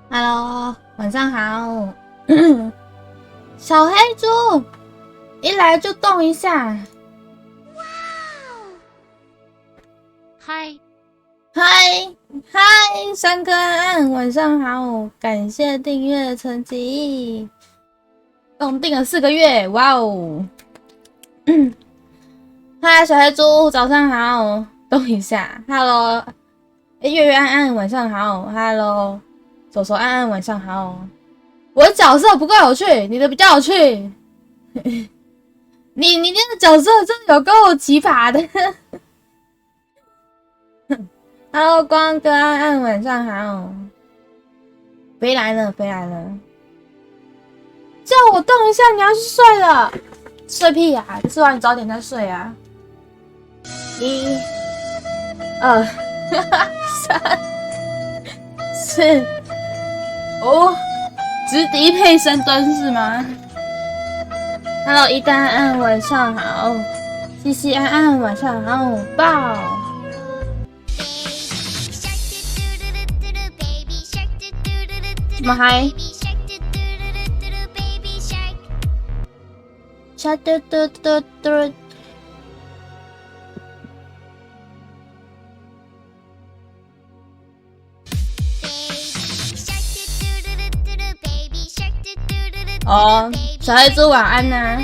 Hello，晚上好。小黑猪，一来就动一下。哇！嗨，山哥安安，晚上好，感谢订阅成绩，共订了4个月，哇哦！嗨，小黑猪，早上好，动一下。Hello， 月月安安，晚上好。Hello， 手手安安，晚上好。我的角色不够有趣，你的比较有趣。你今天的角色真的有够奇葩的。Hello， 光哥安安，晚上好。回来了。叫我动一下，你要去睡了。睡屁呀！吃完你早点再睡啊。1、2、3、4、5，直敌配深蹲是吗 ？Hello， 一丹安安，晚上好。西西安安，晚上好。爆！怎么还？下嘟嘟嘟嘟。哦，小黑猪晚安呐。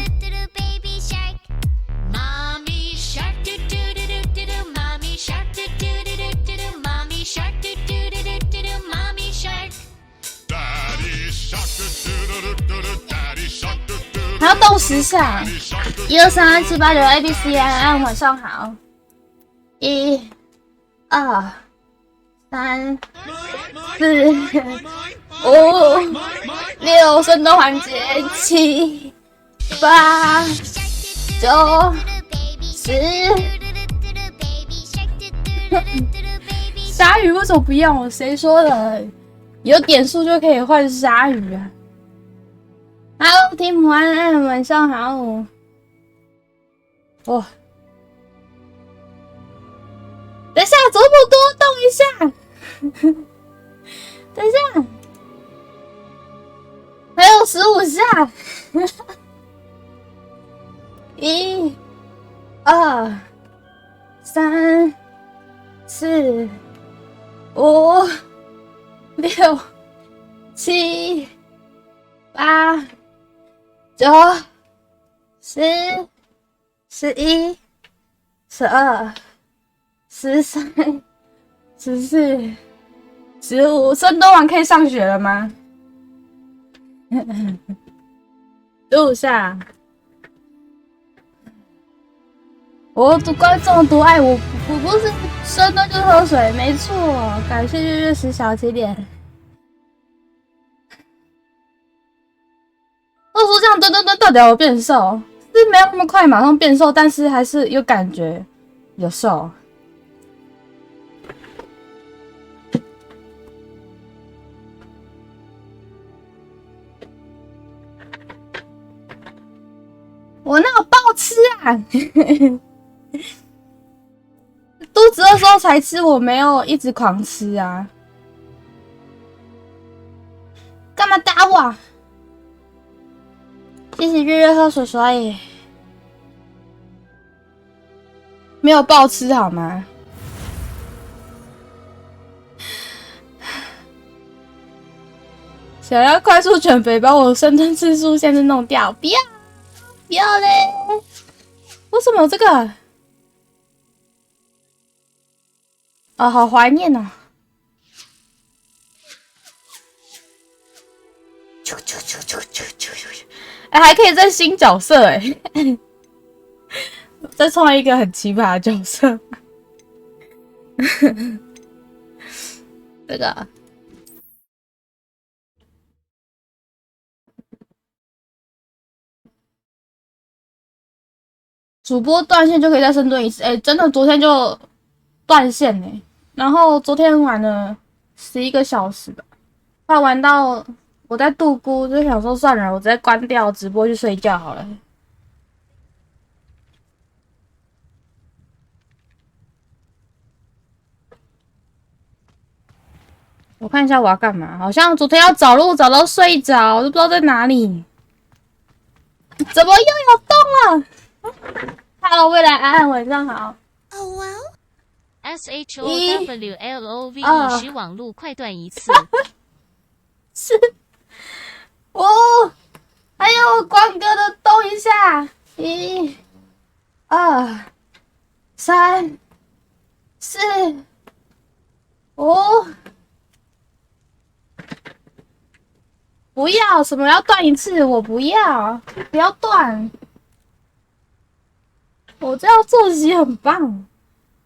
还要动10下。1、2、3、7、8、9 ABC 安安，晚上好。1、2、3、4、5、6，深蹲环节7、8、9、10。鲨鱼为什么不要？谁说的？有点数就可以换鲨鱼啊！ Hello， 提姆安安，晚上好。哇！等一下，怎么多？动一下。等一下，还有15下。1、2、3、4、5、6、7、8、9、10、11、12、13、14、15。深蹲完可以上学了吗？15下。我的观众多爱我，不是深蹲就是喝水，没错。感谢月月10小起点。我说这样蹲到底有变瘦？是没有那么快马上变瘦，但是还是有感觉有瘦。我哪有暴吃啊？肚子饿时候才吃，我没有一直狂吃啊。干嘛打我啊？谢谢月月喝水水，没有暴吃好吗？想要快速减肥，把我深蹲次数限制弄掉，不要嘞！为什么有这个？哦，好怀念哦！哎，还可以再新角色哎！再创一个很奇葩的角色。这个主播断线就可以再深蹲1次，哎，真的昨天就断线哎，然后昨天玩了11个小时吧，快玩到我在度孤，就想说算了，我直接关掉直播去睡觉好了。我看一下我要干嘛，好像昨天要找路找到睡着，都不知道在哪里。怎么又有洞了 ？Hello， 未来安安，晚上好。Oh wow。SHOWLOVE 使网路快断一次。是。哦，还有光哥的动一下，1、2、3、4、5。不要，什么要断一次？我不要，不要断。我这样作息很棒。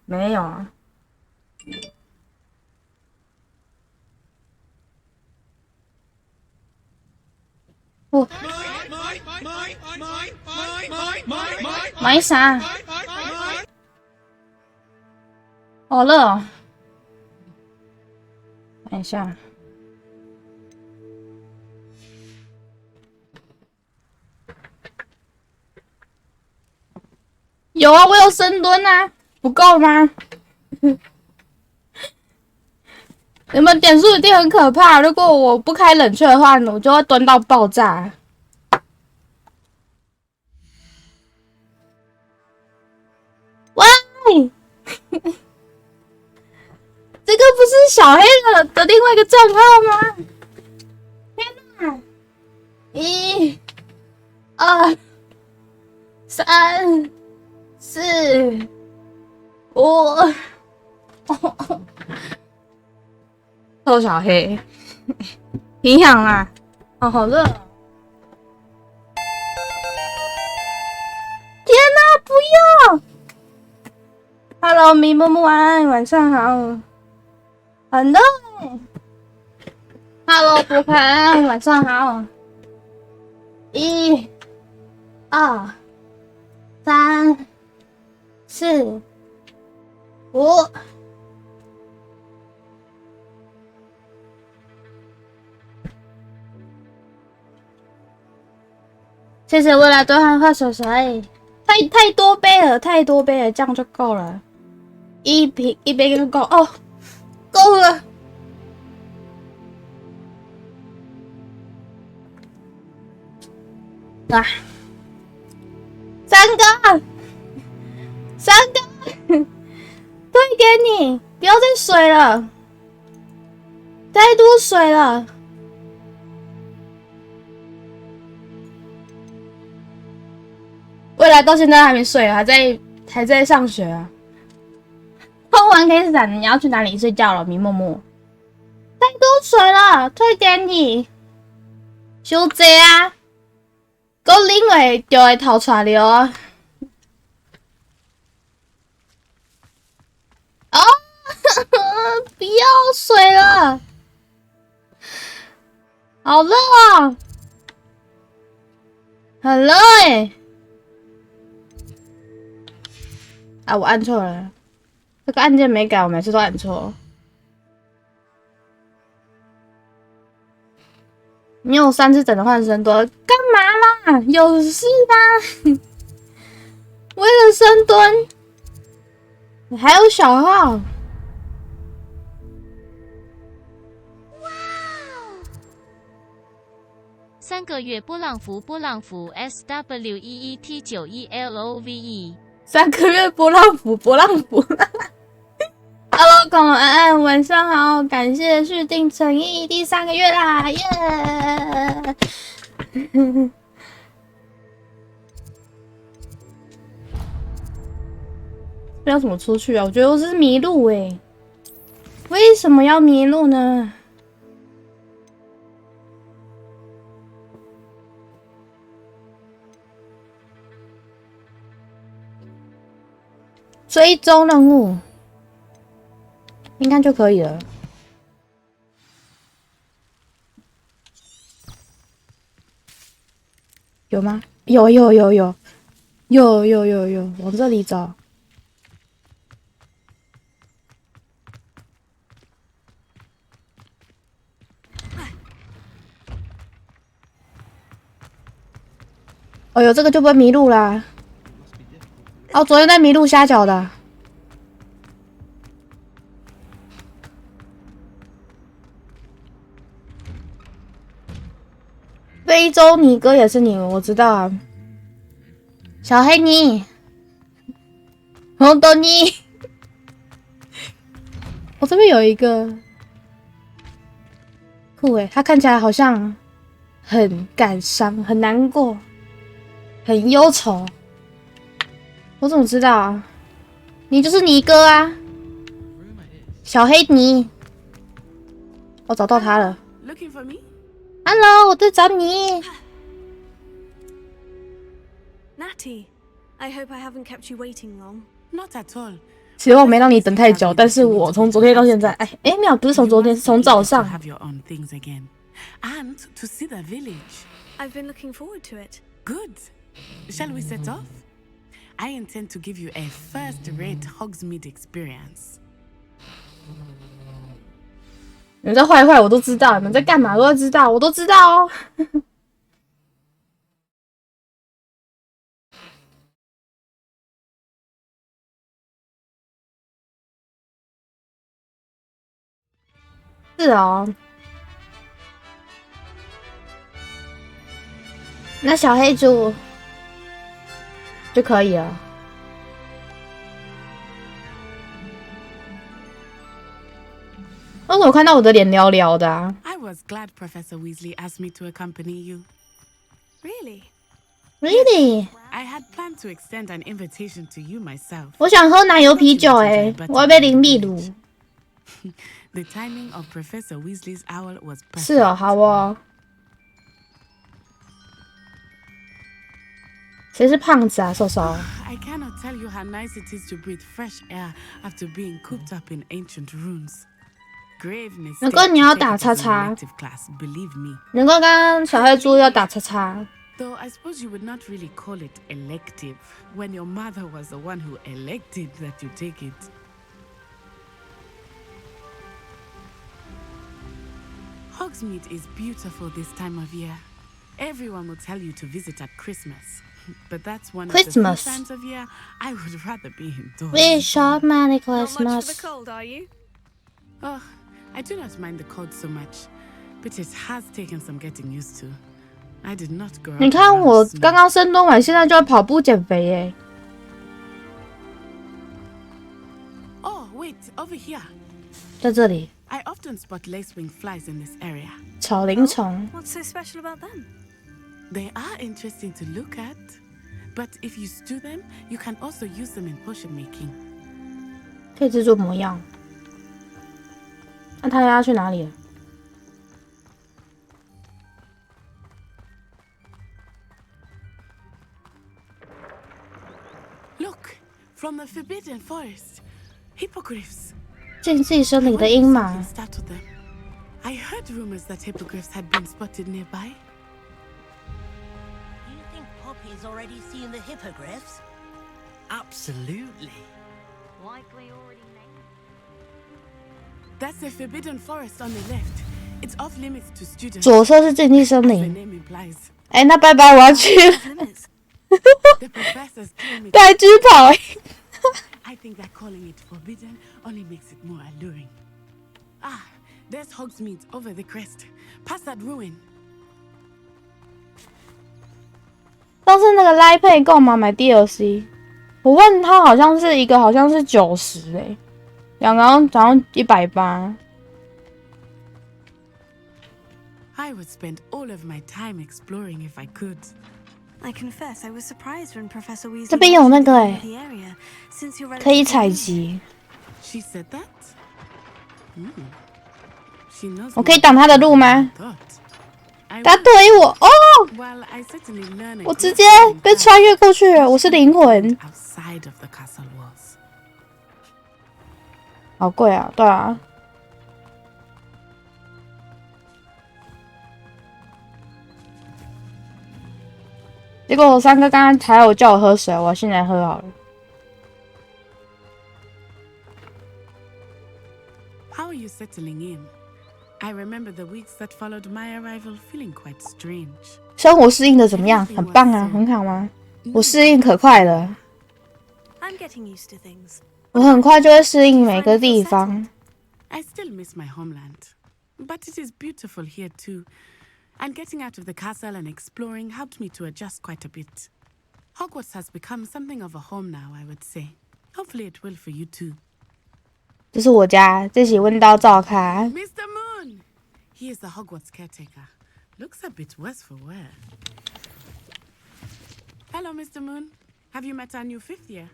没有啊。我买啥？好热哦。看一下。有啊，我有深蹲啊，不够吗？你们点数一定很可怕，如果我不开冷却的话，我就会蹲到爆炸。喂，这个不是小黑的另外一个账号吗？天哪！1、2、3、4、5。臭小黑，影响啦！哦，好热！天哪，不要 ！Hello， 咪木木安，晚上好。很热欸。Hello， 博凯安，晚上好。1、2、3、4、5。谢谢未来对汉画手水，太多杯了，太多杯了，这样就够了，一杯就够哦，够了。啊，3个，推给你，不要再水了，太多水了。未来到现在还没睡，还在上学啊。碰完可以闪，你要去哪里睡觉了？迷默默，太多水了，推给你。伤济啊，够啉落就会头出来啊。哦，不要水了，好热啊，很热欸。啊！我按错了，这个按键没改，我每次都按错。你有3次整的换深蹲，干嘛啦？有事吗？为了深蹲，你还有小号。3个月波浪符SWEET91LOVE。3个月波浪符。Hello， 恐龙安安，晚上好，感谢续订诚意第3个月啦，耶！不要怎么出去啊？我觉得我是迷路欸，为什么要迷路呢？追踪任务应该就可以了。有吗？有，往这里找。哦哟，这个就不会迷路啦。哦，昨天在迷路瞎搅的。非洲尼哥也是你，我知道啊。小黑尼，红豆尼。我这边有一个酷诶，他看起来好像很感伤、很难过、很忧愁。我怎么知道啊？你就是尼哥啊，小黑尼。我找到他了。Hello， 我在找你。Natty, I hope I haven't kept you waiting long. Not at all. 希望没让你等太久，但是我从昨天到现在，没有，不是从昨天，是从早上。Have your own things again, and to see the village. I've been looking forward to it. Good. Shall we set off? I intend to give you a first-rate Hogsmeade experience. 你们在坏坏，我都知道；你们在干嘛，我都知道，我都知道哦。是哦，那小黑猪就可以了。为什么我看到我的脸寥寥的啊 I was glad Professor Weasley asked me to accompany you. Really?？Really？ I had planned to extend an invitation to you myself. 我想喝奶油啤酒我要杯林碧乳。The timing of Professor Weasley's owl was perfect. 是哦，好哦。谁是胖子啊，瘦瘦？ I cannot tell you how nice it is to breathe fresh air after being cooped up in ancient rooms. Grave mistake. 能够你要打叉叉。 class, believe me. 能够刚刚小黑猪要打叉叉。 Though I suppose you would not really call it elective when your mother was the one who elected that you take it. Hogsmeade is beautiful this time of year. Everyone will tell you to visit at Christmas. But that's one of the few times of year I would rather be indoors. Wish you Merry Not much Christmas. for the cold, are you? Oh, I do not mind the cold so much, but it has taken some getting used to. I did not grow up. 你看我刚刚深蹲完，现在就要跑步减肥耶。Oh, wait, over here. 在这里， I often spot lacewing flies in this area. 草蛉虫。 What's so special about them? They are interesting to look at, but if you stew them, you can also use them in potion making. 可以制作模样。那他要去哪里了？ Look, from the forbidden forest, hippogriffs. 禁忌森林的鹰马。 Startled them. I heard rumors that hippogriffs had been spotted nearby. Do you think Poppy's already seen the hippogriffs? Absolutely. Likely already named. That's the forbidden forest on the left. It's off limits to students. 左侧是禁忌森 As the 林。 name implies. 那拜拜，我要去了。 Limits. The professors claim it. 带狙跑。 I think that calling it forbidden only makes it more alluring. Ah, there's Hogsmeade over the crest. Past that ruin. 上次那个来配购嘛，买 DLC， 我问他好像是一个好像是90两个好像180。I would spend all of my time exploring if I could. I confess, I was surprised when Professor Weasley 这边有那个 mentioned the area, since you're 可以 relatively 采 new. 集， She said that? She knows 我可以挡他的路吗？ thought. I 他 will. 怼我哦， While I certainly learn a 我直 great 接 deal 被 in 穿越过去了，我是灵魂， outside of the castle walls. 好贵啊，对啊。结果我三哥刚刚还有叫我喝水，我现在喝好了。 How are you settling in? I remember the weeks that followed my arrival feeling quite strange. 生活适应的怎么样？很棒啊，很好吗？我适应可快了， I'm getting used to things. 我很快就会适应每个地方。 I still miss my homeland, but it is beautiful here too. And getting out of the castle and exploring helped me to adjust quite a bit. Hogwarts has become something of a home now, I would say. Hopefully it will for you too. 这是我家，这是温刀照卡。Mr. Moon! He is the Hogwarts caretaker. Looks a bit worse for wear. Hello, Mr. Moon. Have you met our new 5th year?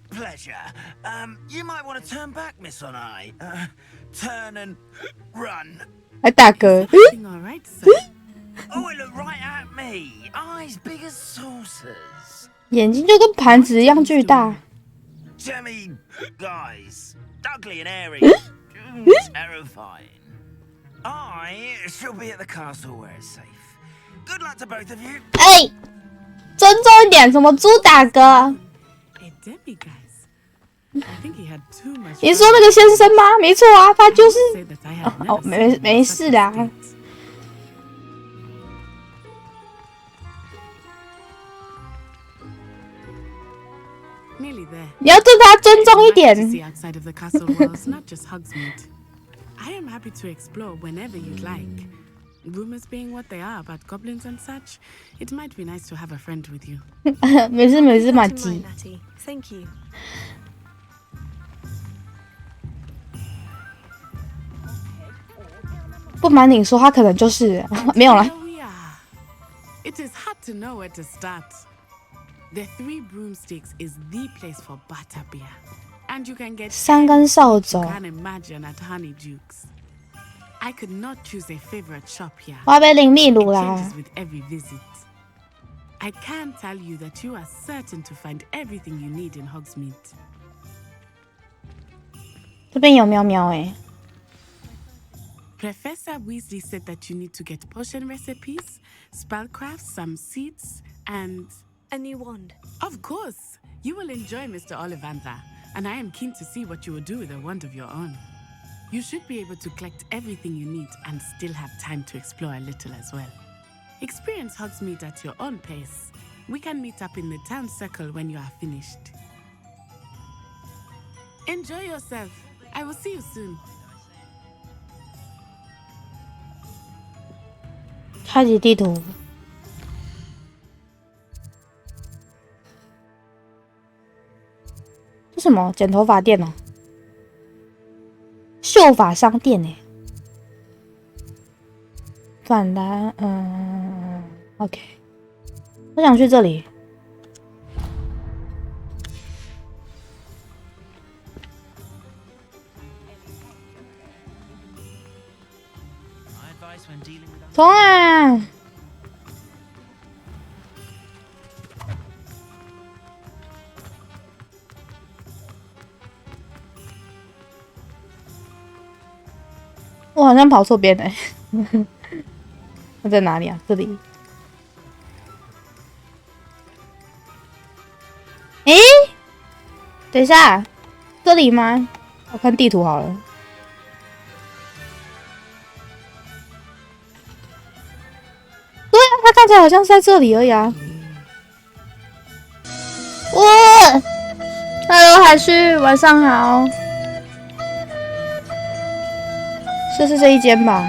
Pleasure. You might want to turn back, Miss On Eye. Turn and run. 哎，大哥。 All right, sir. Oh, it looked right at me. Eyes big as saucers. 眼睛就跟盘子一样巨大。Jemmy, guys. Ugly and airy. Terrifying. I shall be at the castle where it's safe. Good luck to both of you. 哎，尊重一点，什么猪大哥？ Hey, Debbie, guys. I think he had too much. 你说那个先生吗？没错啊，他就是。 Say that I had never 哦， seen 没事的啊。 Nearly there. 你要对他尊重一点。 To see outside of the castle walls, not just Hogsmeade. I am happy to explore whenever you'd like. Rumors being what they are about goblins and such, it might be nice to have a friend with you. 没事没事，马吉。 Natty. Thank you. 不瞒你说，他可能就是没有了。 Here we are. It is hard to know where to start. The Three Broomsticks is the place for butterbeer, and you can get 三根扫帚， you can imagine at Honeydukes. I could not choose a favorite shop here. 我要被淋秘鲁 It 啦 changes。with every visit. I can tell you that you are certain to find everything you need in Hogsmeade. 这边有喵喵哎。 Professor Weasley said that you need to get potion recipes, spellcrafts, some seeds, and... A new wand. Of course! You will enjoy Mr. Ollivander, and I am keen to see what you will do with a wand of your own. You should be able to collect everything you need and still have time to explore a little as well. Experience Hogsmeade at your own pace. We can meet up in the town circle when you are finished. Enjoy yourself. I will see you soon. 开启地图。这什么？剪头发店哦，秀发商店哎。反蓝，OK。我想去这里。冲啊！我好像跑错边了。我在哪里啊？这里。诶，等一下，这里吗？我看地图好了。对啊，它看起来好像是在这里而已啊。哇 ，Hello 海旭，晚上好。就是这一间吧。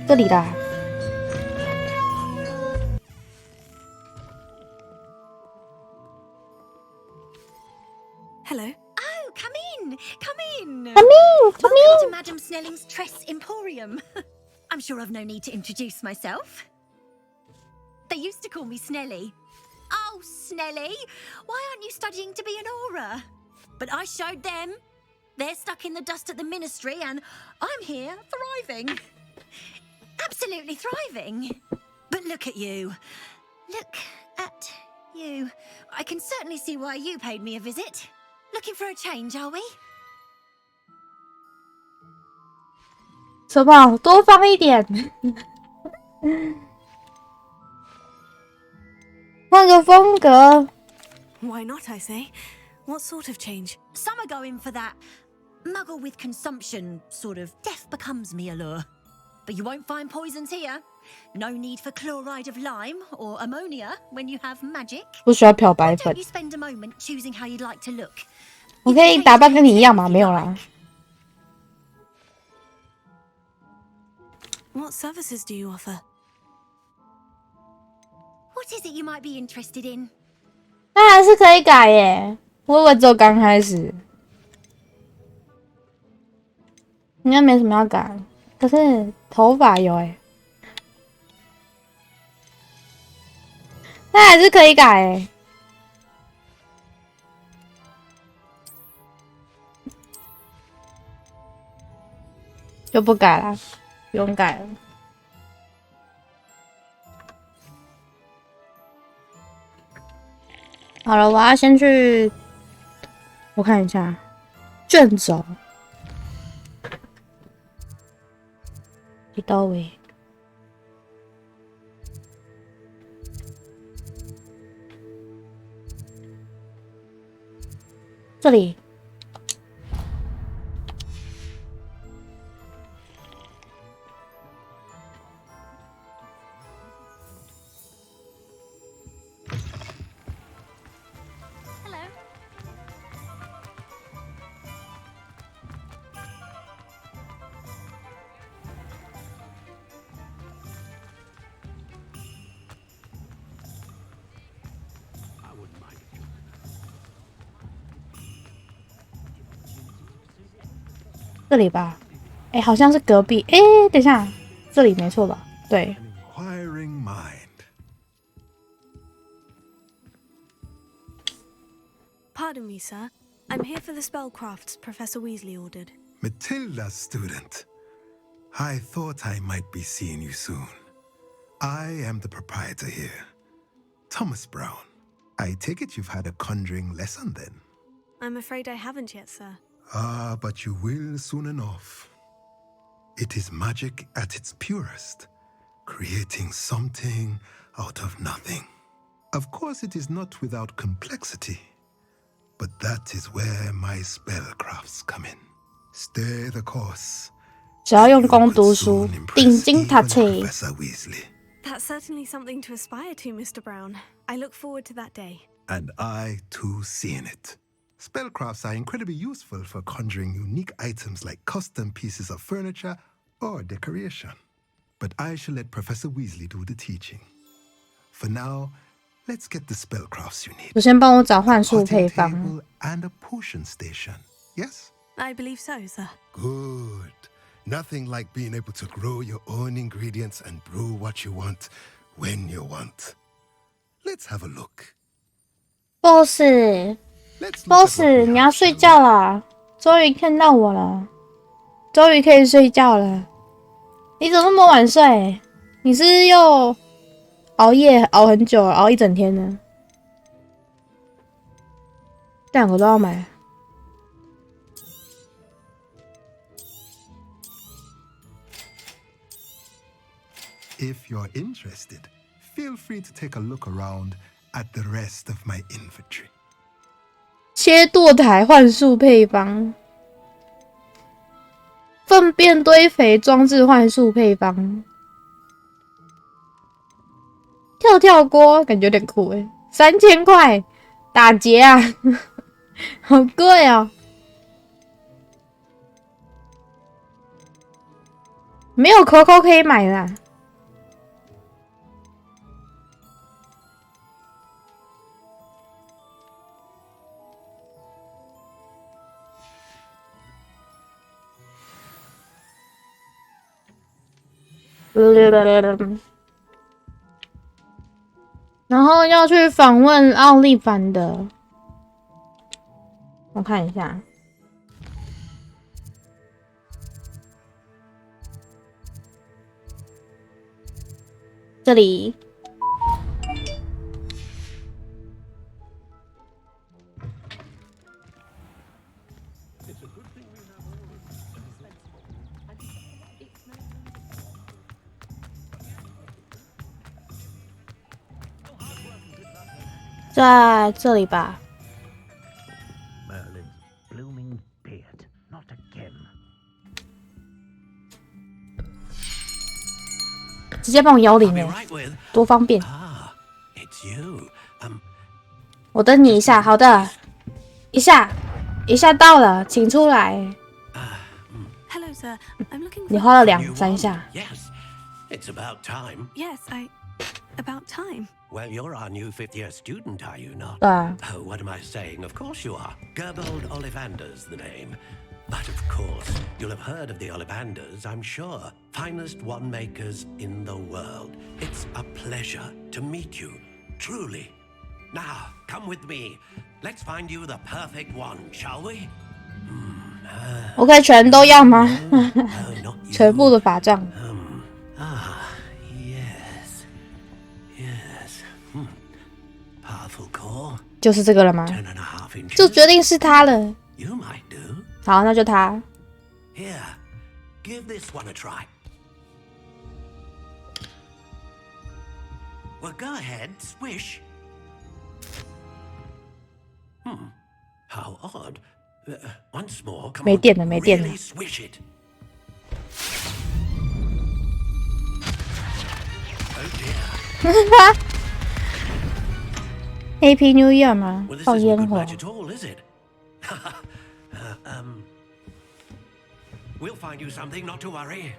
这里啦。Hello. Oh, come in! Come in! Come Welcome to Madame Snelling's Tress Emporium. I'm sure I've no need to introduce myself. They used to call me Snelly. Oh, Snelly, why aren't you studying to be an aura? But I showed them. They're stuck in the dust at the ministry, and I'm here thriving. Absolutely thriving. But look at you. Look at you. I can certainly see why you paid me a visit. Looking for a change, are we? 什么？多放一点。换个风格。 Why not, I say? What sort of change? Some are going for that muggle with consumption, sort of death becomes me allure. But you won't find poisons here. No need for chloride of lime or ammonia when you have magic. 不需要漂白 Why 粉 don't。you spend a moment choosing how you'd like to look? 我可以打扮跟你一样吗？没有啦。What services do you offer? What is it you might be interested in? 那还是可以改耶，我以为只有刚开始，应该没什么要改。可是头发有哎，那还是可以改哎。就不改了，不用改了。好了，我要先去，我看一下卷轴，一到位，这里。这里吧，哎，好像是隔壁。哎，等一下，这里没错吧？对。Inquiring mind. Pardon me, sir. I'm here for the spellcrafts Professor Weasley ordered. Matilda's student. I thought I might be seeing you soon. I am the proprietor here, Thomas Brown. I take it you've had a conjuring lesson then? I'm afraid I haven't yet, sir. Ah, but you will soon enough. It is magic at its purest, creating something out of nothing. Of course, it is not without complexity, but that is where my spellcrafts come in. Stay the course. 只要用功读书，顶尖读册。 Professor Weasley. That's certainly something to aspire to, Mr. Brown. I look forward to that day. And I, too, seeing it. Spellcrafts are incredibly useful for conjuring unique items like custom pieces of furniture or decoration. But I shall let Professor Weasley do the teaching. For now, let's get the spellcrafts you need. 首先帮我找幻术配 Potting 方。 table and a potion station. Yes? I believe so, sir. Good. Nothing like being able to grow your own ingredients and brew what you want when you want. Let's have a look. Boss， Let's look boss， at what we 你要 have, 睡 shall we? 觉了，终于看到我了，终于可以睡觉了。你怎么那么晚睡？你是又熬夜熬很久，熬一整天呢？两个都要买。If you're interested, feel free to take a look around at the rest of my inventory. 切剁台幻术配方，粪便堆肥装置幻术配方，跳跳锅感觉有点酷诶，3000块打劫啊，好贵哦！没有 Coco 可以买啦。然后要去访问奥利凡的，我看一下，这里。在这里吧。 Merlin's blooming beard, not a gem. 直接帮我摇铃 I'll be 耶， right with. 多方便！ Ah, it's you. 我等你一下，好的，一下到了，请出来。 Hello, sir. I'm looking 你 for... 花了 you 2、3 want? 下。 Yes. It's about time. Yes, about time. Well, you're our new fifth-year student, are you not? Oh, what am I saying? Of course you are. Gerbold Ollivander's the name. But of course, you'll have heard of the Ollivanders, I'm sure. Finest wand-makers in the world. It's a pleasure to meet you, truly. Now, come with me. Let's find you the perfect one, shall we? 我可以全都要吗？全部的法杖。Yes. Powerful core. 就是这个了吗？就决定是他了。You might do. 好，那就他。Here, give this one a try. Well, go ahead, swish. How odd. Once more, come on. 没电了，没电了。Really swish it. Oh dear. Happy New Year 吗？ Well, this 放 isn't 烟 good 火。 match at all, is it? We'll find you something, not to worry.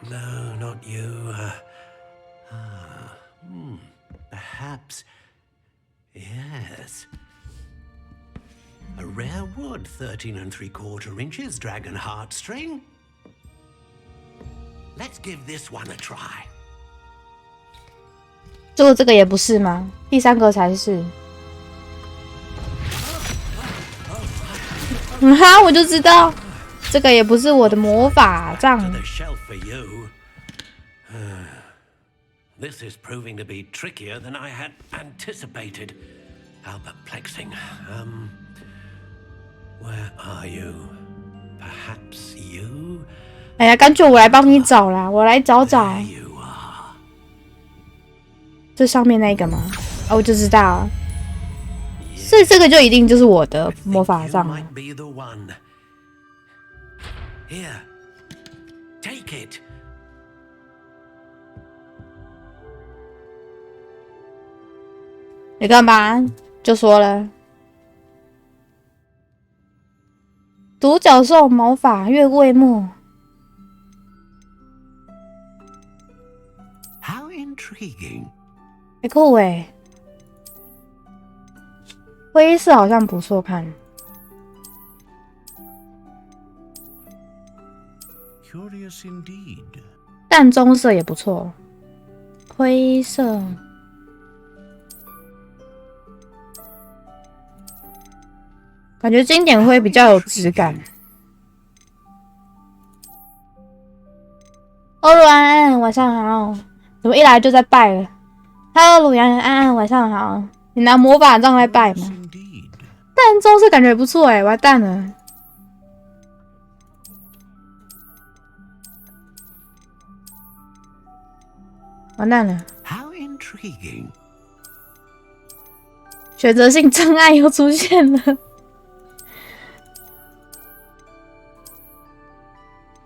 No, not you. Perhaps. Yes. A rare wood, 13 3/4 inches, dragon heartstring. Let's give this one a try. 结果这个也不是吗？第三个才是。哈，我就知道，这个也不是我的魔法杖。 This is proving to be trickier than I had anticipated. How perplexing. Where are you? Perhaps you? 哎呀，干脆我来帮你找啦，我来找找。这上面那个吗？哦，我就知道。所以这个就一定就是我的魔法杖了。 Here, take it. 你干嘛？就说了，独角兽毛发月桂木。 How intriguing. 很酷诶，灰色好像不错看。 Curious indeed. 淡棕色也不错，灰色。 感觉经典灰比较有质感。欧鲁安安，晚上好！怎么一来就在拜了 ？Hello， 鲁阳安安，晚上好！你拿魔法杖来拜吗？淡棕色感觉也不错哎，完蛋了！完蛋了！ How intriguing. 选择性障碍又出现了。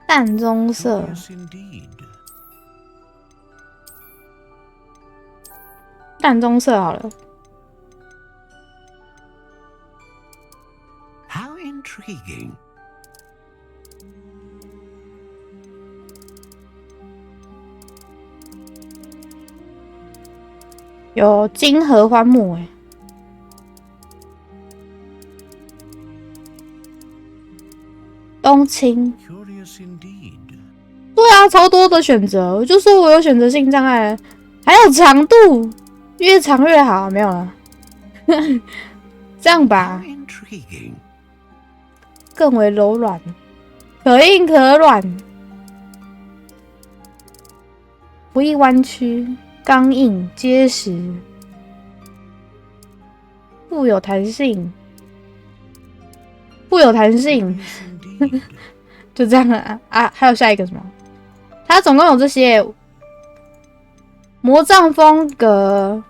淡棕色，淡棕色好了。 How intriguing. 有金合欢木哎，冬青。 对啊，超多的选择，我就说我有选择性障碍，还有长度，越长越好，没有了，这样吧，更为柔软，可硬可软，不易弯曲，刚硬结实，富有弹性，富有弹性，就这样啊啊！还有下一个什么？它总共有这些魔杖风格，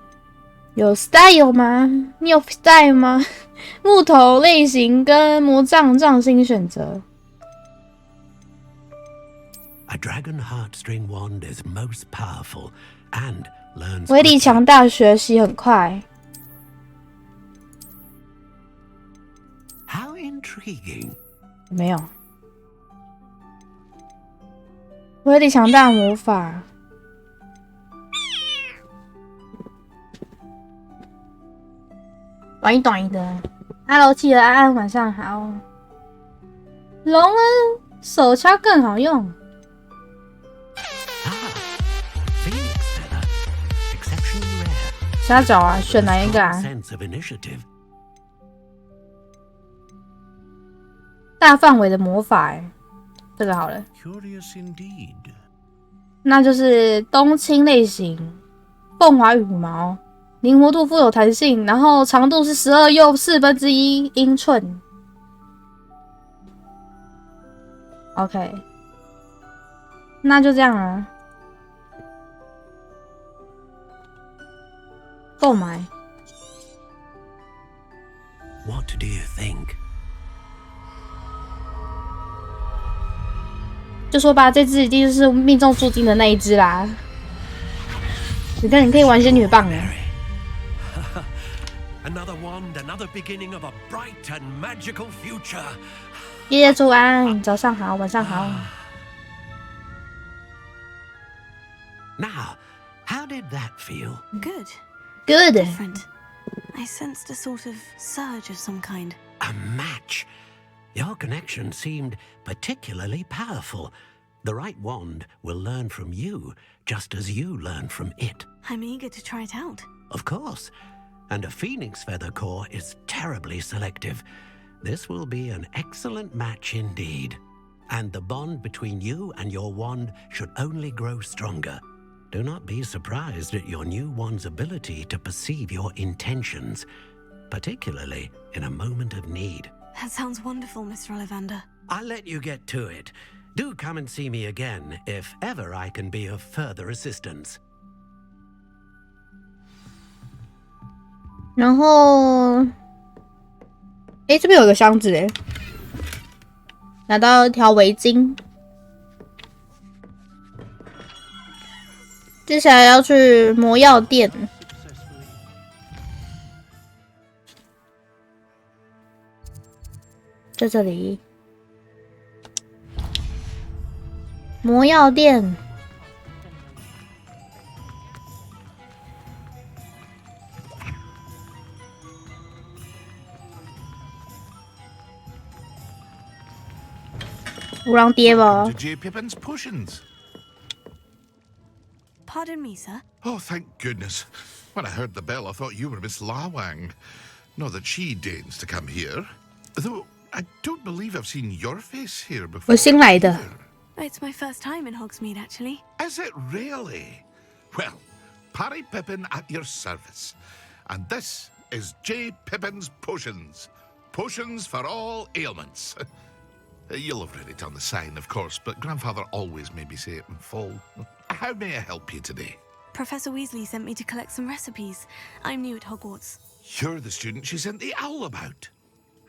有 style 吗？你有 style 吗？木头类型跟魔杖杖芯选择。 A dragon heartstring wand is most powerful and learns. 威力强大，学习很快。 How intriguing. 没有。威力强大的魔法。短一短的 ，Hello， 企鹅安安，晚上好。隆恩手枪更好用。瞎找啊，选哪一个啊？大范围的魔法，这个好了。那就是冬青类型，凤凰羽毛，灵活度富有弹性，然后长度是12又1/4英寸。OK， 那就这样啊。购买。What do you think? 就说吧，这只一定就是命中注定的那一只啦。你看，你可以玩仙女棒的。Another wand, another beginning of a bright and magical future. 夜夜祝安，早上好，晚上好。Now, how did that feel? Good. Good. Different. I sensed a sort of surge of some kind. A match. Your connection seemed particularly powerful. The right wand will learn from you, just as you learn from it. I'm eager to try it out. Of course. And a phoenix feather core is terribly selective. This will be an excellent match indeed. And the bond between you and your wand should only grow stronger. Do not be surprised at your new wand's ability to perceive your intentions, particularly in a moment of need. That sounds wonderful, Mr. Ollivander. I'll let you get to it. Do come and see me again if ever I can be of further assistance. 然后，这边有个箱子拿到一条围巾。接下来要去魔药店。在这里，魔药店。有人跌吧 J. Pippin's potions. Pardon me, sir. Oh, thank goodness. When I heard the bell, I thought you were Miss Lawang. Not that she deigns to come here. Though I don't believe I've seen your face here before. 我新来的。 It's my first time in Hogsmeade, actually. Is it really? Well, Parry Pippin at your service. And this is J. Pippin's potions. Potions for all ailments. You'll have read it on the sign, of course, but Grandfather always made me say it in full. How may I help you today? Professor Weasley sent me to collect some recipes. I'm new at Hogwarts. You're the student she sent the owl about.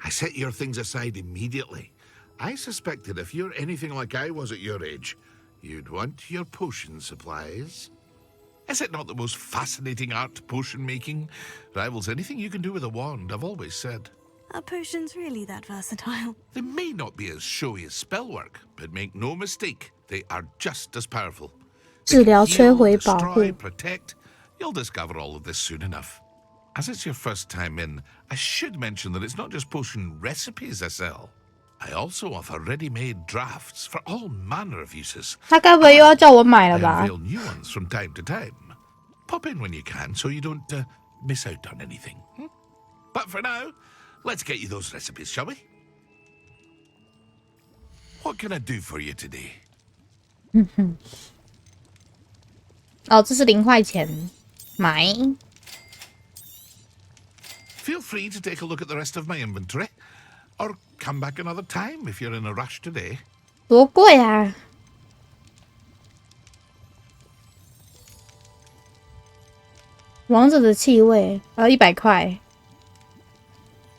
I set your things aside immediately. I suspected if you're anything like I was at your age, you'd want your potion supplies. Is it not the most fascinating art, potion making? Rivals anything you can do with a wand, I've always said. Are potions really that versatile? They may not be as showy as spellwork, but make no mistake, they are just as powerful. 治疗、摧毁、保 Destroy, 护。 protect. You'll discover all of this soon enough. As it's your first time in, I should mention that it's not just potion recipes I sell. I also offer ready-made drafts for all manner of uses. 他该不会又要叫我买了 I 吧？ unveil new ones from time to time. Pop in when you can so you don't miss out on anything. But for now, let's get you those recipes, shall we? What can I do for you today? 哦，这是0块钱，买。 Feel free to take a look at the rest of my inventory. Or come back another time if you're in a rush today. 多贵啊！王者的气味，100块。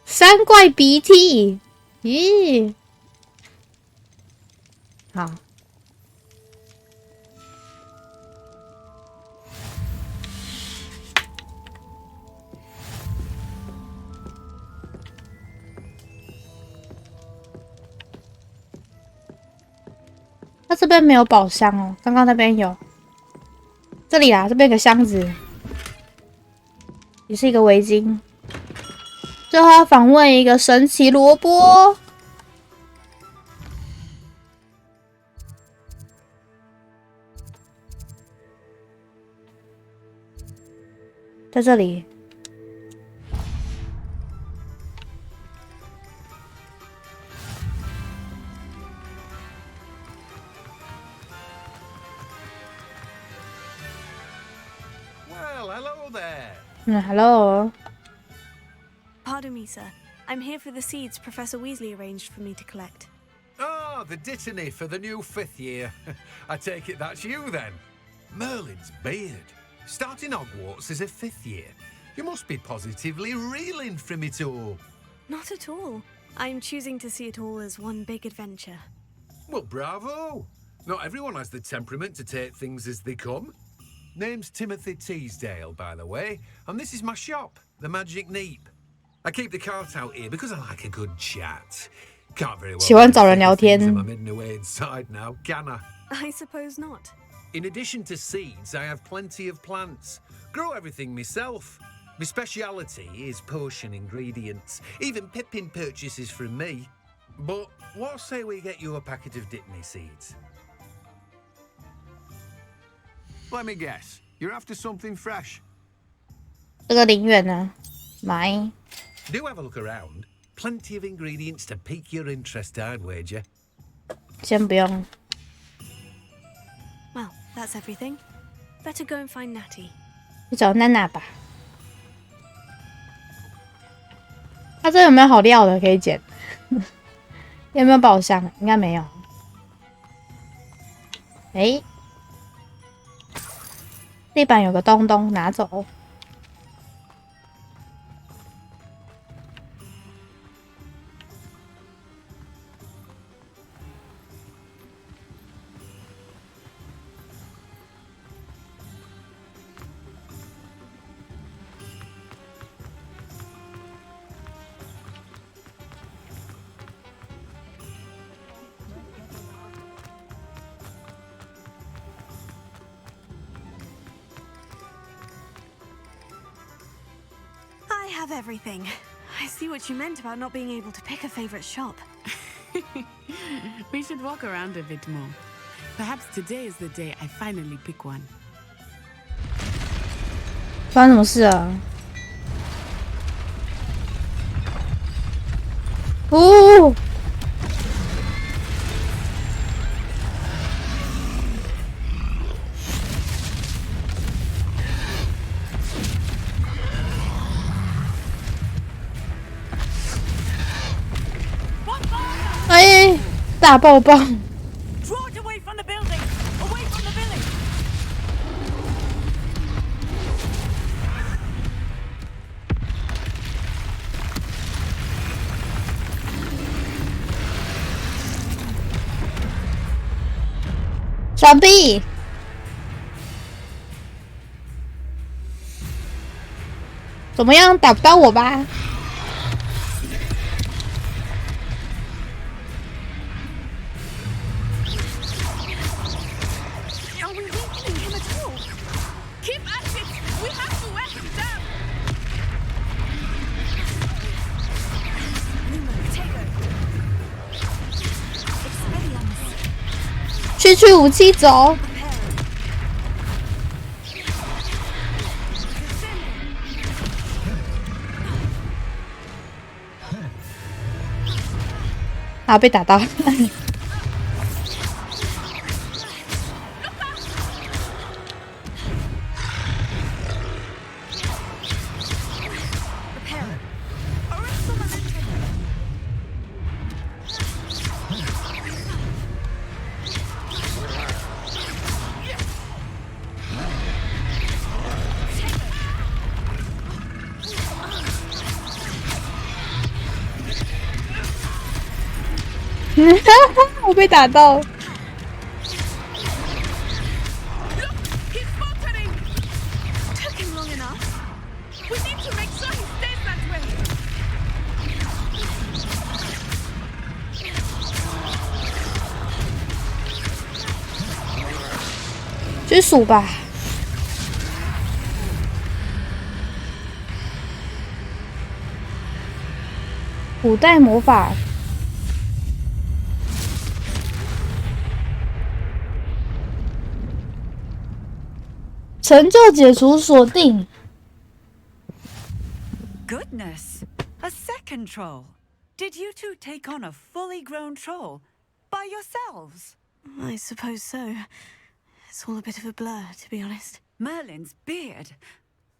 3怪鼻涕，咦？好。它这边没有宝箱哦，刚刚那边有。这里啦，这边有个箱子，也是一个围巾。最后要访问一个神奇萝卜。在这里。Hello. Pardon me, sir. I'm here for the seeds Professor Weasley arranged for me to collect. Ah, the dittany for the new 5th year. I take it that's you then. Merlin's beard. Starting Hogwarts as a 5th year. You must be positively reeling from it all. Not at all. I'm choosing to see it all as one big adventure. Well, bravo. Not everyone has the temperament to take things as they come. Name's Timothy Teasdale, by the way, and this is my shop, the Magic Neep. I keep the cart out here because I like a good chat. Can't very well 喜欢找人聊天。 I'm hidden away inside now, can I? I suppose not. In addition to seeds, I have plenty of plants. Grow everything myself. My speciality is potion ingredients. Even Pippin purchases from me. But what say we get you a packet of dittany seeds? Let me guess. You're after something fresh. 这个陵园呢？买。 Do have a look around. Plenty of ingredients to pique your interest, I'd wager. 先不用。 Well, that's everything. Better go and find Natty. 去找娜娜吧。他这有没有好料的可以捡？有没有宝箱？应该没有。哎，地板有个东东，拿走。I have everything. I see what you meant about not being able to pick a favorite shop. We should walk around a bit more. Perhaps today is the day I finally pick one. 发生什么事啊？哦！哎，大爆爆！ Draw it away from the building! Away from the village! 闪避！怎么样？打不到我吧？ 区武器走。啊！被打到。我被打到。去数吧。古代魔法。成就解除锁定。Goodness, a second troll. Did you two take on a fully grown troll by yourselves? I suppose so. It's all a bit of a blur, to be honest. Merlin's beard.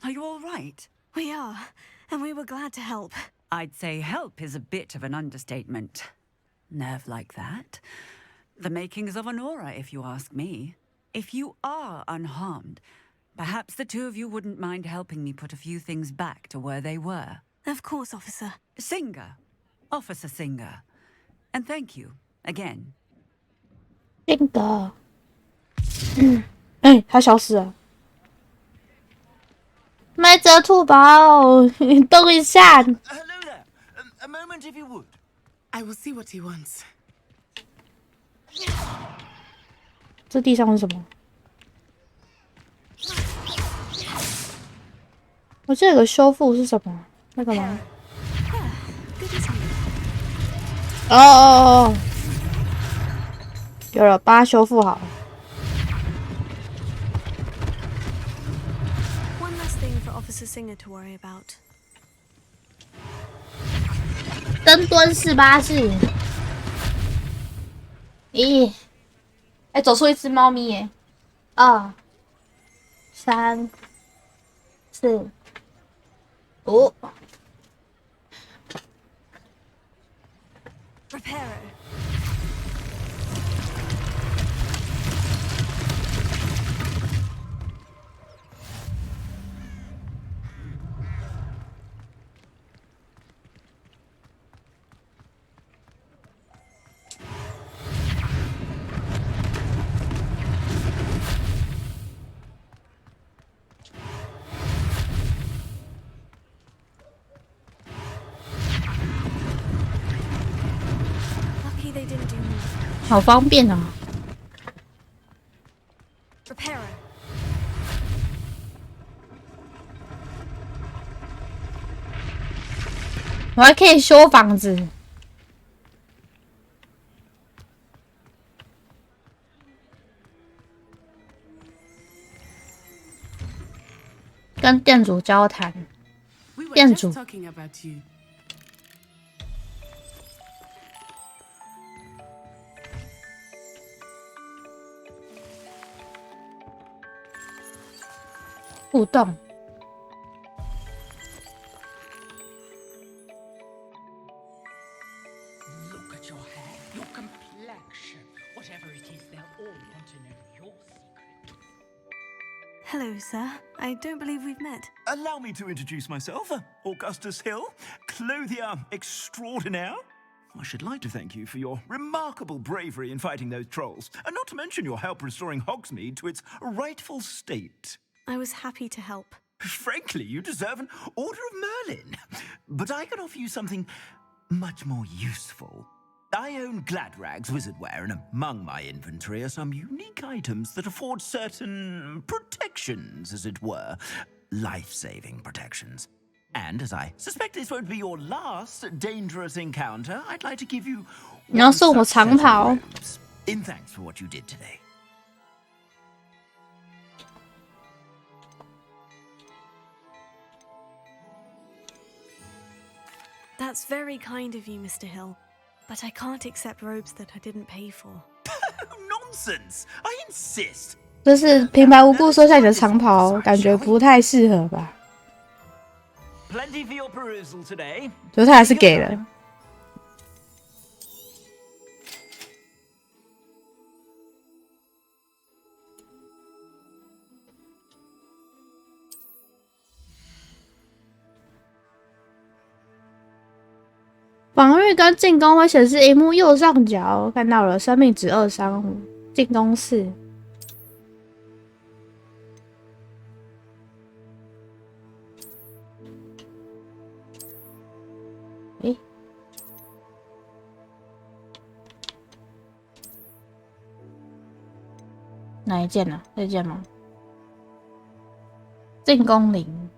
Are you all right? We are, and we were glad to help. I'd say help is a bit of an understatement. Nerve like that. The makings of an aura, if you ask me. If you are unharmed, perhaps the two of you wouldn't mind helping me put a few things back to where they were. Of course, officer. Singer. Officer Singer. And thank you, again. Singer. 哎，他消失了。麦哲兔宝，你动一下。Hello there. A moment if you would. I will see what he wants. 这地上是什么？我这有个修复是什么？那个吗？哦，有了，把它修复好了。One less thing for Officer Singer to worry about. 深蹲484。咦，哎，走出一只猫咪耶！2、3、4、5。Reparo. They didn't do more. 好方便哦。Reparo. 我还可以修房子。跟店主交谈。店主。互动。Look at your hair, your complexion, whatever it is, they'll all want to know your secret. Hello, sir. I don't believe we've met. Allow me to introduce myself, Augustus Hill, clothier extraordinaire. I should like to thank you for your remarkable bravery in fighting those trolls, and not to mention your help restoring Hogsmeade to its rightful state. I was happy to help. Frankly, you deserve an Order of Merlin. But I can offer you something much more useful. I own Gladrag's wizardware, and among my inventory are some unique items that afford certain protections, as it were. Life-saving protections. And as I suspect this won't be your last dangerous encounter, I'd like to give you one such set of robes in thanks for what you did today. That's very kind of you, Mr. Hill. But I can't accept robes that I didn't pay for. Nonsense! I insist. 就是平白无故收下你的长袍，感觉不太适合吧？ Plenty for your perusal today. 可是他还是给了。防御跟进攻会显示荧幕右上角，看到了生命值235，进攻4。诶，哪一件呢？这件吗？进攻铃，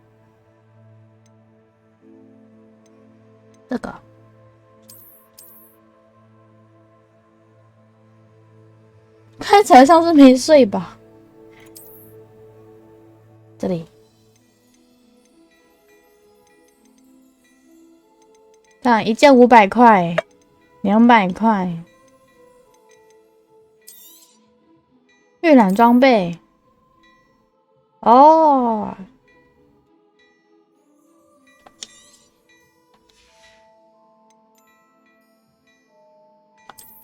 这个。看起来像是没睡吧？这里，这样一件500块，200块。预览装备，哦，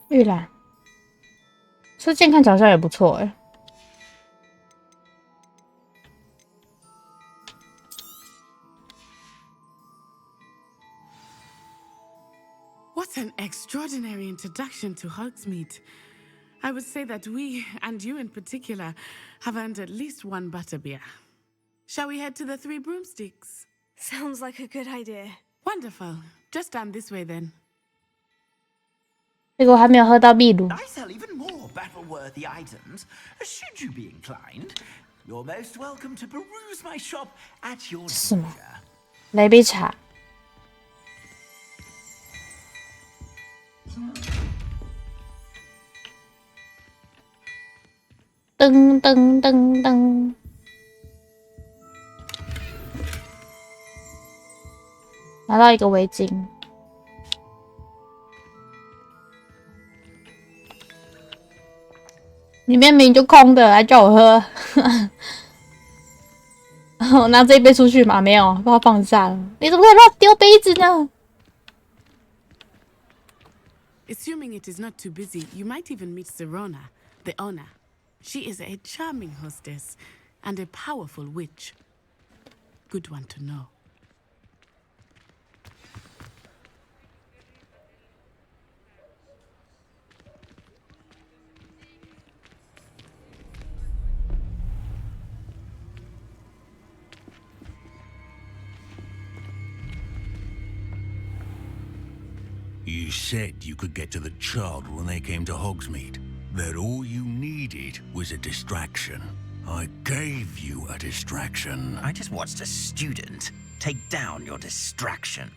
预览。这件看起来好像也不错哎。What an extraordinary introduction to Hogsmeade. I would say that we, and you in particular, have earned at least one butterbeer. Shall we head to the Three Broomsticks? Sounds like a good idea. Wonderful. Just down this way then. 这个我还没有喝到秘鲁。 I sell even more battle-worthy items. Should you be inclined, you're most welcome to peruse my shop at your leisure. 来杯茶。噔噔噔噔，拿到一个围巾。里面明明就空的，还叫我喝。我拿这一杯出去嘛？没有，把它放下了。你怎么可以乱丢杯子呢？ Assuming it is not too busy, you might even meet Serona, the owner. She is a charming hostess and a powerful witch. Good one to know. You said you could get to the child when they came to Hogsmeade. That all you needed was a distraction. I gave you a distraction. I just watched a student take down your distraction.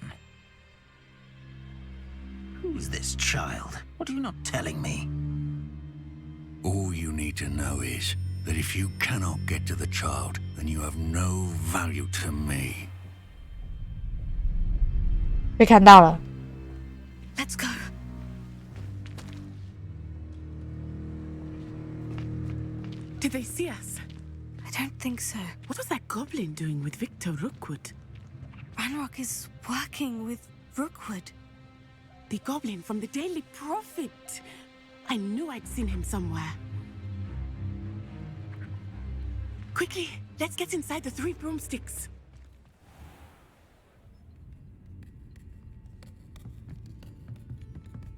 Who's this child? What are you not telling me? All you need to know is that if you cannot get to the child, then you have no value to me. 被看到了。 Let's go. Did they see us? I don't think so. What was that goblin doing with Victor Rookwood? Ranrock is working with Rookwood. The goblin from the Daily Prophet. I knew I'd seen him somewhere. Quickly, let's get inside the Three Broomsticks.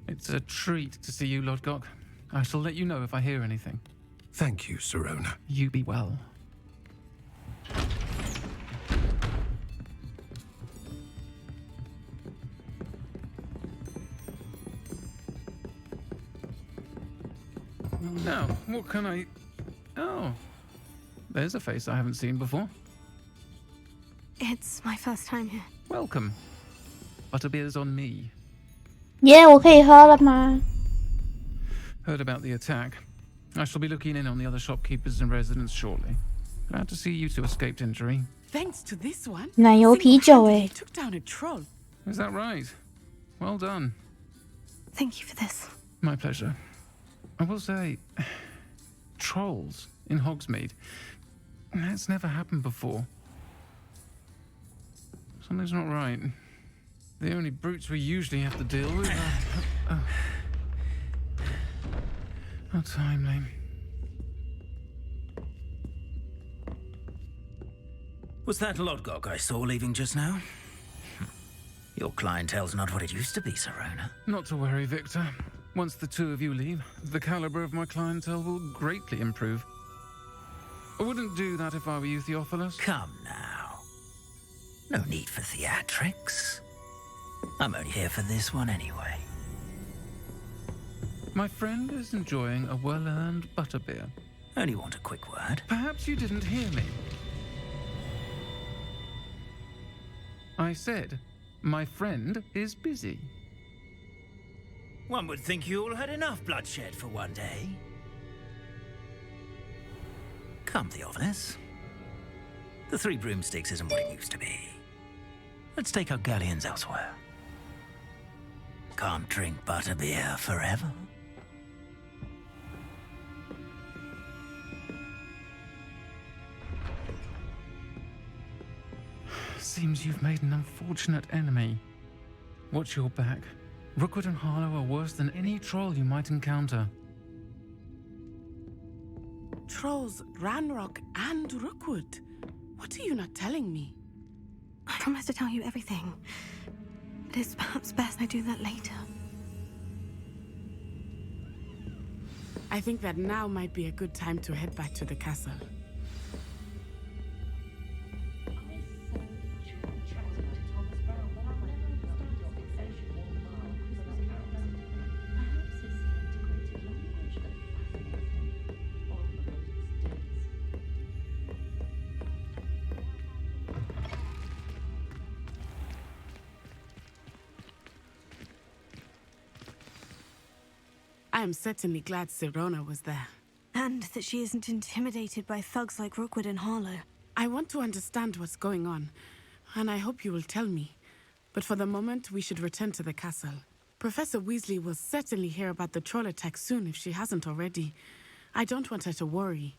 It's a treat to see you, Lodgok. I shall let you know if I hear anything. Thank you, Serona. You be well. Now, what can I... Oh, there's a face I haven't seen before. It's my first time here. Welcome. Butterbeer's on me. Yeah, 我可以喝了吗？ Heard about the attack. I shall be looking in on the other shopkeepers and residents shortly. Glad to see you two escaped injury. Thanks to this one. 奶油啤酒哎。 Took down a troll. Is that right? Well done. Thank you for this. My pleasure. I will say, trolls in Hogsmeade. That's never happened before. Something's not right. The only brutes we usually have to deal with are... How timely. Was that Lodgok I saw leaving just now? Your clientele's not what it used to be, Serona. Not to worry, Victor. Once the two of you leave, the caliber of my clientele will greatly improve. I wouldn't do that if I were you, Theophilus. Come now. No need for theatrics. I'm only here for this one anyway. My friend is enjoying a well-earned butterbeer. Only want a quick word. Perhaps you didn't hear me. I said, my friend is busy. One would think you all had enough bloodshed for one day. Come, Theophilus. The Three Broomsticks isn't what it used to be. Let's take our galleons elsewhere. Can't drink butterbeer forever. Seems you've made an unfortunate enemy. Watch your back. Rookwood and Harlow are worse than any troll you might encounter. Trolls, Ranrock, and Rookwood. What are you not telling me? I promise to tell you everything. But it's perhaps best I do that later. I think that now might be a good time to head back to the castle. I am certainly glad Sirona was there. And that she isn't intimidated by thugs like Rookwood and Harlow. I want to understand what's going on, and I hope you will tell me. But for the moment, we should return to the castle. Professor Weasley will certainly hear about the troll attack soon if she hasn't already. I don't want her to worry.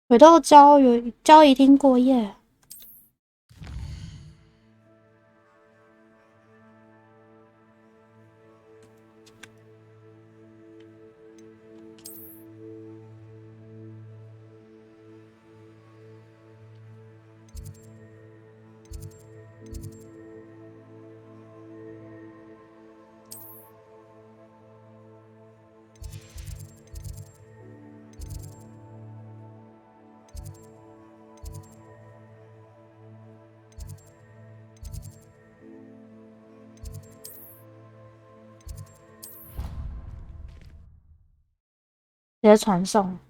回到交易厅过夜。直接传送。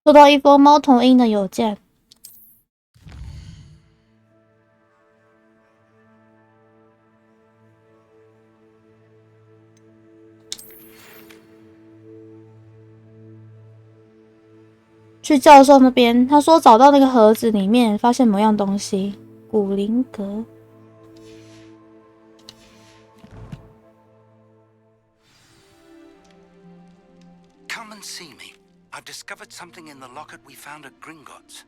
收到一封猫头鹰的邮件。去教授那边，他说找到那个盒子里面发现某样东西，古灵阁。Come and see me. I've discovered something in the locket we found at Gringotts.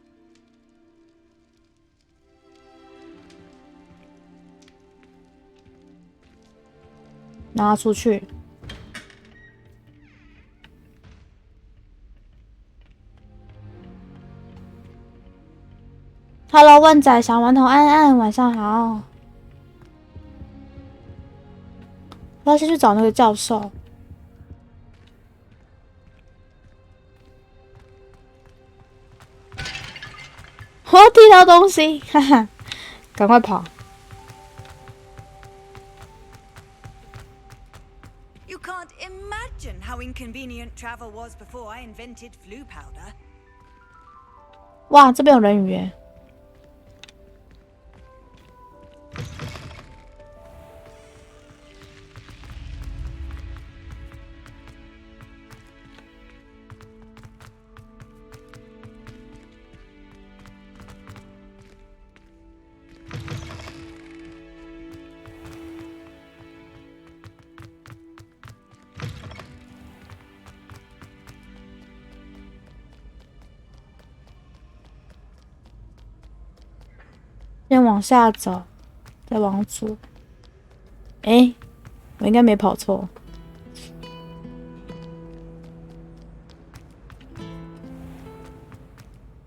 拿出去。Hello， 万仔小顽童安安，晚上好。我要先去找那个教授。我要踢到东西，哈哈，赶快跑！ You can't imagine how inconvenient travel was before I invented flu powder. 哇，这边有人鱼耶！先往下走，再往左。哎，我应该没跑错。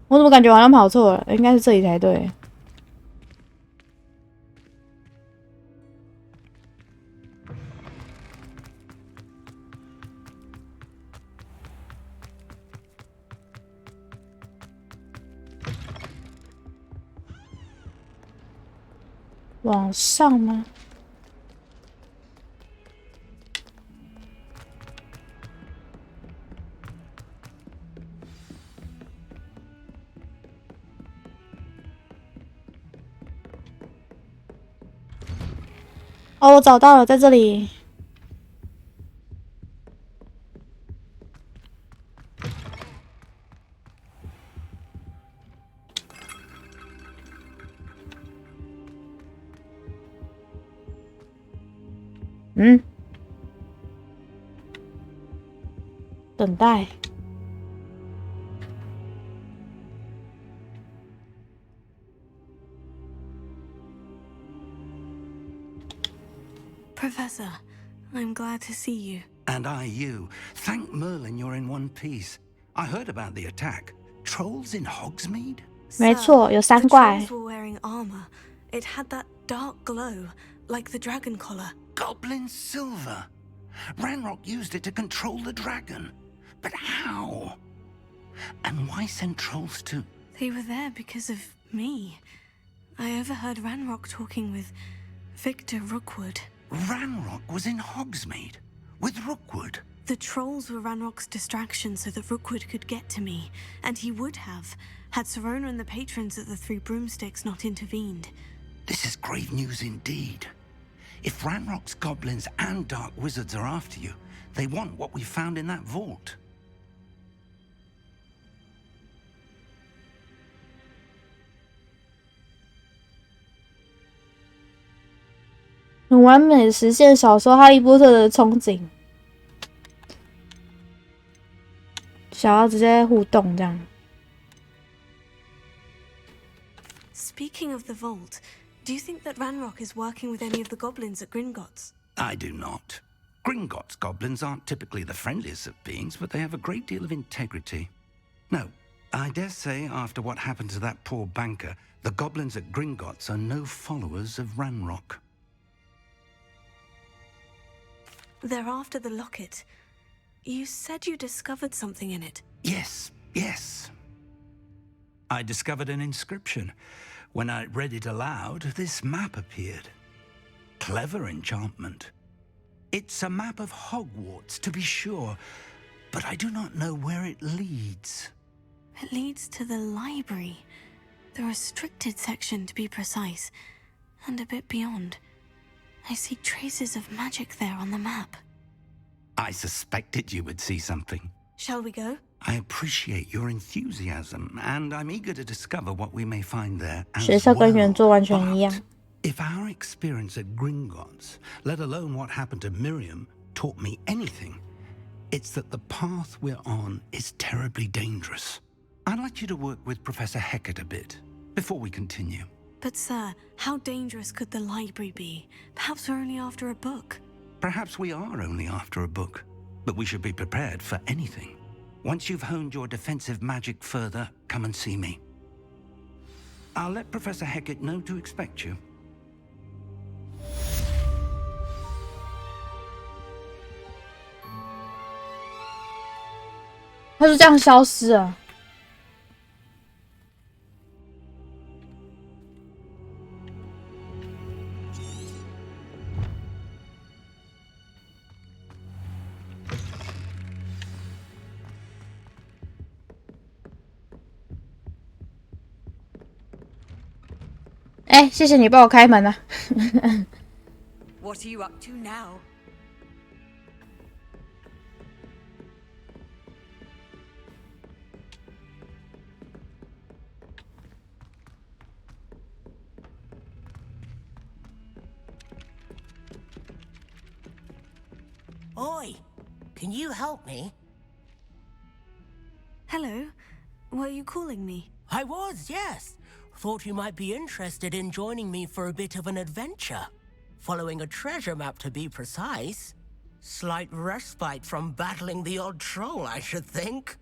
我怎么感觉好像跑错了？应该是这里才对。往上吗？哦，我找到了，在这里。等待。Professor, I'm glad to see you. And I you. Thank Merlin you're in one piece. I heard about the attack. Trolls in Hogsmeade? 没错，有3怪。 The trolls were wearing armor. It had that dark glow, like the dragon collar. Goblin silver. Ranrock used it to control the dragon. But how? And why send trolls to... They were there because of me. I overheard Ranrock talking with Victor Rookwood. Ranrock was in Hogsmeade with Rookwood. The trolls were Ranrock's distraction so that Rookwood could get to me, and he would have, had Serona and the patrons at the Three Broomsticks not intervened. This is grave news indeed. If Ranrock's goblins and dark wizards are after you, they want what we found in that vault. 很完美实现小说《哈利波特》的憧憬，想要直接互动这样。Speaking of the vault, do you think that Ranrock is working with any of the goblins at Gringotts? I do not. Gringotts goblins aren't typically the friendliest of beings, but they have a great deal of integrity. No, I dare say after what happened to that poor banker, the goblins at Gringotts are no followers of Ranrock. They're after the locket. You said you discovered something in it. Yes, yes. I discovered an inscription. When I read it aloud, this map appeared. Clever enchantment. It's a map of Hogwarts, to be sure, but I do not know where it leads. It leads to the library. The restricted section, to be precise, and a bit beyond. I see traces of magic there on the map. I suspected you would see something. Shall we go? I appreciate your enthusiasm, and I'm eager to discover what we may find there as 学校跟原作完全一样。 If our experience at Gringotts, let alone what happened to Miriam, taught me anything, it's that the path we're on is terribly dangerous. I'd like you to work with Professor Hecat a bit before we continue. But sir, how dangerous could the library be? Perhaps we're only after a book. Perhaps we are only after a book, but we should be prepared for anything. Once you've honed your defensive magic further, come and see me. I'll let Professor Hecat know to expect you. 他就这样消失了。哎，谢谢你帮我开门啊。What are you up to now? Oi, can you help me? Hello. Were you calling me? I was, yes. Thought you might be interested in joining me for a bit of an adventure. Following a treasure map, to be precise. Slight respite from battling the odd troll, I should think.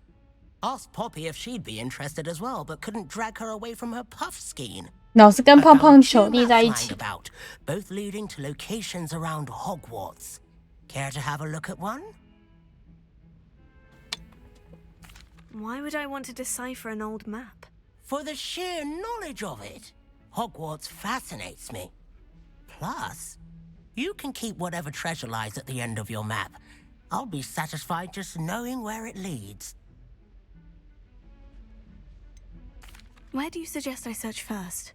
Asked Poppy if she'd be interested as well, but couldn't drag her away from her puff skein. 老是跟胖胖球腻在一起。 About, both leading to locations around Hogwarts. Care to have a look at one? Why would I want to decipher an old map? For the sheer knowledge of it. Hogwarts fascinates me. Plus, you can keep whatever treasure lies at the end of your map. I'll be satisfied just knowing where it leads. Where do you suggest I search first?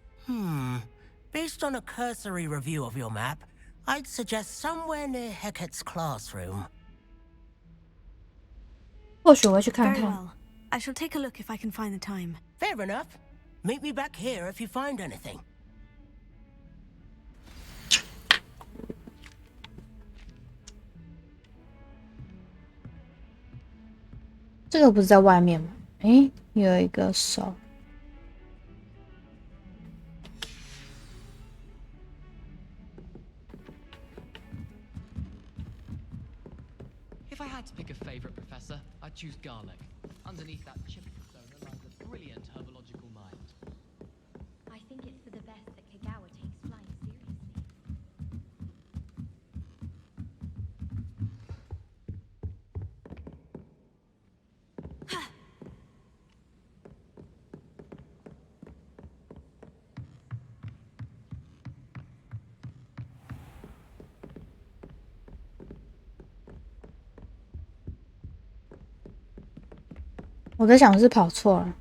Based on a cursory review of your map, I'd suggest somewhere near Hecate's classroom. 或许我会去看 Very 看。 well. I shall take a look if I can find the time. Fair enough. Meet me back here if you find anything. 这个不是在外面吗？诶，有一个手。 If I had to pick a favorite professor, I'd choose garlic. Underneath that chip persona lies a brilliant herbological mind. I think it's for the best that Kagawa takes flying seriously. 我在想是跑错了。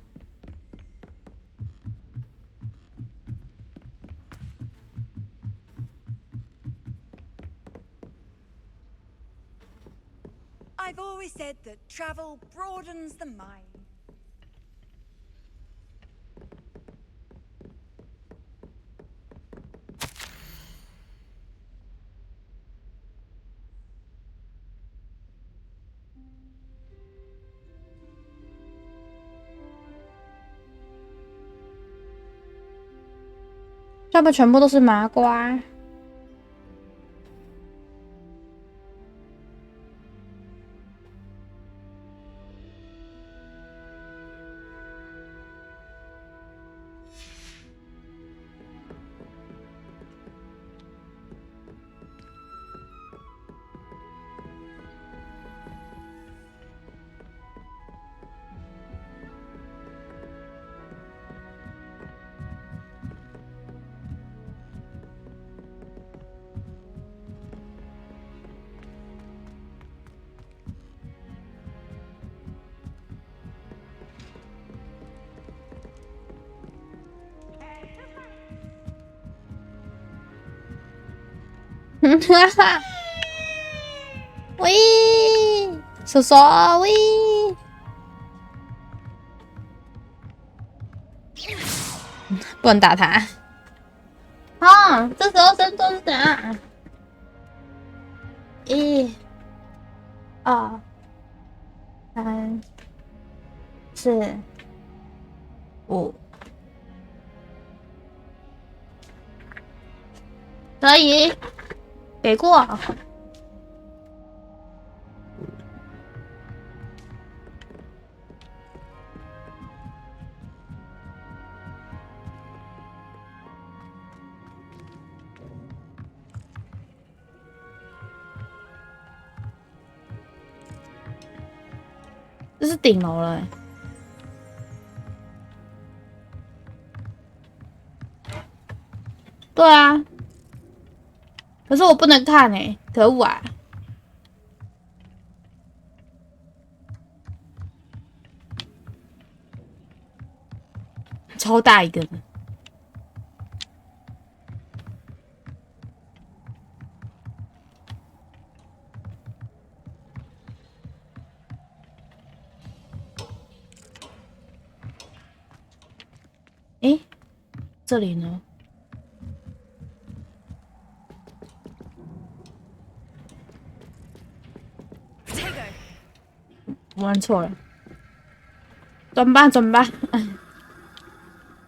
I've always said that travel broadens the mind. 上面全部都是麻瓜。哈哈，喂，叔叔，喂，不能打他。啊，这时候生多是怎样？1、2、3、4、5，可以。 给过，这是顶楼了。对啊。 可是我不能看欸，可恶啊！超大一个的。诶，这里呢？ 玩错了，转吧转吧，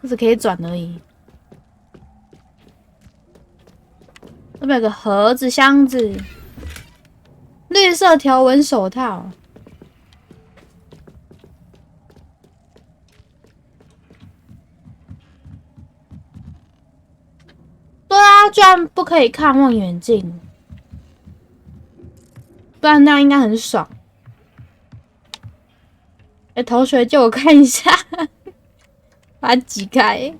这子可以转而已。这边有个盒子箱子，绿色条纹手套。对啊，居然不可以看望远镜，不然那样应该很爽。哎，同学借我看一下，把它挤开。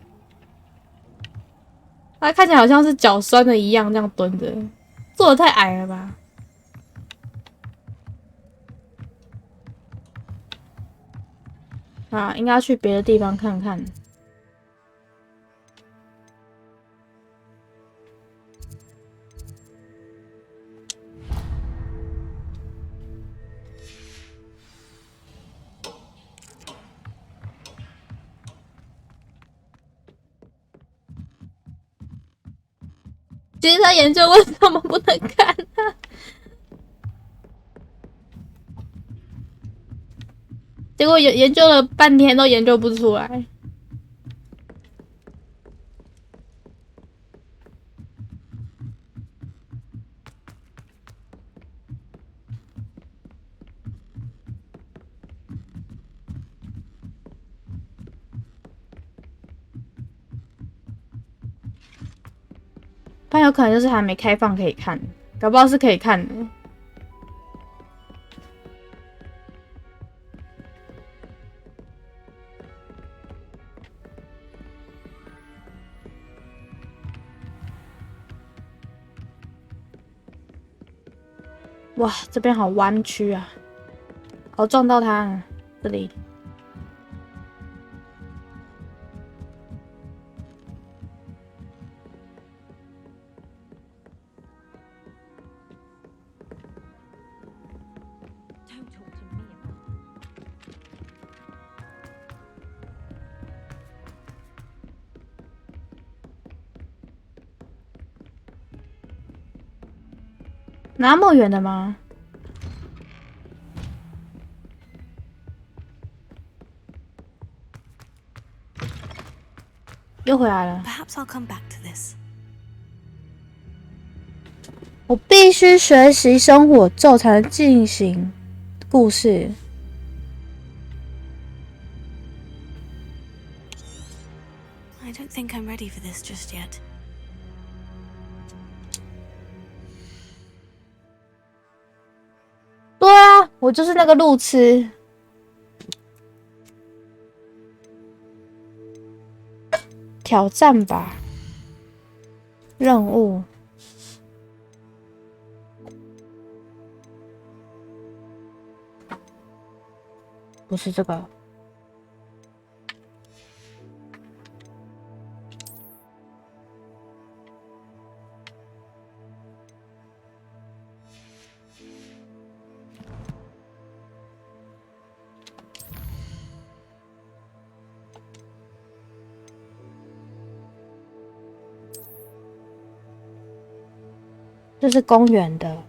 他看起来好像是脚酸的一样，这样蹲着，坐得太矮了吧？啊，应该去别的地方看看。其实他研究为什么不能看呢？结果研究了半天都研究不出来。但有可能就是还没开放可以看，搞不好是可以看的。哇，这边好弯曲啊！好撞到它了，这里。那么远的吗？又回来了。Perhaps I'll come back to this. 我必须学习生火咒才能进行故事。I don't think I'm ready for this just yet. 对啊，我就是那个路痴。挑战吧，任务。不是这个。这是公园的。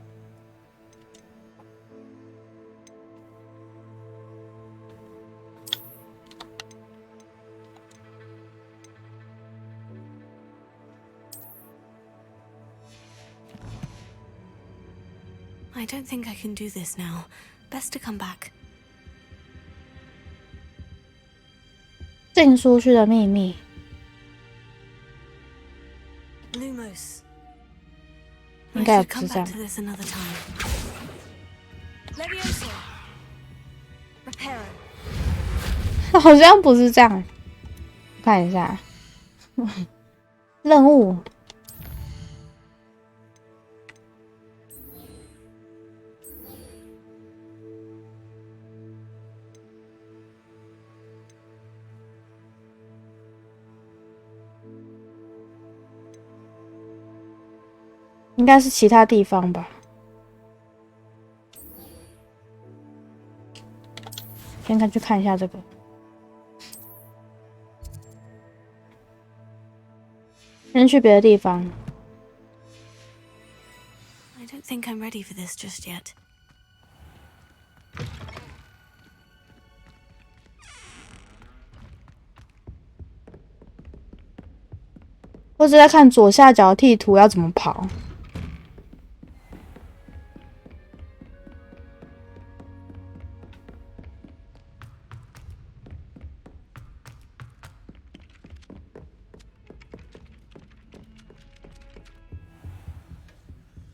I don't think I can do this now. Best to come back. 禁书区的秘密。Lumos. 应该也不是这样。好像不是这样，看一下任务。应该是其他地方吧。先去看一下这个。先去别的地方。I don't think I'm ready for this just yet. 或是在看左下角地图要怎么跑。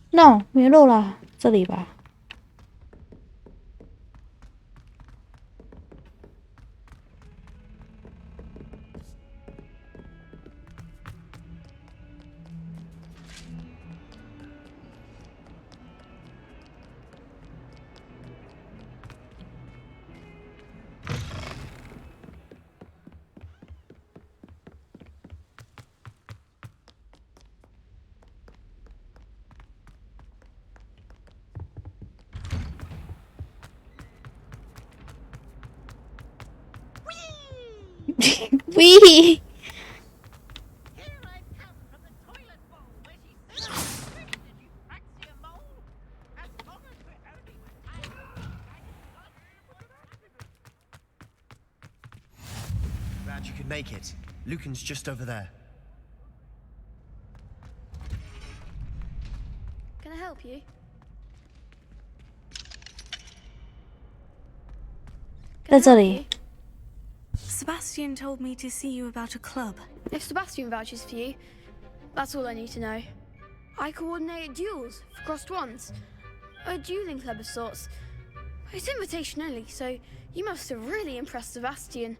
No， 没路了，这里吧。喂，Glad you could make it. Lucan's just over there. Can I help you? Can 在 I 这 help 里 you?。Sebastian told me to see you about a club. If Sebastian vouches for you, that's all I need to know. I coordinate duels for crossed ones. A dueling club of sorts. It's invitation only, so you must have really impressed Sebastian.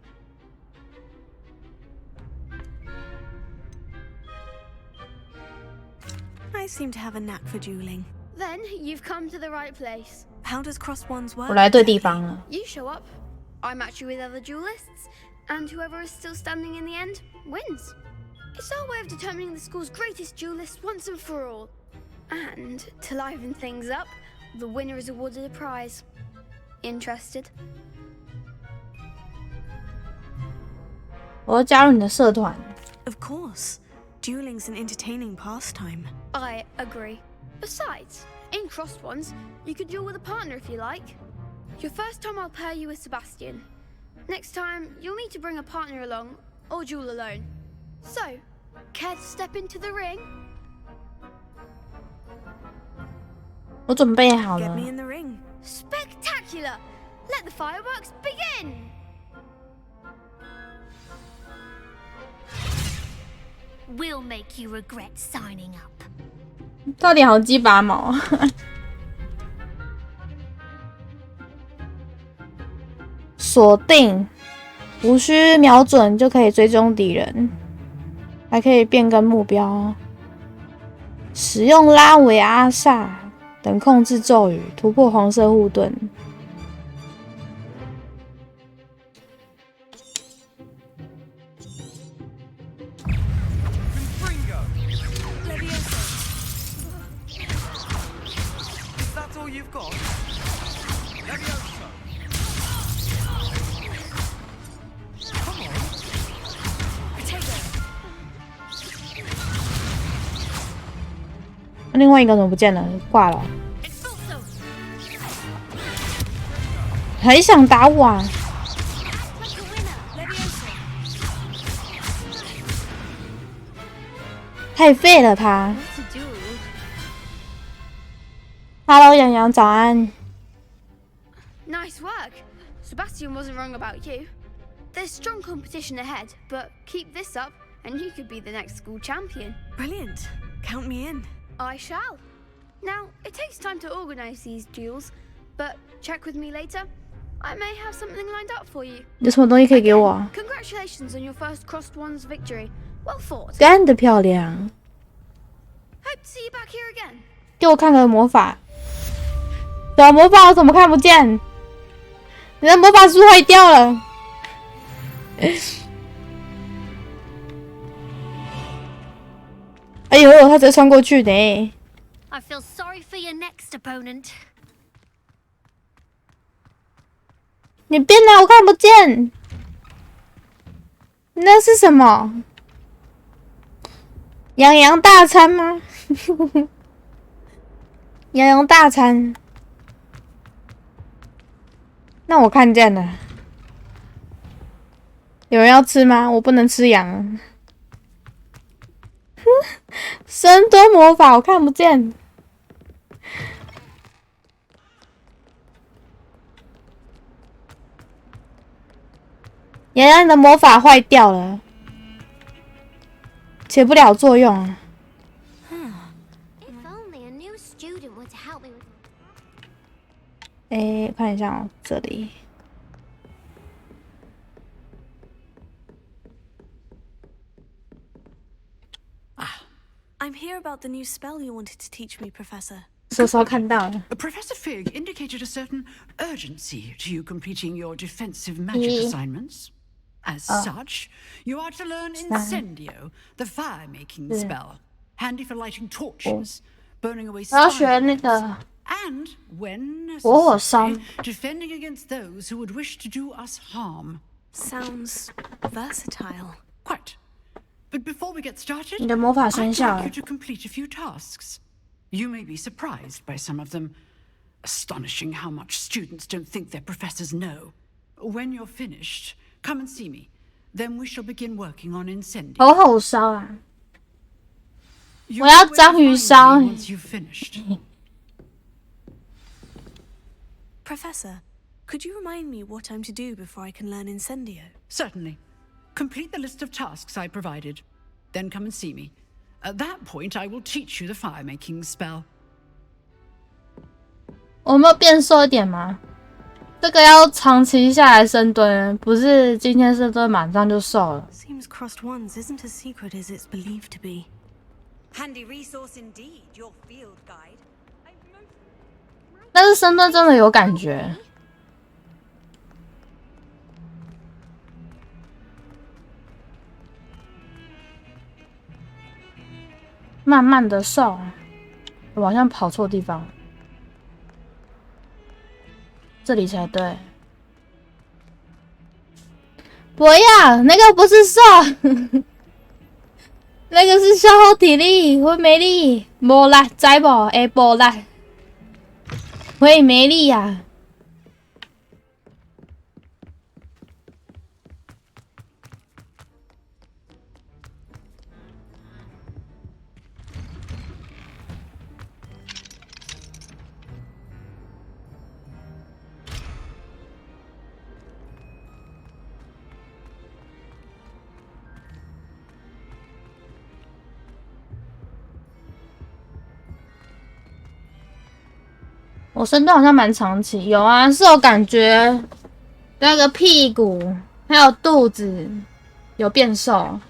I seem to have a knack for dueling. Then you've come to the right place. How does crossed ones work? 我来对地方了。 You show up, I match you with other duelists, and whoever is still standing in the end wins. It's our way of determining the school's greatest duelist once and for all. And to liven things up, the winner is awarded a prize. Interested? 我要加入你的社团。 Of course. Dueling's an entertaining pastime. I agree. Besides, in crossed ones, you could duel with a partner if you like. Your first time I'll pair you with Sebastian. Next time, you'll need to bring a partner along, or duel alone. So, care to step into the ring? 我准备好 Get 了。 me in the ring. Spectacular! Let the fireworks begin! We'll make you regret signing up. 到底好鸡拔毛。锁定，无需瞄准就可以追踪敌人，还可以变更目标。使用拉维阿萨等控制咒语，突破黄色护盾。That's all you've got? 另外一个怎么不见了？挂了。很想打我啊！太废了他。Hello， 洋洋，早安。Nice work. Sebastian wasn't wrong about you. There's strong competition ahead, but keep this up and you could be the next school champion. Brilliant. Count me in. I shall. Now, it takes time to organize these duels, but check with me later. I may have something lined up for you. 有什么东西可以给我？ Congratulations on your first crossed ones victory. Well fought. 干得漂亮！ Hope to see you back here again. 给我看个魔法。小魔法我怎么看不见？你的魔法书坏掉了。哎呦，他直接穿过去的。 I feel sorry for your next opponent. 你变了，我看不见。那是什么？洋洋大餐吗？洋洋大餐。那我看见了。有人要吃吗？我不能吃羊。深蹲魔法我看不见。原来你的魔法坏掉了，起不了作用啊。看一下哦，这里。I'm here about the new spell you wanted to teach me, Professor. 说说看到了。Professor Fig indicated a certain urgency to you completing your defensive magic assignments. As such, you are to learn Incendio, the fire-making spell, handy for lighting torches, burning away spiders, and, when necessary, defending against those who would wish to do us harm. Sounds versatile. Quite. But before we get started, 你的魔法生效 I'd 了 like you to complete a few tasks. You may be surprised by some of them. Astonishing how much students don't think their professors know. When you're finished, come and see me. Then we shall begin working on Incendio. 好好烧啊！我要章鱼烧。 Once you've finished. Professor, could you remind me what I'm to do before I can learn Incendio? Certainly. Complete the list of tasks I provided. Then come and see me. At that point, I will teach you the fire-making spell. 我们有变瘦一点吗？这个要长期下来深蹲，不是今天深蹲马上就瘦了。 Seems crossed ones isn't as secret as it's believed to be. Handy resource indeed, your field guide. 但是深蹲真的有感觉。慢慢的瘦，我好像跑错地方，这里才对。不要，那个不是瘦，那个是消耗体力，会没力，无力，知无？会无力，会没力呀。 我深蹲好像蛮长期，有啊，是有感觉那个屁股还有肚子有变瘦。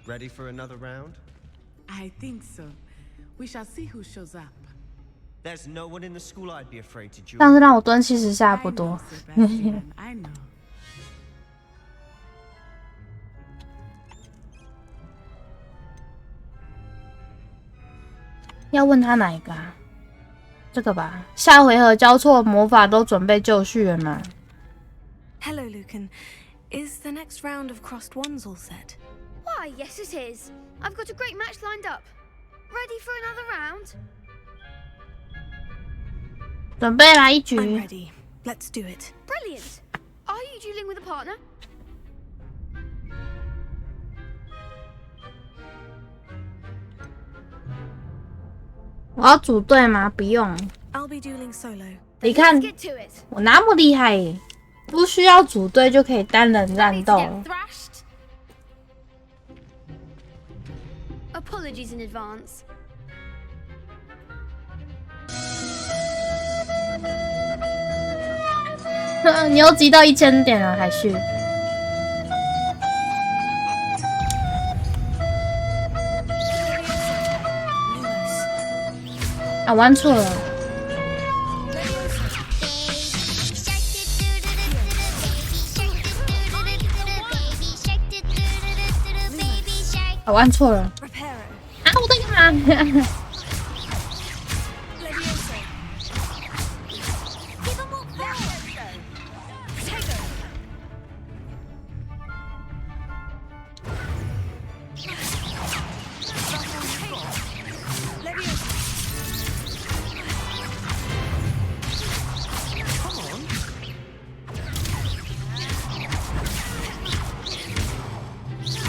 Ready for another round? I think so. We shall see who shows up. There's no one in the school I'd be afraid to join. 但是让我蹲70下不多。I know. 要问他哪一个啊？这个吧。下回合交错魔法都准备就绪了吗 Hello, Lucan. Is the next round of crossed ones all set? Why, yes it is. I've got a great match lined up. Ready for another round? 准备来一局。 I'm ready. Let's do it. Brilliant. Are you dueling with a partner? 我要组队吗？不用。 I'll be dueling solo. 你看，我那么厉害耶，不需要组队就可以单人战斗。 Apologies in advance. 你又集到1000点了，海旭。啊，玩错了。啊，玩错了。啊，我在干嘛？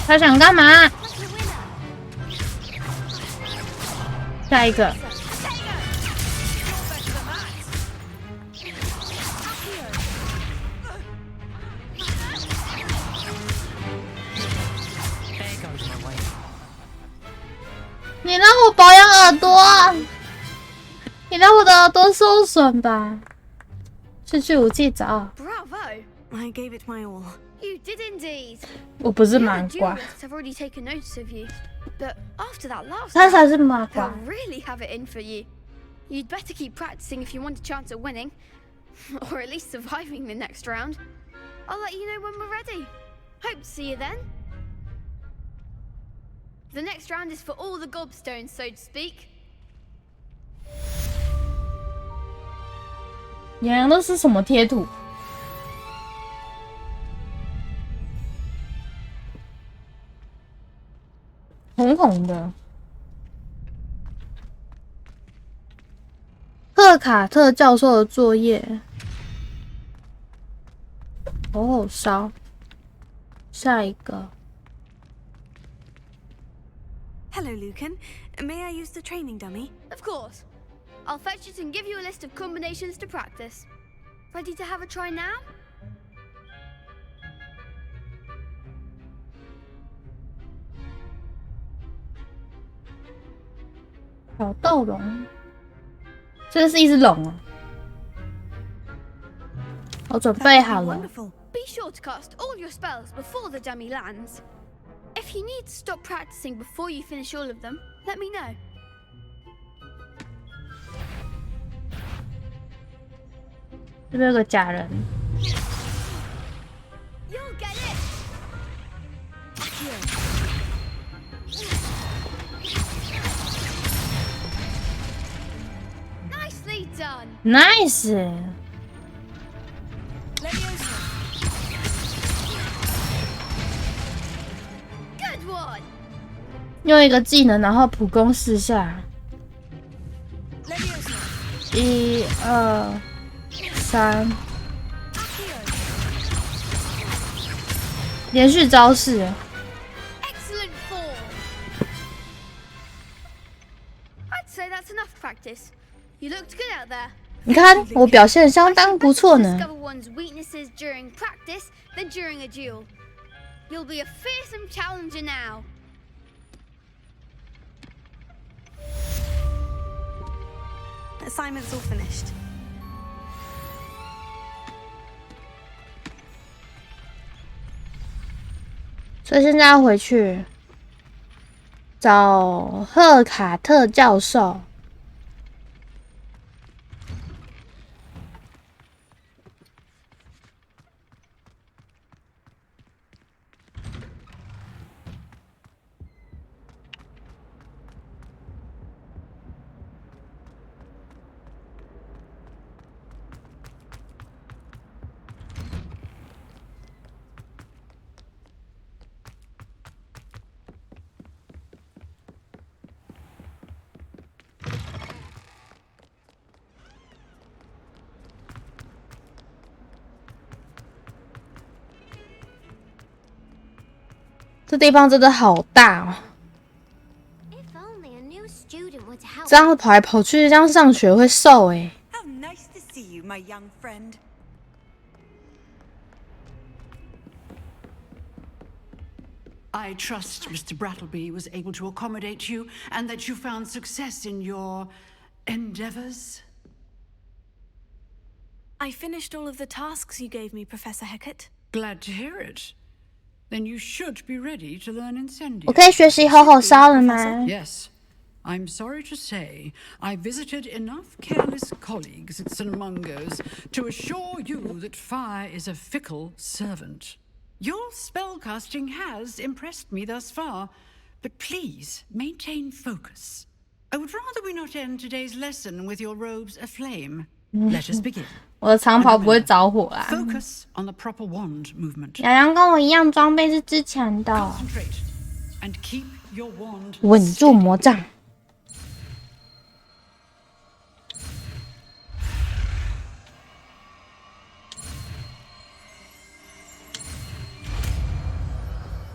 他想干嘛？下一个。你让我保养耳朵，你让我的耳朵受损吧。去去武器找。Bravo! I gave it my all. You did indeed. 我不是麻瓜。I've already taken notice of you, but after that last 他才是麻瓜。 I really have it in for you. You'd better keep practicing if you want a chance at winning, or at least surviving the next round. I'll let you know when we're ready. Hope to see you then. The next round is for all the gobstones, so to speak. 洋洋都是什么贴图？红红的。赫卡特教授的作业，好好烧。下一个。 Hello, Lucan. May I use the training dummy? Of course. I'll fetch it and give you a list of combinations to practice. Ready to have a try now? 小斗龙，这个是一只龙哦。我准备好了。 Be sure to cast all your spells before the dummy lands. If you need to stop practicing before you finish all of them, let me know. 这边有个假人。You'll get it. Nicely done. Nice. Good one. 用一个技能，然后普攻4下。1、2、3，连续招式。Excellent form. I'd say that's enough practice. You looked good out there. 你看，我表现相当不错呢。 Discover one's weaknesses during practice than during a duel. You'll be a fearsome challenger now. Assignment's all finished. 所以现在要回去找赫卡特教授。这地方真的好大哦！这样跑来跑去，这样上学会瘦欸。 How nice to see you, my young friend. I trust Mr. Brattleby was able to accommodate you and that you found success in your endeavors. I finished all of the tasks you gave me, Professor Hecat. Glad to hear it. Then you should be ready to learn Incendio. 我可以学习好好烧了吗？ Yes. I'm sorry to say, I visited enough careless colleagues at St. Mungo's to assure you that fire is a fickle servant. Your spellcasting has impressed me thus far, but please maintain focus. I would rather we not end today's lesson with your robes aflame. Let us begin. 我的长袍不会着火啦。 Focus on the proper wand movement. 洋洋跟我一样，装备是之前的。 Concentrate and keep your wand 稳住魔杖。 Excellent.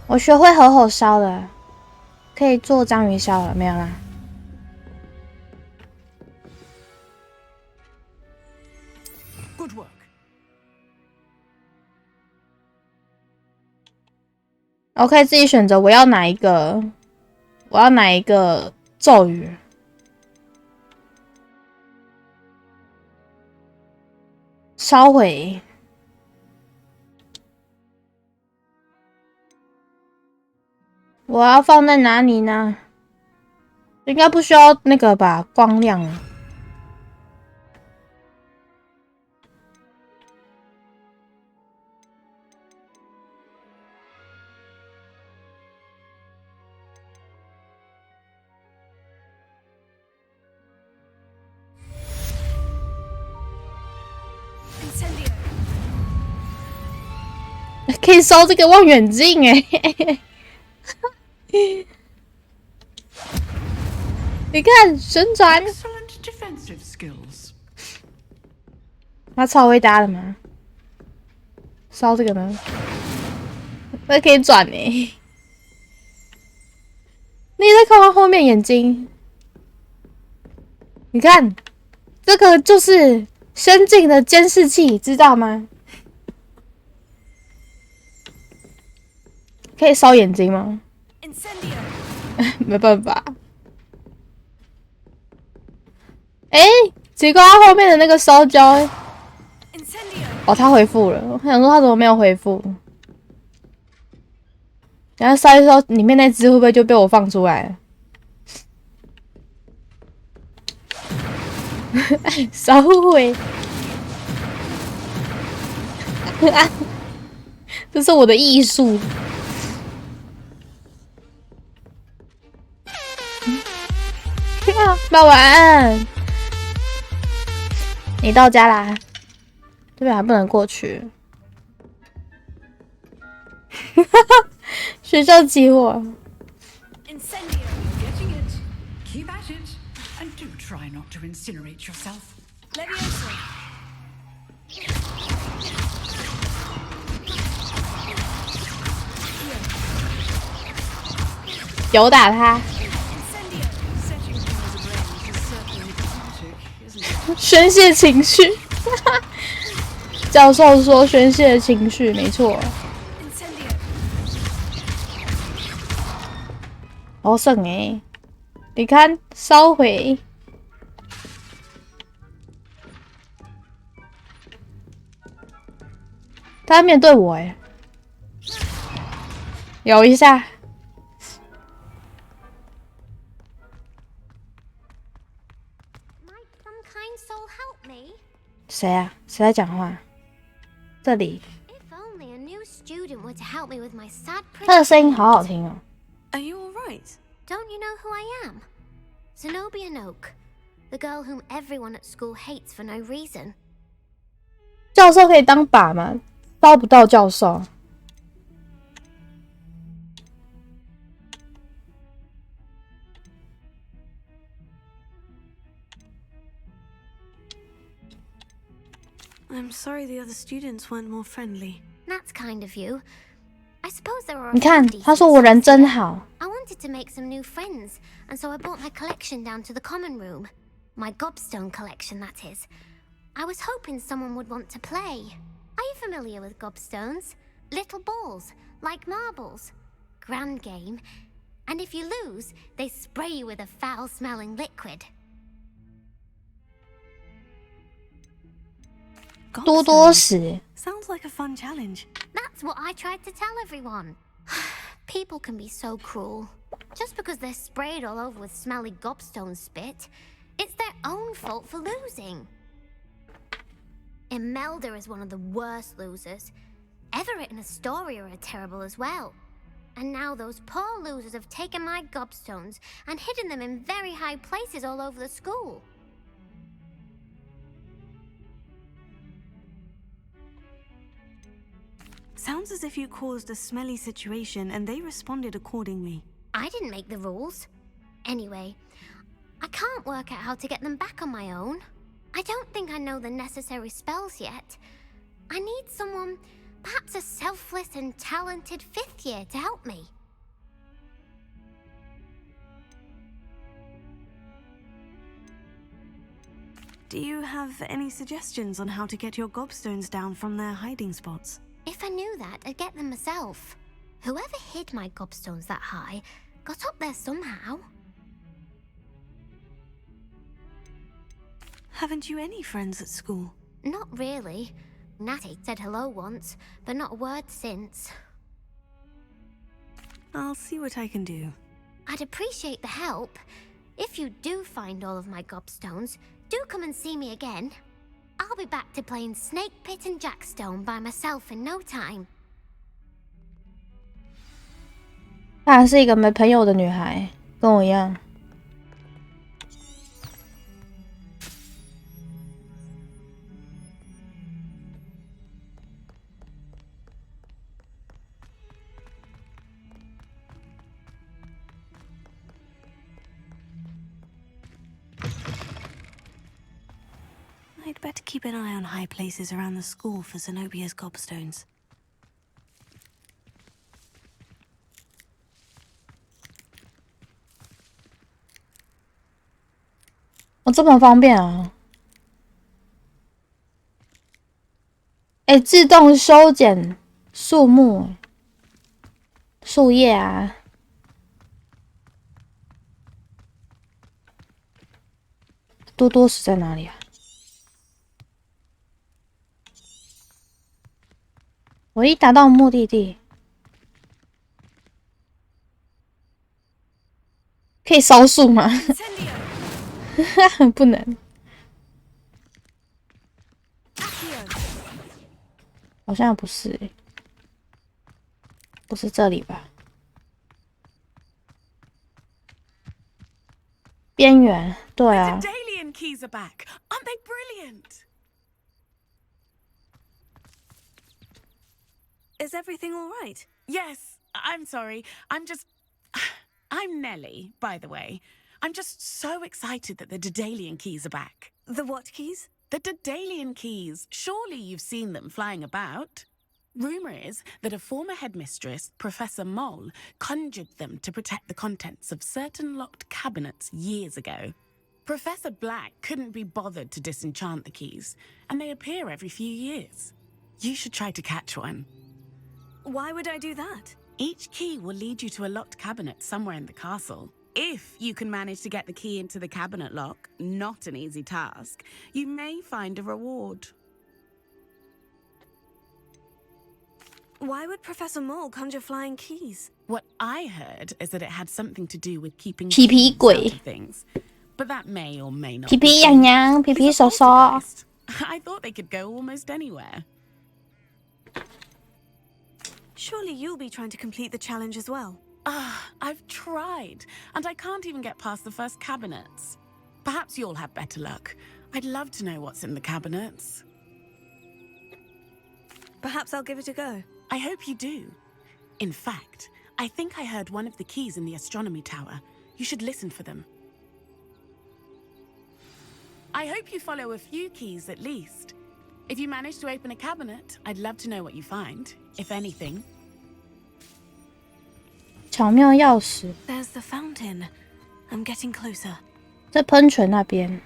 我学会合火烧了，可以做章鱼烧了，没有啦。Good work. 我可以自己选择我要哪一个，咒语。烧毁。我要放在哪里呢？应该不需要那个吧，光亮啊。可以烧这个望远镜哎！你看旋转，他超会搭的吗？烧这个呢？那可以转哎！你在看我后面眼睛，你看这个就是先进的监视器，知道吗？可以烧眼睛吗？没办法。奇怪，他后面的那个烧焦，哦，他回复了。我想说他怎么没有回复？然后烧一烧，里面那只会不会就被我放出来了？烧毁。这是我的艺术。爸晚安。你到家啦？这边还不能过去。学校起火。有打他。宣泄情绪，教授说宣泄情绪，没错。好省欸，你看烧毁。他面对我欸，摇一下。谁啊？谁在讲话？这里。他的声音好好听哦。Are you all right? Don't you know who I am? Zenobia Noak, the girl whom everyone at school hates for no reason. 教授可以当靶吗？招不到教授。I'm sorry the other students weren't more friendly. That's kind of you. I suppose there are. 你看，他说我人真好。I wanted to make some new friends, and so I brought my collection down to the common room. My gobstone collection, that is. I was hoping someone would want to play. Are you familiar with gobstones? Little balls, like marbles. Grand game. And if you lose, they spray you with a foul-smelling liquid. 多多屎。 Sounds like a fun challenge. That's what I tried to tell everyone. People can be so cruel. Just because they're sprayed all over with smelly gobstone spit, it's their own fault for losing. Imelda is one of the worst losers. Everett and Astoria are terrible as well. And now those poor losers have taken my gobstones and hidden them in very high places all over the school. Sounds as if you caused a smelly situation and they responded accordingly. I didn't make the rules. Anyway, I can't work out how to get them back on my own. I don't think I know the necessary spells yet. I need someone Perhaps a selfless and talented 5th year to help me. Do you have any suggestions on how to get your gobstones down from their hiding spots? If I knew that, I'd get them myself. Whoever hid my gobstones that high got up there somehow. Haven't you any friends at school? Not really. Natty said hello once, but not a word since. I'll see what I can do. I'd appreciate the help. If you do find all of my gobstones, do come and see me again. I'll be back to playing Snake Pit and Jackstone by myself in no time. 她还是一个没朋友的女孩，跟我一样。I'd better keep an eye on high places around the school for Zenobia's gobstones. 哦，这么方便啊！哎，自动修剪树木、树叶啊。多多石在哪里啊？我一达到目的地，可以烧树吗？不能，好像不是欸，不是这里吧？边缘，对啊。Daedalian keys are back. Aren't they brilliant? Is everything all right? Yes, I'm sorry. I'm Nelly, by the way. I'm just so excited that the Daedalian keys are back. The what keys? The Daedalian keys. Surely you've seen them flying about. Rumour is that a former headmistress, Professor Mole, conjured them to protect the contents of certain locked cabinets years ago. Professor Black couldn't be bothered to disenchant the keys, and they appear every few years. You should try to catch one. Why would I do that? Each key will lead you to a locked cabinet somewhere in the castle. If you can manage to get the key into the cabinet lock, not an easy task, you may find a reward. Why would Professor Mole conjure flying keys? What I heard is that it had something to do with keeping 皮皮鬼 things, but that may or may not. 皮皮痒痒，皮皮手手。I thought they could go almost anywhere. Surely you'll be trying to complete the challenge as well. I've tried, and I can't even get past the first cabinets. Perhaps you'll have better luck. I'd love to know what's in the cabinets. Perhaps I'll give it a go. I hope you do. In fact, I think I heard one of the keys in the astronomy tower. You should listen for them. I hope you follow a few keys at least. If you manage to open a cabinet, I'd love to know what you find, if anything. 巧妙钥匙。 There's the fountain. I'm getting closer. 在喷泉那边。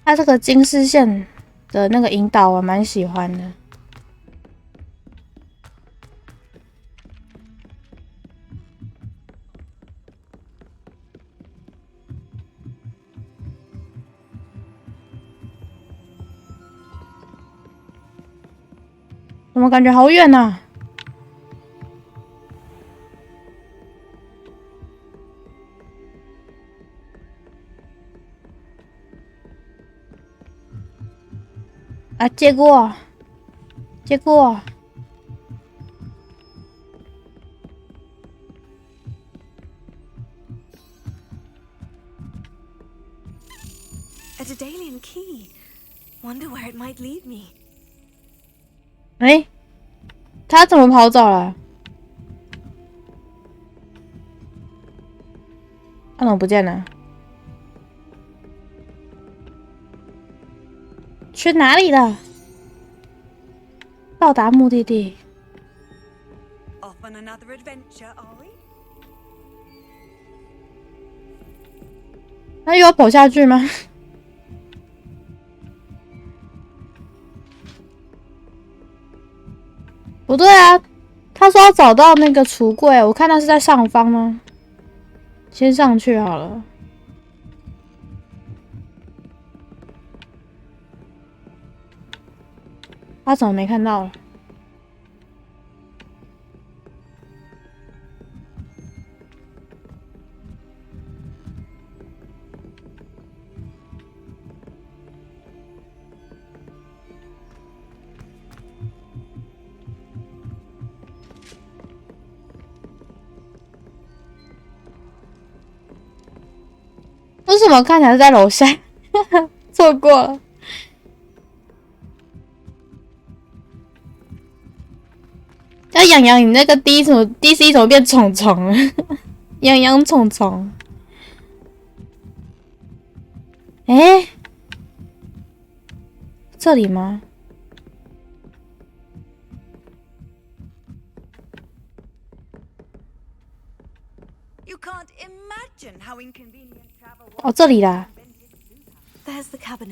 它这个金丝线的那个引导我蛮喜欢的。怎么感觉好远啊？啊，接过，接过。A Daedalian key. Wonder where it might lead me. 哎，他怎么跑走了？他怎么不见了？去哪里了？到达目的地。Off on another adventure, are we? 他又要跑下去吗？不对啊，他说要找到那个橱柜，我看他是在上方呢。先上去好了。他怎么没看到了？为什么看起来是在楼下？错过了。要养养，你那个 DC 怎么变虫虫了？养养虫虫。哎，这里吗？哦，这里啦。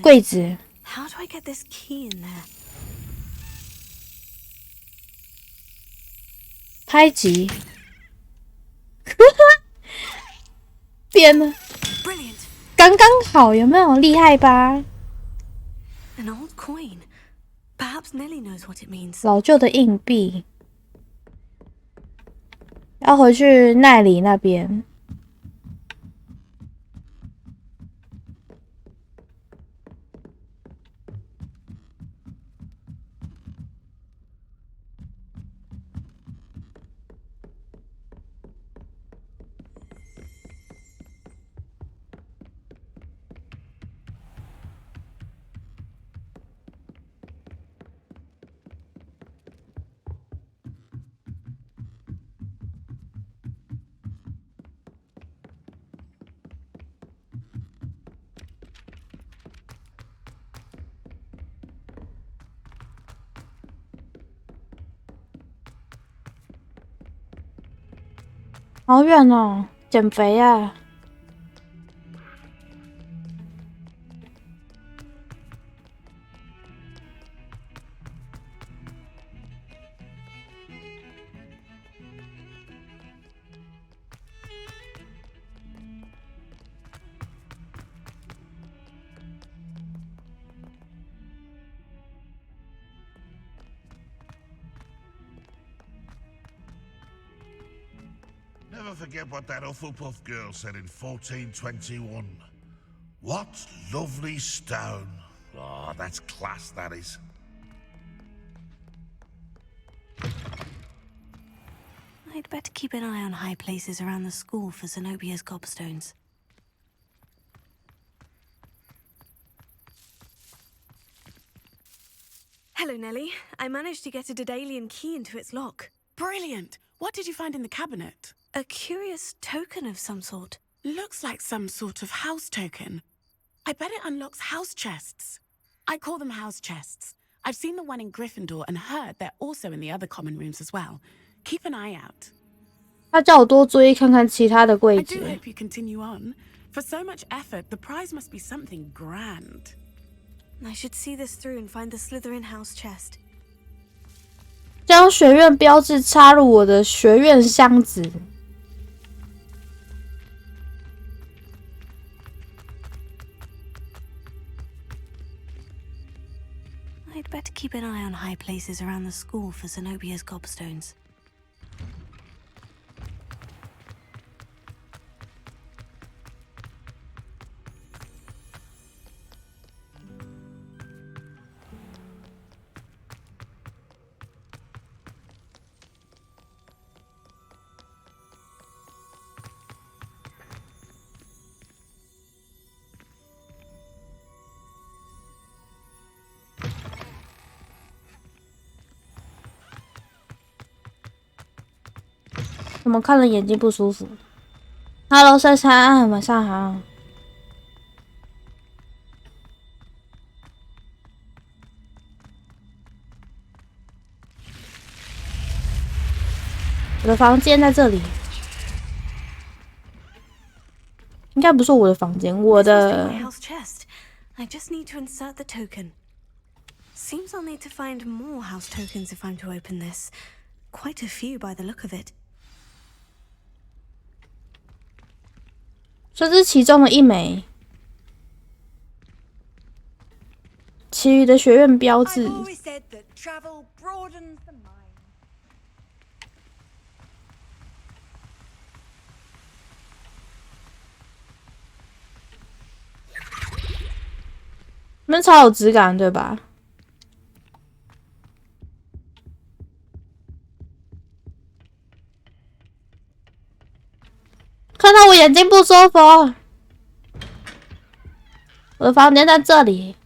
柜子。How do I get this key in there? 拍击，变了，刚刚好，有没有厉害吧 An old coin. Perhaps Nellie knows what it means. 老旧的硬币，要回去奈里那边。好远哦，减肥啊！Never forget what that Hufflepuff girl said in 1421. What lovely stone. Oh, that's class, that is. I'd better keep an eye on high places around the school for Zenobia's gobstones. Hello, Nellie. I managed to get a Daedalian key into its lock. Brilliant! What did you find in the cabinet? A curious token of some sort. Looks like some sort of house token. I bet it unlocks house chests. I call them house chests. I've seen the one in Gryffindor and heard they're also in the other common rooms as well. Keep an eye out. 他叫我多注意看看其他的柜 I 子。 do hope you continue on. For so much effort, the prize must be something grand. I should see this through and find the Slytherin house chest. 将学院标志插入我的学院箱子。I'd better keep an eye on high places around the school for Zenobia's gobstones. 怎么看了眼睛不舒服 ？Hello， 珊珊，晚上好。我的房间在这里，应该不是我的房间，我的。I just need to insert the token. Seems I'll need to find more house tokens if I'm to open this. Quite a few by the look of it. 这是其中的一枚，其余的学院标志。你们超有质感，对吧？看到我眼睛不舒服，我的房间在这里。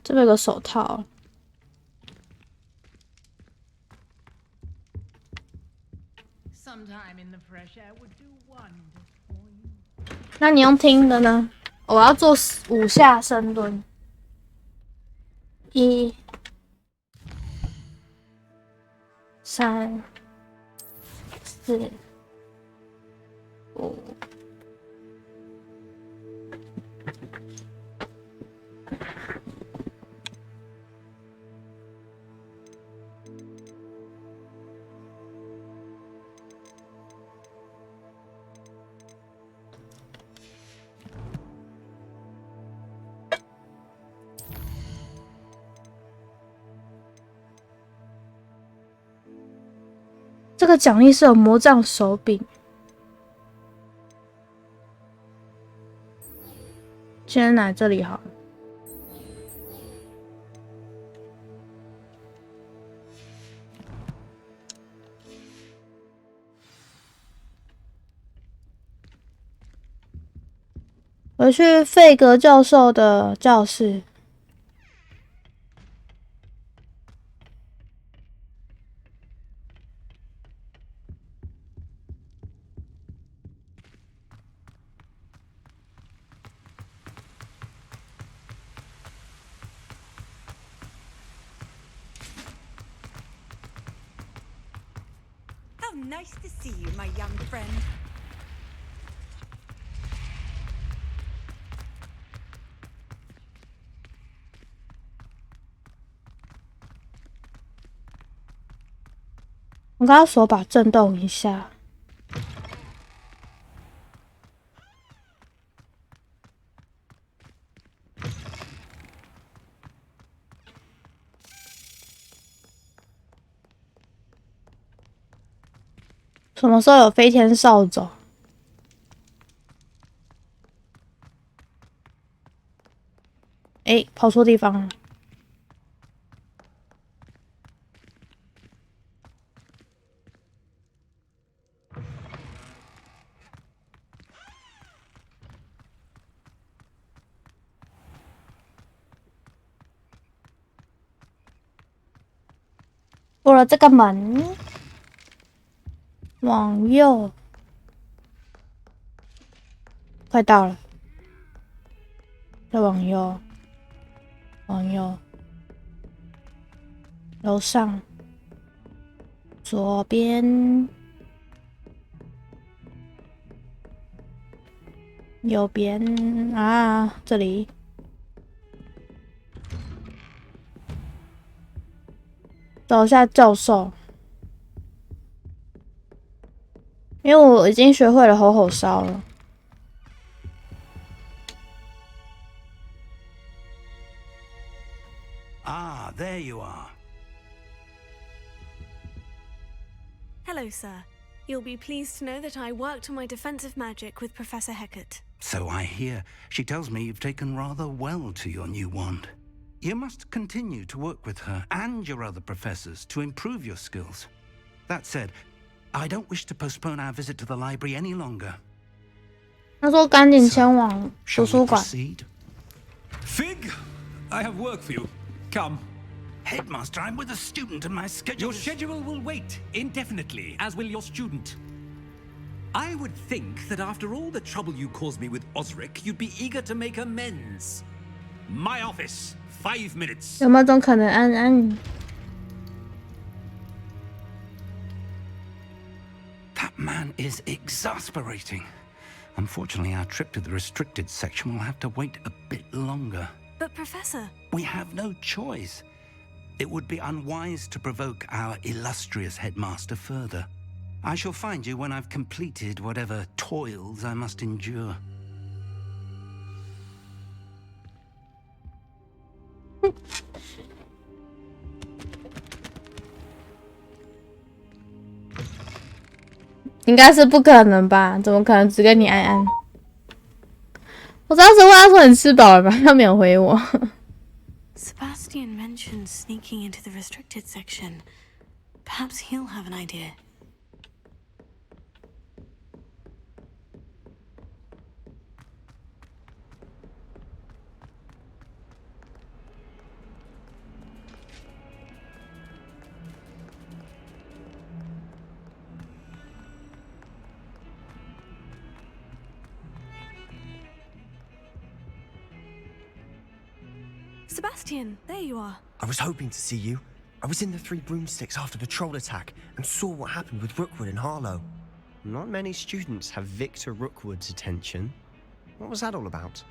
这边有个手套。那你用听的呢？我要做5下深蹲。1、3、4、5。这个奖励是有魔杖手柄，先来这里好了。回去费格教授的教室。Nice to see you, my young friend. 我刚刚手把震动一下。什么时候有飞天扫帚？哎，跑错地方了。过了这个门。往右，快到了，再往右，往右，楼上，左边，右边啊，这里，找一下教授。因为我已经学会了吼吼烧了。Ah, there you are. Hello, sir. You'll be pleased to know that I worked on my defensive magic with Professor Heckert. So I hear. She tells me you've taken rather well to your new wand. You must continue to work with her and your other professors to improve your skills. That said, I don't wish to postpone our visit to the library any longer. 他说赶紧前往图书馆。Fig, I have work for you. Come. Headmaster, I'm with a student and my schedule. Your schedule will wait indefinitely, as will your student. I would think that after all the trouble you caused me with Osric, you'd be eager to make amends. My office, 5 minutes. 有没有种可能安安？ That man is exasperating. Unfortunately, our trip to the restricted section will have to wait a bit longer. But Professor... We have no choice. It would be unwise to provoke our illustrious headmaster further. I shall find you when I've completed whatever toils I must endure. 应该是不可能吧？怎么可能只跟你安安？我当时问他说你吃饱了吗？他没有回我。Sebastian mentioned sneaking into the restricted section. Perhaps he'll have an idea. Sebastian, there you are. I was hoping to see you. I was in the Three Broomsticks after the troll attack and saw what happened with Rookwood and Harlow. Not many students have Victor Rookwood's attention. What was that all about?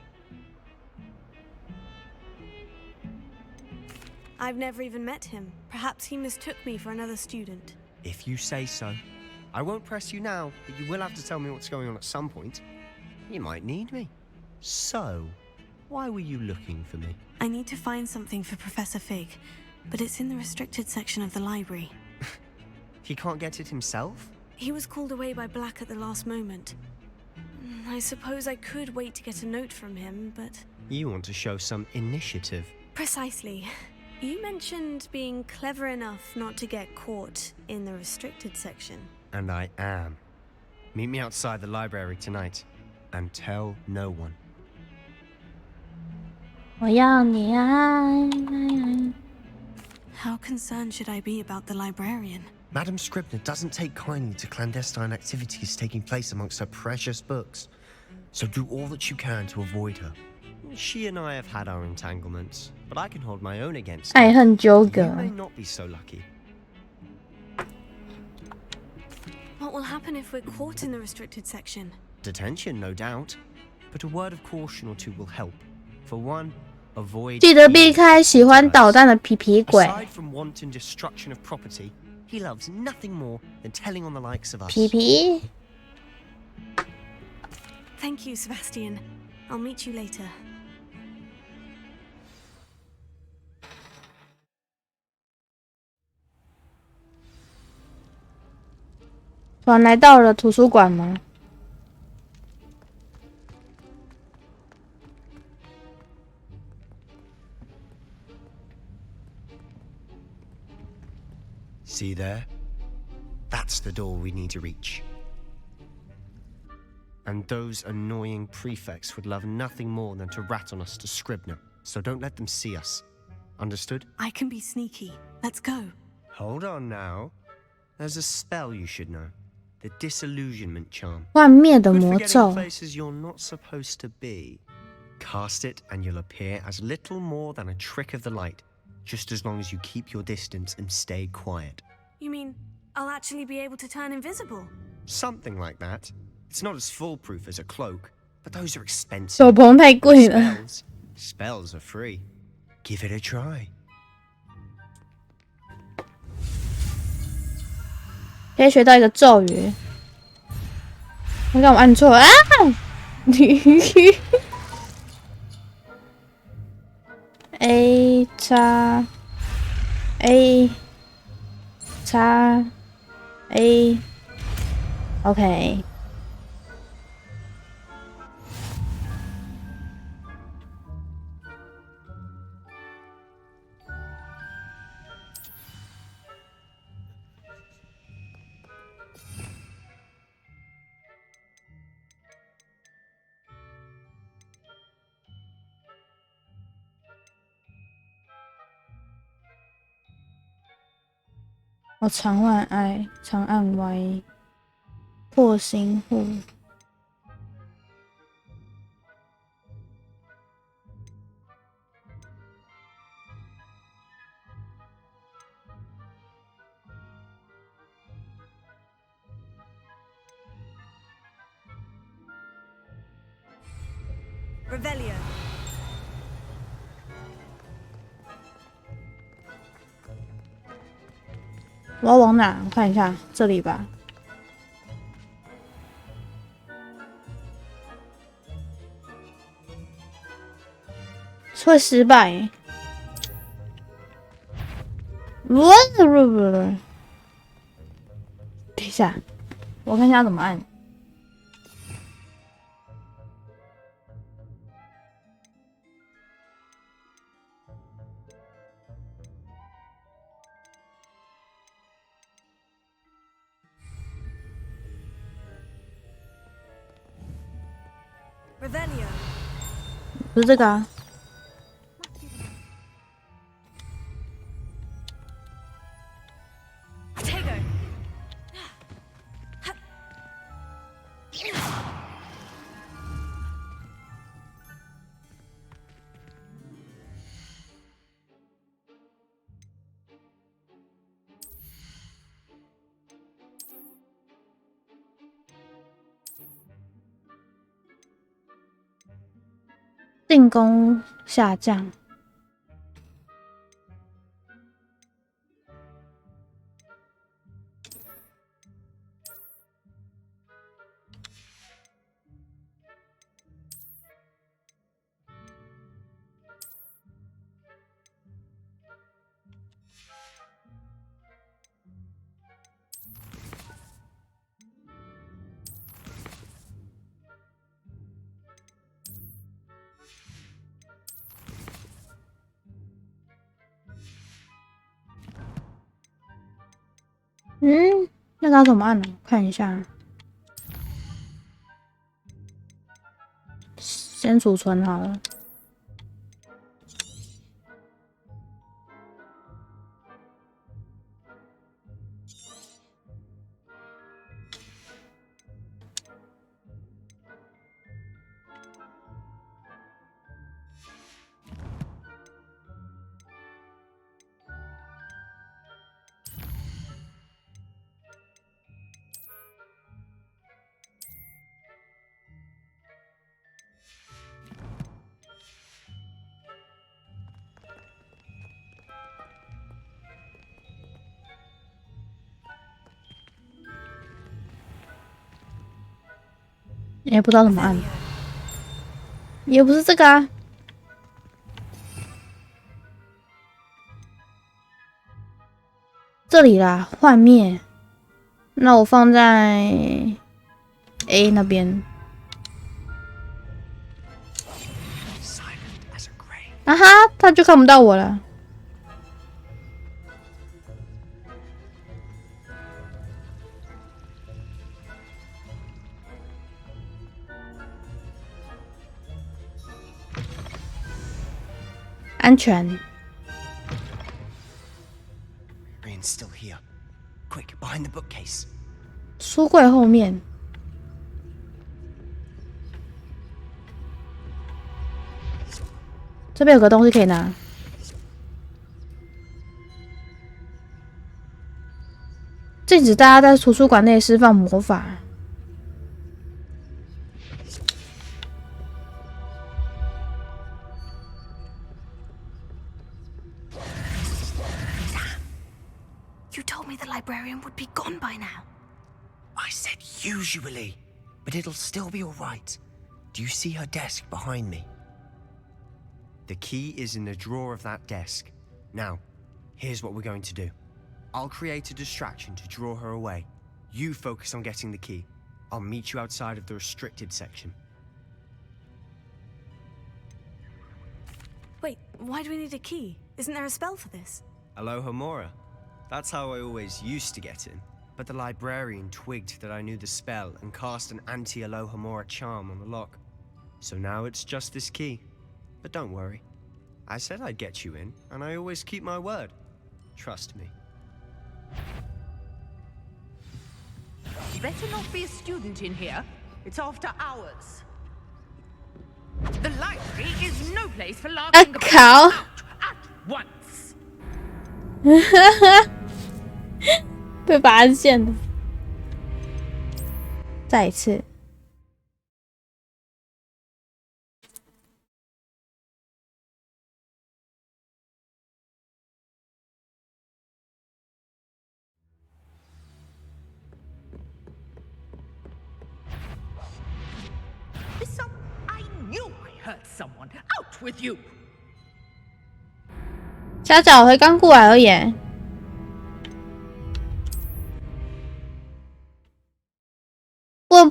I've never even met him. Perhaps he mistook me for another student. If you say so. I won't press you now, but you will have to tell me what's going on at some point. You might need me. So, why were you looking for me? I need to find something for Professor Fig, but it's in the restricted section of the library. He can't get it himself? He was called away by Black at the last moment. I suppose I could wait to get a note from him, but... You want to show some initiative. Precisely. You mentioned being clever enough not to get caught in the restricted section. And I am. Meet me outside the library tonight, and tell no one. 我要你爱。 How concerned should I be about the librarian? Madam Scribner doesn't take kindly to clandestine activities taking place amongst her precious books. So do all that you can to avoid her. She and I have had our entanglements, but I can hold my own against her. 爱恨纠葛。 You may not be so lucky. What will happen if we're caught in the restricted section? Detention, no doubt. But a word of caution or two will help. For one, avoid... 记得避开喜欢捣蛋的皮皮鬼。 Aside from wanton destruction of property, he loves nothing more than telling on the likes of us. 皮皮。 Thank you, Sebastian. I'll meet you later. 突然来到了图书馆吗？ See there? That's the door we need to reach. And those annoying prefects would love nothing more than to rat on us to Scribner, so don't let them see us. Understood? I can be sneaky. Let's go. Hold on now. There's a spell you should know. The Disillusionment Charm. 幻灭的魔 Good for 咒 getting places you're not supposed to be. Cast it and you'll appear as little more than a trick of the light, just as long as you keep your distance and stay quiet. You mean I'll actually be able to turn invisible? Something like that. It's not as foolproof as a cloak, but those are expensive. 手棚太贵了。 Spells are free. Give it a try. 可以学到一个咒语。我看我按错了啊！A 叉 A 叉 A OK。我长按 I， 长按 Y， 破新户。Revelio. 我要往哪？我看一下，这里吧。会失败。等一下，我看一下怎么按。Revelio. 不是这个啊。进攻下降。那个要怎么按呢？看一下，先储存好了。也不知道怎么按，也不是这个啊。这里啦，幻灭。那我放在 A 那边。啊哈，他就看不到我了。安全。Rian's still here. Quick, behind the bookcase. 书柜后面。这边有个东西可以拿。禁止大家在图书馆内释放魔法。You told me the librarian would be gone by now. I said usually, but it'll still be all right. Do you see her desk behind me? The key is in the drawer of that desk. Now, here's what we're going to do. I'll create a distraction to draw her away. You focus on getting the key. I'll meet you outside of the restricted section. Wait, why do we need a key? Isn't there a spell for this? Aloha Mora. That's how I always used to get in. But the librarian twigged that I knew the spell and cast an anti-Aloha Mora charm on the lock. So now it's just this key. But don't worry. I said I'd get you in, and I always keep my word. Trust me. Better not be a student in here. It's after hours. The library is no place for laughing about. Out at once. 被发现了。再一次。I knew I hurt someone. Out with you. 小脚回刚过来而已。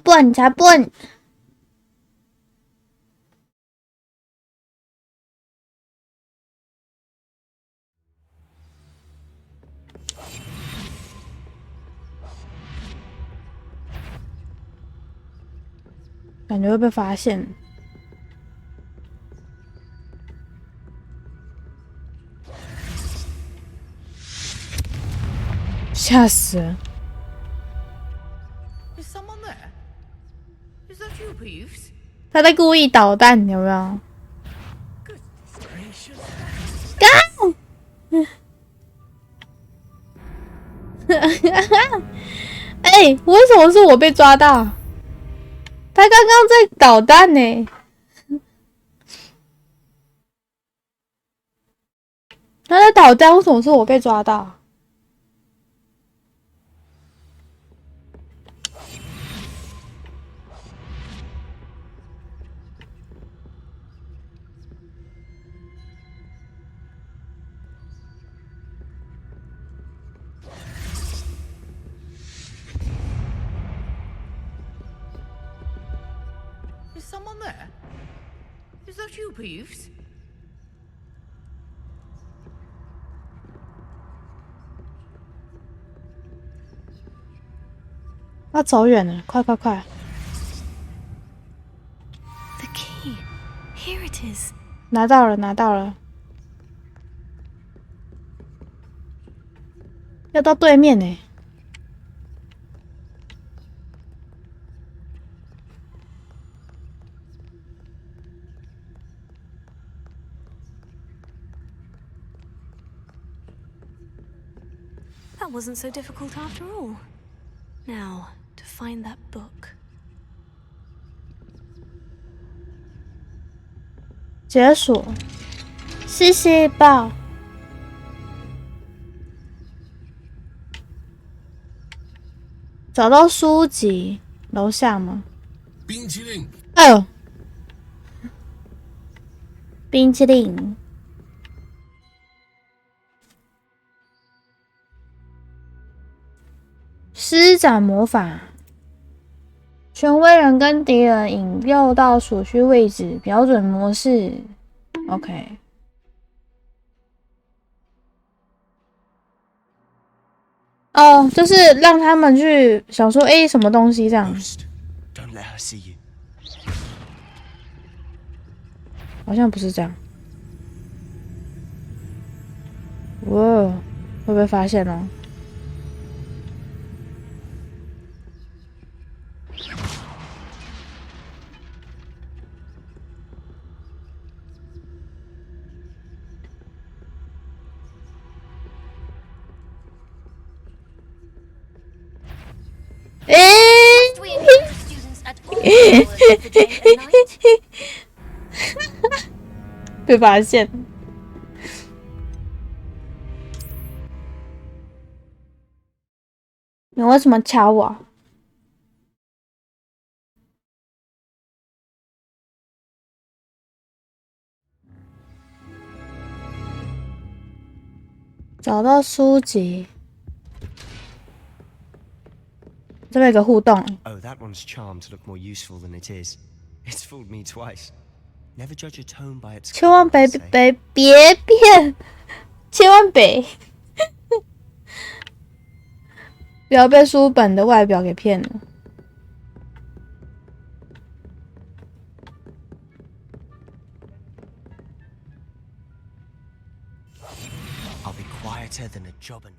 笨，你才笨。感觉会被发现。吓死了。他在故意捣蛋，有没有？干！哎，为什么是我被抓到？他刚刚在捣蛋呢。他在捣蛋，为什么是我被抓到？要走远了，快！ The key. Here it is. 拿到了。要到对面呢。That wasn't so difficult after all. Now, to find that book. 解锁，谢谢宝。找到书籍，楼下吗？冰淇淋。哎呦，冰淇淋。施展魔法，权威人跟敌人引诱到所需位置，标准模式。OK。哦，就是让他们去想说，哎，什么东西这样。好像不是这样。哇，会不会发现哦？被发现。你为什么敲我？找到书籍。这边有个互动。Oh, that one's charmed to look more useful than it is. It's fooled me twice. Never judge a tone by its. 千万别骗，千万别，不要被书本的外表给骗了。I'll be quieter than a jobber.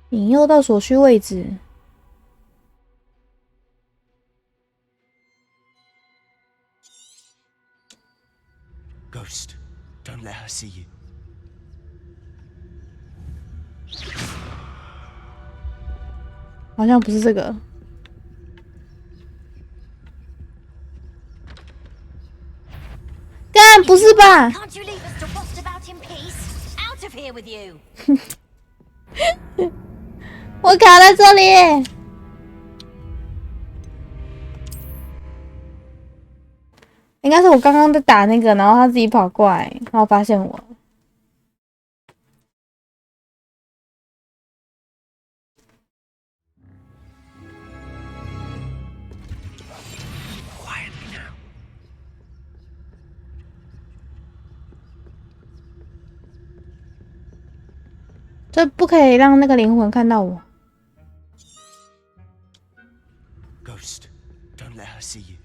引诱到所需位置。Ghost, don't let her see you. 好像不是这个。干，不是吧？ Can't you leave us to rot about in peace? Out of here with you! 我卡在这里。应该是我刚刚在打那个，然后他自己跑过来，然后发现我。这不可以让那个灵魂看到我。Ghost, don't let her see you.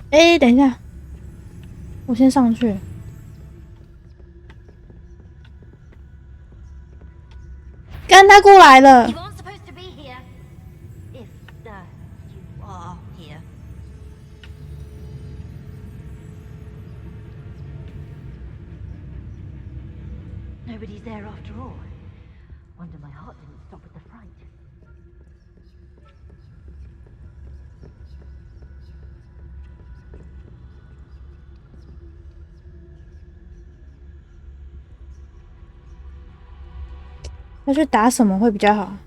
哎，等一下，我先上去。干，他过来了。You aren't supposed to be here. If you are here. Nobody's there after all. Wonder my heart didn't stop at the fright. 要去打什么会比较好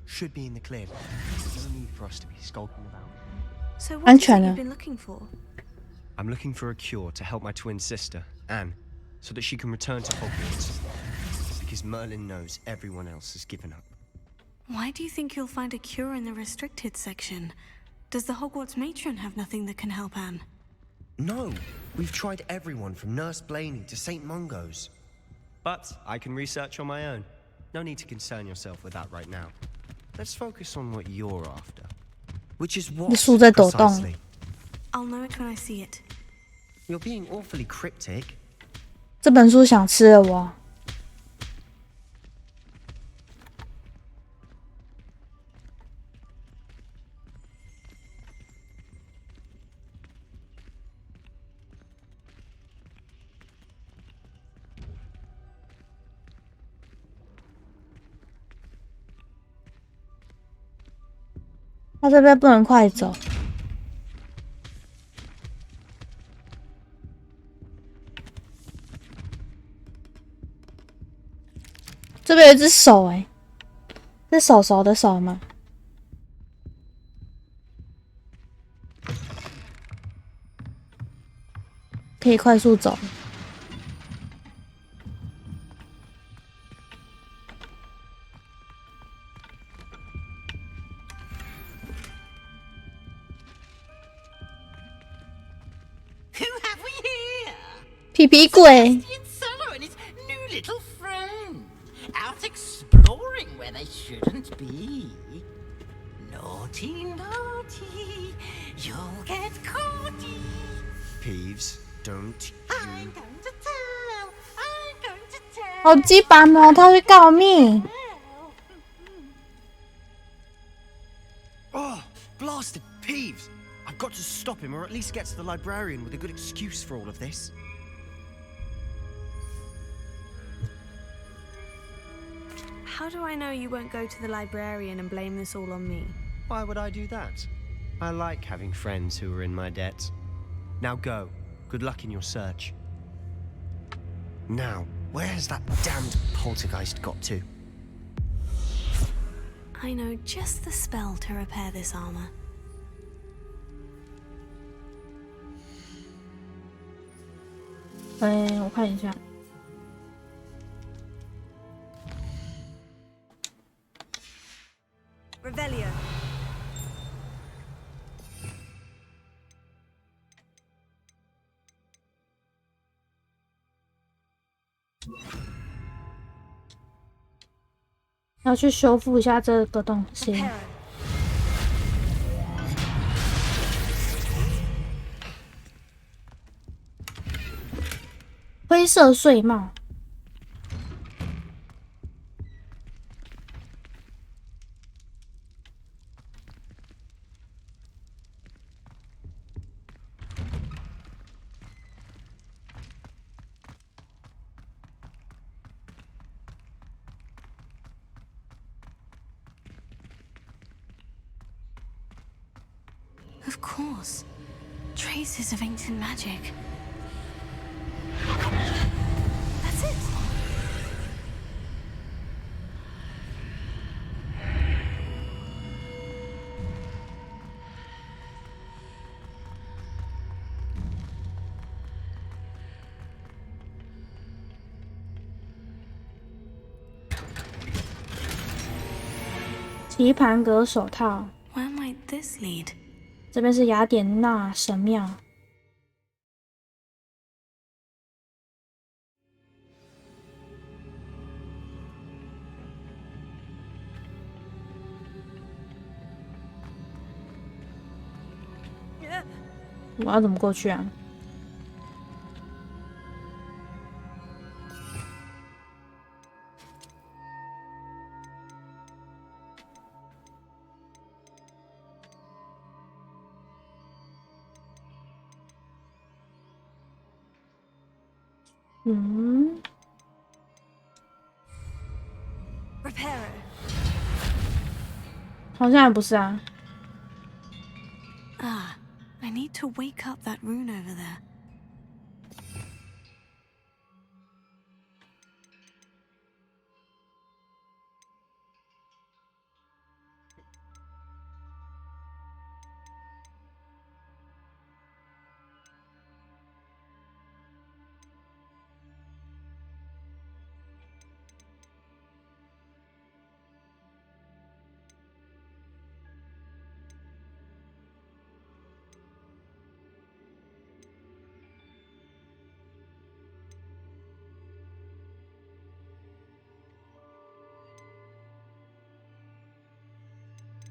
？Should be in the clear. No need for us to be skulking about. So what is it you've been looking for? I'm looking for a cure to help my twin sister, Anne, so that she can return to Hogwarts. Because Merlin knows everyone else has given up. Why do you think you'll find a cure in the restricted section? Does the Hogwarts matron have nothing that can help Anne? No! We've tried everyone from Nurse Blaney to St. Mungo's. But I can research on my own. No need to concern yourself with that right now. Let's focus on what you're after. Which is what, precisely? I'll know it when I see it. You're being awfully cryptic. 这本书想吃了我。他这边不能快走。这边有一只手哎，是手手的手吗？可以快速走。皮皮鬼。 Little friend, out exploring where they shouldn't be. Naughty, naughty, you'll get caughty. Peeves, don't I'm going to tell, I'm going to tell. 好鸡巴哦，他会告密。Oh, blasted Peeves! I've got to stop him, or at least get to the librarian with a good excuse for all of this. How do I know you won't go to the librarian and blame this all on me? Why would I do that? I like having friends who are in my debt. Now go. Good luck in your search. Now, where has that damned poltergeist got to? I know just the spell to repair this armor. Eh, 我看一下。Revelio.要去修复一下这个东西。灰色睡帽。Of course. Traces of ancient magic. That's it. "棋盘格手套。 Where might this lead? 这边是雅典娜神庙。我要怎么过去啊？好像也不是啊。 Ah, I need to wake up that rune over there.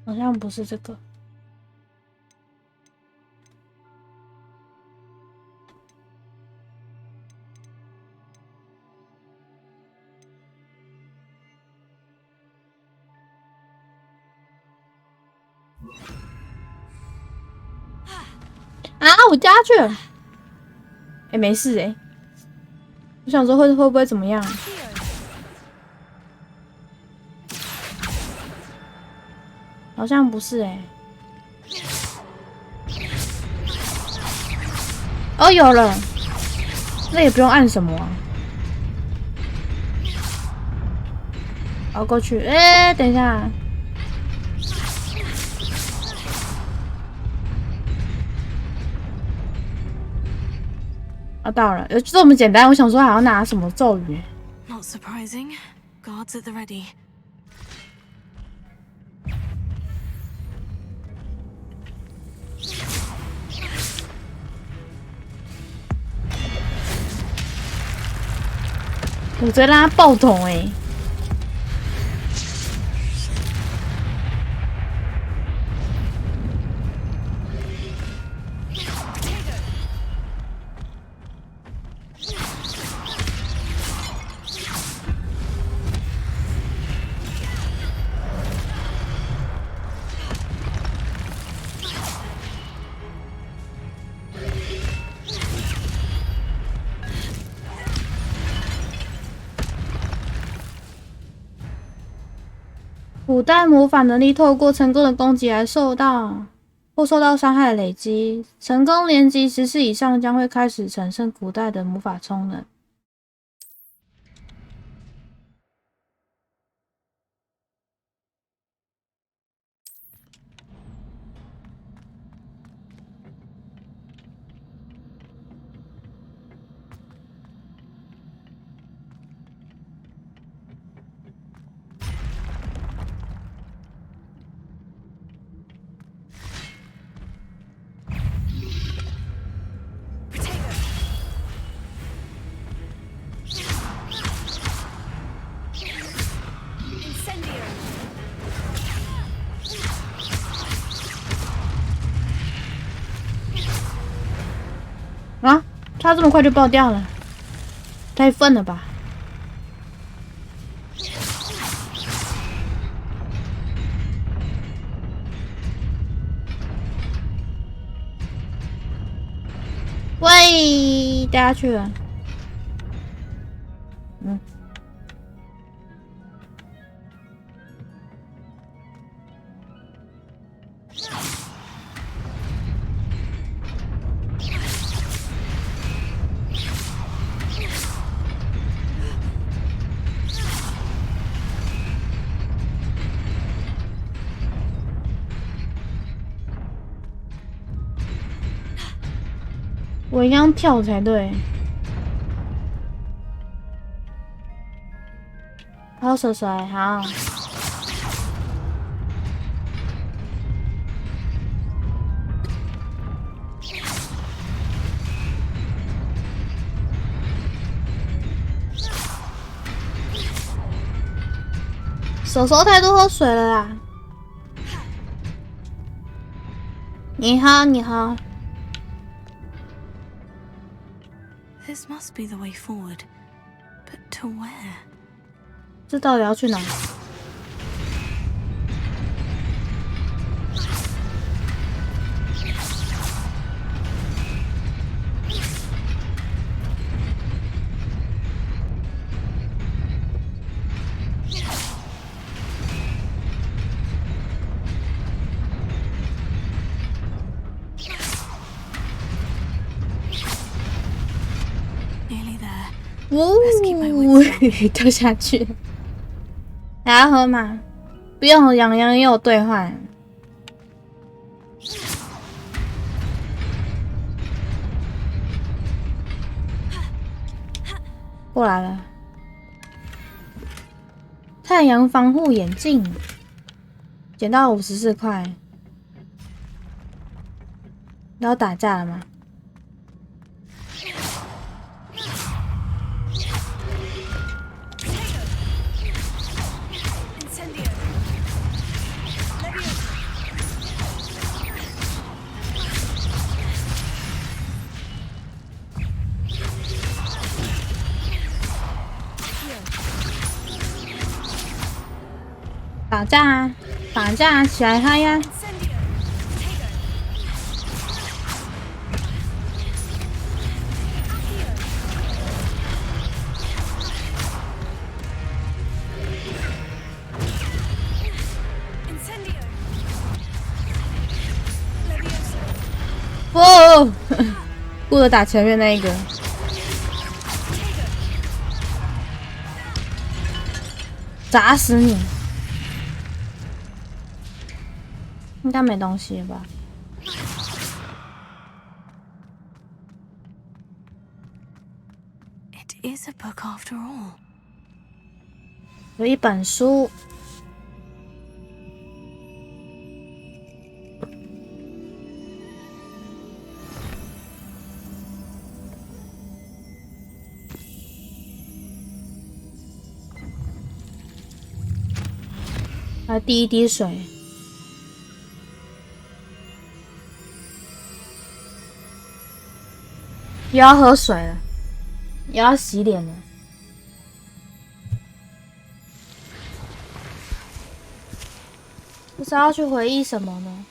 好像不是这个。啊！我掉下去了。哎，没事哎。我想说会不会怎么样？ 好像不是哎、哦，有了，那也不用按什么、啊。熬过去，哎，等一下，啊，到了，就这么简单。我想说还要拿什么咒语 Not surprising. Guards at the ready. 我直接让他爆桶哎、欸！古代魔法能力透过成功的攻击来受到。或受到伤害的累积，成功连击10次以上将会开始产生古代的魔法充能。啊！他这么快就爆掉了，太笨了吧！喂，带他去了。我应该跳才对。好甩甩，好。手太多喝水了啦。你好，你好。This must be the way forward, but to where? 这到底要去哪？哦，掉下去，还要喝吗？不用，洋洋也有兑换。过来了，太阳防护眼镜，捡到54块。要打架了吗？打架啊！打架啊！起来嗨呀！哦，顾着打前面那一个，砸死你！应该没东西吧？有一本书。还滴一滴水。又要喝水了，又要洗脸了。不知道要去回忆什么呢？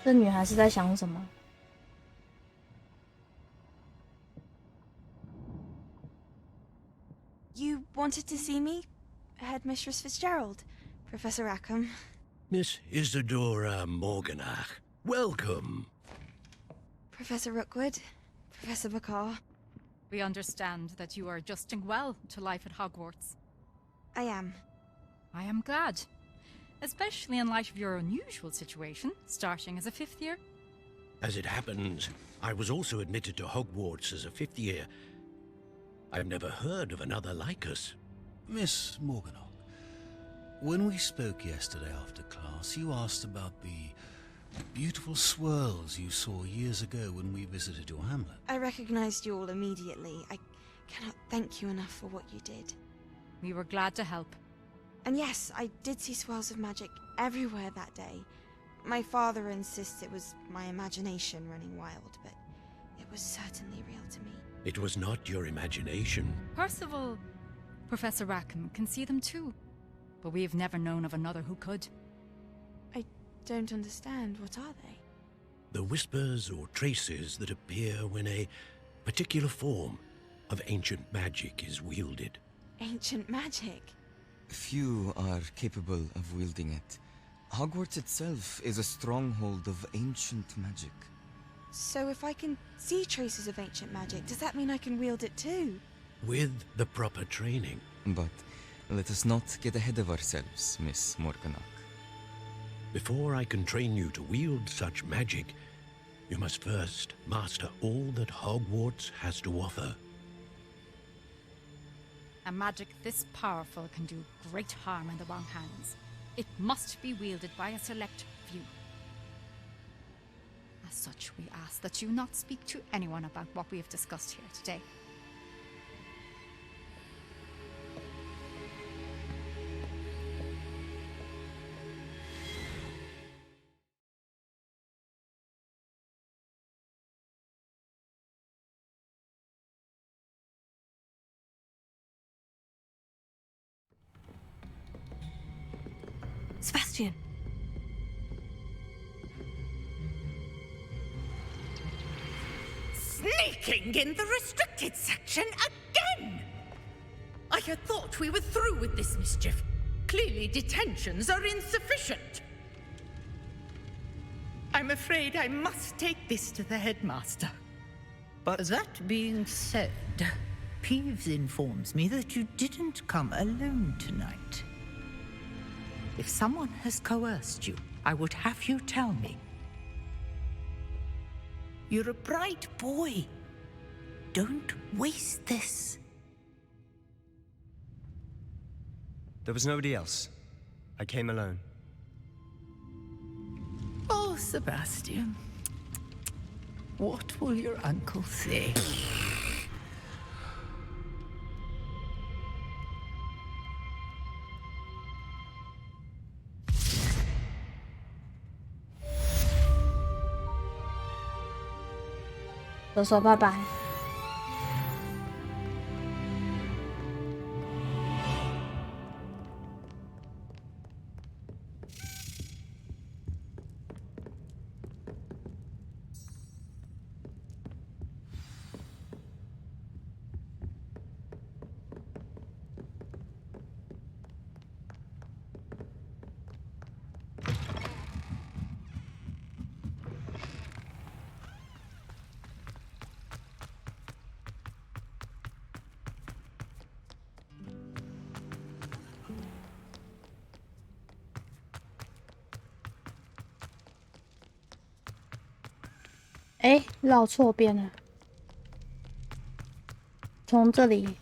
这女孩是在想什么？ You wanted to see me? Headmistress Fitzgerald, Professor Rackham. Miss Isadora Morganach, welcome. Professor Rookwood, Professor McCaw. We understand that you are adjusting well to life at Hogwarts. I am. I am glad. Especially in light of your unusual situation, starting as a 5th year. As it happens, I was also admitted to Hogwarts as a 5th year. I've never heard of another like us. Miss Morganach, when we spoke yesterday after class, you asked about the beautiful swirls you saw years ago when we visited your hamlet. I recognized you all immediately. I cannot thank you enough for what you did. We were glad to help. And yes, I did see swirls of magic everywhere that day. My father insists it was my imagination running wild, but it was certainly real to me. It was not your imagination. Percival, Professor Rackham can see them too. But we've never known of another who could. I don't understand. What are they? The whispers or traces that appear when a particular form of ancient magic is wielded. Ancient magic? Few are capable of wielding it. Hogwarts itself is a stronghold of ancient magic. So if I can see traces of ancient magic, does that mean I can wield it too? With the proper training. But let us not get ahead of ourselves, Miss Morganach. Before I can train you to wield such magic, you must first master all that Hogwarts has to offer. A magic this powerful can do great harm in the wrong hands. It must be wielded by a select few. As such, we ask that you not speak to anyone about what we have discussed here today. Sebastian! Sneaking in the restricted section again! I had thought we were through with this mischief. Clearly detentions are insufficient. I'm afraid I must take this to the headmaster. But that being said, Peeves informs me that you didn't come alone tonight. If someone has coerced you, I would have you tell me. You're a bright boy. Don't waste this. There was nobody else. I came alone. Oh, Sebastian. What will your uncle say?都说拜拜。哎，绕错边了，从这里。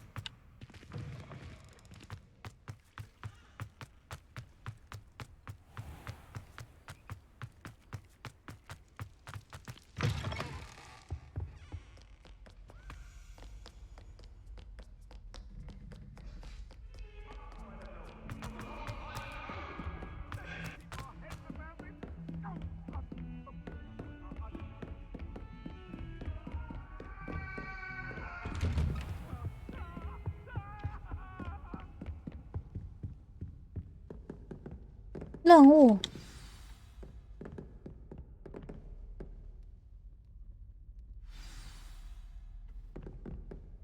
任务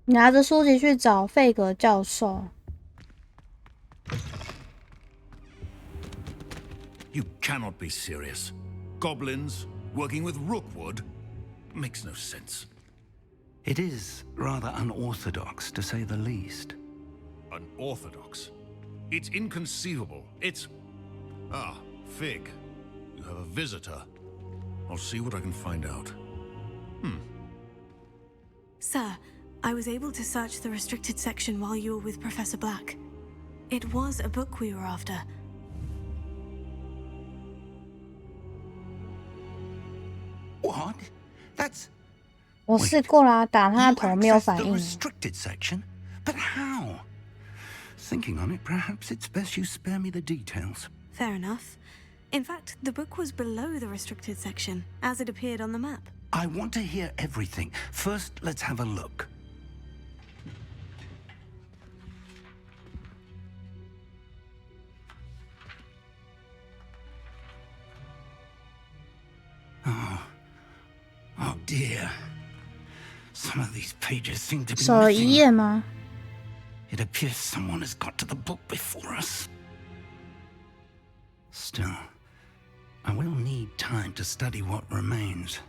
拿着书籍去找费格教授。You cannot be serious. Goblins working with Rookwood makes no sense. It is rather unorthodox, to say the least. Unorthodox? It's inconceivable. It's... Ah, Fig. You have a visitor. I'll see what I can find out. Sir, I was able to search the restricted section while you were with Professor Black. It was a book we were after. What? That's... 我试过啦，打他的头没有反应。 restricted section? But how? Thinking on it, perhaps it's best you spare me the details. Fair enough. In fact, the book was below the restricted section, as it appeared on the map. I want to hear everything. First, let's have a look. Oh dear. Some of these pages seem to be 少了一页吗？ It appears someone has got to the book before us. Still, I will need time to study what remains.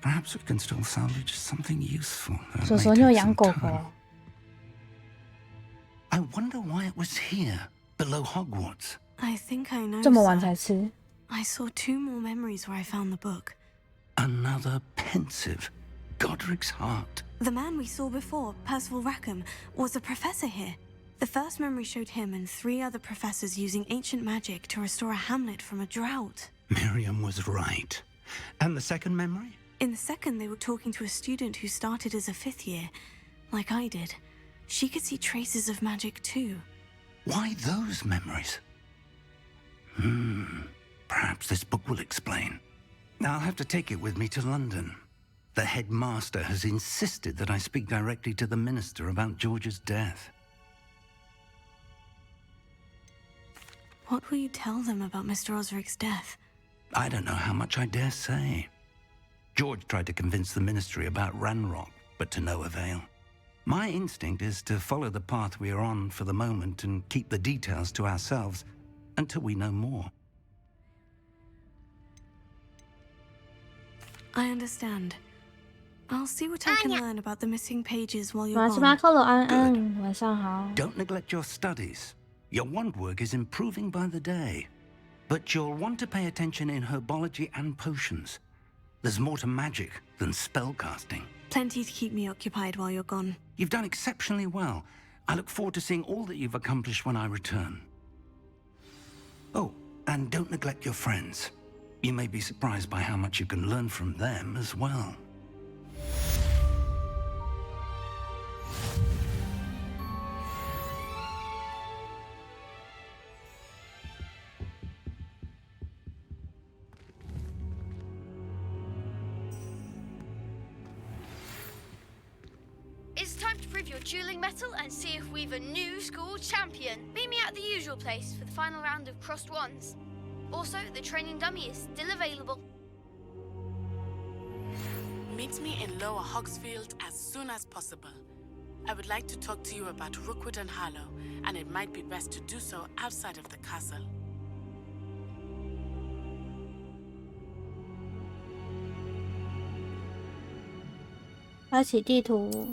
Perhaps we can still salvage something useful. 手手，你有养狗狗？ I wonder why it was here, below Hogwarts. I think I know. 这么晚才吃？ I saw 2 more memories where I found the book. Another pensive. Godric's heart. The man we saw before, Percival Rackham, was a professor here. The first memory showed him and 3 other professors using ancient magic to restore a hamlet from a drought. Miriam was right. And the second memory? In the second, they were talking to a student who started as a 5th year, like I did. She could see traces of magic too. Why those memories? Perhaps this book will explain. I'll have to take it with me to London. The headmaster has insisted that I speak directly to the minister about George's death. What will you tell them about Mr. Osric's death? I don't know how much I dare say. George tried to convince the ministry about Ranrock, but to no avail. My instinct is to follow the path we are on for the moment and keep the details to ourselves until we know more. I understand. I'll see what I can learn about the missing pages while you're 马斯巴 gone. 克罗安安，晚上好。 Don't neglect your studies. Your wand work is improving by the day. But you'll want to pay attention in herbology and potions. There's more to magic than spellcasting. Plenty to keep me occupied while you're gone. You've done exceptionally well. I look forward to seeing all that you've accomplished when I return. Oh, and don't neglect your friends. You may be surprised by how much you can learn from them as well. It's time to prove your dueling mettle and see if we've a new school champion. Meet me at the usual place for the final round of crossed wands. Also, the training dummy is still available. Meet me in Lower Hogsfield as soon as possible. I would like to talk to you about Rookwood and Harlow, and it might be best to do so outside of the castle. 开启地图。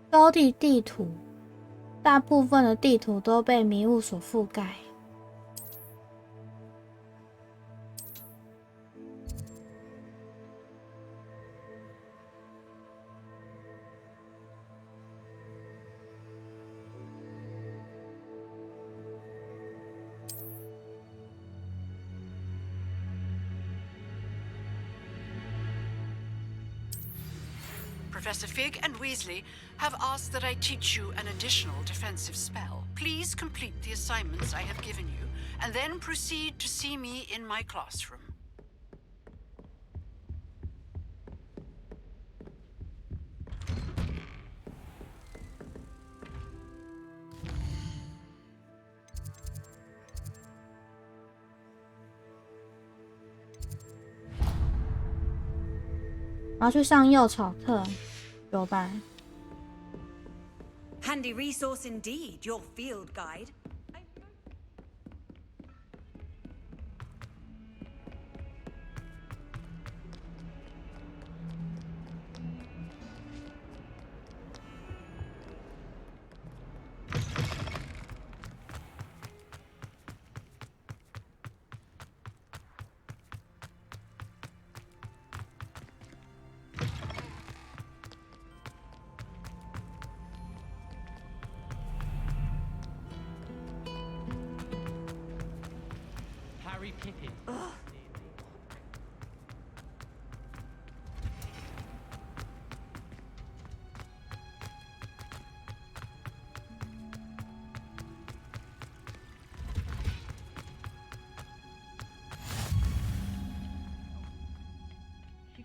高地地图，大部分的地图都被迷雾所覆盖。Professor Fig and Weasley have asked that I teach you an additional defensive spell. Please complete the assignments I have given you, and then proceed to see me in my classroom. 然后去上幼草课，有吧？ Handy resource indeed, your field guide.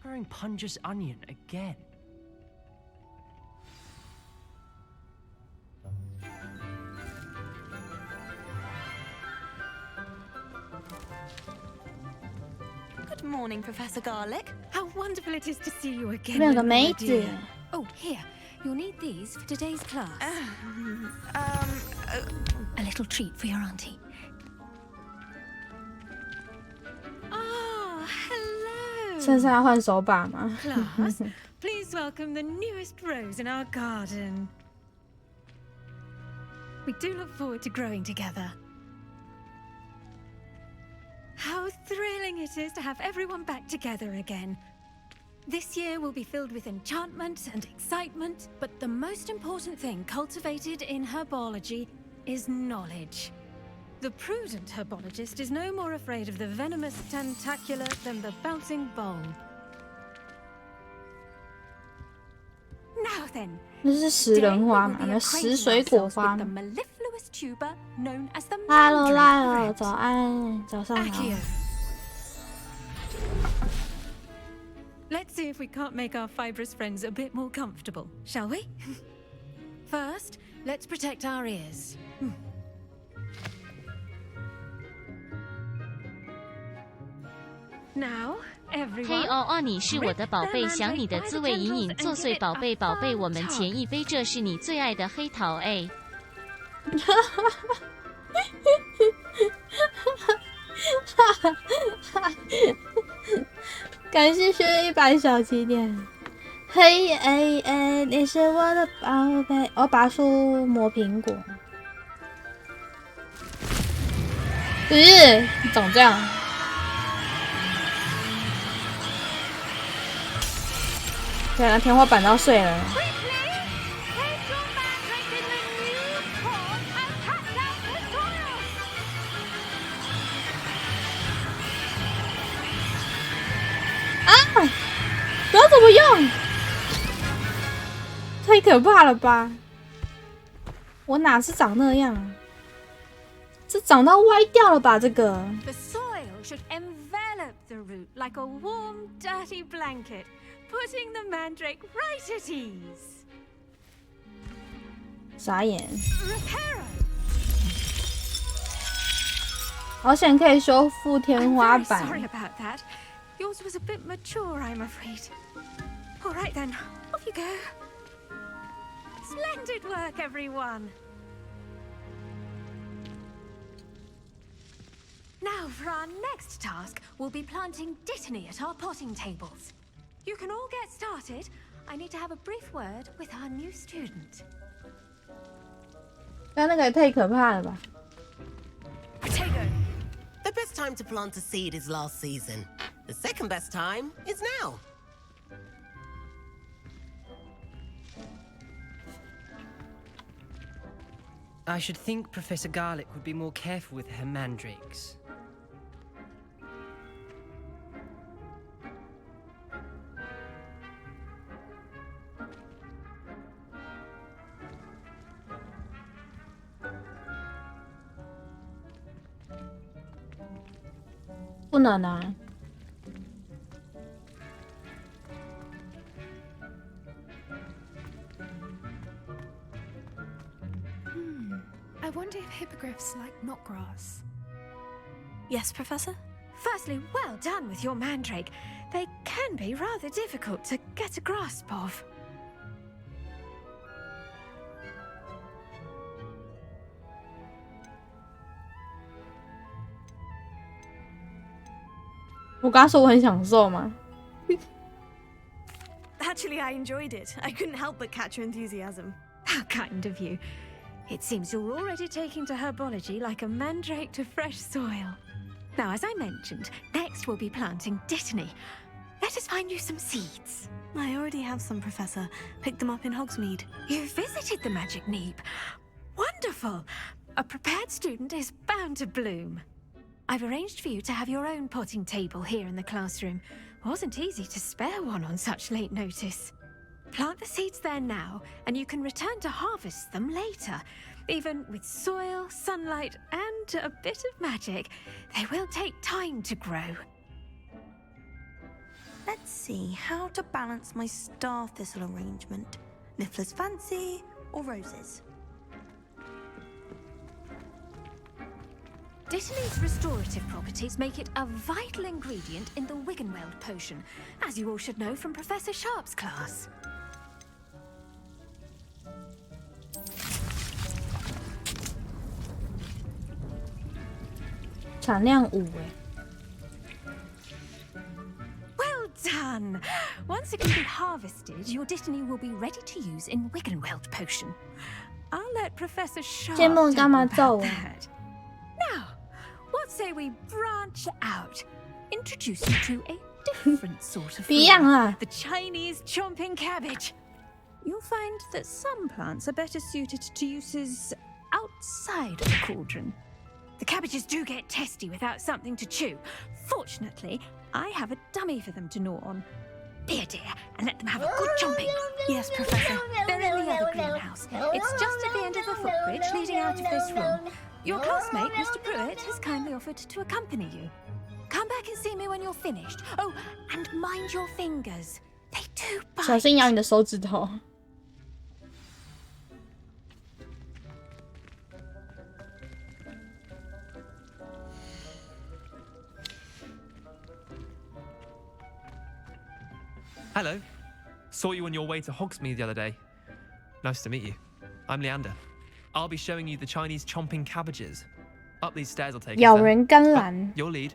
Growing Punja's onion again. Good morning, Professor Garlic. How wonderful it is to see you again. 没有个妹子。 Oh, here. You'll need these for today's class. A little treat for your auntie. Oh, hello. 趁是要换手把吗？ Class, please welcome the newest rose in our garden. We do look forward to growing together. How thrilling it is to have everyone back together again. This year will be filled with enchantment and excitement, but the most important thing cultivated in herbology is knowledge. The prudent herbologist is no more afraid of the venomous tentacular than the bouncing bowl. Now then, 那是食人花嘛？那食水果花。 the mellifluous tuber known as the Hello， mandrake 来了， red. 早安，早上好。 Let's see if we can't make our fibrous friends a bit more comfortable, shall we? First, let's protect our ears. Now, 嘿 everyone. 哦哦，你是我的宝贝，想你的滋味隐隐作祟，宝贝宝贝，我们前一杯，这是你最爱的黑桃哎。感谢学100小起点。嘿哎哎，你是我的宝贝。我拔出磨苹果。长这样。对啊，天花板都碎了。不知道怎么用，太可怕了吧！我哪是长那样啊？这长到歪掉了吧？这个。 The soil should envelop the root like a warm, dirty blanket, putting the mandrake right at ease. 傻眼。好险可以修复天花板。 Sorry about that. Yours was a bit mature, I'm afraid. All right then, off you go. Splendid work, everyone. Now for our next task, we'll be planting dittany at our potting tables. You can all get started. I need to have a brief word with our new student. 刚那个也太可怕了吧！ Potato. The best time to plant a seed is last season. The second best time is now. I should think Professor Garlic would be more careful with her mandrakes. 不能啊。I wonder if hippogriffs like knotgrass. Yes, Professor? Firstly, well done with your mandrake. They can be rather difficult to get a grasp of. 我刚说我很享受吗？ Actually, I enjoyed it. I couldn't help but catch your enthusiasm. How kind of you. It seems you're already taking to herbology like a mandrake to fresh soil. Now, as I mentioned, next we'll be planting Dittany. Let us find you some seeds. I already have some, Professor. Picked them up in Hogsmeade. You visited the Magic Neep. Wonderful! A prepared student is bound to bloom. I've arranged for you to have your own potting table here in the classroom. Wasn't easy to spare one on such late notice. Plant the seeds there now, and you can return to harvest them later. Even with soil, sunlight, and a bit of magic, they will take time to grow. Let's see how to balance my star thistle arrangement. Niffler's fancy or roses? Dittany's restorative properties make it a vital ingredient in the Wiggenweld potion, as you all should know from Professor Sharp's class. 产量5哎。 Well done! Once it can be harvested, your Dittany will be ready to use in Wiggenweld potion. I'll let Professor Sharp 剑梦干嘛 talk 揍 about 我？ that. Now, what say we branch out? Introduce you to a different sort of 不一样 flower, 啊！ the Chinese chomping cabbage. You'll find that some plants are better suited to uses outside of the cauldron. The cabbages do get testy without something to chew. Fortunately, I have a dummy for them to gnaw on. Be a dear and let them have a good chomping. Yes, Professor. They're in the other greenhouse. It's just at the end of the footbridge leading out of this room. Your classmate, Mr. Pruitt, has kindly offered to accompany you. Come back and see me when you're finished. Oh, and mind your fingers. They do bite. 小心咬你的手指头。 Hello. Saw you on your way to Hogsmeade the other day. Nice to meet you. I'm Leander. I'll be showing you the Chinese chomping cabbages. Up these stairs will take us 咬 then. 人甘蓝。 Your lead.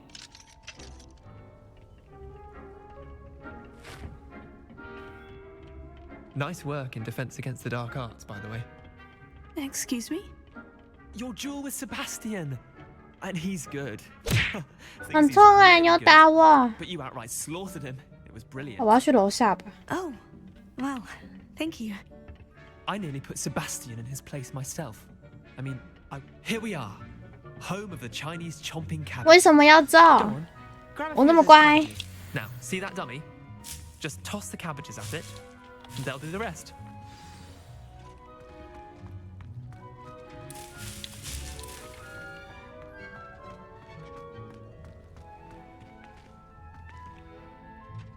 Nice work in defense against the dark arts, by the way. Excuse me? Your duel with Sebastian. And he's good. 很痛哎，你要打我！ But you outright slaughtered him. It was brilliant. 我要去楼下吧。 Oh, well, thank you. I nearly put Sebastian in his place myself. I mean, here we are. Home of the Chinese chomping cabbage. 为什么要揍？ 我那么乖。 Now, see that dummy? Just toss the cabbages at it, and they'll do the rest. "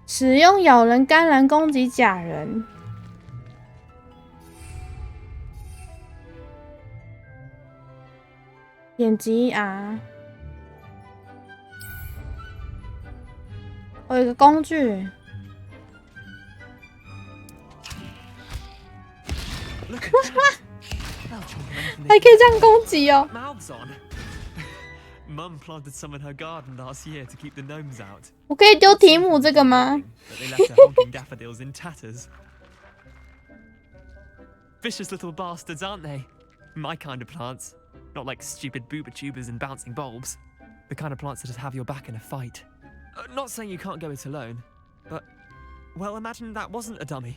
使用咬人甘蓝攻击假人。点击啊！我有一个工具。还可以这样攻击哦！ Mouths on. Mum planted some in her garden last year to keep the gnomes out. 我可以丢提姆这个吗？ But they left her honking daffodils in tatters. Vicious little bastards, aren't they? My kind of plants. Not like stupid booba-tubers and bouncing bulbs. The kind of plants that just have your back in a fight. Not saying you can't go it alone, but... Well, imagine that wasn't a dummy.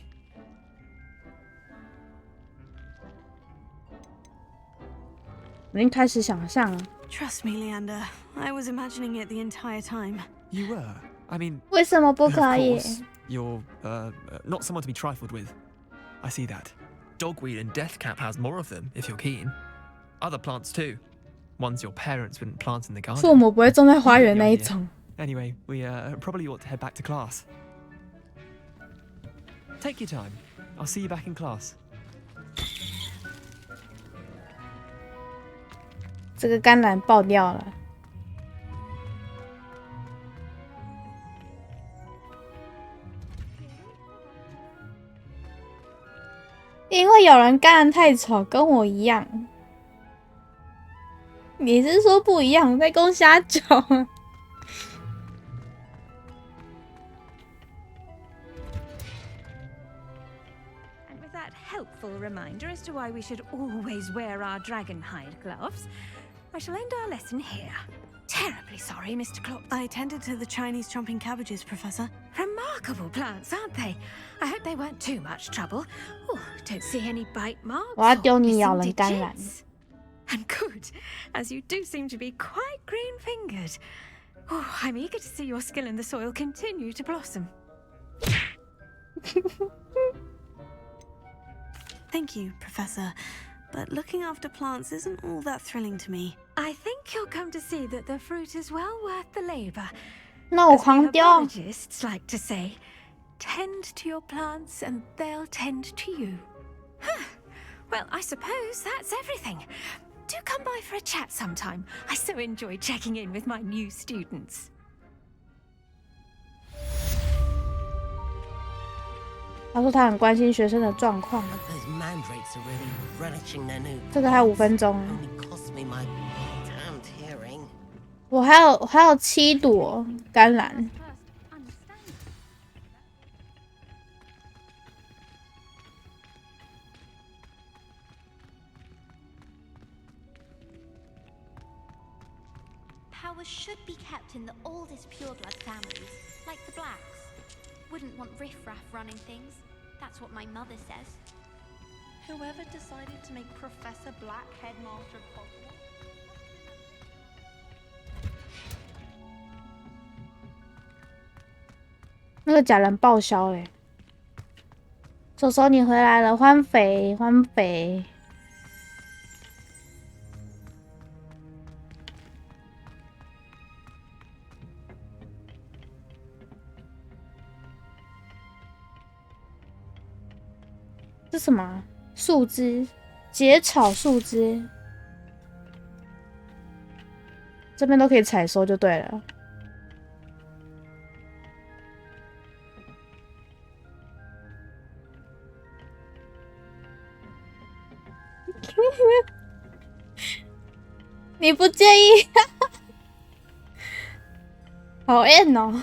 我已经开始想象了。 Trust me, Leander. I was imagining it the entire time. You were? I mean... 为什么不 of 可以？ course, you're, not someone to be trifled with. I see that. Dogweed and deathcap has more of them, if you're keen. Other plants too. Ones your parents wouldn't plant in the garden. 父母不会种在花园那一种。Anyway, we probably ought to head back to class. Take your time. I'll see you back in class. 这个甘蓝爆掉了。因为有人甘蓝太丑，跟我一样。你是说不一样？在攻虾酒。Helpful reminder as to why we should always wear our dragon hide gloves. I shall end our lesson here. Terribly sorry, Mr. Klopp. I tended to the Chinese chomping cabbages, Professor. Remarkable plants, aren't they? I hope they weren't too much trouble. Oh, don't see any bite marks. 我要丢你咬人甘蓝。And good, as you do seem to be quite green-fingered. Oh, I'm eager to see your skill in the soil continue to blossom. Thank you, Professor. But looking after plants isn't all that thrilling to me. I think you'll come to see that the fruit is well worth the labor. 那我狂丢。Biologists like to say, tend to your plants and they'll tend to you. Well, I suppose that's everything. Do come by for a chat sometime. I so enjoy checking in with my new students. 他说他很关心学生的状况。这个还有5分钟。我还有7朵甘蓝。Powers should be kept in the oldest pureblood families, like the Blacks. Wouldn't want riffraff running things. That's what my mother says. Whoever decided to make Professor Black headmaster of Hogwarts? 那个假人报销嘞！手手你回来了，欢肥欢肥。这什么？树枝，结草树枝，这边都可以采收就对了。你不介意？好 N 哦。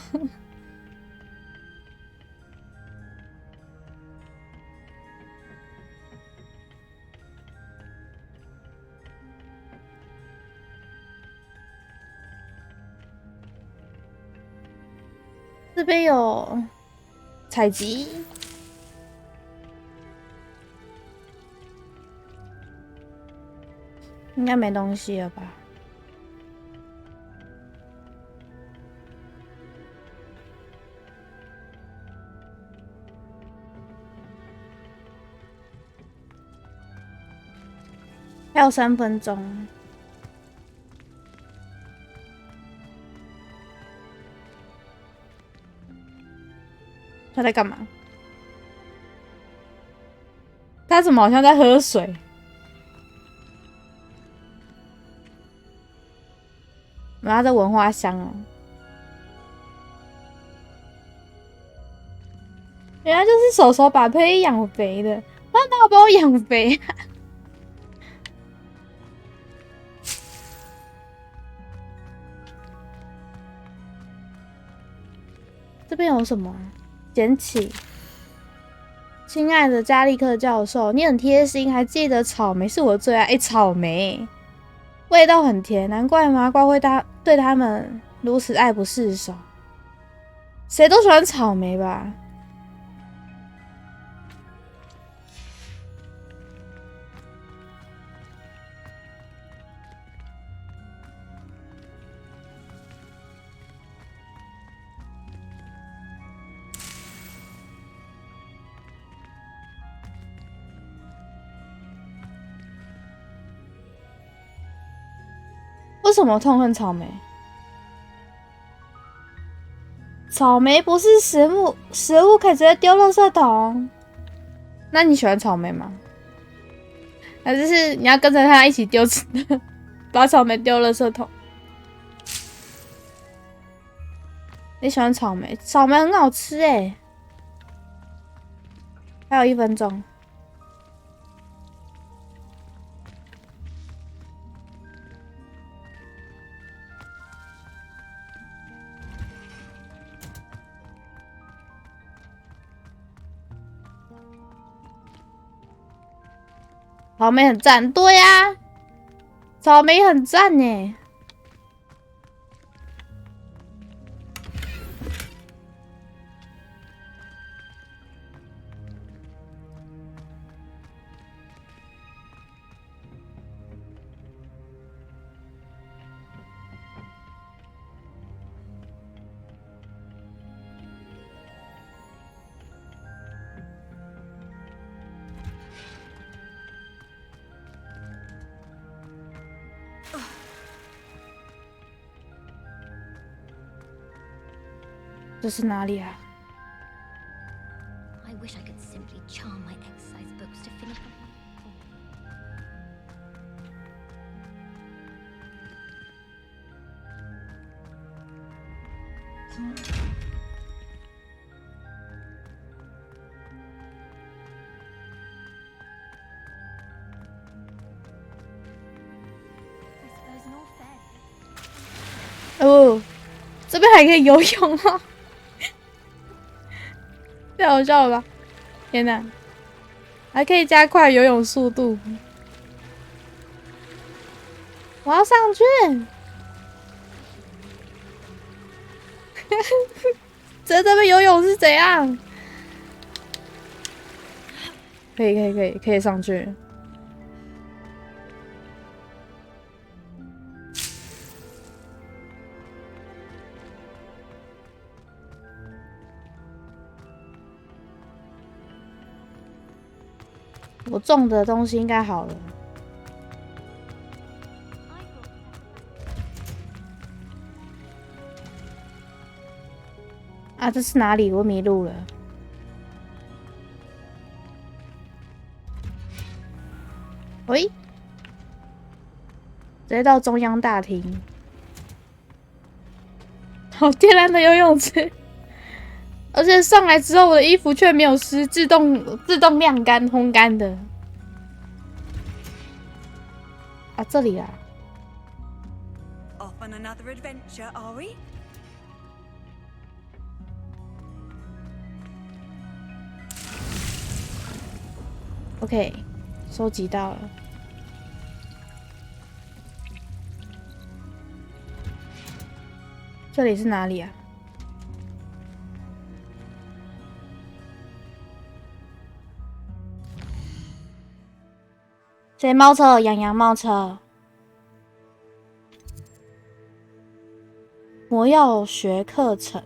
这边有采集，应该没东西了吧？还有3分钟。他在干嘛？他怎么好像在喝水？他在闻花香哦。原来就是手手把佩佩养肥的，他哪有把我养肥啊？这边有什么？捡起，亲爱的加利克教授，你很贴心，还记得草莓是我的最爱。草莓味道很甜，难怪麻瓜会对他们如此爱不释手。谁都喜欢草莓吧？为什么痛恨草莓？草莓不是食物，食物可以直接丢垃圾桶。那你喜欢草莓吗？还是你要跟着他一起丢，把草莓丢垃圾桶？你喜欢草莓？草莓很好吃哎。还有1分钟。草莓很赞，对呀、草莓很赞呢。这是哪里啊？ I wish I could simply charm my exercise books to finish. I suppose in all fairness. 哦，这边还可以游泳啊！太好笑了吧！天哪，还可以加快游泳速度。我要上去！在这边游泳是怎样？可以上去。我种的东西应该好了。啊，这是哪里？我迷路了。喂，直接到中央大厅。好天然的游泳池。而且上来之后，我的衣服却没有湿，自动晾干、烘干的。啊，这里啦。Off on another adventure, are we? OK， 收集到了。这里是哪里啊？谁猫车？养羊猫车。魔药学课程。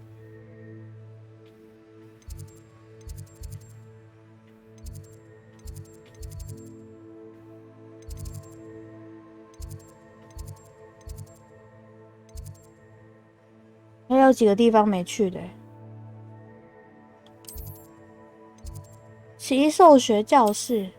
还有几个地方没去的。奇兽学教室。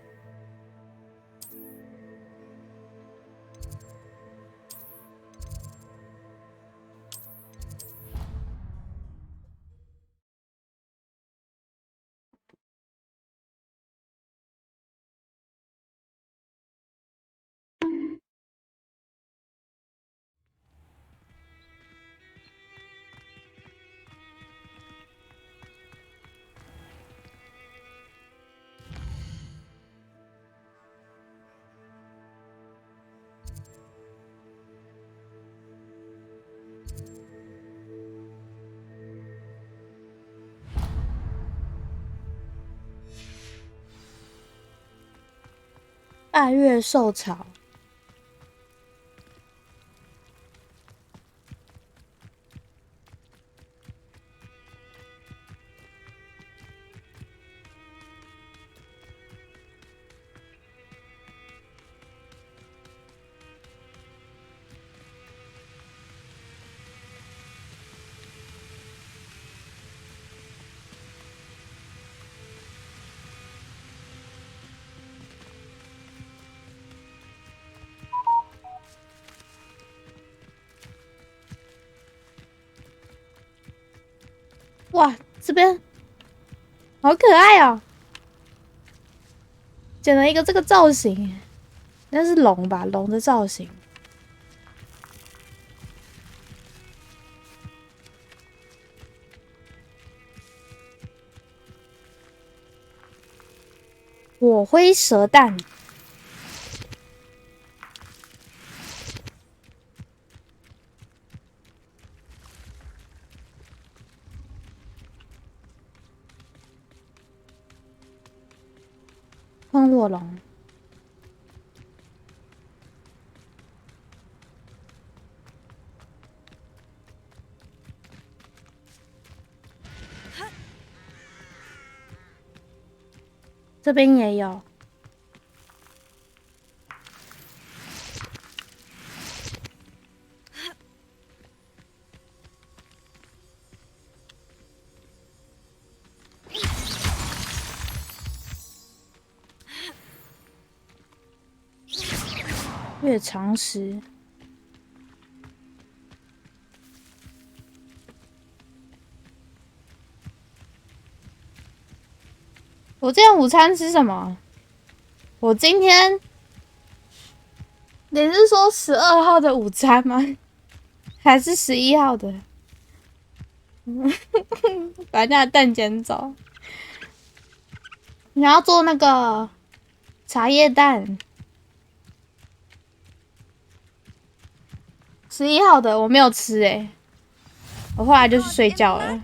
半月兽草。哇，这边好可爱哦！剪了一个这个造型，那是龙吧？龙的造型。火灰蛇蛋。喷火龙。这边也有。月长石。我今天午餐吃什么？我今天，你是说12号的午餐吗？还是11号的？把人家的蛋捡走。你要做那个茶叶蛋。11号的我没有吃欸，我后来就去睡觉了。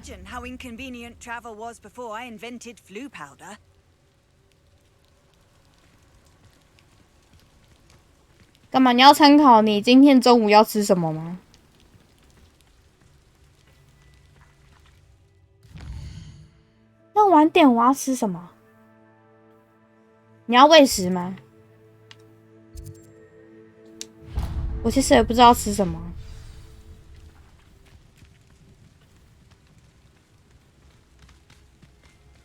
干嘛？你要参考你今天中午要吃什么吗？那晚点我要吃什么？你要喂食吗？我其实也不知道吃什么。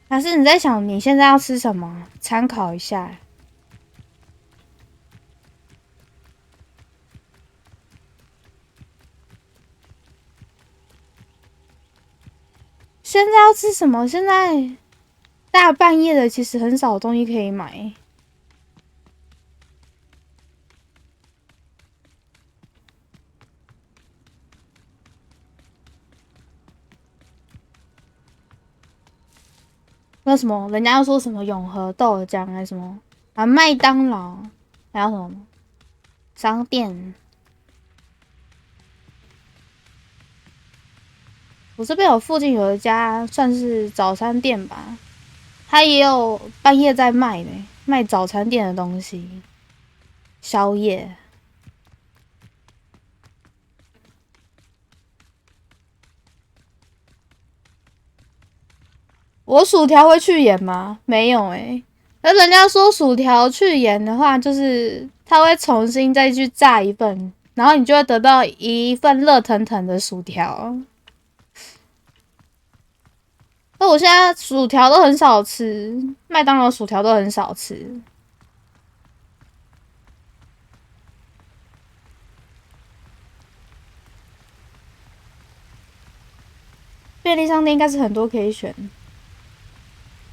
还是你在想你现在要吃什么？参考一下。现在要吃什么？现在大半夜的，其实很少东西可以买。那什么，人家要说什么永和豆浆还是什么啊？麦当劳，还有什么商店？我这边有附近有一家算是早餐店吧，它也有半夜在卖的，卖早餐店的东西，宵夜。我薯条会去盐吗？没有欸。而人家说薯条去盐的话，就是它会重新再去炸一份，然后你就会得到一份热腾腾的薯条。那我现在薯条都很少吃，麦当劳薯条都很少吃。便利商店应该是很多可以选。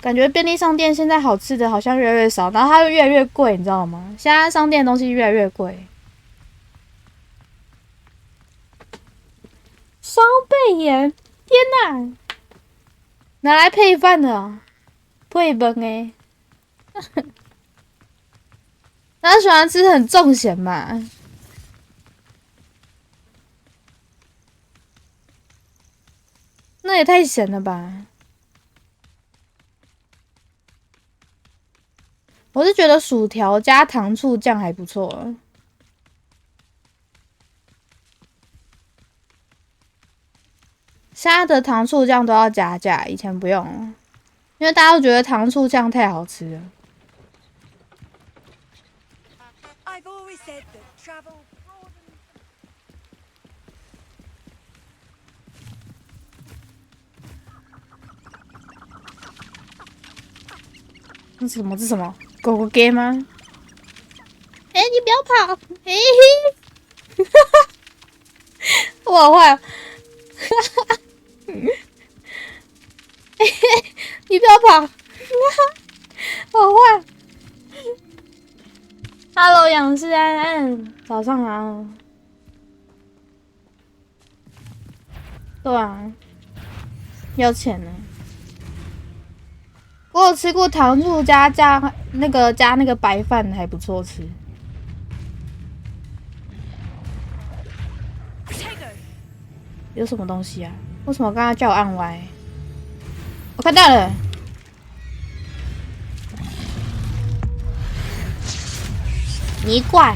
感觉便利商店现在好吃的好像越来越少，然后它又越来越贵，你知道吗？现在商店的东西越来越贵。双倍盐，天哪！拿来配饭的啊，配饭欸。他喜欢吃很重咸嘛？那也太咸了吧！我是觉得薯条加糖醋酱还不错。现在的糖醋酱都要加价，以前不用，因为大家都觉得糖醋酱太好吃了。这是什么？这是什么？狗狗 game 吗？哎、你不要跑！嘿嘿，我好坏。跑，好坏。Hello， 杨世安安，早上好。对啊，要钱呢。我有吃过糖醋加那个白饭，还不错吃。有什么东西啊？为什么刚刚叫我按 Y？ 我看到了。泥怪。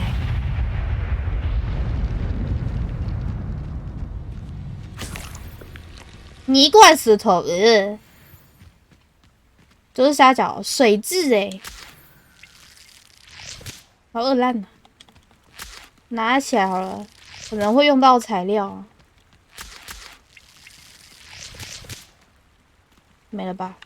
泥怪石头，都是虾饺，水蛭哎，好饿烂啊！拿起来好了，可能会用到材料。没了吧？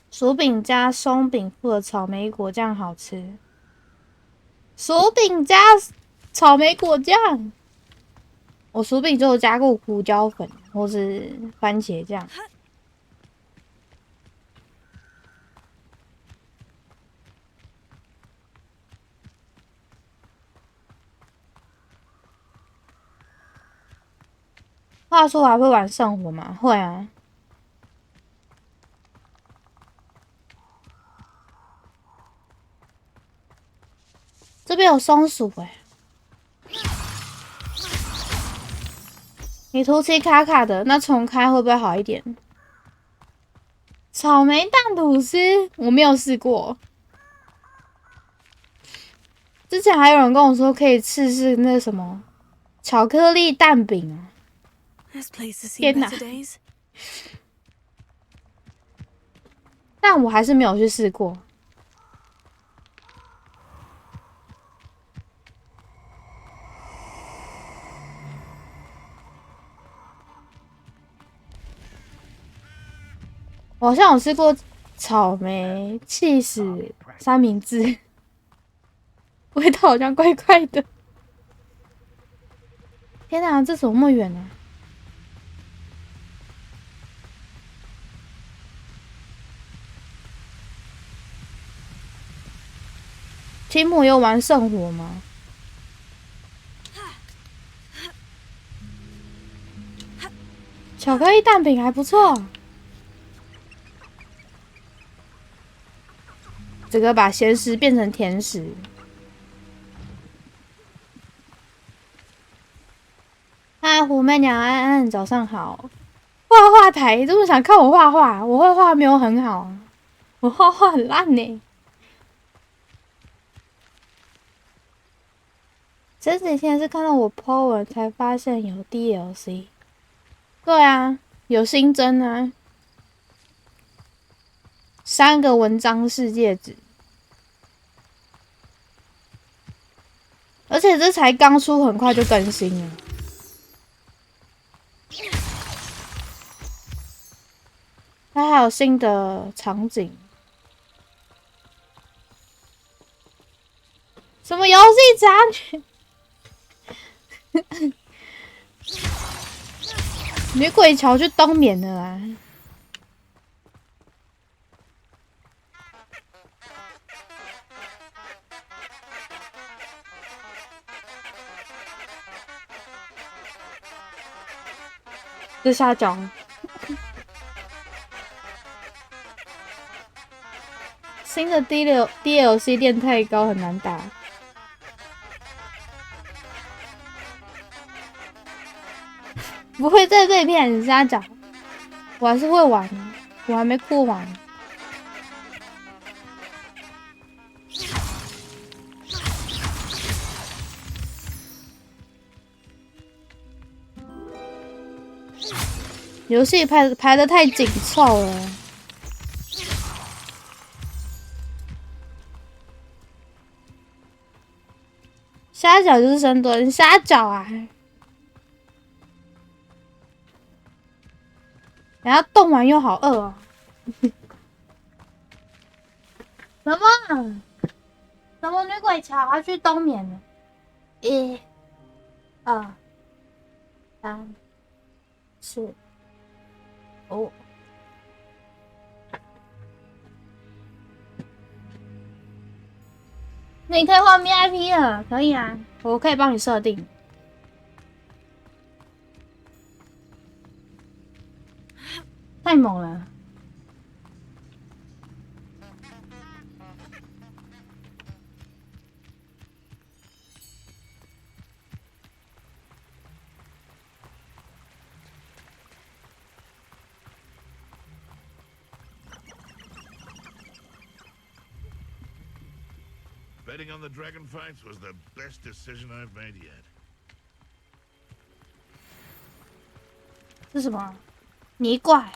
薯饼加松饼附的草莓果酱好吃。薯饼加草莓果酱，我薯饼就有加过胡椒粉或是番茄酱。话说还会玩圣火吗？会啊。这边有松鼠哎、你图奇卡卡的，那重开会不会好一点？草莓蛋吐司我没有试过，之前还有人跟我说可以试那什么巧克力蛋饼啊！天哪！但我还是没有去试过。我好像有吃过草莓起司三明治，味道好像怪怪的。天哪，这怎么那么远呢？提姆有玩圣火吗？巧克力蛋饼还不错。这个把咸食变成甜食。嗨，虎妹娘安安，早上好。画画台这么想看我画画？我画画没有很好，我画画很烂呢。这几天是看到我 po 文才发现有 DLC。对啊，有新增啊，3个文章世界纸。而且这才刚出，很快就更新了。它还有新的场景，什么游戏渣女？女鬼桥去冬眠了啊！这下脚，新的 DLC 练太高很难打。不会在这里骗人瞎讲，我还是会玩，我还没过完。游戏排得太紧凑了。虾饺就是深蹲，虾饺啊！然后动完又好饿哦。什么？什么女鬼桥要去冬眠了？ 1、2、3、4、5。你可以换 VIP 了，可以啊，我可以帮你设定。太猛了！Betting on the dragon fights was the best decision I've made yet. 这是什么？泥怪。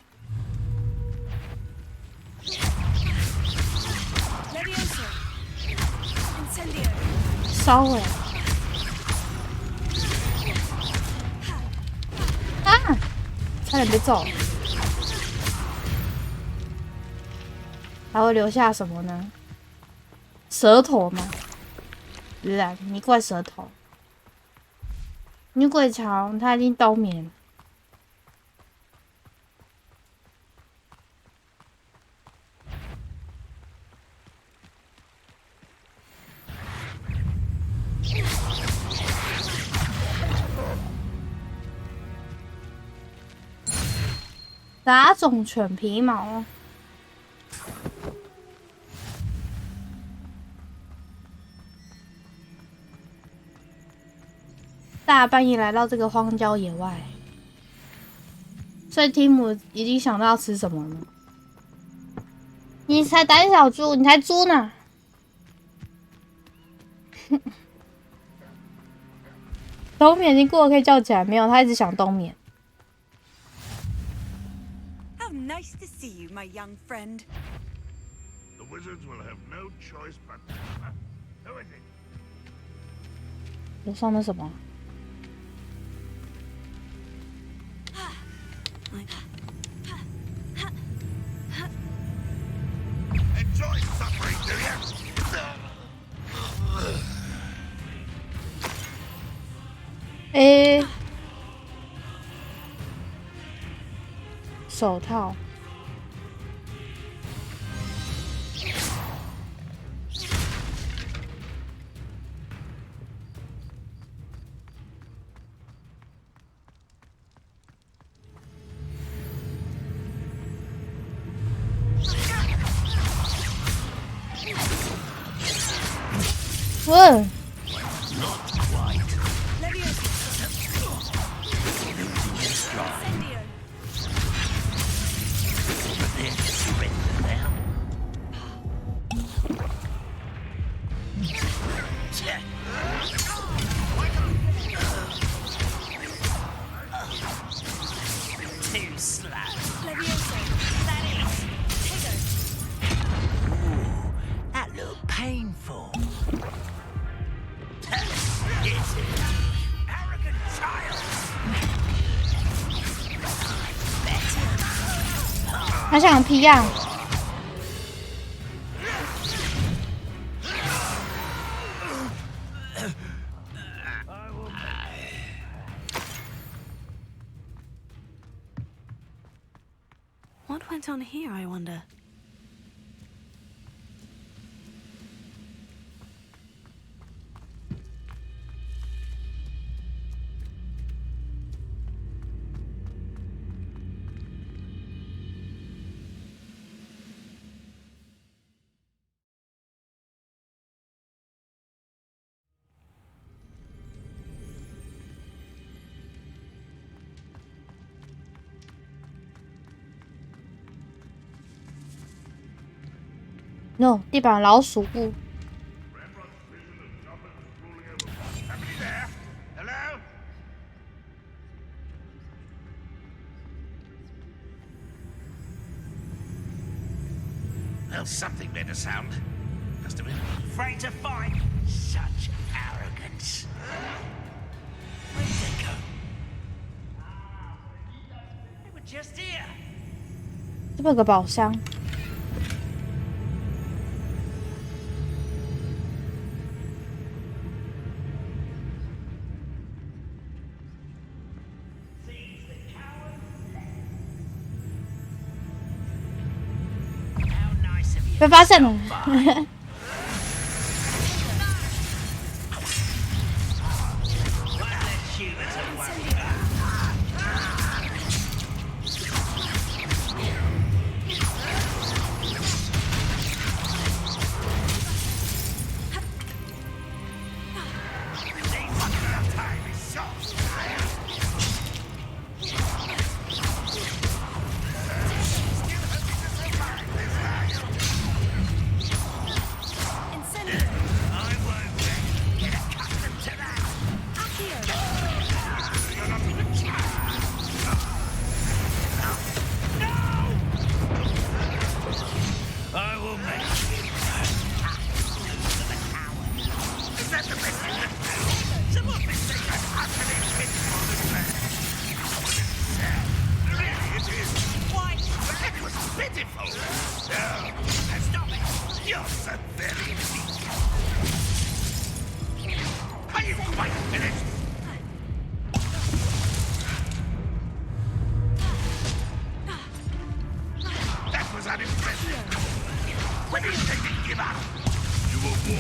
烧哎！啊！差点被揍。还会留下什么呢？舌头吗？不是啊，泥怪舌头。女鬼桥，他已经冬眠。杂种犬皮毛。大半夜来到这个荒郊野外，所以提姆已经想到要吃什么了。你才胆小猪，你才猪呢！冬眠已经过了，可以叫起来没有？他一直想冬眠。How nice to see you, my young friend. The wizards will have no choice but. Who is it? 楼上那什么？ Enjoy suffering, do you? 手套。喂。 他像皮样。What went on here, I wonder? No， 地板老鼠布。Well, something made a sound. Must have been afraid to fight. Such arrogance. Where did they go? They were just here. 这边有个宝箱。 What's 被发现了。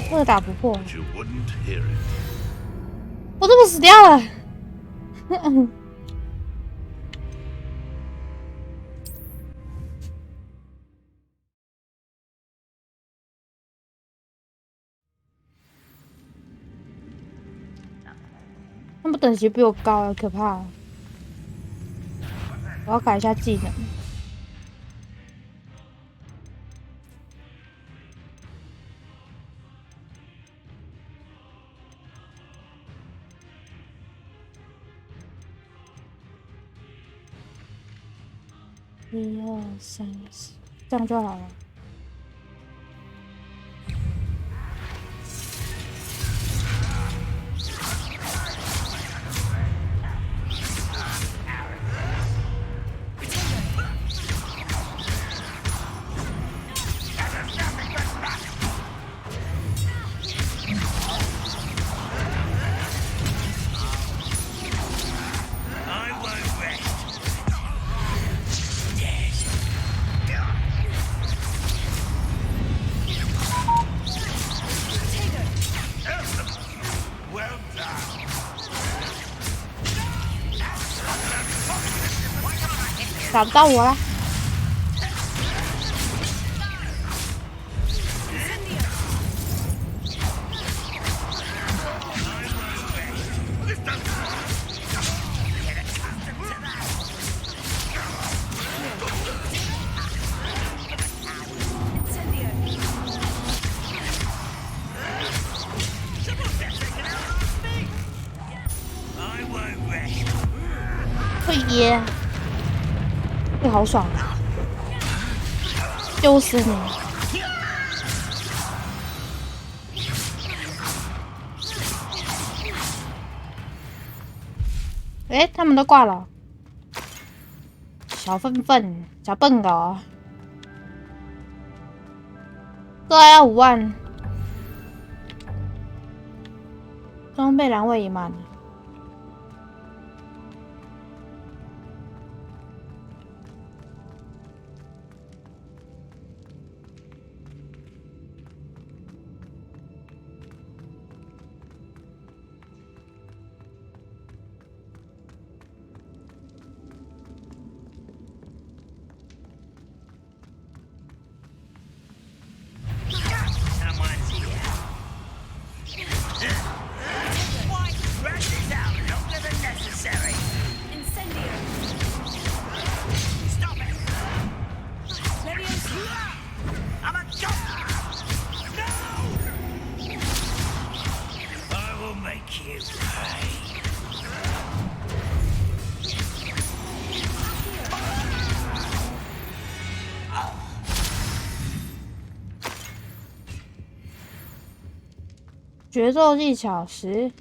二打不破，我怎么死掉了？他们等级比我高，好可怕！我要改一下技能。1、2、3、4，这样就好了。打不到我了。会噎。好爽啊！救死你！哎，他们都挂了，小小笨狗，各要5万，装备栏位也满了。决斗技巧10。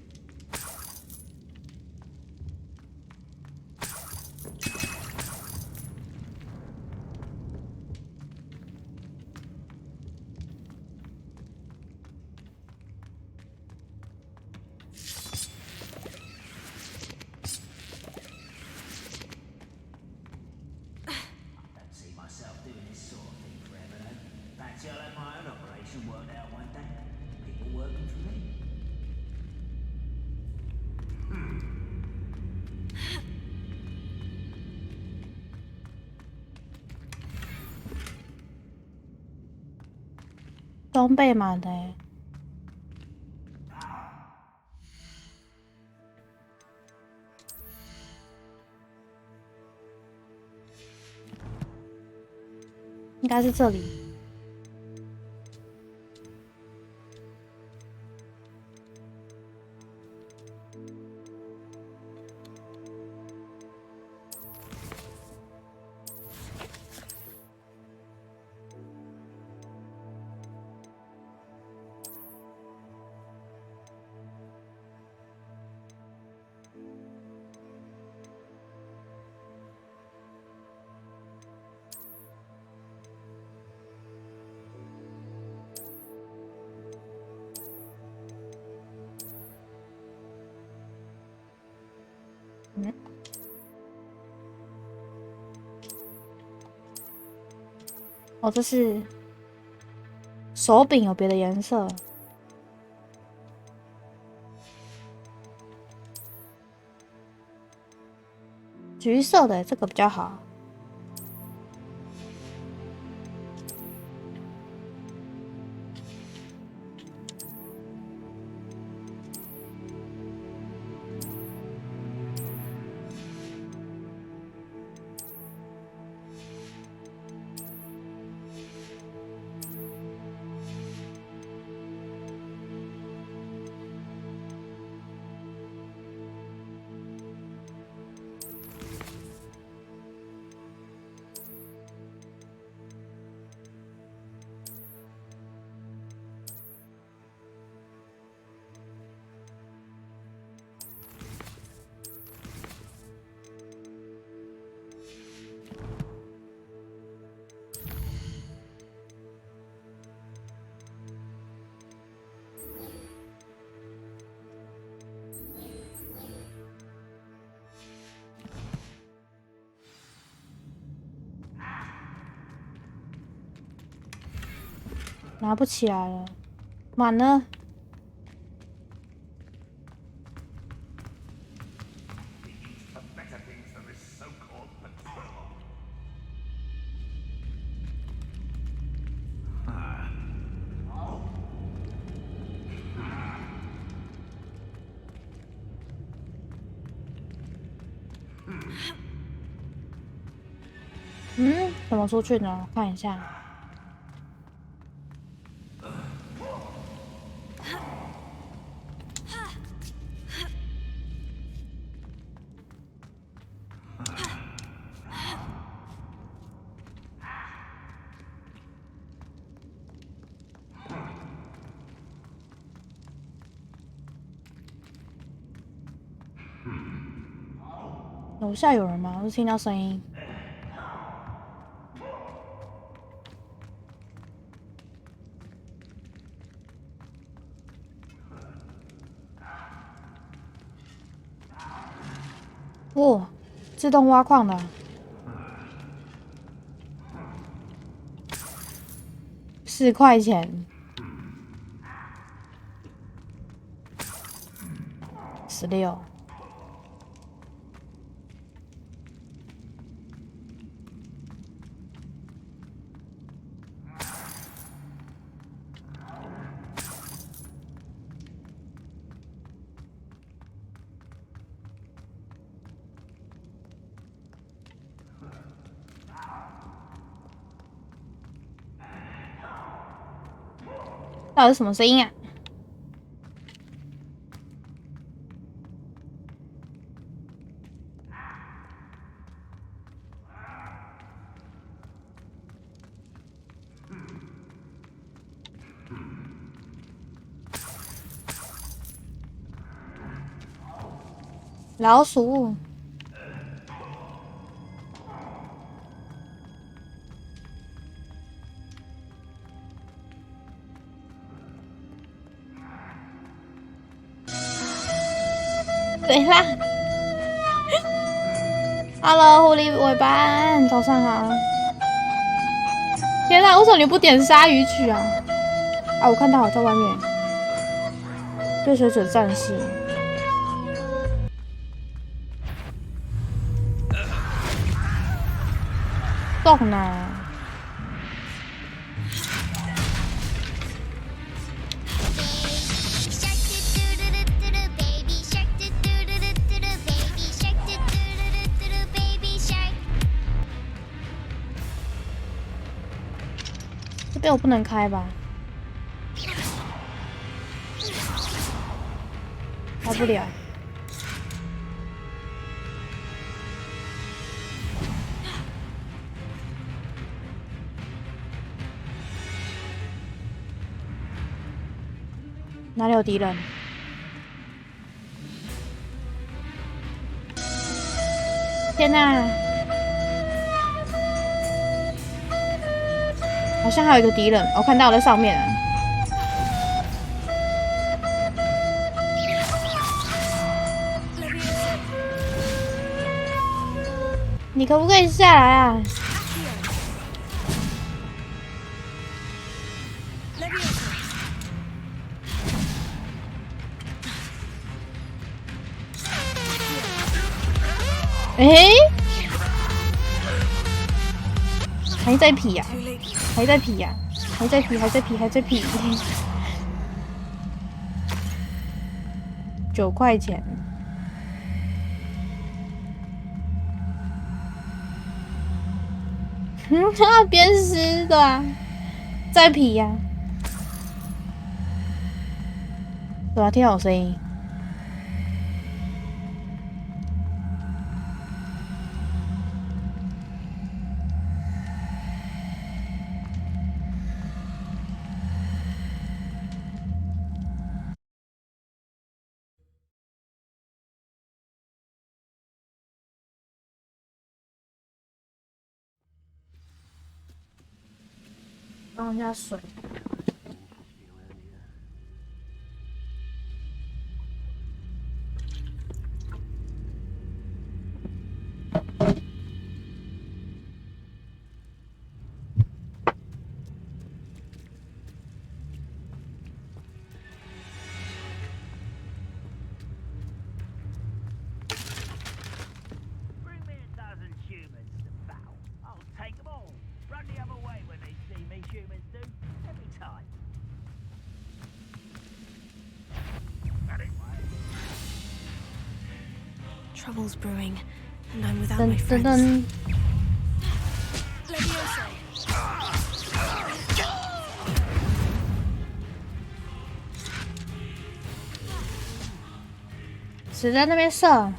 See myself doing this sort of thing forever, though. Back Fancy I'll have my own operation worked out one day. People working for me. 装备满的欸。应该是这里。哦，这是手柄有别的颜色，橘色的这个比较好。拿不起来了，满了。怎么出去呢？看一下。楼下有人吗？我听到声音。哦，自动挖矿的，4块钱，16。到底是什么声音啊？老鼠。对啦，Hello， 狐狸尾巴，早上好。天哪，为什么你不点鲨鱼曲啊？啊，我看到我在外面。对水准战士。动呢？这边我不能开吧？开不了。哪里有敌人？天哪！好像还有一个敌人，我看到在上面了。你可不可以下来啊？诶，还在劈呀，还在劈呀，还在劈，还在劈，还在劈。9块钱。那边湿的啊，在劈呀。对啊，听到有声音。装一下水。Trouble's brewing, and I'm without my friends. 死在那边射，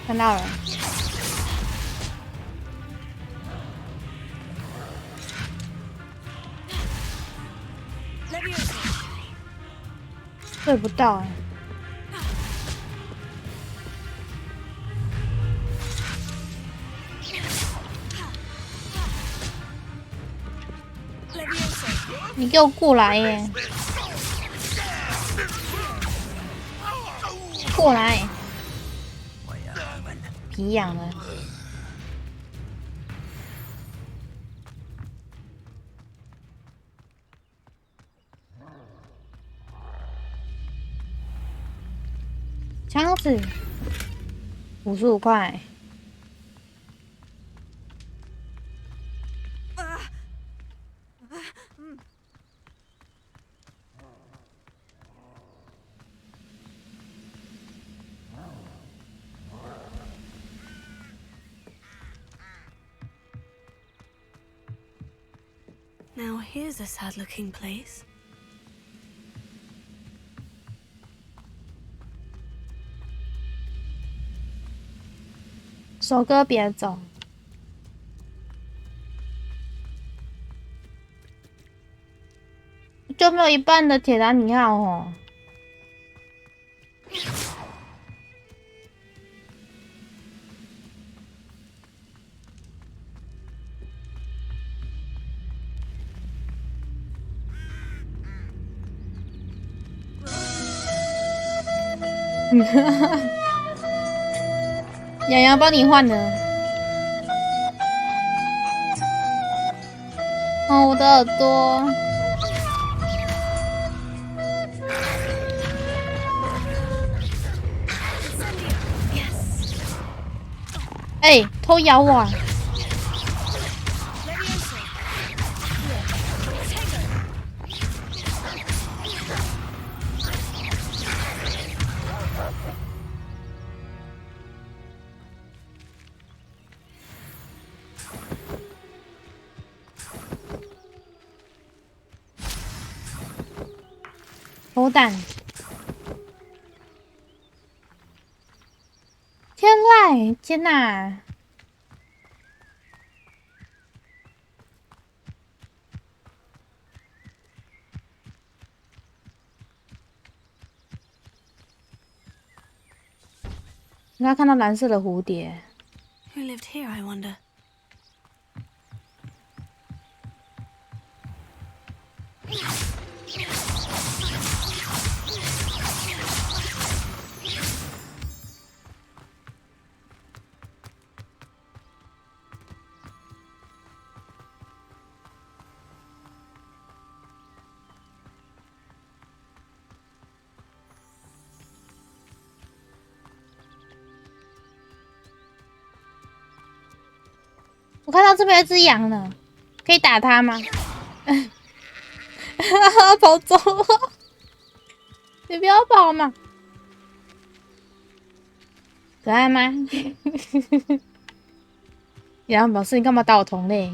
看到了。对不到哎、你给我过来耶！过来！皮痒了。枪子55块。Now here's a sad-looking place. 首歌别走。就没有一半的铁达尼号哦。洋洋帮你换的。哦，我的耳朵。哎，偷咬我啊！狗胆！天籁！天哪！你看到蓝色的蝴蝶。Who lived here, I wonder? 我看到这边有一只羊了，可以打它吗？跑走了！你不要跑嘛！可爱吗？羊表示你干嘛打我同类？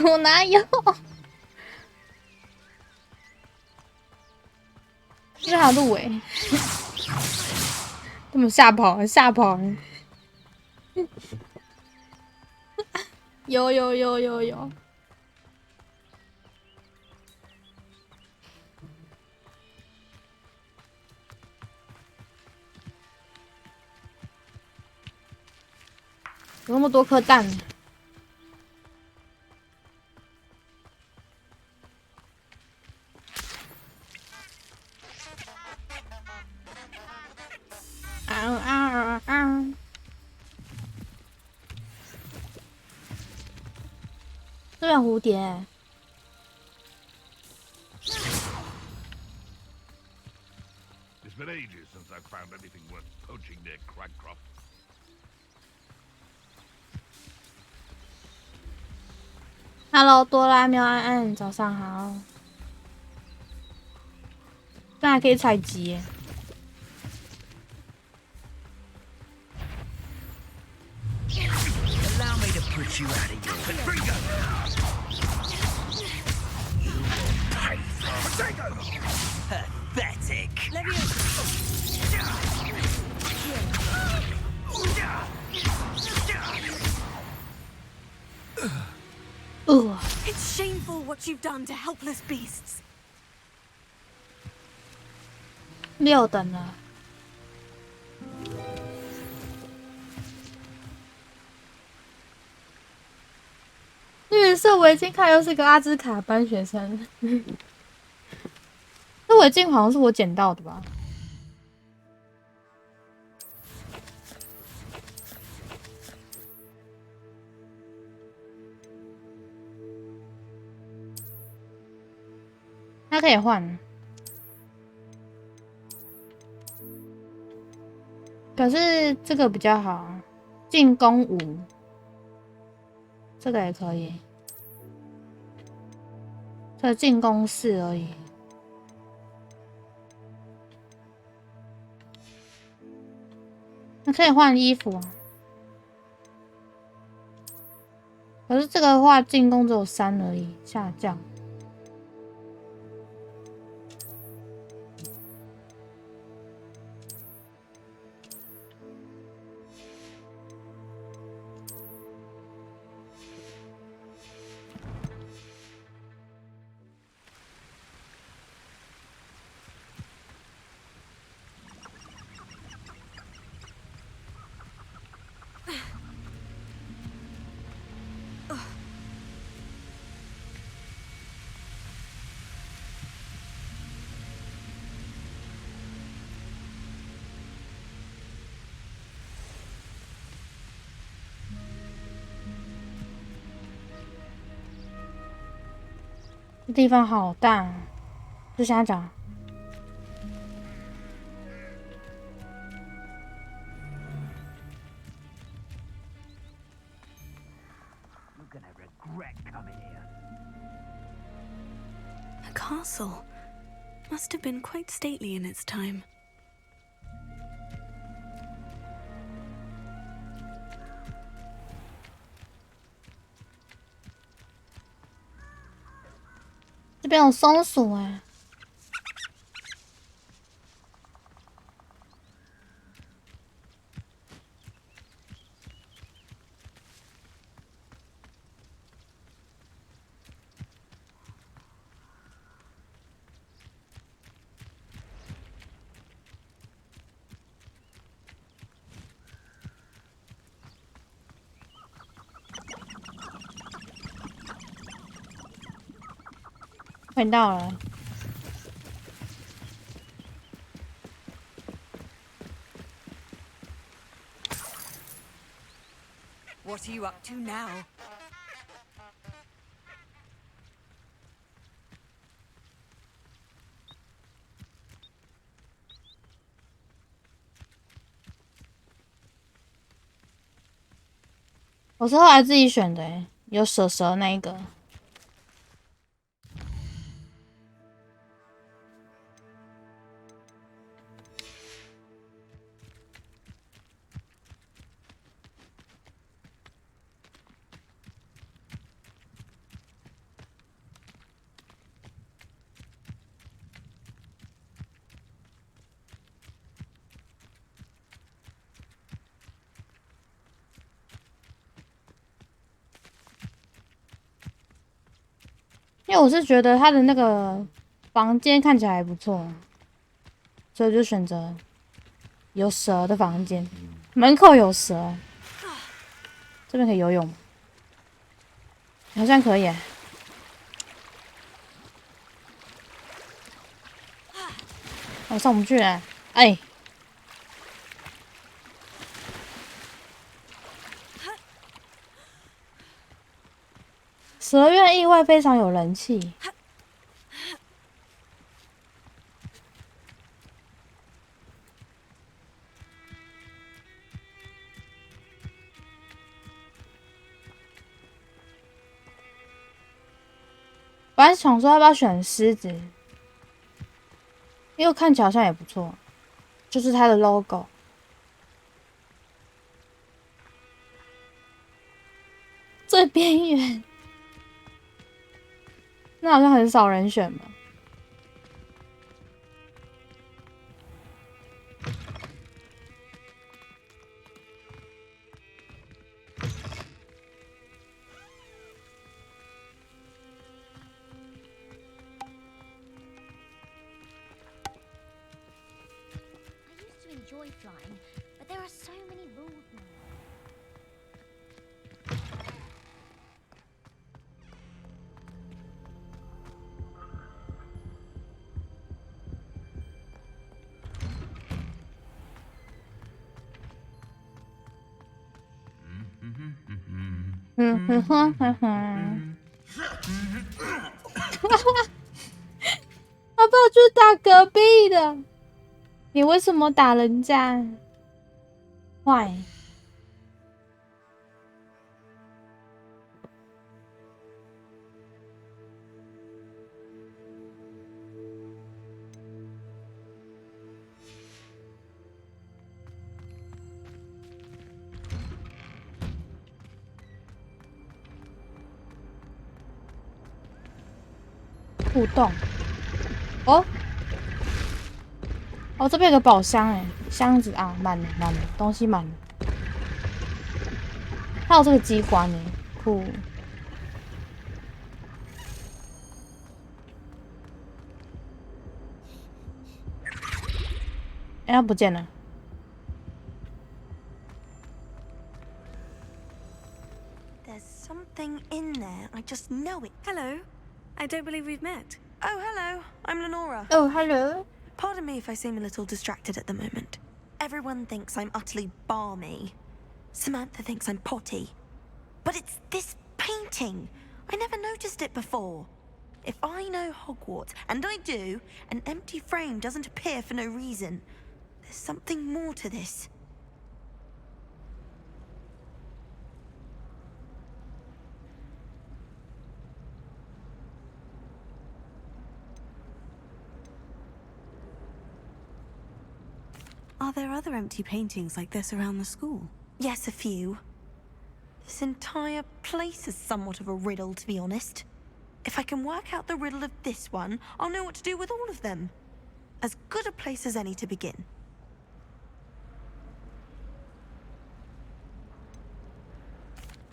我哪有？这条路哎，他们吓跑，吓跑！有，有那么多颗蛋。这边蝴蝶。It's been ages since I've found anything worth poaching near Cragcroft. Hello， 多拉喵安安，早上好。这还可以采集耶。Allow me to put you out of your finger. You will pay for it. Pathetic. It's shameful what you've done to helpless beasts. 6等了。绿色围巾看又是个阿兹卡班学生。这围巾好像是我捡到的吧？它可以换，可是这个比较好，进攻5，这个也可以，这进攻4而已。那可以换衣服啊，可是这个的话进攻只有3而已，下降。这地方好大，就瞎讲。A castle must have been quite stately in its time. 这边有松鼠哎、快到了。What are you up to now? 我是后来自己选的、欸，有蛇那一个。因为我是觉得他的那个房间看起来还不错，所以就选择有蛇的房间。门口有蛇，这边可以游泳吗？好像可以、欸。我上不去了，哎。蛇院意外非常有人气。本来想说要不要选狮子，因为看起来好像也不错，就是它的 logo。最边缘。那好像很少人选吧。要不要去打隔壁的？你为什么打人家？坏！互动哦哦，这边有个宝箱哎，箱子啊满了，东西满了，还有这个机关哎，酷！哎，它不见了。There's something in there. I just know it. Hello. I don't believe we've met. Oh, hello. I'm Lenora. Oh, hello. Pardon me if I seem a little distracted at the moment. Everyone thinks I'm utterly balmy. Samantha thinks I'm potty. But it's this painting. I never noticed it before. If I know Hogwarts, and I do, an empty frame doesn't appear for no reason. There's something more to this. Are there other empty paintings like this around the school? Yes, a few. This entire place is somewhat of a riddle, to be honest. If I can work out the riddle of this one, I'll know what to do with all of them. As good a place as any to begin.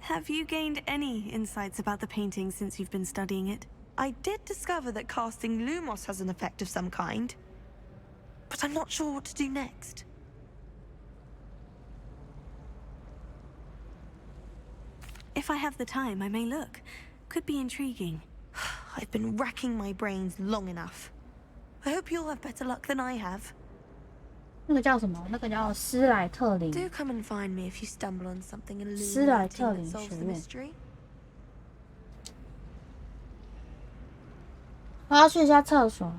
Have you gained any insights about the painting since you've been studying it? I did discover that casting Lumos has an effect of some kind, but I'm not sure what to do next. If I have the time, I may look. Could be intriguing. I've been racking my brains long enough. I hope you'll have better luck than I have. 那个叫什么？那个叫斯莱特林。 Do come and find me if you stumble on something 斯莱 illuminating 特 that 林 solves 学 the 院。 mystery. 我要去一下厕所。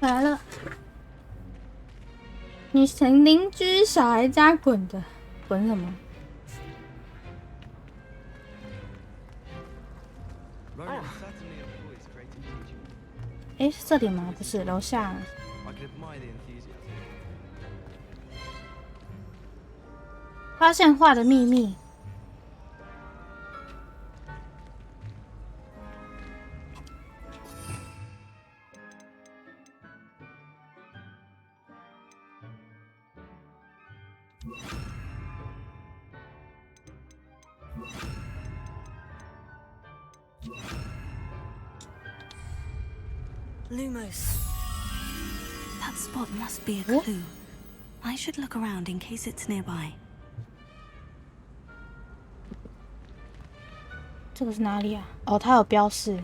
回来了。你成邻居小孩家滚的，滚什么？哎，是这里吗？不是，楼下。发现画的秘密。Lumos. That spot must be a clue. I should look around in case it's nearby. 这个是哪里啊？哦，它有标示。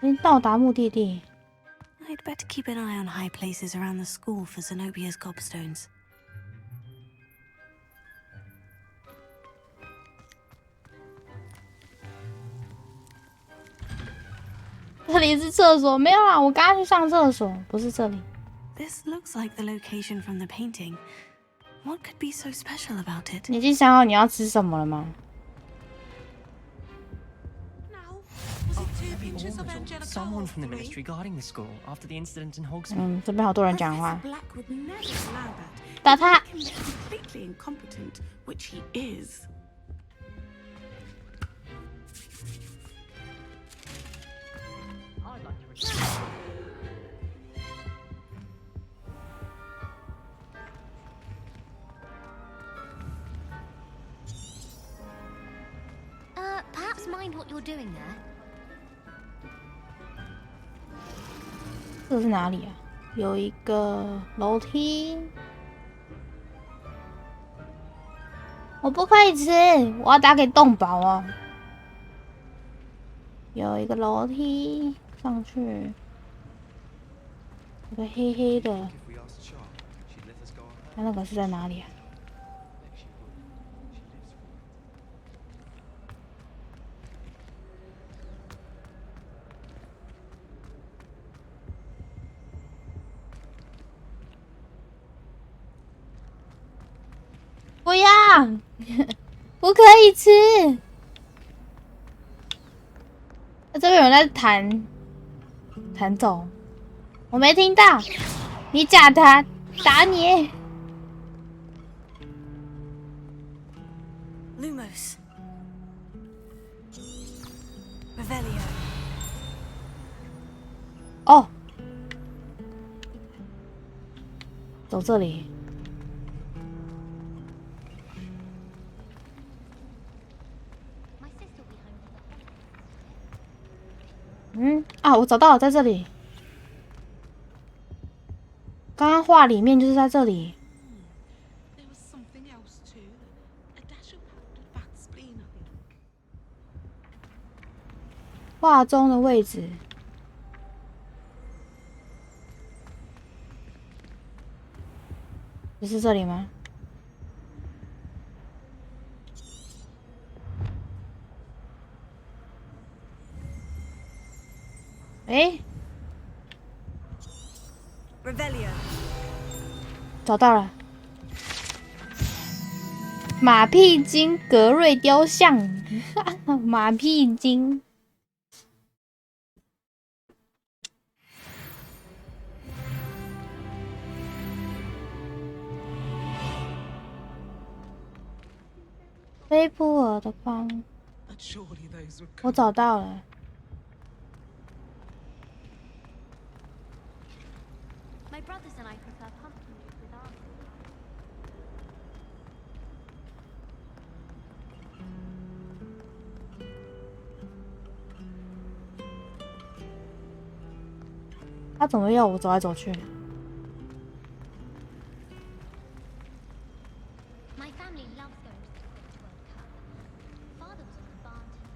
已经到达目的地。I'd better keep an eye on high places around the school for Zenobia's gobstones. 这里是厕所，没有啊，我刚刚去上厕所，不是这里。This looks like the location from the painting. What could be so special about it? 你已经想好你要吃什么了吗？ Someone from the ministry guarding the school after the incident in Hogsmeade. 这边好多人讲话。打他。 Completely incompetent, which he is. Perhaps mind what you're doing there. 这是哪里啊？有一个楼梯，我不可以吃，我要打给动保哦。有一个楼梯上去，有个黑黑的，它那个是在哪里啊？不要，不可以吃。这边有人在弹奏，我没听到。你假弹，打你。Lumos. Revelio. 哦，走这里。 啊，我找到了，在这里。刚刚画里面就是在这里。画中的位置。不是这里吗？ 哎，找到了，马屁精格瑞雕像，马屁精。菲普尔的光，我找到了。 My brothers and I prefer pumpkin juice with almonds. 他怎么要我走来走去？ My family loves going to the World Cup. Father was on the barn team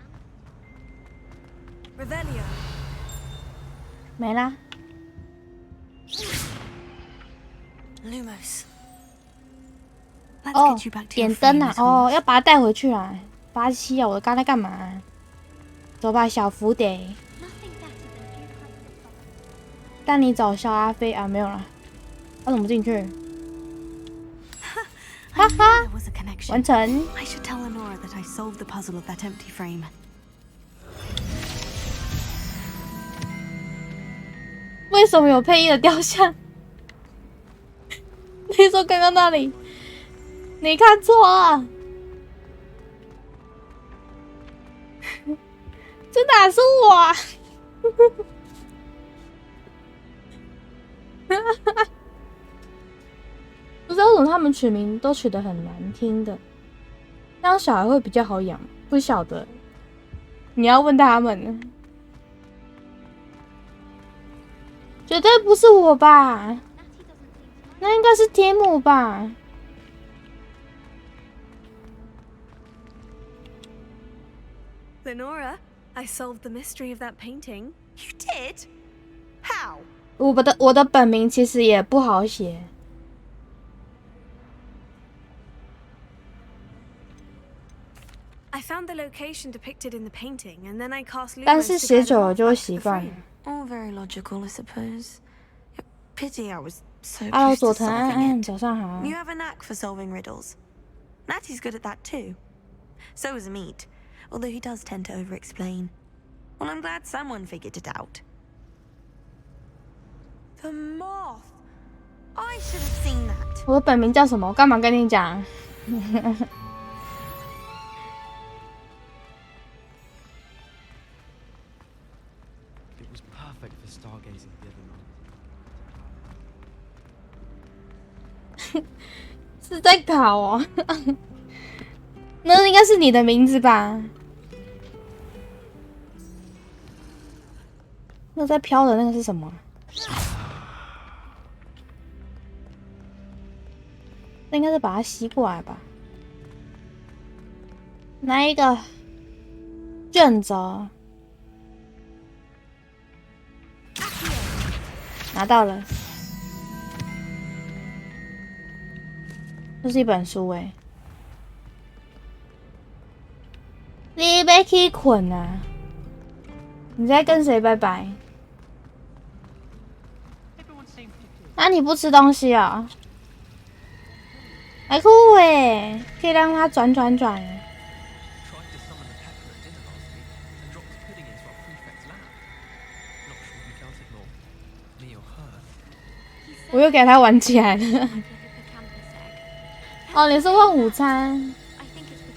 and Revelio. 没啦。Lumos. 哦，点灯啊！哦，要把它带回去啊！巴西啊，我刚才干嘛？走吧，小福得。带你找小阿飞啊，没有了。要怎么进去？哈哈，完成。I should tell Lenora that I solved the puzzle of that empty frame. 为什么有配音的雕像？你说刚刚那里？你看错了，这哪是我啊？不知道为什么他们取名都取得很难听的，这样小孩会比较好养。不晓得，你要问他们。绝对不是我吧？那应该是提姆吧？ Lenora, I solved the mystery of that painting. You did? How? 我的本名其实也不好写。I found the location depicted in the painting, and then I cast Lumos 但是写久了就会习惯了。 All very logical, I suppose. Pity I was so Hello, close to 佐藤安安， solving it. 早上好。 You have a knack for solving riddles. Natty's good at that too. So is Meat, although he does tend to over-explain. Well, I'm glad someone figured it out. The moth. I should have seen that. 我的本名叫什么？我干嘛跟你讲？是在考哦，那应该是你的名字吧？那在飘的那个是什么？那应该是把它吸过来吧？拿一个卷轴，拿到了。 这是一本书哎，你被去捆啊？你在跟谁拜拜？那、你不吃东西啊、哦？还酷哎，可以让它转。我又给它玩起来了。哦，你是问午餐？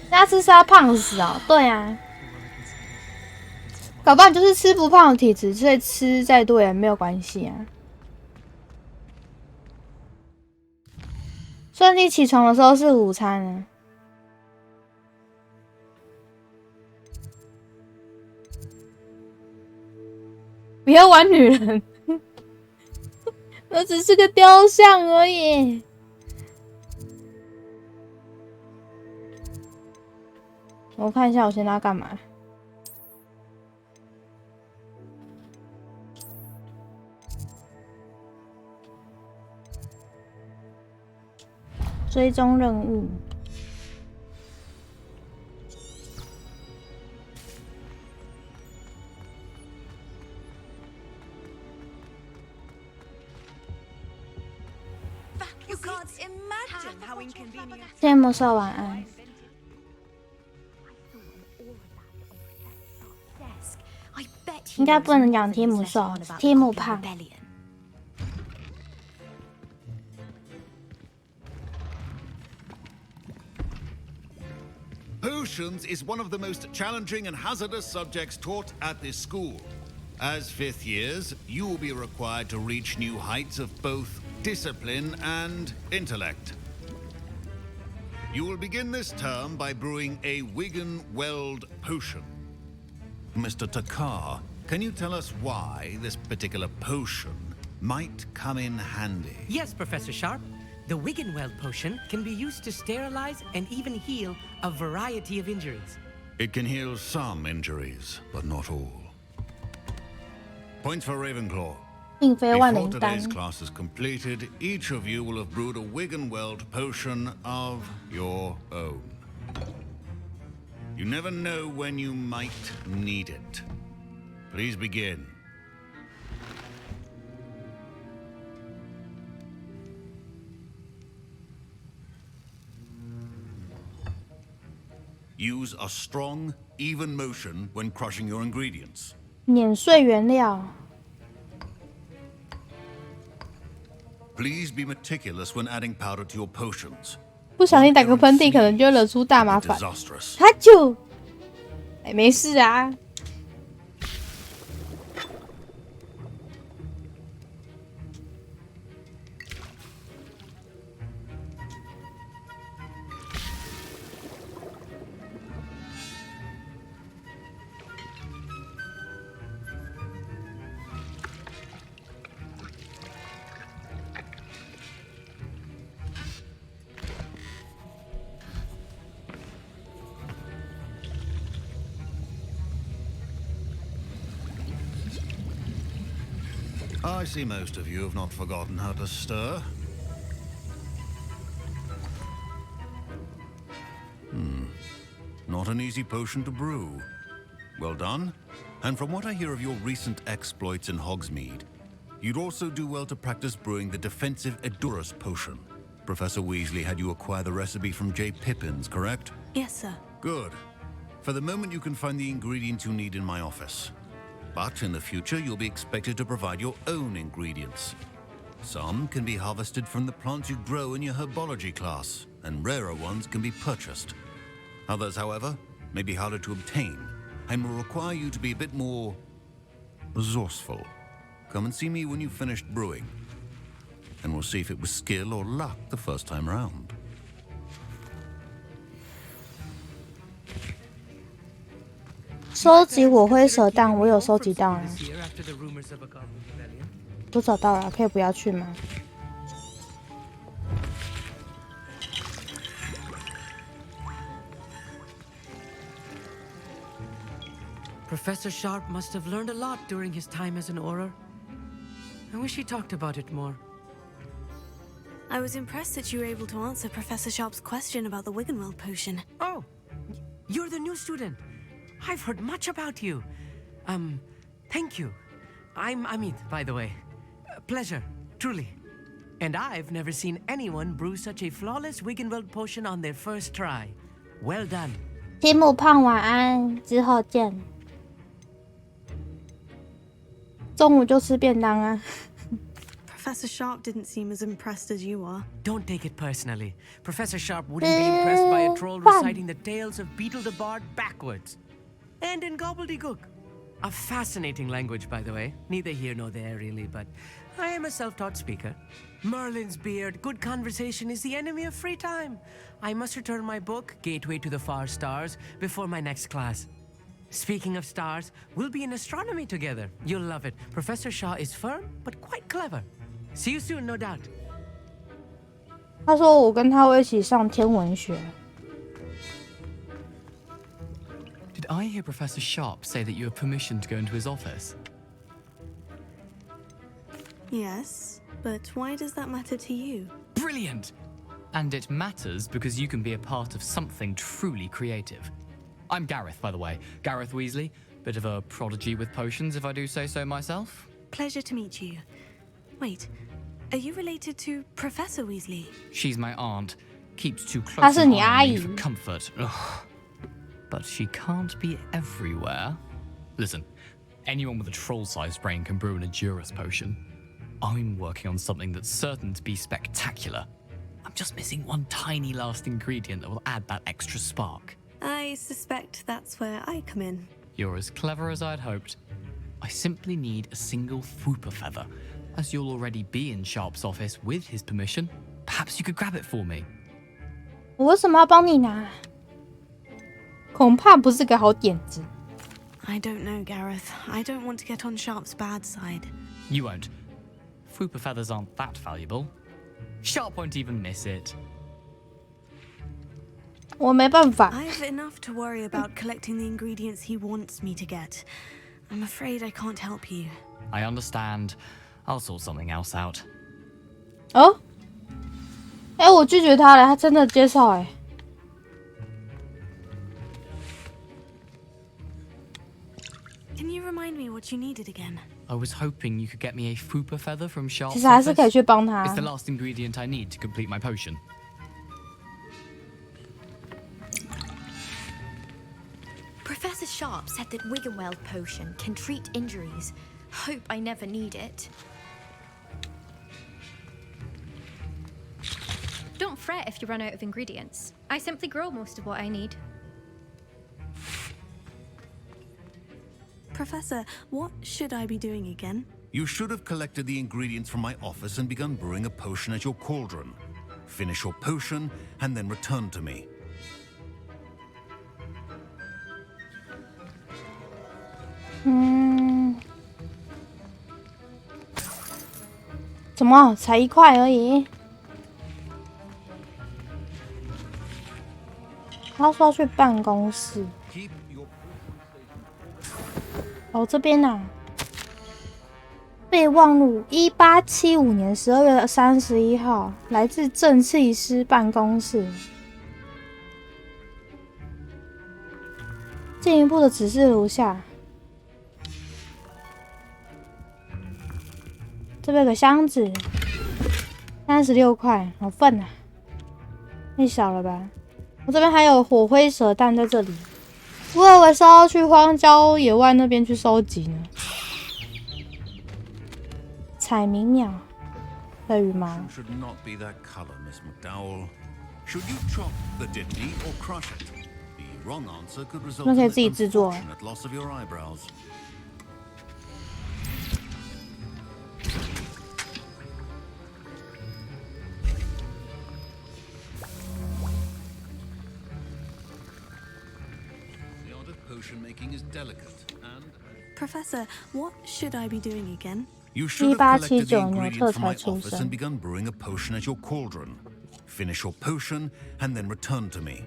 下次是要胖死哦？对啊，搞不好你就是吃不胖的体质，所以吃再多也没有关系啊。所以你起床的时候是午餐啊。不要玩女人，那只是个雕像而已。 我看一下，我现在要干嘛？追踪任务。谢魔兽晚安。 应该不能养提姆兽，提姆胖。 Potions is one of the most challenging and hazardous subjects taught at this school. As fifth years, you will be required to reach new heights of both discipline and intellect. You will begin this term by brewing a Wigan-Weld potion. Mr. Takar, can you tell us why this particular potion might come in handy? Yes, Professor Sharp. The Wigan-Weld potion can be used to sterilize and even heal a variety of injuries. It can heal some injuries, but not all. Points for Ravenclaw. 并非万 Before 灵丹。 today's class is completed, each of you will have brewed a Wiggenweld potion of your own. You never know when you might need it. Please begin. Use a strong, even motion when crushing your ingredients. 碾碎原料。 Please be meticulous when adding powder to your potions. 不小心打个喷嚏，可能就惹出大麻烦。 Disastrous. 哈啾！哎，没事啊。I see most of you have not forgotten how to stir. Not an easy potion to brew. Well done. And from what I hear of your recent exploits in Hogsmeade, you'd also do well to practice brewing the defensive Edurus potion. Professor Weasley had you acquire the recipe from J. Pippins, correct? Yes, sir. Good. For the moment, you can find the ingredients you need in my office. But in the future, you'll be expected to provide your own ingredients. Some can be harvested from the plants you grow in your herbology class, and rarer ones can be purchased. Others, however, may be harder to obtain, and will require you to be a bit more resourceful. Come and see me when you've finished brewing, and we'll see if it was skill or luck the first time round. 收集火灰蛇蛋，我有收集到啊。都找到了，可以不要去吗？ Professor Sharp must have learned a lot during his time as an Auror. I wish he talked about it more. I was impressed that you were able to answer Professor Sharp's question about the Wiggenweld potion. Oh, you're the new student. I've heard much about you. Thank you. I'm Amit, by the way. Pleasure, truly. And I've never seen anyone brew such a flawless Wiggenweld potion on their first try. Well done. 提姆胖晚安，之后见。中午就吃便当啊。Professor Sharp didn't seem as impressed as you are. Don't take it personally. Professor Sharp wouldn't be impressed by a troll reciting the tales of Beetle the Bard backwards. And in gobbledygook. A fascinating language, by the way. Neither here nor there, really, but I am a self-taught speaker. Merlin's beard, good conversation is the enemy of free time. I must return my book, Gateway to the Far Stars, before my next class. Speaking of stars, we'll be in astronomy together. You'll love it. Professor Shaw is firm, but quite clever. See you soon, no doubt. 他说我跟他会一起上天文学。 Did I hear Professor Sharp say that you have permission to go into his office? Yes, but why does that matter to you? Brilliant! And it matters because you can be a part of something truly creative. I'm Gareth, by the way. Gareth Weasley. Bit of a prodigy with potions, if I do say so myself. Pleasure to meet you. Wait, are you related to Professor Weasley? She's my aunt. Keeps too 她 close 是 an 你 eye 阿 on me 姨。 for comfort. Ugh. But she can't be everywhere. Listen, anyone with a troll-sized brain can brew an Edurus potion. I'm working on something that's certain to be spectacular. I'm just missing one tiny last ingredient that will add that extra spark. I suspect that's where I come in. You're as clever as I'd hoped. I simply need a single Fooper feather. As you'll already be in Sharp's office with his permission, perhaps you could grab it for me. 我为什么要帮你拿？恐怕不是个好点子。 I don't know, Gareth. I don't want to get on Sharp's bad side. You won't. Fooper feathers aren't that valuable. Sharp won't even miss it. 我没办法。 I've enough to worry about collecting the ingredients he wants me to get. I'm afraid I can't help you. I understand. I'll sort something else out. 哦，哎，我拒绝他了，他真的接受哎。Can you remind me what you needed again? I was hoping you could get me a fupa feather from Sharp's 其实还是可以 office. 去帮他。 It's the last ingredient I need to complete my potion. Professor Sharp said that Wiggenweld potion can treat injuries. Hope I never need it. Don't fret if you run out of ingredients. I simply grow most of what I need. Professor, what should I be doing again? You should have collected the ingredients from my office and begun brewing a potion at your cauldron. Finish your potion and then return to me. 怎么才1块而已？他说要去办公室。哦，这边啊，备忘录，1875年12月31号，来自正气师办公室。进一步的指示如下。这边有个箱子，36块，好笨啊！太小了吧？我这边还有火灰蛇蛋在这里，我以为是要去荒郊野外那边去收集呢。彩明鸟的羽毛。Should not be that color, Miss McDowell. Should you chop the diddly or crush it? The wrong answer could result in the unfortunate loss of your eyebrows. Potion making is delicate and... Professor, what should I be doing again? You should have collected the ingredients from my office and begun brewing a potion at your cauldron. Finish your potion and then return to me.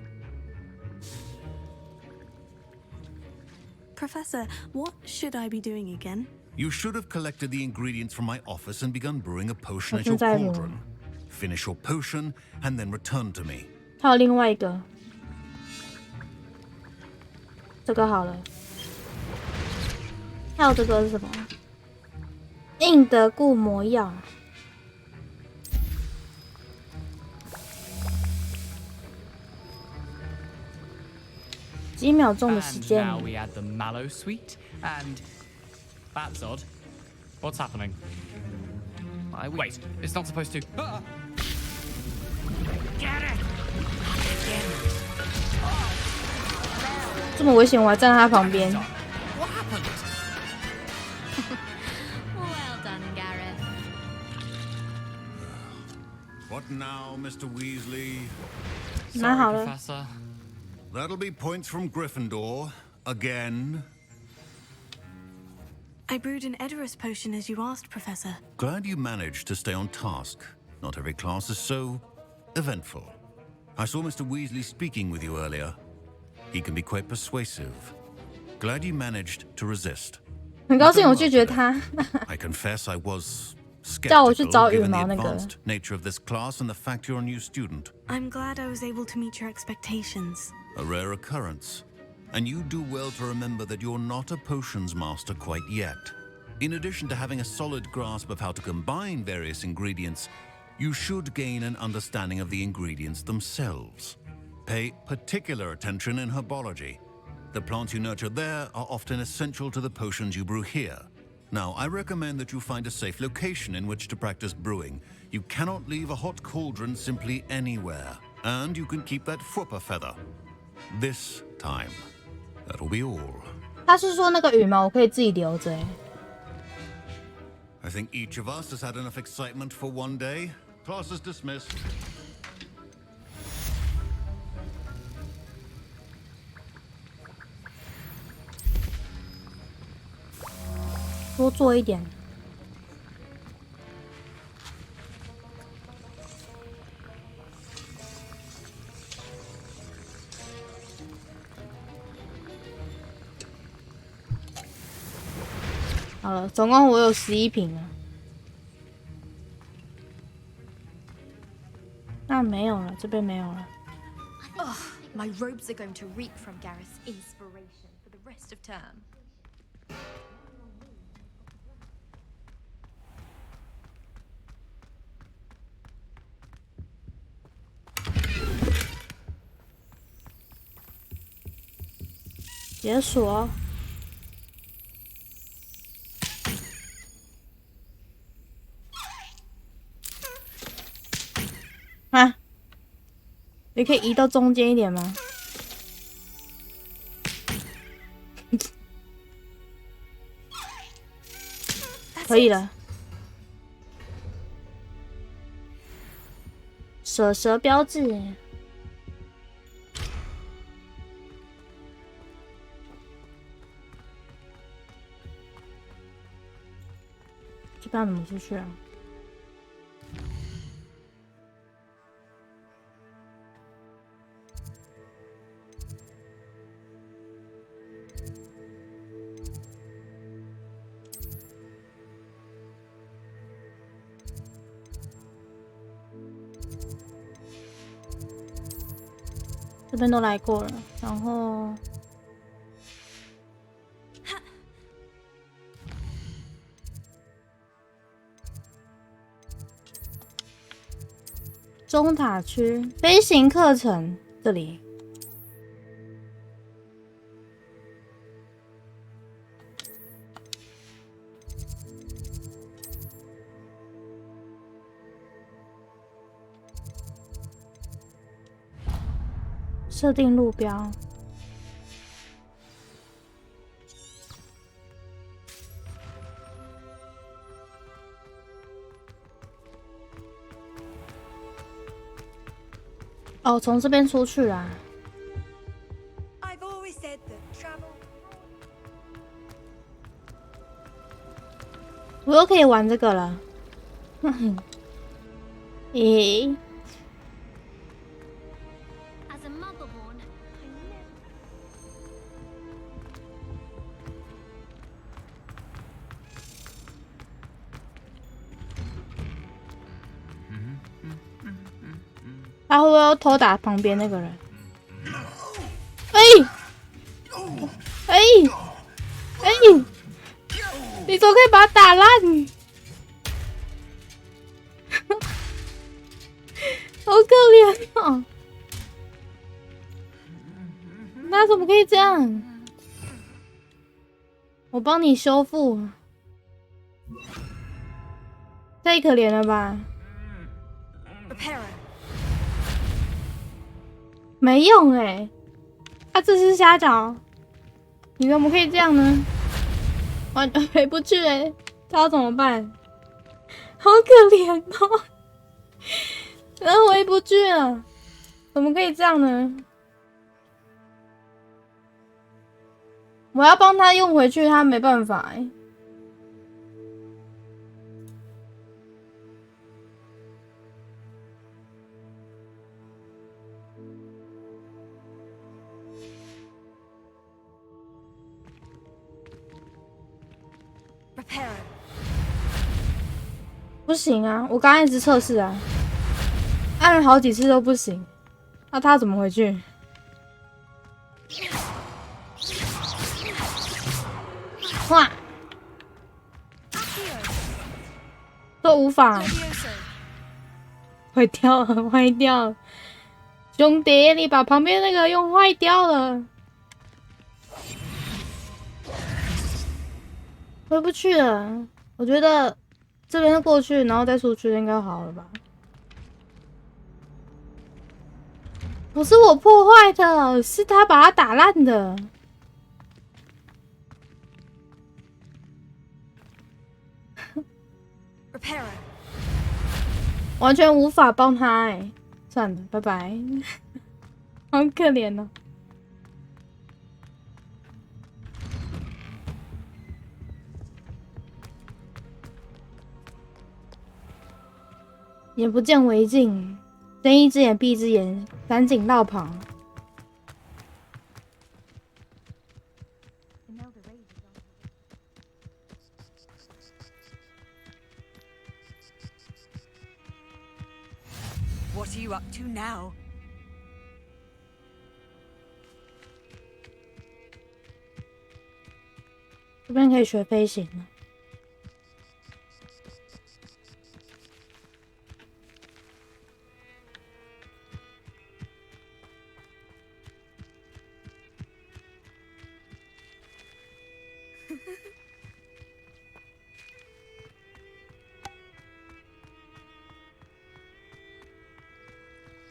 Professor, what should I be doing again? You should have collected the ingredients from my office and begun brewing a potion at your cauldron. Finish your potion and then return to me. 还有另外一个。这个好了，还有这个是什么？硬的固膜药。几秒钟的时间。Now we add the mallow sweet, and that's odd. What's happening? Wait, it's not supposed to. Get it! 这么危险，我还站在他旁边。Well done, Gareth. What now, Mr. Weasley? 拿好了。 That'll be points from Gryffindor again. I brewed an Edorus potion as you asked, Professor. Glad you managed to stay on task. Not every class is so eventful. I saw Mr. Weasley speaking with you earlier. He can be quite persuasive. Glad you managed to resist. 很高兴我拒绝他。 I confess I was 叫我去 skeptical 找羽 given 毛 the 那个。 advanced nature of this class and the fact you're a new student. I'm glad I was able to meet your expectations. A rare occurrence. And you do well to remember that you're not a potions master quite yet. In addition to having a solid grasp of how to combine various ingredients, you should gain an understanding of the ingredients themselves. Pay particular attention in herbology. The plants you nurture there are often essential to the potions you brew here. Now, I recommend that you find a safe location in which to practice brewing. You cannot leave a hot cauldron simply anywhere. And you can keep that fupa feather. This time. That'll be all. 他是说那个羽毛我可以自己留着哎。 I think each of us has had enough excitement for one day. Class is dismissed. 多做一点。好了，总共我有11瓶了。没有了，这边没有了。Ugh, my robes are going to reek from Gareth's inspiration for the rest of term. 解锁。啊，你可以移到中间一点吗？可以了。蛇标志。这边怎么出去啊？这边都来过了，然后中塔区飞行课程这里。设定路标。哦，从这边出去啦。我又可以玩这个了。咦？他会不会要偷打旁边那个人？你怎么可以把他打烂？好可怜哦！他怎么可以这样？我帮你修复，太可怜了吧！没用哎，他这是瞎找，你怎么可以这样呢？完全回不去哎，他要怎么办？好可怜哦，然后回不去了，怎么可以这样呢？我要帮他用回去，他没办法哎。不行啊！我刚刚一直测试啊，按了好几次都不行。那他怎么回去？哇！都无法，坏掉了，坏掉了！兄弟，你把旁边那个用坏掉了，回不去了。我觉得。这边过去，然后再出去，应该好了吧？不是我破坏的，是他把它打烂的。完全无法帮他哎，算了，拜拜。好可怜哦。眼不见为净，睁一只眼闭一只眼，赶紧绕跑。What What are you up to now? 这边可以学飞行了。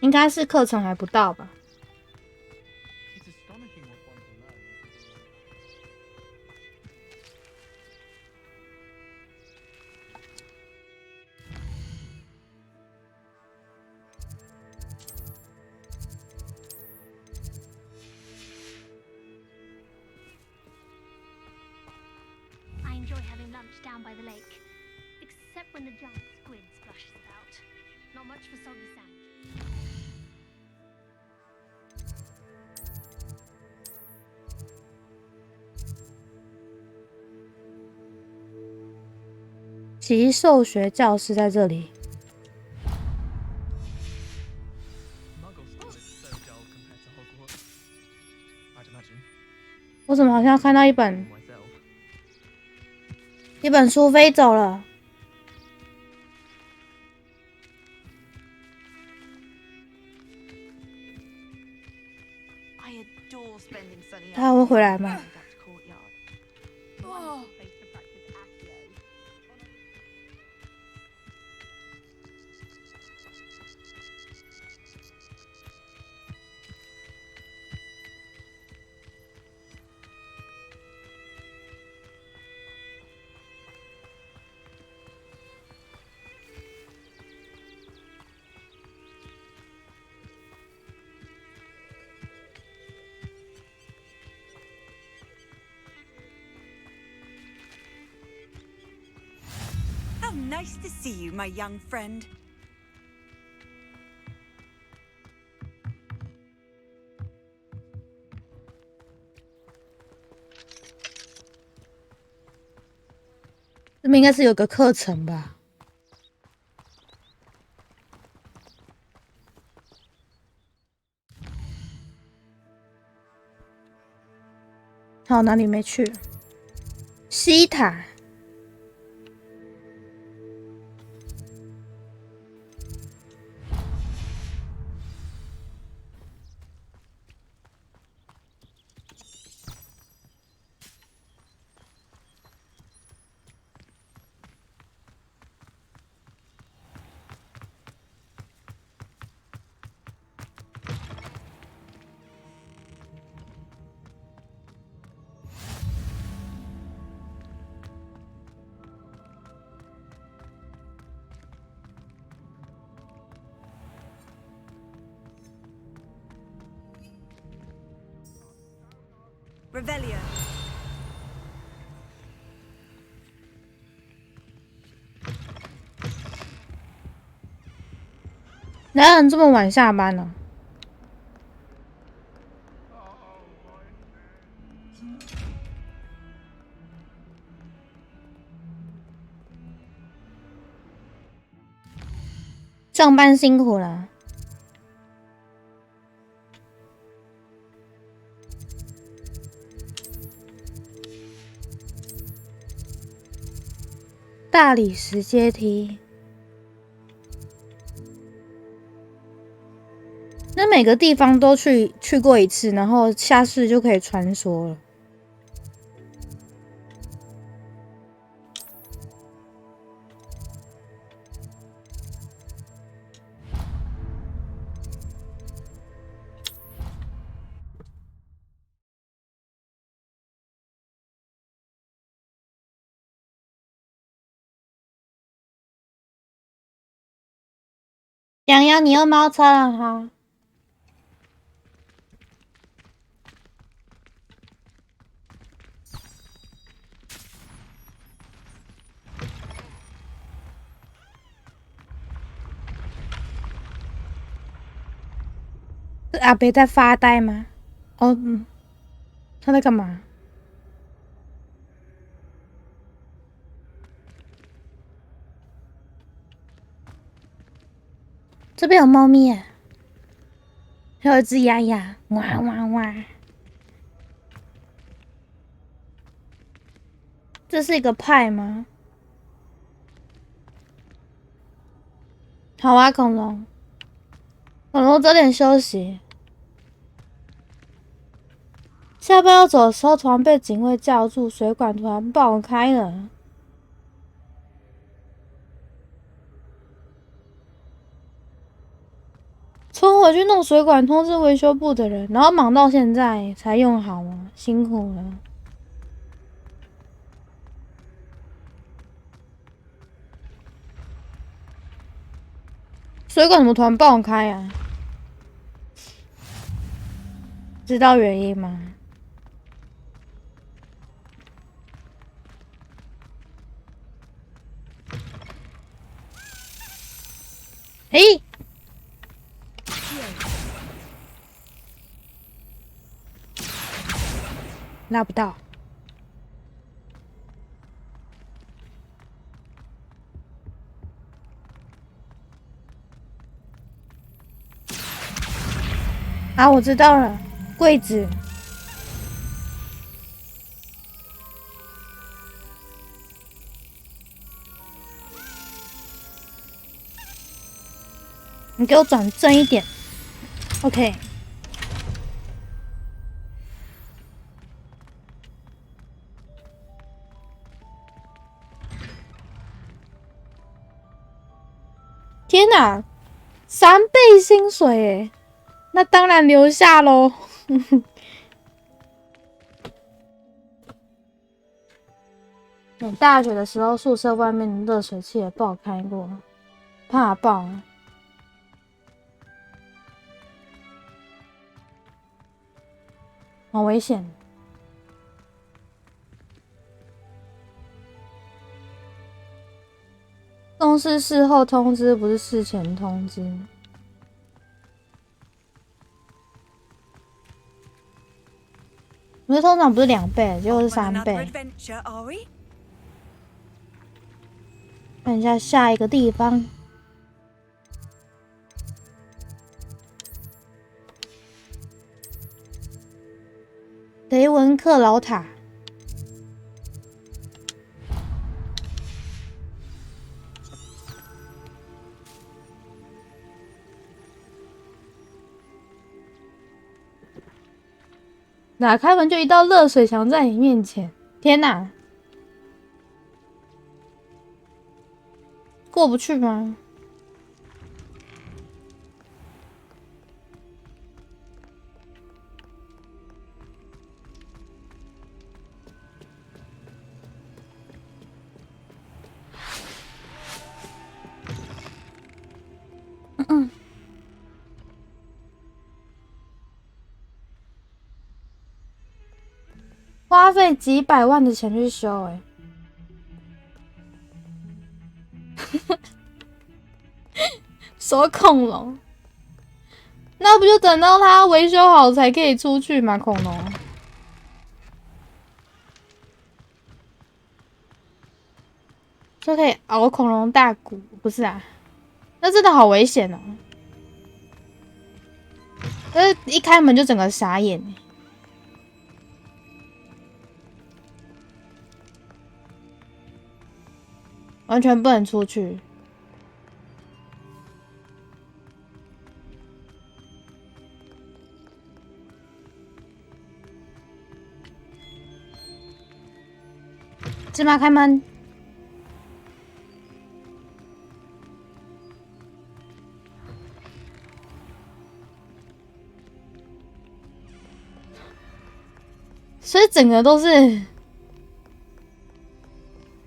应该是课程还不到吧？ I enjoy having lunch down by the lake, except when the giant squid splashes about. Not much for soggy sand. 极兽学教室在这里。我怎么好像看到一本书飞走了？他还会回来吗？ How nice to see you, my young friend. 这边应该是有个课程吧？好，哪里没去？西塔。 Revelio. 哪有人这么晚下班呢？上班辛苦了。大理石阶梯，那每个地方都去过一次，然后下次就可以穿梭了。洋洋，你又猫车了哈？阿北在发呆吗？哦，嗯，他在干嘛？这边有猫咪耶，还有一只鸭鸭，哇哇哇！这是一个派吗？好啊，恐龙，恐龙早点休息。下班要走的时候，突然被警卫叫住，水管突然爆开了。冲回去弄水管，通知维修部的人，然后忙到现在才用好啊，辛苦了。水管怎么突然爆开啊？知道原因吗？诶，拉不到。啊，我知道了，柜子。你给我转正一点 ，OK。天哪，3倍薪水诶！那当然留下咯。我大学的时候，宿舍外面的热水器也爆开过，怕爆啊！好危险！公司事后通知，不是事前通知。我觉得通常不是2倍，结果是3倍。看一下下一个地方。雷文克劳塔。打开门就一道热水墙在你面前，天哪！过不去吗？花费几百万的钱去修，欸，说恐龙，那不就等到它维修好才可以出去吗？恐龙，就可以熬恐龙大骨，不是啊？那真的好危险哦！一开门就整个傻眼，欸。完全不能出去。芝麻开门。所以整个都是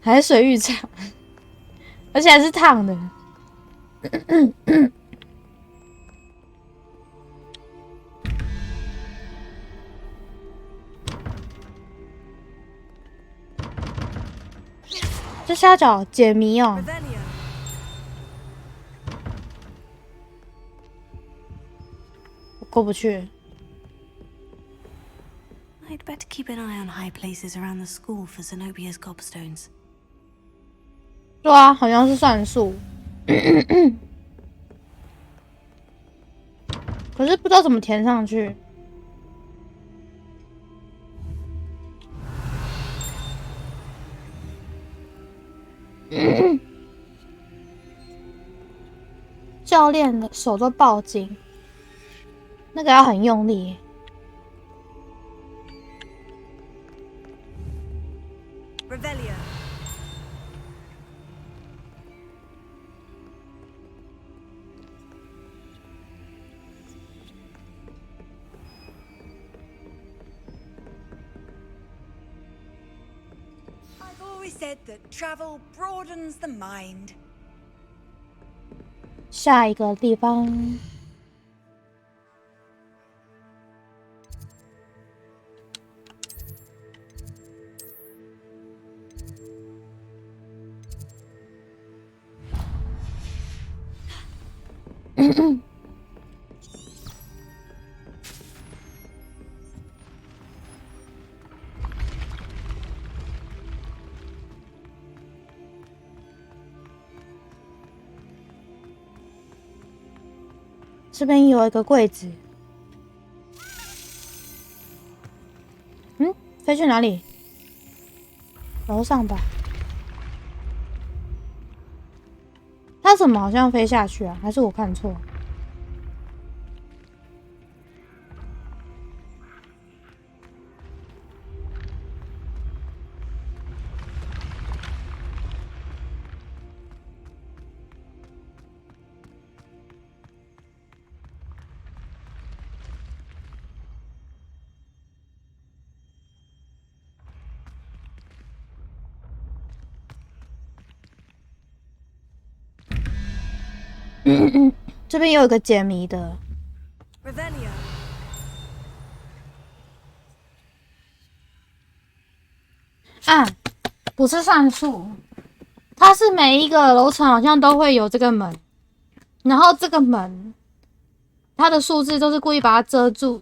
海水浴场。而且还是烫的，这虾饺解谜哦。我过不去。I'd better keep an eye on high places around the school for Zenobia's gobstones. 对啊，好像是算数。可是不知道怎么填上去。教练的手都爆筋，那个要很用力。Revelio. I've always said that travel broadens the mind. 下一个地方。这边有一个柜子，飞去哪里？楼上吧。它怎么好像飞下去啊？还是我看错？这边有一个解谜的。啊，不是算术，它是每一个楼层好像都会有这个门，然后这个门它的数字都是故意把它遮住，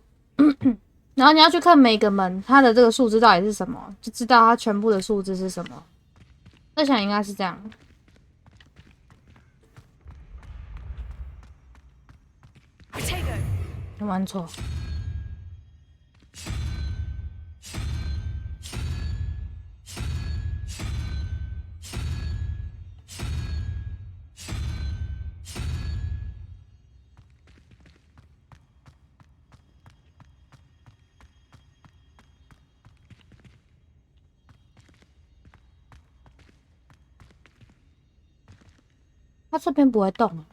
然后你要去看每个门它的这个数字到底是什么，就知道它全部的数字是什么。我想应该是这样。玩错。它这边不会动啊。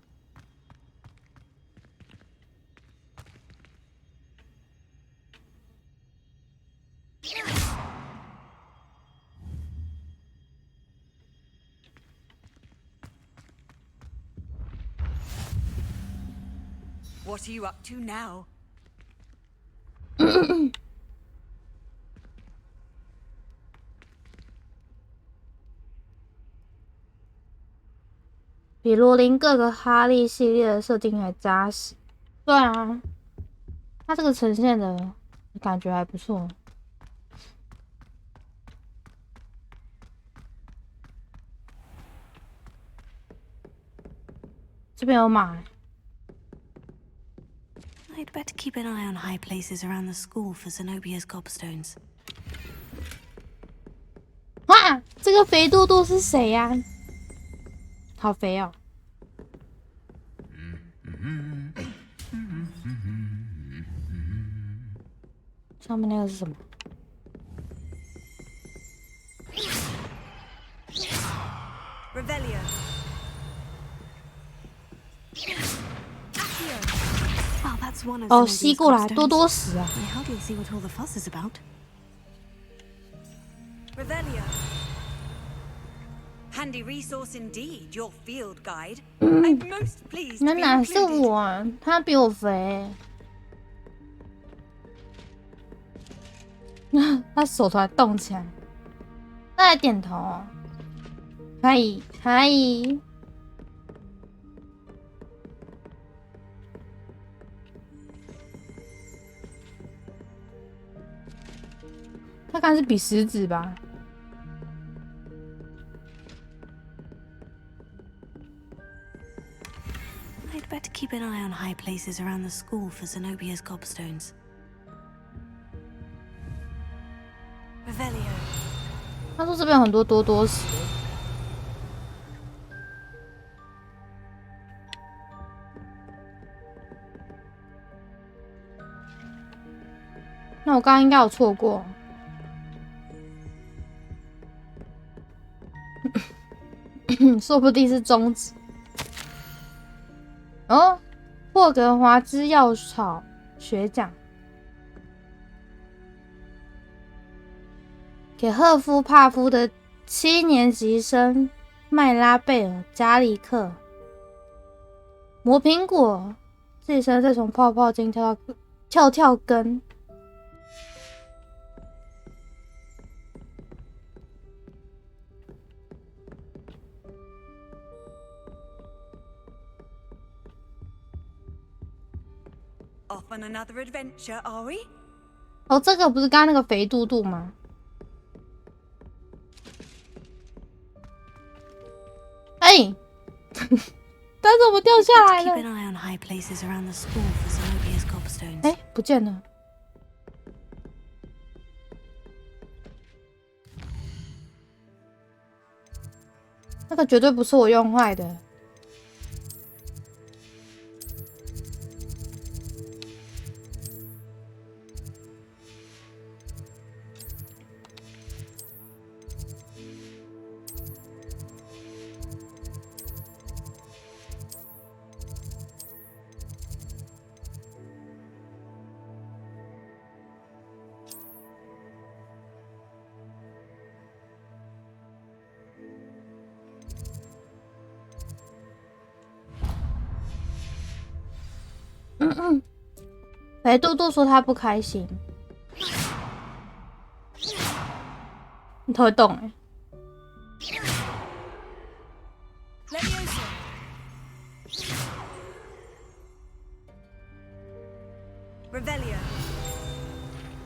What are you up to now? 比罗琳各个哈利系列的设定还扎实。对啊，它这个呈现的感觉还不错。这边有马。I'd better keep an eye on high places around the school for Zenobia's gobstones. 哇，这个肥嘟嘟是谁呀？好肥哦！上面那个是什么？ Revelio. 哦，吸过来，多多死啊！ I hardly see what all the fuss is about. Revelio. Handy resource indeed, your field guide. I'm most pleased to 那 be 哪是 included. 我？他比我肥。他手突然动起来，他还点头哦。可以，可以。他刚是比食指吧？ I'd better keep an eye on high places around the school for Zenobia's gobstones. Revelio. 他说这边有很多多多石。那我刚刚应该有错过。说不定是中指。哦，霍格华兹药草学奖，给赫夫帕夫的7年级生麦拉贝尔加利克。磨苹果，自己身再从泡泡间跳根。Off on another adventure, are we? 哦，这个不是刚刚那个肥嘟嘟吗？哎，他怎么掉下来了？哎，不见了。那个绝对不是我用坏的。肥嘟嘟说他不开心，他会动哎。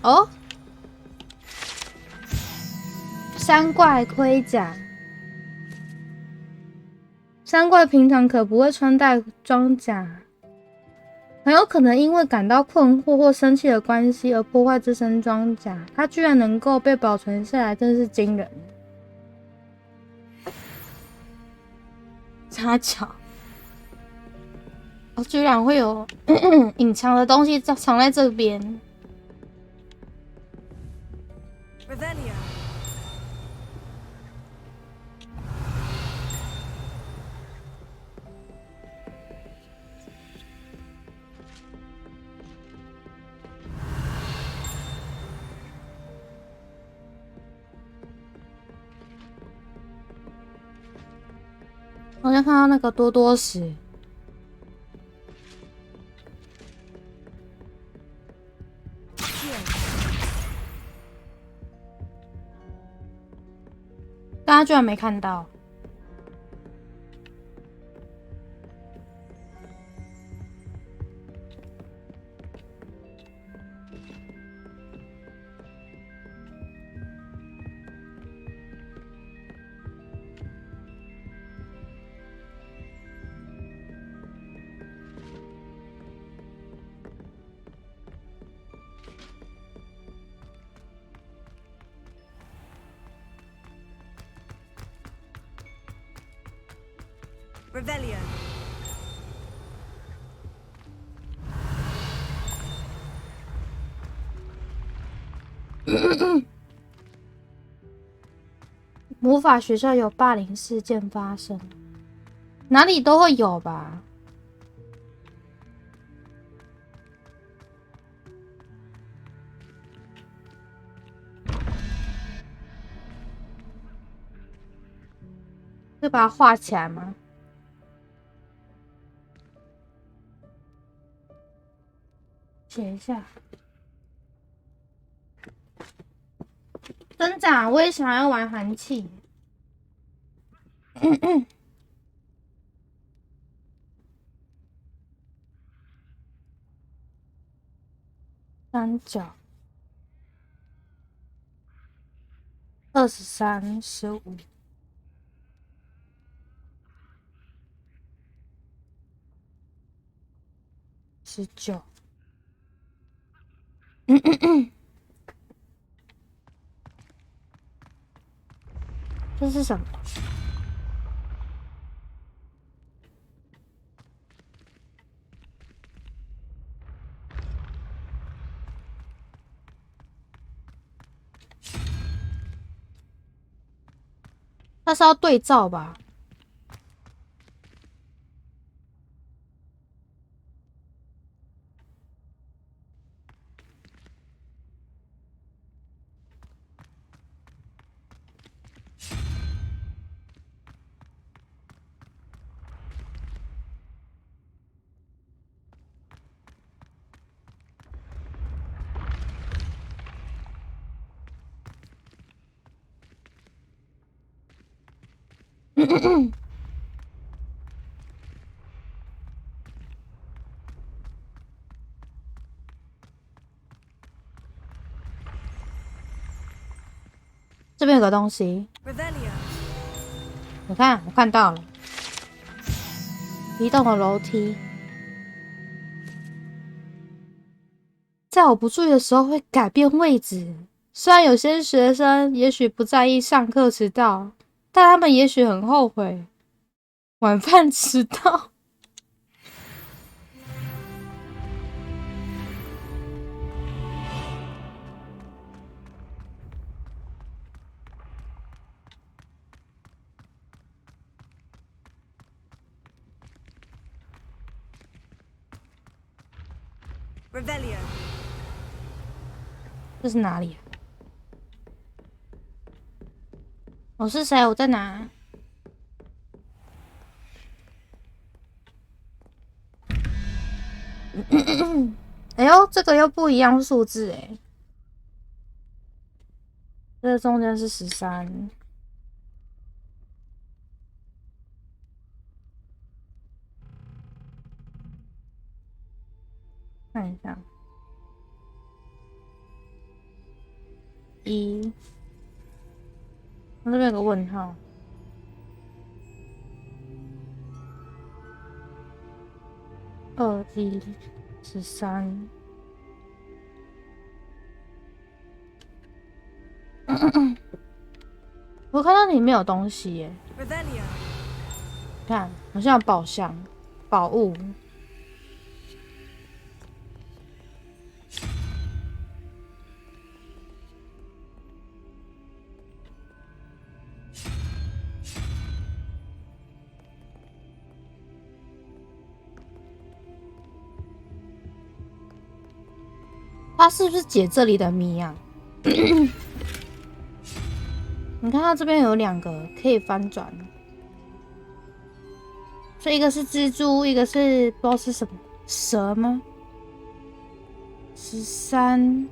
哦，山怪盔甲，山怪平常可不会穿戴装甲。很有可能因为感到困惑或生气的关系而破坏这身装甲，它居然能够被保存下来，真是惊人。插脚，哦，居然会有隐藏的东西藏在这边。好像看到那个多多石，大家居然没看到。Revelio. 魔法学校有霸凌事件发生，哪里都会有吧？会把它画起来吗？写一下。真假？我也想要玩寒气。三角23、15。19。这是什么？那是要对照吧？这边有个东西，你看，我看到了，移动的楼梯，在我不注意的时候会改变位置。虽然有些学生也许不在意上课迟到，但他们也许很后悔晚饭迟到。Revelio。这是哪里啊？我是谁？我在哪？哎呦，这个又不一样数字哎，这中间是13。看一下，1，那这边有个问号。2、1、13。我看到里面有东西耶，看好像有宝箱、宝物。他是不是解这里的谜啊？你看，它这边有2个可以翻转，所以一个是蜘蛛，一个是不知道是什么蛇吗？13。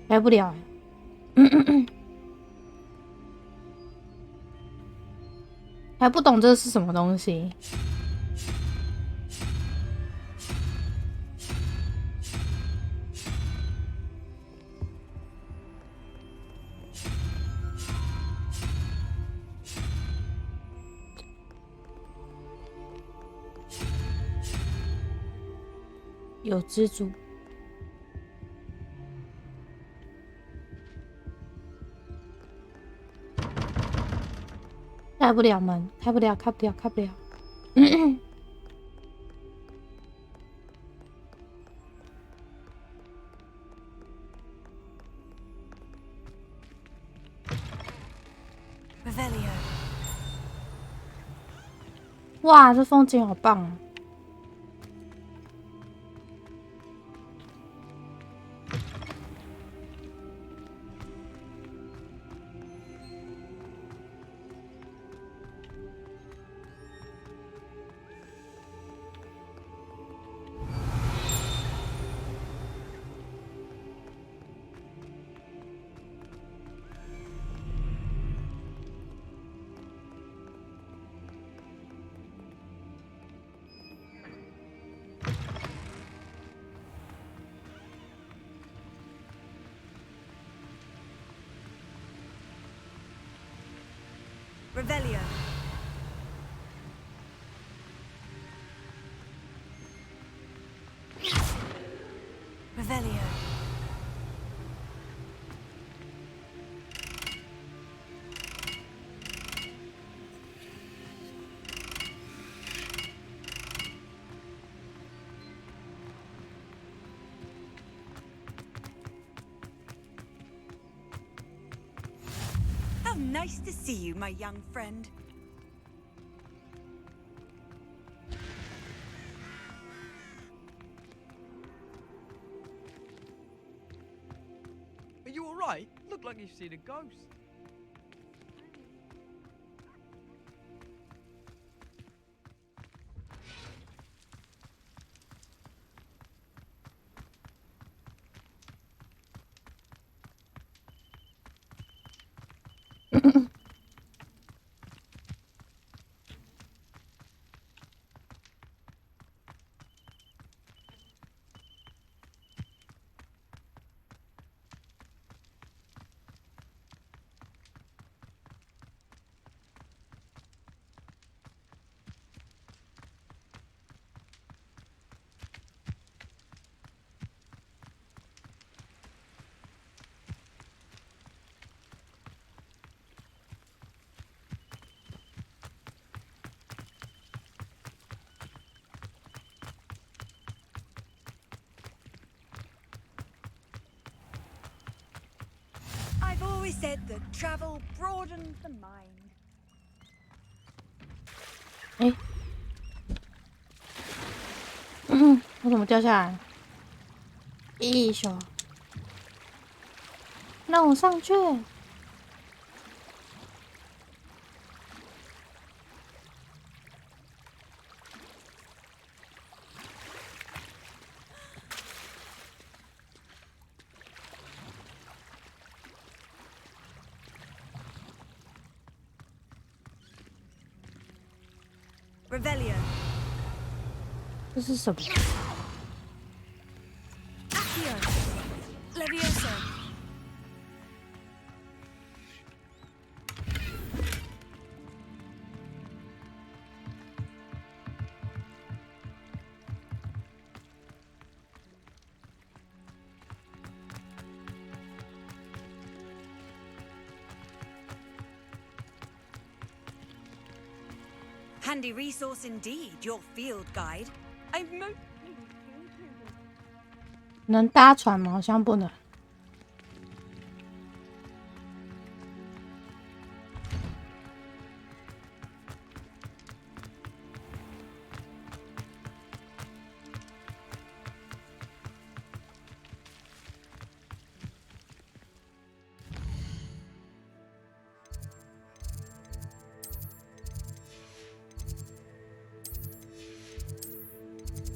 开不了还不懂这是什么东西。有蜘蛛。开不了门，开不了，开不了，开不了。哇，这风景好棒啊！ Revelio. Revelio. How nice to see you, my young friend. Are you alright? Look like you've seen a ghost. I've always said that travel broadens the mind. 哎，我怎么掉下来？一手，让我上去。Revelio. 这是什么？ Accio. Levioso. Handy resource indeed, your field guide. I'm most 能搭船吗？好像不能。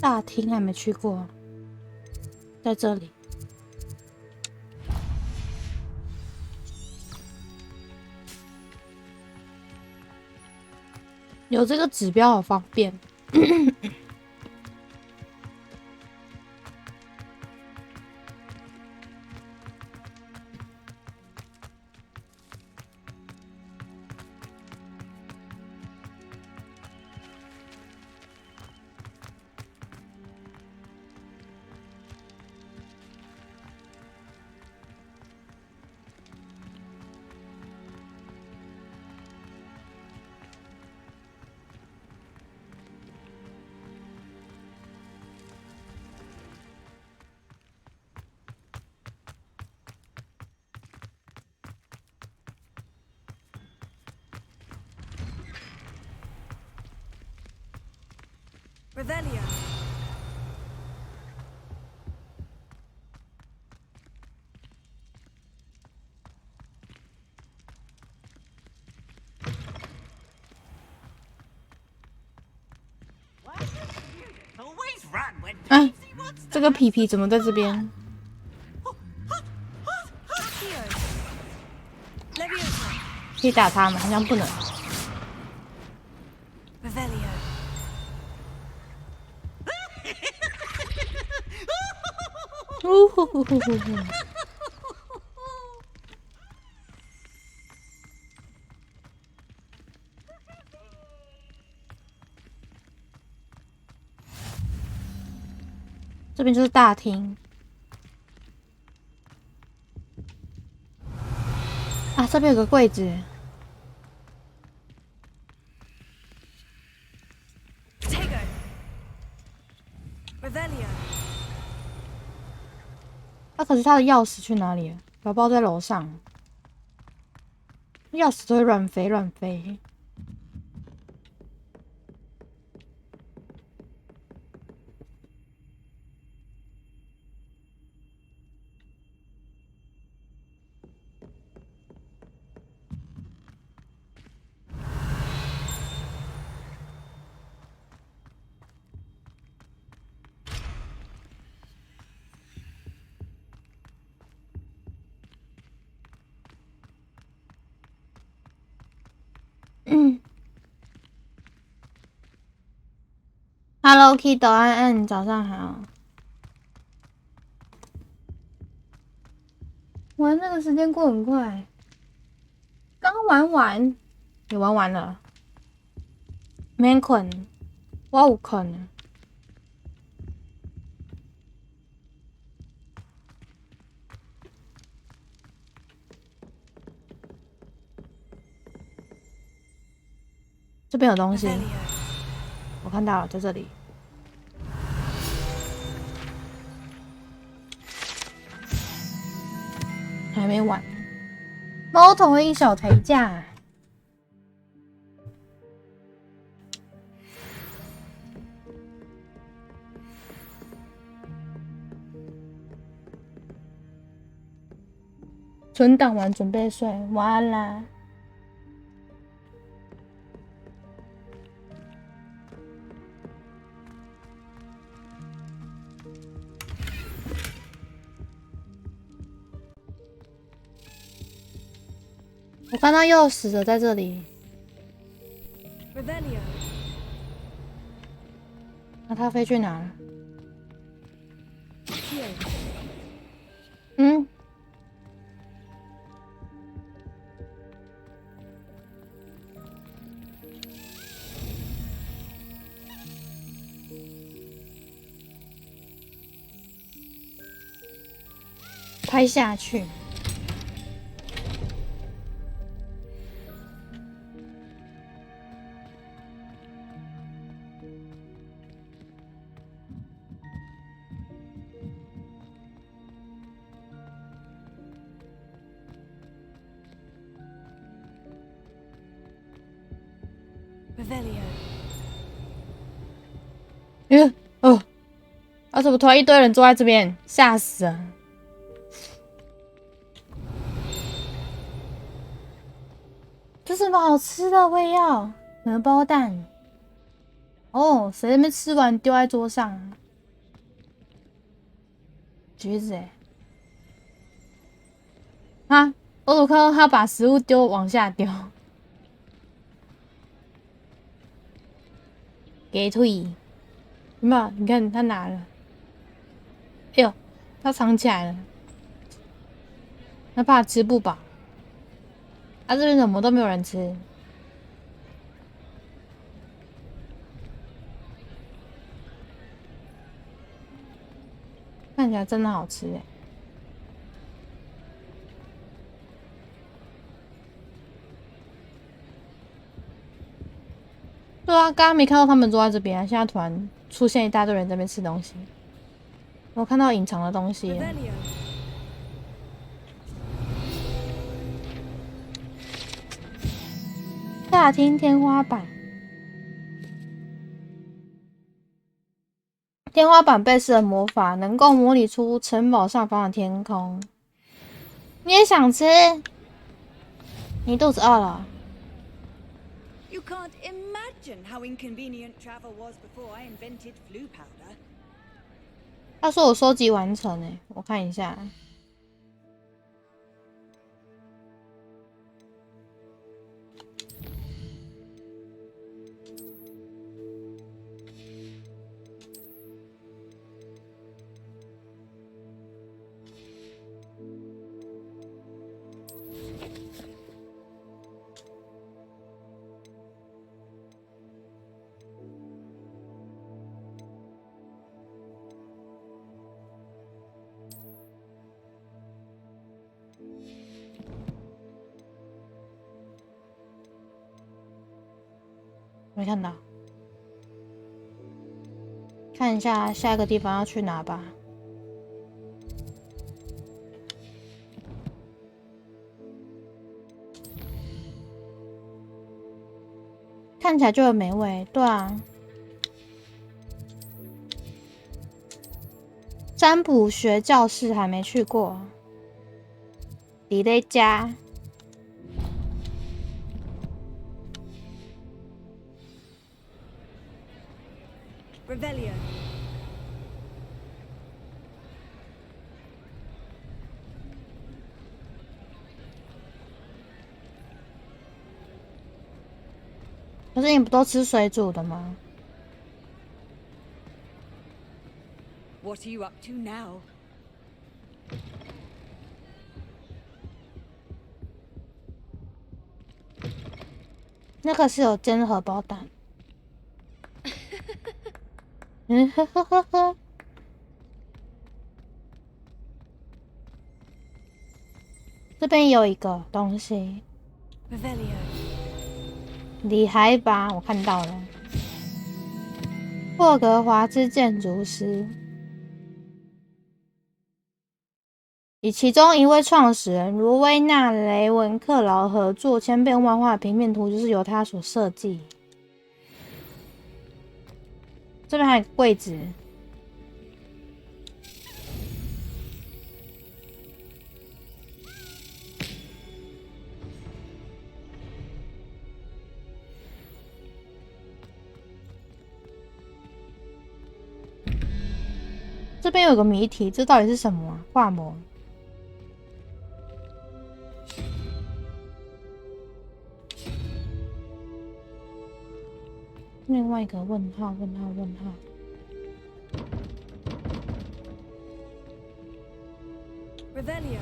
大厅还没去过，在这里。有这个指标好方便。Revelio. Always run when 哎，这个皮皮怎么在这边？ Levioso. 可以打他吗？好像不能。 Revelio. 呜呼呼呼呼呼！这边就是大厅。啊，这边有个柜子。可是他的钥匙去哪里了？搞不好在楼上。钥匙都会乱飞乱飞。Hello Kido 安安，早上好。玩那个时间过很快，刚玩完，也玩完了。免困，我有困。这边有东西。我看到了，在这里。还没完，猫头鹰小抬价。存档完准备睡，晚安啦。我看到钥匙的在这里。那他飞去哪了？嗯。拍下去。哦，啊！怎么突然一堆人坐在这边？吓死了！这什么好吃的？我也要荷包蛋。哦，谁在那边吃完丢在桌上？橘子哎！啊！我怎么看到他把食物往下丢？给退！有没有？你看他拿了。哎呦，他藏起来了。他怕吃不饱。啊，这边怎么都没有人吃？看起来真的好吃哎。对啊，刚刚没看到他们坐在这边啊，现在突然出现一大堆人在那边吃东西。我看到隐藏的东西。大厅天花板，天花板被施了魔法，能够模拟出城堡上方的天空。你也想吃？你肚子饿了？You can't imagine how inconvenient travel was before I invented flu powder. 他说我收集完成诶，我看一下。没看到。看一下下一个地方要去哪吧。看起来就很美味，对啊。占卜学教室还没去过，你在家。Revelio. 可是你不都吃水煮的吗？ What are you up to now? 那个是有煎荷包蛋。嗯呵呵呵呵。这边有一个东西。Revelio. 厉害吧？我看到了。霍格华兹建筑师。 与其中一位创始人罗威纳·雷文克劳合作，千变万化的平面图就是由他所设计。这边还有个柜子，这边有个谜题，这到底是什么啊？画膜。 另外一个问号，问号，问号。Revelio.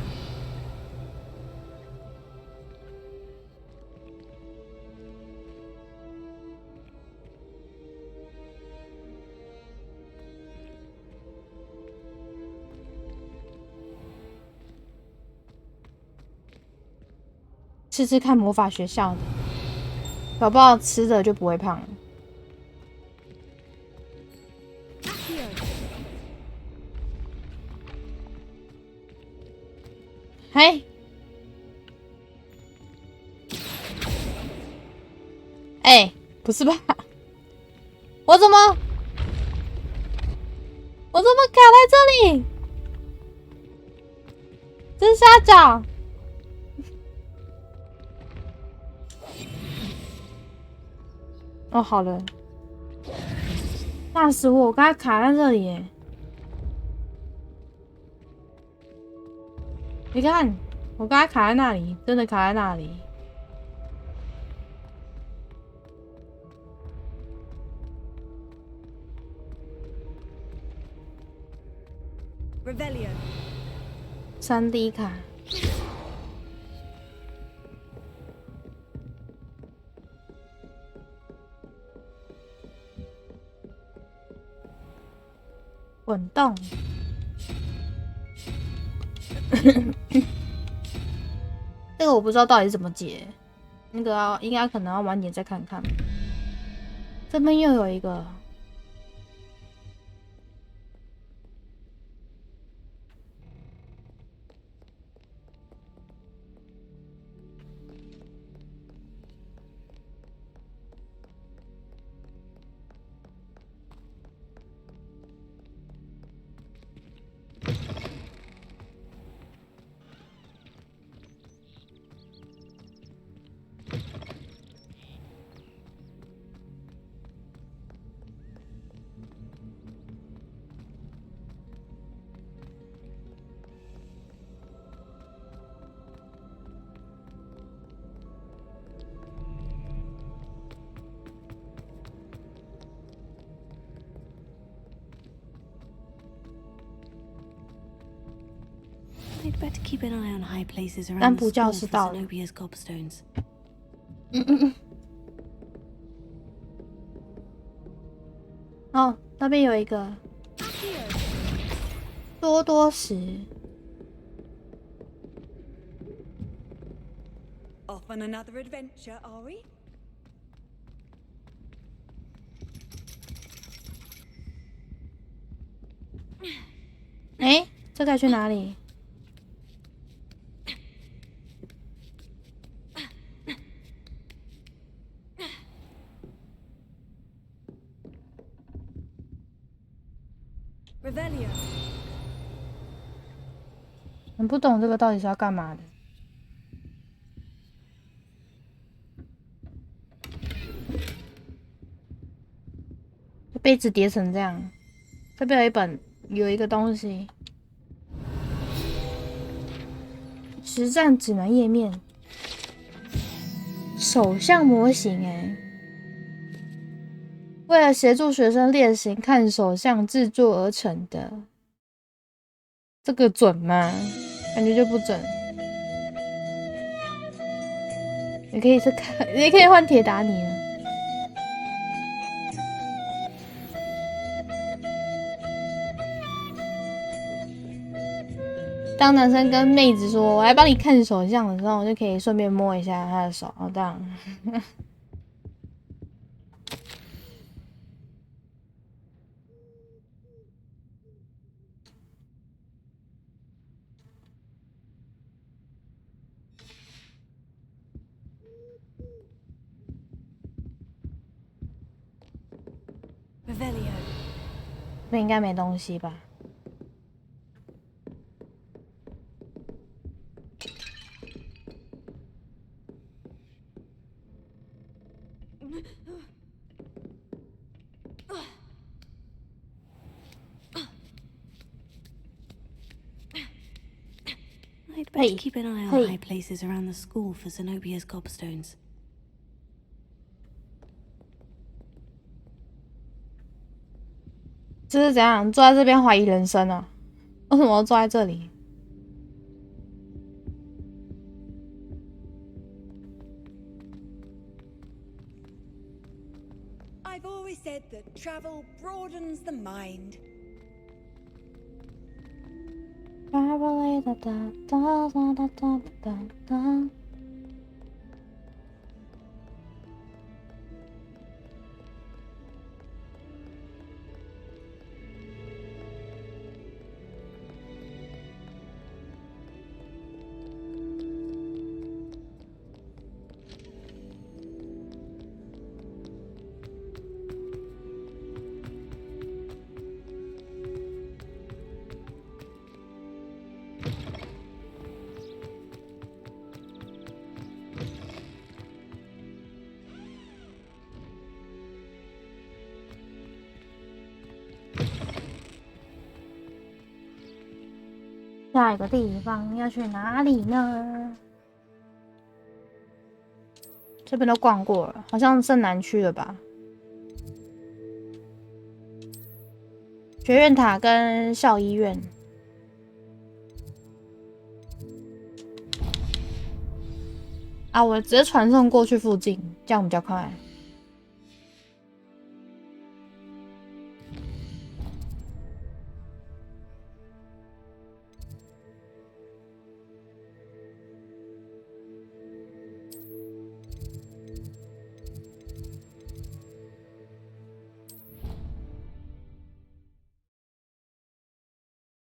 吃吃看魔法学校的，搞不好吃的就不会胖了。 嘿，哎，不是吧？我怎么卡在这里？真瞎找！哦，好了，吓死我！我刚才卡在这里耶。 你看，我刚才卡在那里，真的卡在那里。Revelio. 3D 卡。滚动。这个我不知道到底是怎么解，那个应该可能要晚点再看看。这边又有一个。 I'd better keep an eye on high places 占 around 卜 the 教 school 室 for 到了。 Zenobia's gobstones. 哦，那边有一个多多石。 Off on another adventure, are we? 哎，这该去哪里？ Revelio. 我不懂这个到底是要干嘛的。这杯子叠成这样，这边有一个东西，实战指南页面，手相模型哎。 为了协助学生练习看手相制作而成的，这个准吗？感觉就不准。你可以是看，你可以换铁达尼了。当男生跟妹子说“我来帮你看手相”的时候，我就可以顺便摸一下他的手，这样。Revelio. 这应该没东西吧？I'd better keep an eye on high places around the school for Zenobia's gobstones. 这是怎样？坐在这边怀疑人生啊？为什么要坐在这里？ I've always said that travel broadens the mind. Travel 下一个地方要去哪里呢？这边都逛过了，好像剩南区了吧？学院塔跟校医院。啊，我直接传送过去附近，这样比较快。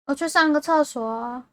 我去上个厕所。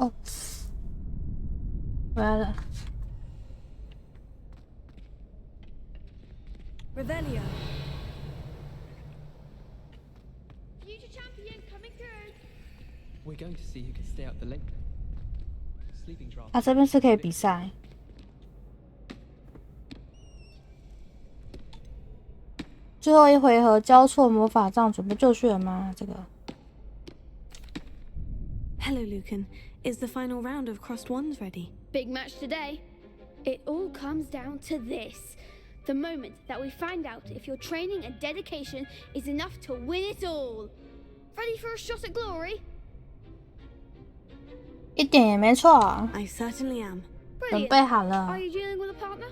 哦，回来了。Revelio. Future champion coming through. We're going to see who can stay up the late. Sleeping draft. 啊，这边是可以比赛。最后一回合交错魔法杖，准备就绪了吗？这个。Hello, Lucan. Is the final round of Crossed Wands ready? Big match today. It all comes down to this. The moment that we find out if your training and dedication is enough to win it all. Ready for a shot at glory? 一点也没错啊。 I certainly am. 准备好了。 Are you dealing with a partner?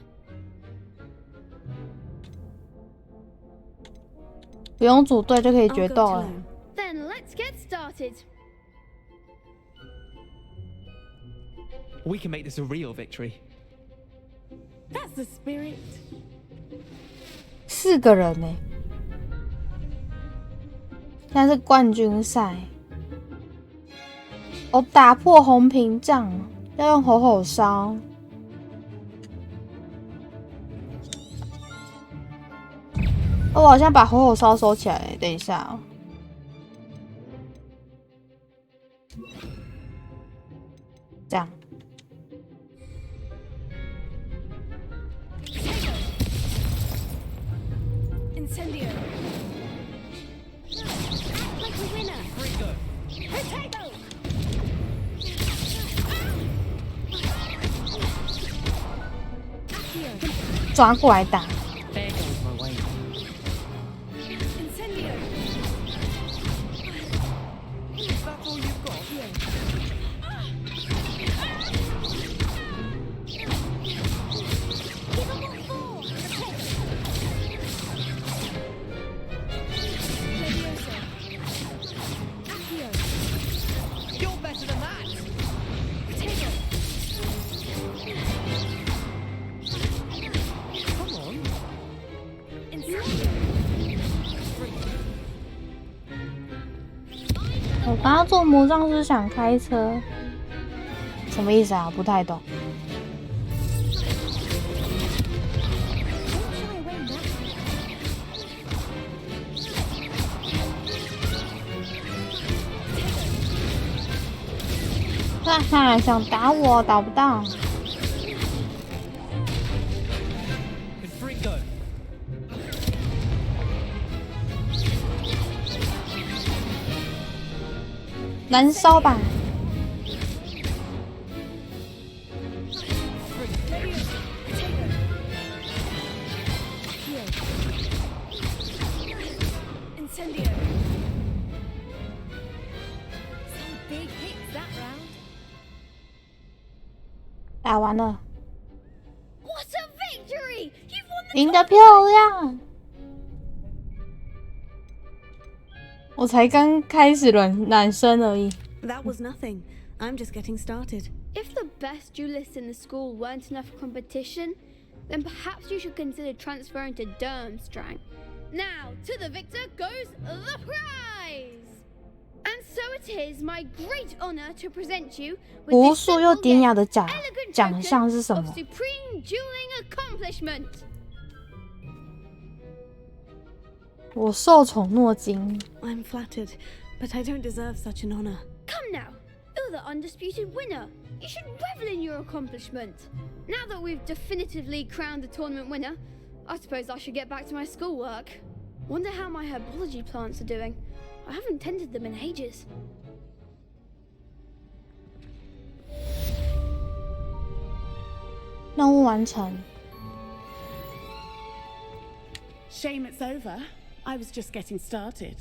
不用组队就可以决斗了。 Then let's get started. We can make this a real victory. That's the spirit. 4个人呢，现在是冠军赛。哦，打破红屏障要用吼吼烧。哦，我好像把吼吼烧收起来，等一下哦。这样。 Incendio. Act like a winner. Fringo. Potato. 抓过来打。 There goes my way. Incendio. Is that all you've got? Give 'em all 4. You're better than that. Come on. 我刚刚做魔杖是想开车，什么意思啊？不太懂。哈哈，想打我打不到。 Fringo. 燃烧吧！ Incendio. Some big hits that round. 打完了， What a victory! You've won the 赢得漂亮。我才刚开始暖身而已。 That was nothing. I'm just getting started. If the best duelists in the school weren't enough competition, then perhaps you should consider transferring to Durmstrang. Now, to the victor goes the prize! And so it is my great honor to present you with 无 this 数又 simple 典雅 yet 的 elegant 奖项是什 token 么 of？ supreme dueling accomplishment. 我受宠若惊。 I'm flattered, but I don't deserve such an honor. Come now, you're the undisputed winner. You should revel in your accomplishment. Now that we've definitively crowned the tournament winner, I suppose I should get back to my schoolwork. Wonder how my herbology plants are doing. I haven't tended them in ages. 任务完成。 Shame it's over. I was just getting started.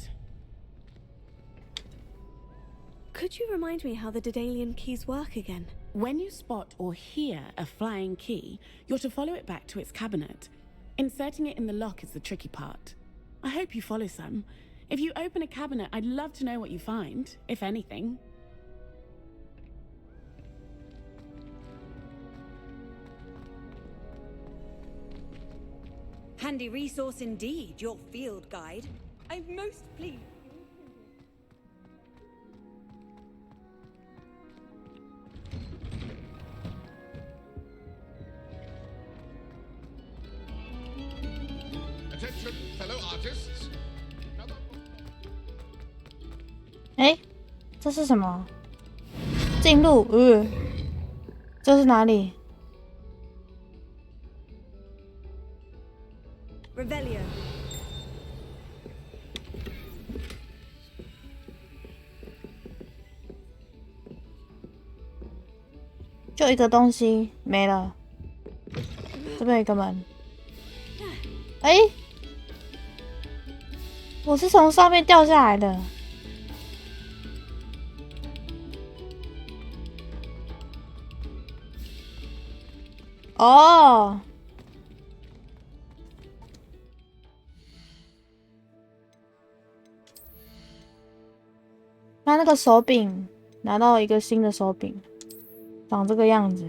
Could you remind me how the Daedalian keys work again? When you spot or hear a flying key, you're to follow it back to its cabinet. Inserting it in the lock is the tricky part. I hope you follow some. If you open a cabinet, I'd love to know what you find, if anything. Handy resource indeed, your field guide. I'm most pleased. Attention, fellow artists. 哎，这是什么？进入，这是哪里？ Revelio. 就一个东西没了，这边有一个门。哎，我是从上面掉下来的。哦，他那个手柄拿到一个新的手柄。 长这个样子，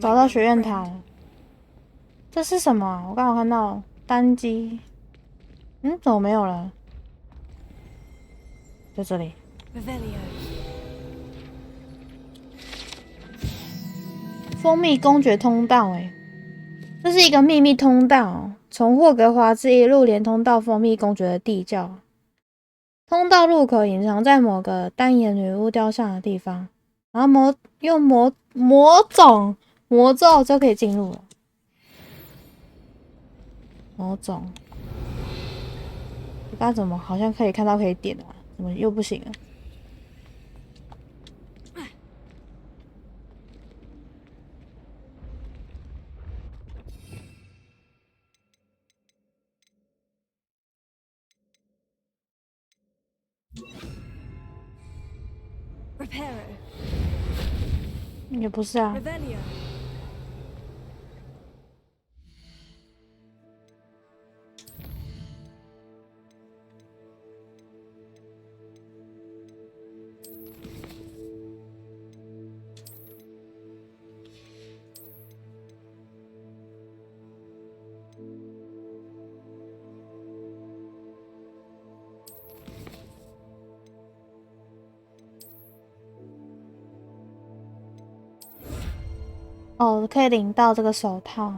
找到学院塔了。这是什么？我刚好看到单机，怎么没有了？在这里。蜂蜜公爵通道，这是一个秘密通道，从霍格华兹一路连通到蜂蜜公爵的地窖。通道入口隐藏在某个单眼女巫雕像的地方，然后用魔咒就可以进入了。魔种，刚刚怎么好像可以看到可以点啊？怎么又不行了？也不是啊。哦，可以领到这个手套。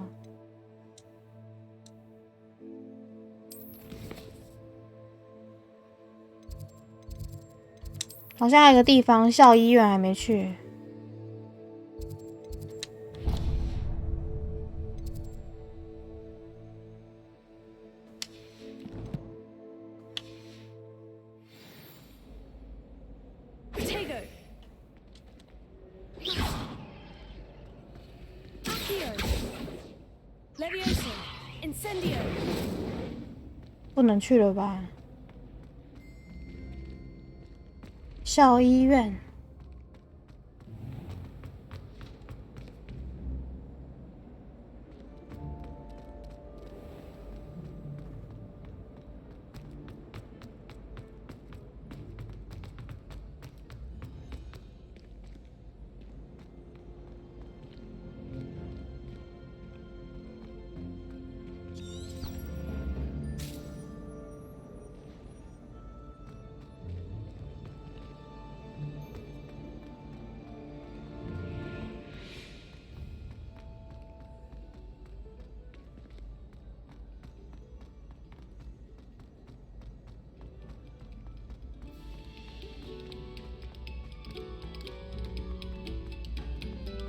好像还有一个地方，校医院还没去。不能去了吧？校医院。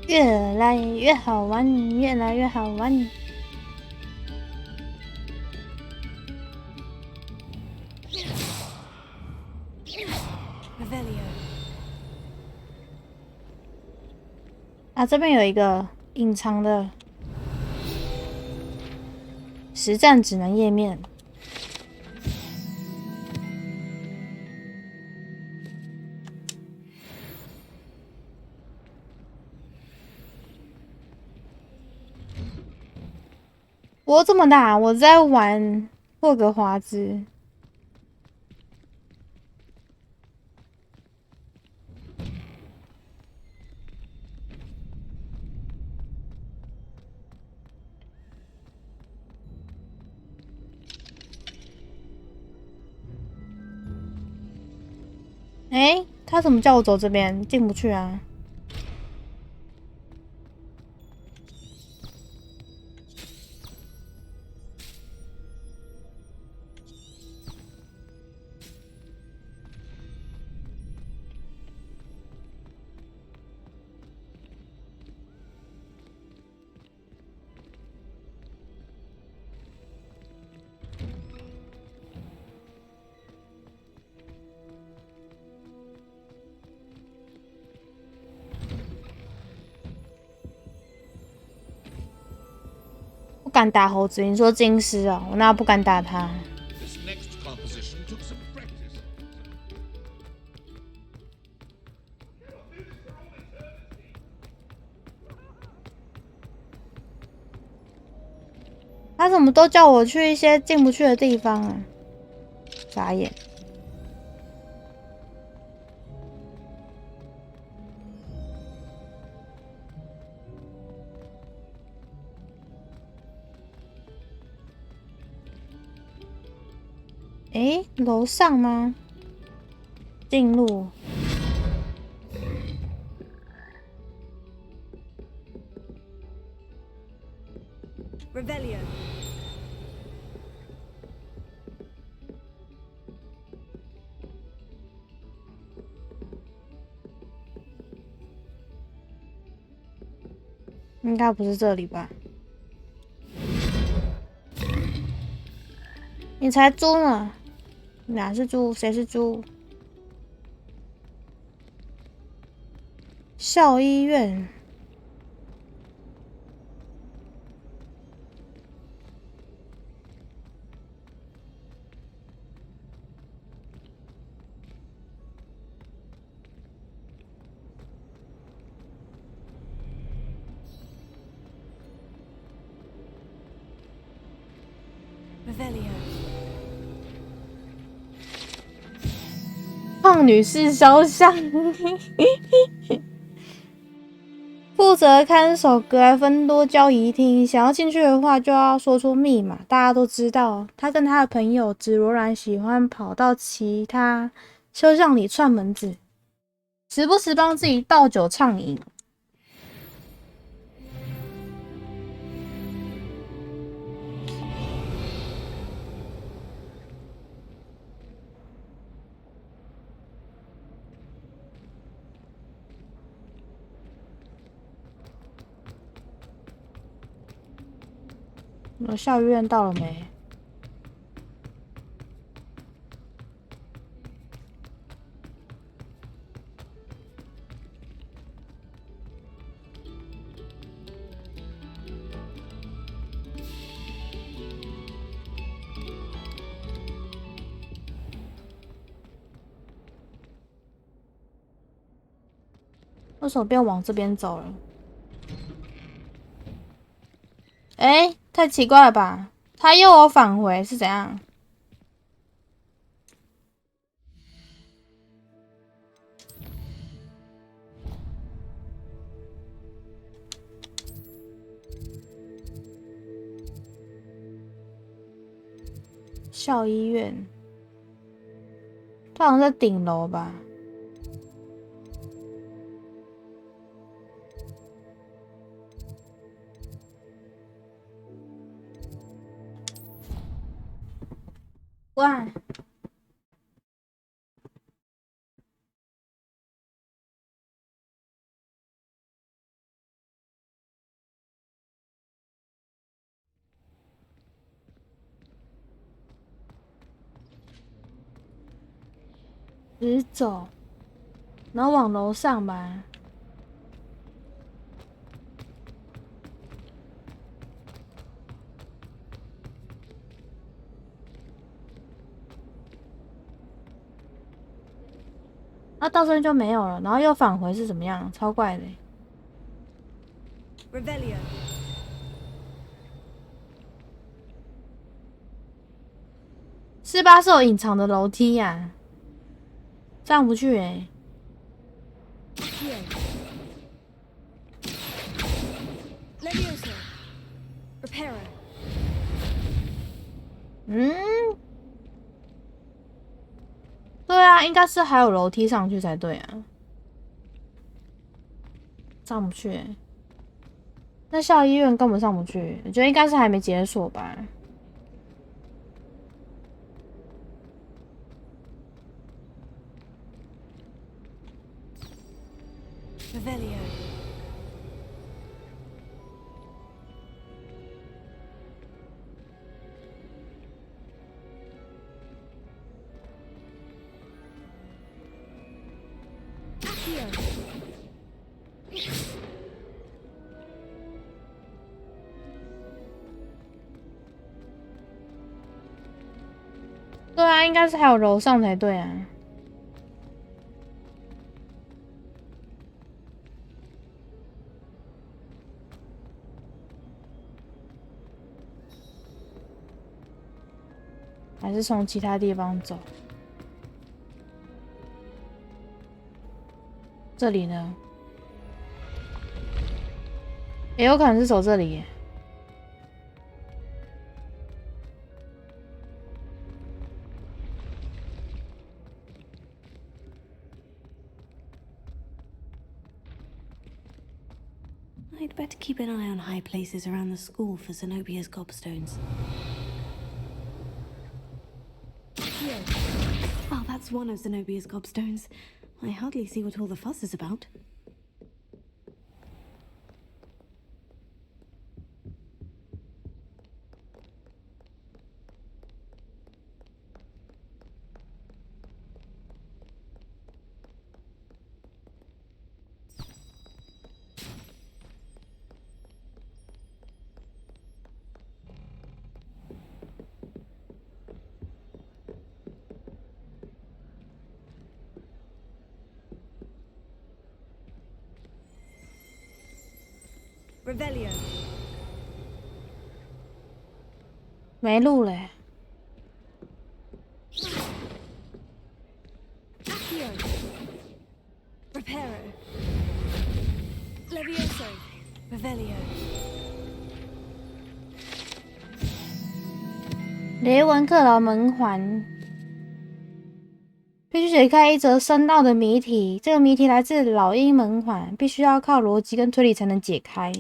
越来越好玩，越来越好玩。啊，这边有一个隐藏的实战指南页面。我这么大，我在玩霍格华兹。哎，他怎么叫我走这边？进不去啊！不敢打猴子，你说金狮啊？我哪不敢打他？他怎么都叫我去一些进不去的地方啊？傻眼。诶，楼上吗？进入。Revelio. 应该不是这里吧？你才猪呢？哪是猪？谁是猪？校医院。胖女士肖像，负责看守格莱芬多交易厅。想要进去的话，就要说出密码。大家都知道，他跟他的朋友紫罗兰喜欢跑到其他肖像里串门子，时不时帮自己倒酒畅饮。我校医院到了没？为什么变往这边走了？哎，太奇怪了吧！他又有返回是怎样？校医院，他好像在顶楼吧？哇！直走，然后往楼上吧。那到这边就没有了，然后又返回是怎么样？超怪的。Revelio. 48是有隐藏的楼梯呀、上不去欸。Levioso. Reparo. 对啊，啊，应该是还有楼梯上去才对啊，上不去欸。那校医院根本上不去，我觉得应该是还没解锁吧。Revelio. Accio. 对啊，应该是还有楼上才对啊。还是从其他地方走？这里呢？也有可能是走这里耶。I'd better keep an eye on high places around the school for Zenobia's gobstones. Oh, that's one of Zenobia's gobstones. I hardly see what all the fuss is about. Revelio. 没路嘞。Accio. Reparo. Levioso. Revelio. 雷文克劳门环必须解开一则深奥的谜题。这个谜题来自老鹰门环，必须要靠逻辑跟推理才能解开。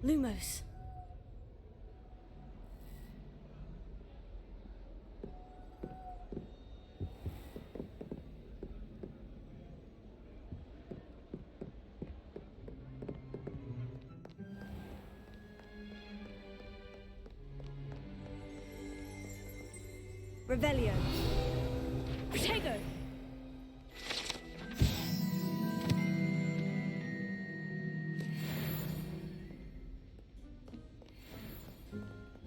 Lumos. Revelio. Protego.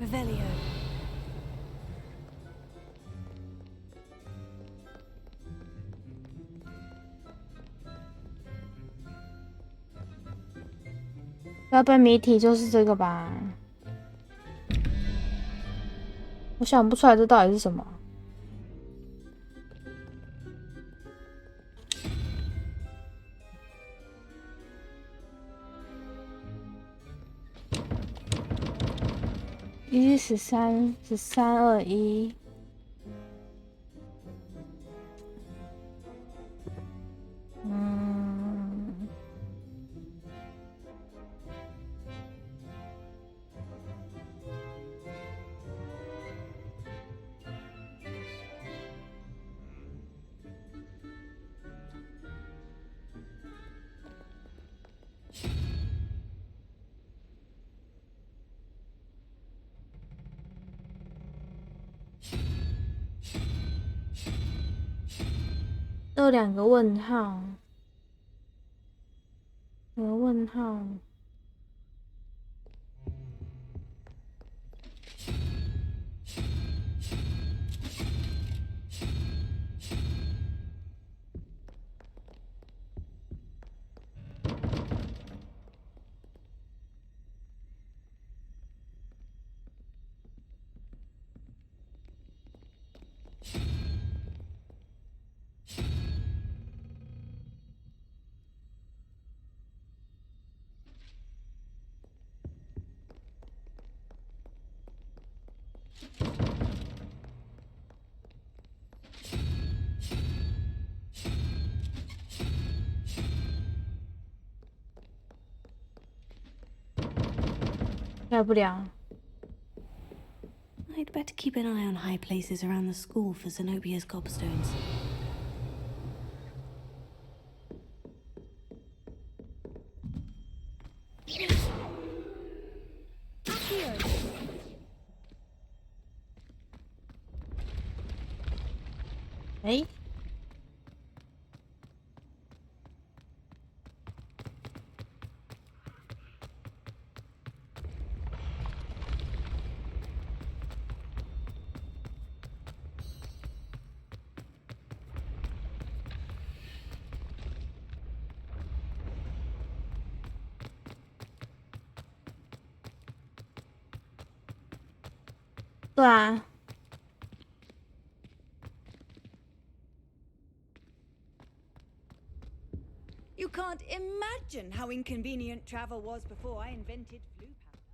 Revelio. “要背谜题就是这个吧？我想不出来这到底是什么。11321。有两个问号，有个问号。开不了。 I'd better keep an eye on high places around the school for Zenobia's gobstones. Hey. 对啊。 You can't imagine how inconvenient travel was before I invented flu powder.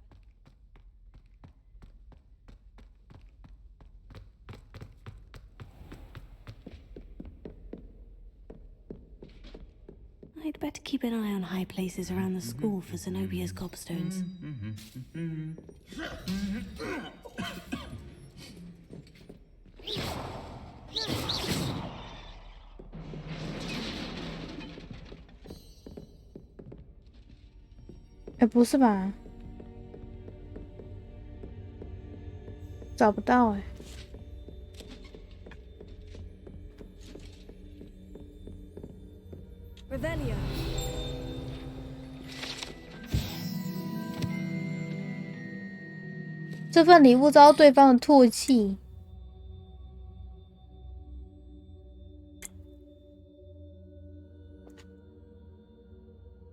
I'd better keep an eye on high places around the school for Zenobia's gobstones.哎，不是吧？找不到哎。Revelio. 这份礼物遭对方的唾弃。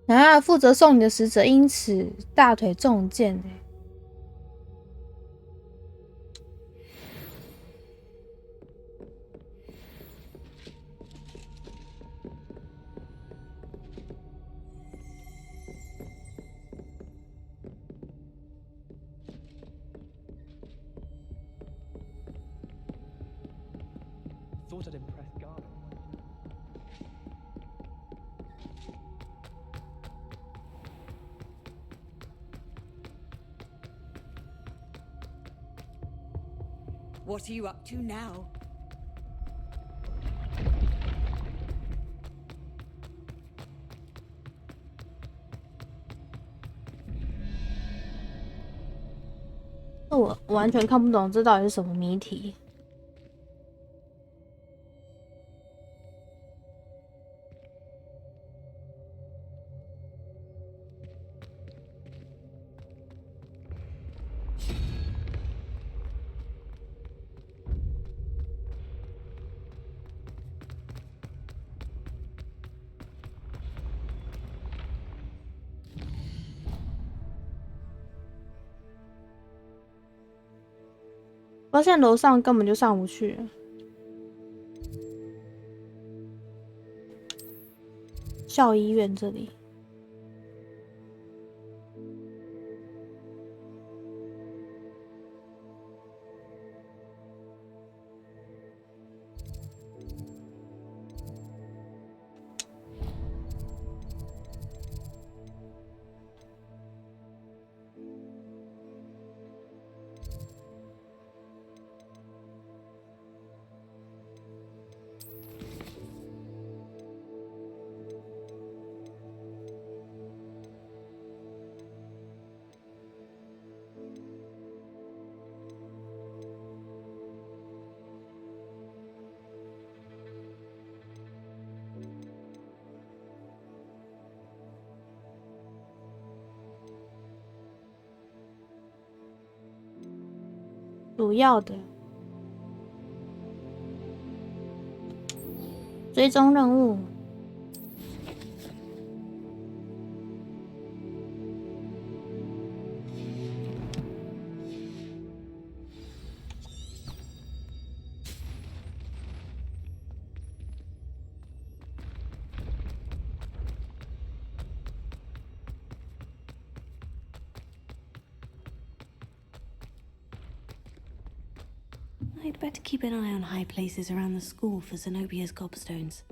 啊！负责送你的使者因此大腿中箭欸。Thought I'd impress Garlic. What are you up to now? “我完全看不懂这到底是什么谜题。发现楼上根本就上不去。校医院这里。主要的追踪任务。I'd better keep an eye on high places around the school for Zenobia's gobstones.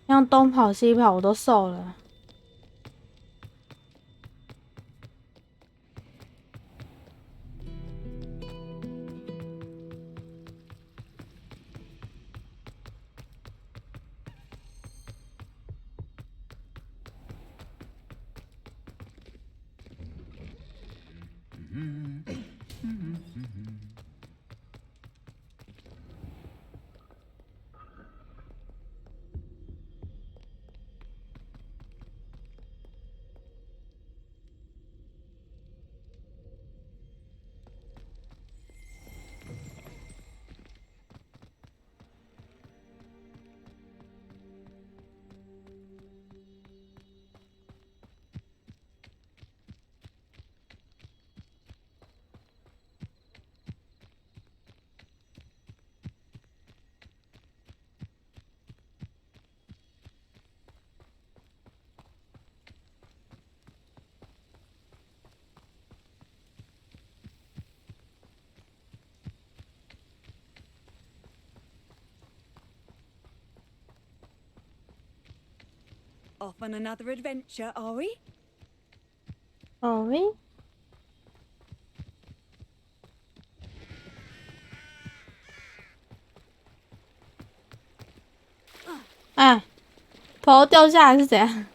这样东跑西跑，我都瘦了。Off on another adventure, are we? Are we? 啊，头掉下来是怎样？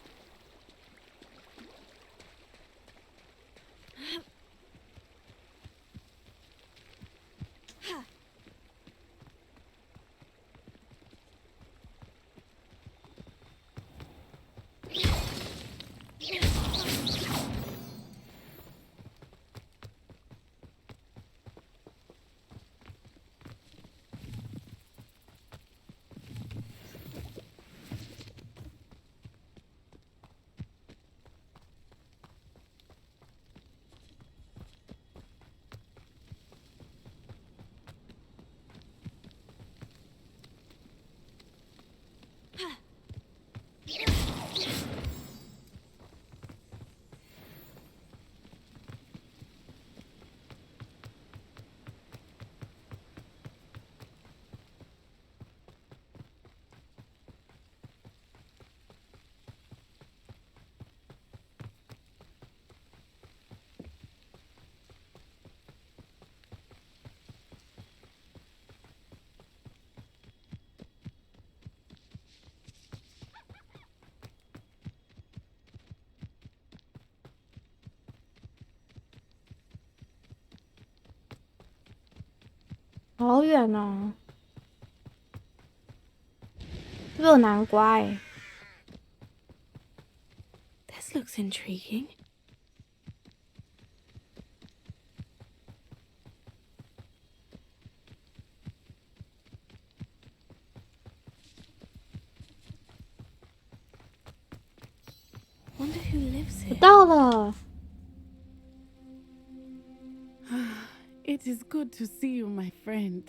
好远哦，这有南瓜哎。This looks intriguing. Wonder who lives here. 我到了。It is good to see you, my friend.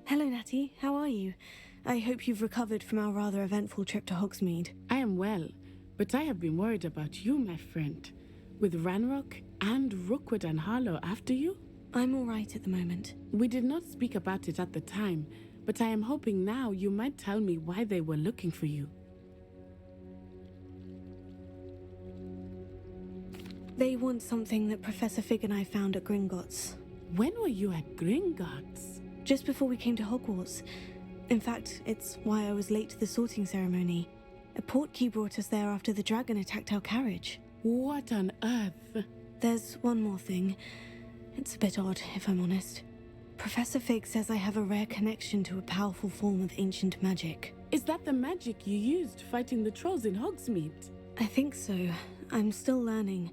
Hello, Natty. How are you? I hope you've recovered from our rather eventful trip to Hogsmeade. I am well, but I have been worried about you, my friend. With Ranrock and Rookwood and Harlow after you? I'm all right at the moment. We did not speak about it at the time, but I am hoping now you might tell me why they were looking for you. They want something that Professor Fig and I found at Gringotts. When were you at Gringotts? Just before we came to Hogwarts. In fact, it's why I was late to the sorting ceremony. A portkey brought us there after the dragon attacked our carriage. What on earth? There's one more thing. It's a bit odd, if I'm honest. Professor Fig says I have a rare connection to a powerful form of ancient magic. Is that the magic you used fighting the trolls in Hogsmeade? I think so. I'm still learning,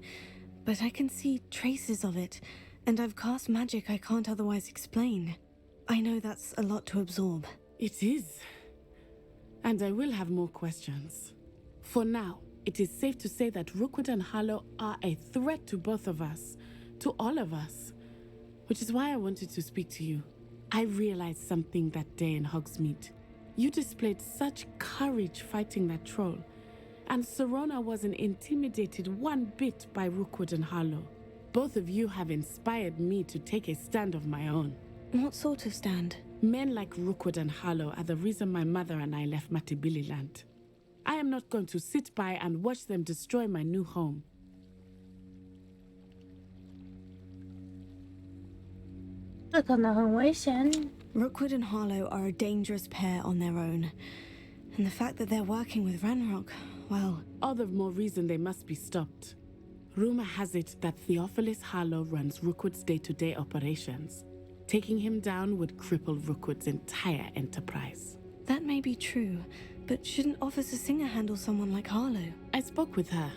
but I can see traces of it. And I've cast magic I can't otherwise explain. I know that's a lot to absorb. It is. And I will have more questions. For now, it is safe to say that Rookwood and Harlow are a threat to both of us, to all of us. Which is why I wanted to speak to you. I realized something that day in Hogsmeade. You displayed such courage fighting that troll, and Serona wasn't intimidated one bit by Rookwood and Harlow. Both of you have inspired me to take a stand of my own. What sort of stand? Men like Rookwood and Harlow are the reason my mother and I left Matabeleland. I am not going to sit by and watch them destroy my new home. Rookwood and Harlow are a dangerous pair on their own. And the fact that they're working with Ranrock, well... All the more reason they must be stopped. Rumor has it that Theophilus Harlow runs Rookwood's day-to-day operations. Taking him down would cripple Rookwood's entire enterprise. That may be true, but shouldn't Officer Singer handle someone like Harlow? I spoke with her.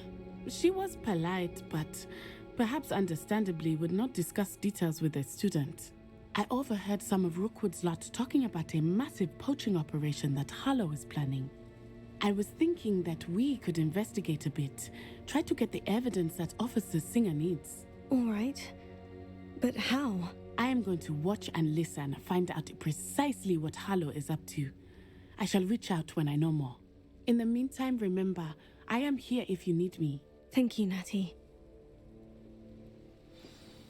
She was polite, but perhaps understandably would not discuss details with a student. I overheard some of Rookwood's lot talking about a massive poaching operation that Harlow is planning. I was thinking that we could investigate a bit, try to get the evidence that Officer Singer needs. All right. But how? I am going to watch and listen, find out precisely what Harlow is up to. I shall reach out when I know more. In the meantime, remember, I am here if you need me. Thank you, Natty.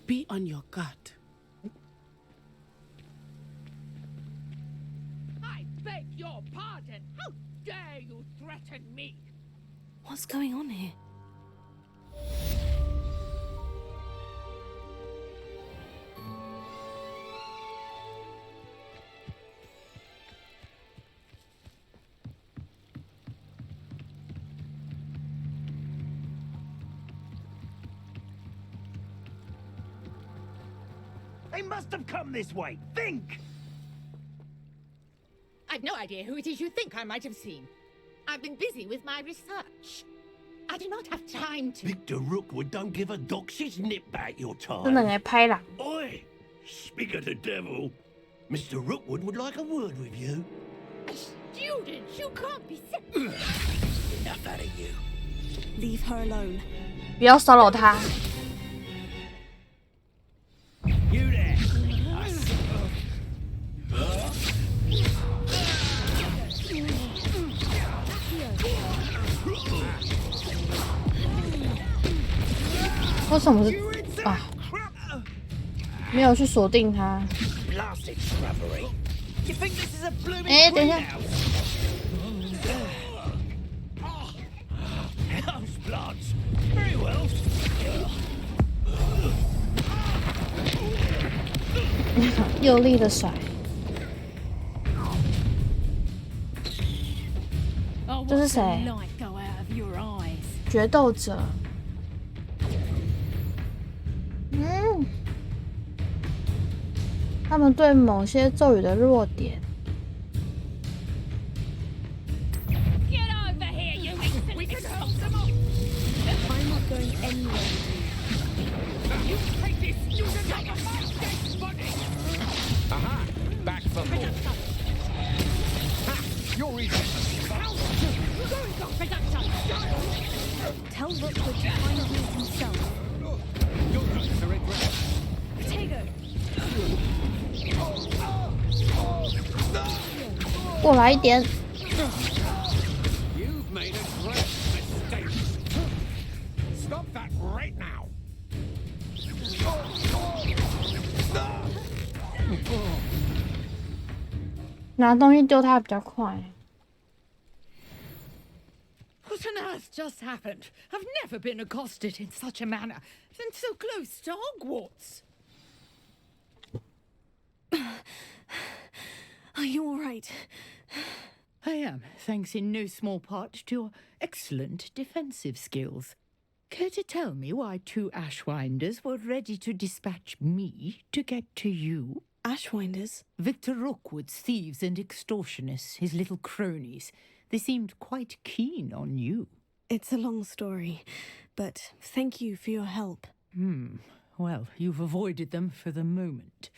Be on your guard. I beg your pardon. How dare you threaten me? What's going on here? They must have come this way. Think! I've no idea who it is you think I might have seen. I've been busy with my research. I do not have time to... Victor Rookwood don't give a doxy's nip back your time. 真的给拍了。 Oi! Speak of the devil. Mr. Rookwood would like a word with you. Students, you can't be... Enough out of you. Leave her alone. 不要骚扰她。 You there. 为什么是啊？没有去锁定它。哎，等一下。用力的甩。这是谁？决斗者。 他们对某些咒语的弱点。Tell Rookwood to find me himself. Potato. 过来一点。You've made a great mistake. Stop that right now. 拿东西丢他比较快。 What on earth just happened? I've never been accosted in such a manner, and so close to Hogwarts. Are you all right? I am, thanks in no small part to your excellent defensive skills. Care to tell me why 2 Ashwinders were ready to dispatch me to get to you? Ashwinders? Victor Rookwood's thieves and extortionists, his little cronies. They seemed quite keen on you. It's a long story, but thank you for your help. Well, you've avoided them for the moment.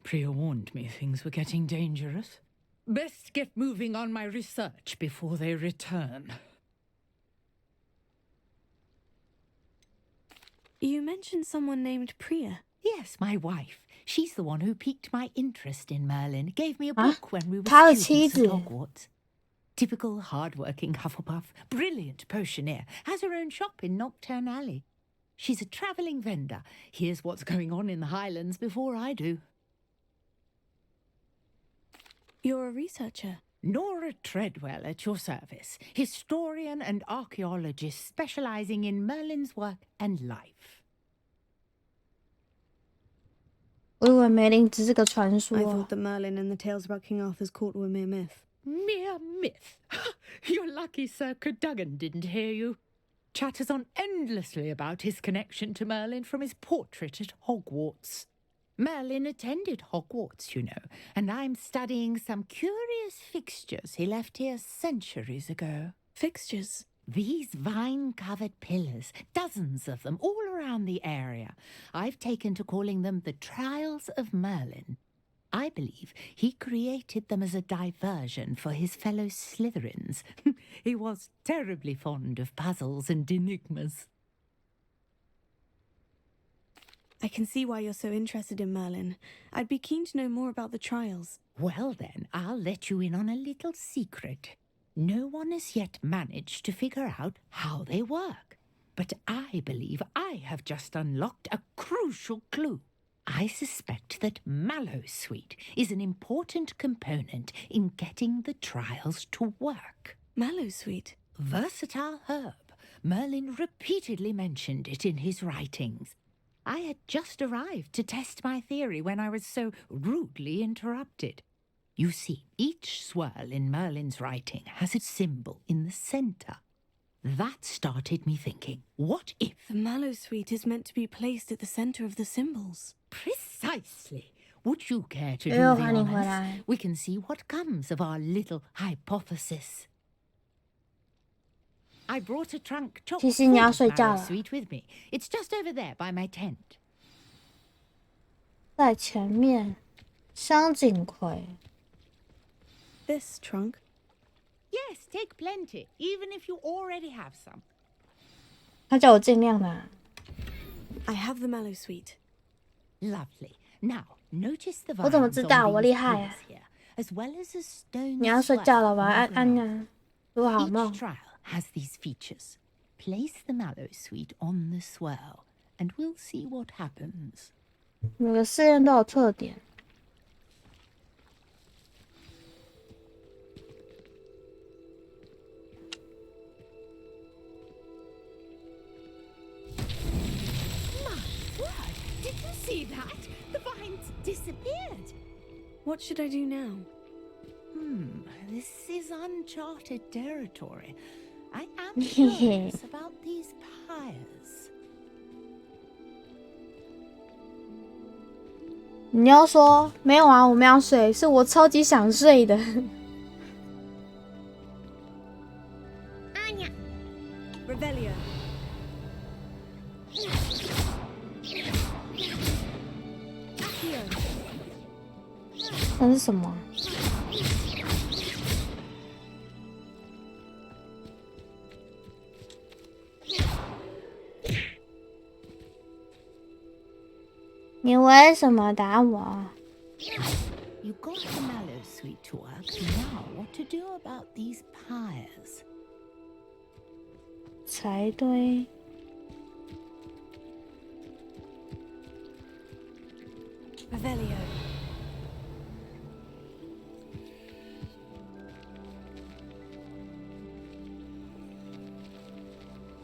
Priya warned me things were getting dangerous. Best get moving on my research before they return. You mentioned someone named Priya. Yes, my wife. She's the one who piqued my interest in Merlin. Gave me a book when we were students at Hogwarts. Typical hard-working Hufflepuff, brilliant potioneer, has her own shop in Nocturne Alley. She's a travelling vendor. Hears what's going on in the Highlands before I do. You're a researcher. Nora Treadwell at your service. Historian and archaeologist specialising in Merlin's work and life. 我以为梅林只是个传说。 I thought that Merlin and the tales about King Arthur's court were mere myth. Mere myth? You're lucky Sir Cadogan didn't hear you. Chatters on endlessly about his connection to Merlin from his portrait at Hogwarts. Merlin attended Hogwarts, you know, and I'm studying some curious fixtures he left here centuries ago. Fixtures? These vine-covered pillars, dozens of them, all around the area. I've taken to calling them the Trials of Merlin. I believe he created them as a diversion for his fellow Slytherins. He was terribly fond of puzzles and enigmas. I can see why you're so interested in Merlin. I'd be keen to know more about the trials. Well then, I'll let you in on a little secret. No one has yet managed to figure out how they work. But I believe I have just unlocked a crucial clue. I suspect that Mallowsweet is an important component in getting the trials to work. Mallowsweet? Versatile herb. Merlin repeatedly mentioned it in his writings. I had just arrived to test my theory when I was so rudely interrupted. You see, each swirl in Merlin's writing has a symbol in the centre. That started me thinking, what if... The Mallowsweet is meant to be placed at the centre of the symbols. Precisely. Would you care to do the honours? We can see what comes of our little hypothesis. I brought a trunk chock full of Mallowsweet with me. It's just over there by my tent. 在前面，香锦葵。 This trunk? Yes, take plenty, even if you already have some. 他叫我尽量啦。 I have the Mallowsweet. Lovely. Now, notice the 我怎么知道我厉害啊？ as well as a stone 你要睡觉了，晚安啊，祝好梦。 Each trial has these features. Place the Mallowsweet on the swirl, and we'll see what happens. 每个试验都有特点。 Did you see that? The vines disappeared. What should I do now? This is uncharted territory. I am curious about these pyres. 你要说没有啊，我们要睡，是我超級想睡的。Revelio. 那是什么？你为什么打我？ You got the Mallowsweet to work. Now, what to do about these pyres? 才对。 Revelio.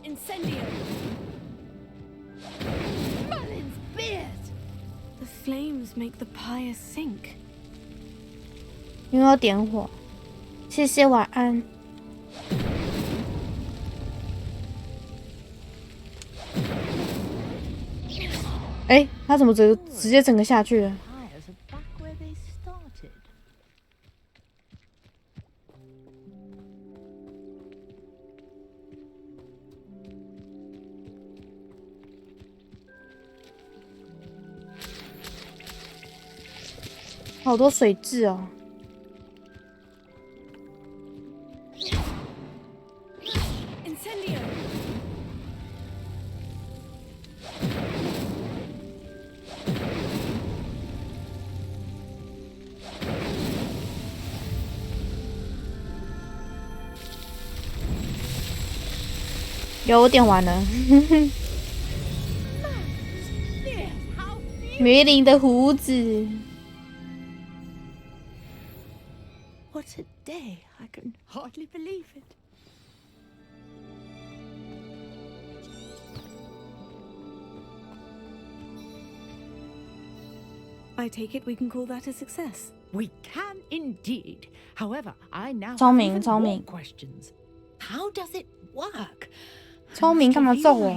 Incendio. Merlin's beard. The flames make the pyre sink. 因为要点火。谢谢，晚安。哎，他怎么直接整个下去了？好多水蛭哦。Incendio. 有点晚了。梅林的胡子。What a day! I can hardly believe it. I take it we can call that a success. We can indeed. However, I now 聪 have 明 even 聪 more 明 questions. How does it work? 聪明干嘛揍我？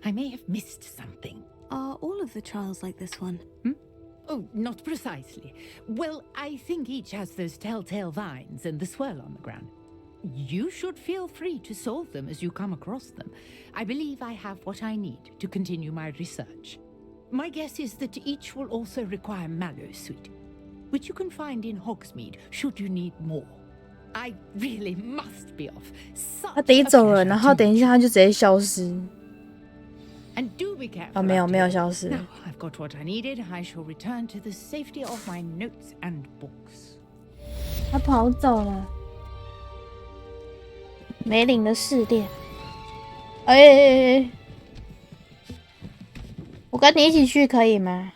I may have missed something. Are all of the trials like this one? Oh, not precisely. Well, I think each has those telltale vines and the swirl on the ground. You should feel free to solve them as you come across them. I believe I have what I need to continue my research. My guess is that each will also require mallow sweet, which you can find in Hogsmeade should you need more. I really must be off. 他得走了，然后等一下他就直接消失。And do be careful. 哦，没有消失。 Now I've got what I needed. I shall return to the safety of my notes and books. 他跑走了。梅林的试炼。哎，我跟你一起去可以吗？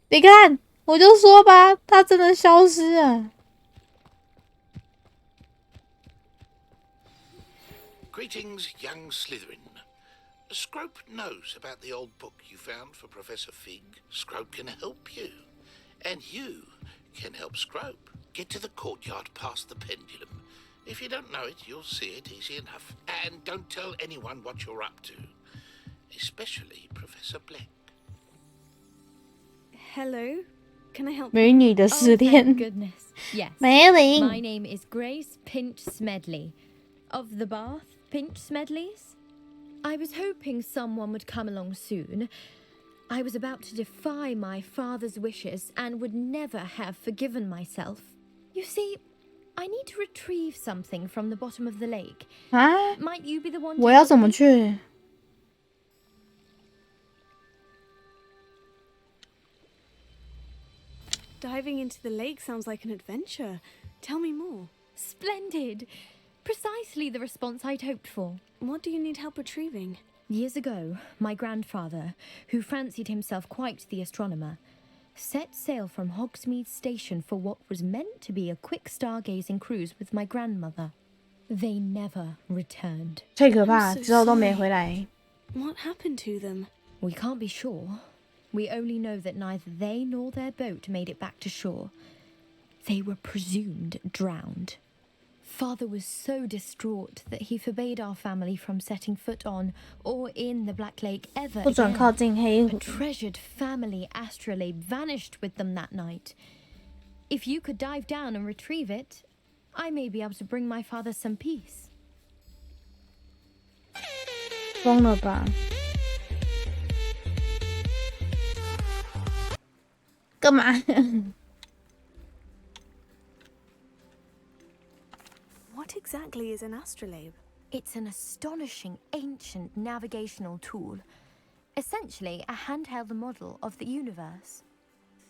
你看，我就说吧，他真的消失了。 Greetings, young Slytherin. Scrope knows about the old book you found for Professor Fig. Scrope can help you. And you can help Scrope. Get to the courtyard past the pendulum. If you don't know it, you'll see it easy enough. And don't tell anyone what you're up to. Especially Professor Black. Hello? Can I help you? 美女的试炼。 Thank goodness. Yes. 梅林。 My name is Grace Pinch Smedley. Of the Bath Pinch Smedleys? I was hoping someone would come along soon. I was about to defy my father's wishes and would never have forgiven myself. You see, I need to retrieve something from the bottom of the lake. 啊？ Might you be the one? 我要怎么去？ Diving into the lake sounds like an adventure. Tell me more. Splendid. Precisely the response I'd hoped for. What do you need help retrieving? Years ago, my grandfather, who fancied himself quite the astronomer, set sail from Hogsmeade Station for what was meant to be a quick stargazing cruise with my grandmother. They never returned. 太可怕，之后都没回来。 What happened to them? We can't be sure. We only know that neither they nor their boat made it back to shore. They were presumed drowned. Father was so distraught that he forbade our family from setting foot on or in the Black Lake ever 不准 again. 靠近黑 A 湖。 treasured family astrolabe vanished with them that night. If you could dive down and retrieve it, I may be able to bring my father some peace. 疯了吧？干嘛？ What exactly is an astrolabe? It's an astonishing ancient navigational tool. Essentially, a handheld model of the universe.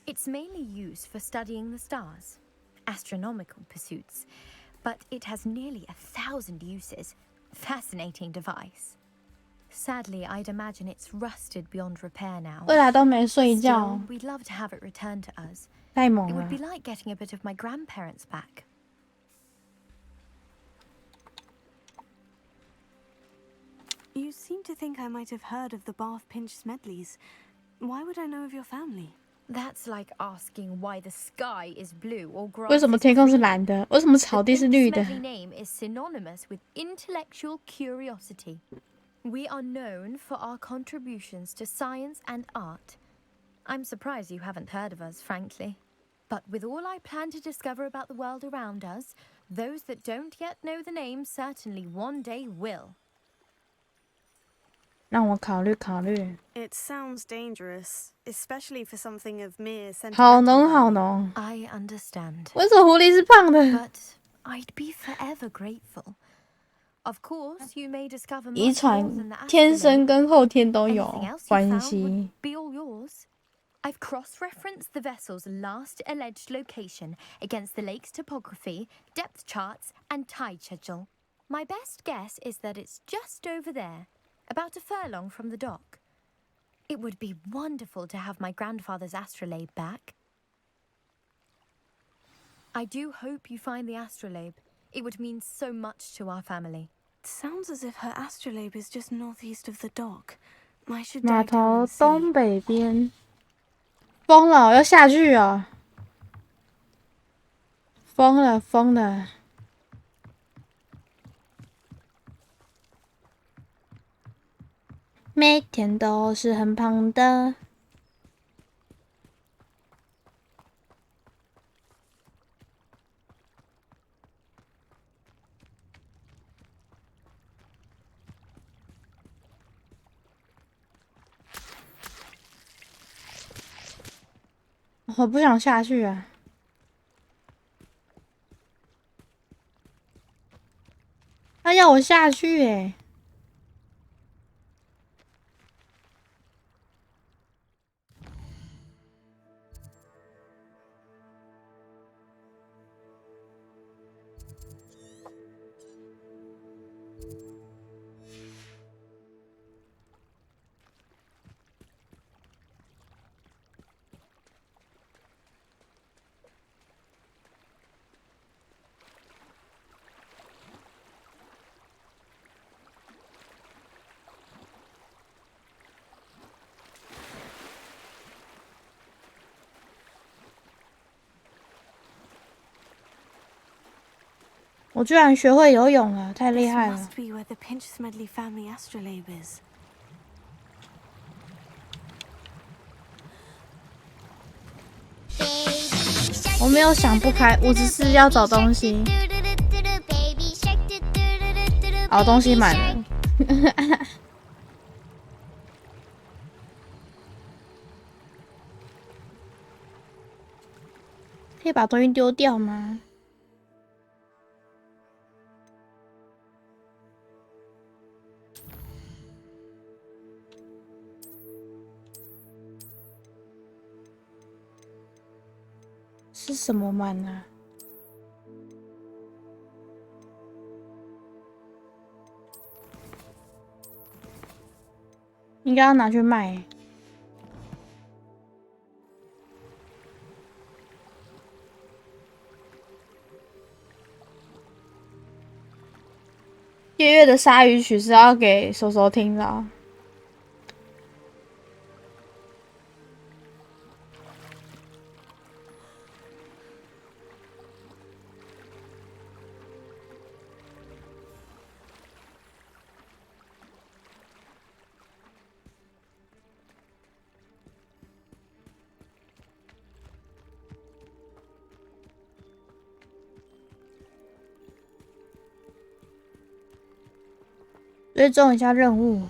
It's mainly used for studying the stars, astronomical pursuits, but it has nearly 1,000 uses. Fascinating device. Sadly, I'd imagine it's rusted beyond repair now. 未来都没睡 Still, 觉， we'd love to have it returned to us. 太猛 It 了 would。be like getting a bit of my grandparents back. You seem to think I might have heard of the Bath Pinch Smedleys. Why would I know of your family? That's like asking why the sky is blue or grass 为什么 is 天空是 green. 蓝的？为什么草地是绿的？ The Pinch Smedley name is synonymous with intellectual curiosity. We are known for our contributions to science and art. I'm surprised you haven't heard of us, frankly. But with all I plan to discover about the world around us, those that don't yet know the name certainly one day will. 让我考虑考虑。 It It sounds dangerous, especially for something of mere 好 sentimental 浓好 value. 浓。 I understand. 为什么狐狸是胖的？ But I'd be forever grateful. Of course, you may discover 遗 much more than 传 the 天 astrolabe. 生跟后天都 Anything 有 else you 关 found 系 would。be all yours. I've cross-referenced the vessel's last alleged location against the lake's topography, depth charts, and tide schedule. My best guess is that it's just over there, about a furlong from the dock. It would be wonderful to have my grandfather's astrolabe back. I do hope you find the astrolabe. It would mean so much to our family. It sounds as if her astrolabe is just northeast of the dock. I should 码 dive down 头 and see. 东北边。疯了，要下去哦！疯了，疯了！每天都是很胖的。我不想下去啊！他要我下去欸。我居然学会游泳了，太厉 This 害了！ must be where the Pinch-Smedley family astrolabe is. 我没有想不开，我只是要找东西。哦，东西满了。可以把东西丢掉吗？是什么满啊？应该要拿去卖。月月的鲨鱼曲是要给手手听的哦。追踪一下任务。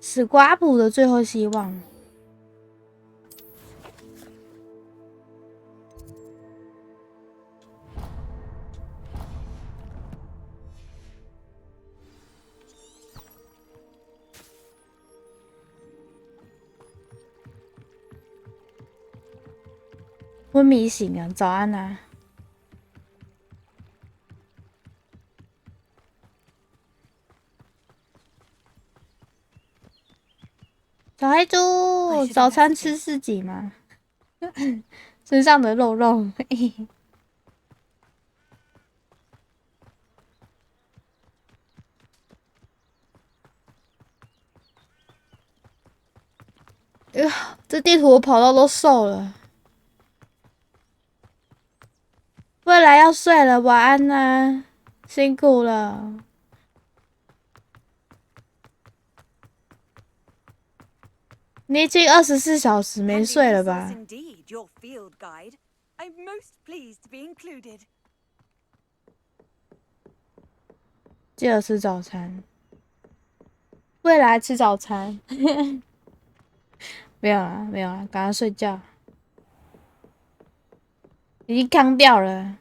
史瓜普的最后希望。昏迷醒啊，早安啊！小黑猪，早餐吃自己吗？身上的肉肉。这地图我跑到都瘦了。未来要睡了，晚安啦，辛苦了。你已经24小时没睡了吧？ Indeed, your field guide. I'm most pleased to be included. 记得吃早餐。未来吃早餐。没有啦，没有啦，赶快睡觉。已经扛掉了。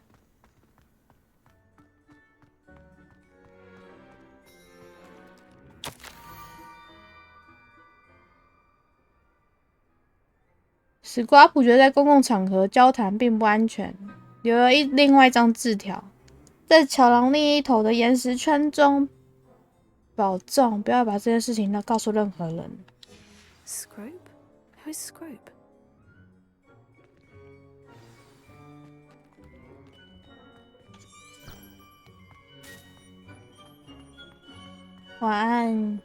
史瓜普觉得在公共场合交谈并不安全，留了另外一张字条，在桥廊另一头的岩石圈中，保重，不要把这件事情告诉任何人。Scrope? Who is Scrope? 晚安。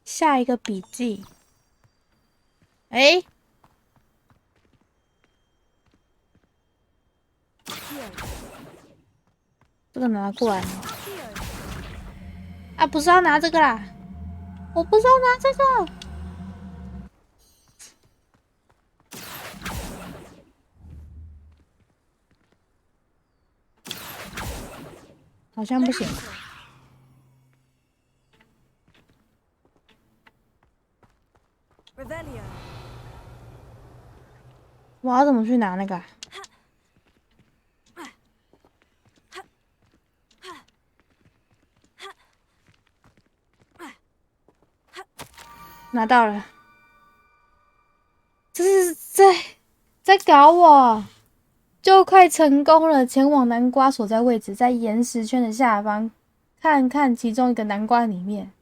下一个笔记，这个拿过来啊！不是要拿这个啦，我不是要拿这个。好像不行。我要怎么去拿那个啊？拿到了，这是在搞我，就快成功了！前往南瓜所在位置，在岩石圈的下方，看看其中一个南瓜里面，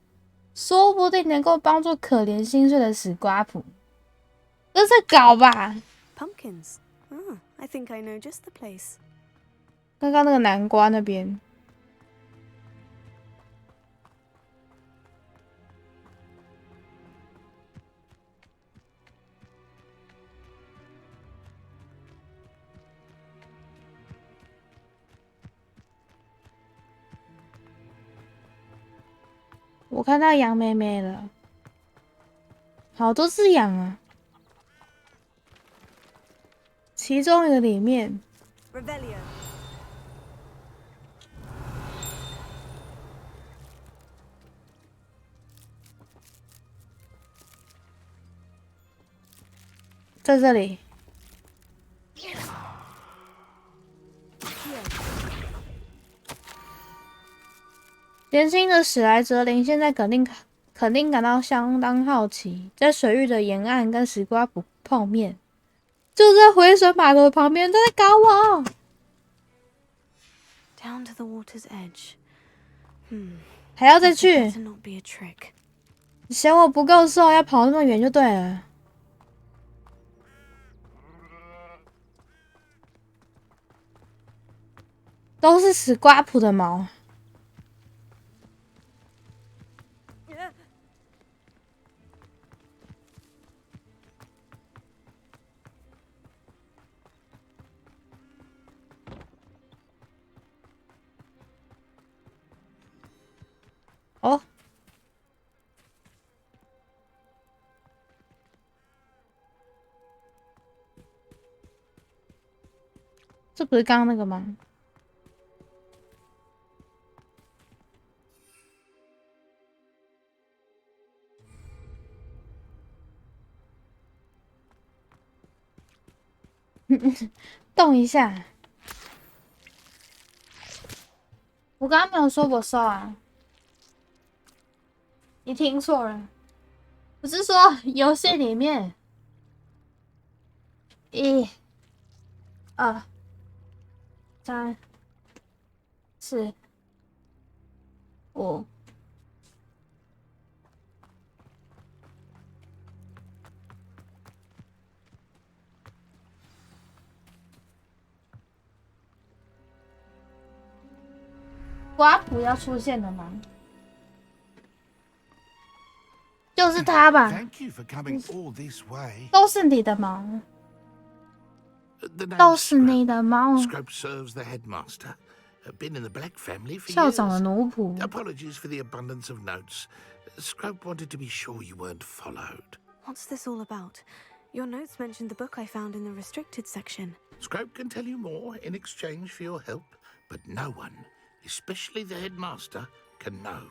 说不定能够帮助可怜心碎的史瓜普。这是搞吧 Pumpkins. Oh, I think I know just the place. 刚刚那个南瓜那边。我看到羊妹妹了，好多只羊啊！其中一个里面，在这里。年轻的史莱哲林现在肯定感到相当好奇，在水域的沿岸跟史瓜普碰面，就在回水码头旁边，他在搞我。Down to the water's edge. 还要再去？ Better not be a trick. 你嫌我不够瘦，要跑那么远就对了。都是史瓜普的毛。哦，这不是刚刚那个吗？动一下。我刚刚没有说我瘦啊。你听错了，我是说游戏里面1、2、3、4、5。瓜普要出现了吗？就是他吧，都是你的毛。The name 都是你的猫。 Scrope serves the headmaster. Been in the Black family for 校长的 years. 奴仆。 Apologies for the abundance of notes. Scrope wanted to be sure you weren't followed. What's this all about? Your notes mentioned the book I found in the restricted section. Scrope can tell you more in exchange for your help, but no one, especially the headmaster, can know.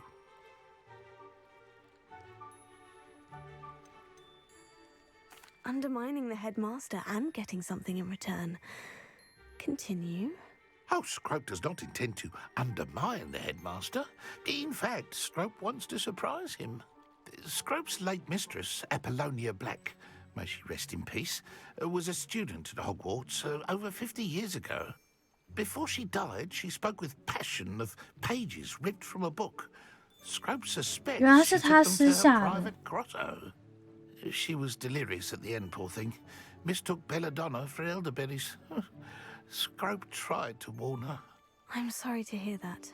Undermining the headmaster and getting something in return. Continue. Oh, Scrope does not intend to undermine the headmaster. In fact, Scrope wants to surprise him. Scrope's late mistress, Apollonia Black, may she rest in peace, was a student at Hogwarts over 50 years ago. Before she died, she spoke with passion of pages ripped from a book. Scrope suspects 原来 she 是 took 他 them 私 to her 下的。 private grotto. She was delirious at the end, poor thing. Mistook belladonna for elderberries. Scrope tried to warn her. I'm sorry to hear that.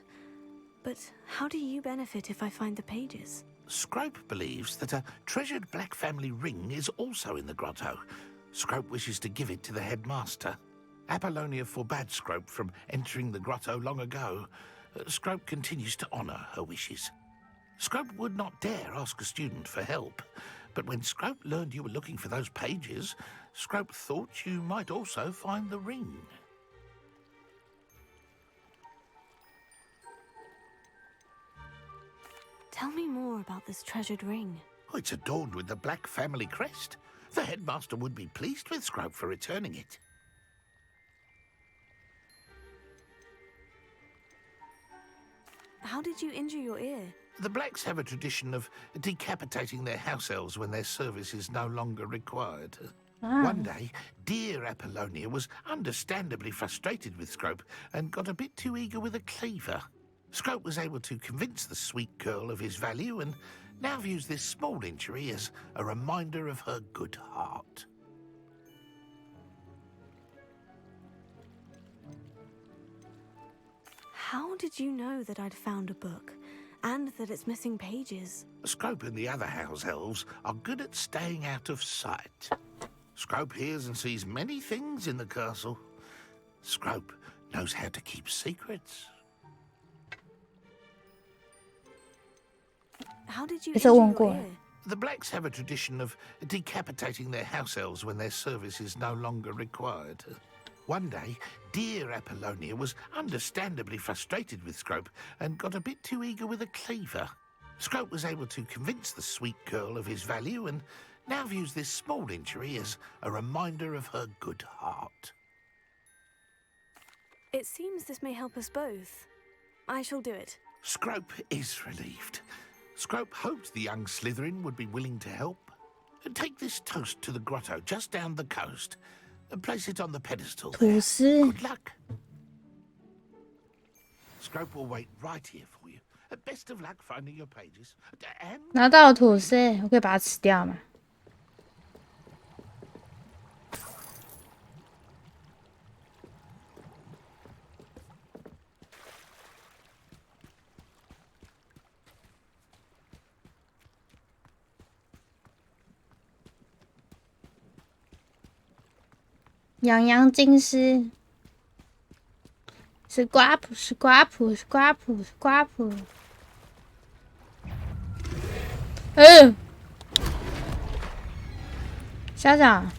But how do you benefit if I find the pages? Scrope believes that a treasured Black family ring is also in the grotto. Scrope wishes to give it to the headmaster. Apollonia forbade Scrope from entering the grotto long ago. Scrope continues to honor her wishes. Scrope would not dare ask a student for help. But when Scrope learned you were looking for those pages, Scrope thought you might also find the ring. Tell me more about this treasured ring. Oh, it's adorned with the Black family crest. The headmaster would be pleased with Scrope for returning it. How did you injure your ear? The Blacks have a tradition of decapitating their house elves when their service is no longer required. One day, dear Apollonia was understandably frustrated with Scrope and got a bit too eager with a cleaver. Scrope was able to convince the sweet girl of his value and now views this small injury as a reminder of her good heart. How did you know that I'd found a book and that it's missing pages? Scrope and the other house elves are good at staying out of sight. Scrope hears and sees many things in the castle. Scrope knows how to keep secrets. How did you 也是 injure 问 your 过 ear? The Blacks have a tradition of decapitating their house elves when their service is no longer required. One day, dear Apollonia was understandably frustrated with Scrope and got a bit too eager with a cleaver. Scrope was able to convince the sweet girl of his value and now views this small injury as a reminder of her good heart. It seems this may help us both. I shall do it. Scrope is relieved. Scrope hoped the young Slytherin would be willing to help. Take this toast to the grotto just down the coast and place it on the pedestal there. 吐司。 Good luck. Scrope will wait right here for you. Best of luck finding your pages. And 拿到了吐司，我可以把它吃掉吗？洋洋金丝，是瓜普，是瓜普，是瓜普，是瓜普。校长，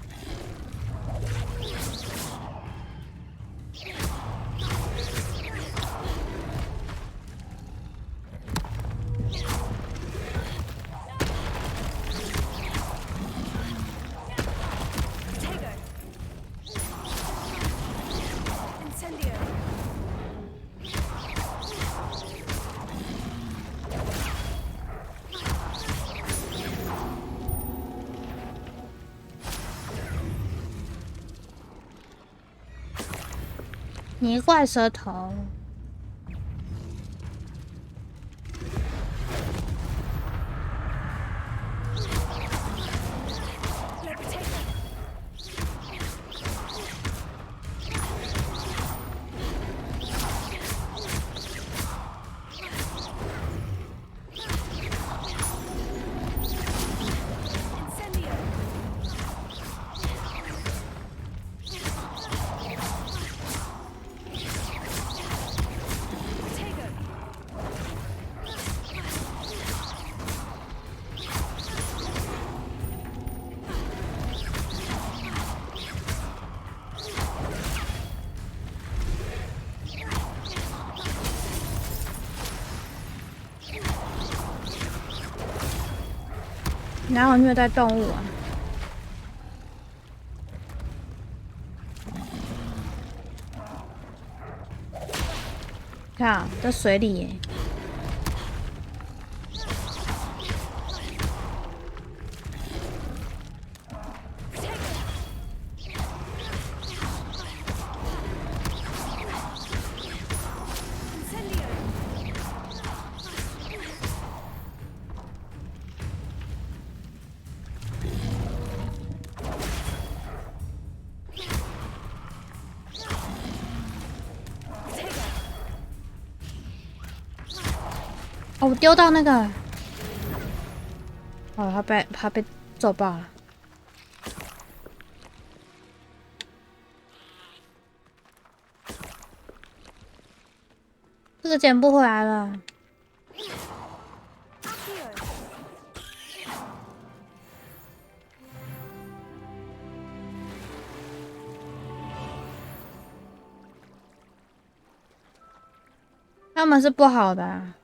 泥怪蛇头。哪有虐待动物啊？看啊，在水里耶。哦，我丢到那个，哦，他被揍爆了。这个捡不回来了。他们是不好的啊。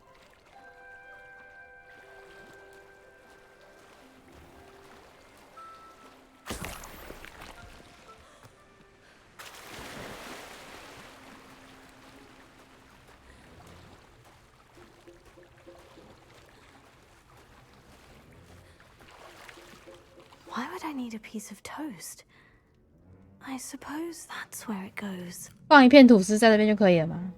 Why would I need a piece of toast? I suppose that's where it goes. 放一片吐司在这边就可以了吗？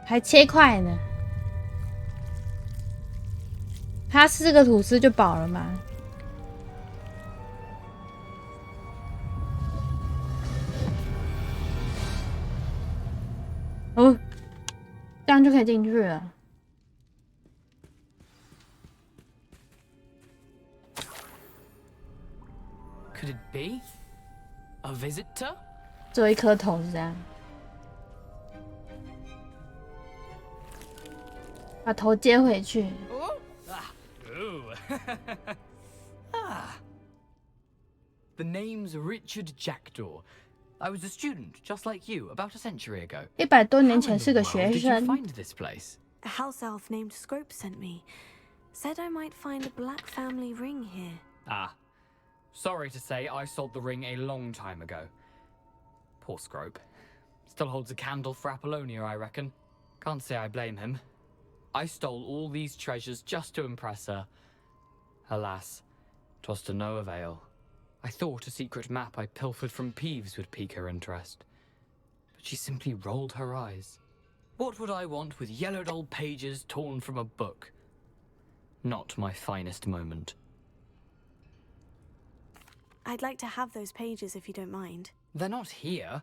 还切块呢。他吃这个吐司就饱了吗？哦，这样就可以进去了。Could it be a visitor? 只有一颗头是这样，把头接回去。The name's Richard Jackdaw. I was a student, just like you, about a century ago. 100多年前是个学 Did you 生。 find this place? A house elf named Scrope sent me. Said I might find a black family ring here. Ah. Sorry to say, I sold the ring a long time ago. Poor Scrope. Still holds a candle for Apollonia, I reckon. Can't say I blame him. I stole all these treasures just to impress her. Alas, 'twas to no avail. I thought a secret map I pilfered from Peeves would pique her interest. But she simply rolled her eyes. What would I want with yellowed old pages torn from a book? Not my finest moment. I'd like to have those pages if you don't mind. They're not here.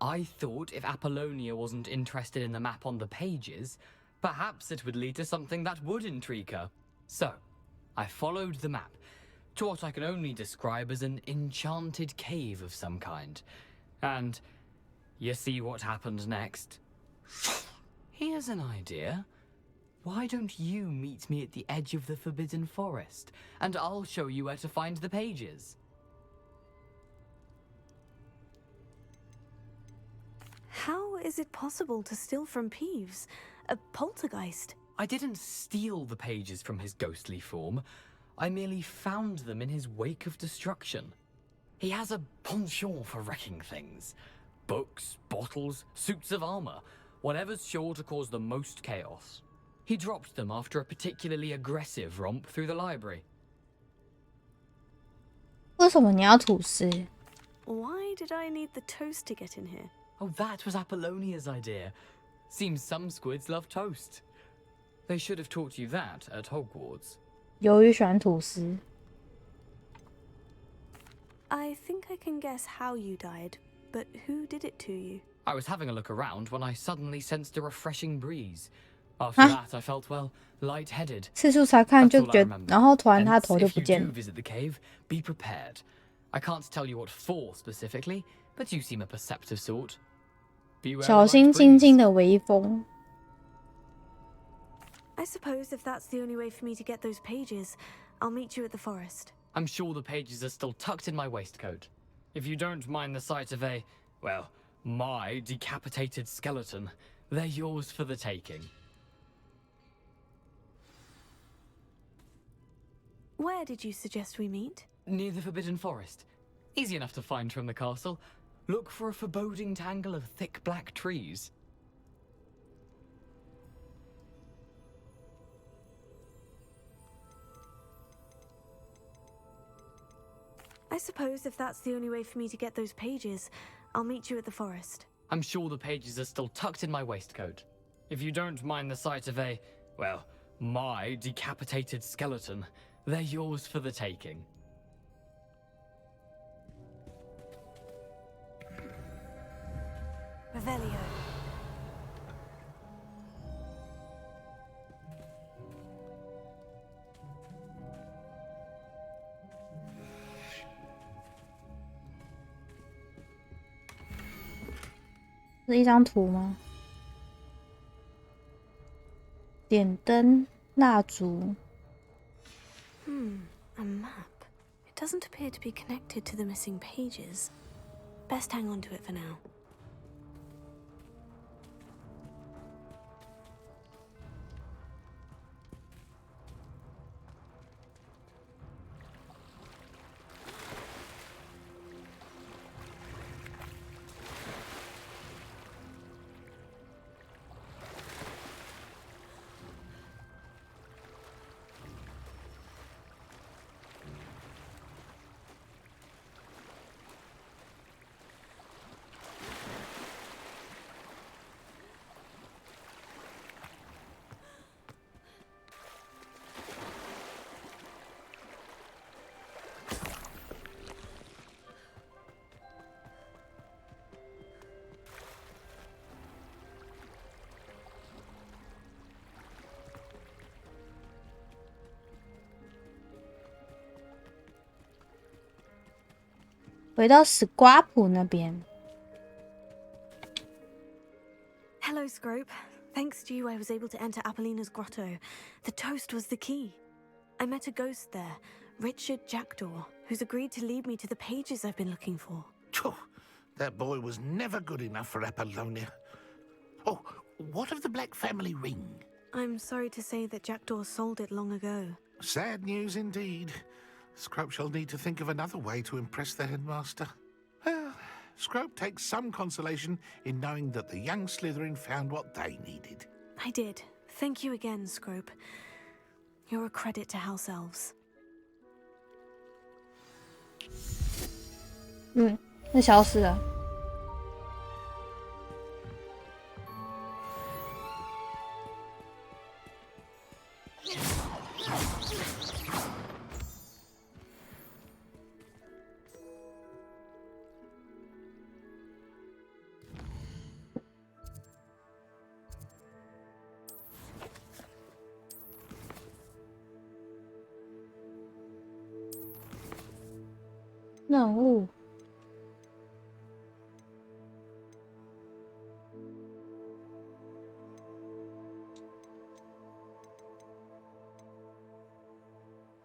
I thought if Apollonia wasn't interested in the map on the pages, perhaps it would lead to something that would intrigue her. So, I followed the map to what I can only describe as an enchanted cave of some kind. And you see what happened next? Here's an idea. Why don't you meet me at the edge of the Forbidden Forest, and I'll show you where to find the pages. How is it possible to steal from Peeves? A poltergeist? I didn't steal the pages from his ghostly form. I merely found them in his wake of destruction. He has a penchant for wrecking things. Books, bottles, suits of armor, whatever's sure to cause the most chaos. He dropped them after a particularly aggressive romp through the library. 为什么你要吐司？ Why did I need the toast to get in here? Oh, that was Apollonia's idea. Seems some squids love toast. They should have taught you that at Hogwarts. 鱿鱼喜欢吐司。 I think I can guess how you died, but who did it to you? I was having a look around when I suddenly sensed a refreshing breeze. After that, I felt, well, lightheaded. 次数才看就 That's all I 觉 remember. 然后突然他 Hence, 头就 if 不 you 见 do 了。 visit the cave, be prepared. I can't tell you what for specifically, but you seem a perceptive sort. Beware 小 a 心 light 轻 breeze. 轻的微风。 I suppose if that's the only way for me to get those pages, I'll meet you at the forest. I'm sure the pages are still tucked in my waistcoat. If you don't mind the sight of a, well, my decapitated skeleton, they're yours for the taking. Where did you suggest we meet? Near the Forbidden Forest. Easy enough to find from the castle. Look for a foreboding tangle of thick black trees. I suppose if that's the only way for me to get those pages, I'll meet you at the forest. I'm sure the pages are still tucked in my waistcoat. If you don't mind the sight of a, well, my decapitated skeleton, they're yours for the taking. Revelio.是一张图吗？点灯、蜡烛。A map. It doesn't appear to be connected to the missing pages. Best hang on to it for now.回到史瓜普那边。Hello, Scrope. Thanks to you, I was able to enter Apollina's grotto. The toast was the key. I met a ghost there, Richard Jackdaw, who's agreed to lead me to the pages I've been looking for. That boy was never good enough for Apollonia. Oh, what of the Black family ring? I'm sorry to say that Jackdaw sold it long ago. Sad news indeed. Scrope shall need to think of another way to impress the headmaster. Well, Scrope takes some consolation in knowing that the young Slytherin found what they needed. I did. Thank you again, Scrope. You're a credit to House Elves. 那消失了。任务。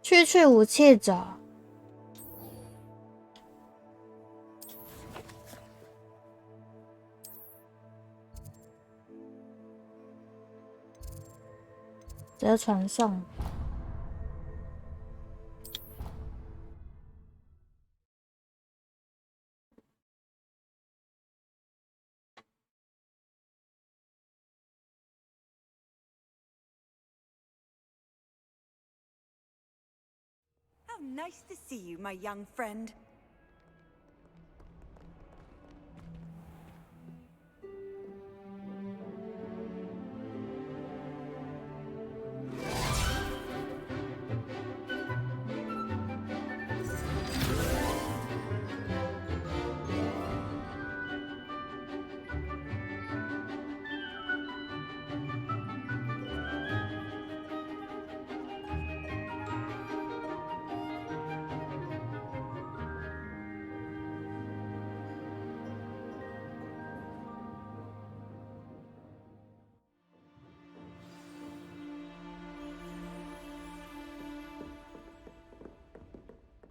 去武器找。在船上。How nice to see you, my young friend.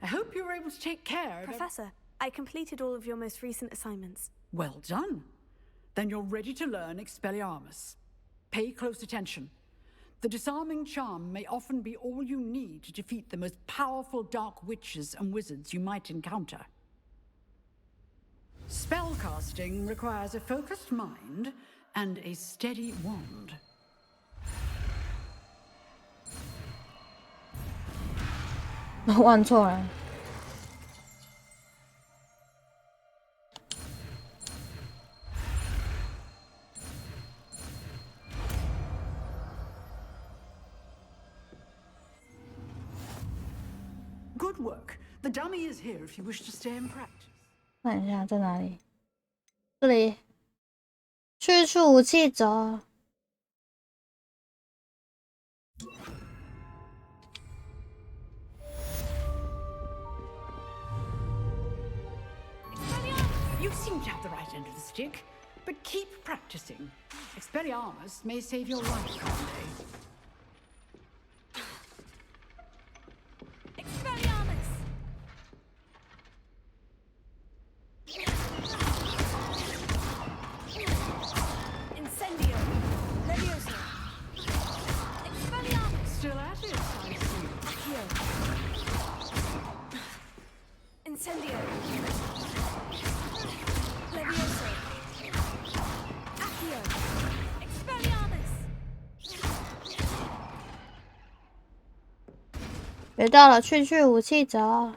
I hope you were able to take care of... Professor, I completed all of your most recent assignments. Well done. Then you're ready to learn Expelliarmus. Pay close attention. The disarming charm may often be all you need to defeat the most powerful dark witches and wizards you might encounter. Spellcasting requires a focused mind and a steady wand. 我忘错了。Good work. The dummy is here if you wish to stay and practice. 看一下在哪里？这里，去除武器走。You seem to have the right end of the stick, but keep practicing. Expelliarmus may save your life someday. Expelliarmus! Incendio! Leviosa! Expelliarmus! Still at it, I see. Accio! Incendio! Leviosa! Accio! Expelliarmus! 学到了，去武器走。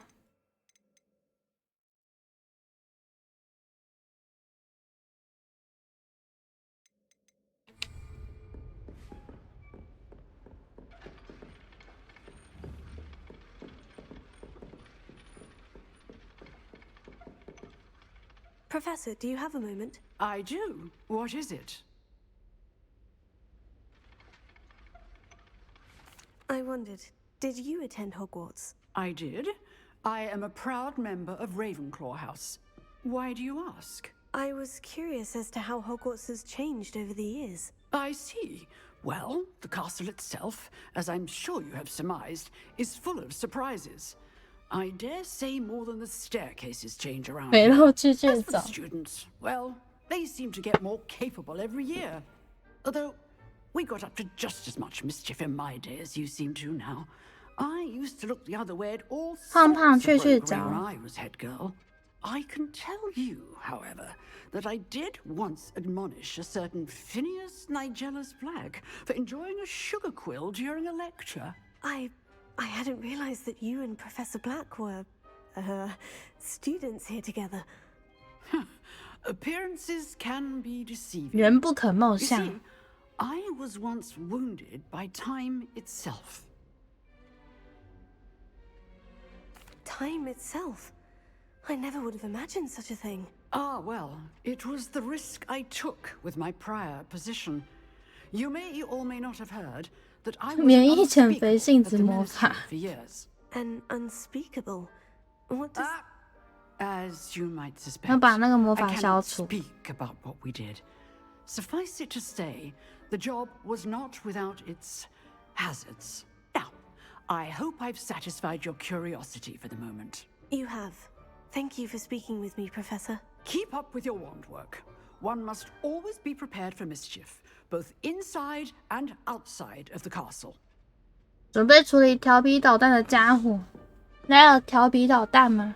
Professor, do you have a moment? I do. What is it? I wondered, did you attend Hogwarts? I did. I am a proud member of Ravenclaw House. Why do you ask? I was curious as to how Hogwarts has changed over the years. I see. Well, the castle itself, as I'm sure you have surmised, is full of surprises. I dare say more than the staircases change around here. As for the students, well, they seem to get more capable every year. Although, we got up to just as much mischief in my day as you seem to now. I used to look the other way at all sorts of roguery when I was head girl. I can tell you, however, that I did once admonish a certain Phineas Nigellus Black for enjoying a sugar quill during a lecture. I hadn't realized that you and Professor Black were, students here together. Appearances can be deceiving. 人不可貌 You 相。 see, I was once wounded by time itself. Time itself? I never would have imagined such a thing. Ah, well, it was the risk I took with my prior position. You may or may not have heard that I was 免疫减 unspeakable 肥性 at 质 the 魔 ministry 法。 for years. An unspeakable. What does... As you might suspect, 要把那个魔法 I 消 cannot 除。 speak about what we did. Suffice it to say, the job was not without its hazards. Now, I hope I've satisfied your curiosity for the moment. You have. Thank you for speaking with me, Professor. Keep up with your wand work. One must always be prepared for mischief, both inside and outside of the castle. 准备处理调皮捣蛋的家伙。哪有调皮捣蛋吗？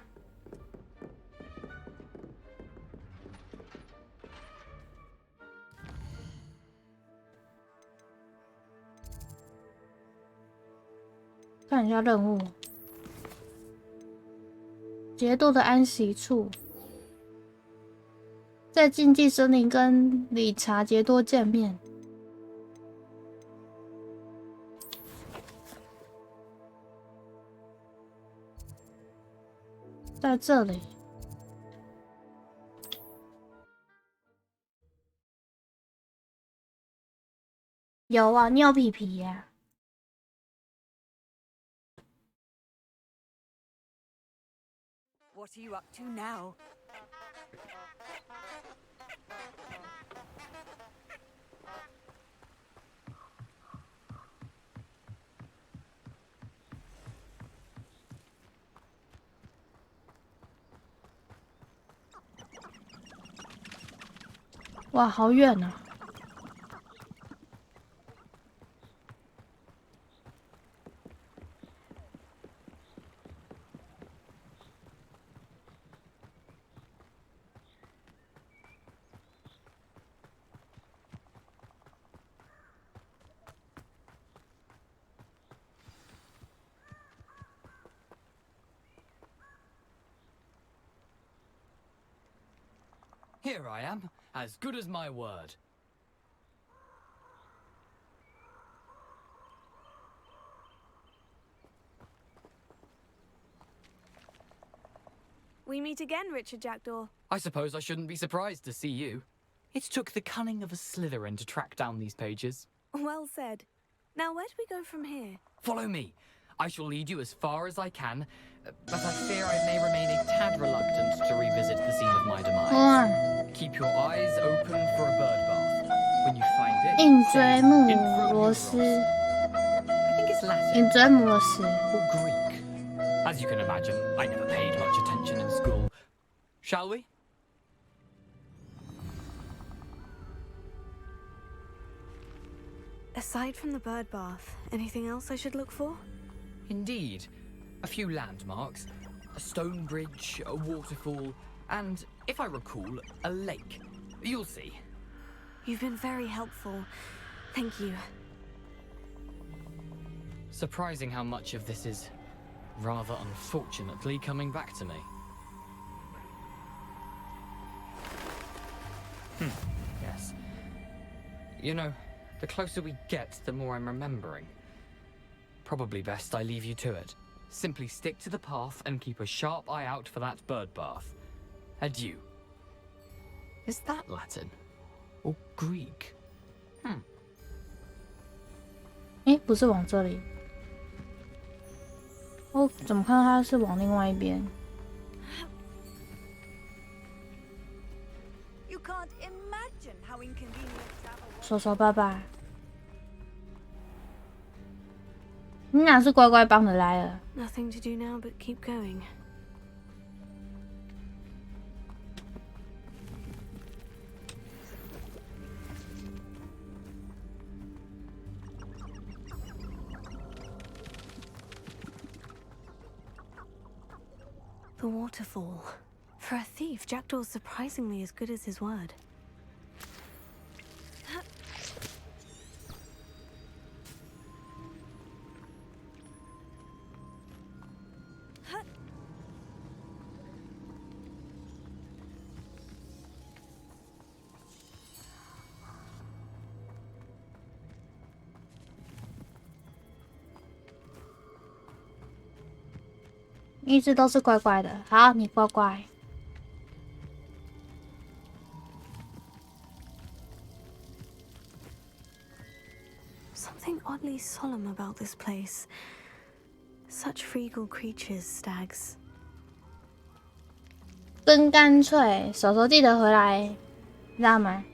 看一下任务。节度的安息处，在禁忌森林跟理查杰多见面。在这里。有啊，你有皮皮呀、What are you up to now? 哇，好远啊！ Here I am, as good as my word. We meet again, Richard Jackdaw. I suppose I shouldn't be surprised to see you. It took the cunning of a Slytherin to track down these pages. Well said. Now, where do we go from here? Follow me. I shall lead you as far as I can, but I fear I may remain a tad reluctant to revisit the scene of my demise. Keep your eyes open for a bird bath. When you find it, say, I think it's Latin or Greek. As you can imagine, I never paid much attention in school. Shall we? Aside from the bird bath, anything else I should look for? Indeed. A few landmarks, a stone bridge, a waterfall, and, if I recall, a lake. You'll see. You've been very helpful. Thank you. Surprising how much of this is, rather unfortunately, coming back to me. Yes. You know, the closer we get, the more I'm remembering. Probably best I leave you to it. Simply stick to the path and keep a sharp eye out for that bird bath. Adieu. Is that Latin? Or Greek? 不是往这里。哦，怎么看它是往另外一边？ You can't imagine how inconvenient travel was. 说说爸爸，你哪是乖乖帮着来了？ Nothing to do now but keep going. The waterfall. For a thief, Jackdaw's surprisingly as good as his word. 一直都是乖乖的，好，你乖乖。 Something oddly solemn about this place. Such regal creatures, stags. 更干脆，手手记得回来，知道吗？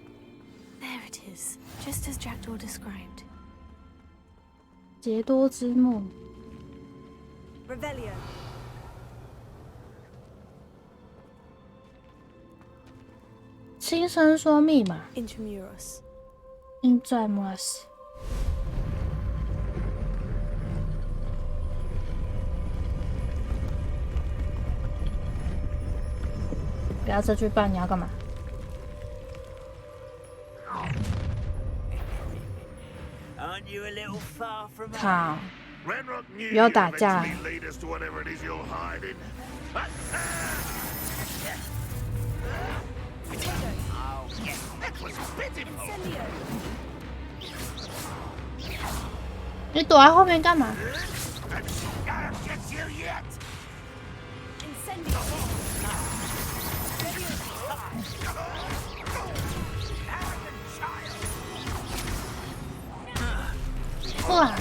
There it is, just as Jackdaw described. 杰多之墓。 Revelio. 轻声说密码。 Intramuros. Intramuros。不要这句半，你要干嘛？靠！不要打架。 你躲在后面干嘛？哇！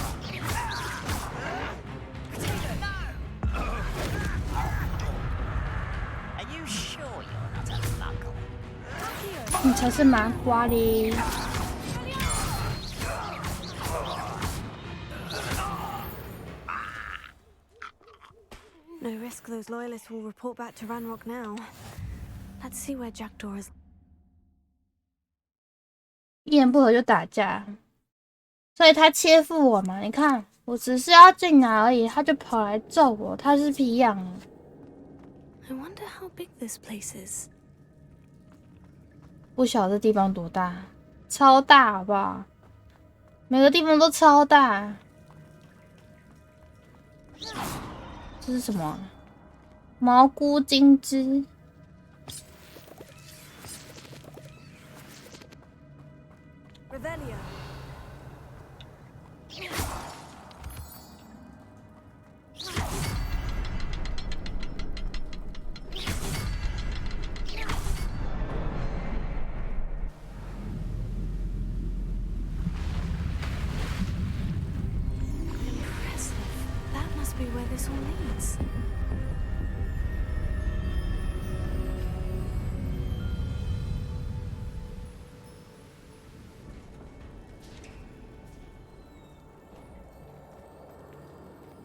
你才是麻瓜哩！ No risk those loyalists will report back to Ranrock now. Let's see where Jackdaw is. 一言不合就打架，所以他切腹我嘛？你看，我只是要进来而已，他就跑来揍我，他是皮痒了。 I wonder how big this place is. 不晓得这地方多大，超大，好不好？每个地方都超大。这是什么？蘑菇金枝。Revelio.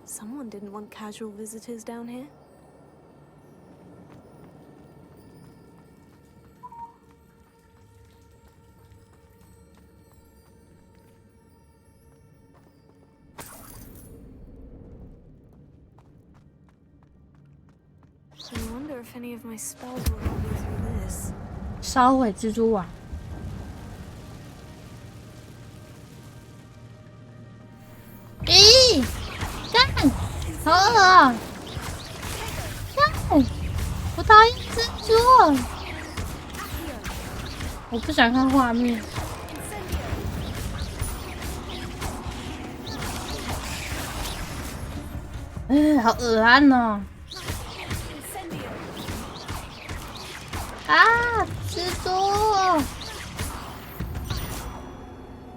？Someone didn't want casual visitors down here. I wonder if any of my spells will help me through this. 烧毁蜘蛛网。咦！干！好恶啊！干！我讨厌蜘蛛。我不想看画面。好恶心哦！啊，蜘蛛！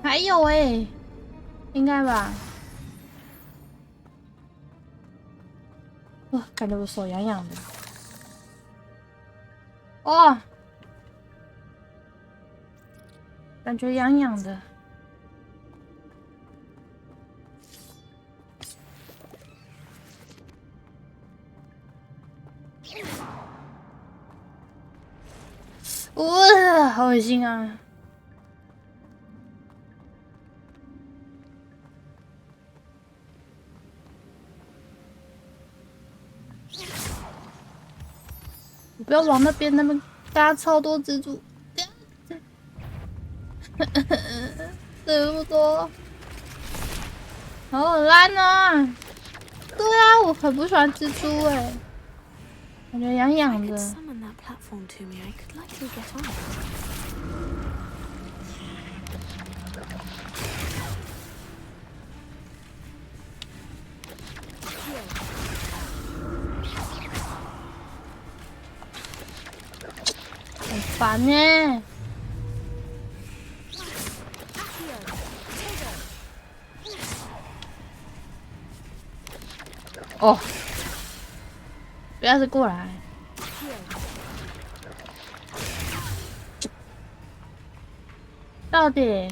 还有欸，应该吧？哇，感觉我手痒痒的。哦，感觉痒痒的。哇，好恶心啊！你不要往那边搭超多蜘蛛，这么多，好烂啊！对啊，我很不喜欢蜘蛛哎，感觉痒痒的。很烦呢。哦，不要是过来。到底？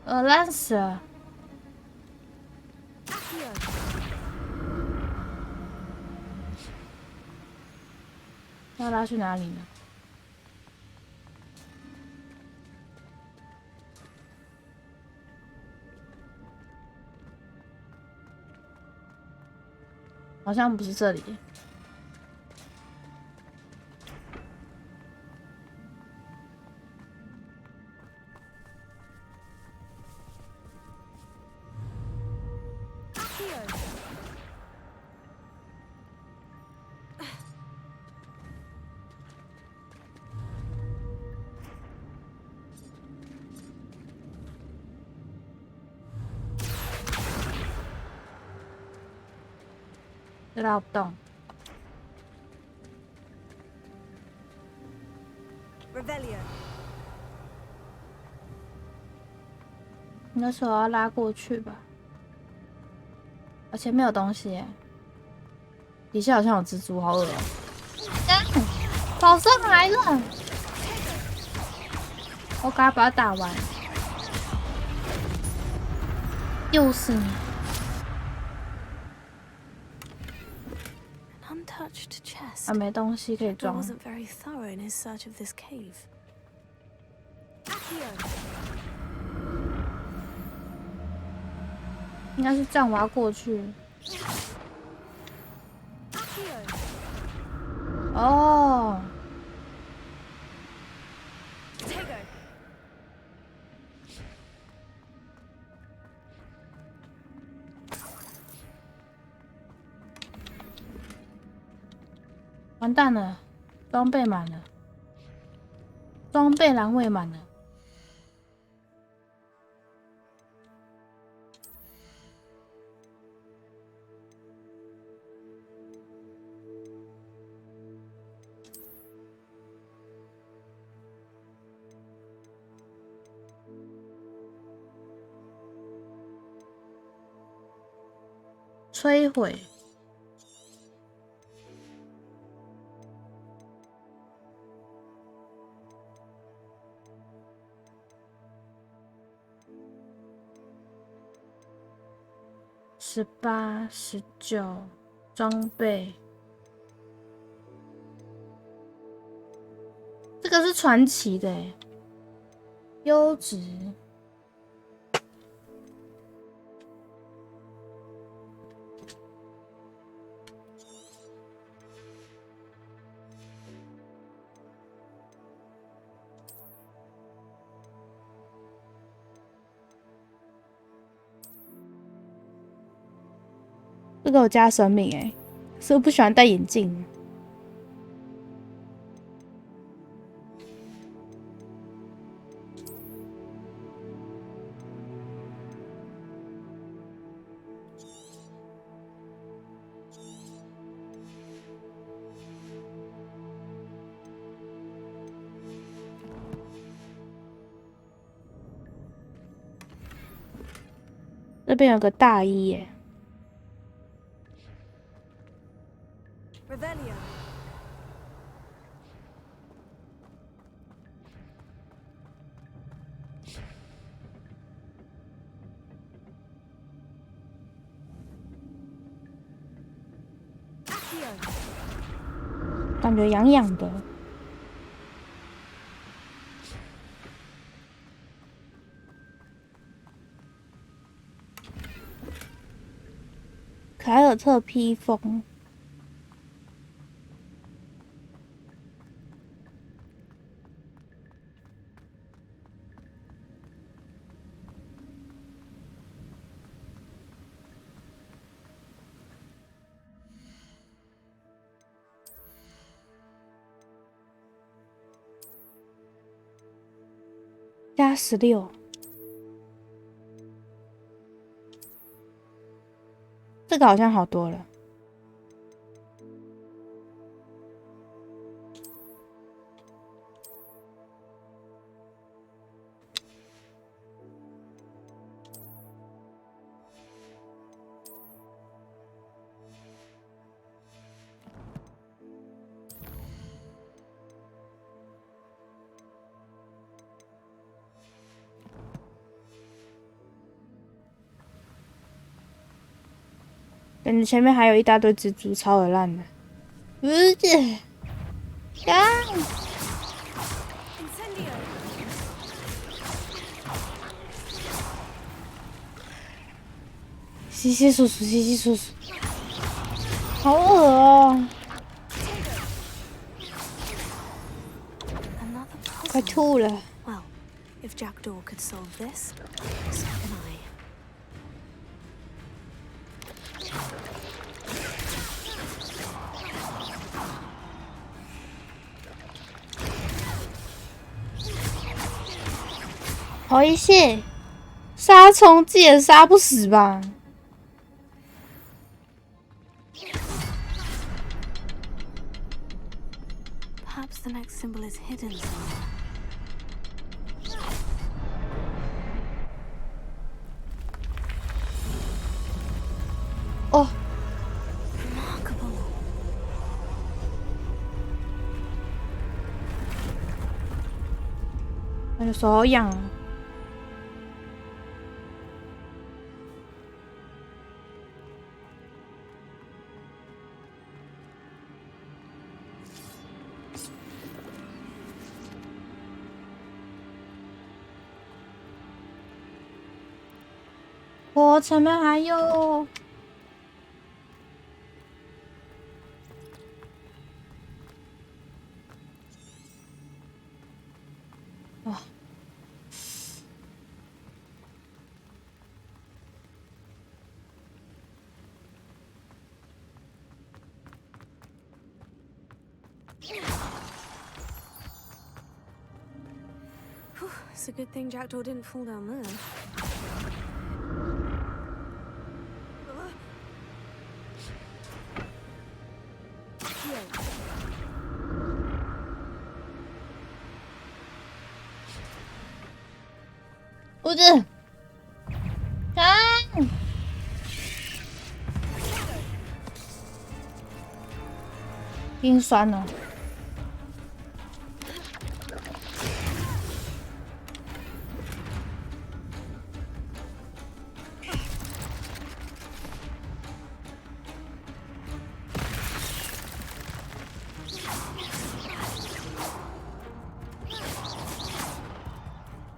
烂死了！要拉去哪里呢？好像不是这里。拉不动。你的手要拉过去吧，而且没有东西耶，底下好像有蜘蛛，好恶哦！跑上来了，我赶快把它打完。又是你！ 啊，没东西可以装。应该是这样，我要过去。哦。完蛋了，装备满了。装备栏位满了。摧毁。18、19装备，这个是传奇的诶，优质。这个有加神明哎，是不喜欢戴眼镜。这边有个大衣耶。感觉痒痒的。凯尔特披风。加16，这个好像好多了。感觉前面还有一大堆蜘蛛，超恶烂的。呀！稀稀疏疏，稀稀疏疏，好恶哦！快吐了。Well, if Jackdaw could solve this, so can I. 回血，杀虫剂也杀不死吧？Perhaps the next symbol is hidden somewhere. 哦。我的手好痒啊！我前面还有。哇！ It's a good thing Jackdaw didn't fall down there. Ôi giời. Không. Kinh xoắn rồi.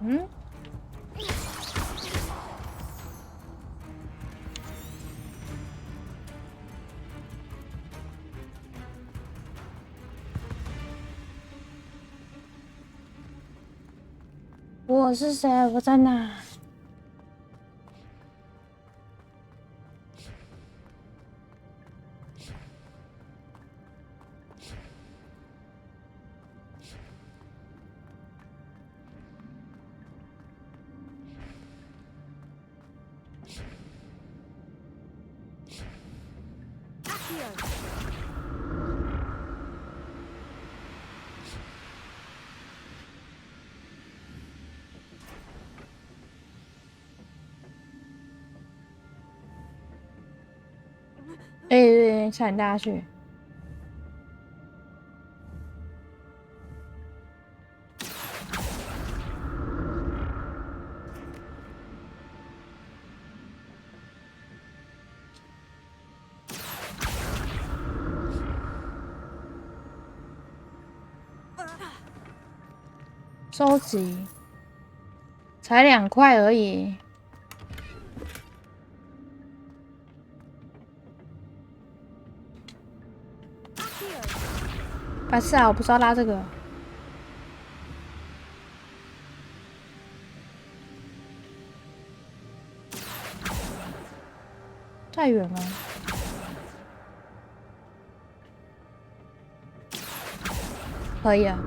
Ừ? Ủa, sao xe có ra nào?差点掉下去。收集，才2块而已。白痴啊！我不是要拉这个。太远了。可以啊。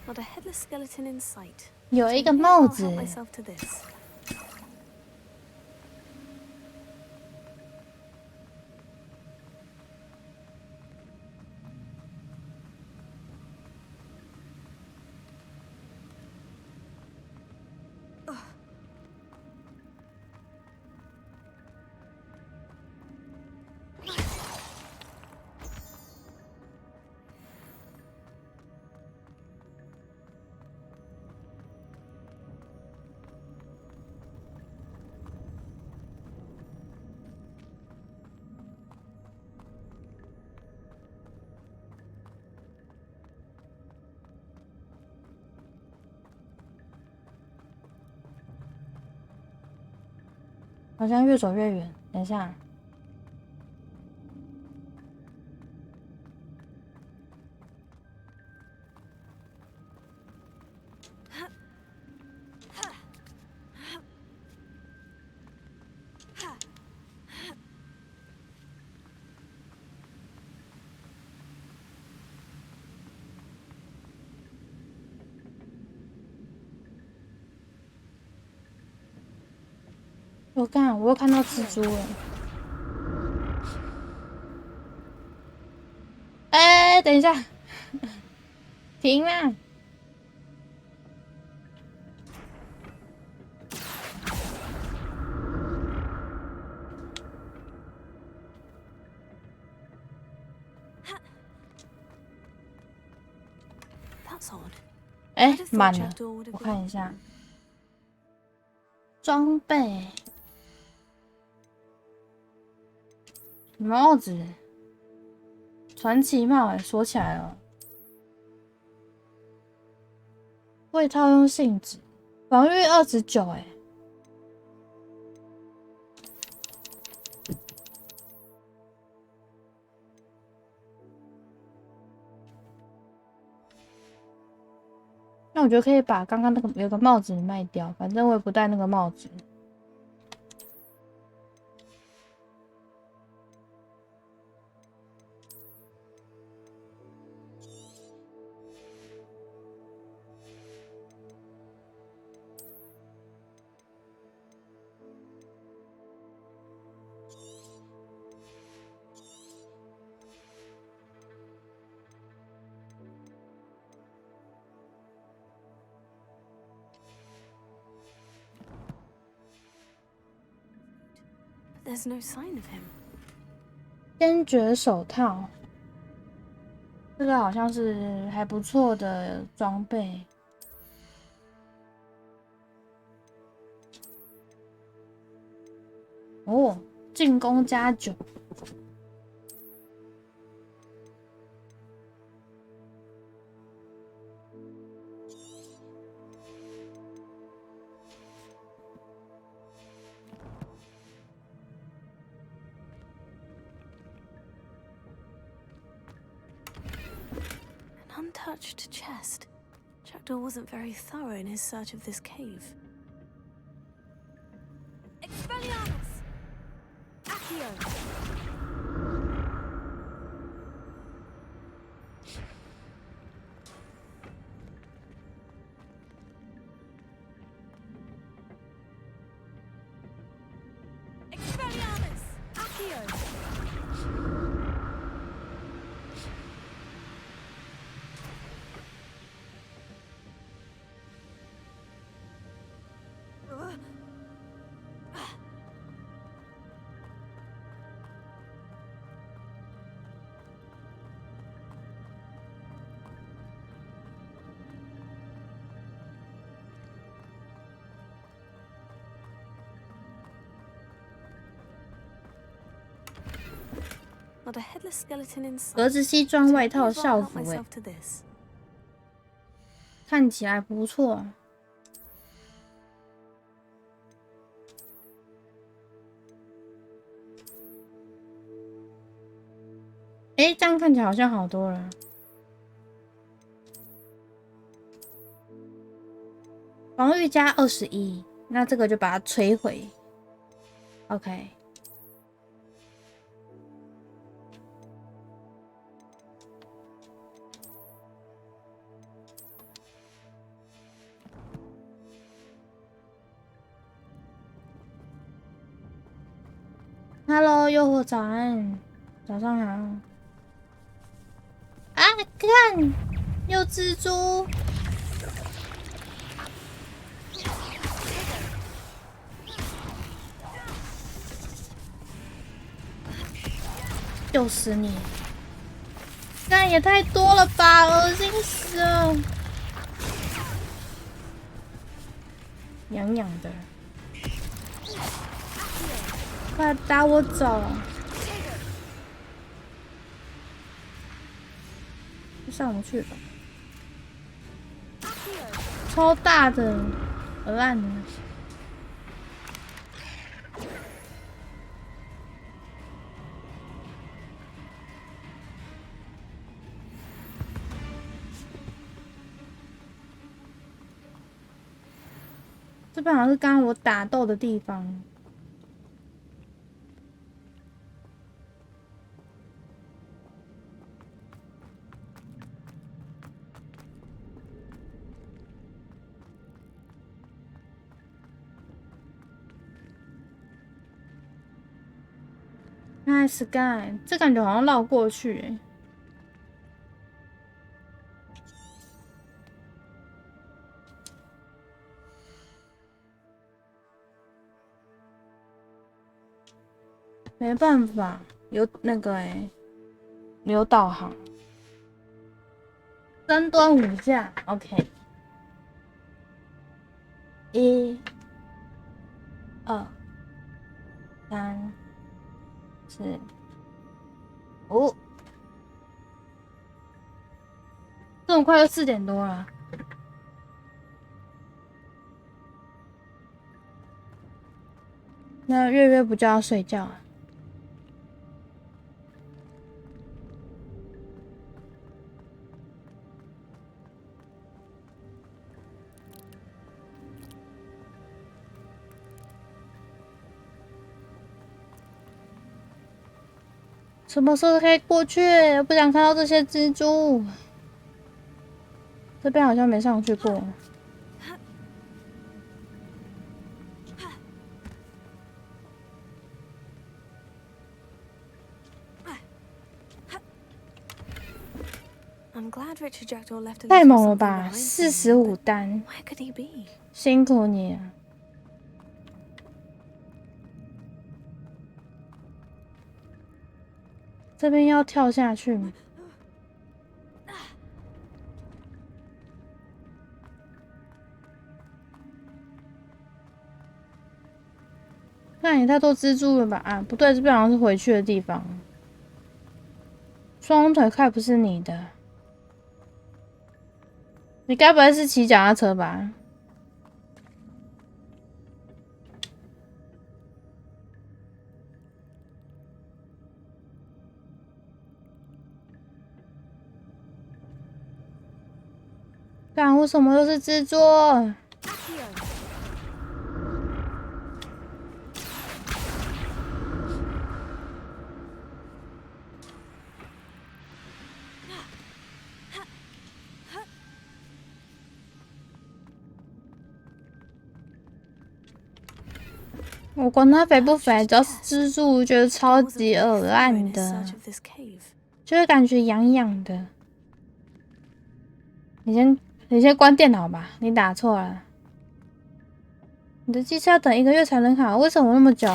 Not a headless skeleton in sight. 有一个帽子。好像越走越远，等一下。我又看到蜘蛛了。哎，等一下，停啦！哎，满了，我看一下装备。帽子，传奇帽哎，锁起来了。未套用性质，防御29哎。那我觉得可以把刚刚那个有个帽子卖掉，反正我也不戴那个帽子。there's no sign of him. 坚决手套，这个好像是还不错的装备。哦，进攻加9。An untouched chest. Jackdaw wasn't very thorough in his search of this cave. Expelliarmus! Accio! Expelliarmus! Accio! Not a headless skeleton in sight. 格子西装外套校服，看起来不错。哎，这样看起来好像好多了。防御加21，那这个就把它摧毁。OK。Hello， 诱惑早安，早上好。啊，看，有蜘蛛。就是你，干也太多了吧，恶心死了，痒痒的。快打我走！上不去吧？超大的，很烂的。这边好像是刚刚我打斗的地方。Sky， 这感觉好像绕过去欸。没办法，有那个没有导航。3端5架 ，OK。1、2、3、4、5，这么快就4点多了。那月月不就要睡觉啊？什么时候可以过去？我不想看到这些蜘蛛。这边好像没上去过。太猛了吧！45单，辛苦你了。这边要跳下去吗？那也太多蜘蛛了吧？啊，不对，这边好像是回去的地方。双腿快不是你的，你该不会是骑脚踏车吧？干，为什么又是蜘蛛？我管它肥不肥，只要是蜘蛛，我觉得超级恶暗的，就是感觉痒痒的。你先关电脑吧，你打错了。你的机车要等1个月才能好，为什么那么久？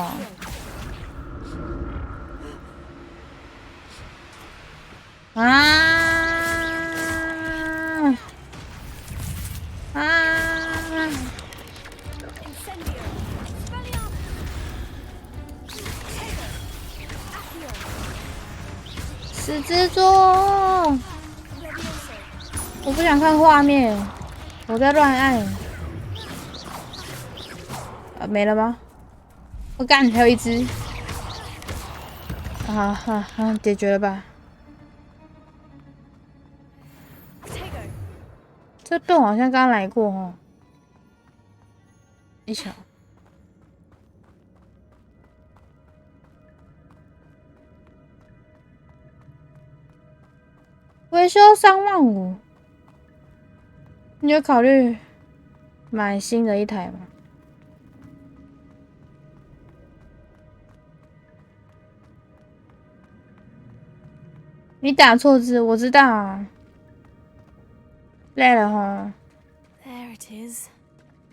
死蜘蛛！我不想看画面，我在乱按。没了吗？我干，还有一只。解决了吧？这洞好像刚来过哦。一小。维修35000，你有考虑买新的一台吗？你打错字，我知道啊。累了哈。There it is.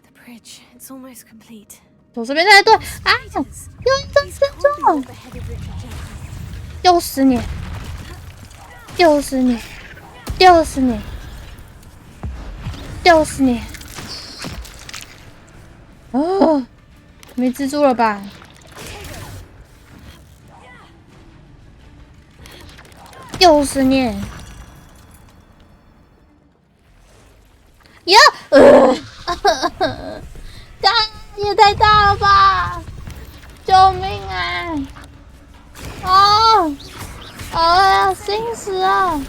The bridge. It's almost complete. 我这边在对啊！又一个蜘蛛！又死你！又死你！又死你！又死你！哦，没蜘蛛了吧？又死你！呀！干也太大了吧！救命啊！哦！哎呀，心死啊！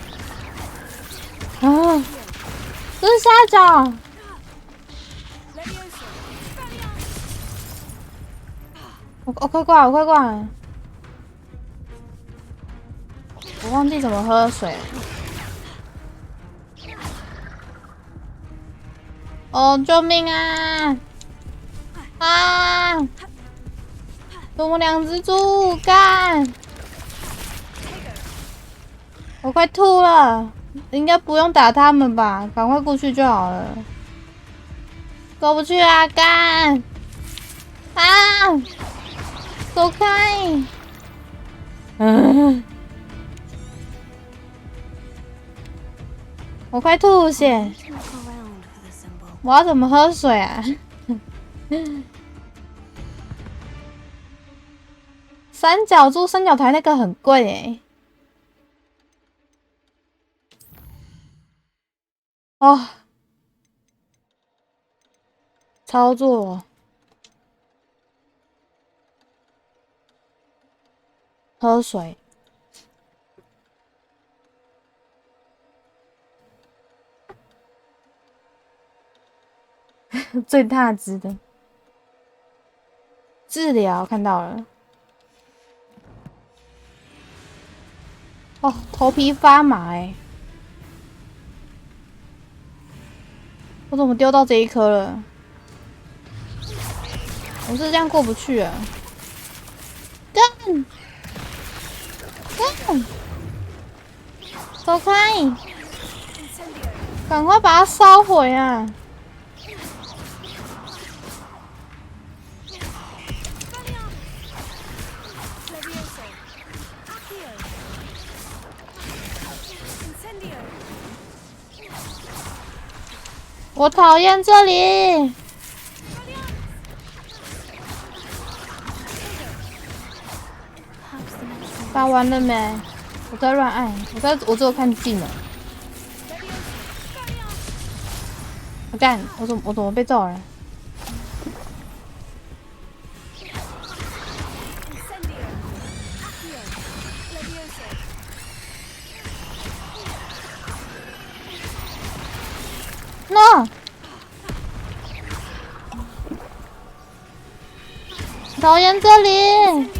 啊！这是虾饺。我快挂了，我快挂了！我忘记怎么喝水了。哦，救命啊！啊！怎么2只猪干？我快吐了，应该不用打他们吧？赶快过去就好了。过不去啊！干！啊！走开！我快吐血！我要怎么喝水啊？三角猪、三角台那个很贵欸。哦，操作，喝水，最大只的治疗看到了。哦，头皮发麻欸。我怎么丢到这一颗了？我是这样过不去啊！干！干！走开！赶快把它烧毁啊！我讨厌这里。打完了没？我在乱按，我只有看技能。我干，我怎么被揍了？那讨厌这里。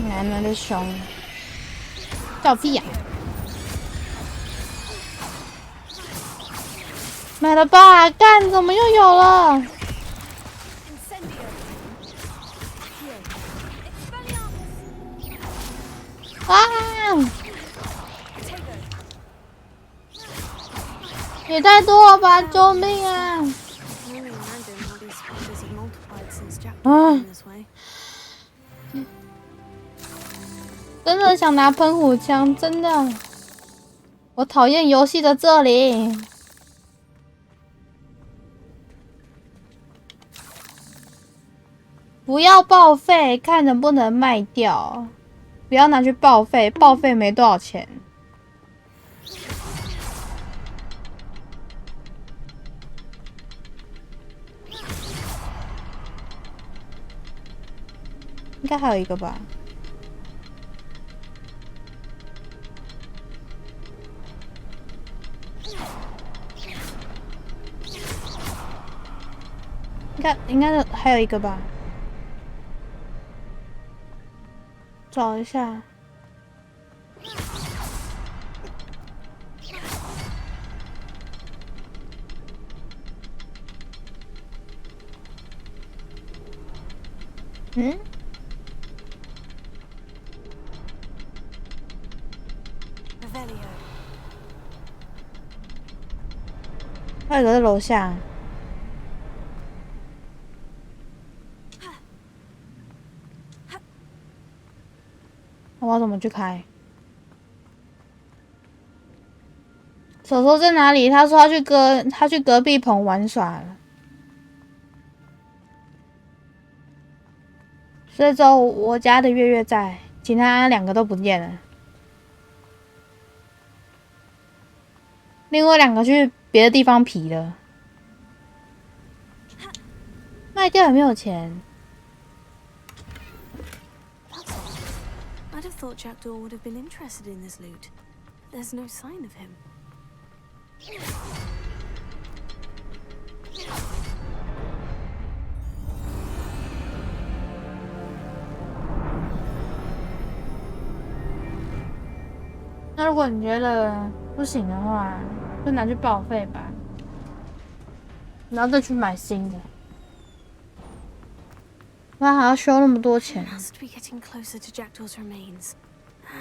男人的熊，叫屁呀！买了吧，干，怎么又有了？啊！也太多了吧！救命啊！啊！真的想拿喷火枪，真的。我讨厌游戏的这里。不要报废，看能不能卖掉。不要拿去报废，报废没多少钱。应该还有一个吧。应该还有一个吧。找一下。嗯？还有一个在楼下。我要怎么去开？手手在哪里？他说他去隔壁棚玩耍了。所以只有我家的月月在，其他两个都不见了。另外两个去别的地方皮了。卖掉也没有钱。I'd have thought Jackdaw would have been interested in this loot. There's no sign of him. 那如果你觉得不行的话，就拿去报废吧，然后再去买新的。不然还要收那么多钱。Must be getting closer to Jackdaw's remains,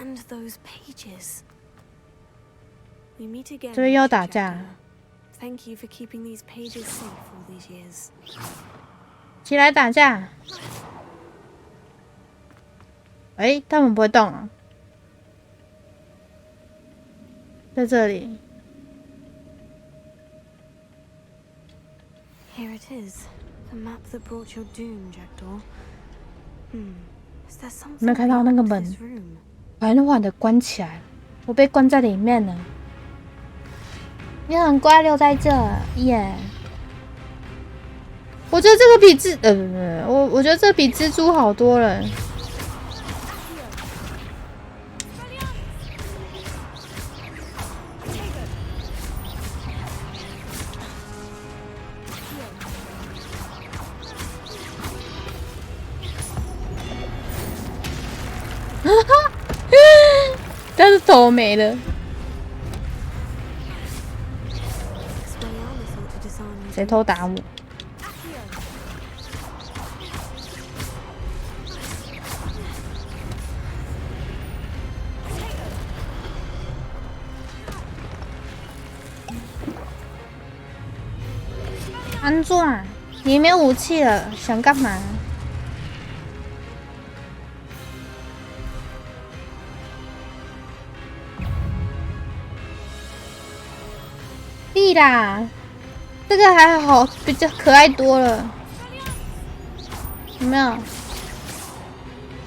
and those pages. We meet again. 这边又要打架。Thank you for keeping these pages safe all these years. 起来打架！哎，他们不会动啊，在这里。Here it is. The map that brought your doom, Jackdaw. Is there something 有没有看到那个门缓缓的关起来了？我被关在里面了。你很乖，留在这耶。我觉得这个比我觉得这比蜘蛛好多了。但是头没了。谁偷打我？安坐，你没有武器了，想干嘛？屁啦，这个还好，比较可爱多了。有没有？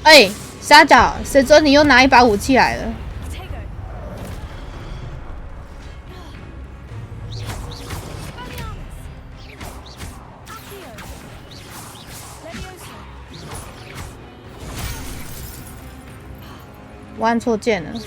哎，瞎搅，谁知道你又拿一把武器来了？我按错键了。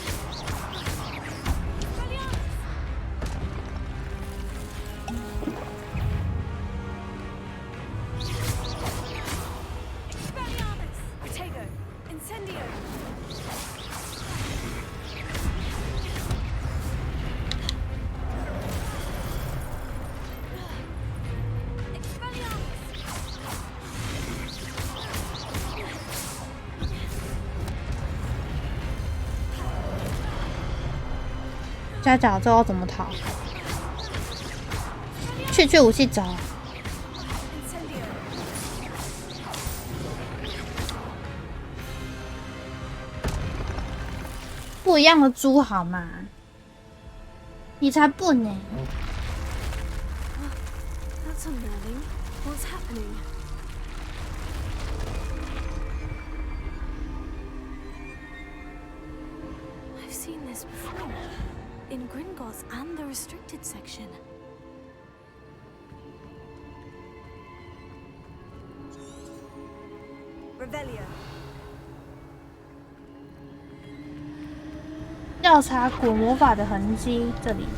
家长知道怎么逃？去武器找。不一样的猪好吗？你才笨呢！That's unnerving. What's happening? I've seen this before. In Gringotts and the restricted section. Revelio. 调查古魔法的痕迹，这里。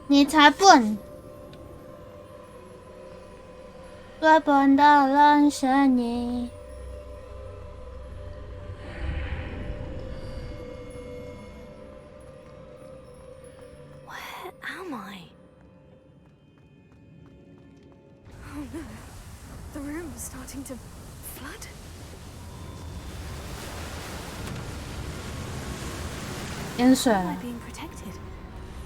你才笨！最笨的人是你。Am I? Oh no, the room is starting to flood. 淹水了！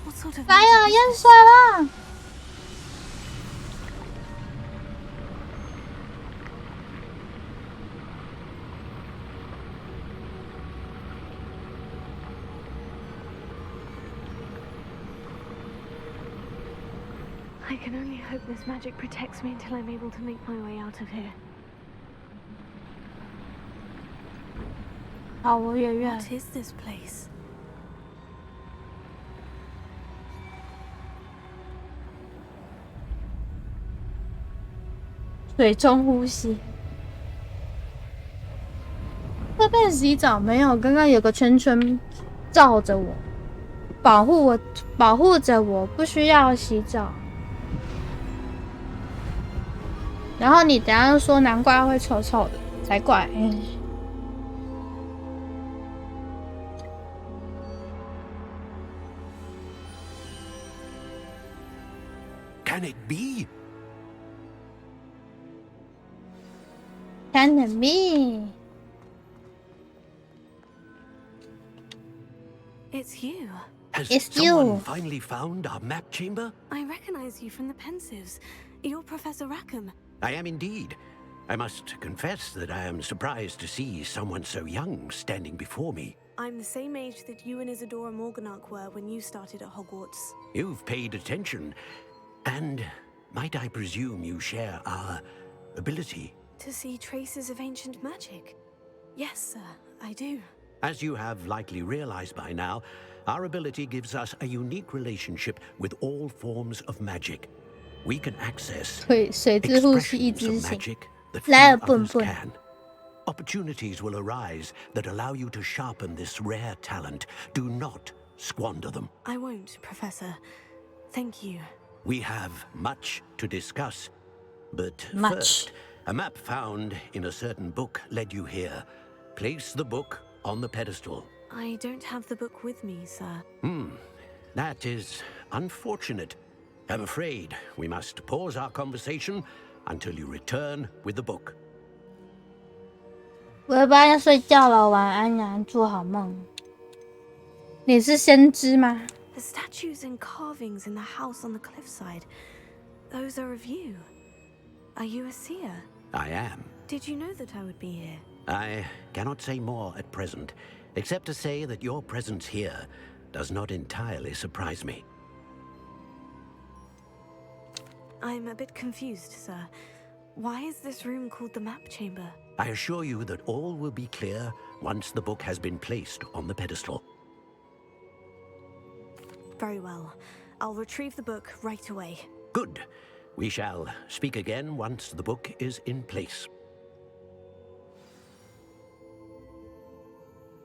What sort of 来了，淹水了！ I can only hope this magic protects me until I'm able to make my way out of here. 好，我远远。 What is this place? 水中呼吸。会被洗澡没有？刚刚有个圈圈罩着我，保护着我，不需要洗澡。然后你等一下又说难怪会臭臭的，才怪。Can it be? Can it be? It's you. Has it's someone you. finally found our map chamber? I recognize you from the Pensives. You're Professor Rackham. I am indeed. I must confess that I am surprised to see someone so young standing before me. I'm the same age that you and Isadora Morganach were when you started at Hogwarts. You've paid attention. And might I presume you share our ability? To see traces of ancient magic? Yes, sir, I do. As you have likely realized by now, our ability gives us a unique relationship with all forms of magic. We can access expressions of magic that few others can. Opportunities will arise that allow you to sharpen this rare talent. Do not squander them. I won't, Professor. Thank you. We have much to discuss, but first, a map found in a certain book led you here. Place the book on the pedestal. I don't have the book with me, sir. That is unfortunate. I'm afraid we must pause our conversation until you return with the book. 我要不要睡觉了？晚安呀，做好梦。你是先知吗？ The statues and carvings in the house on the cliffside, those are of you. Are you a seer? I am. Did you know that I would be here? I cannot say more at present, except to say that your presence here does not entirely surprise me. I'm a bit confused, sir. Why is this room called the map chamber? I assure you that all will be clear once the book has been placed on the pedestal. Very well. I'll retrieve the book right away. Good. We shall speak again once the book is in place.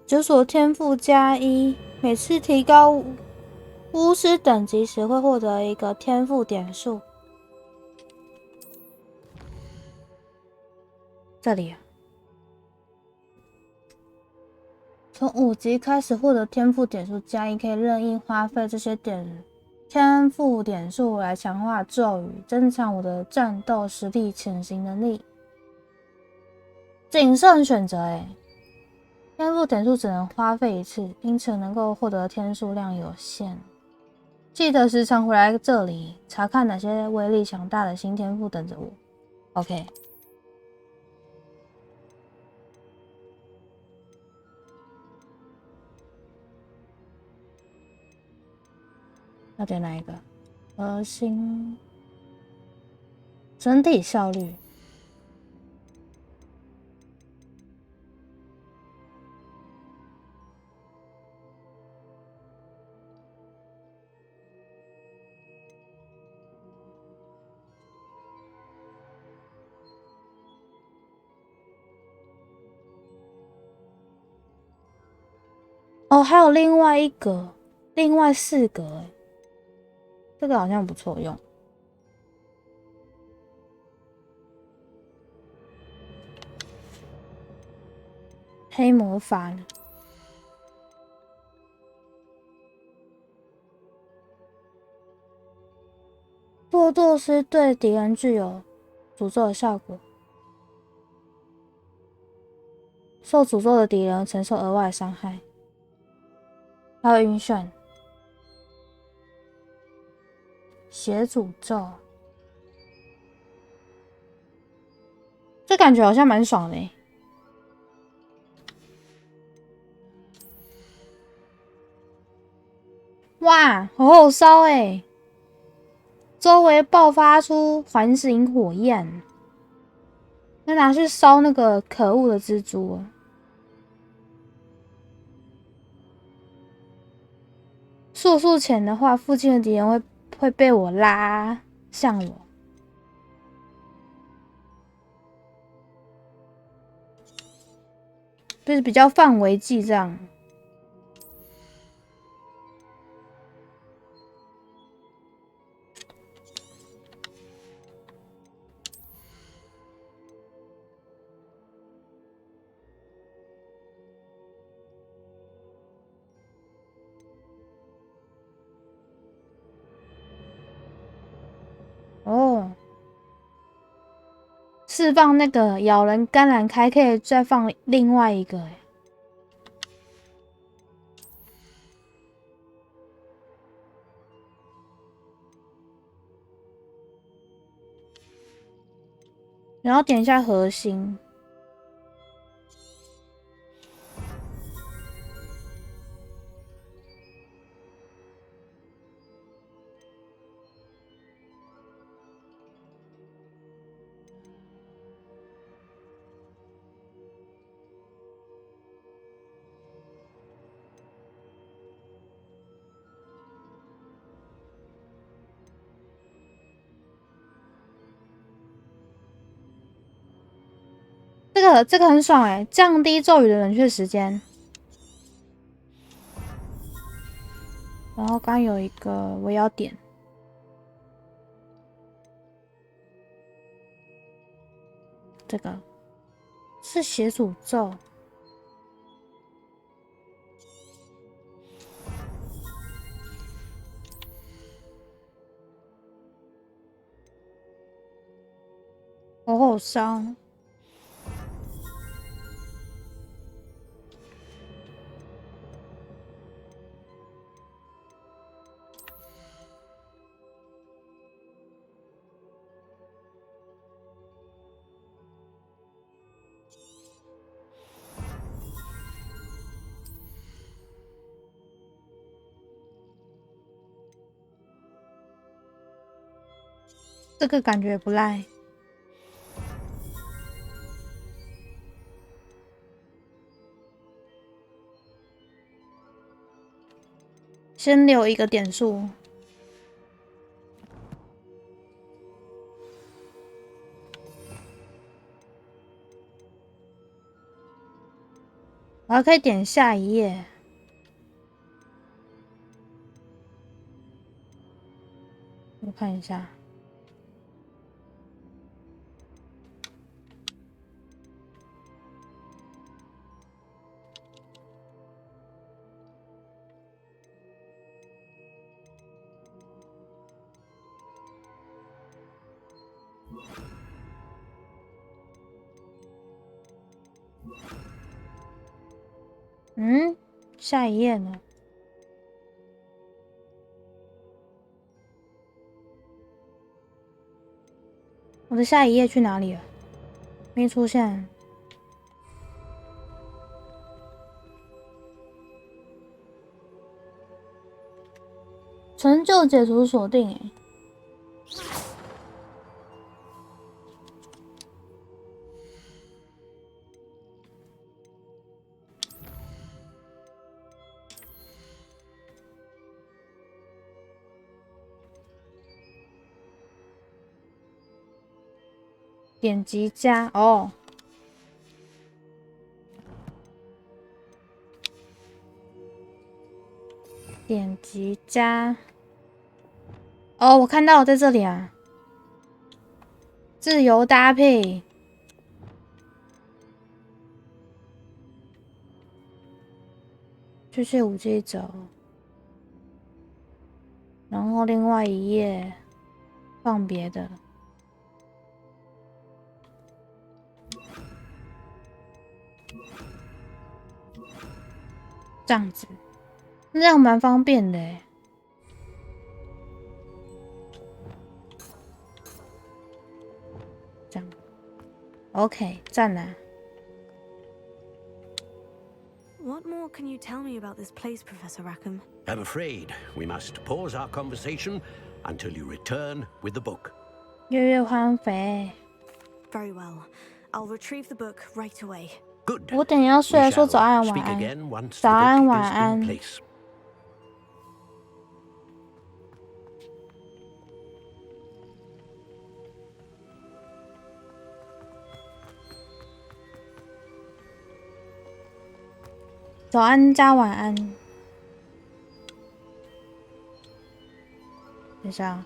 解锁天赋+1，每次提高巫师等级时会获得一个天赋点数。这里啊，从5级开始获得天赋点数+1，可以任意花费这些天赋点数来强化咒语，增强我的战斗实力、潜行能力。谨慎选择天赋点数只能花费1次，因此能够获得天数量有限。记得时常回来这里查看哪些威力强大的新天赋等着我。OK。要点哪一个？核心整体效率。哦，还有另外4个这个好像不错用。黑魔法呢？堕堕师对敌人具有诅咒的效果，受诅咒的敌人承受额外的伤害。还有晕眩、血诅咒，这感觉好像蛮爽的哇，好好烧周围爆发出环形火焰，要拿去烧那个可恶的蜘蛛速速前的话，附近的敌人会被我拉向我。就是比较范围技这样。哦，释放那个咬人甘蓝开，可以再放另外一个然后点一下核心。这个很爽降低咒语的冷却时间。然后刚有一个我要点，这个是血诅咒。好好伤。这个感觉不赖。先留一个点数。我还可以点下一页。我看一下。嗯，下一页呢？我的下一页去哪里了？没出现。成就解除锁定欸。点击加哦，点击加哦，我看到在这里啊，自由搭配，就是武器走，然后另外一页放别的。这样子，这样蛮方便的欸。这样 ，OK， 赞啦。What more can you tell me about this place, Professor Rackham? I'm afraid we must pause our conversation until you return with the book. 月月欢肥。Very well. I'll retrieve the book right away. Good. 我等一下要睡了，说早安晚安。早安晚安。早安加晚安。等一下，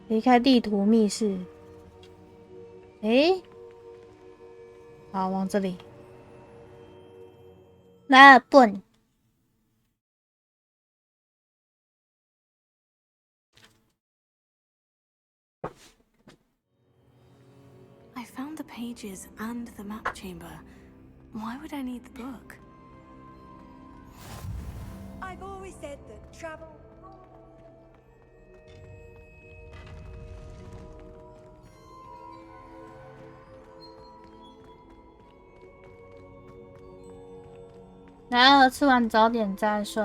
离开地图密室。诶。好，往这里。来了，笨。I found the pages and the map chamber. Why would I need the book? I've always said that travel. 来了，吃完早点再睡。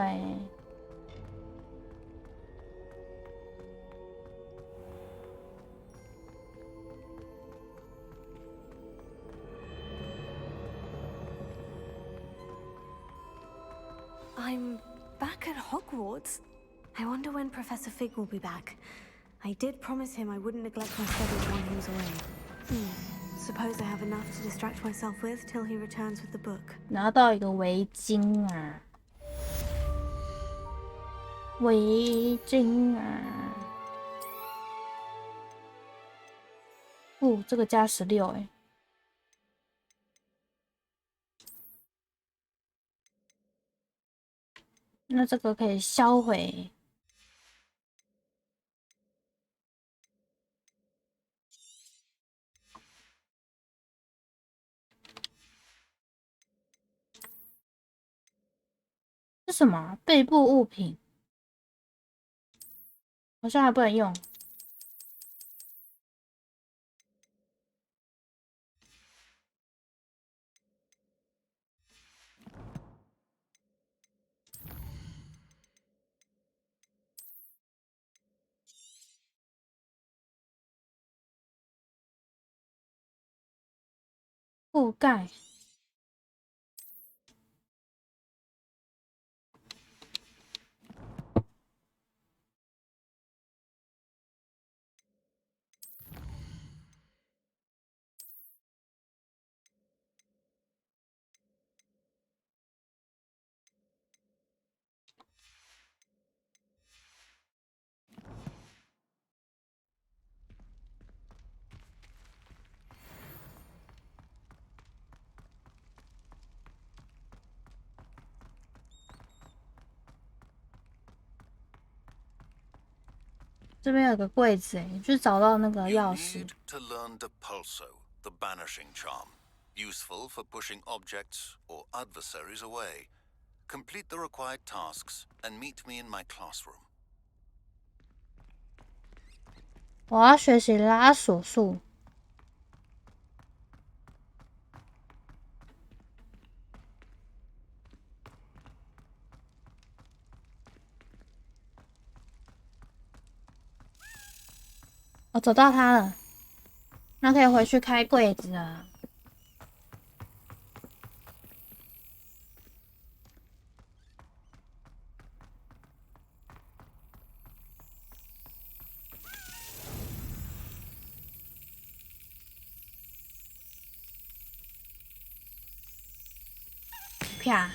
I'm back at Hogwarts. I wonder when Professor Fig will be back. I did promise him I wouldn't neglect my studies while he was away. Suppose I have enough to distract myself with till he returns with the book. 拿到一个围巾啊，围巾啊。哦，这个加16哎。那这个可以销毁。是什么？背部物品，好像还不能用。覆盖。这边有个柜子，哎，就找到那个钥匙。To learn Depulso, the banishing charm, useful for pushing objects or adversaries away. Complete the required tasks and meet me in my classroom. 我要学习拉锁术。我找到它了，那可以回去开柜子了。啪！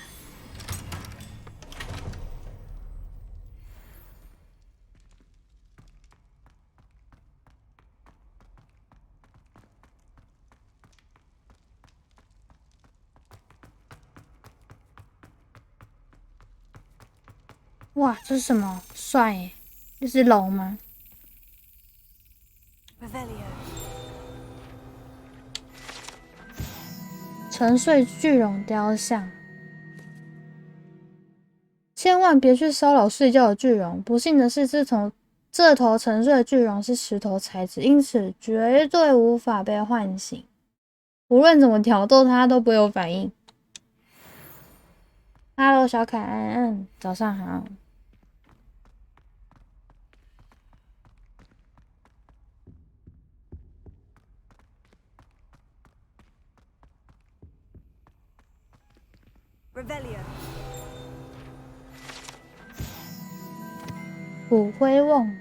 哇，这是什么？帅耶！这是龙吗？沉睡巨龙雕像。千万别去骚扰睡觉的巨龙。不幸的是，这头沉睡的巨龙是石头材质，因此绝对无法被唤醒。无论怎么挑逗它，都不会有反应。Hello， 小凯安，早上好。骨灰瓮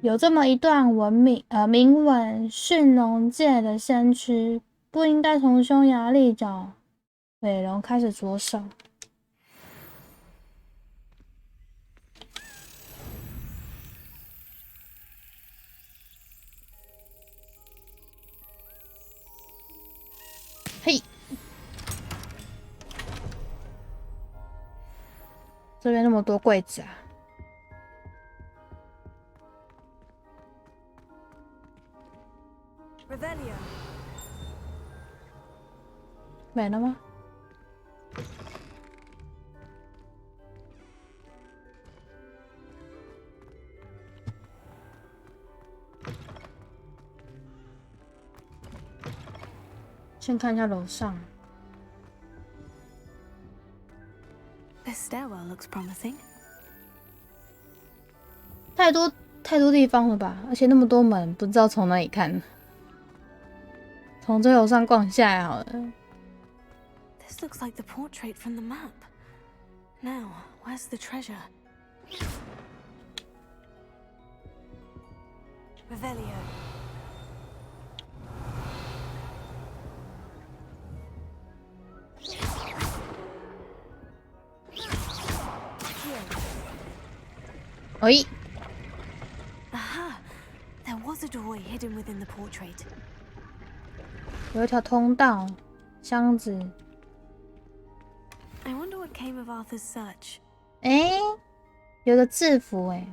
有这么一段铭文：驯龙界的先驱不应该从匈牙利角尾龙开始着手。嘿，这边那么多柜子啊！没了吗？先看一下楼上。This stairwell looks promising. 太多地方了吧，而且那么多门，不知道从哪里看。从这楼上逛下来好了。This looks like the portrait from the map. Now, where's the treasure? Revelio. Oi. Aha! There was a doorway hidden within the portrait. 有一条通道，箱子。I wonder what came of Arthur's search. 哎，有个制服哎。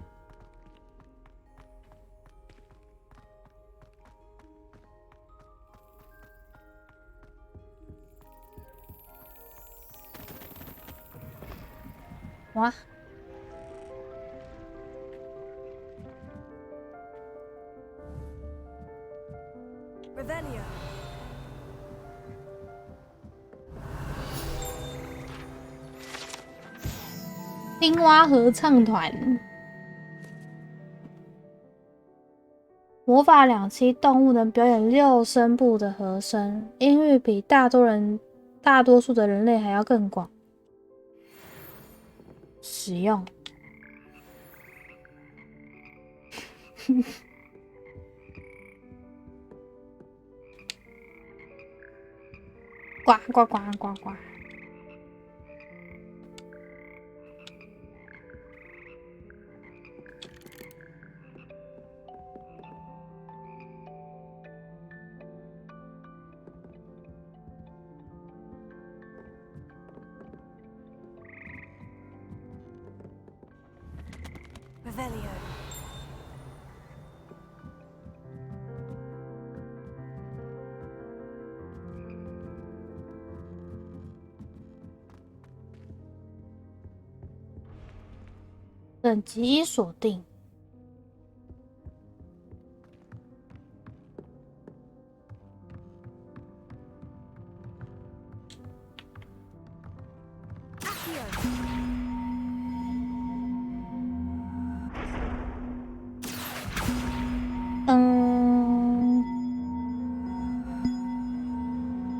哇！ Revelio. 青蛙合唱团，魔法两栖动物能表演6声部的和声，音域比大多数的人类还要更广。使用。呱呱呱呱呱。Revelio. 等级锁定。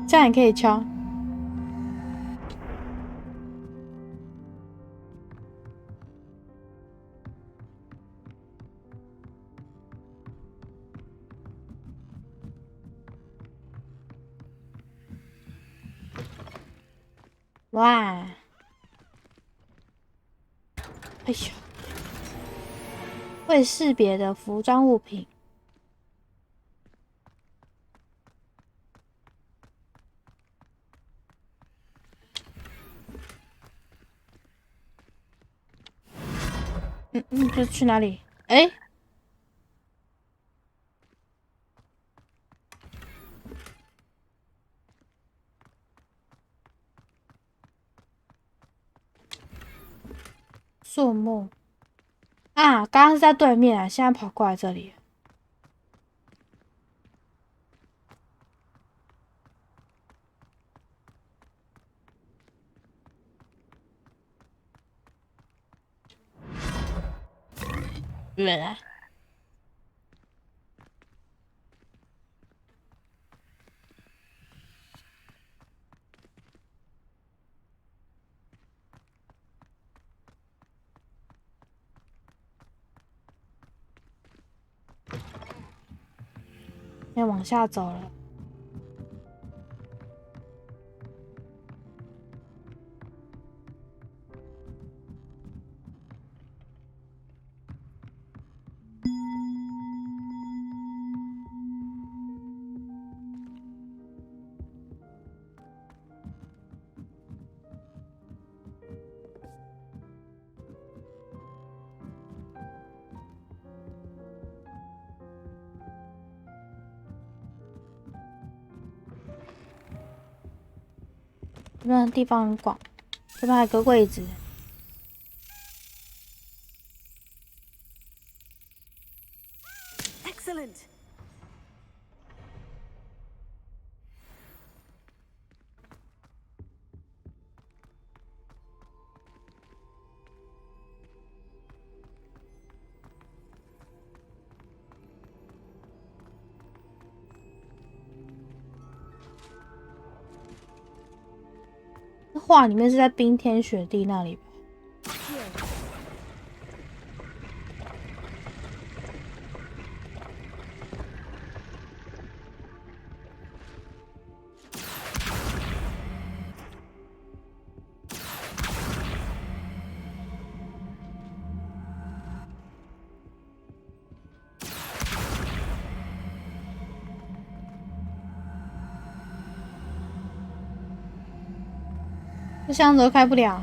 这样也可以敲。哇！哎呦，会识别的服装物品。这去哪里？哎，树木啊，刚刚是在对面啊，现在跑过来这里。来，要往下走了。这边的地方很广，这边还有个柜子。Excellent. 画里面是在冰天雪地那里吧？这箱子都开不了。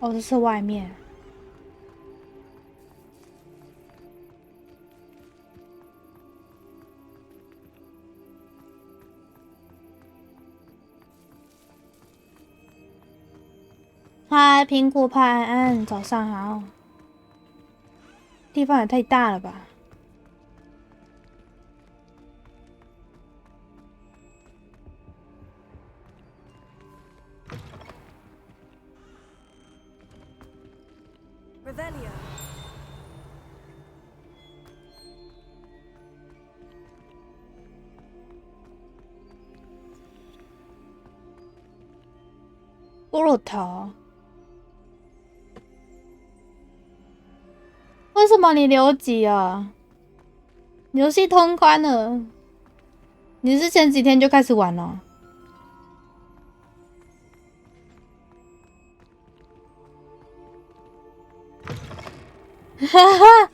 哦，这是外面。嗨，苹果派安安，早上好。地方也太大了吧！ Revelio. 骷髅头，为什么你留级啊？游戏通关了，你是前几天就开始玩了？哈哈，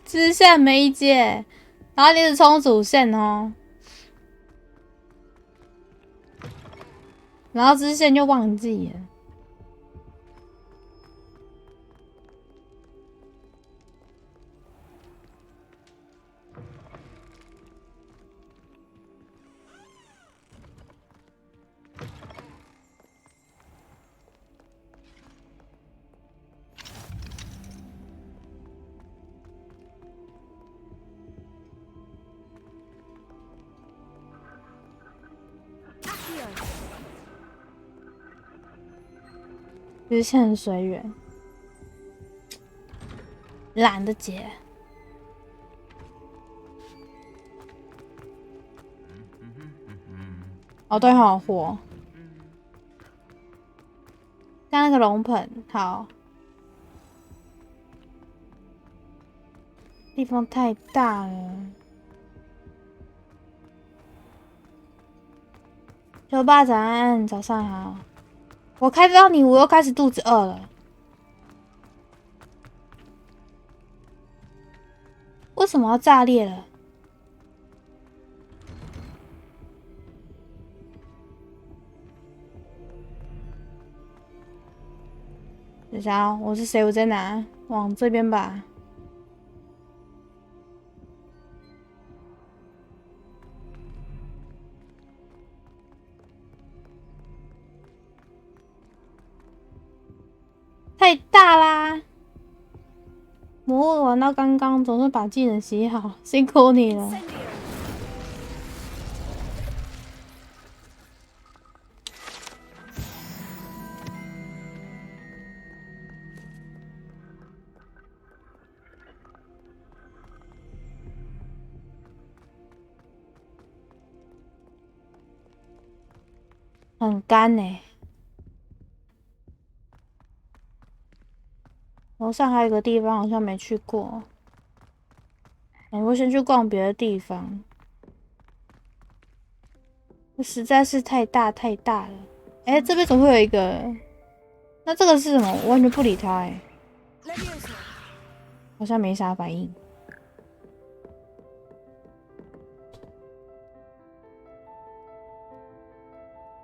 支线没解，然后你只冲主线哦，然后支线就忘记了。支线很随缘，懒得解。哦，对，好火。像那个龙盆，好。地方太大了。球爸早安，早上好。我看到你，我又开始肚子饿了。为什么要炸裂了？等一下哦，我是谁？我在哪？往这边吧。太大啦！魔物玩到刚刚，总是把技能洗好，辛苦你了。很干欸。楼上还有个地方好像没去过，我先去逛别的地方。实在是太大了。这边怎么会有一个？那这个是什么？我完全不理他好像没啥反应。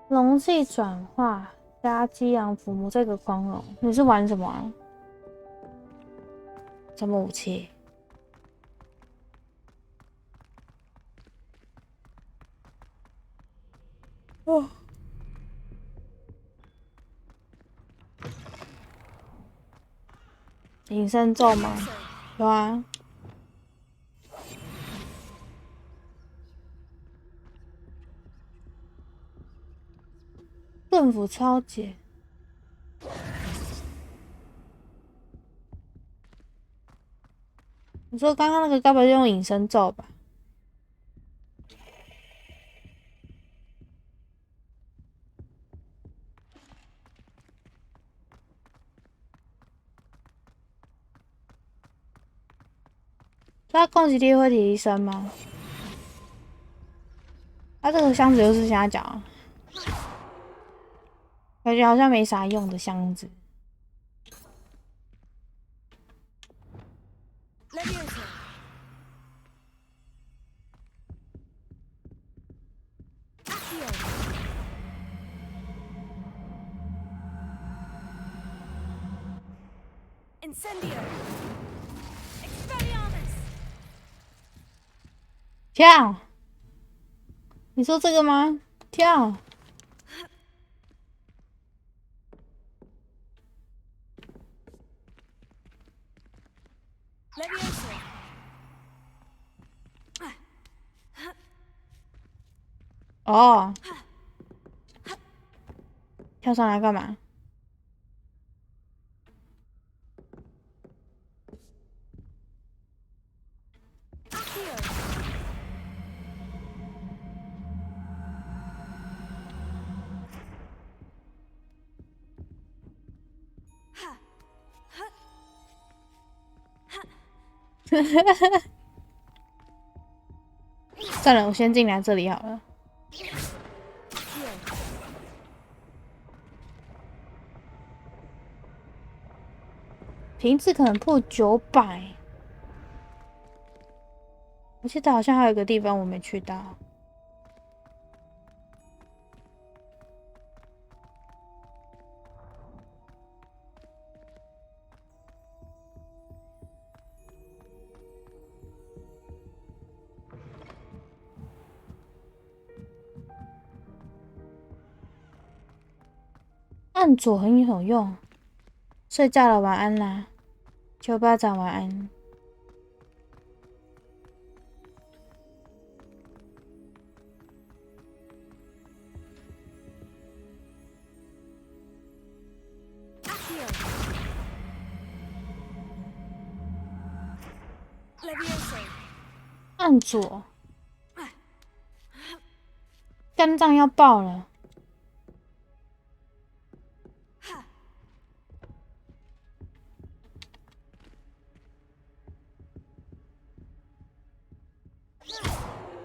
容器转化加激昂抚摸这个光荣，你是玩什么啊？什么武器？哦，隐身咒吗？有啊。盾斧超解。你说刚刚那个该不会用隐身咒吧？它攻击力会提升吗？它这个箱子又是瞎讲，感觉好像没啥用的箱子。跳！你说这个吗？跳！哦，跳上来干嘛？算了，我先进来这里好了。瓶子可能破900，我记得好像还有一个地方我没去到。按左很有用。睡觉了，晚安啦，丘巴掌晚安。按左，肝脏要爆了。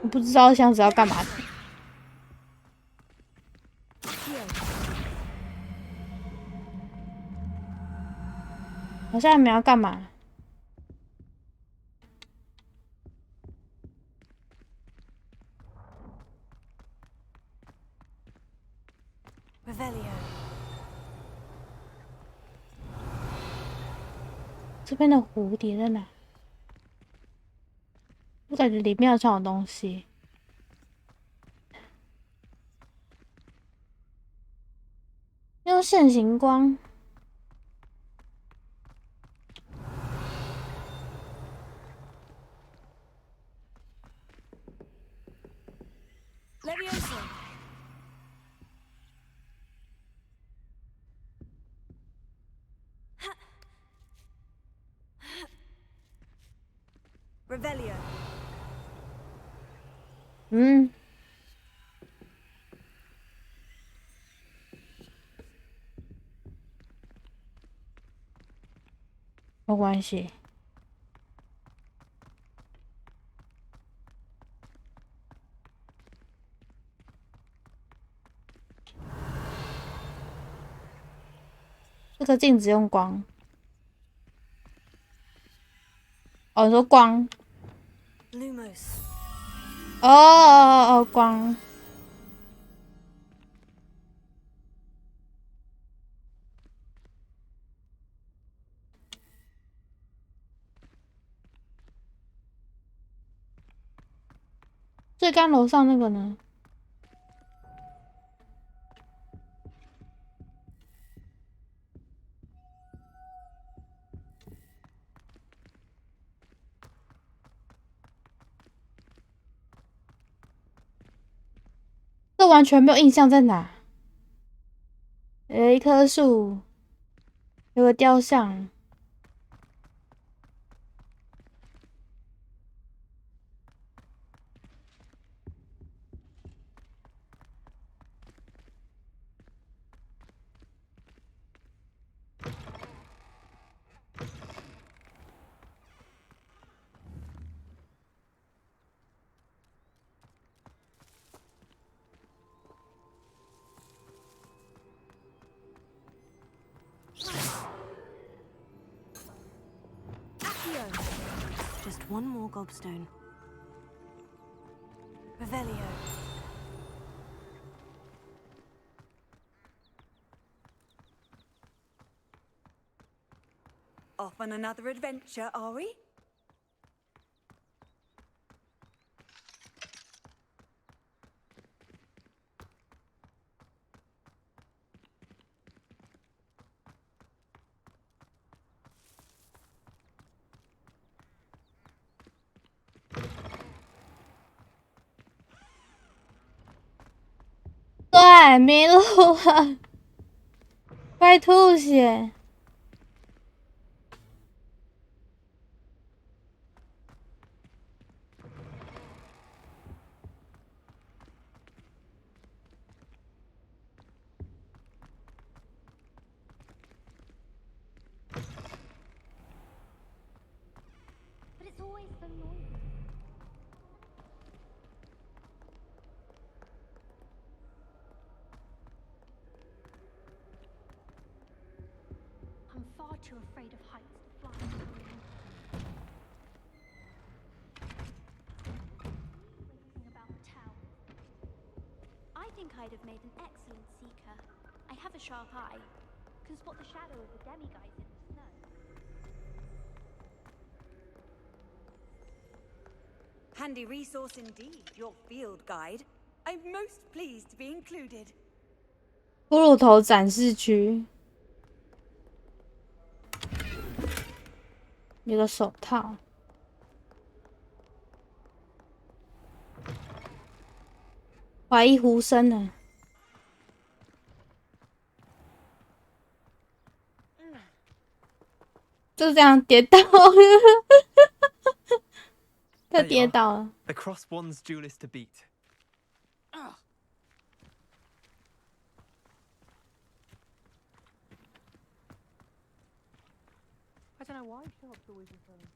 我不知道箱子要干嘛的。好像还没要干嘛。这边的蝴蝶在哪？我感觉里面好像有东西。用线形光。Revelio。嗯。没关系。这个镜子用光。哦，你说光。哦，光。最刚楼上那个呢？这完全没有印象在哪。一棵树，有个雕像。Just one more gobstone. Revelio. Off on another adventure, are we?对，迷路了，快吐血！ I'm far too afraid of heights to fly. About the tower. I think I'd have made an excellent seeker. I have a sharp eye. Can spot the shadow of the demiguise in the snow. Handy resource indeed, your field guide. I'm most pleased to be included. 骷髅头展示区有个手套，怀疑呼声呢？就这样跌倒了，他跌倒了。The cross one's duelist to beat. I don't know why shops always refer to.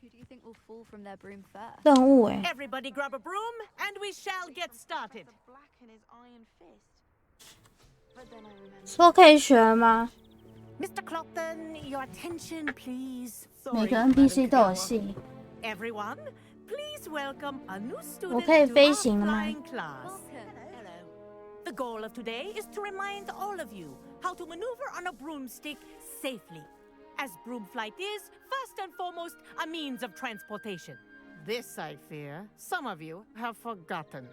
Who do you think will fall from their broom first? 任务哎。 Everybody grab a broom and we shall get started. 说可以学吗？ Mr. Clopton, your attention, please. 每个 NPC 都有戏。 Everyone, please welcome a new 我 student 可以 to 飞 our 行了吗？ flying class. The goal of today is to remind all of you how to maneuver on a broomstick safely, as broom flight is, first and foremost, a means of transportation. This, I fear, some of you have forgotten.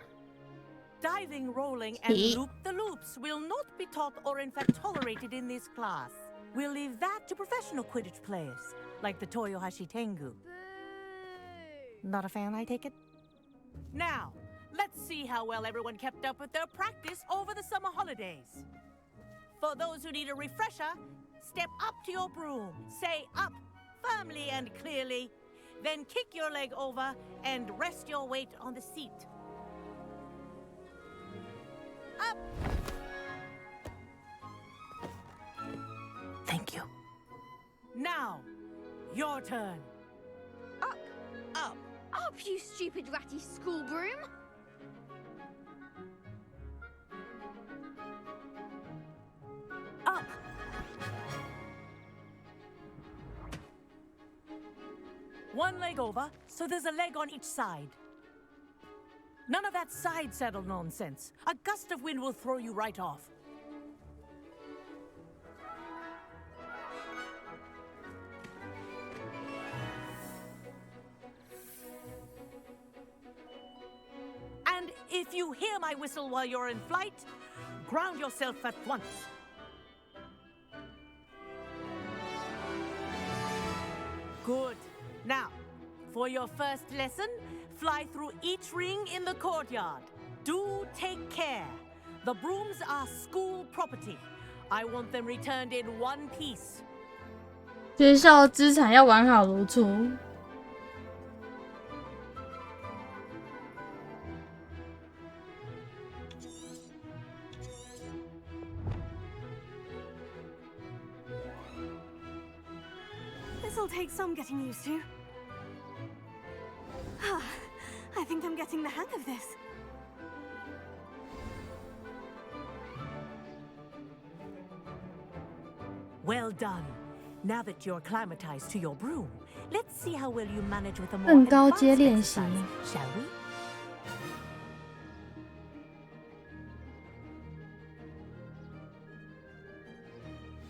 Diving, rolling, and loop-the-loops will not be taught or in fact tolerated in this class. We'll leave that to professional Quidditch players, like the Toyohashi Tengu. Not a fan, I take it? Now, let's see how well everyone kept up with their practice over the summer holidays. For those who need a refresher, step up to your broom, say up firmly and clearly, then kick your leg over and rest your weight on the seat. Up! Thank you. Now, your turn. Up! Up! Up, you stupid ratty school broom! Up! One leg over, so there's a leg on each side. None of that side saddle nonsense. A gust of wind will throw you right off. And if you hear my whistle while you're in flight, ground yourself at once. Good. Now, for your first lesson, fly through each ring in the courtyard. Do take care. The brooms are school property. I want them returned in one piece. 学校资产要完好如初。This'll take some getting used to. I think I'm getting the hang of this. Well done. Now that you're acclimatized to your broom, let's see how well you manage with a more 更高阶 advanced 练习。 exercise, shall we?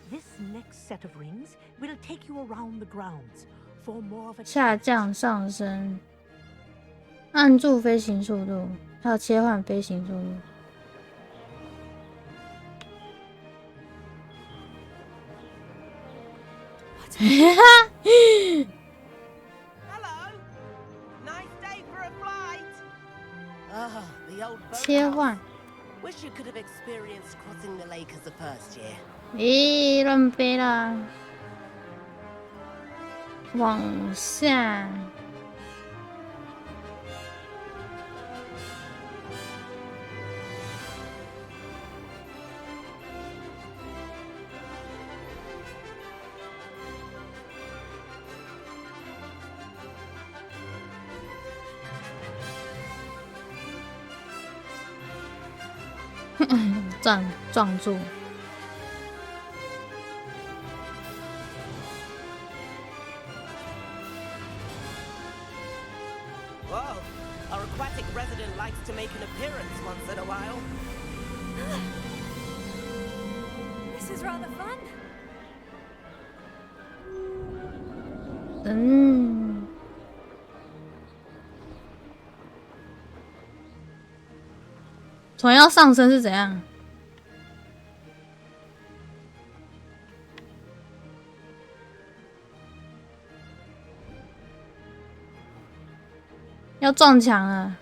This next set of rings will take you around the grounds for more of a 下降上升，按住飞行速度，还有切换飞行速度。切换。 Wish you could have experienced crossing the lake as a first year. 咦，乱飞了，往下。撞住。Whoa, our aquatic resident likes to make an appearance once in a while. This is rather fun. 船要上升是怎样？要撞墙了。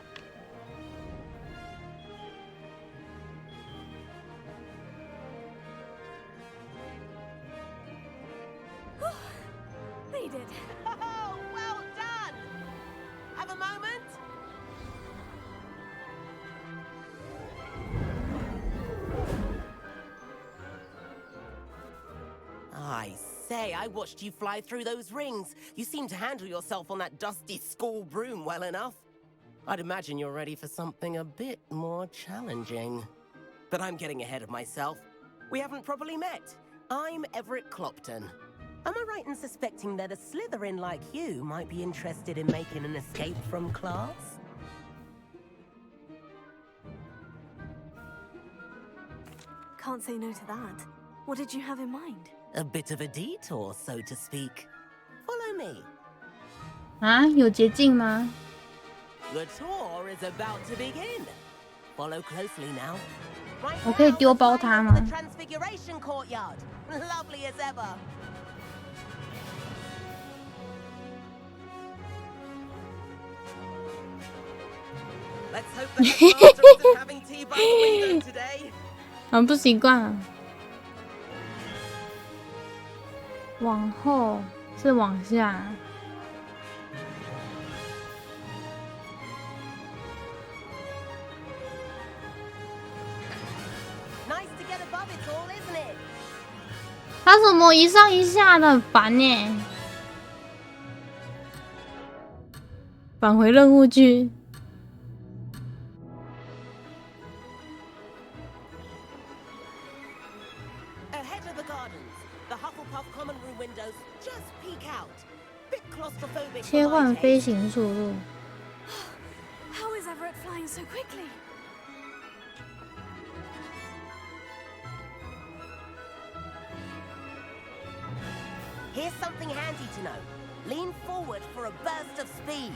Made it. Oh, well done! Have a moment? I say, I watched you fly through those rings. You seem to handle yourself on that dusty school broom well enough. I'd imagine you're ready for something a bit more challenging. But I'm getting ahead of myself. We haven't properly met. I'm Everett Clopton. Am I right in suspecting that a Slytherin like you might be interested in making an escape from class? Can't say no to that. What did you have in mind? A bit of a detour, so to speak. Follow me. 啊，有捷径吗？ The tour is about to begin. Follow closely now. 我可以丢包它吗？ The Transfiguration Courtyard. Lovely as ever. Let's hope the headmaster isn't having tea by the window today. 很不习惯啊。往后是往下。Nice to get above it all, isn't it? 他怎么一上一下的，很烦呢。返回任务区。 Ahead of the gardens, the Hufflepuff common room windows just peek out. Bit claustrophobic. 切换飞行速度。 How is Everett flying so quickly? Here's something handy to know. Lean forward for a burst of speed.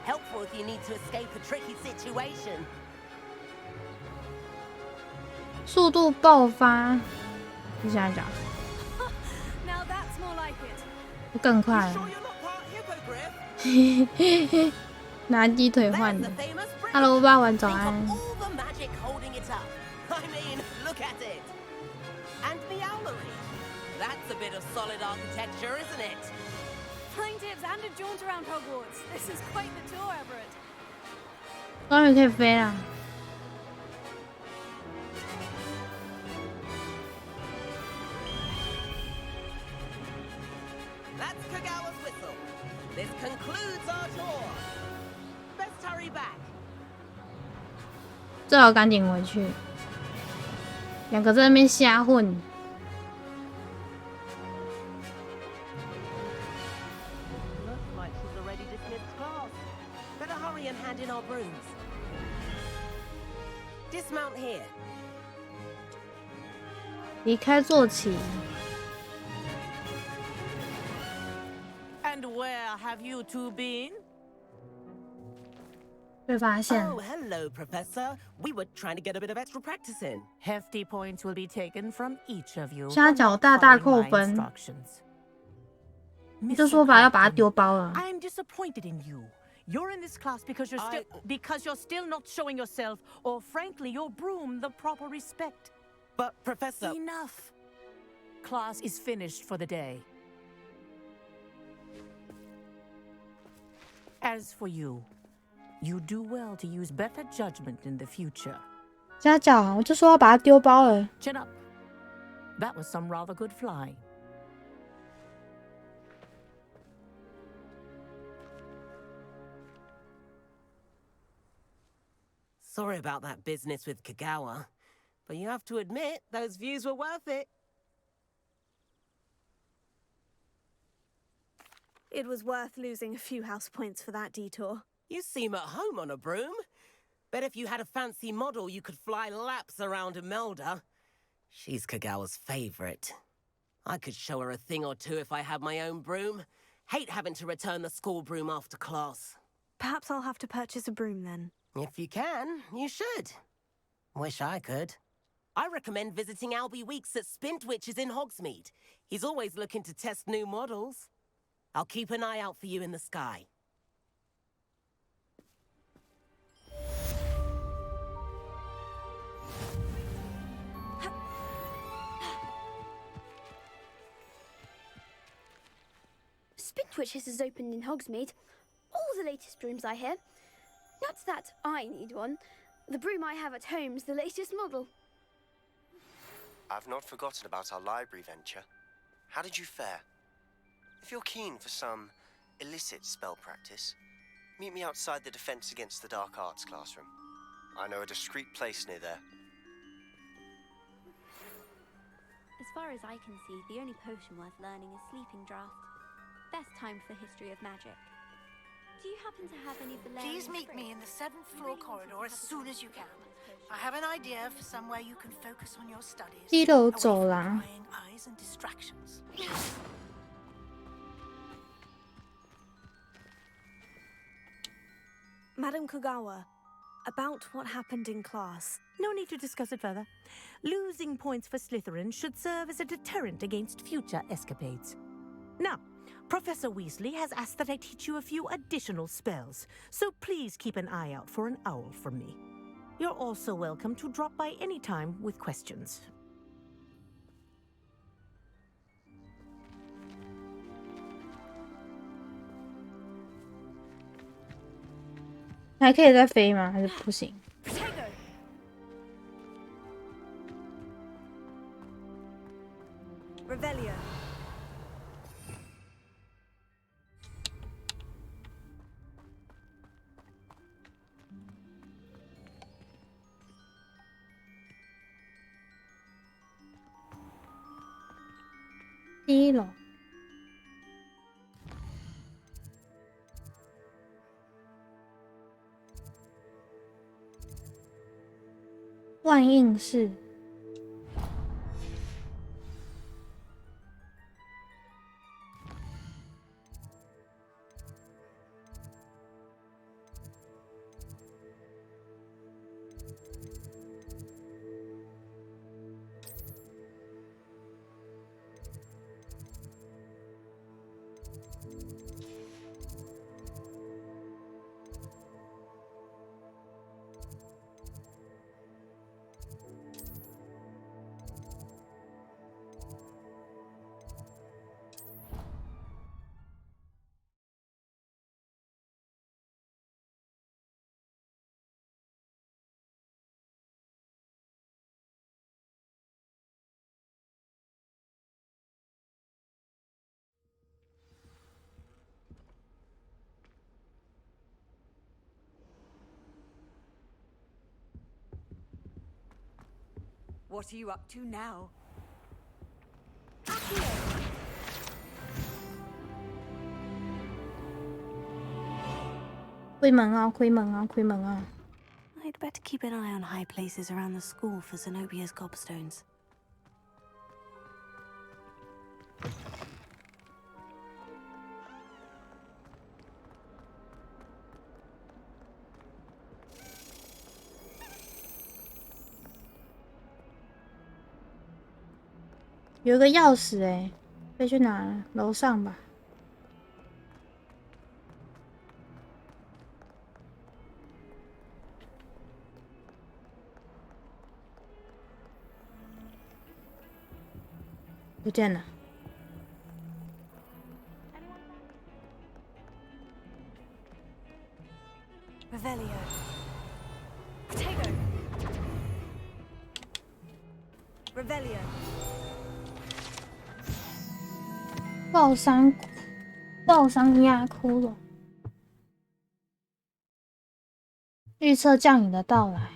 Helpful if you need to escape a tricky situation. 速度爆发，是这样讲。 Now that's more like it. 更快。拿鸡腿换的。Hello， 霸王早安。 All the magic holding it up. I mean, look at it. And the owlery. That's a bit of solid architecture, isn't it? Flying tips and a jaunt around Hogwarts. This is quite the tour, Everett. 终于可以飞了。 That's Kagawa's whistle. This concludes our tour. Best hurry back. 最好赶紧回去。两个在那边瞎混。 Looks like she's already dismissed class. Better hurry and hand in our brooms. Dismount here. 离开坐骑。 And where have you two been? 被发现。 Oh, hello, Professor. We were trying to get a bit of extra practice in. Hefty points will be taken from each of you. 虾饺大大扣分。这说法要把它丢包了。 I'm disappointed in you. You're in this class because you're still not showing yourself, or frankly, your broom the proper respect. But Professor, enough. Class is finished for the day. As for you, you do well to use better judgment in the future. 虾饺，我就说要把它丢包了。 Chin up. That was some rather good flying. sorry about that business with Kagawa. But you have to admit, those views were worth it. It was worth losing a few house points for that detour. You seem at home on a broom. Bet if you had a fancy model, you could fly laps around Imelda. She's Kagawa's favorite. I could show her a thing or two if I had my own broom. Hate having to return the school broom after class. Perhaps I'll have to purchase a broom then. If you can, you should. Wish I could. I recommend visiting Albie Weeks at Spintwitches in Hogsmeade. He's always looking to test new models. I'll keep an eye out for you in the sky. Spintwitches has opened in Hogsmeade. All the latest brooms, I hear. Not that I need one. The broom I have at home's the latest model. I've not forgotten about our library venture. How did you fare? If you're keen for some illicit spell practice, meet me outside the Defense Against the Dark Arts classroom. I know a discreet place near there. As far as I can see, the only potion worth learning is Sleeping Draught. Best time for History of Magic. Do you happen to have any Valerian? Please meet me in the 7th floor corridor as soon as you can. I have an idea for somewhere you can focus on your studies. 1楼走廊。 Eyes and distractions. Madam Kagawa, about what happened in class. No need to discuss it further. Losing points for Slytherin should serve as a deterrent against future escapades. Now, Professor Weasley has asked that I teach you a few additional spells, so please keep an eye out for an owl from me. You're also welcome to drop by any time with questions. 还可以再飞吗？还是不行？ Revelio. $1楼。万应室。 What are you up to now? 開門啊！開門啊！開門啊！ I'd better keep an eye on high places around the school for Zenobia's gobstones. 有个钥匙哎，飞去哪了？楼上吧。不见了。Revelio. Potato. Revelio. 爆伤压骷髅，预测降雨的到来。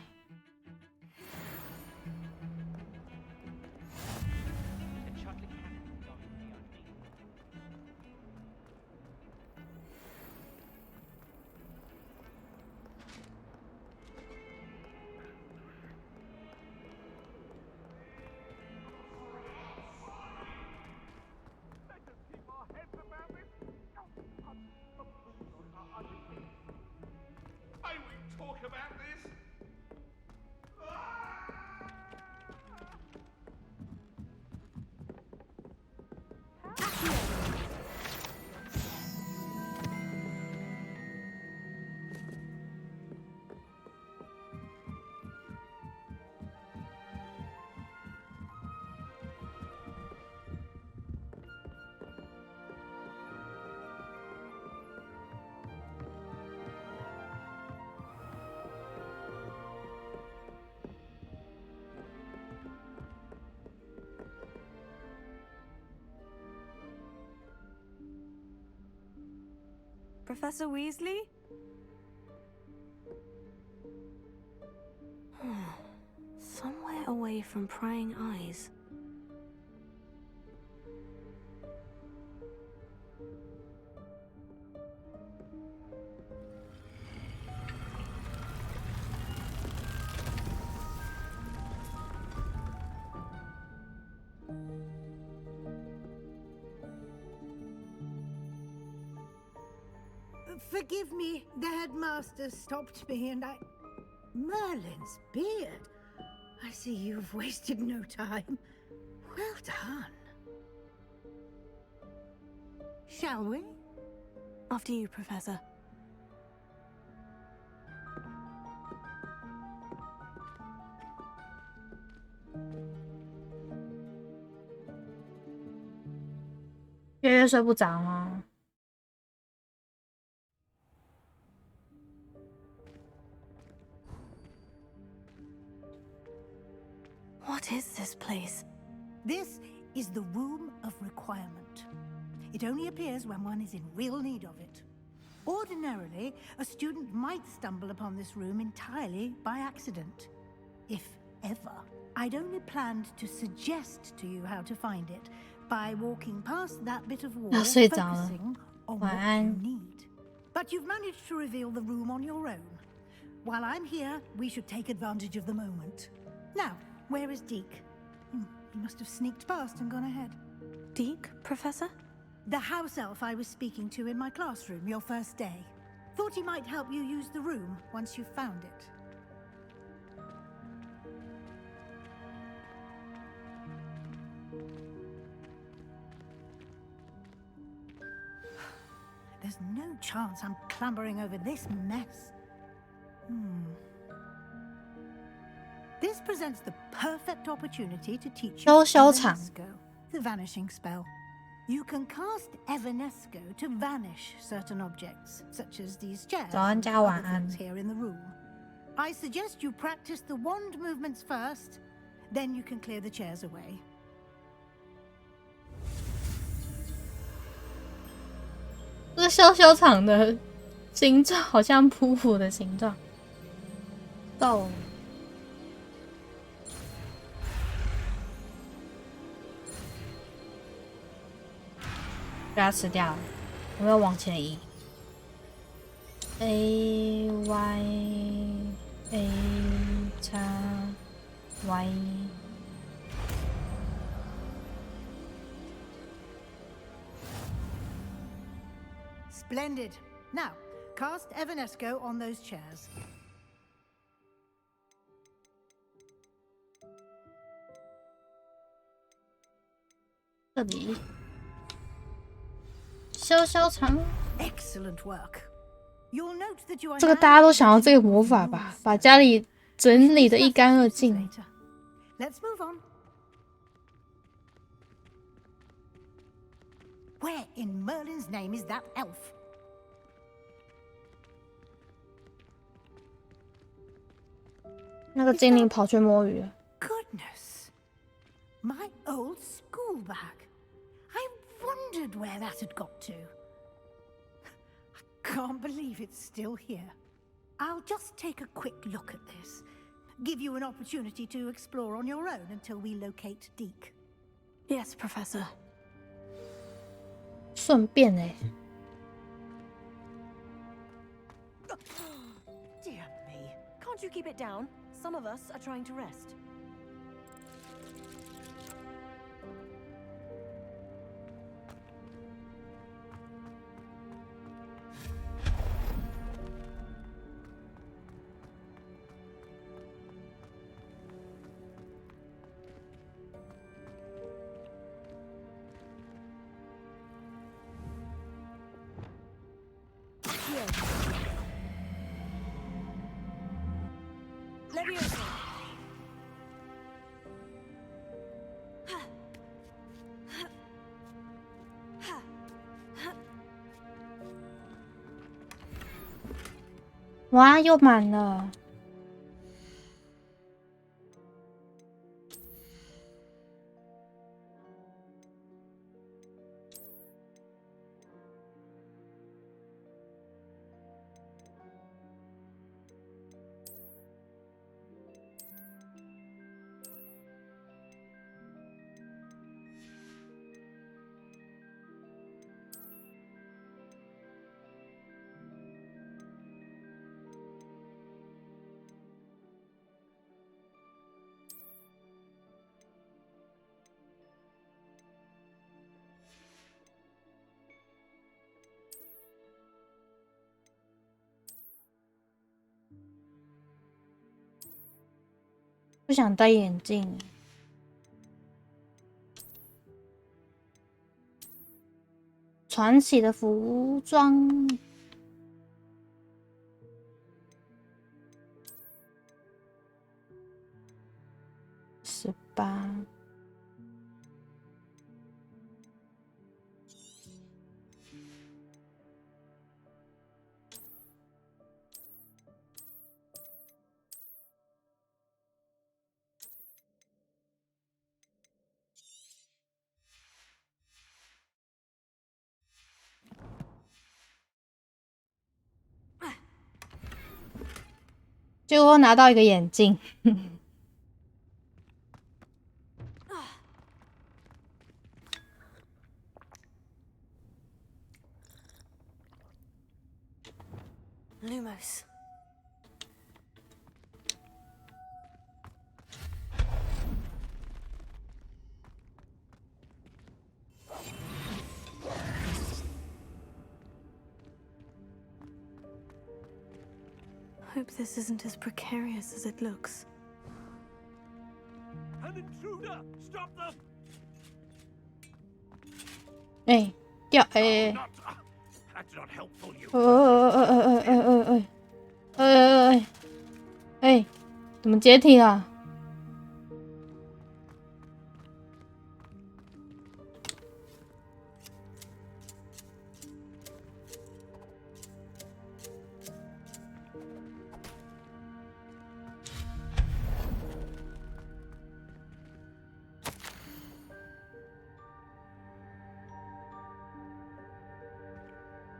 talk about this? Professor Weasley? Somewhere away from prying eyes. Forgive me, the headmaster stopped me and I... Merlin's beard. I see you've wasted no time. Well done. Shall we? After you, Professor.越睡不着哦。What is this place? This is the Room of Requirement. It only appears when one is in real need of it. Ordinarily, a student might stumble upon this room entirely by accident. If ever. I'd only planned to suggest to you how to find it by walking past that bit of wall, focusing on what you need. But you've managed to reveal the room on your own. While I'm here, we should take advantage of the moment. Now, where is Deke? He must have sneaked past and gone ahead. Deke, Professor? The house elf I was speaking to in my classroom your first day. Thought he might help you use the room once you found it. There's no chance I'm clambering over this mess. This presents the perfect opportunity to teach you Evanesco, the vanishing spell. You can cast Evanesco to vanish certain objects, such as these chairs and other things here in the room. I suggest you practice the wand movements first, then you can clear the chairs away. 这个修修场的形状好像噗噗的形状。到。被它吃掉了，有没有往前移 ？A Y A 叉 Y。Splendid. Now, cast Evanesco on those chairs. 这里。 修修场，这个大家都想要这个魔法吧，把家里整理得一干二净。Let's move on. Where in Merlin's name is that elf? 那个精灵跑去摸鱼了。Goodness, my old school bag. Wondered where that had got to. I can't believe it's still here. I'll just take a quick look at this. Give you an opportunity to explore on your own until we locate Deke. Yes, Professor. 顺便欸。 Dear me. Can't you keep it down? Some of us are trying to rest. 哇，又满了。不想戴眼镜。传奇的服装，18。结果拿到一个眼镜。Lumos. Hope this isn't as precarious as it looks. An intruder! Stop them! 哎，掉哎！ That's not helpful, you. 哎，怎么解体了？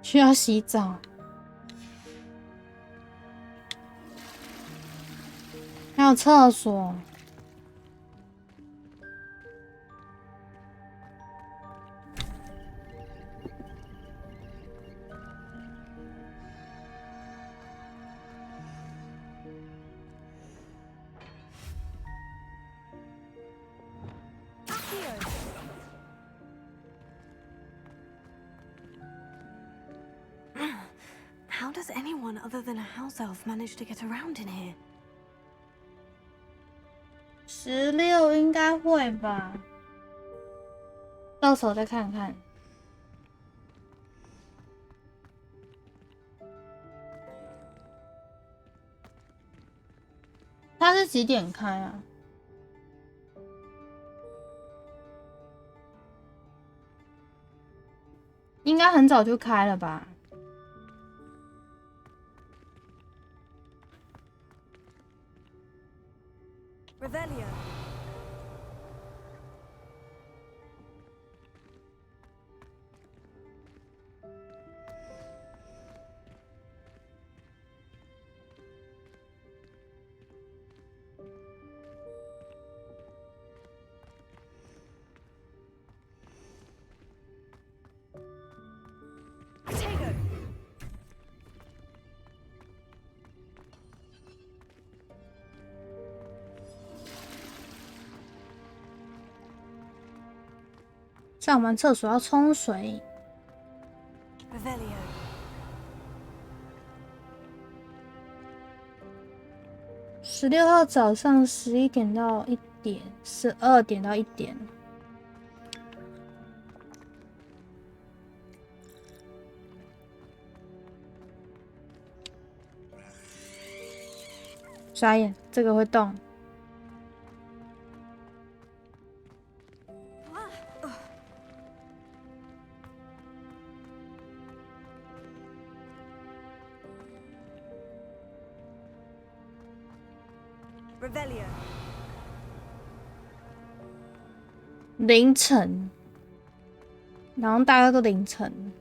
需要洗澡，还有厕所。How does anyone other than a house elf manage to get around in here? 16应该会吧，到时候再看看。它是几点开啊？应该很早就开了吧。Revelio. 上完厕所要冲水。Revelio. 16号早上11点到1点，12点到1点。傻眼，这个会动。凌晨，然后大家都凌晨。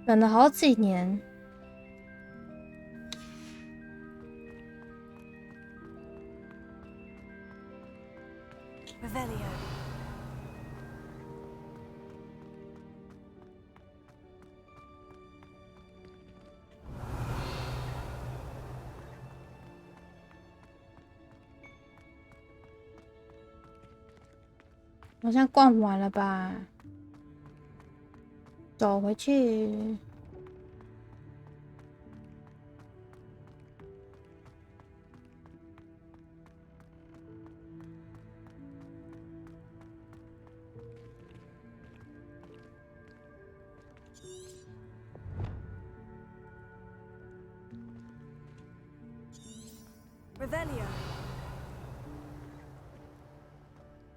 等了好几年。好像逛完了吧？走回去。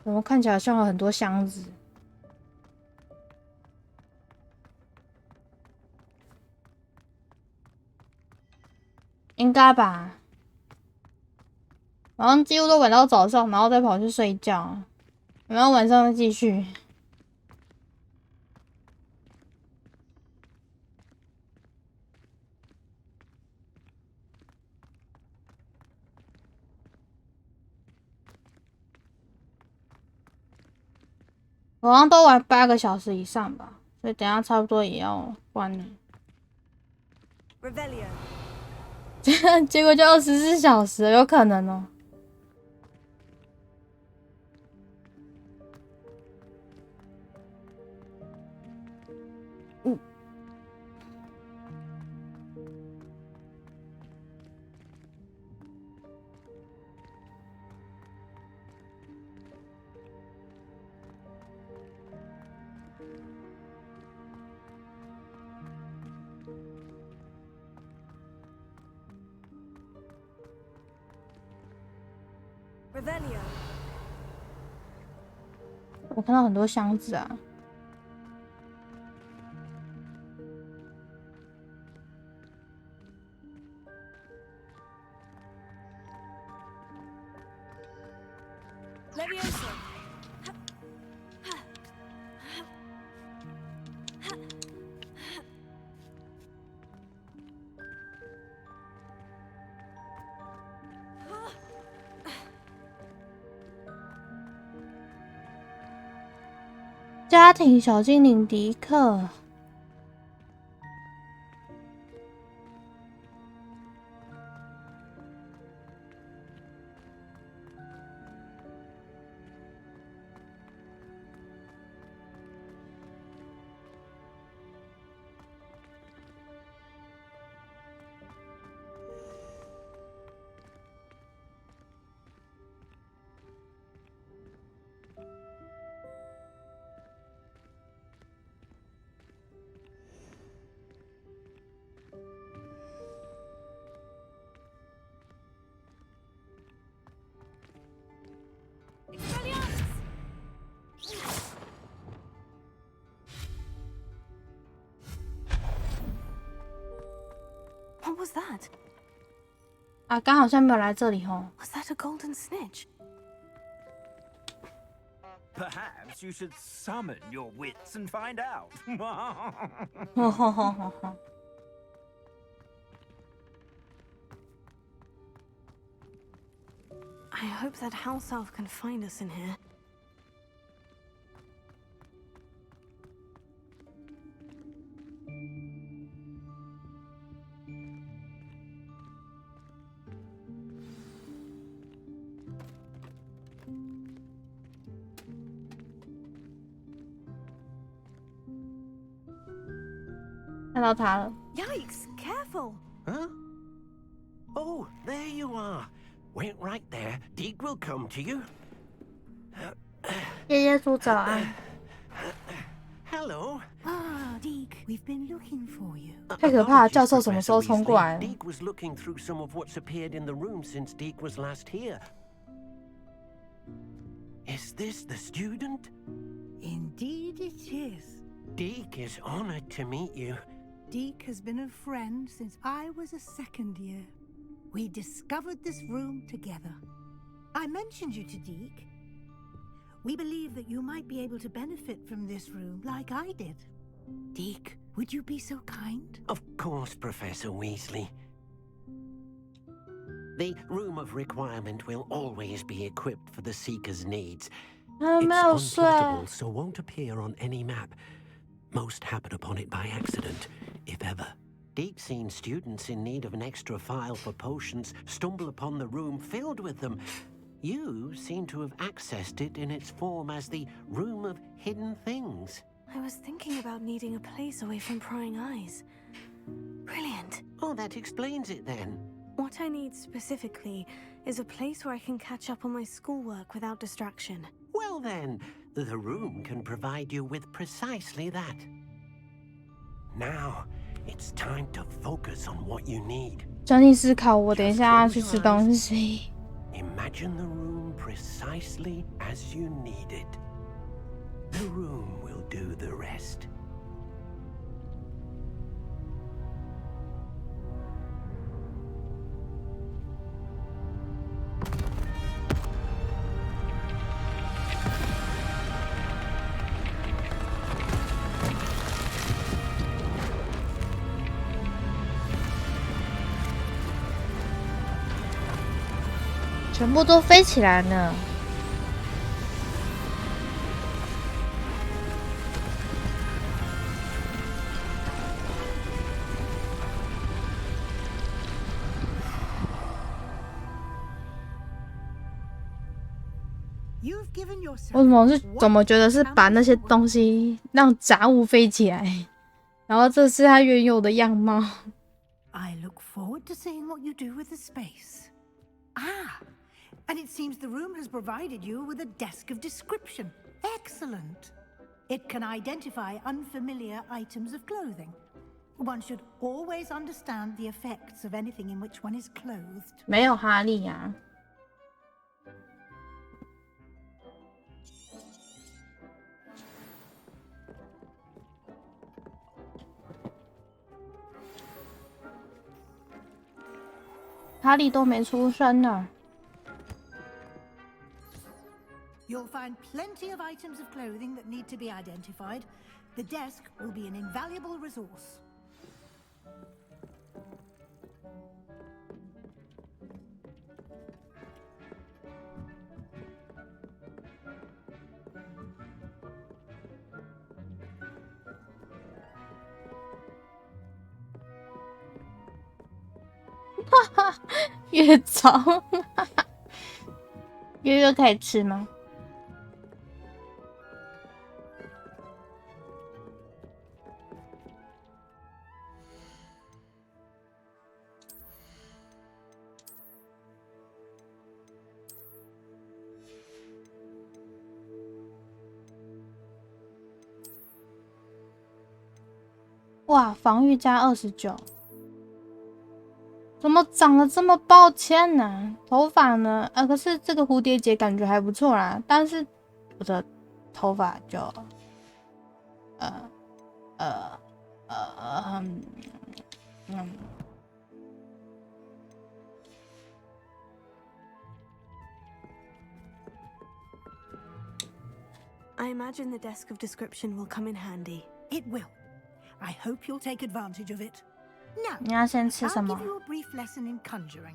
怎么看起来像有很多箱子？应该吧。然后几乎都玩到早上，然后再跑去睡觉，然后晚上再继续。我好像都玩8个小时以上吧，所以等一下差不多也要关了。结果就24小时，有可能哦。我看到很多箱子啊。家庭小精灵迪克，What was that? 啊，刚好像没有来这里哦。Was that a golden snitch? Perhaps you should summon your wits and find out. 吼吼吼吼吼。I hope that house elf can find us in here.看到他了。 Yikes! Careful! Huh? Oh, Oh, there you are. Wait right there. Deke will come to you. 爷爷猪早安。 Hello. Ah, Deke, we've been looking for you. 太可怕了，教授什么时候冲过来？ Deke was looking through some of what's appeared in the room since Deke was last here. Is this the student? Indeed it is. Deke is honored to meet you. Deke has been a friend since I was a second year. We discovered this room together. I mentioned you to Deke. We believe that you might be able to benefit from this room like I did. Deke, would you be so kind? Of course, Professor Weasley. The Room of Requirement will always be equipped for the Seeker's needs. It's unplottable, so won't appear on any map. Most happen upon it by accident, if ever. Deep-seen students in need of an extra file for potions stumble upon the room filled with them. You seem to have accessed it in its form as the Room of Hidden Things. I was thinking about needing a place away from prying eyes. Brilliant. Oh, that explains it then. What I need specifically is a place where I can catch up on my schoolwork without distraction. Well then, the room can provide you with precisely that. Now, it's time to focus on what you need. 专心思考，我等一下要去吃东西。 Imagine the room precisely as you need it. The room will do the rest. 全部都飞起来呢。我怎么觉得是把那些东西让杂物飞起来，然后这是它原有的样貌。I look forward to seeing what you do with the space. Ah, and it seems the room has provided you with a desk of description. Excellent. It can identify unfamiliar items of clothing. One should always understand the effects of anything in which one is clothed. 没有哈利啊。 哈利都没出声呢。 You'll find plenty of items of clothing that need to be identified. The desk will be an invaluable resource. Ha 越早，月月可以吃吗？哇，防御加29。 怎么长得这么抱歉呢？头发呢？可是这个蝴蝶结感觉还不错啦，但是我的头发就I imagine the desk of description will come in handy. It will. I hope you'll take advantage of it. Now, 你要先吃什么？ I'll give you a brief lesson in conjuring.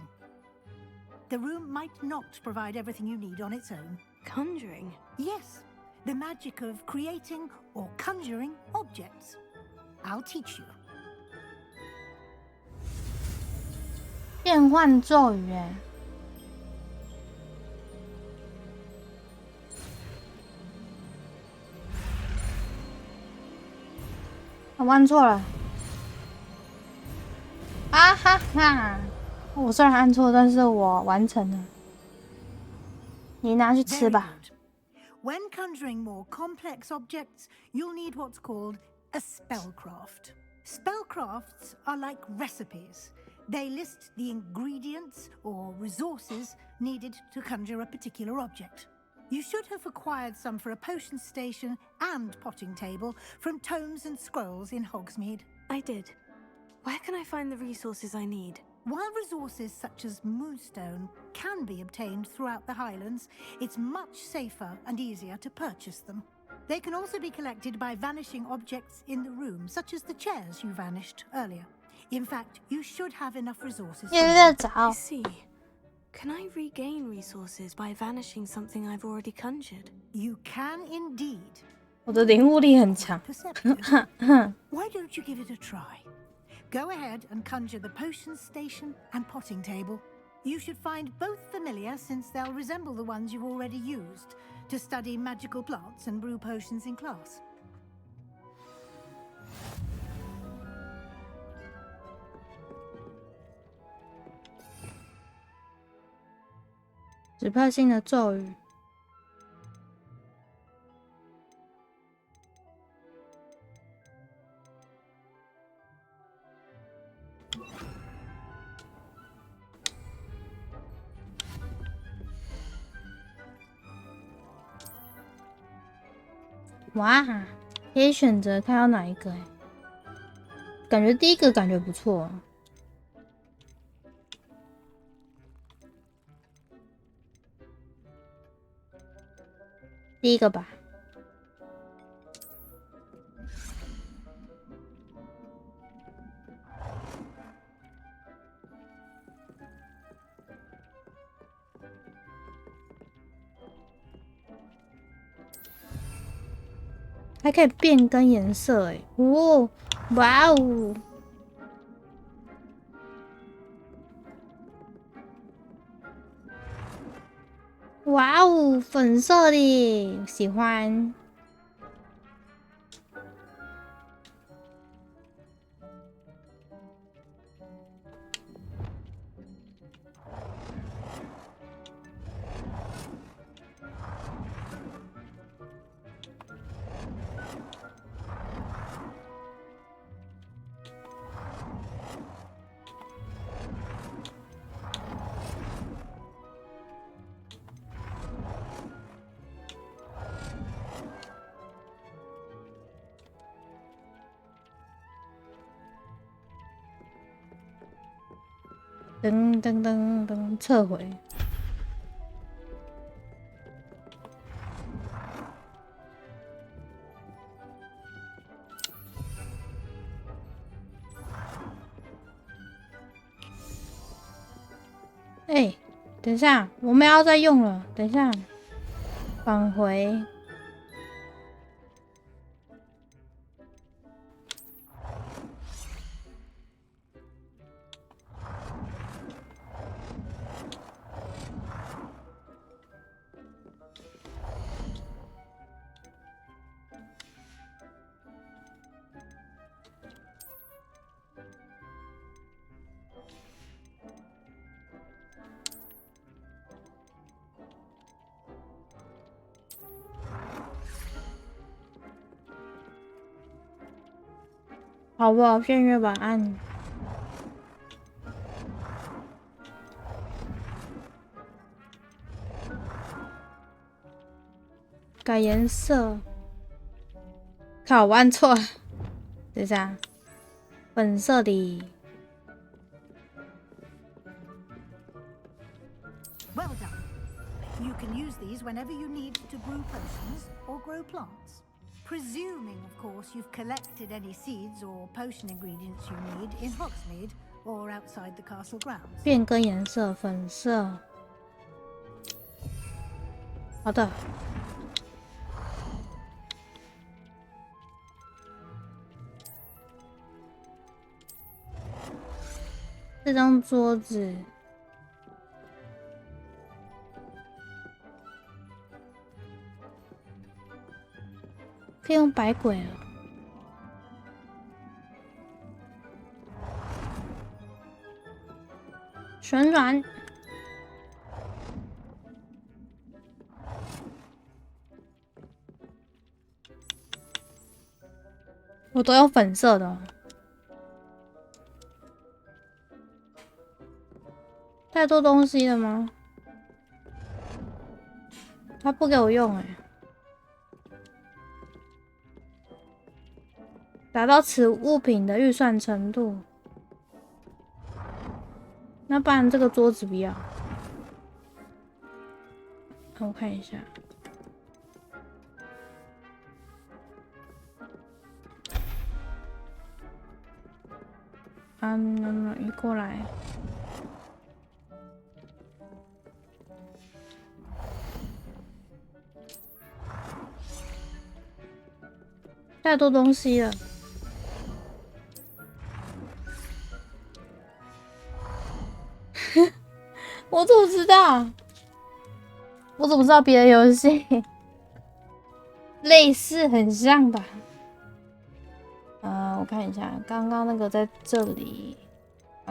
The room might not provide everything you need on its own. Conjuring? Yes, the magic of creating or conjuring objects. I'll teach you. 变换咒语哎。我按错了。啊哈哈！我虽然按错，但是我完成了。你拿去吃吧。When conjuring more complex objects, you'll need what's called a spellcraft. Spellcrafts are like recipes. They list the ingredients or resources needed to conjure a particular object. You should have acquired some for a potion station and potting table from tomes and scrolls in Hogsmeade. I did. Where can I find the resources I need? While resources such as moonstone can be obtained throughout the Highlands, it's much safer and easier to purchase them. They can also be collected by vanishing objects in the room, such as the chairs you vanished earlier. In fact, you should have enough resources. I see. Can I regain resources by vanishing something I've already conjured? You can indeed. 我的领悟力很强。Why don't you give it a try? Go ahead and conjure the potion station and potting table. You should find both familiar since they'll resemble the ones you've already used to study magical plants and brew potions in class. 指派性的咒语。哇，可以选择看要哪一个感觉第一个感觉不错。第一个吧。还可以变更颜色哦！哇哦！哇哦，粉色的，喜欢。噔噔噔噔，撤回。等一下，我们要再用了。等一下，返回。好不好？片月版按。改颜色。靠，我按错了。等一下，粉色的。Well done. You can use these whenever you need to brew potions or grow plants. Presuming, of course, you've collected any seeds or potion ingredients you need in Hogsmeade or outside the castle grounds. 变更颜色，粉色。好的。这张桌子。可以用百鬼了。旋转。我都用粉色的哦。太多东西了吗？他不给我用哎。达到此物品的预算程度。那不然这个桌子不要。我看一下。你过来。太多东西了。我怎么知道？我怎么知道别的游戏类似很像吧？我看一下，刚刚那个在这里，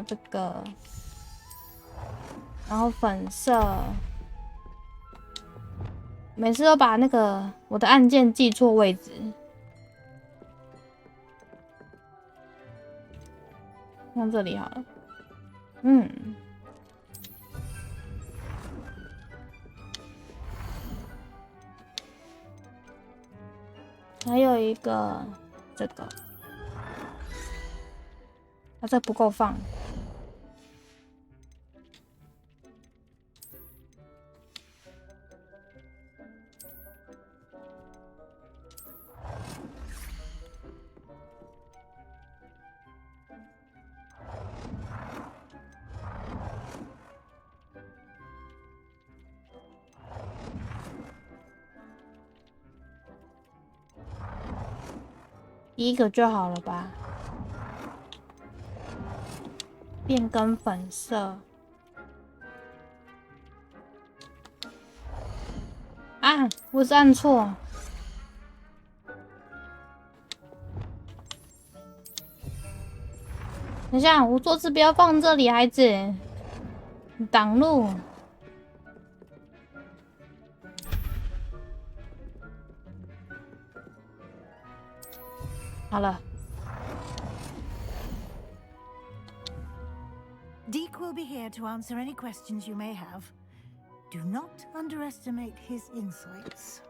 这个，然后粉色，每次都把那个我的按键记错位置。放这里好了。还有一个这个。这不够放。一个就好了吧？变更粉色啊！我是按错。等一下，我桌子不要放这里，孩子，你挡路。好了。Deke will be here to answer any questions you may have. Do not underestimate his insights.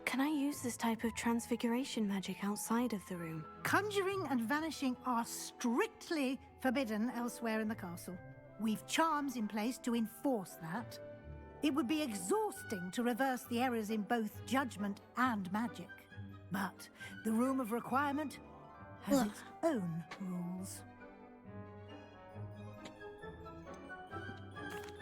Can I use this type of transfiguration magic outside of the room? Conjuring and vanishing are strictly forbidden elsewhere in the castle. We've charms in place to enforce that. It would be exhausting to reverse the errors in both judgment and magic. But the Room of Requirement has its own rules.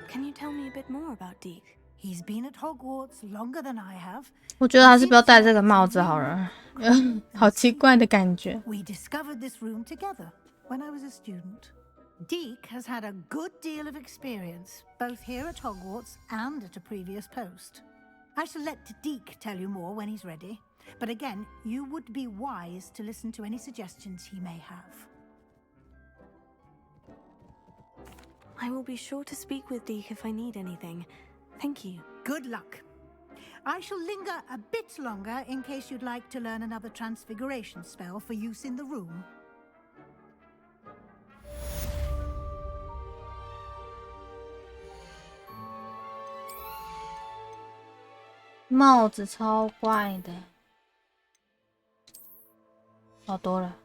Can you tell me a bit more about Deke? He's been at Hogwarts longer than I have. 我觉得还是不要戴这个帽子好了，好奇怪的感觉。We discovered this room together when I was a student. Deke has had a good deal of experience, both here at Hogwarts and at a previous post. I shall let Deke tell you more when he's ready. But again, you would be wise to listen to any suggestions he may have. I will be sure to speak with Deke if I need anything. Thank you. Good luck. I shall linger a bit longer in case you'd like to learn another transfiguration spell for use in the room. 帽子超怪的，好多了。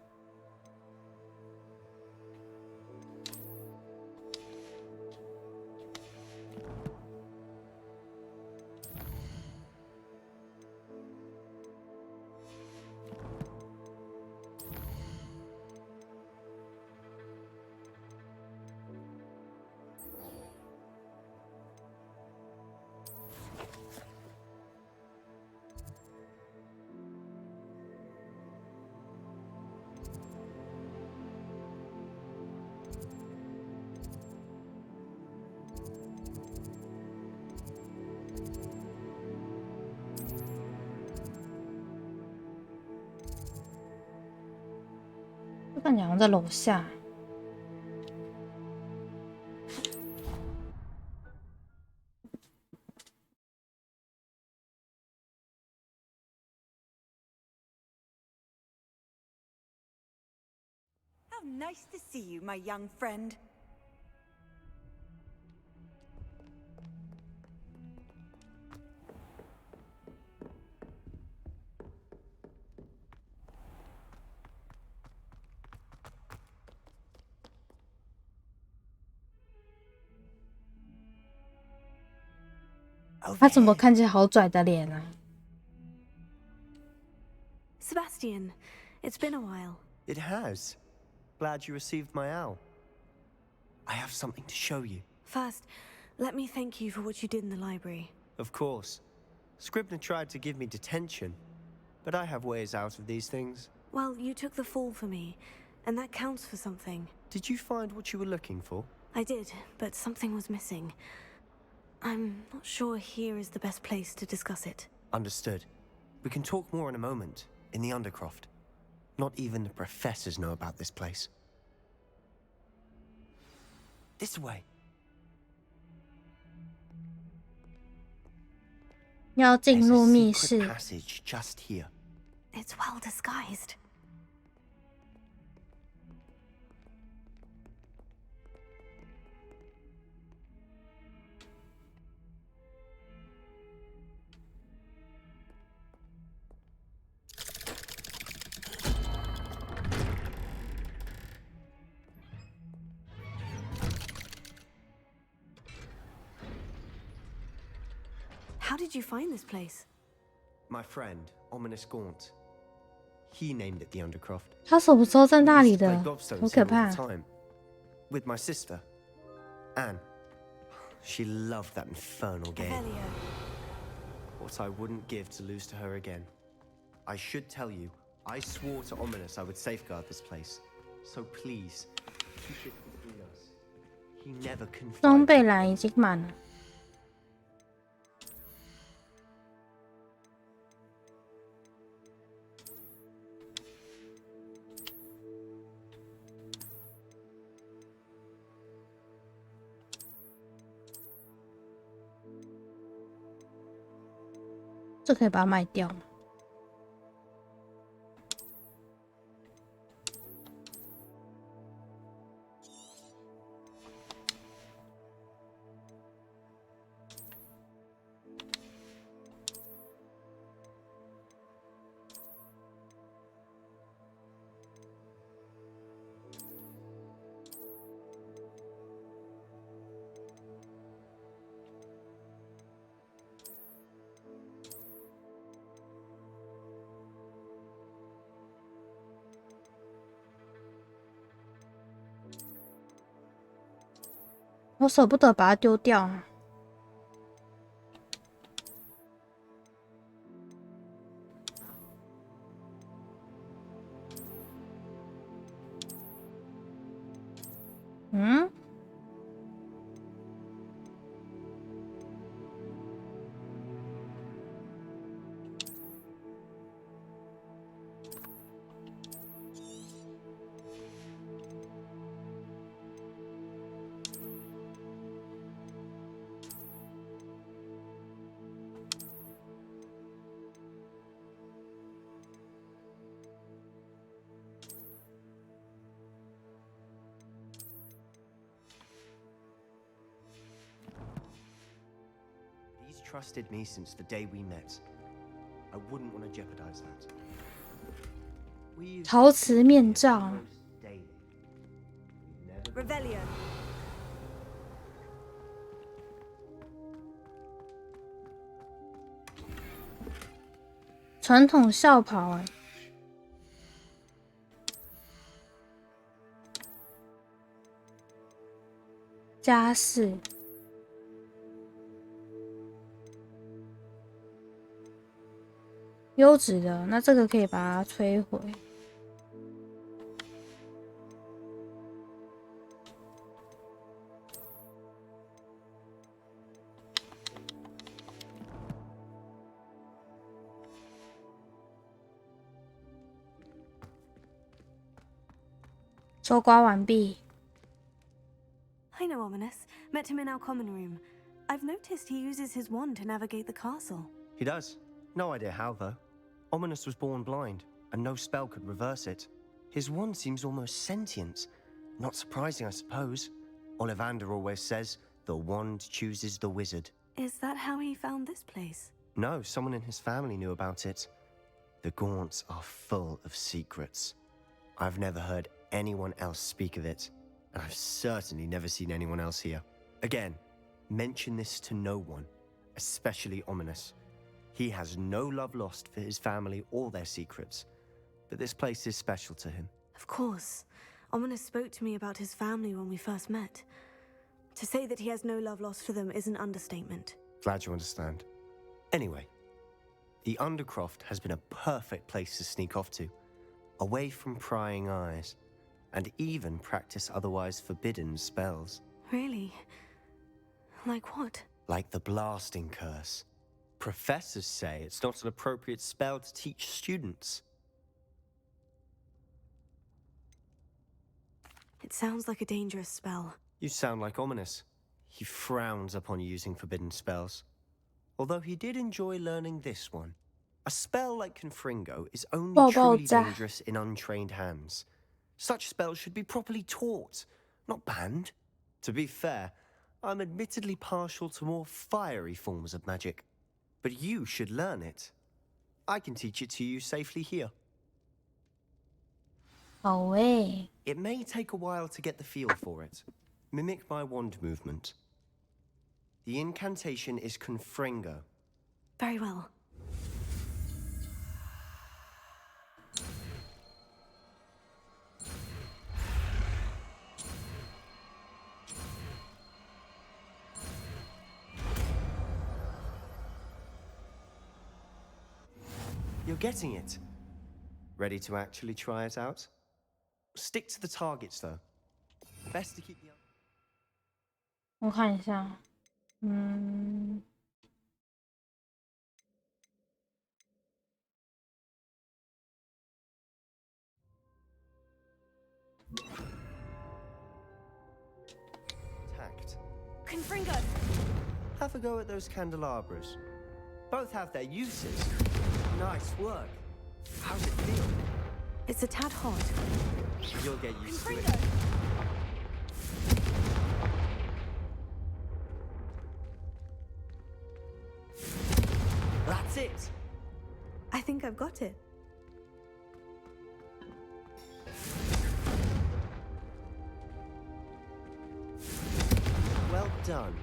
这感觉好像在楼下。How nice to see you, my young friend. Oh, 他怎么看起来好拽的脸啊 Sebastian, it's been a while. It has. Glad you received my owl. I have something to show you. First, let me thank you for what you did in the library. Of course. Scribner tried to give me detention, but I have ways out of these things. Well, you took the fall for me, and that counts for something. Did you find what you were looking for? I did, but something was missing. I'm not sure here is the best place to discuss it. Understood. We can talk more in a moment, in the Undercroft. Not even the professors know about this place. This way. 要进入密室。 Passage just here. It's well disguised. How did you find this place? My friend, Ominous Gaunt. He named it the Undercroft. 他什么时候在那里 We 的？ used to play 好 gobstones 可 here all 怕 the！ time. With my sister, Anne. She loved that infernal game. What I wouldn't give to lose to her again. I should tell you, I swore to Ominous I would safeguard this place. So please, keep it between us. He never 装 confided. 备栏已经满了。这可以把它卖掉吗？我舍不得把它丢掉啊。嗯？He's trusted me since the day we met. I wouldn't want to jeopardize that. We 陶瓷面罩。 Revelio. 传统校袍哎。家饰。优质的，那这个可以把它摧毁。搜刮完毕。 I know Ominous. Met him in our common room. I've noticed he uses his wand to navigate the castle. He does. No idea how, though. Ominous was born blind, and no spell could reverse it. His wand seems almost sentient. Not surprising, I suppose. Ollivander always says, the wand chooses the wizard. Is that how he found this place? No, someone in his family knew about it. The Gaunts are full of secrets. I've never heard anyone else speak of it, and I've certainly never seen anyone else here. Again, mention this to no one, especially Ominous. He has no love lost for his family or their secrets, but this place is special to him. Of course. Ominous spoke to me about his family when we first met. To say that he has no love lost for them is an understatement. Glad you understand. Anyway, the Undercroft has been a perfect place to sneak off to, away from prying eyes, and even practice otherwise forbidden spells. Really? Like what? Like the blasting curse. Professors say it's not an appropriate spell to teach students. It sounds like a dangerous spell. You sound like Ominous. He frowns upon using forbidden spells. Although he did enjoy learning this one. A spell like Confringo is only truly dangerous in untrained hands. Such spells should be properly taught, not banned. To be fair, I'm admittedly partial to more fiery forms of magic. But you should learn it. I can teach it to you safely here. Away. It may take a while to get the feel for it. Mimic my wand movement. The incantation is Confringo. Very well. You're getting it. Ready to actually try it out? Stick to the targets, though. Best to keep the... 我看一下，Tact. Confringo! Have a go at those candelabras. Both have their uses. Nice work. How's it feel? It's a tad hot. You'll get used to it. That's it. I think I've got it. Well done.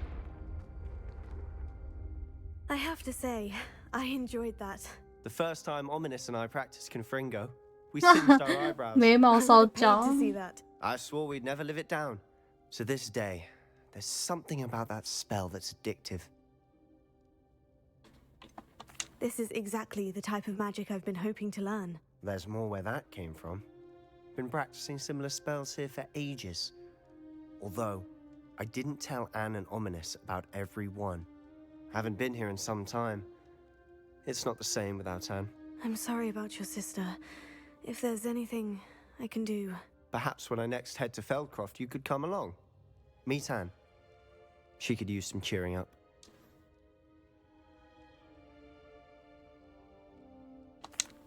I have to say, I enjoyed that. The first time Ominous and I practiced Confringo, we singed our eyebrows. 眉毛烧焦。 to see that. I swore we'd never live it down. To this day, there's something about that spell that's addictive. This is exactly the type of magic I've been hoping to learn. There's more where that came from. Been practicing similar spells here for ages. Although, I didn't tell Anne and Ominous about every one. Haven't been here in some time. It's not the same without Anne. I'm sorry about your sister. If there's anything I can do... Perhaps when I next head to Feldcroft, you could come along. Meet Anne. She could use some cheering up.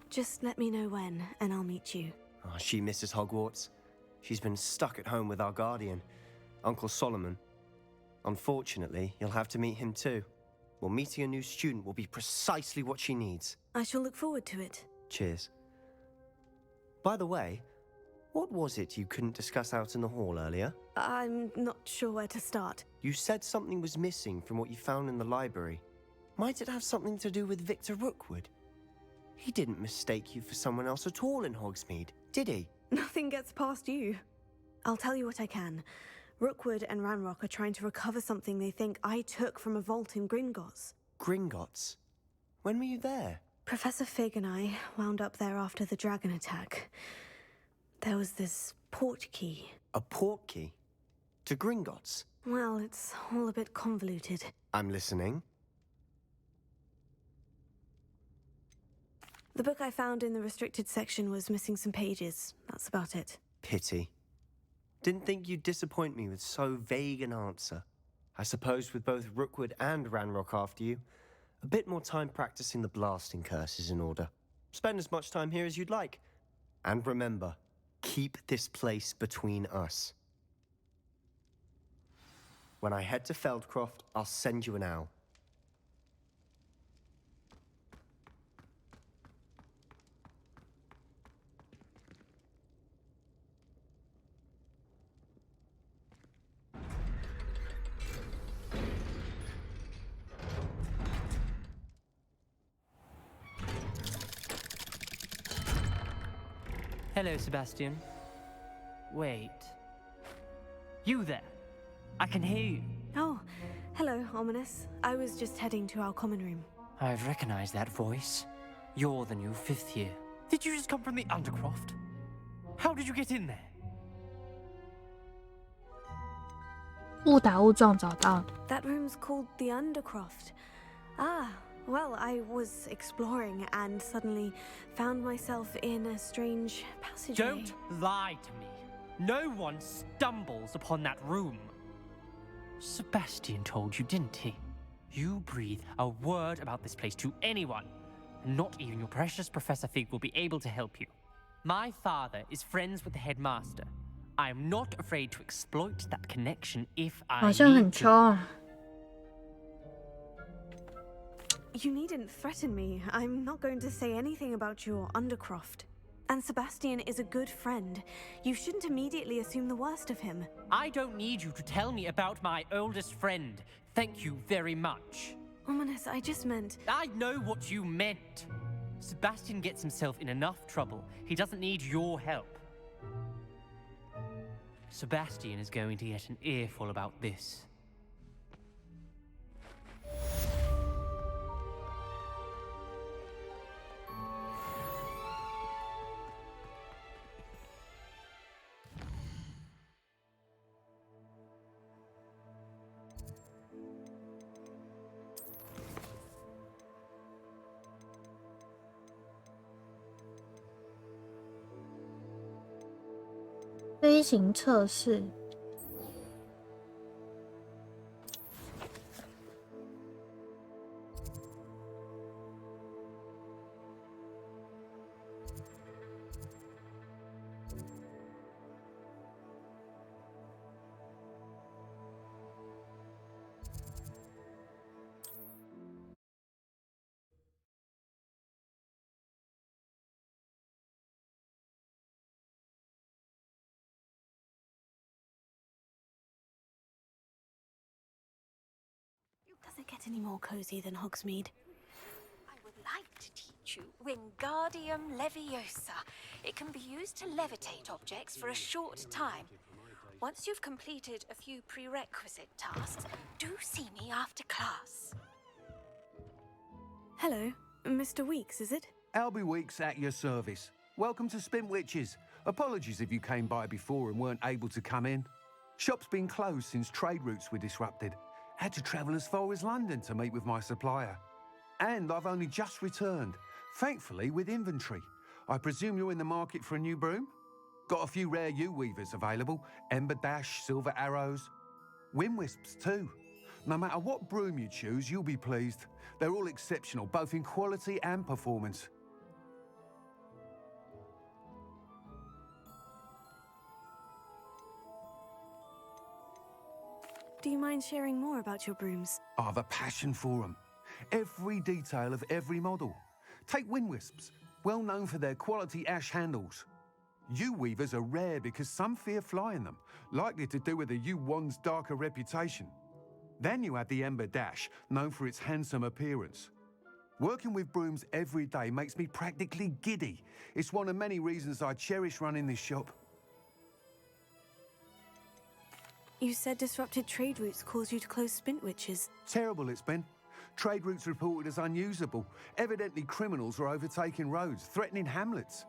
Just let me know when, and I'll meet you. Oh, she misses Hogwarts. She's been stuck at home with our guardian, Uncle Solomon. Unfortunately, you'll have to meet him too. Well, meeting a new student will be precisely what she needs. I shall look forward to it. Cheers. By the way, what was it you couldn't discuss out in the hall earlier? I'm not sure where to start. You said something was missing from what you found in the library. Might it have something to do with Victor Rookwood? He didn't mistake you for someone else at all in Hogsmeade, did he? Nothing gets past you. I'll tell you what I can. Rookwood and Ranrock are trying to recover something they think I took from a vault in Gringotts. Gringotts? When were you there? Professor Fig and I wound up there after the dragon attack. There was this port key. A port key? To Gringotts? Well, it's all a bit convoluted. I'm listening. The book I found in the restricted section was missing some pages. That's about it. Pity. Didn't think you'd disappoint me with so vague an answer. I suppose with both Rookwood and Ranrock after you, a bit more time practicing the blasting curse is in order. Spend as much time here as you'd like. And remember, keep this place between us. When I head to Feldcroft, I'll send you an owl. Hello, Sebastian. Wait. You there? I can hear you. Oh, hello, Ominous. I was just heading to our common room. I've recognized that voice. You're the new 5th year. Did you just come from the Undercroft? How did you get in there? 误打误撞找到。 That room's called the Undercroft. Ah, well, I was exploring and suddenly found myself in a strange passageway. Don't lie to me. No one stumbles upon that room. Sebastian told you, didn't he? You breathe a word about this place to anyone, and not even your precious Professor Fig will be able to help you. My father is friends with the headmaster. I am not afraid to exploit that connection if I 好像很 need 穷 to. 啊。 You needn't threaten me. I'm not going to say anything about your Undercroft. And Sebastian is a good friend. You shouldn't immediately assume the worst of him. I don't need you to tell me about my oldest friend. Thank you very much. Ominous, I just meant... I know what you meant. Sebastian gets himself in enough trouble. He doesn't need your help. Sebastian is going to get an earful about this.飞行测试。Does it get any more cozy than Hogsmeade? I would like to teach you Wingardium Leviosa. It can be used to levitate objects for a short time. Once you've completed a few prerequisite tasks, do see me after class. Hello, Mr. Weeks, is it? Albie Weeks at your service. Welcome to Spintwitches. Apologies if you came by before and weren't able to come in. Shop's been closed since trade routes were disrupted. Had to travel as far as London to meet with my supplier. And I've only just returned, thankfully with inventory. I presume you're in the market for a new broom? Got a few rare U-weavers available. Ember Dash, Silver Arrows. Wind Wisps too. No matter what broom you choose, you'll be pleased. They're all exceptional, both in quality and performance. Do you mind sharing more about your brooms? I have a passion for them. Every detail of every model. Take Wind Wisps, well known for their quality ash handles. U-weavers are rare because some fear flying them, likely to do with the U-wand's darker reputation. Then you have the Ember Dash, known for its handsome appearance. Working with brooms every day makes me practically giddy. It's one of many reasons I cherish running this shop. You said disrupted trade routes caused you to close Spintwitches. Terrible it's been. Trade routes reported as unusable. Evidently criminals are overtaking roads, threatening hamlets.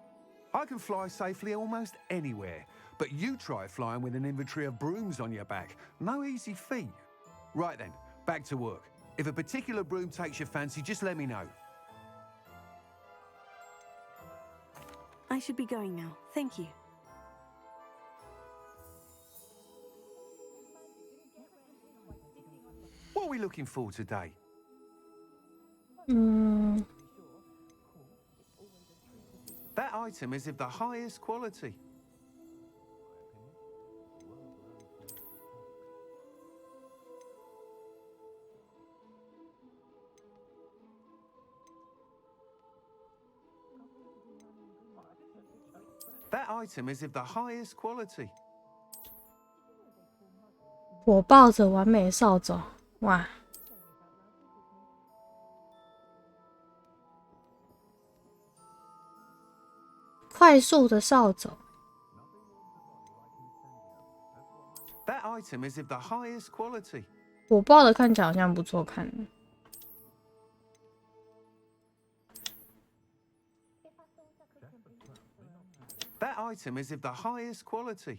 I can fly safely almost anywhere, but you try flying with an inventory of brooms on your back. No easy feat. Right then, back to work. If a particular broom takes your fancy, just let me know. I should be going now. Thank you. looking for today? That item is of the highest quality. That item is of the highest quality. 我抱着完美扫帚，哇！快速的扫帚。That item is of the highest quality. 我抱的看起来好像不错看。That item is of the highest quality.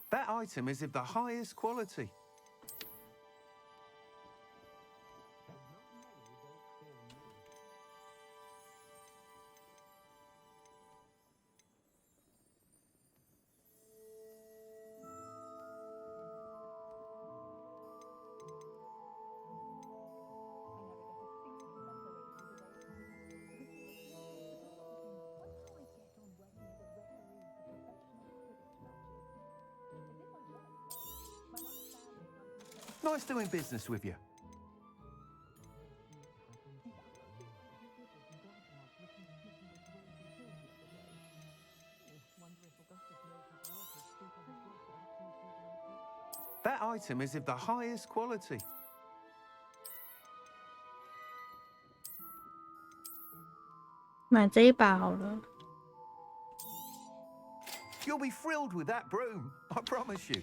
That item is of the highest quality. Nice doing business with you. That item is of the highest quality. You'll be thrilled with that broom, I promise you.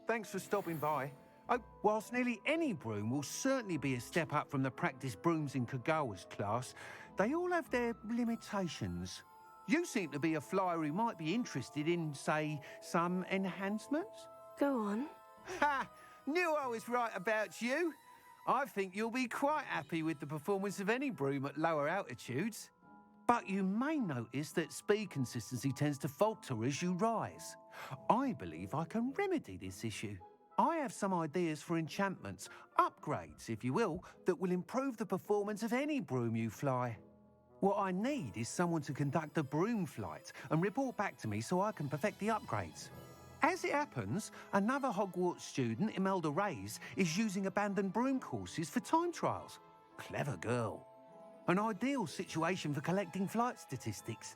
Thanks for stopping by. Oh, whilst nearly any broom will certainly be a step up from the practice brooms in Kagawa's class, they all have their limitations. You seem to be a flyer who might be interested in, say, some enhancements? Go on. Ha! Knew I was right about you. I think you'll be quite happy with the performance of any broom at lower altitudes. But you may notice that speed consistency tends to falter as you rise. I believe I can remedy this issue. I have some ideas for enchantments, upgrades, if you will, that will improve the performance of any broom you fly. What I need is someone to conduct a broom flight and report back to me so I can perfect the upgrades. As it happens, another Hogwarts student, Imelda Reyes, is using abandoned broom courses for time trials. Clever girl. An ideal situation for collecting flight statistics.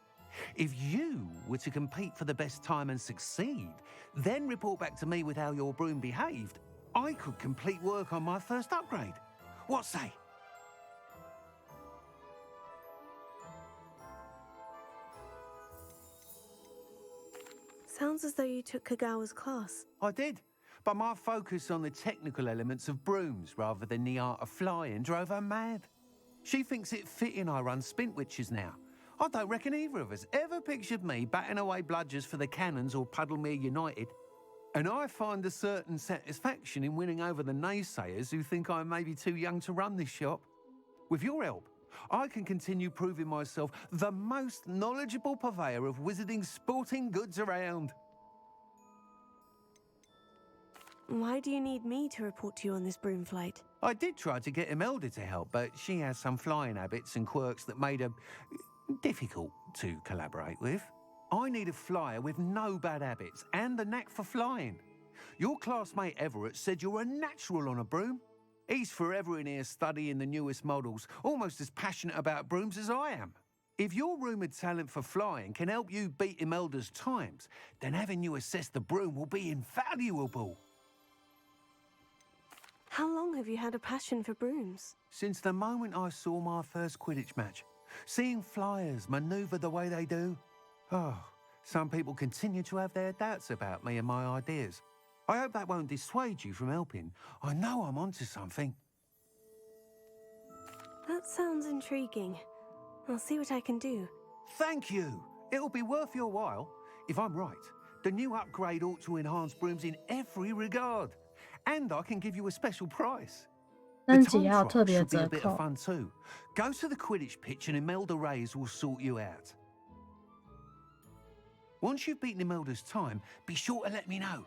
If you were to compete for the best time and succeed, then report back to me with how your broom behaved, I could complete work on my first upgrade. What say? Sounds as though you took Kagawa's class. I did, but my focus on the technical elements of brooms rather than the art of flying drove her mad. She thinks it fitting I run Spintwitches now. I don't reckon either of us ever pictured me batting away bludgers for the Cannons or Puddlemere United. And I find a certain satisfaction in winning over the naysayers who think I'm maybe too young to run this shop. With your help, I can continue proving myself the most knowledgeable purveyor of wizarding sporting goods around. Why do you need me to report to you on this broom flight? I did try to get Imelda to help, but she has some flying habits and quirks that made her difficult to collaborate with. I need a flyer with no bad habits and a knack for flying. Your classmate Everett said you're a natural on a broom. He's forever in here studying the newest models, almost as passionate about brooms as I am. If your rumoured talent for flying can help you beat Imelda's times, then having you assess the broom will be invaluable. How long have you had a passion for brooms? Since the moment I saw my first Quidditch match. Seeing flyers manoeuvre the way they do. Oh, some people continue to have their doubts about me and my ideas. I hope that won't dissuade you from helping. I know I'm onto something. That sounds intriguing. I'll see what I can do. Thank you. It'll be worth your while. If I'm right, the new upgrade ought to enhance brooms in every regard. And I can give you a special price. The time trial should be a bit of fun too. Go to the Quidditch pitch and Imelda Reyes will sort you out. Once you've beaten Imelda's time, be sure to let me know.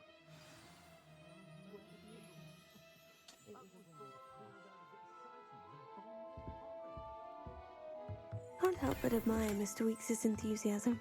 Can't help but admire Mr. Weeks' enthusiasm.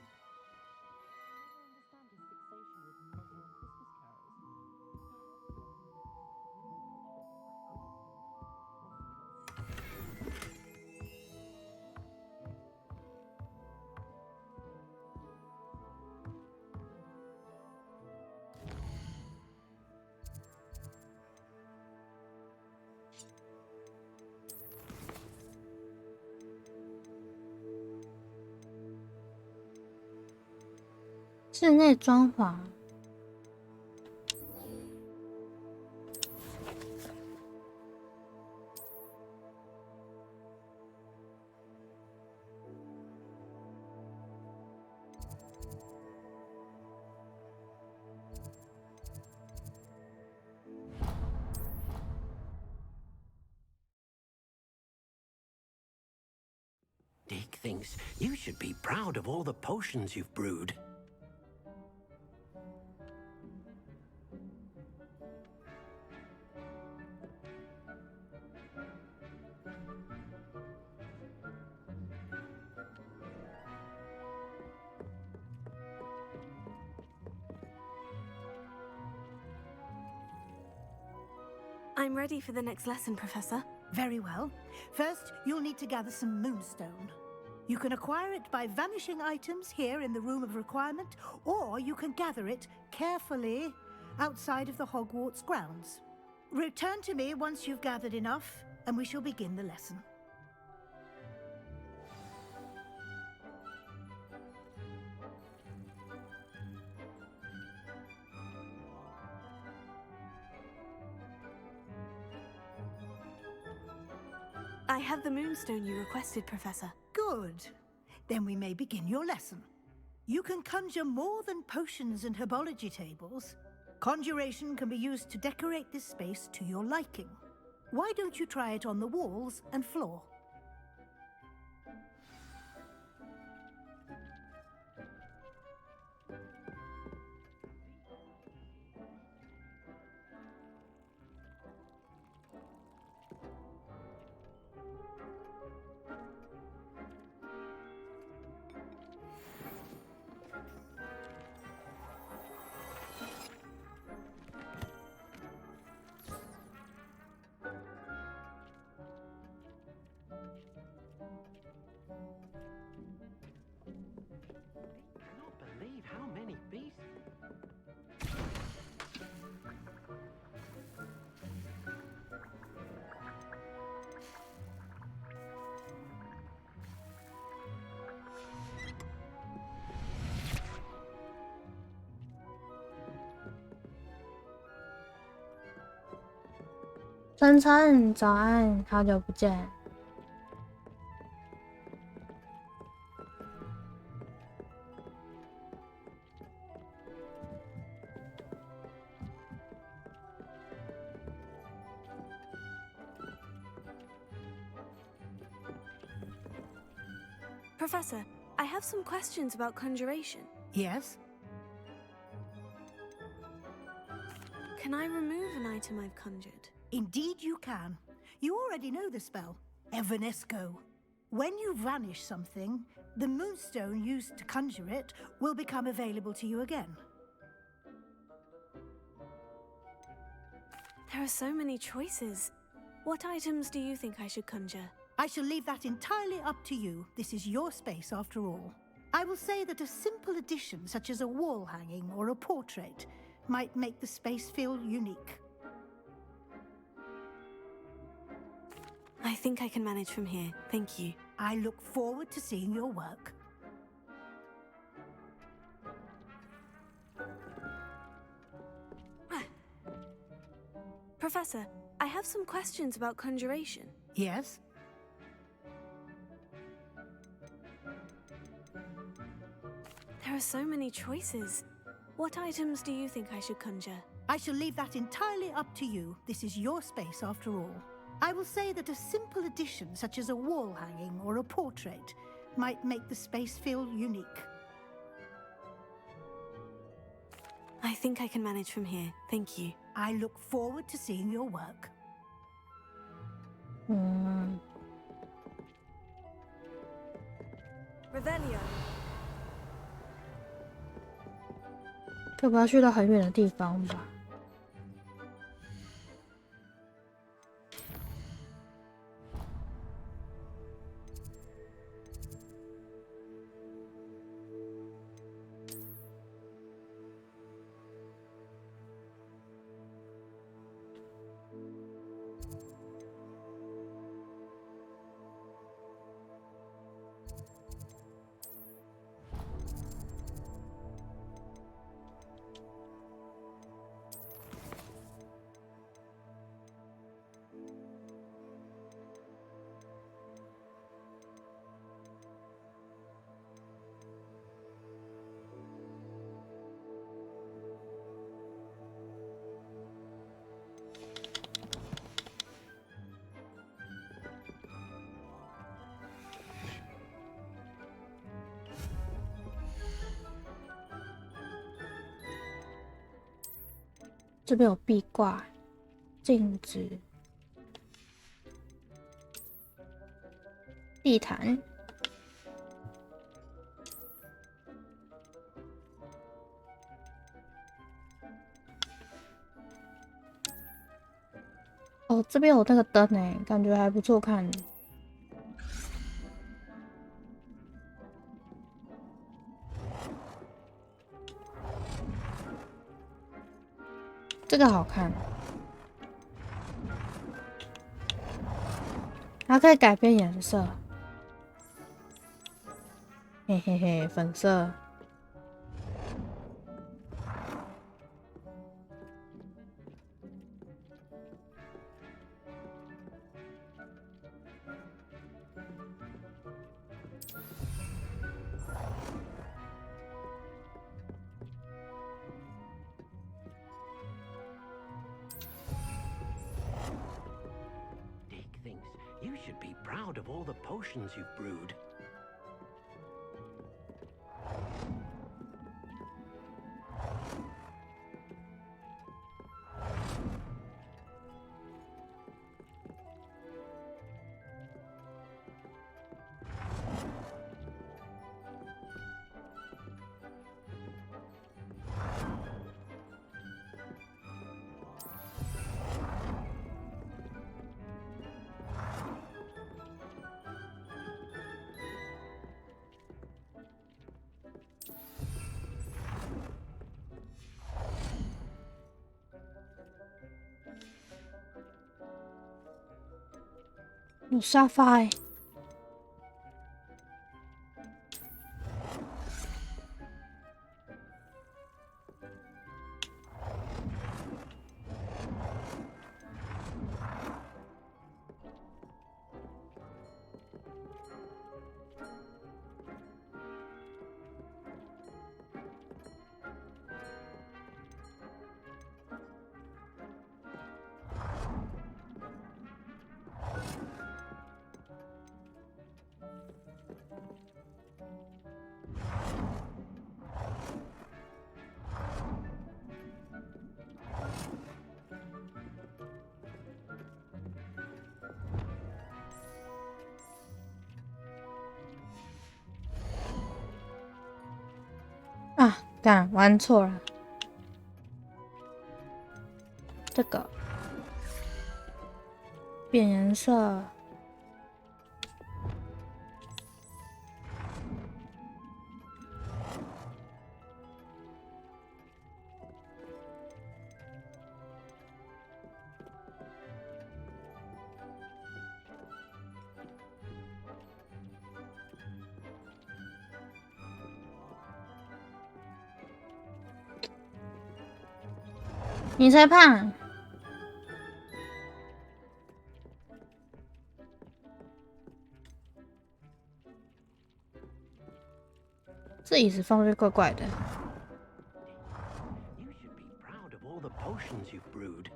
室内装潢。Dick thinks you should be proud of all the potions you've brewed. I'm ready for the next lesson, Professor. Very well. First, you'll need to gather some moonstone. You can acquire it by vanishing items here in the Room of Requirement, or you can gather it carefully outside of the Hogwarts grounds. Return to me once you've gathered enough, and we shall begin the lesson. I have the moonstone you requested, Professor. Good. Then we may begin your lesson. You can conjure more than potions and herbology tables. Conjuration can be used to decorate this space to your liking. Why don't you try it on the walls and floor? Believe how many beasts.晨晨，早安，好久不见。Professor, I have some questions about conjuration. Yes? Can I remove an item I've conjured? Indeed you can. You already know the spell, Evanesco. When you vanish something, the moonstone used to conjure it will become available to you again. There are so many choices. What items do you think I should conjure? I shall leave that entirely up to you. This is your space after all. I will say that a simple addition, such as a wall hanging or a portrait, might make the space feel unique. I think I can manage from here. Thank you. I look forward to seeing your work. Professor, I have some questions about conjuration. Yes? There are so many choices. What items do you think I should conjure? I shall leave that entirely up to you. This is your space after all. I will say that a simple addition, such as a wall hanging or a portrait, might make the space feel unique. I think I can manage from here. Thank you. I look forward to seeing your work. 嗯， Revelio. 该不要去到很远的地方吧？这边有壁挂、镜子、地毯。哦，这边有那个灯诶，感觉还不错看。这个好看，它可以改变颜色，嘿嘿嘿，粉色。You should be proud of all the potions you've brewed.有沙发欸。啊，干，玩错了。这个变颜色。你才胖，这椅子放着怪怪的。You should be proud of all the potions you've brewed.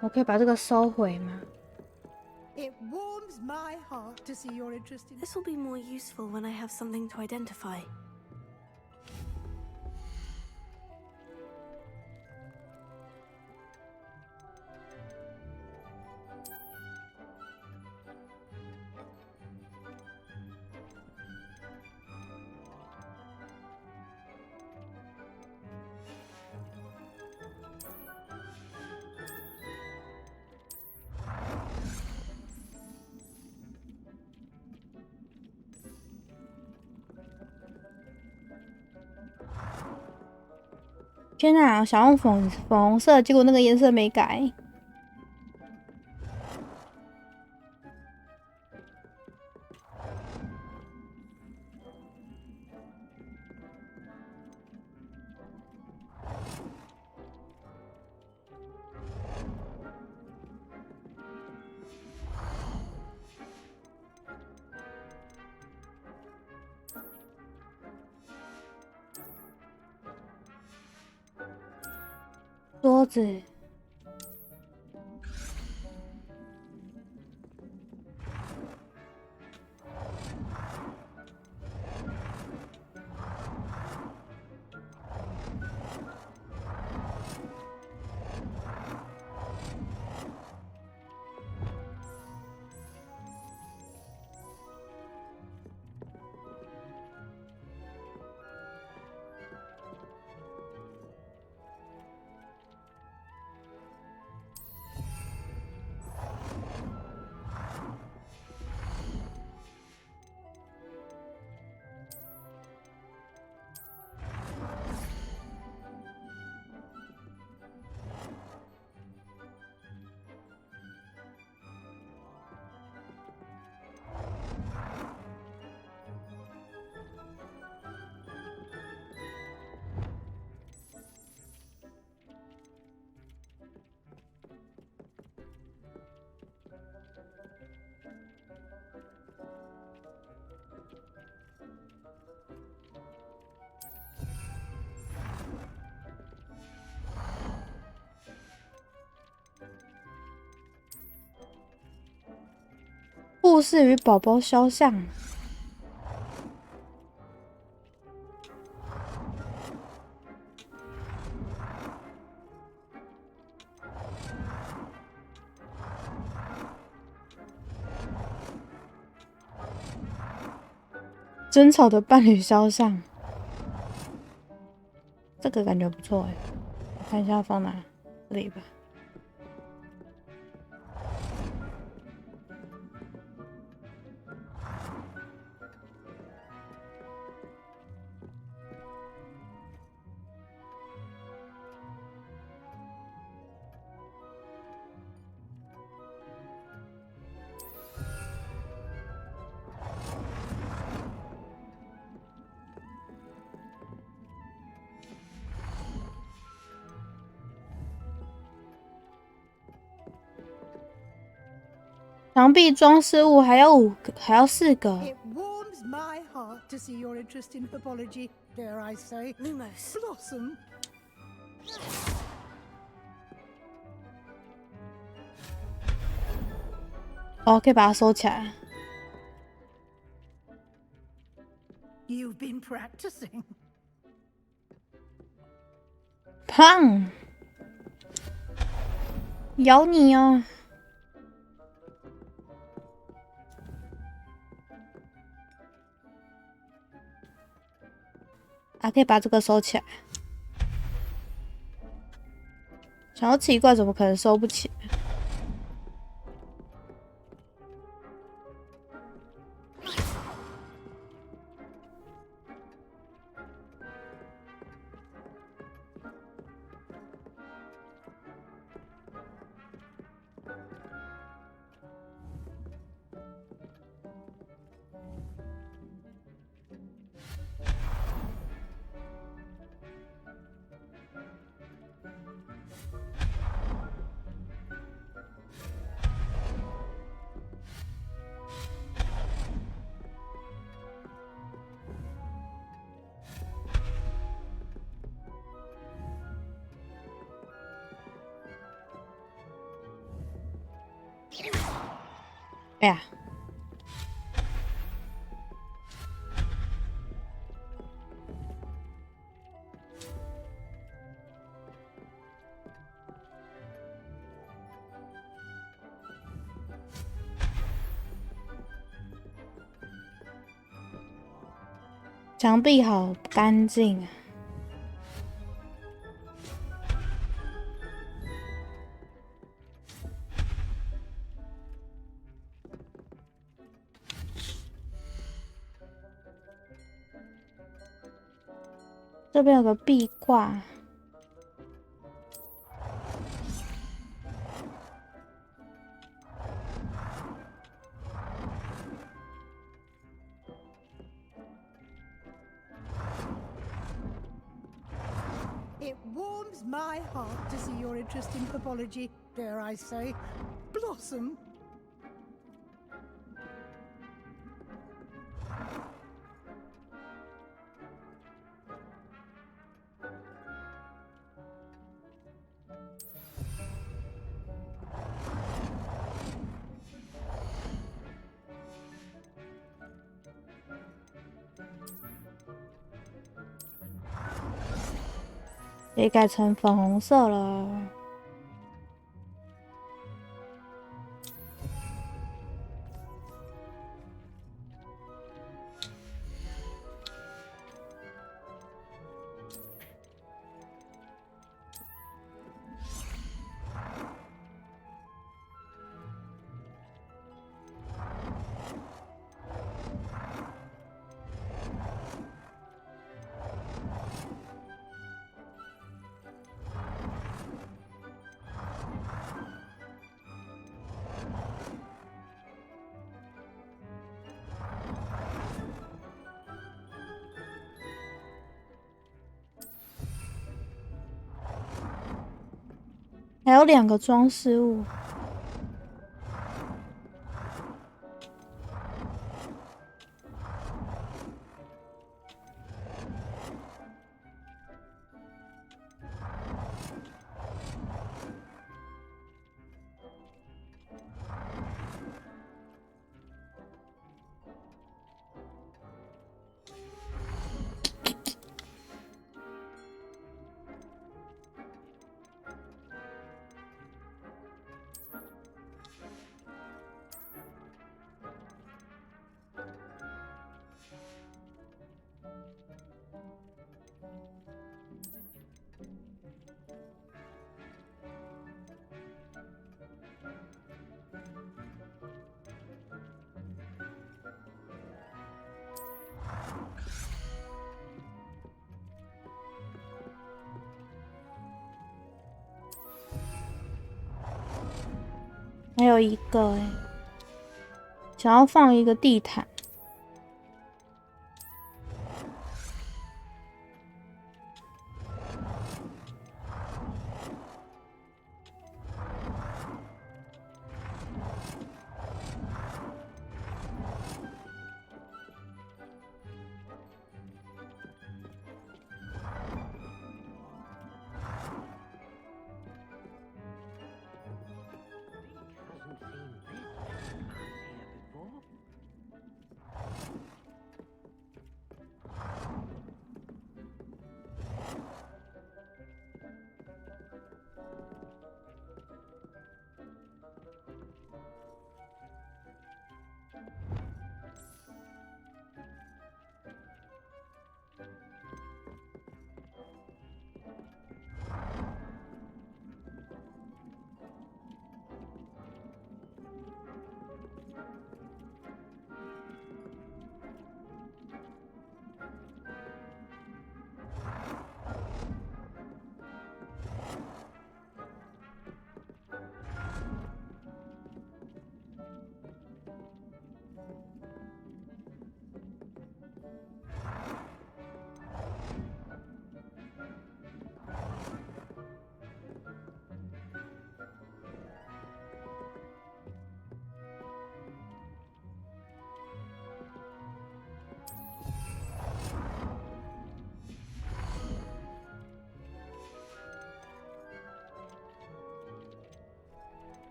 我可以把这个收回吗？ It warms my heart to see you're interested. This will be more useful when I have something to identify. 天哪，想用粉红色，结果那个颜色没改。桌子。故事与宝宝肖像。争吵的伴侣肖像，这个感觉不错哎，我看一下放哪，这里吧。墙壁装饰物还要4个。It warms my heart to see your interest in herbology. Dare I say, Lumos blossom. 哦，可以把它收起来。You've been practicing. 胖，咬你哦！啊，可以把这个收起来。想要奇怪，怎么可能收不起来？哎呀！墙壁好干净啊！这边有个壁挂。It warms my heart to see your interest in pathology, dare I say, blossom.也改成粉红色了。还有2个装饰物。还有一个想要放一个地毯。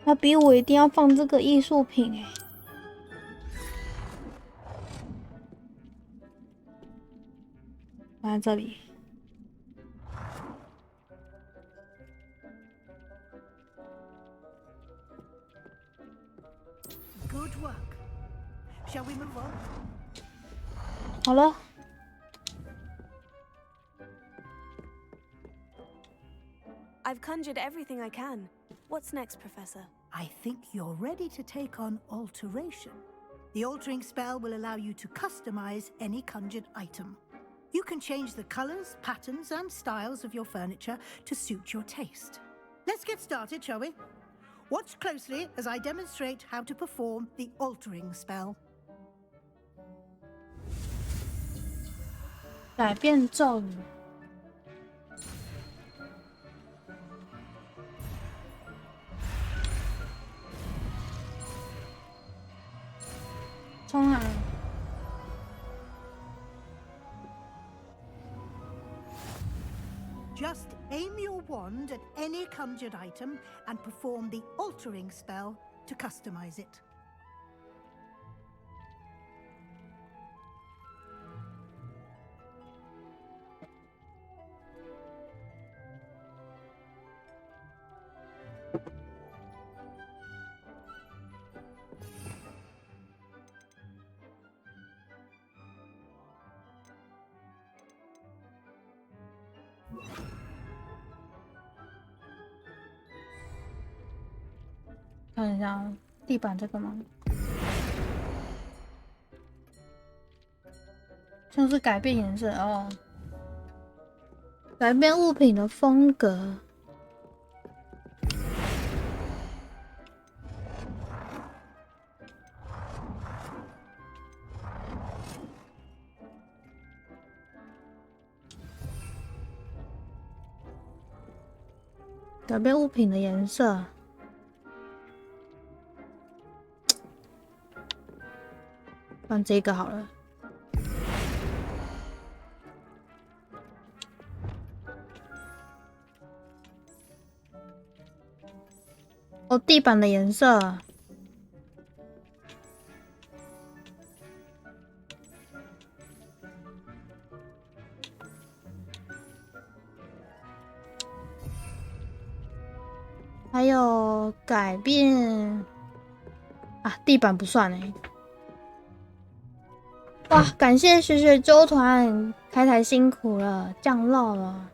他逼我一定要放这个艺术品哎、放在这里。Good work. Shall we move on? 好了。I've conjured everything I can. What's next, Professor? I think you're ready to take on alteration. The altering spell will allow you to customize any conjured item. You can change the colors, patterns, and styles of your furniture to suit your taste. Let's get started, shall we? Watch closely as I demonstrate how to perform the altering spell. 改变咒语。冲啊！ Just aim your wand at any conjured item and perform the altering spell to customize it. Let's 看一下地板这个吗？像是改变颜色哦，改变物品的风格。改变物品的颜色。 放这个好了。哦，地板的颜色。还有改变啊，地板不算欸。 哇！感谢雪雪周团开台辛苦了，降落了。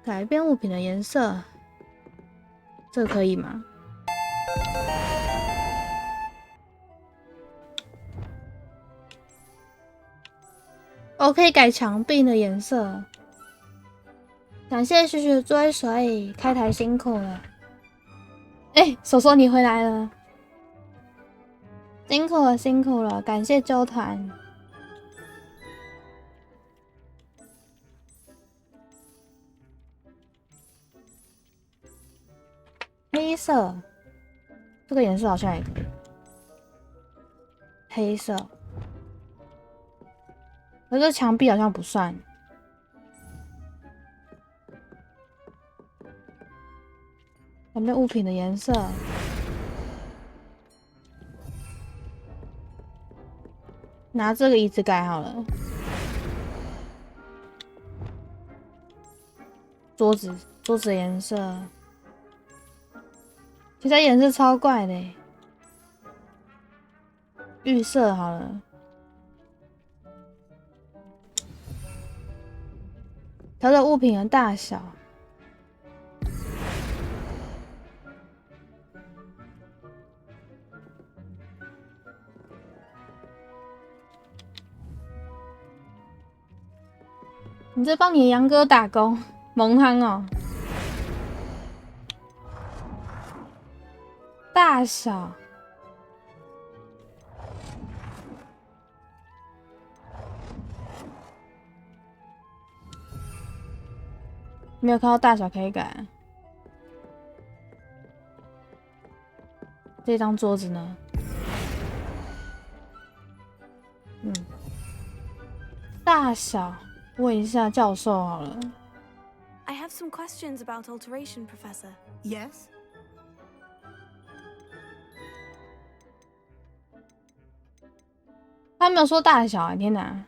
改变物品的颜色，这个可以吗？我可以改墙壁的颜色。感谢雪雪追随开台辛苦了。哎，手手你回来了。 辛苦了，辛苦了！感谢周团。黑色，这个颜色好像也可以。黑色，可是墙壁好像不算。改变物品的颜色。 拿这个椅子改好了，桌子的颜色，其他颜色超怪的，绿色好了，调整物品的大小。 你在帮你杨哥打工，萌憨哦。大小，没有看到大小可以改。这张桌子呢？大小。 问一下教授好了。 I have some questions about alteration, Professor. Yes? 他没有说大小啊！天哪。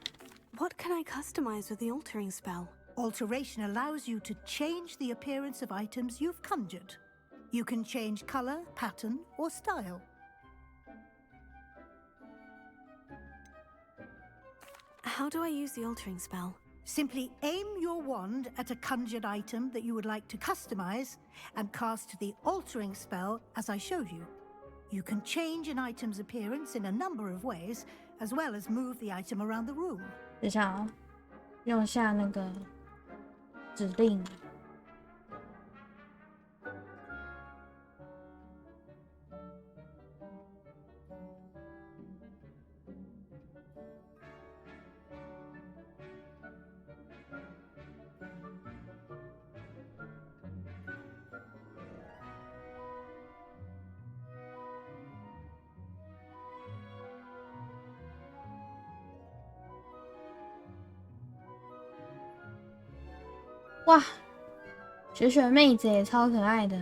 What can I customize with the altering spell? Alteration allows you to change the appearance of items you've conjured. You can change color, pattern, or style. How do I use the altering spell? Simply aim your wand at a conjured item that you would like to customize and cast the altering spell as I showed you. You can change an item's appearance in a number of ways, as well as move the item around the room. 等一下啊，用下那个指令。哇，雪妹子也超可爱的，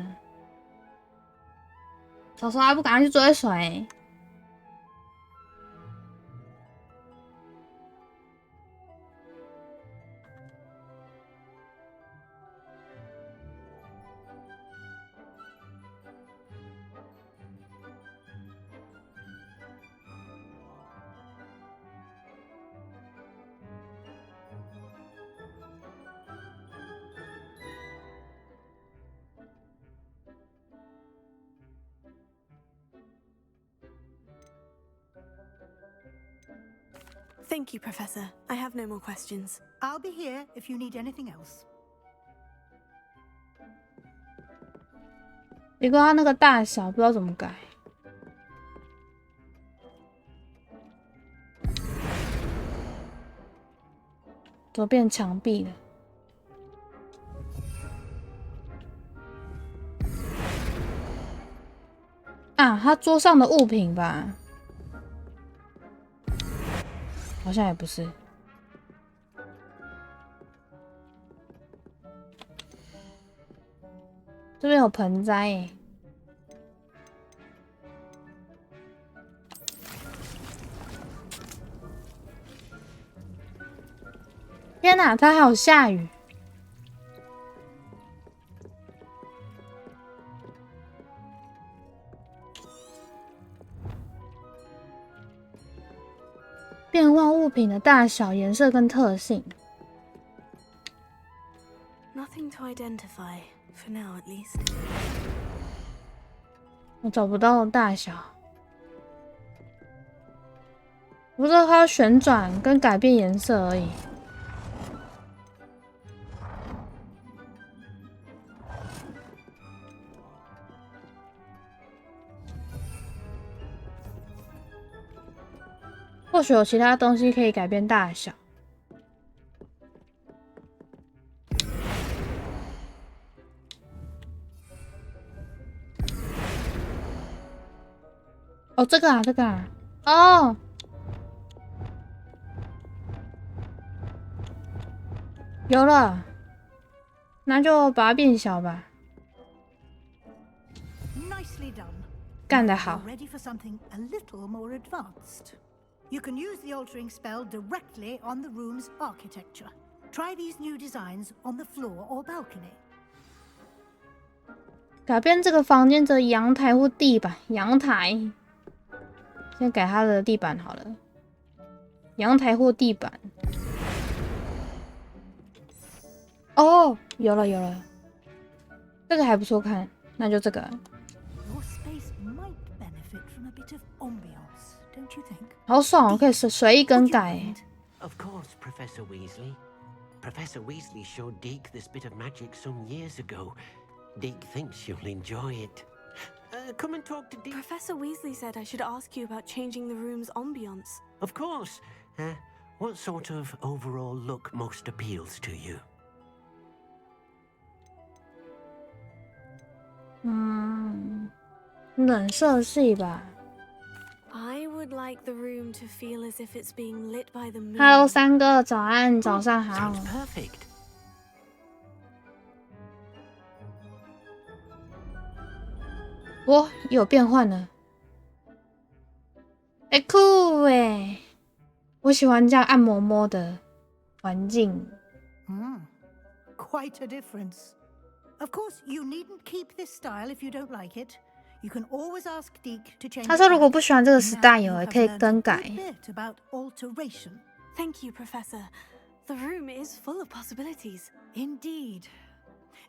嫂嫂还不赶快去追水？Thank you, Professor. I have no more questions. I'll be here if you need anything else. 不过它那个大小不知道怎么改。都变墙壁了。啊，它桌上的物品吧。好像也不是，这边有盆栽耶。天哪，它还有下雨。变换物品的大小、颜色跟特性。Nothing to identify for now, at least. 我找不到大小，我不知道它要旋转跟改变颜色而已。或许有其他东西可以改变大小。哦，这个啊，这个啊，哦，有了，那就把它变小吧。干得好。 Ready for something a little more advanced. You can use the altering spell directly on the room's architecture. Try these new designs on the floor or balcony. 改变这个房间的阳台或地板。阳台，先改它的地板好了。阳台或地板。哦，有了有了，这个还不错看，那就这个。 Your space might benefit from a bit of ambiance, don't you think? 好爽哦，可以随意更改。 Of course, Professor Weasley. Professor Weasley showed Deke this bit of magic some years ago. Deke thinks you'll enjoy it. Come and talk to Deke. Professor Weasley said I should ask you about changing the room's ambience. Of course. What sort of overall look most appeals to you? 冷色系吧。 I would like the room to feel as if it's being lit by the moon. Hello， 三哥，早安，早上好。 Perfect. 哇，有变换了。哎，酷哎！我喜欢这样暗摸摸的环境。Quite a difference. Of course, you needn't keep this style if you don't like it. You can always ask Deke to change. 他说如果不喜欢这个style，也可以更改。About alteration. Thank you, Professor. The room is full of possibilities. Indeed.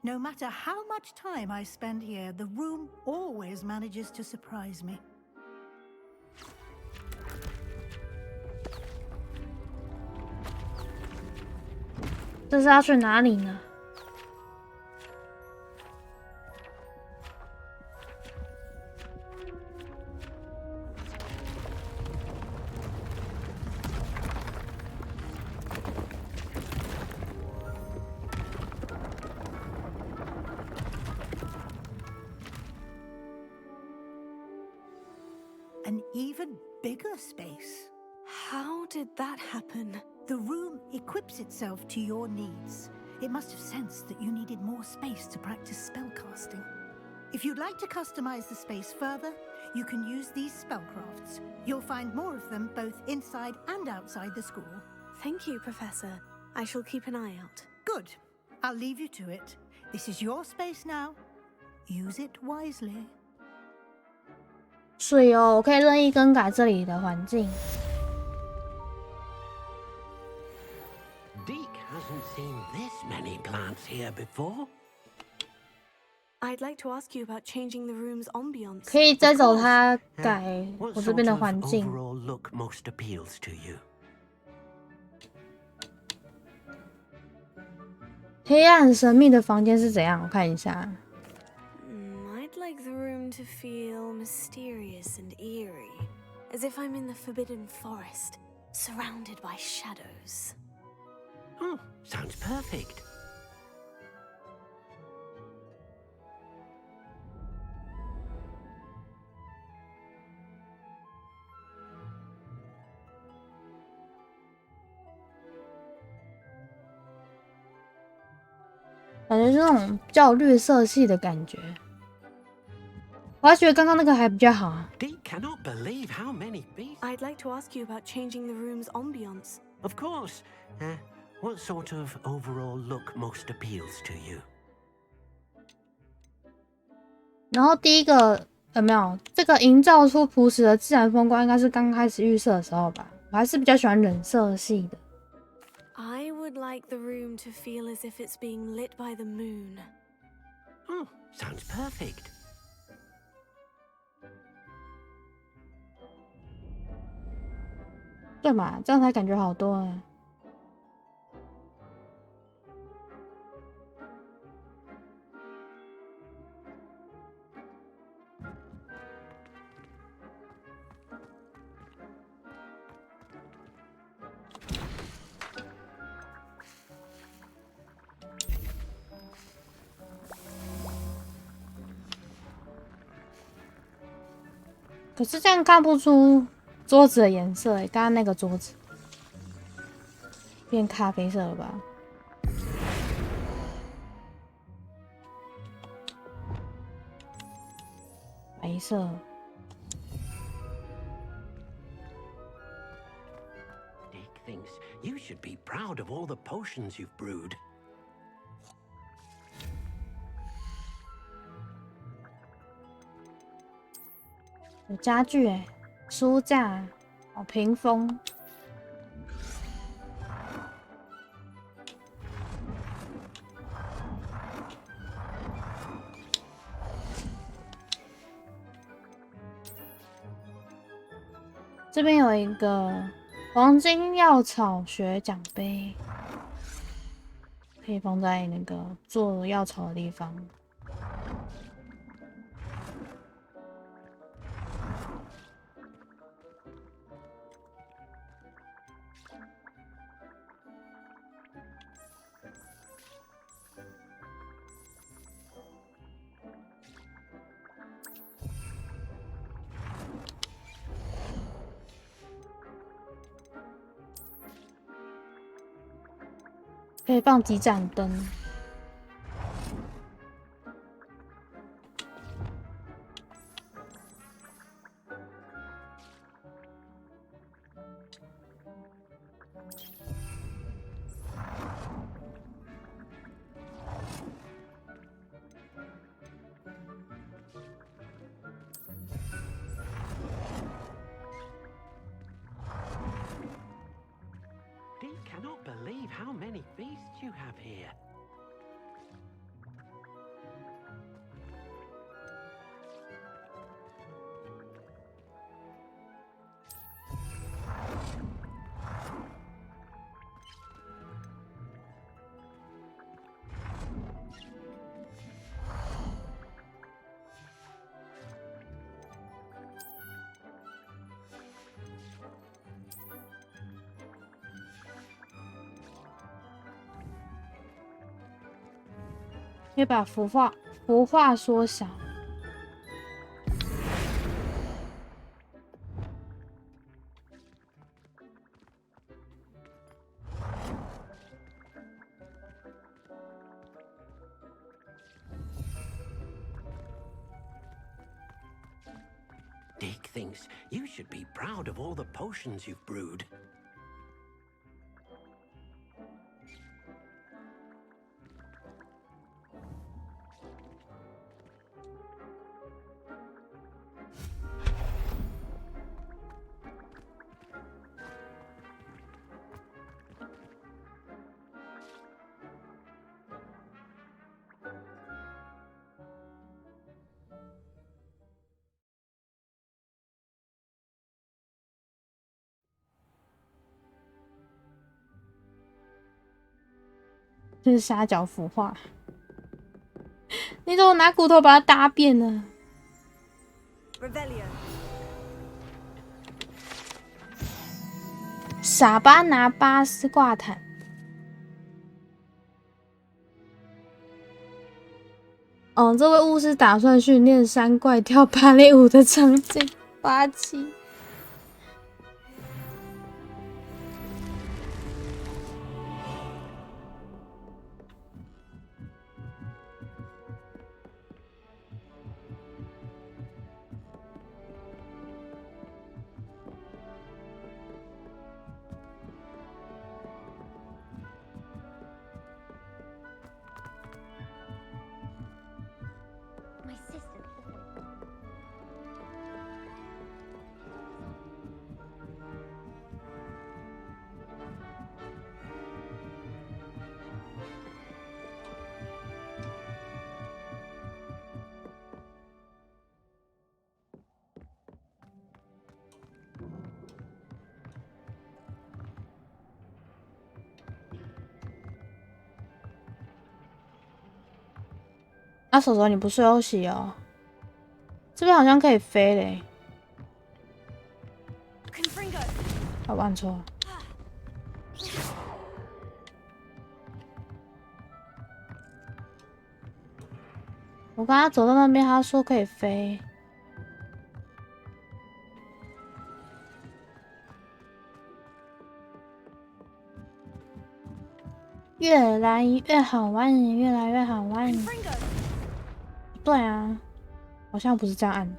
No matter how much time I spend here, the room always manages to surprise me. 这是要去哪里呢？ An even bigger space. How did that happen? The room equips itself to your needs. It must have sensed that you needed more space to practice spellcasting. If you'd like to customize the space further, you can use these spellcrafts. You'll find more of them both inside and outside the school. Thank you, Professor. I shall keep an eye out. Good. I'll leave you to it. This is your space now. Use it wisely. 所以我可以任意更改这里的环境。 Deke hasn't seen this many plants here before. I'd like to ask you about changing the room's ambience. 可以再找他改我这边的环境。 What sort of overall look most appeals to you? 黑暗神秘的房间是怎样？我看一下。 I'd like the room to feel mysterious and eerie, as if I'm in the Forbidden Forest, surrounded by shadows. Oh, sounds perfect. "感觉是那种比较绿色系的感觉。 我还觉得刚刚那个还比较好。 Deke cannot believe how many beasts. I'd like to ask you about changing the room's ambience. Of course. What sort of overall look most appeals to you? 然后第一个有没有这个营造出朴实的自然风光，应该是刚开始预设的时候吧。我还是比较喜欢冷色系的。 I would like the room to feel as if it's being lit by the moon. Oh, sounds perfect. 对嘛，这样才感觉好多哎。可是这样看不出桌子的颜色诶，刚刚那个桌子变咖啡色了吧？白色。 Deke thinks you should be proud of all the potions you've brewed. 有家具哎，书架，哦，屏风。这边有一个黄金药草学奖杯，可以放在那个做药草的地方。 可以放几盏灯。可以把幅画缩小。Dick thinks you should be proud of all the potions you've brewed. 这是虾饺腐化，你怎么拿骨头把它搭便呢？傻巴拿巴斯挂毯。哦，这位巫师打算训练山怪跳芭蕾舞的场景，霸气。 啊，手手你不休息哦？这边好像可以飞嘞。啊，按错。我刚刚走到那边，他说可以飞。越来越好玩，越来越好玩。 对啊，好像不是这样按的。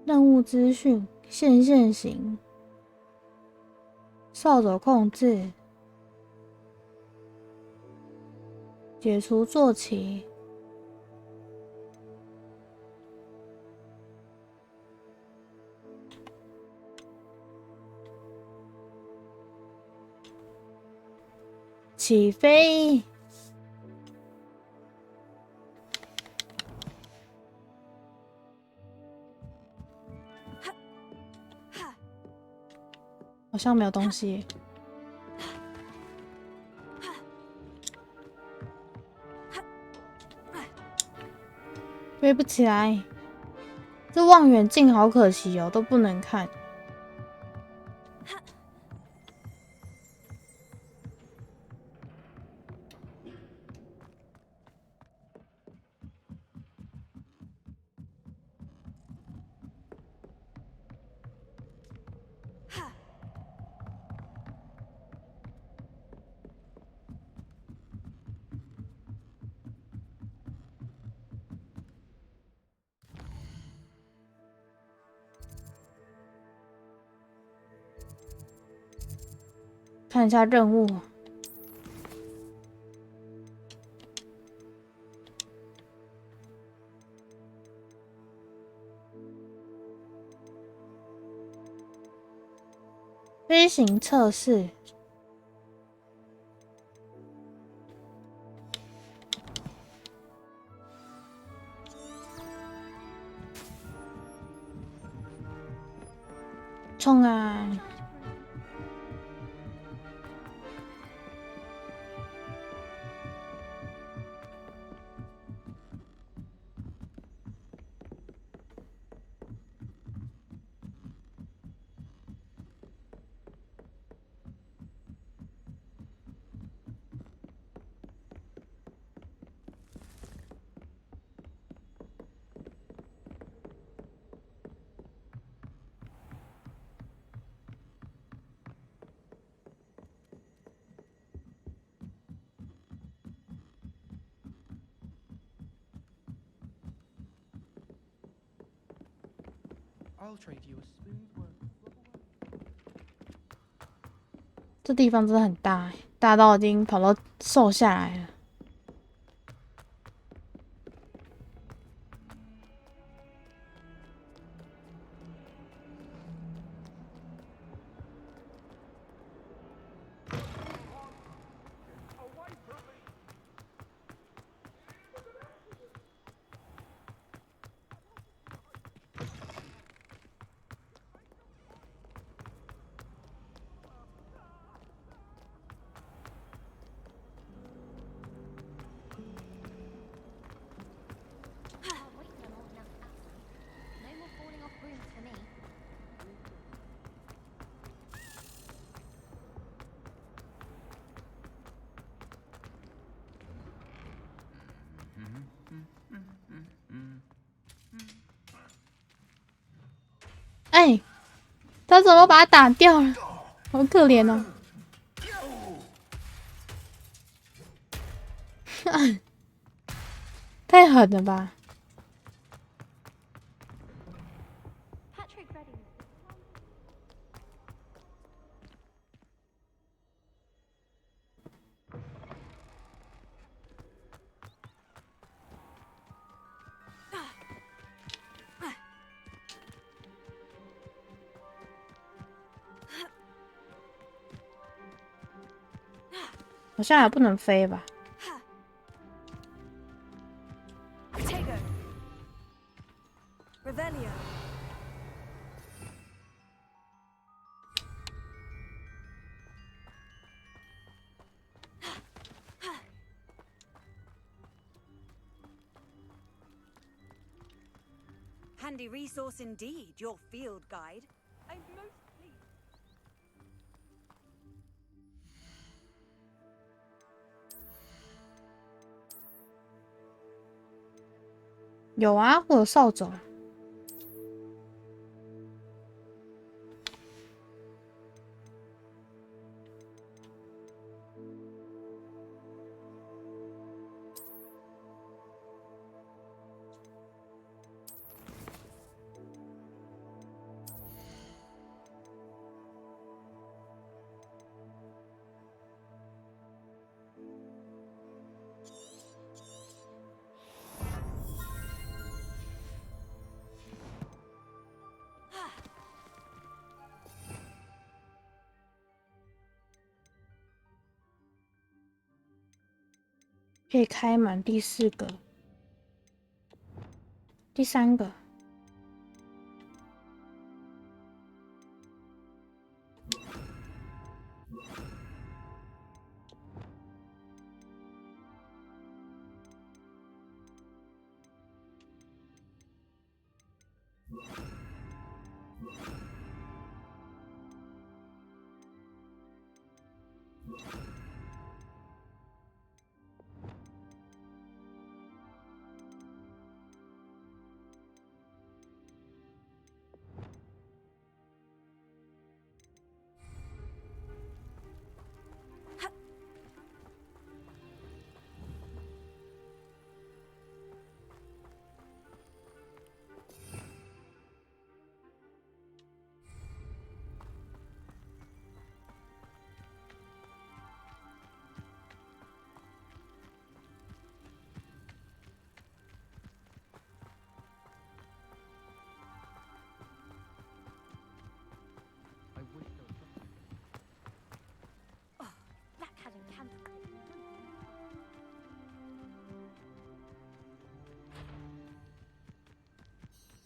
任务资讯线型，扫帚控制，解除坐骑，起飞。 好像没有东西，飞不起来。这望远镜好可惜哦，都不能看。看一下任务。飞行测试。冲啊！I'll trade you a smooth one. 这地方真的很大，大到已经跑到瘦下来了。哎，他怎么把他打掉了？好可怜哦！太狠了吧！好像还不能飞吧？ Handy resource indeed, your field guide. I'm most pleased. 有啊，我有扫帚。可以开满第4个，第3个。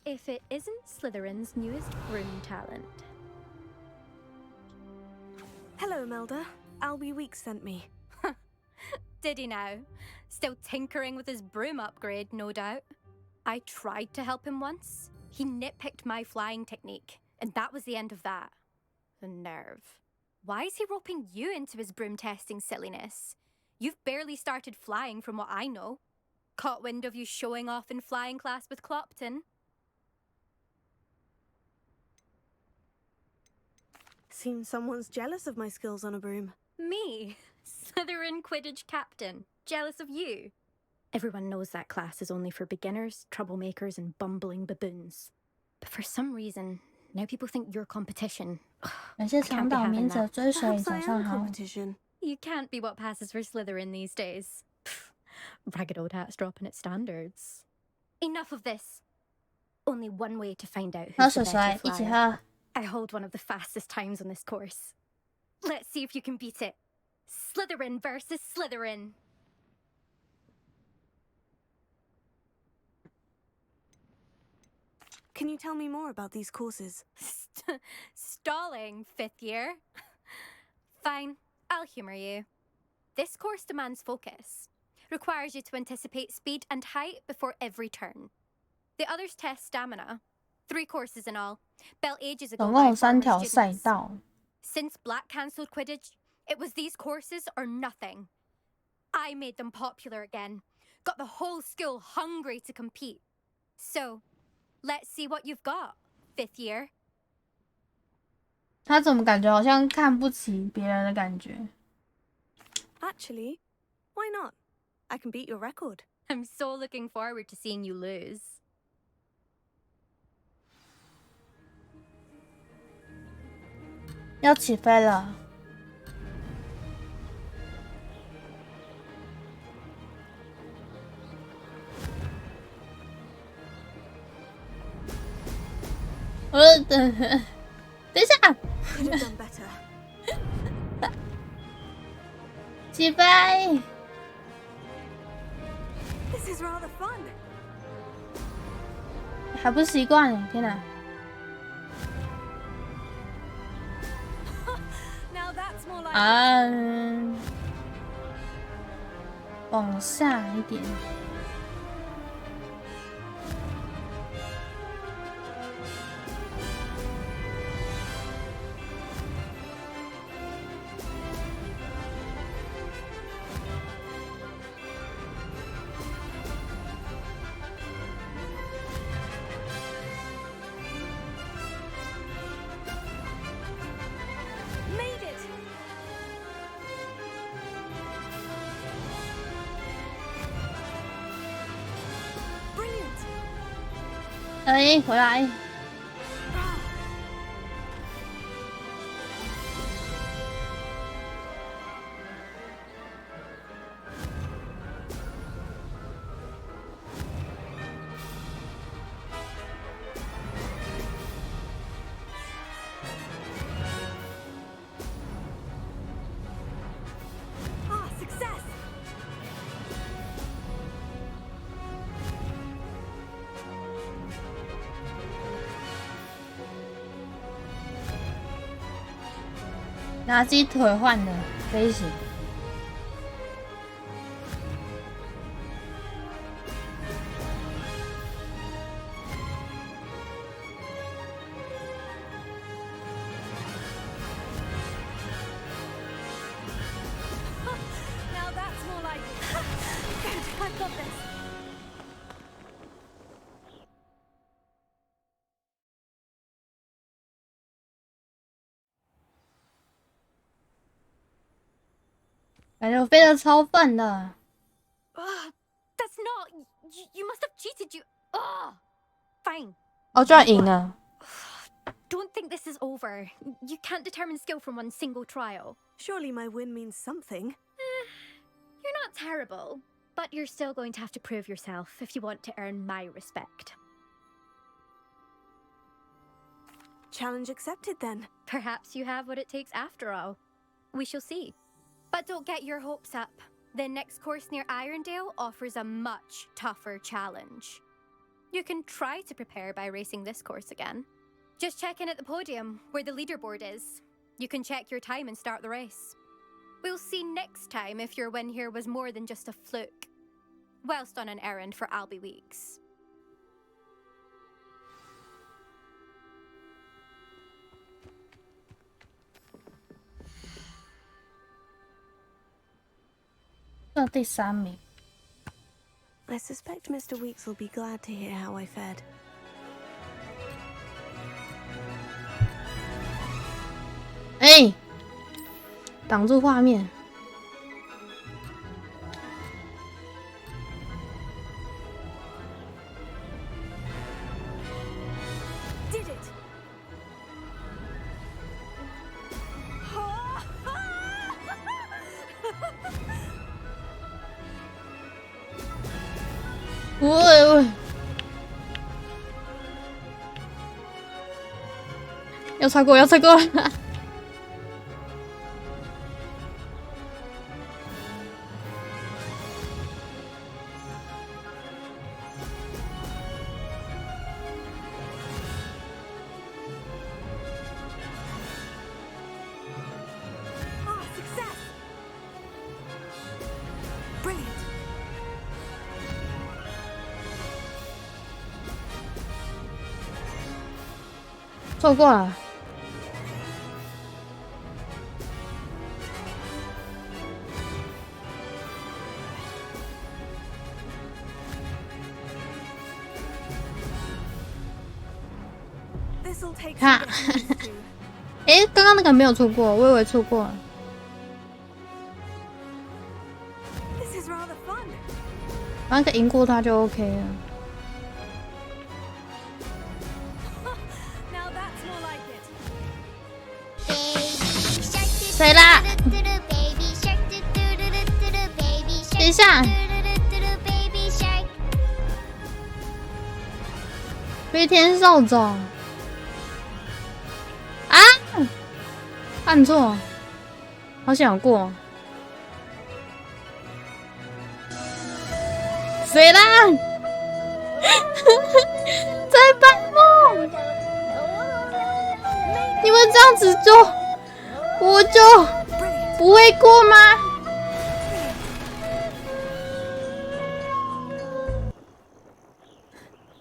If it isn't Slytherin's newest broom talent. Hello, Melda. Albie Weeks sent me. Did he now? Still tinkering with his broom upgrade, no doubt. I tried to help him once. He nitpicked my flying technique, and that was the end of that. The nerve. Why is he roping you into his broom testing silliness? You've barely started flying from what I know. Caught wind of you showing off in flying class with Clopton. Seems someone's jealous of my skills on a broom. Me? Slytherin Quidditch captain. Jealous of you? Everyone knows that class is only for beginners, troublemakers, and bumbling baboons. But for some reason, now people think you're competition. 感谢长岛明者追随早上好。 You can't be what passes for Slytherin these days. Ragged old hat's dropping its standards. Enough of this. Only one way to find out who's the better flyer. I hold one of the fastest times on this course. Let's see if you can beat it. Slytherin versus Slytherin. Can you tell me more about these courses? Stalling, 5th year? Fine, I'll humor you. This course demands focus. Requires you to anticipate speed and height before every turn. The others test stamina. 3 courses in all. Built ages ago by former students. Since Black cancelled Quidditch, it was these courses or nothing. I made them popular again. Got the whole school hungry to compete. So, let's see what you've got, 5th year. 他怎么感觉好像看不起别人的感觉 Actually, why not? I can beat your record. I'm so looking forward to seeing you lose. 要起飞了。等一下。起飞。This is rather fun. 还不习惯呢，天哪！ 往下一点。哎，回来！拿鸡腿换的飞行。Now that's more like good. I've got this. 感觉我飞得超笨的。That's not. You must have cheated. You. Fine. 哦，居然赢了。Don't think this is over. You can't determine skill from one single trial. Surely my win means something. You're not terrible, but you're still going to have to prove yourself if you want to earn my respect. Challenge accepted then. Perhaps you have what it takes after all. We shall see. But don't get your hopes up. The next course near Irondale offers a much tougher challenge. You can try to prepare by racing this course again. Just check in at the podium, where the leaderboard is. You can check your time and start the race. We'll see next time if your win here was more than just a fluke, whilst on an errand for Albie Weeks. 这第3名。 I suspect Mr. Weeks will be glad to hear how I fared. 哎，挡住画面。Did it! 喂，要超过，要超过了！错过了。看，哎，刚刚那个没有错过，我以为错过了。反正赢过他就 OK 了。 谁啦？等一下，飞天扫帚啊！按错，好想过。谁啦？在白梦，你们这样子就。 我就不会过吗？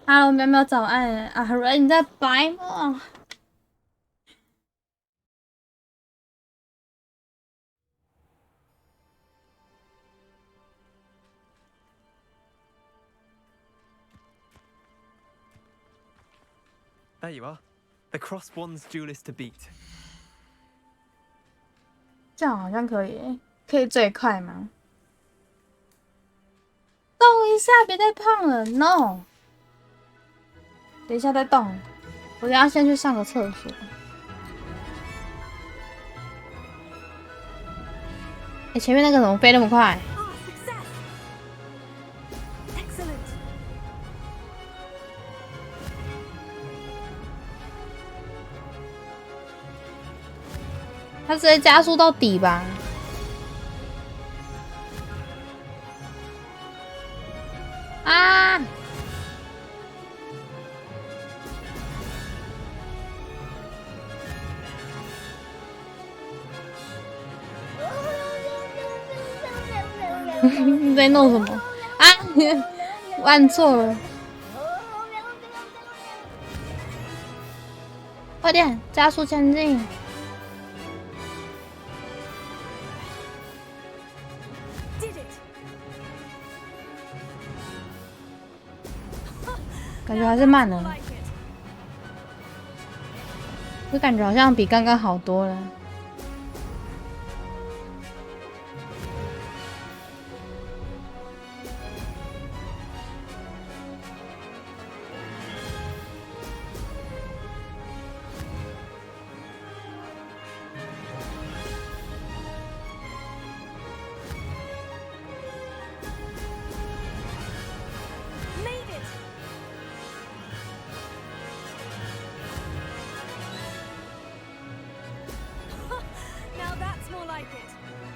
哈喽，喵喵早安啊！瑞你在白吗？There you are, the cross wands duelist to beat. 这样好像可以，可以最快吗？动一下，别再胖了 ，no。等一下再动，我等一下先去上个厕所。哎，前面那个怎么飞那么快？他直接加速到底吧。啊！你在弄什么？啊！我按错了。快点，加速前进！ 感觉还是慢了，我感觉好像比刚刚好多了。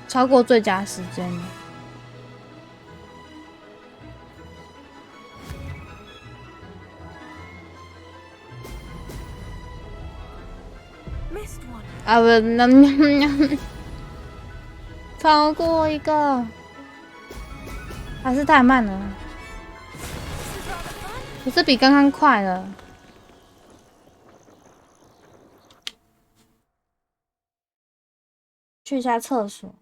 超过最佳时间了。啊不，超过一个，还是太慢了。可是比刚刚快了。去一下厕所。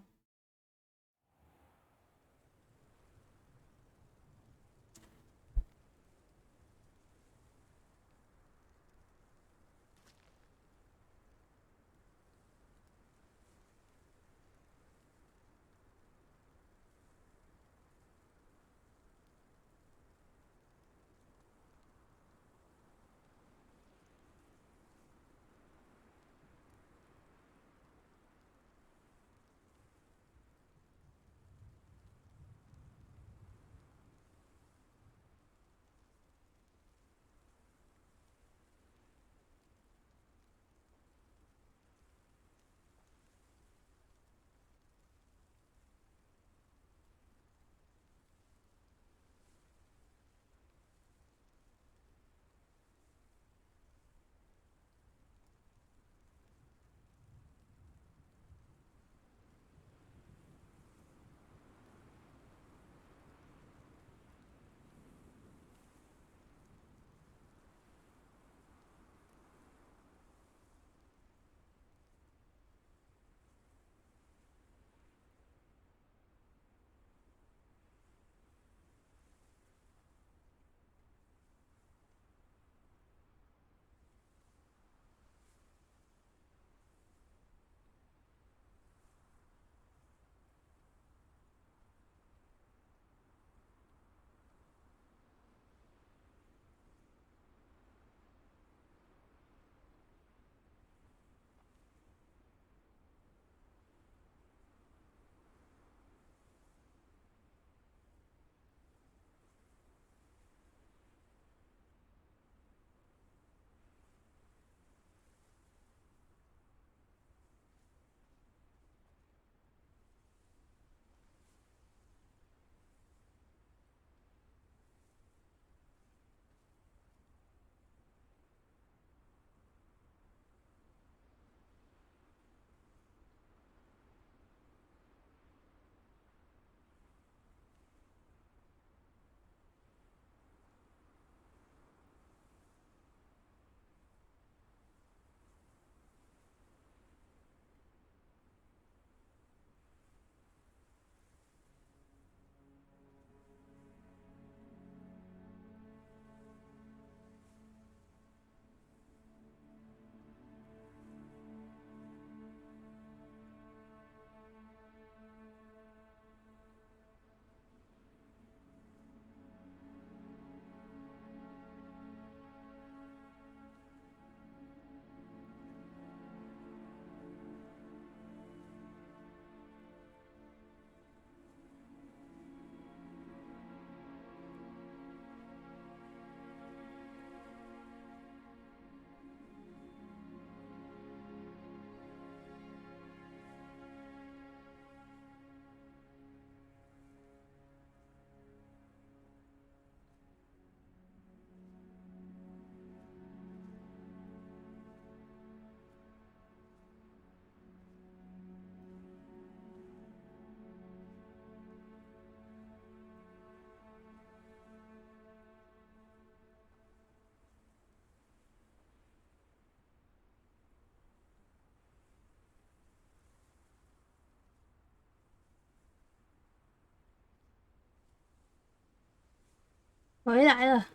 回来了，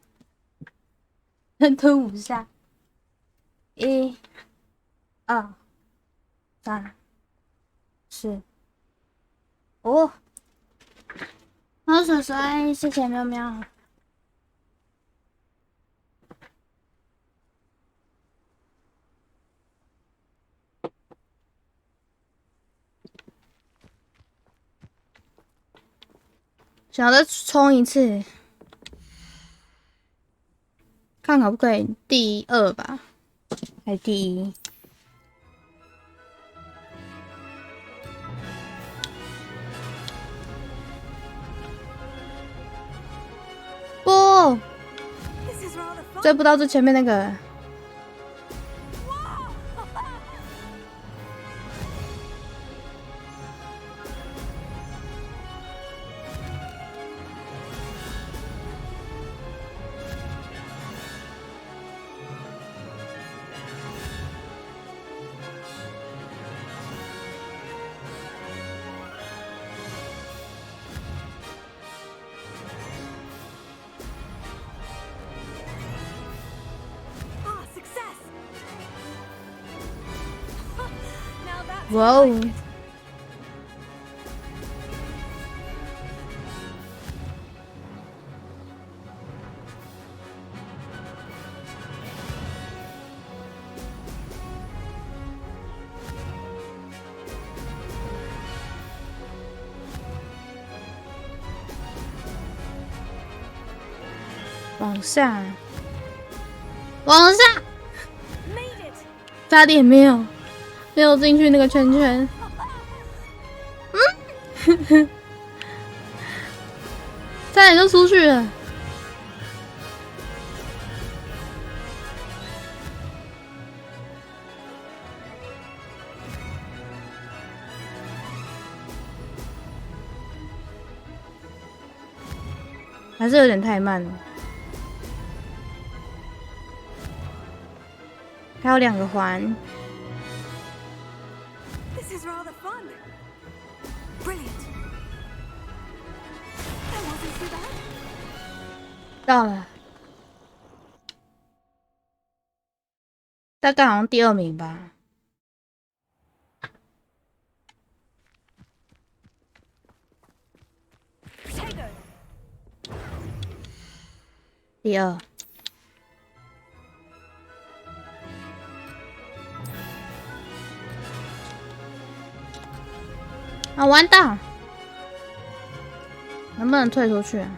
吞5下，1、2、3、4、5。喝水水，谢谢喵喵。想再冲一次。看可不可以第2吧，还是第1？不，追不到最前面那个。哇哦！往下，往下，差点没有进去那个圈圈。差点就出去了。还是有点太慢了。还有2个环。This is rather fun. Brilliant. That wasn't too bad. 到了，大概好像第2名吧。第2。啊，完蛋！能不能退出去啊？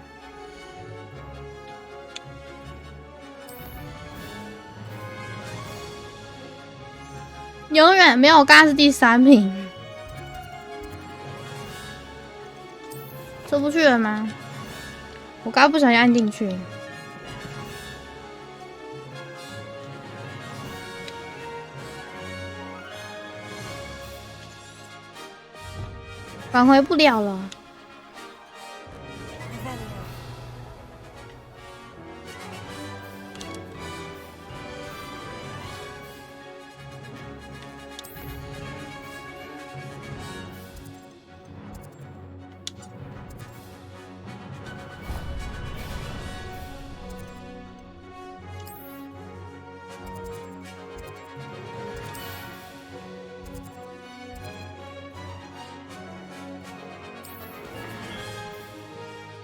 永远没有，我刚刚是第3名，出不去了吗？我刚刚不小心按进去。返回不了了。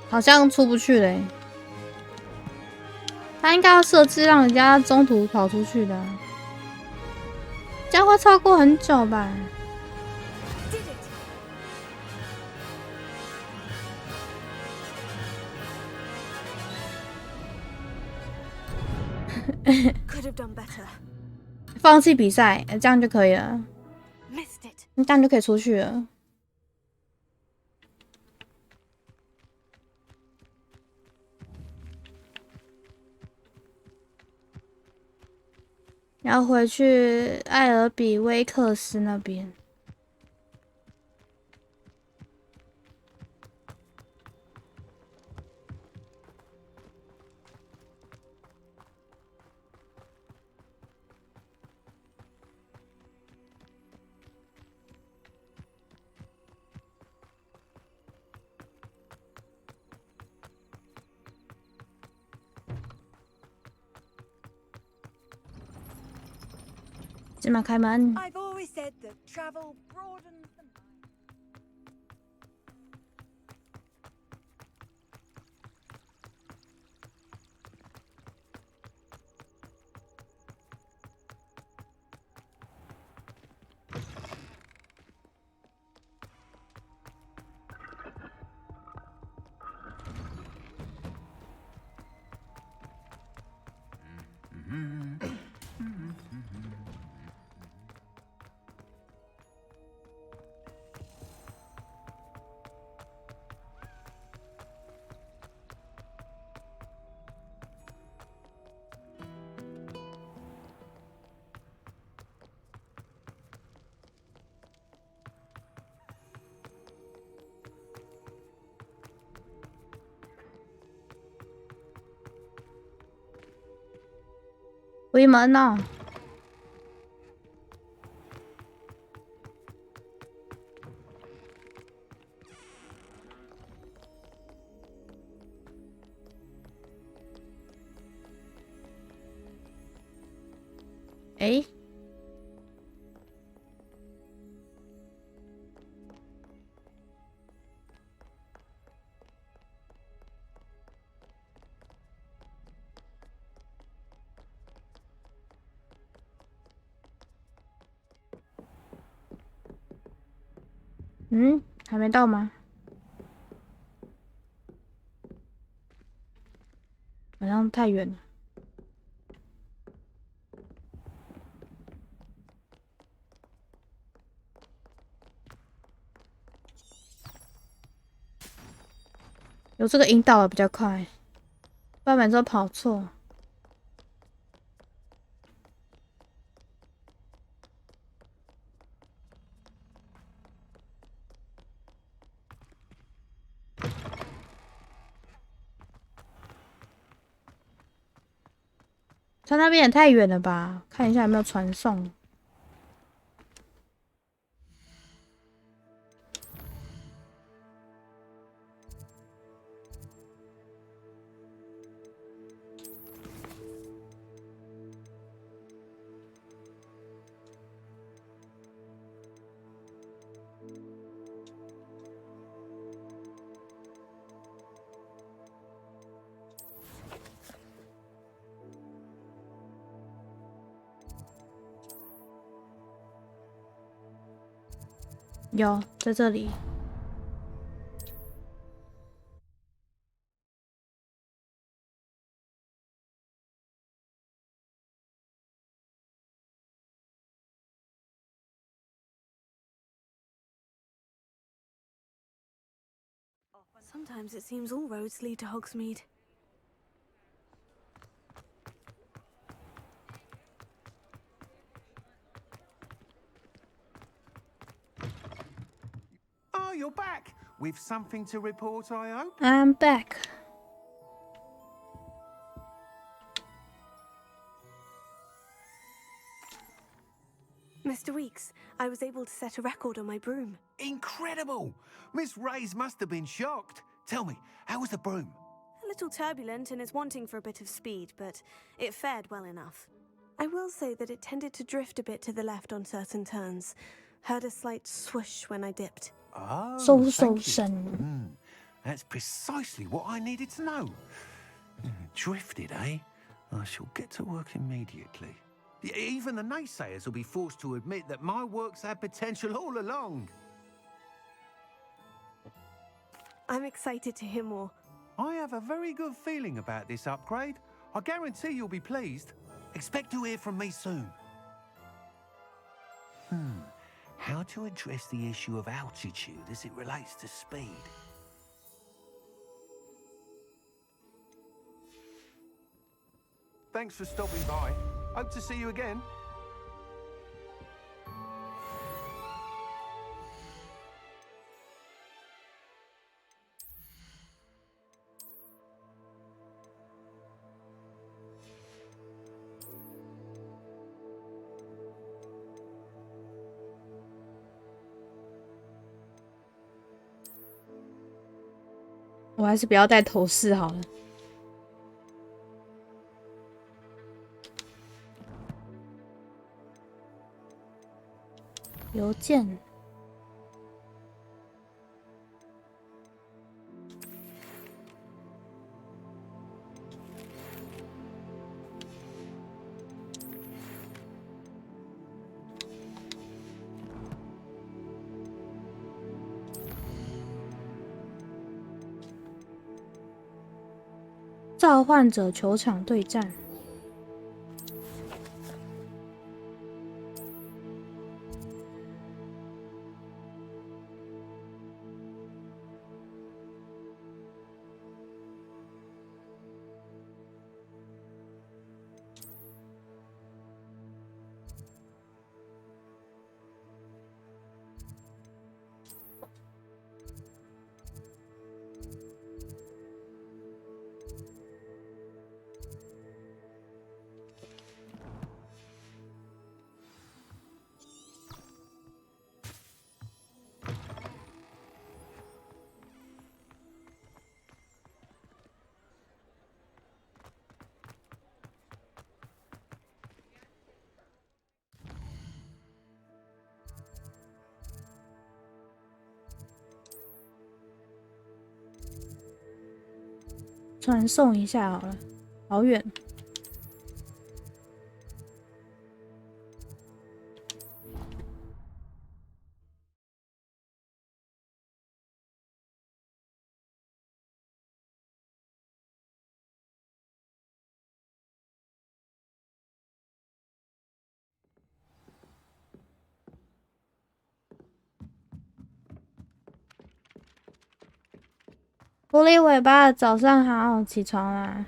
好像出不去嘞，他应该要设置让人家中途跑出去的，这样会超过很久吧？放弃比赛，这样就可以了，这样就可以出去了。要回去艾尔比威克斯那边。今晚开门。I've always said that travel broadens the mind. 回门呢？哎，嗯，还没到吗？好像太远了。有这个引导的比较快，不然每次都跑错。他那边也太远了吧？看一下有没有传送。有，在这里。Sometimes it seems all roads lead to Hogsmeade. Oh, you're back! With something to report, I hope? I'm back. Mr. Weeks, I was able to set a record on my broom. Incredible! Miss Reyes must have been shocked. Tell me, how was the broom? A little turbulent and is wanting for a bit of speed, but it fared well enough. I will say that it tended to drift a bit to the left on certain turns. Heard a slight swoosh when I dipped. Oh, thank you. That's precisely what I needed to know. Drifted, eh? I shall get to work immediately. Even the naysayers will be forced to admit that my work's had potential all along. I'm excited to hear more. I have a very good feeling about this upgrade. I guarantee you'll be pleased. Expect to hear from me soon. How to address the issue of altitude as it relates to speed? Thanks for stopping by. Hope to see you again. 我还是不要带头饰好了。邮件。召唤者球场对战。传送一下好了，好远。狐狸尾巴，早上好，起床啦！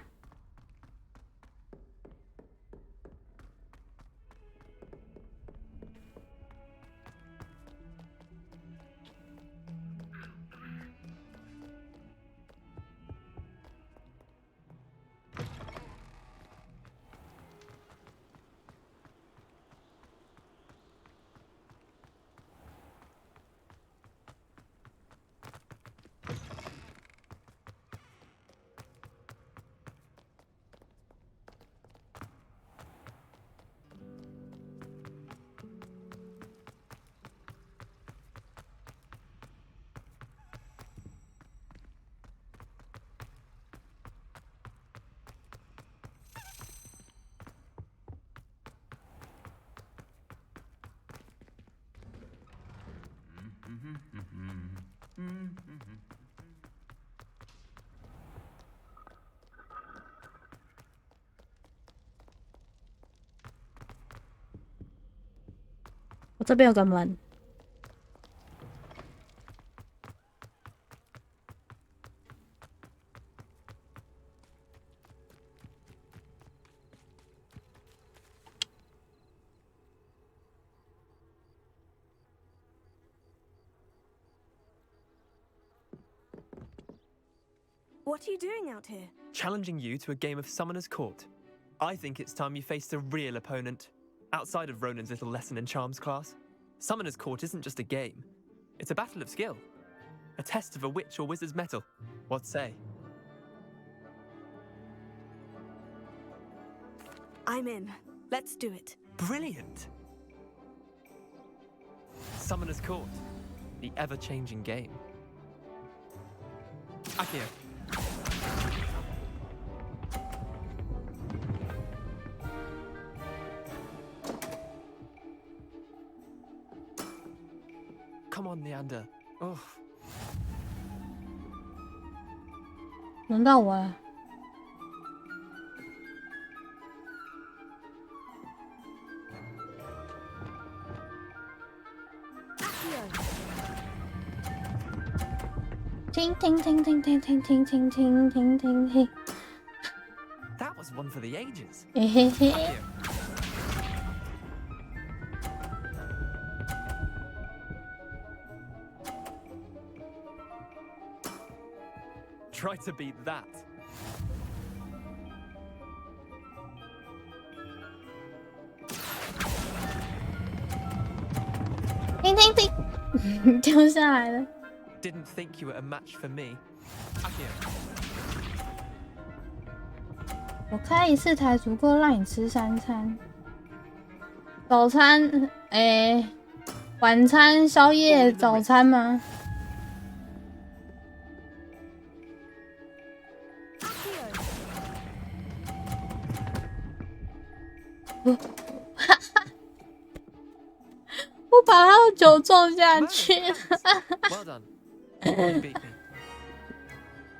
我这边有个门。What are you doing out here? Challenging you to a game of Summoner's Court. I think it's time you faced a real opponent. Outside of Ronan's little lesson in charms class, Summoner's Court isn't just a game. It's a battle of skill. A test of a witch or wizard's mettle. What say? I'm in. Let's do it. Brilliant! Summoner's Court. The ever-changing game. Akio. Come on, Leander. Oh. 轮到我了。听听听听听听听听听听听听。That was one for the ages. 嘿嘿嘿。 Try to beat that. 听听听，掉下来了。 Didn't think you were a match for me. Akio. 我开一次台足够让你吃3餐。早餐，晚餐、宵夜、早餐吗？ 我把他的酒撞下去了。Well done. You beat me.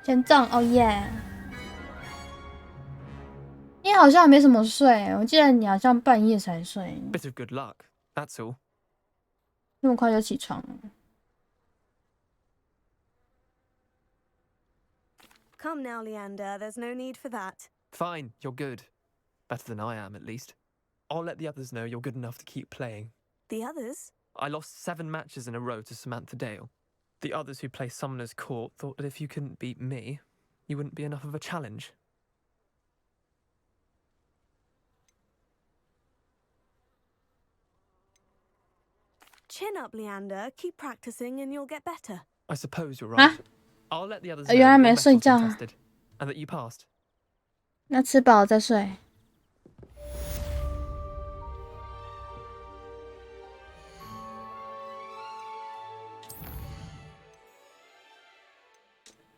先撞，哦耶！你好像没什么睡，我记得你好像半夜才睡。Bit of good luck. That's all. 那么快就起床了。 Come now, Leander. There's no need for that. Fine, you're good. Better than I am, at least. I'll let the others know you're good enough to keep playing. The others? I lost 7 matches in a row to Samantha Dale. The others who play Summoner's Court thought that if you couldn't beat me, you wouldn't be enough of a challenge. Chin up, Leander. Keep practicing and you'll get better. I suppose you're right. I'll let the others know 原来 your 没 mettle 睡觉。 tested and that you passed. 那吃饱再睡。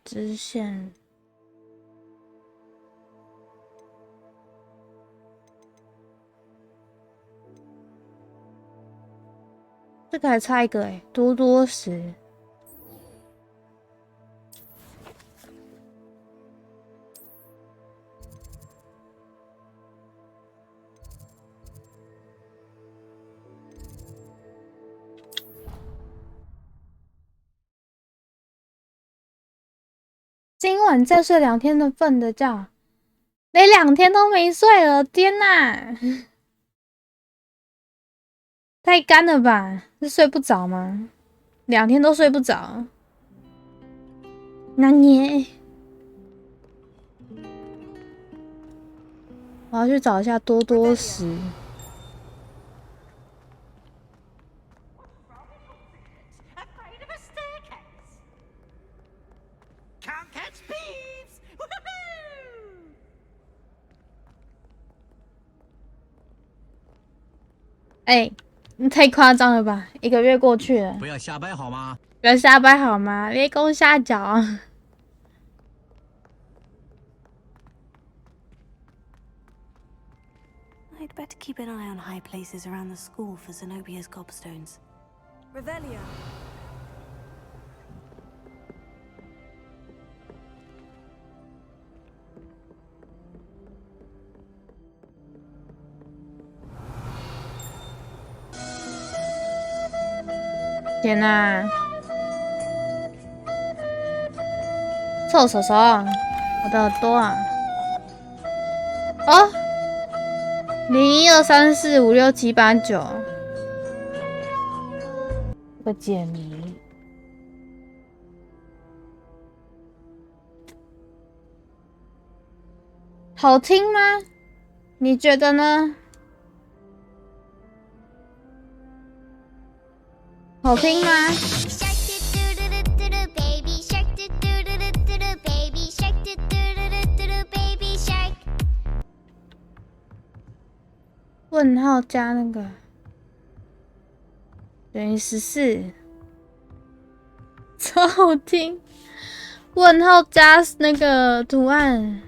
支线。这个还差一个多多时。晚再睡2天的份的觉，连2天都没睡了，天哪！太干了吧？是睡不着吗？2天都睡不着。那你，我要去找一下多多石。哎，你太夸张了吧！1个月过去了，不要瞎掰好吗？不要瞎掰好吗？别攻下脚。I'd better keep an eye on high places around the school for Zenobia's gobstones. Revelio. 天哪！臭手手，我的耳朵啊！哦，0 1 2 3 4 5 6 7 8 9，这个解谜，好听吗？你觉得呢？好听吗？问号加那个等于14，超好听。问号加那个图案，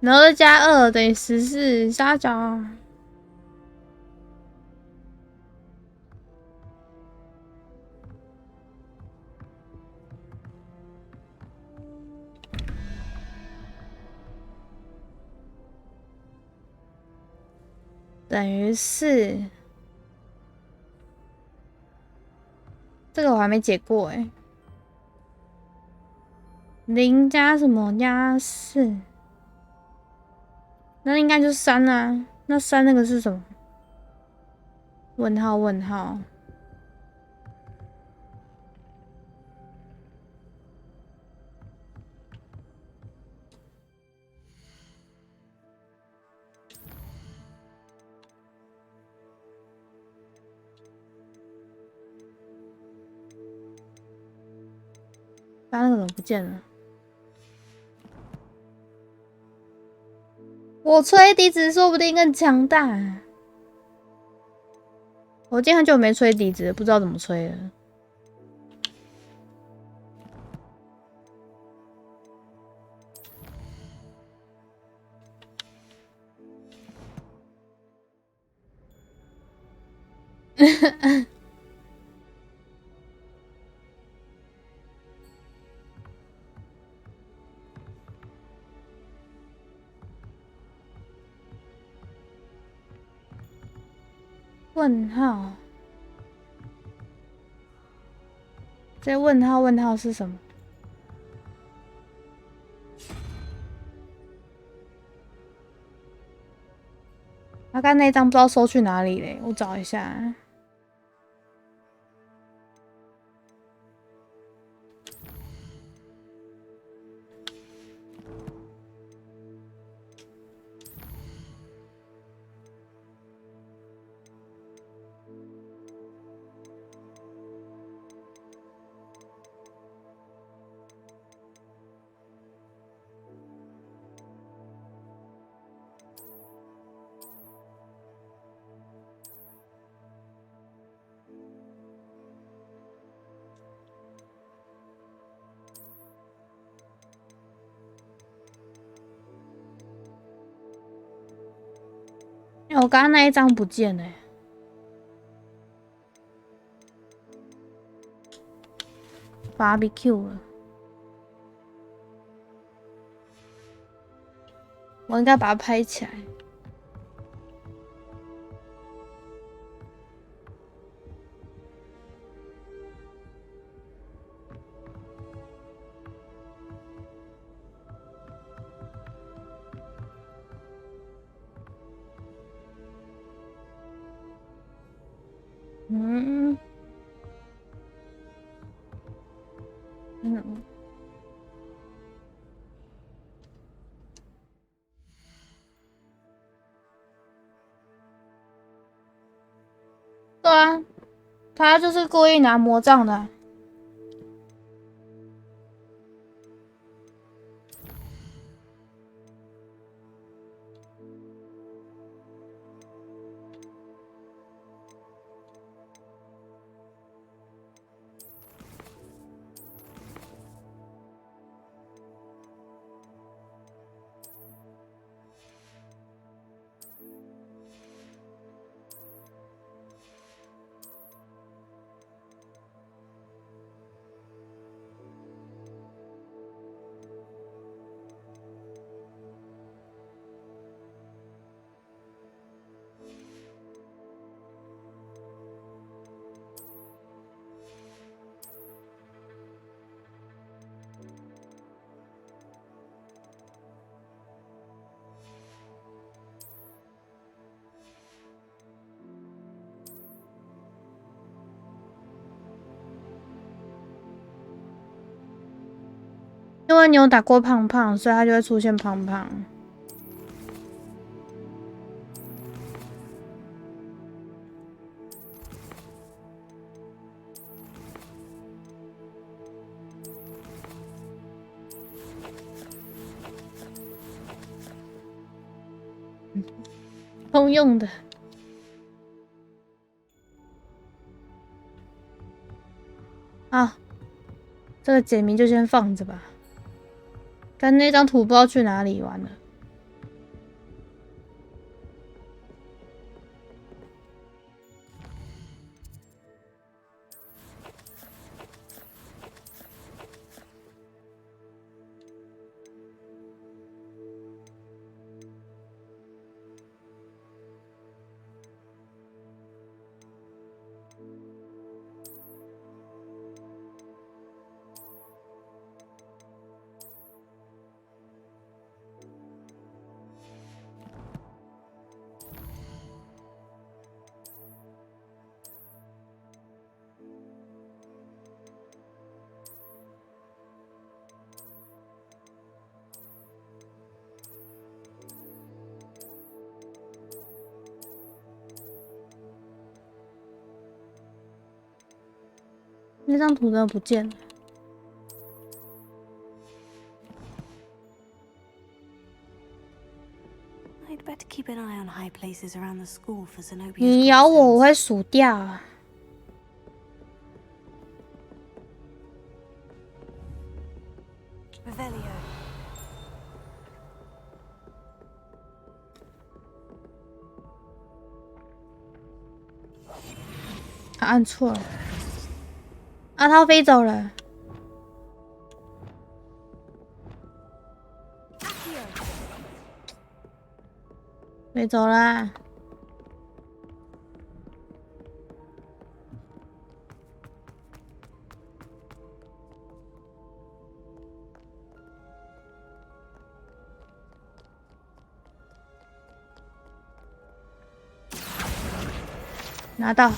然后再加2等于14，瞎讲。等于4，这个我还没解过哎。0加什么加4，那应该就是3啊。那3那个是什么？问号问号。那个怎么不见了？我吹笛子说不定更强大。我已经很久没吹笛子了，不知道怎么吹了。问号，这问号问号是什么？刚刚那张不知道收去哪里嘞，我找一下。我刚刚那一张不见了，BBQ 了，我应该把它拍起来。嗯。对啊，他就是故意拿魔杖的。因为你有打过胖胖，所以他就会出现胖胖。通用的。啊，这个解谜就先放着吧。但那张图不知道去哪里玩了。那张图真的不见了。你咬我，我会数掉啊！他按错了。阿涛飞走了，飞走啦！拿到。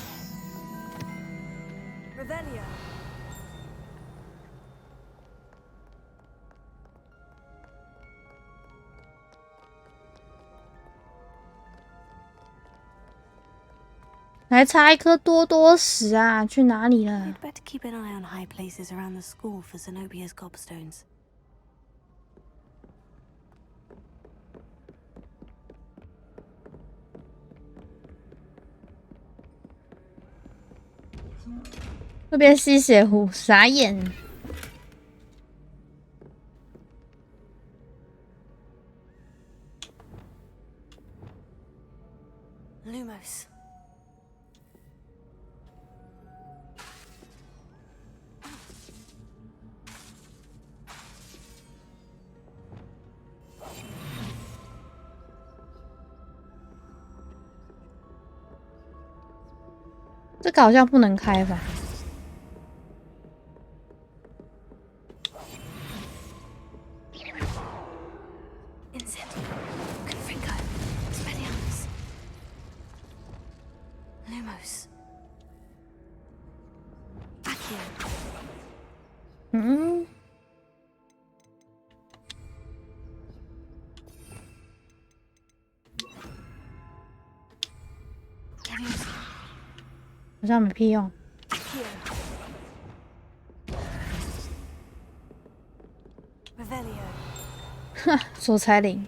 还差一颗多多石啊，去哪里了？那边吸血湖，傻眼。Lumos.这个好像不能开吧？嗯。好像没屁用。哈，索财灵。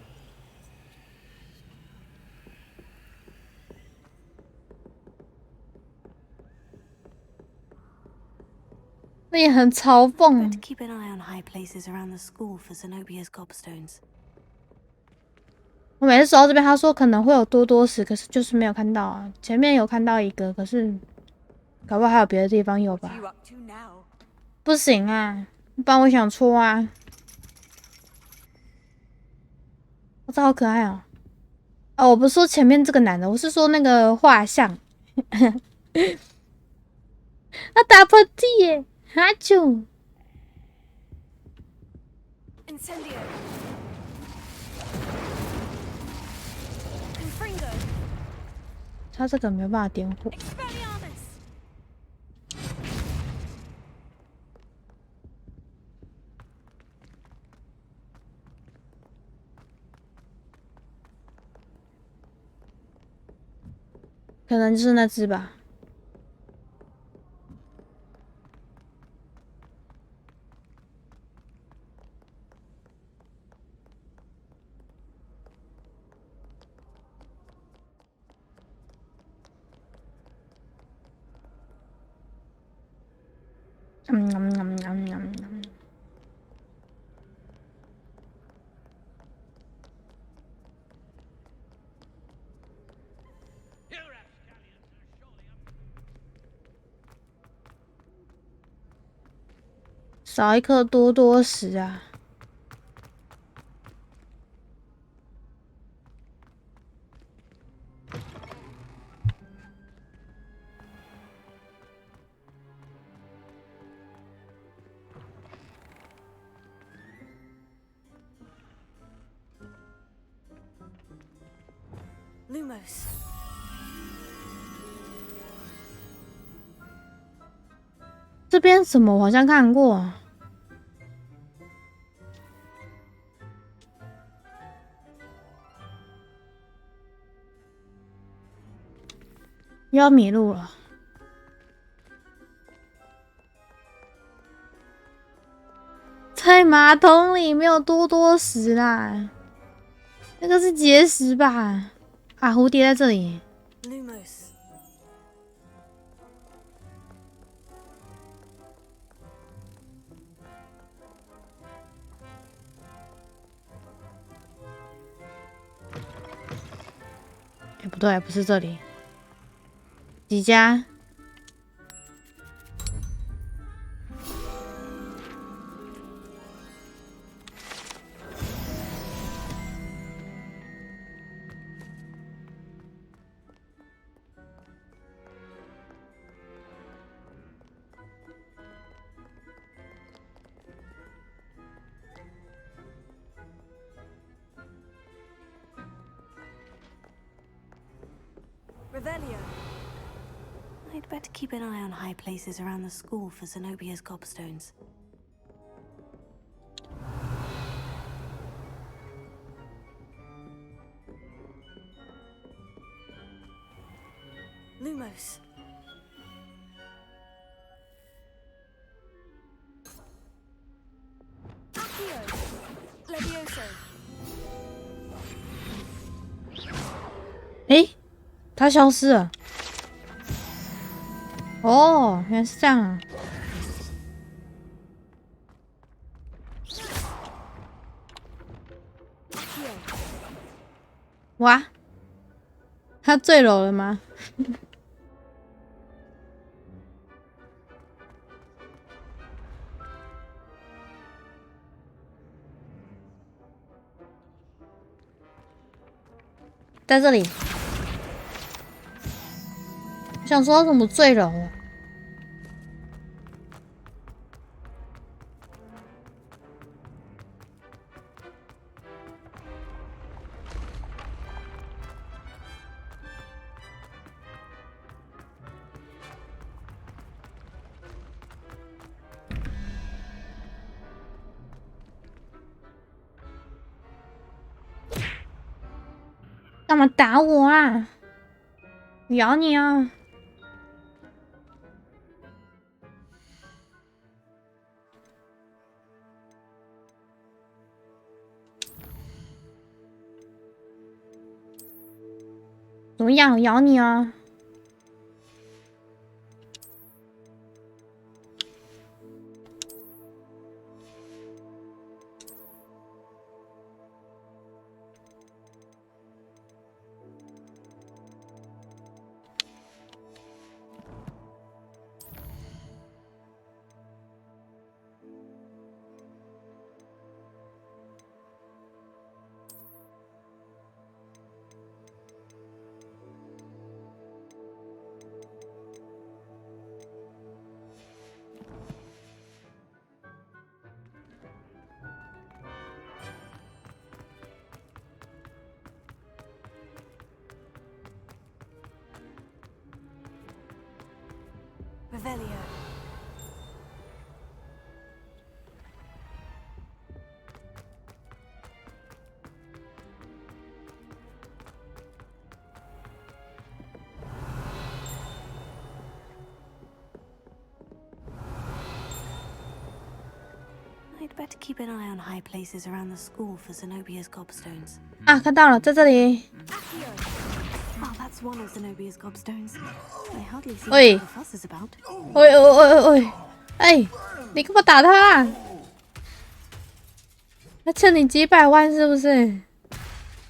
那也很嘲讽。Keep an eye on high places around the school for Zenobia's gobstones. 我每次走到这边，他说可能会有多多石，可是就是没有看到啊。前面有看到一个，可是搞不好还有别的地方有吧？不行啊，不然我想戳啊。我这好可爱哦！哦，我不是说前面这个男的，我是说那个画像。他打喷嚏耶！哈啾！他这个没有办法点火。可能就是那只吧。少一颗多多石啊！这边什么？我好像看过。又要迷路了。在马桶里没有多多石啦，那个是结石吧？啊，蝴蝶在这里。哎，不对，不是这里。几家？I'd better keep an eye on high places around the school for Zenobia's gobstones. Lumos. Accio. Levioso. 诶，他消失了。哦，原来是这样啊！哇，他坠楼了吗？在这里。我想说他怎么坠楼了？干嘛打我啊？我咬你啊！怎么样？我咬你啊！Revelio. ，I'd better keep an eye on high places around the school for Zenobia's gobstones. 啊，看到了，在这里。Oh, that's one of Zenobia's gobstones. I hardly see 喂 what the fuss is about. 喂！哎，你干嘛打他啊？他欠你几百万是不是？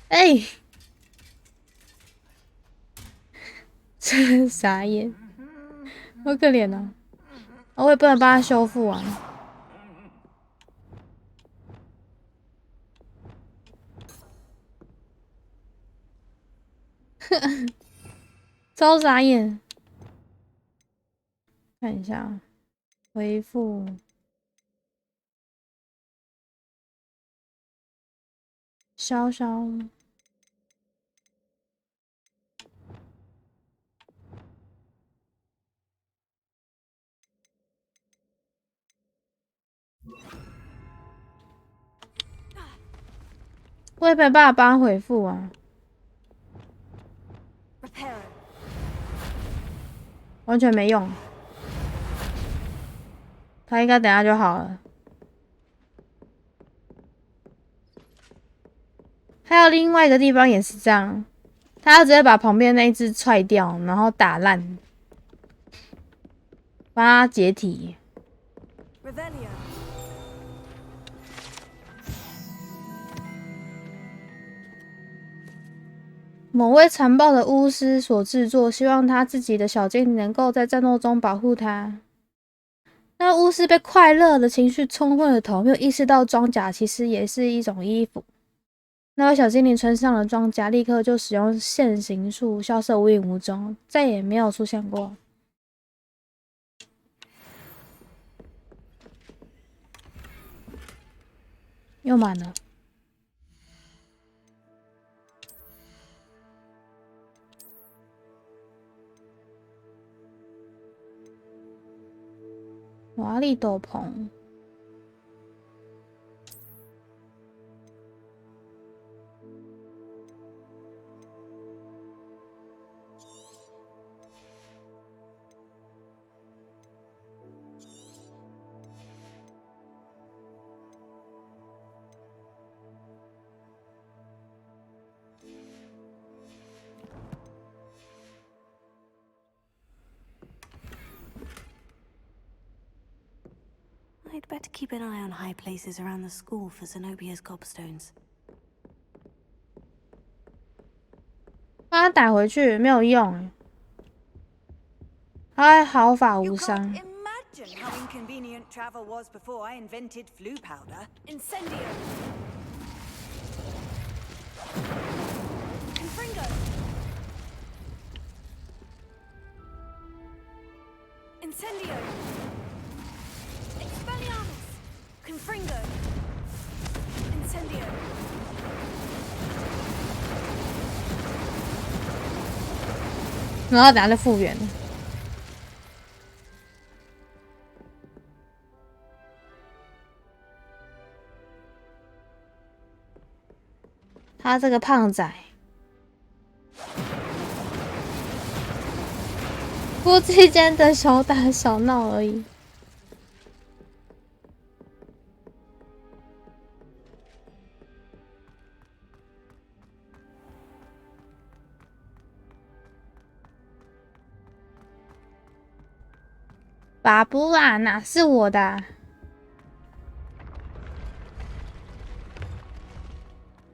哎，真傻眼，好可怜哦。我也不能帮他修复啊。超傻眼！看一下，回复。潇潇，我也没办法帮他回复啊。完全没用，他应该等下就好了。还有另外一个地方也是这样，他要直接把旁边那一只踹掉，然后打烂，帮他解体。某位残暴的巫师所制作，希望他自己的小精灵能够在战斗中保护他。那巫师被快乐的情绪冲昏了头，没有意识到装甲其实也是一种衣服。那位小精灵穿上了装甲，立刻就使用现形术消失无影无踪，再也没有出现过。又满了。华丽斗篷。I'd better keep an eye on high places around the school for Zenobia's gobstones. 把他打回去没有用，他毫发无伤。Imagine how inconvenient travel was before I invented flu powder. Incendio. Confringo. Incendio. Expelliarmus. Confringo. Incendio. 然后等下就复原了。他这个胖仔，夫妻间的小打小闹而已。巴布啦，哪是我的啊？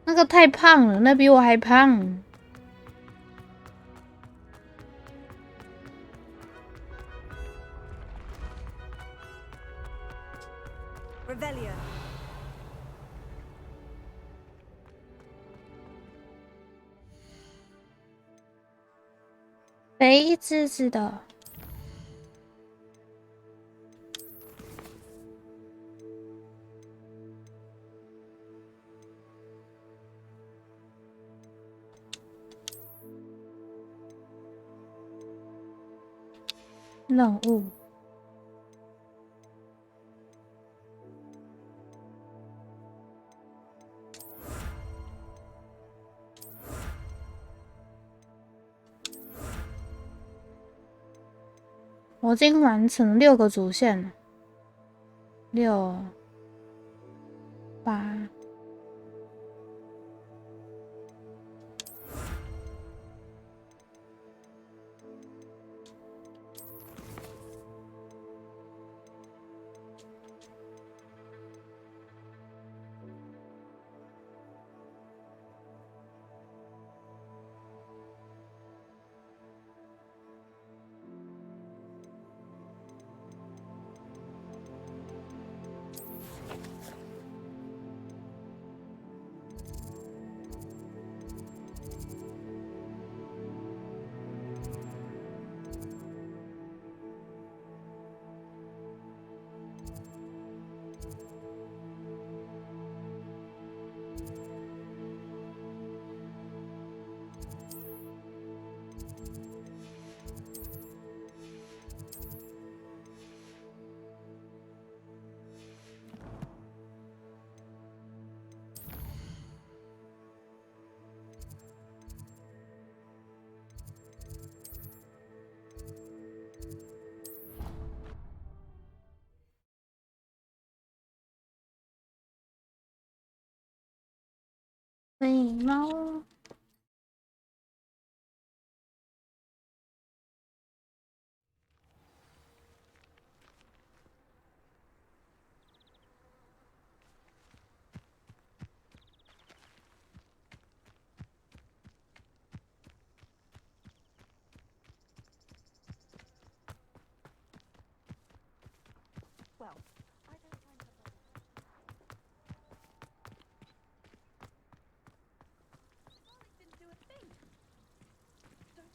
那个太胖了，那比我还胖。Revelio. 肥滋滋的。任务。我已经完成6个主线了，6、8。飞猫。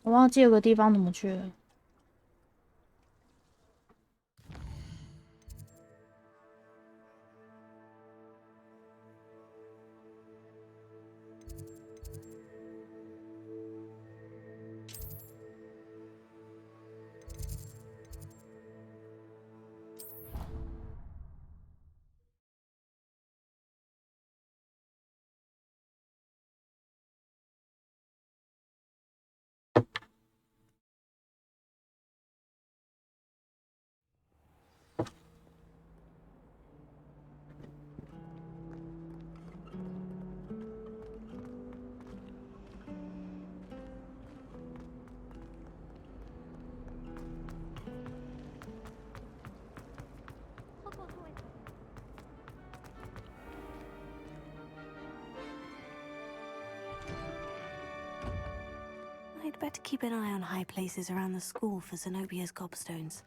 我忘记有个地方怎么去了。I'd better keep an eye on high places around the school for Zenobia's gobstones.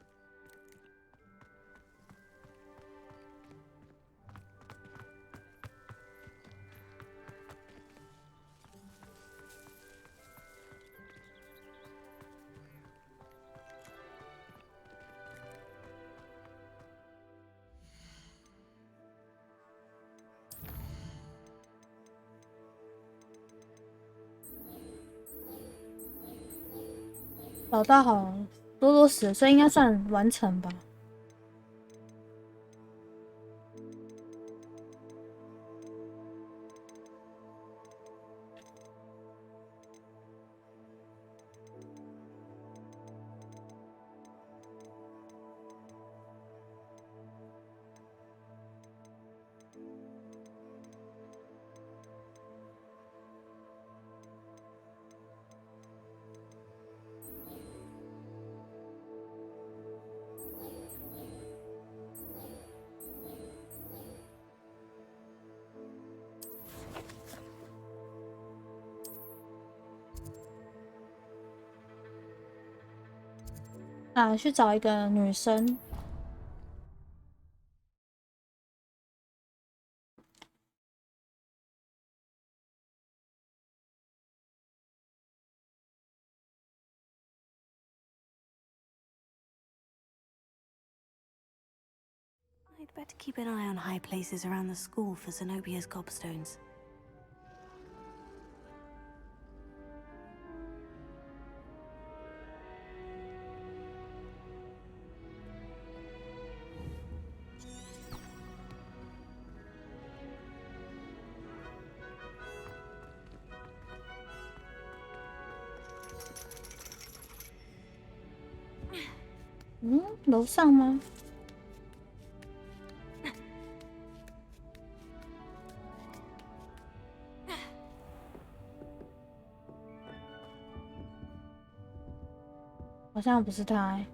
找到好多死，所以应该算完成吧。啊，去找一个女生。I'd better keep an eye on high places around the school for Zenobia's gobstones.嗯，楼上吗？好像不是他欸。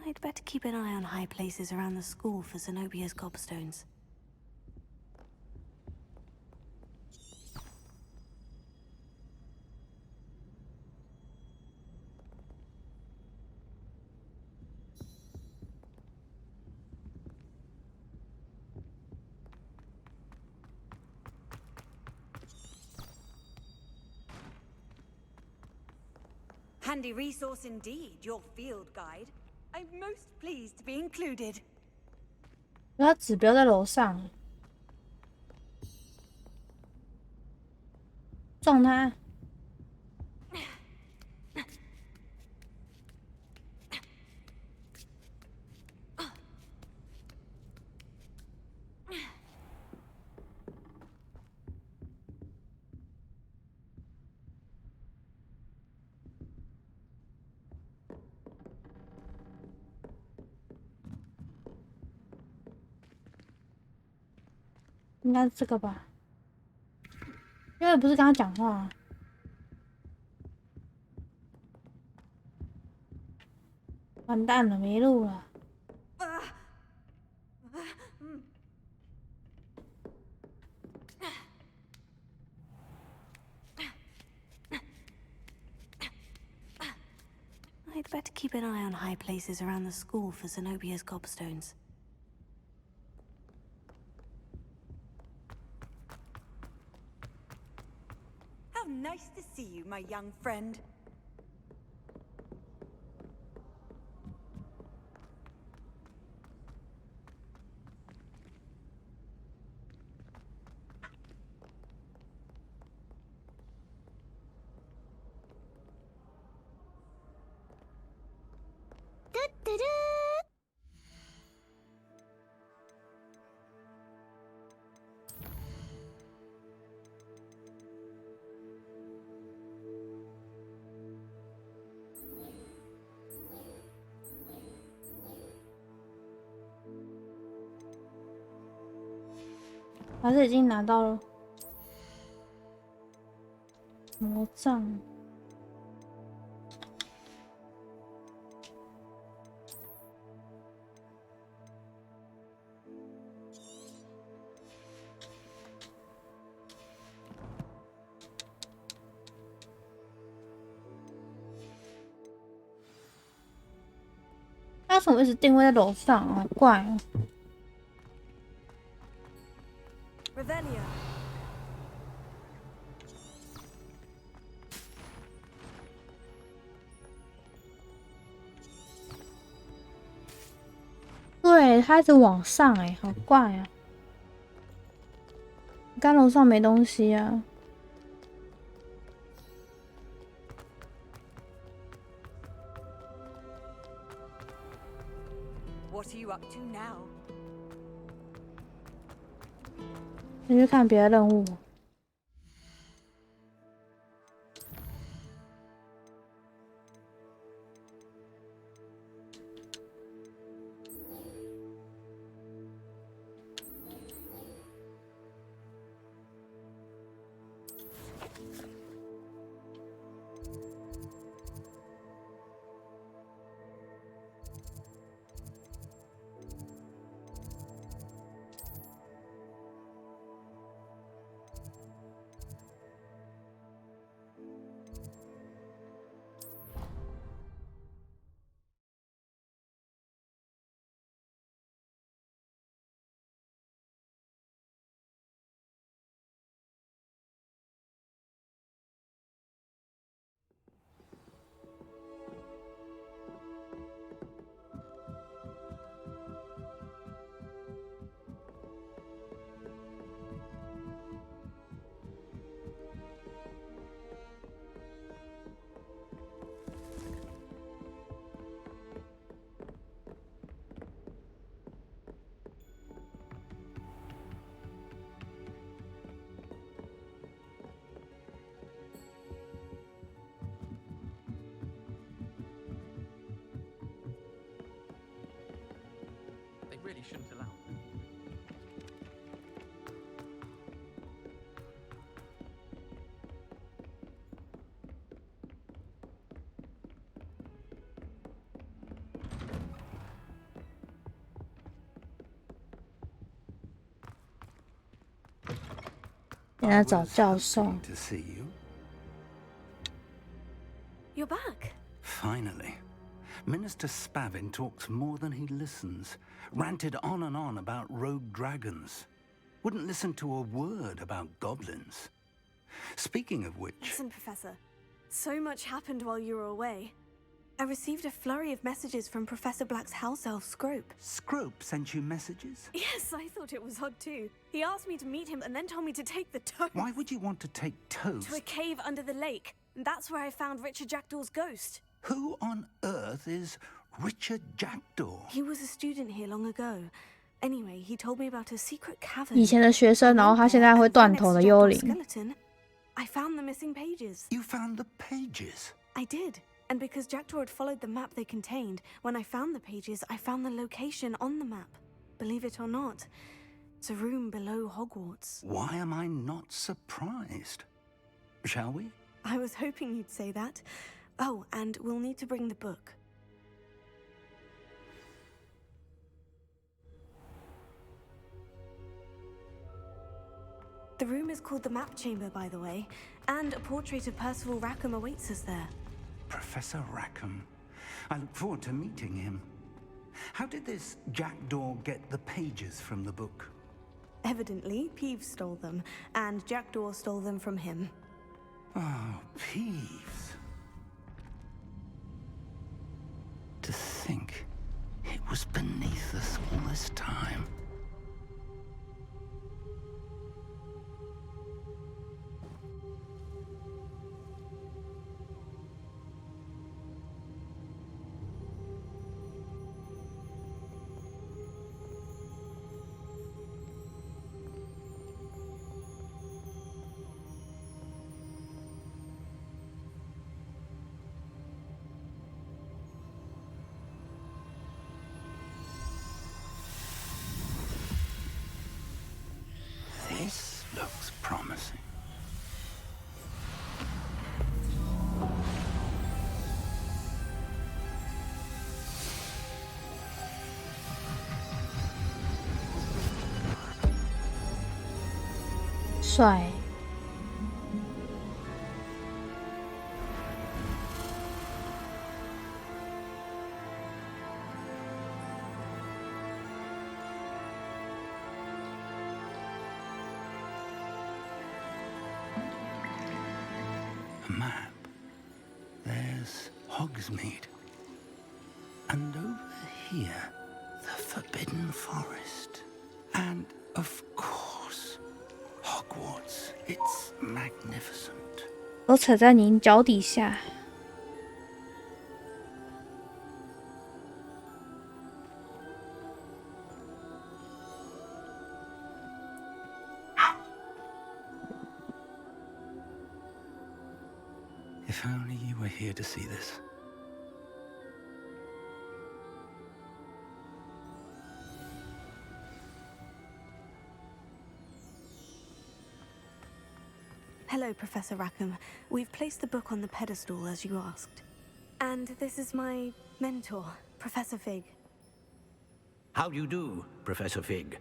I'd better keep an eye on high places around the school for Zenobia's gobstones. Handy resource indeed, your field guide. I'm most pleased to be included. 他指标在楼上，撞他！ 应该是这个吧，因为不是跟他讲话。完蛋了，没路了。I'd better keep an eye on high places around the school for Zenobia's gobstones. How nice to see you, my young friend. Da-da-da! 还是已经拿到了魔杖。他为什么一直定位在楼上啊？怪啊！ Revelia. 对，他一直往上哎，好怪啊！刚楼上没东西啊。What are you up to now? 先去看别的任务。they shouldn't allow. 现在找教授。 To see you. You're back. Finally. Minister Spavin talks more than he listens. Ranted on and on about rogue dragons. Wouldn't listen to a word about goblins. Speaking of which... Listen, Professor. So much happened while you were away. I received a flurry of messages from Professor Black's house elf, Scrope. Scrope sent you messages? Yes, I thought it was odd too. He asked me to meet him and then told me to take the toast. Why would you want to take toast? To a cave under the lake. And that's where I found Richard Jackdaw's ghost. Who on earth is Richard Jackdaw? He was a student here long ago. Anyway, he told me about a secret cavern. 以前的学生，然后他现在会断头的幽灵。 skeleton. I found the missing pages. You found the pages? I did. And because Jackdaw had followed the map they contained, when I found the pages, I found the location on the map. Believe it or not, it's a room below Hogwarts. Why am I not surprised? Shall we? I was hoping you'd say that. Oh, and we'll need to bring the book. The room is called the Map Chamber, by the way, and a portrait of Percival Rackham awaits us there. Professor Rackham. I look forward to meeting him. How did this Jackdaw get the pages from the book? Evidently, Peeves stole them, and Jackdaw stole them from him. Oh, Peeves. To think it was beneath us all this time. This looks promising.帅。 A map. There's Hogsmeade. And over here, the Forbidden Forest. And, of course, Hogwarts. It's magnificent. 都踩在您脚底下。 If only you were here to see this. Hello, Professor Rackham. We've placed the book on the pedestal as you asked. And this is my mentor, Professor Fig. How do you do, Professor Fig?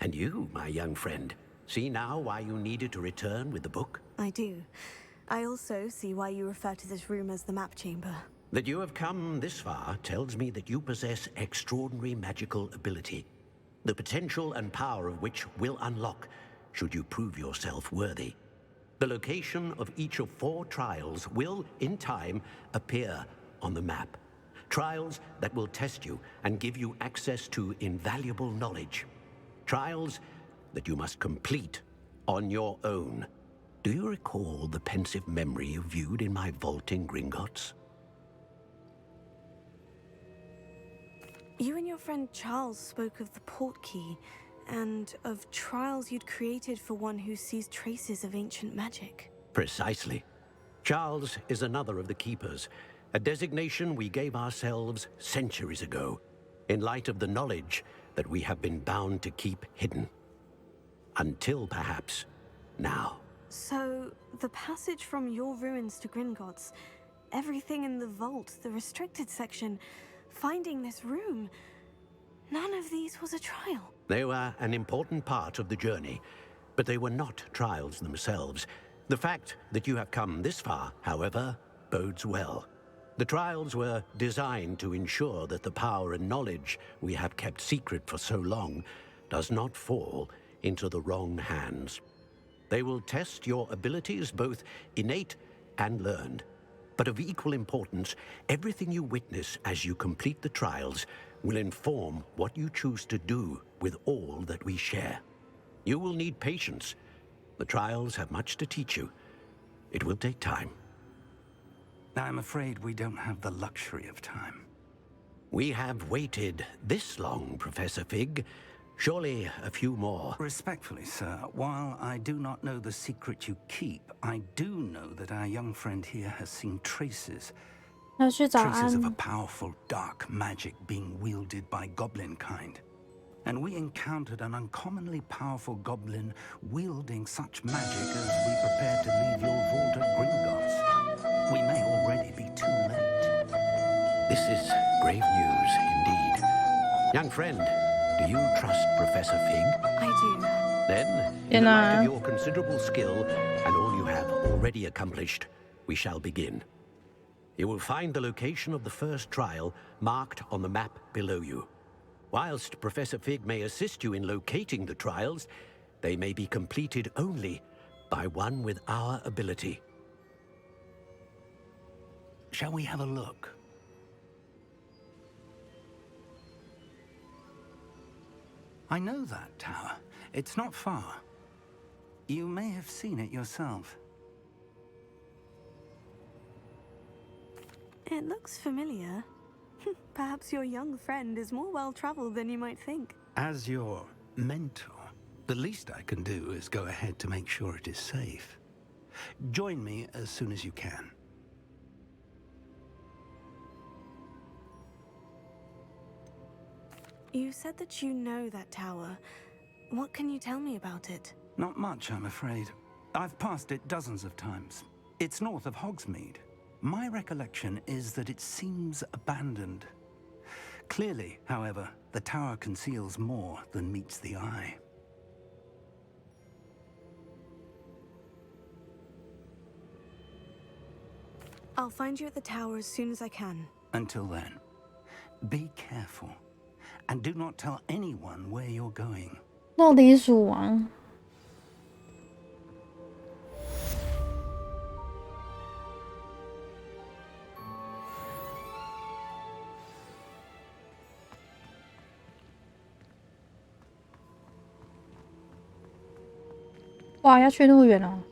And you, my young friend, see now why you needed to return with the book? I do. I also see why you refer to this room as the Map Chamber. That you have come this far tells me that you possess extraordinary magical ability, the potential and power of which will unlock should you prove yourself worthy. The location of each of 4 trials will, in time, appear on the map. Trials that will test you and give you access to invaluable knowledge. Trials that you must complete on your own. Do you recall the pensive memory you viewed in my vault in Gringotts? You and your friend Charles spoke of the portkey, and of trials you'd created for one who sees traces of ancient magic. Precisely. Charles is another of the Keepers, a designation we gave ourselves centuries ago, in light of the knowledge that we have been bound to keep hidden. Until perhaps now. So, the passage from your ruins to Gringotts, everything in the vault, the restricted section, finding this room, none of these was a trial. They were an important part of the journey, but they were not trials themselves. The fact that you have come this far, however, bodes well. The trials were designed to ensure that the power and knowledge we have kept secret for so long does not fall into the wrong hands. They will test your abilities, both innate and learned. But of equal importance, everything you witness as you complete the trials will inform what you choose to do with all that we share. You will need patience. The trials have much to teach you. It will take time. I'm afraid we don't have the luxury of time. We have waited this long, Professor Fig. Surely a few more. Respectfully, sir, while I do not know the secret you keep, I do know that our young friend here has seen traces. Traces of a powerful dark magic being wielded by goblin kind. And we encountered an uncommonly powerful goblin wielding such magic as we prepared to leave your vault at Gringotts. We may already be too late. This is grave news indeed. Young friend, do you trust Professor Fig? I do. Then, in the light of your considerable skill and all you have already accomplished, we shall begin. You will find the location of the first trial marked on the map below you. Whilst Professor Fig may assist you in locating the trials, they may be completed only by one with our ability. Shall we have a look? I know that tower. It's not far. You may have seen it yourself. It looks familiar. Perhaps your young friend is more well-traveled than you might think. As your mentor, the least I can do is go ahead to make sure it is safe. Join me as soon as you can. You said that you know that tower. What can you tell me about it? Not much, I'm afraid. I've passed it dozens of times. It's north of Hogsmeade. My recollection is that it seems abandoned. Clearly, however, the tower conceals more than meets the eye. I'll find you at the tower as soon as I can. Until then, be careful. And do not tell anyone where you're going. 到底鼠王。哇，要去那么远哦！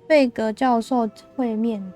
贝格教授会面。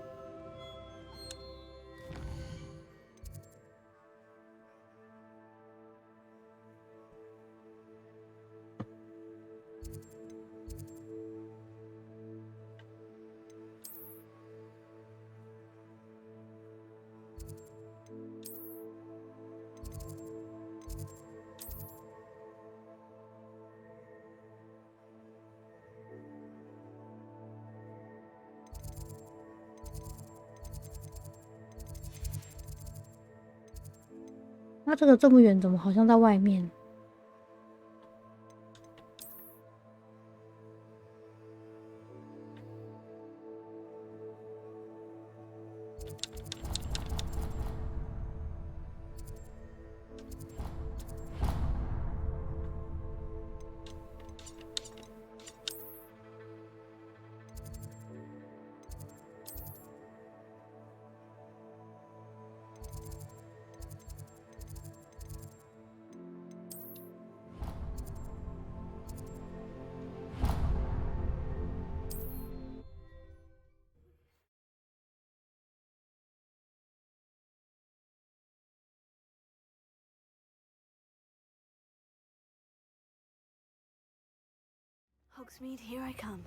那这个这么远，怎么好像在外面？Hogsmeade, here I come.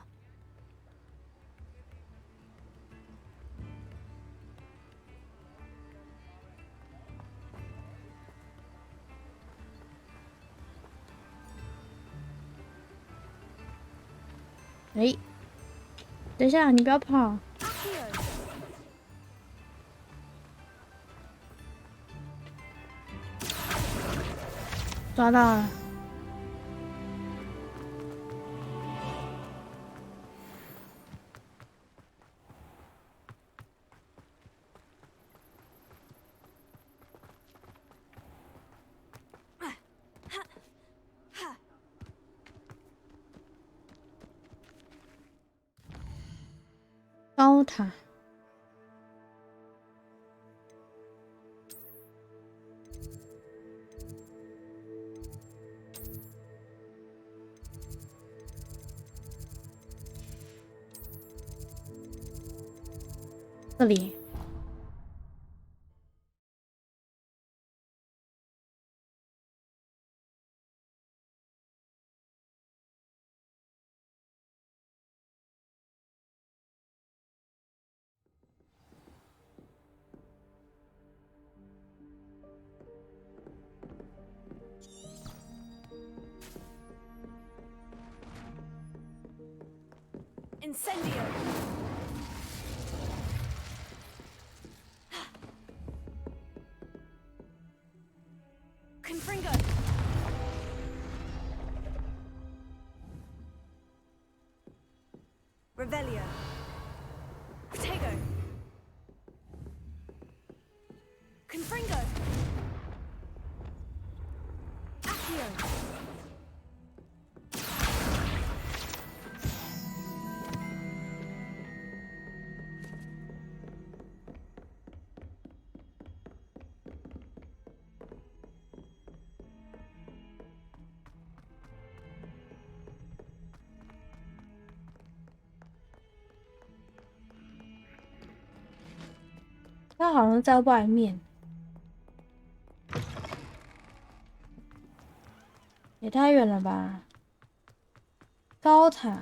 哎，等一下，你不要跑！抓到了！高塔。这里。Incendio! Confringo! Revelio! Protego! Confringo! Accio! 它好像在外面，也太远了吧！高塔。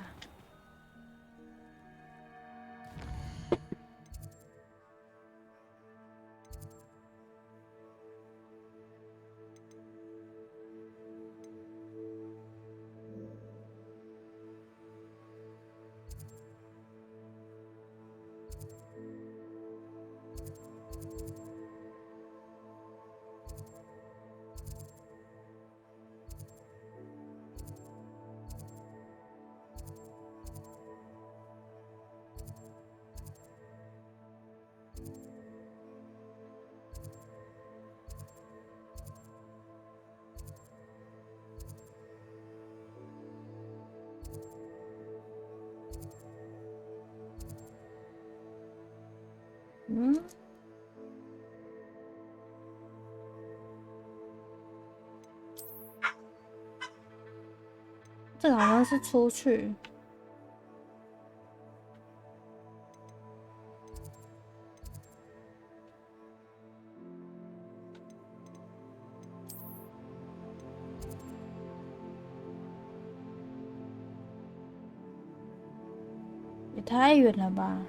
嗯，这个好像是出去。也太远了吧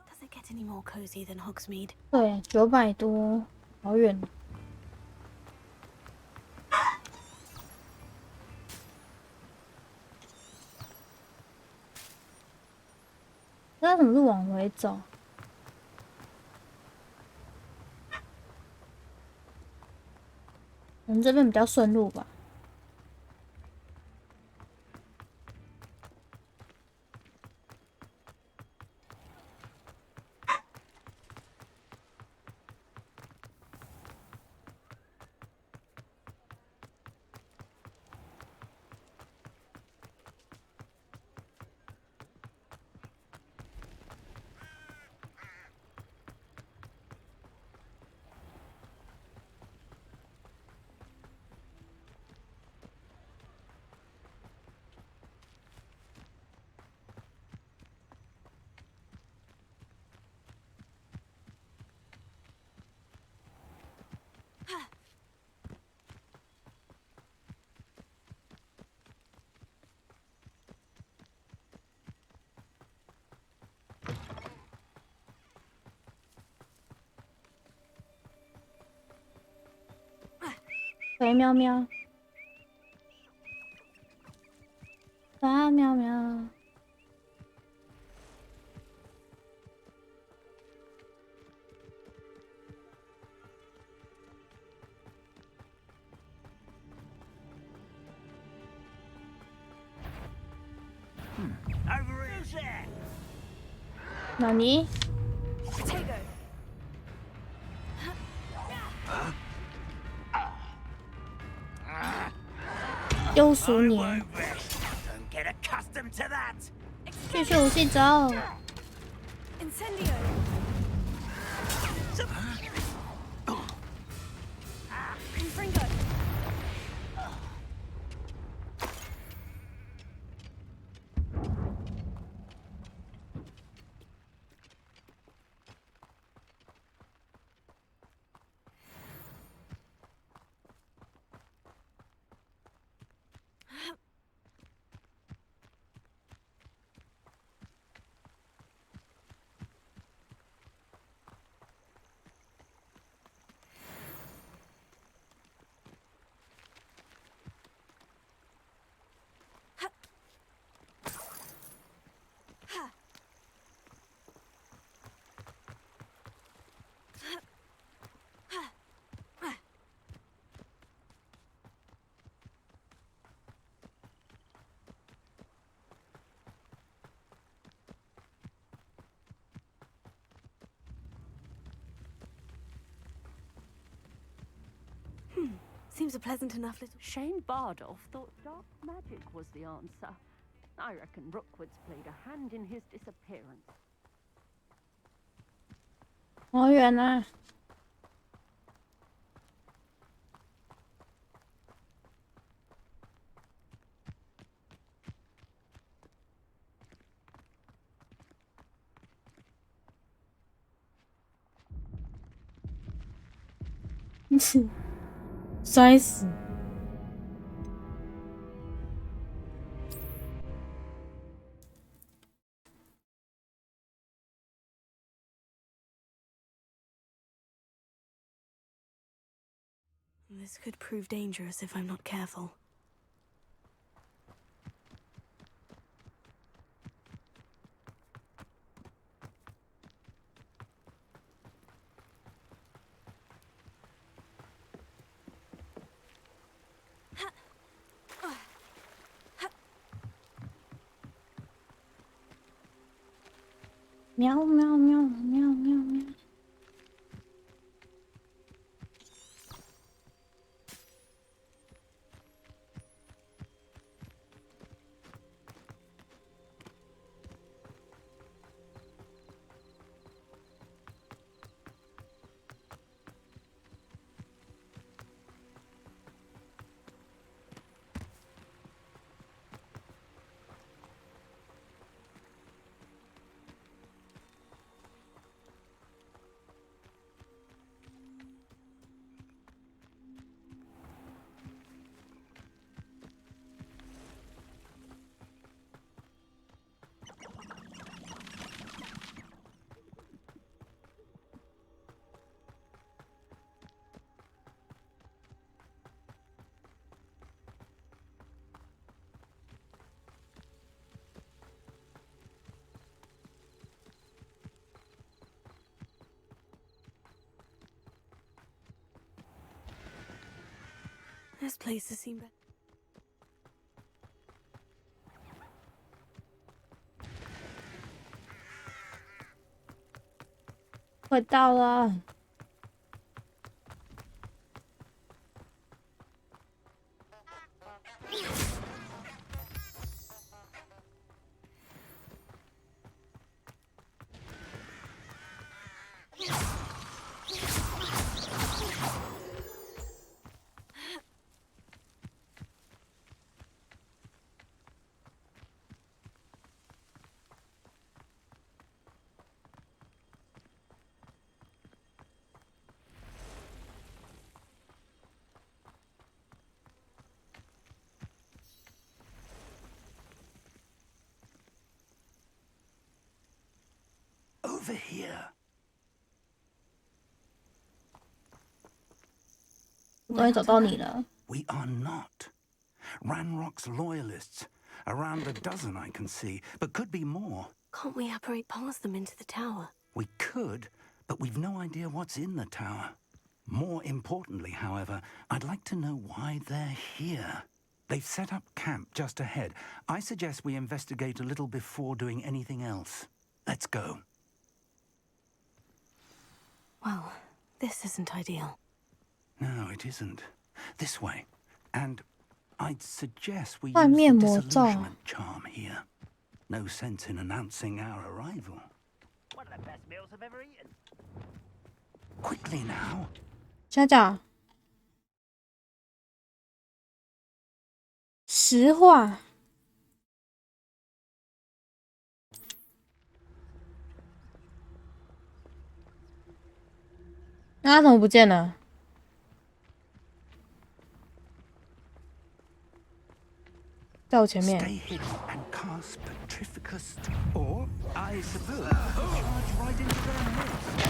！Does it get any more cozy than Hogsmeade? 对，900多，好远。那怎么是往回走？我们这边比较顺路吧。肥喵喵，大喵喵。哪里？又数你！继续武器走。Seems a pleasant enough little... Shane Bardolph thought dark magic was the answer. I reckon Rookwood's played a hand in his disappearance. 好远啊！摔死！ This could prove dangerous if I'm not careful. Meow, meow, meow, meow, meow, meow. This place has seemed better. 快到了。Over here. 我终于找到你了。 We are not. Ranrock's loyalists. Around a dozen I can see, but could be more. Can't we apparate past them into the tower? We could, but we've no idea what's in the tower. More importantly, however, I'd like to know why they're here. They've set up camp just ahead. I suggest we investigate a little before doing anything else. Let's go. Well, this isn't ideal. No, it isn't. This way. And I'd suggest we use 换面 the 魔罩。 disillusionment charm here. No sense in announcing our arrival. One of the best meals I've ever eaten. Quickly now. 家长，实话。那他怎么不见了？ 在我前面。 Stay hidden and cast Petrificus, or I suppose charge right into their midst.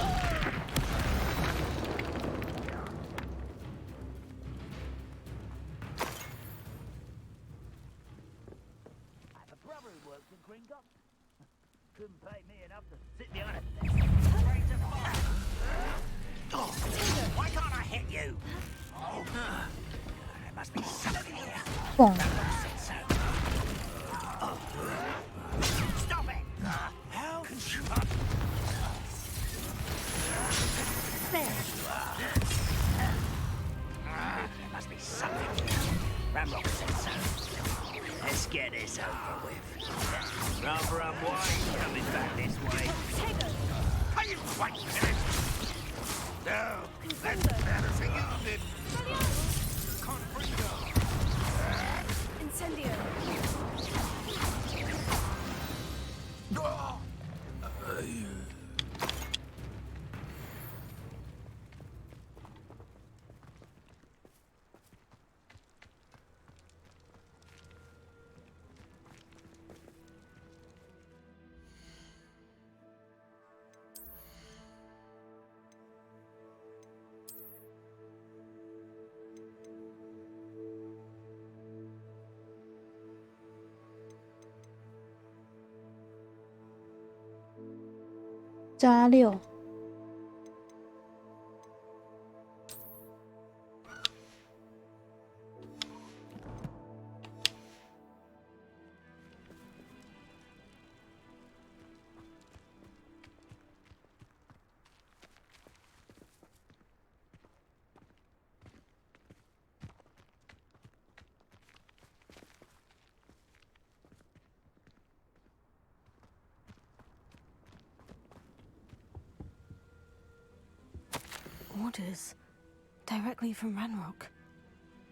I have a brother who works in Gringotts. Couldn't pay me enough to sit behind a desk. Straight to fire. Oh, why can't I hit you? Oh, there must be something here. 蹦。 Stop it! How? There you are. There must be something here. Ramrock said so. Let's get this over with. Rather unwise coming back this way. Are you quite finished? No, that's better for you than... Confringo. Incendio.加6。 Orders. Directly from Ranrock.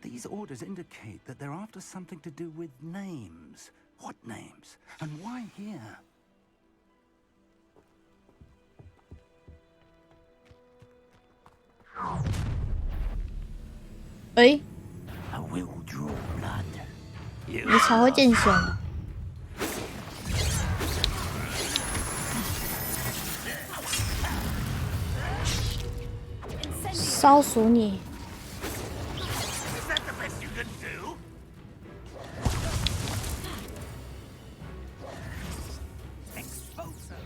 These orders indicate that they're after something to do with names. What names? And why here? I will draw blood. 你超会见血。烧死你！ Is that the best you can do? Expose her.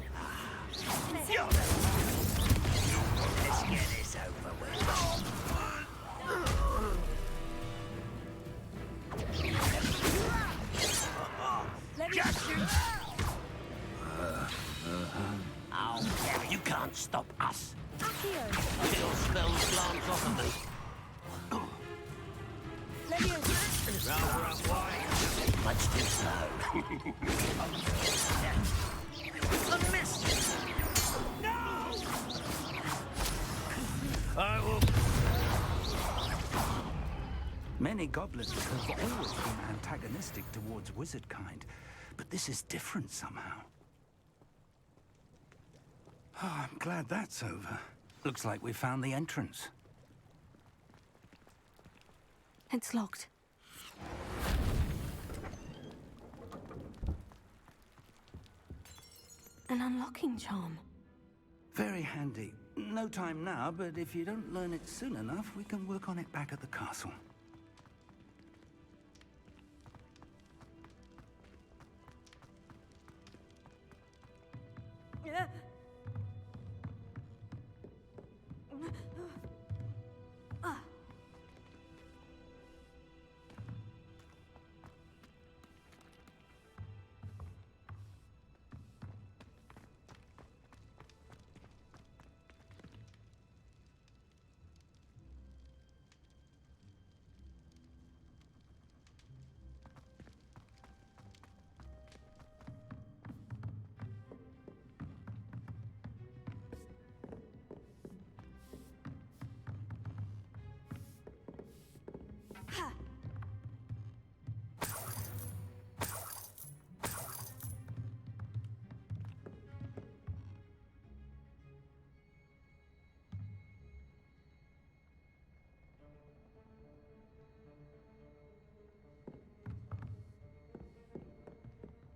Let's get this over with. Just you. Oh, you can't stop us. Still smells glance off of me. Rather unwise. Much too slow. A miss. No! I will. Many goblins have always been antagonistic towards wizard kind, but this is different somehow. Oh, I'm glad that's over. Looks like we found the entrance. It's locked. An unlocking charm. Very handy. No time now, but if you don't learn it soon enough, we can work on it back at the castle.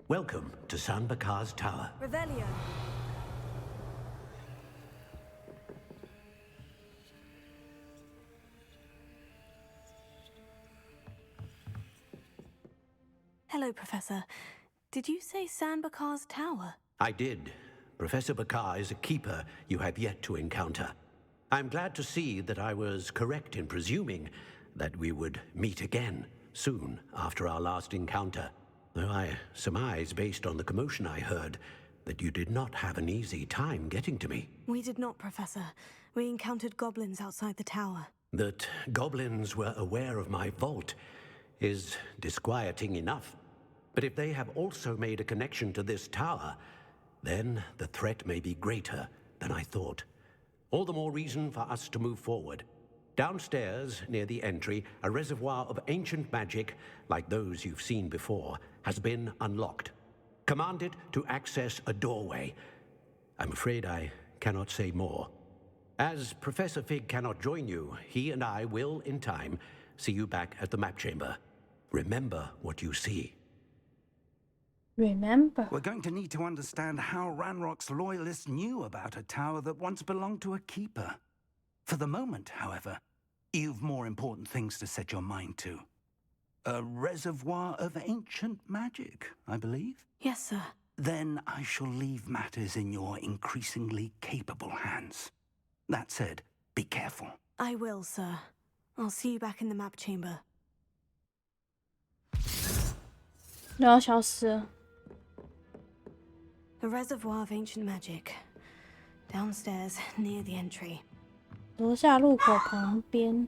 Welcome to San Bakar's Tower. Revelio. Hello, Professor. Did you say San Bakar's Tower? I did. Professor Bakar is a keeper you have yet to encounter. I'm glad to see that I was correct in presuming that we would meet again soon after our last encounter. Though I surmise, based on the commotion I heard, that you did not have an easy time getting to me. We did not, Professor. We encountered goblins outside the tower. That goblins were aware of my vault is disquieting enough. But if they have also made a connection to this tower, then the threat may be greater than I thought. All the more reason for us to move forward. Downstairs, near the entry, a reservoir of ancient magic, like those you've seen before, has been unlocked. Command it to access a doorway. I'm afraid I cannot say more. As Professor Fig cannot join you, he and I will, in time, see you back at the map chamber. Remember what you see. Remember? We're going to need to understand how Ranrock's loyalists knew about a tower that once belonged to a keeper. For the moment, however, you've more important things to set your mind to. A reservoir of ancient magic, I believe? Yes, sir. Then I shall leave matters in your increasingly capable hands. That said, be careful. I will, sir. I'll see you back in the map chamber. 然后消失了。 A reservoir of ancient magic. Downstairs, near the entry. 楼下入口旁边。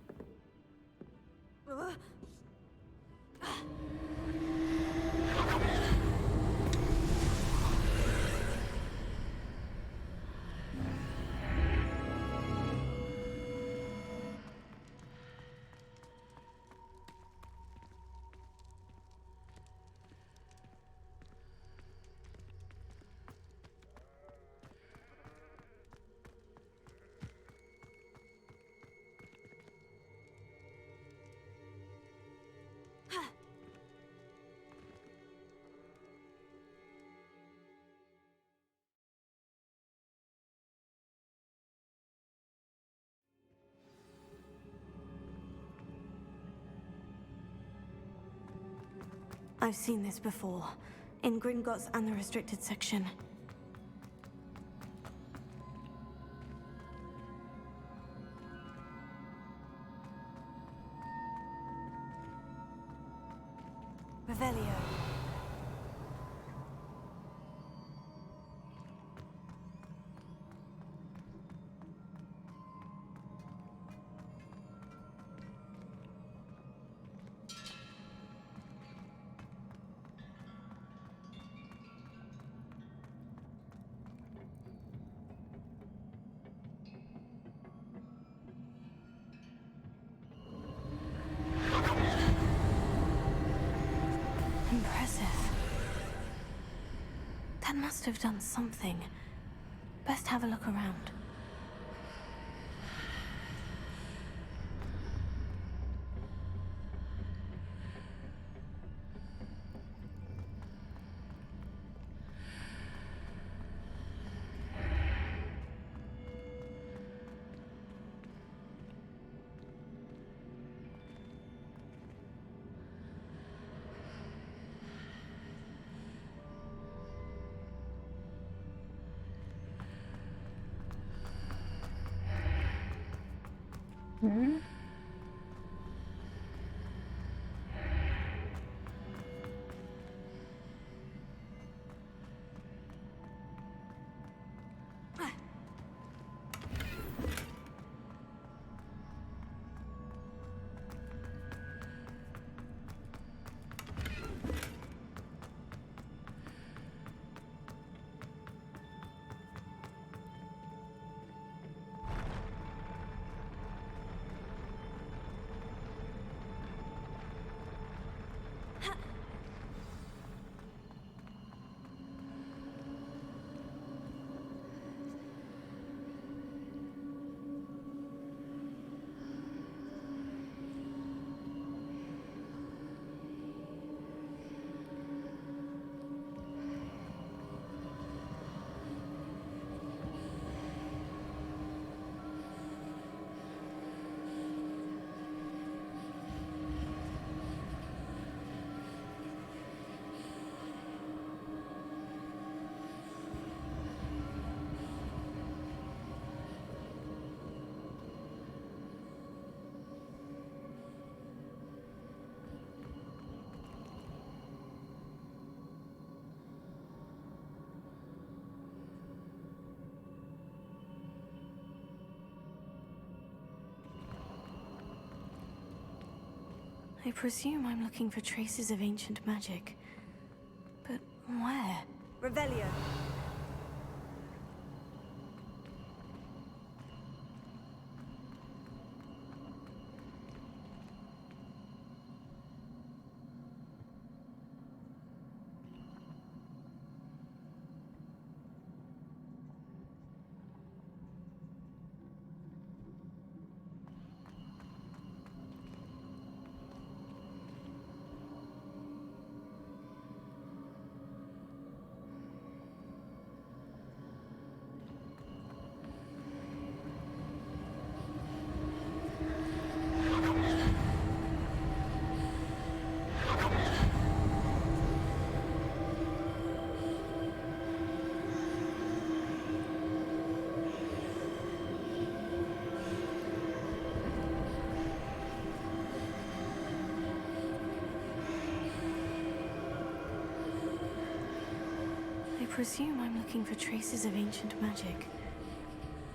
I've seen this before, in Gringotts and the restricted section. Revelio. Impressive. That must have done something. Best have a look around. 嗯。I presume I'm looking for traces of ancient magic. But where? Revelio. I presume I'm looking for traces of ancient magic.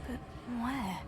But where?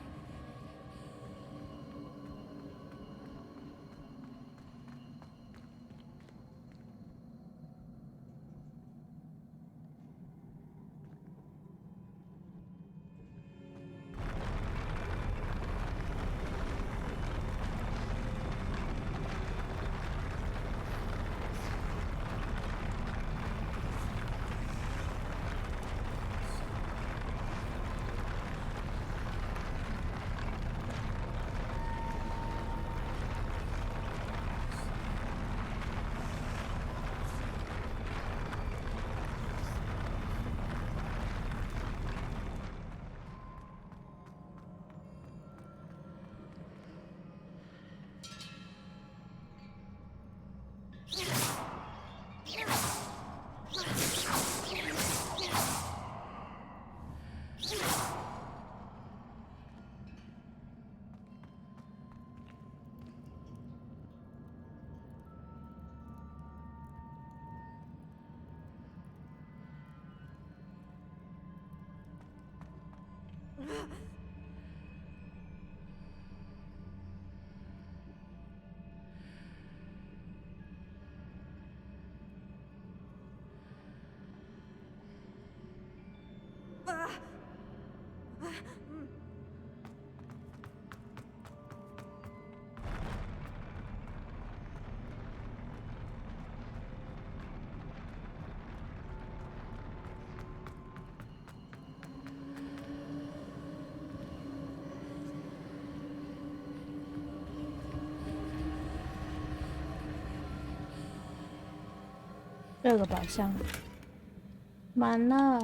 这个宝箱满了。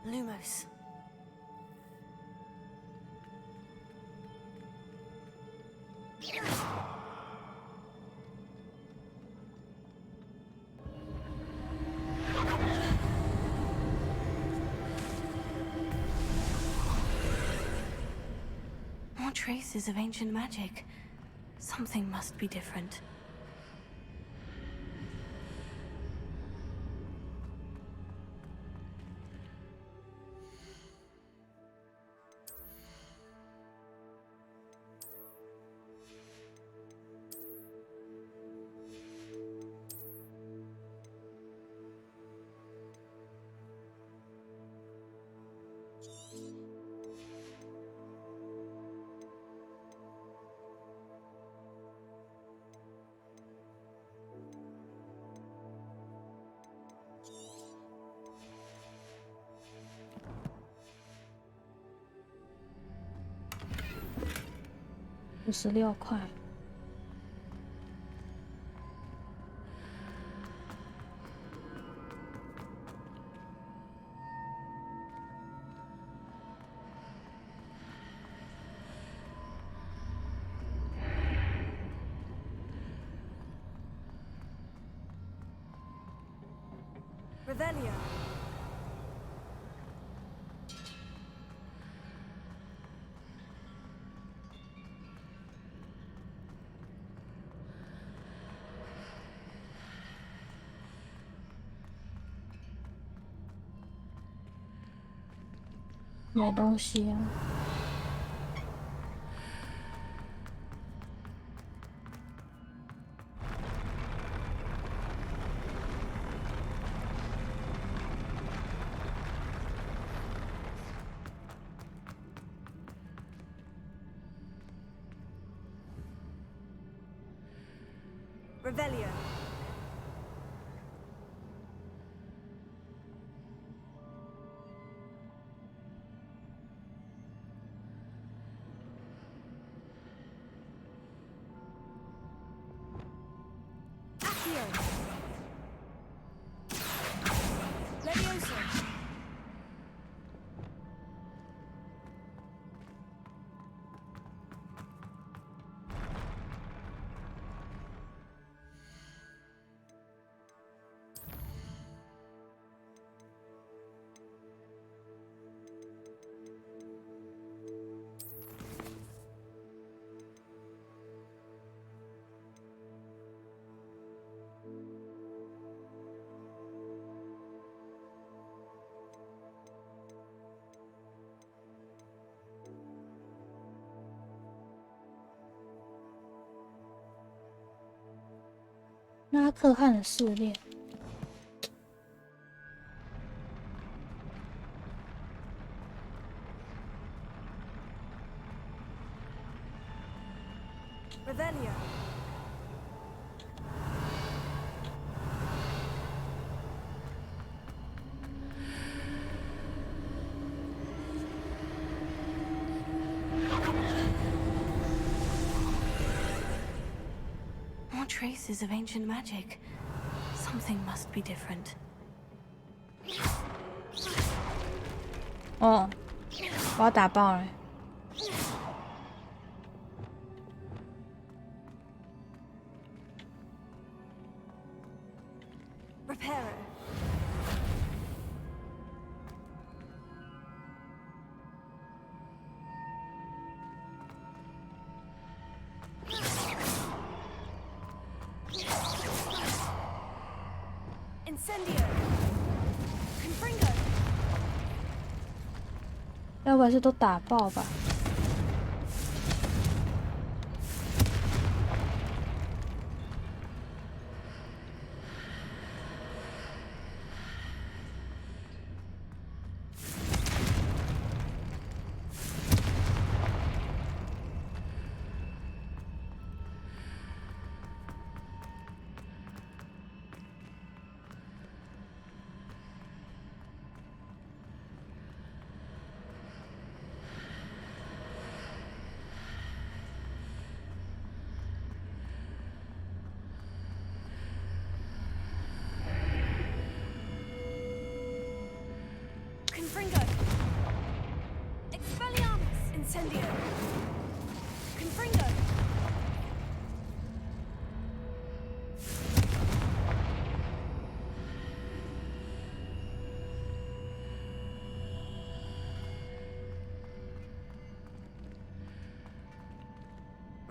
Lumos. More traces of ancient magic. Something must be different. $56。Revelio.没东西啊。Revelio. Leviosa.《拉克汗的试炼》。Revelio. More traces of ancient magic. Something must be different. 哦，我要打爆了。Reparo. Incendio. Confringo. 要不然是都打爆吧。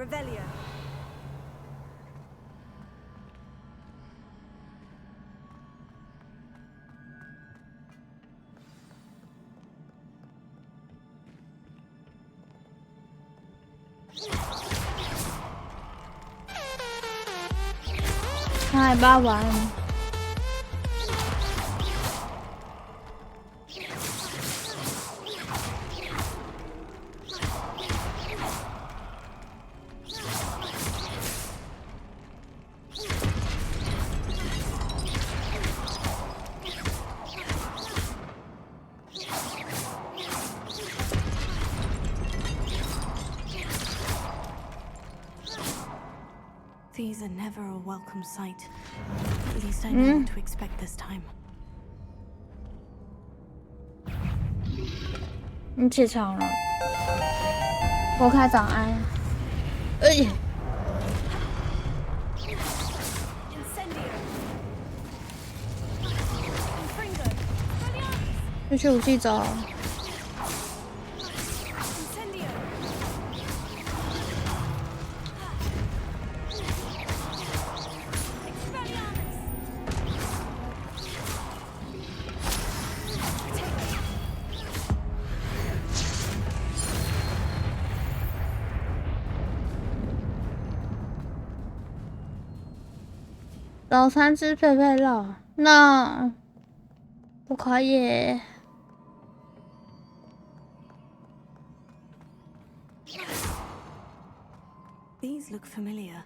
Revelio. Hai ba bạn. These are never a welcome sight. At least I know what to expect this time. 你起床了，我开早安。就去武器走。早餐吃佩佩肉，那不可以。These look familiar.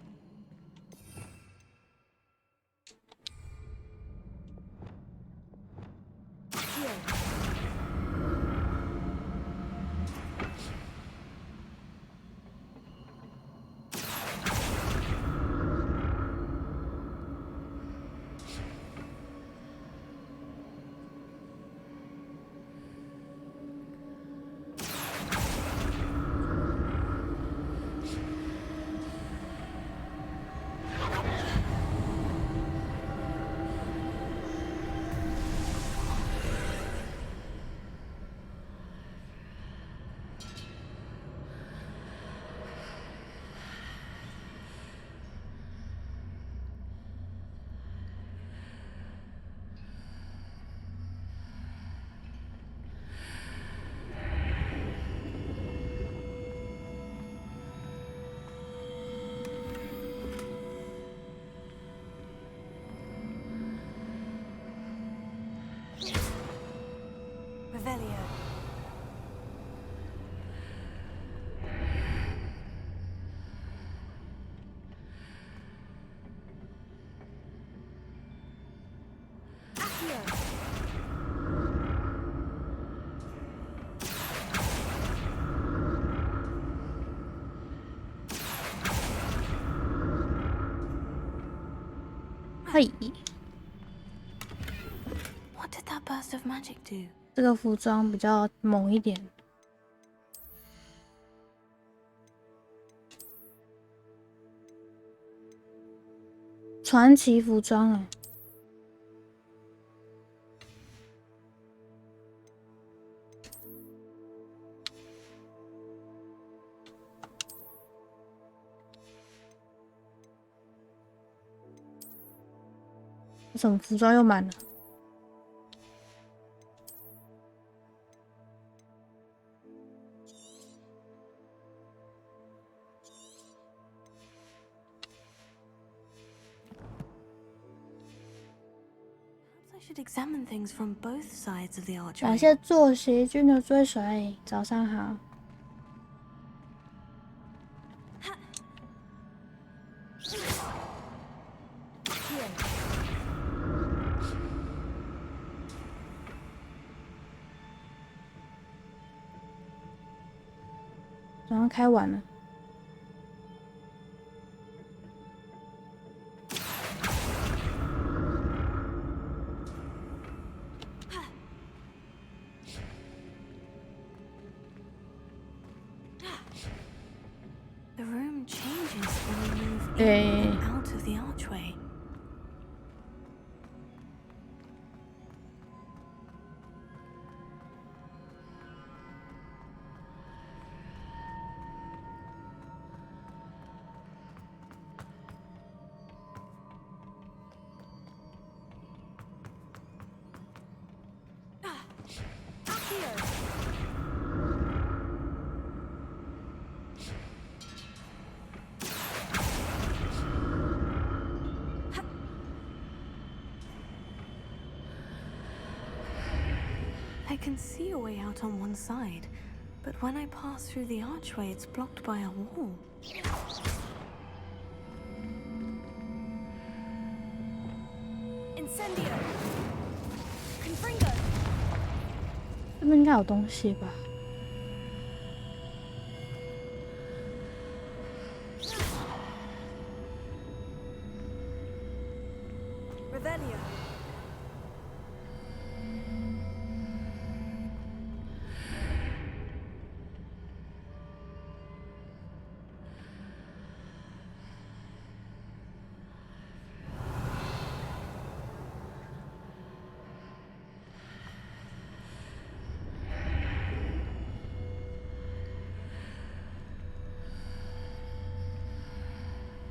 Revelio. Accio. 嘿。 What did that burst of magic do? 这个服装比较猛一点。传奇服装哎。为什么服装又满了？ I should examine things from both sides of the archway. 感谢坐席君的追随，早上好。早上开完了。 The room changes when you move in and out of the archway. I can see a way out on one side, but when I pass through the archway, it's blocked by a wall. Incendio! Confringo! 这边应该有东西吧？ Revelio!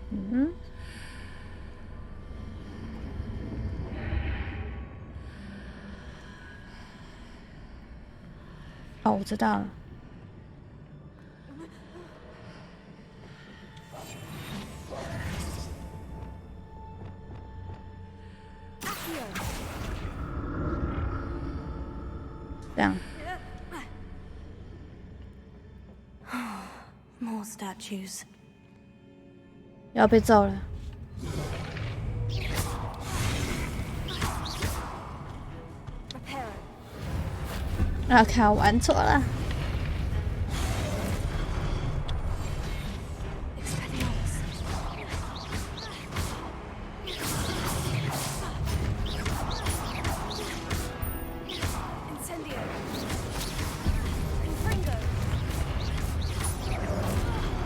嗯。 哦，我知道了。这样。More statues. 要被揍了。 OK， 我玩错了。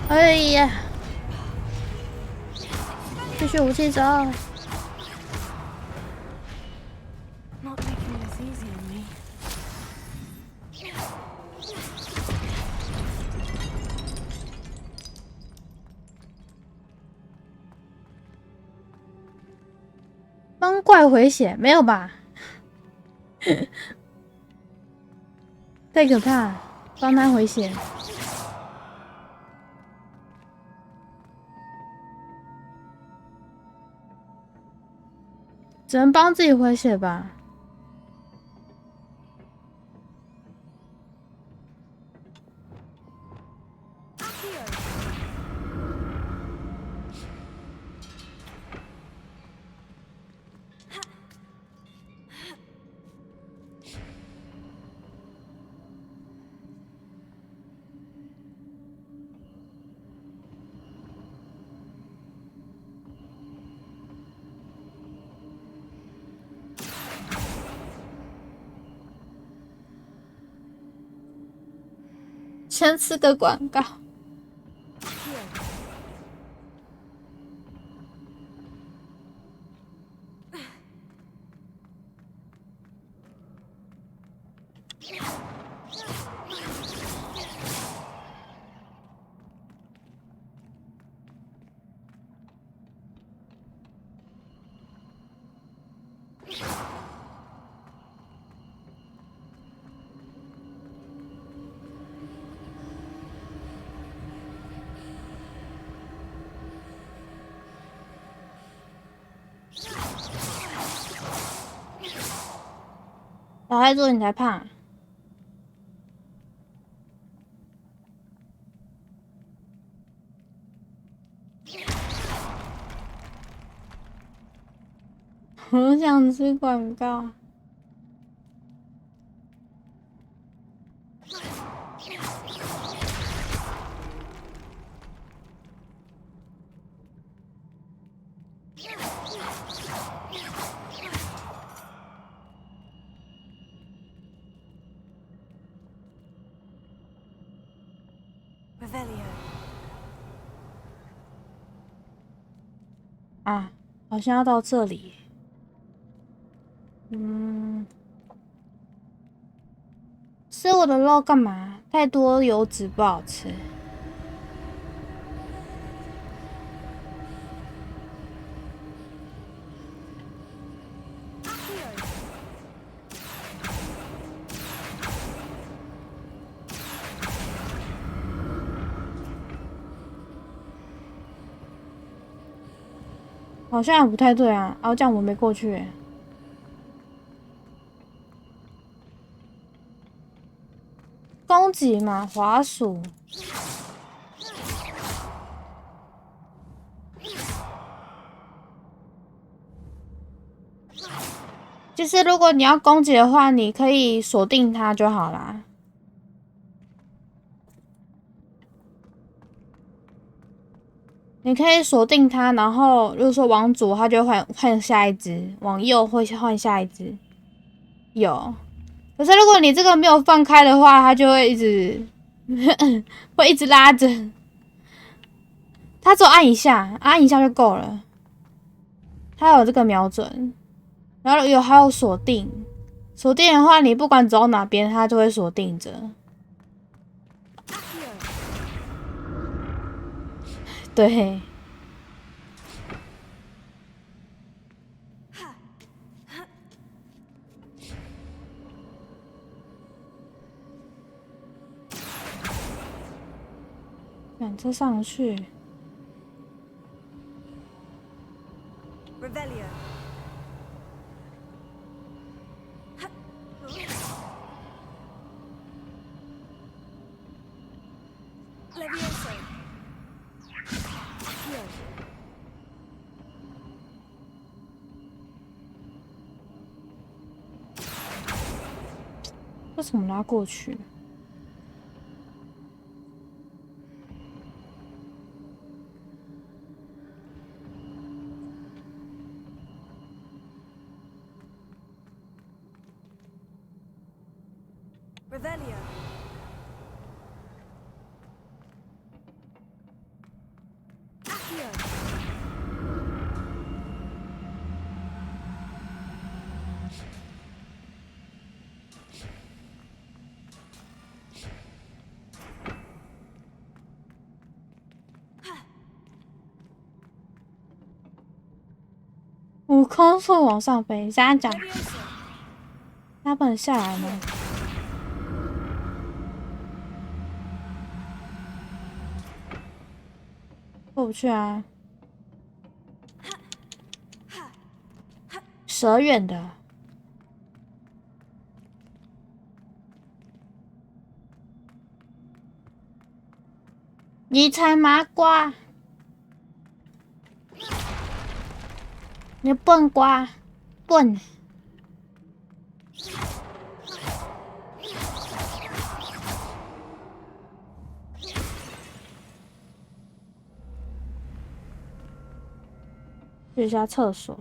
哎呀！继续武器走。 Not making this easy on me. 帮怪回血没有吧？太可怕了！帮他回血。只能帮自己回血吧。先吃个广告。小孩做你才胖。我想吃广告。啊，好像要到这里。吃我的肉干嘛？太多油脂不好吃。好像不太对啊！这样我没过去。攻击嘛，滑鼠。就是如果你要攻击的话，你可以锁定它就好啦。你可以锁定它，然后如果说往左，它就换下一只；往右会换下一只。有，可是如果你这个没有放开的话，它就会一直会一直拉着。它只有按一下，按一下就够了。它有这个瞄准，然后还有锁定。锁定的话，你不管走到哪边，它就会锁定着。对。赶车上去。Revelio. Levioso. Accio. 为什么拉过去？ Revelio. Accio. 悟空速往上飞，这样讲，他不能下来吗？ 过不去啊！蛇远的，你才麻瓜，你笨瓜，笨！去一下厕所。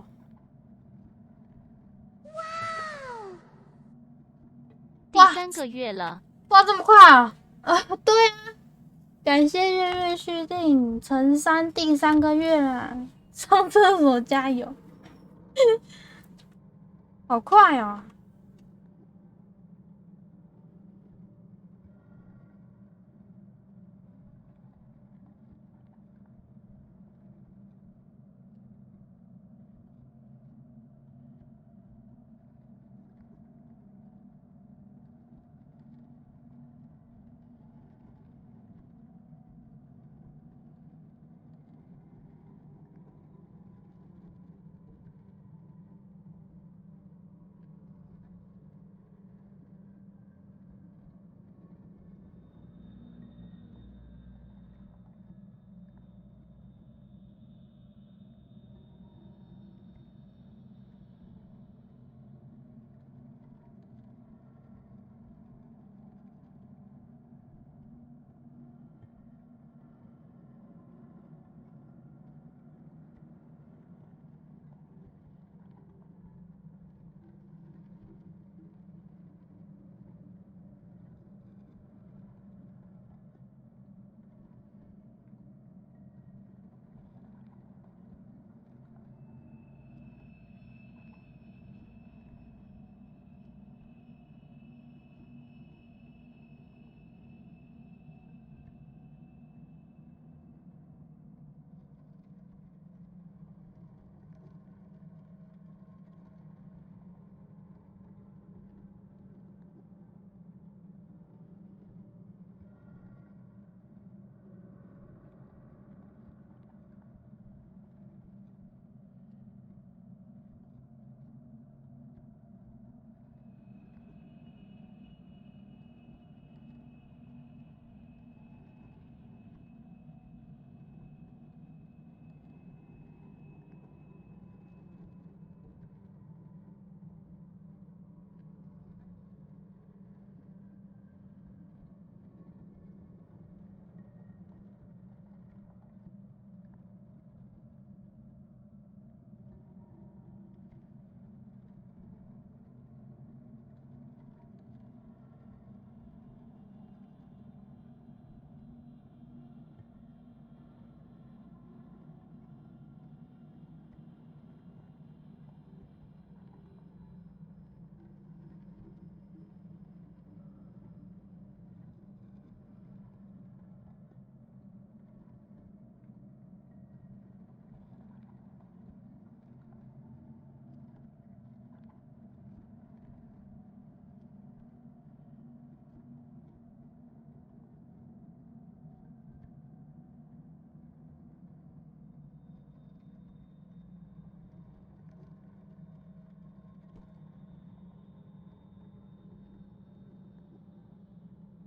第3个月了，哇，这么快啊！对啊，感谢月月续订，乘3第3个月啦！上厕所加油，好快哦！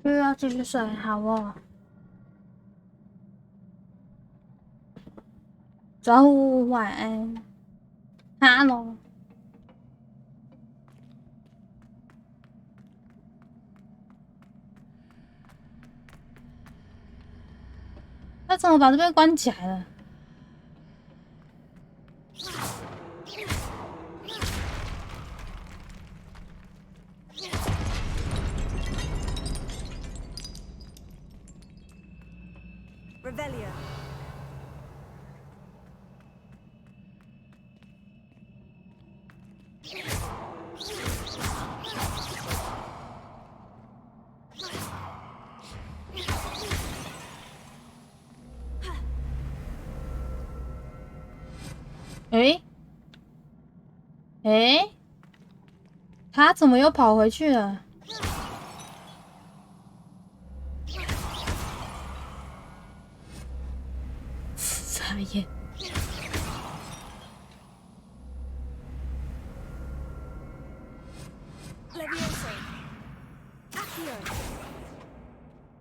又要继续睡，好哦。早午晚安，哈喽。他怎么把这边关起来了？ Revelio.他怎么又跑回去了？傻眼。 Levioso. Accio.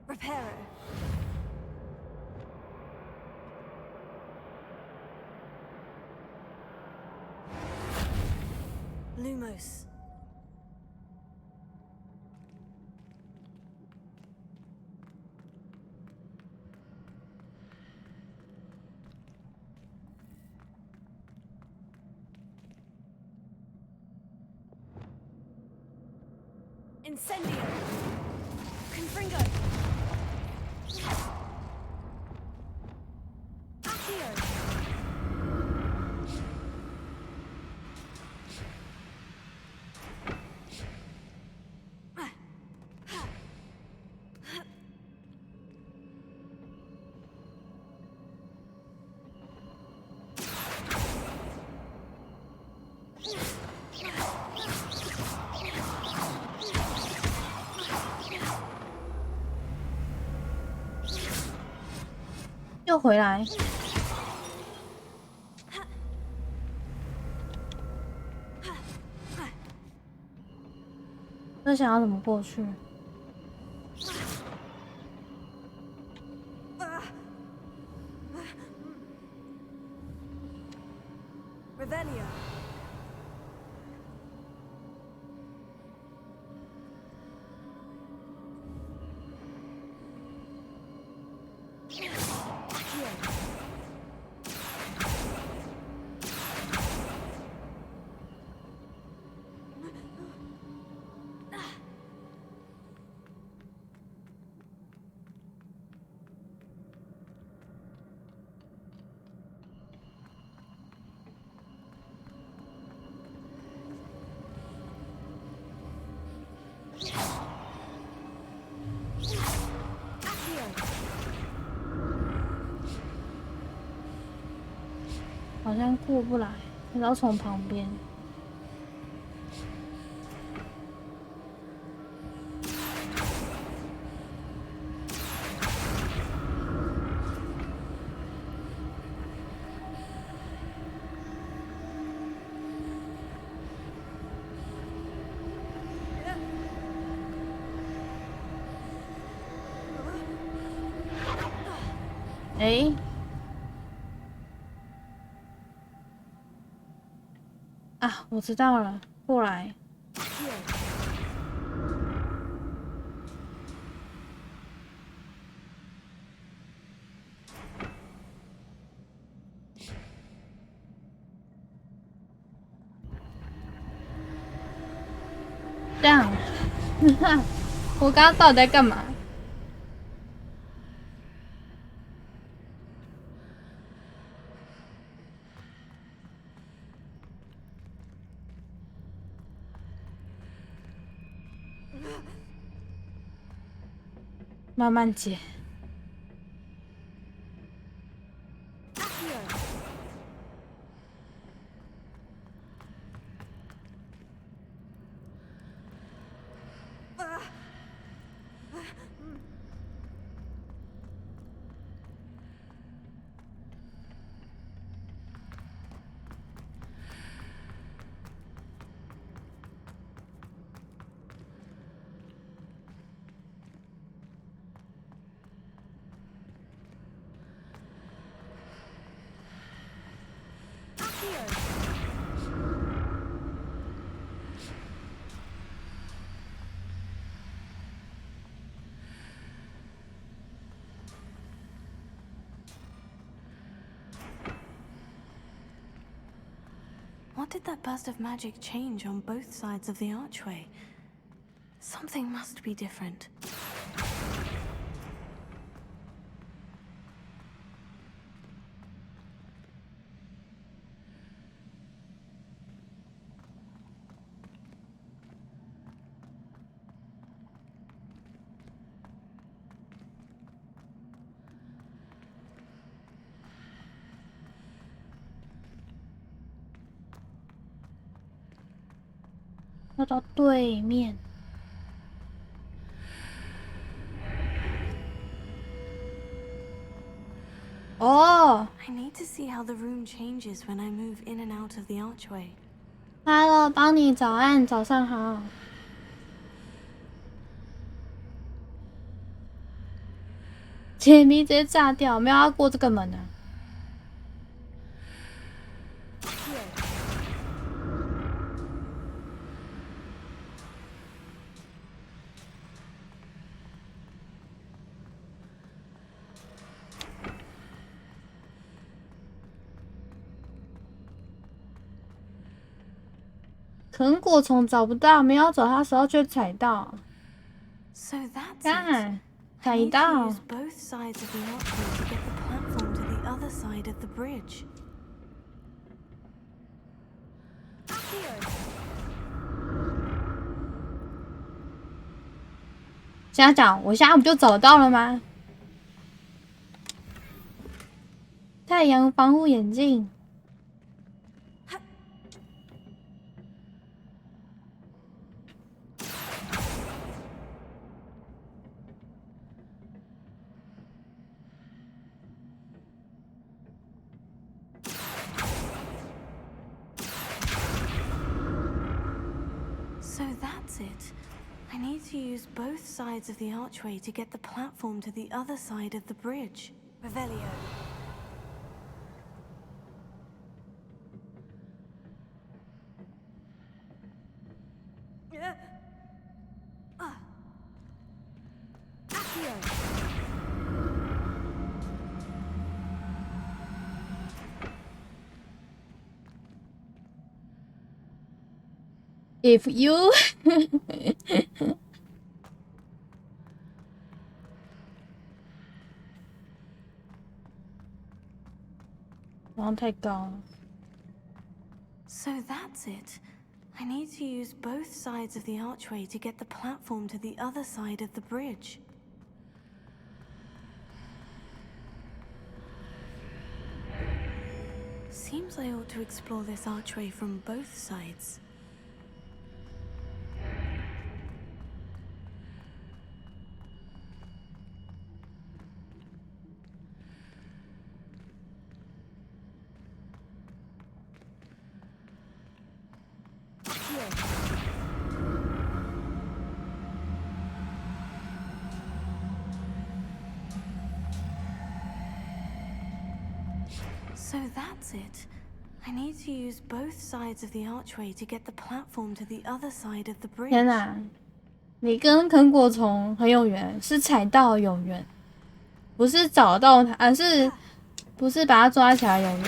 Reparo. Lumos. Incendio. Confringo. Accio.又回来，那想要怎么过去？ Revelio. Accio. 好像过不来，然后从旁边。哎。 啊，我知道了，过来。这样，我刚刚到底在干嘛？慢慢解。did that burst of magic change on both sides of the archway? Something must be different. Oh. 要到对面。哦。I need to see how the room changes when I move in and out of the archway. Hello， 帮你早安，早上好。解谜直接炸掉，没有要过这个门啊。啃果虫找不到，没有找它的时候却踩到。So that's it. 踩 I need 到。 to use both sides of the archway to get the platform to the other side of the bridge. 家长，我下午就找到了吗？太阳防护眼镜。So that's it. I need to use both sides of the archway to get the platform to the other side of the bridge. Revelio. If you 然后太高了。So that's it. I need to use both sides of the archway to get the platform to the other side of the bridge. Seems I ought to explore this archway from both sides. So that's it. I need to use both sides of the archway to get the platform to the other side of the bridge. 天哪，你跟啃果虫很有缘，是踩到有缘，不是找到它，不是把它抓起来有缘。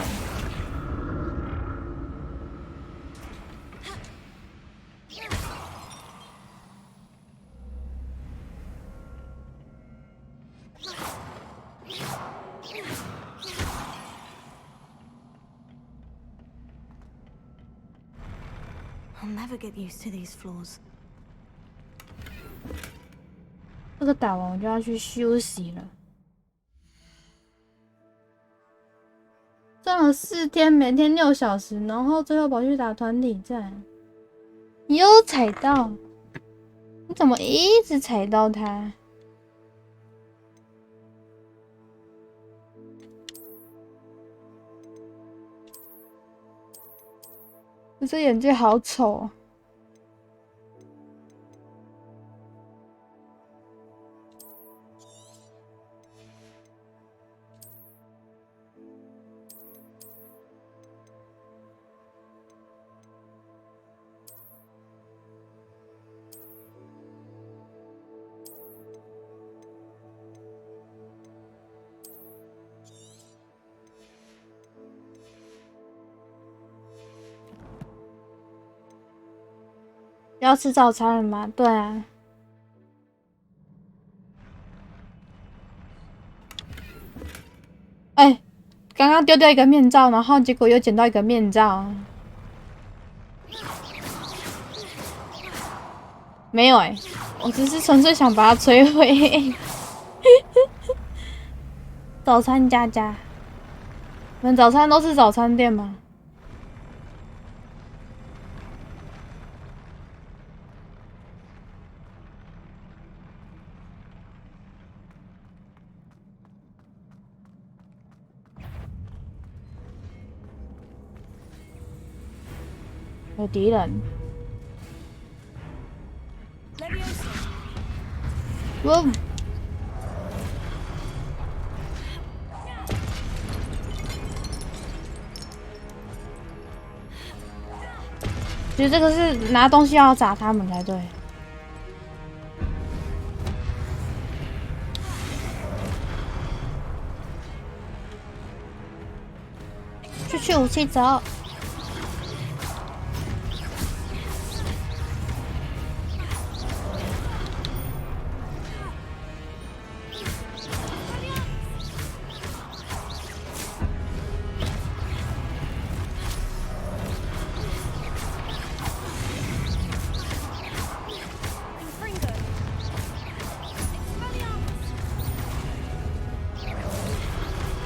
I'll never get used to these floors. 这个打完我就要去休息了。上了4天，每天6小时，然后最后跑去打团体战，又踩到，你怎么一直踩到它？我这眼镜好丑。要吃早餐了吗？对啊。哎，刚刚丢掉一个面罩，然后结果又捡到一个面罩。没有哎、我只是纯粹想把它摧毁。早餐家家，你们早餐都是早餐店吗？有敌人。哇！其实这个是拿东西要砸他们才对。去武器走。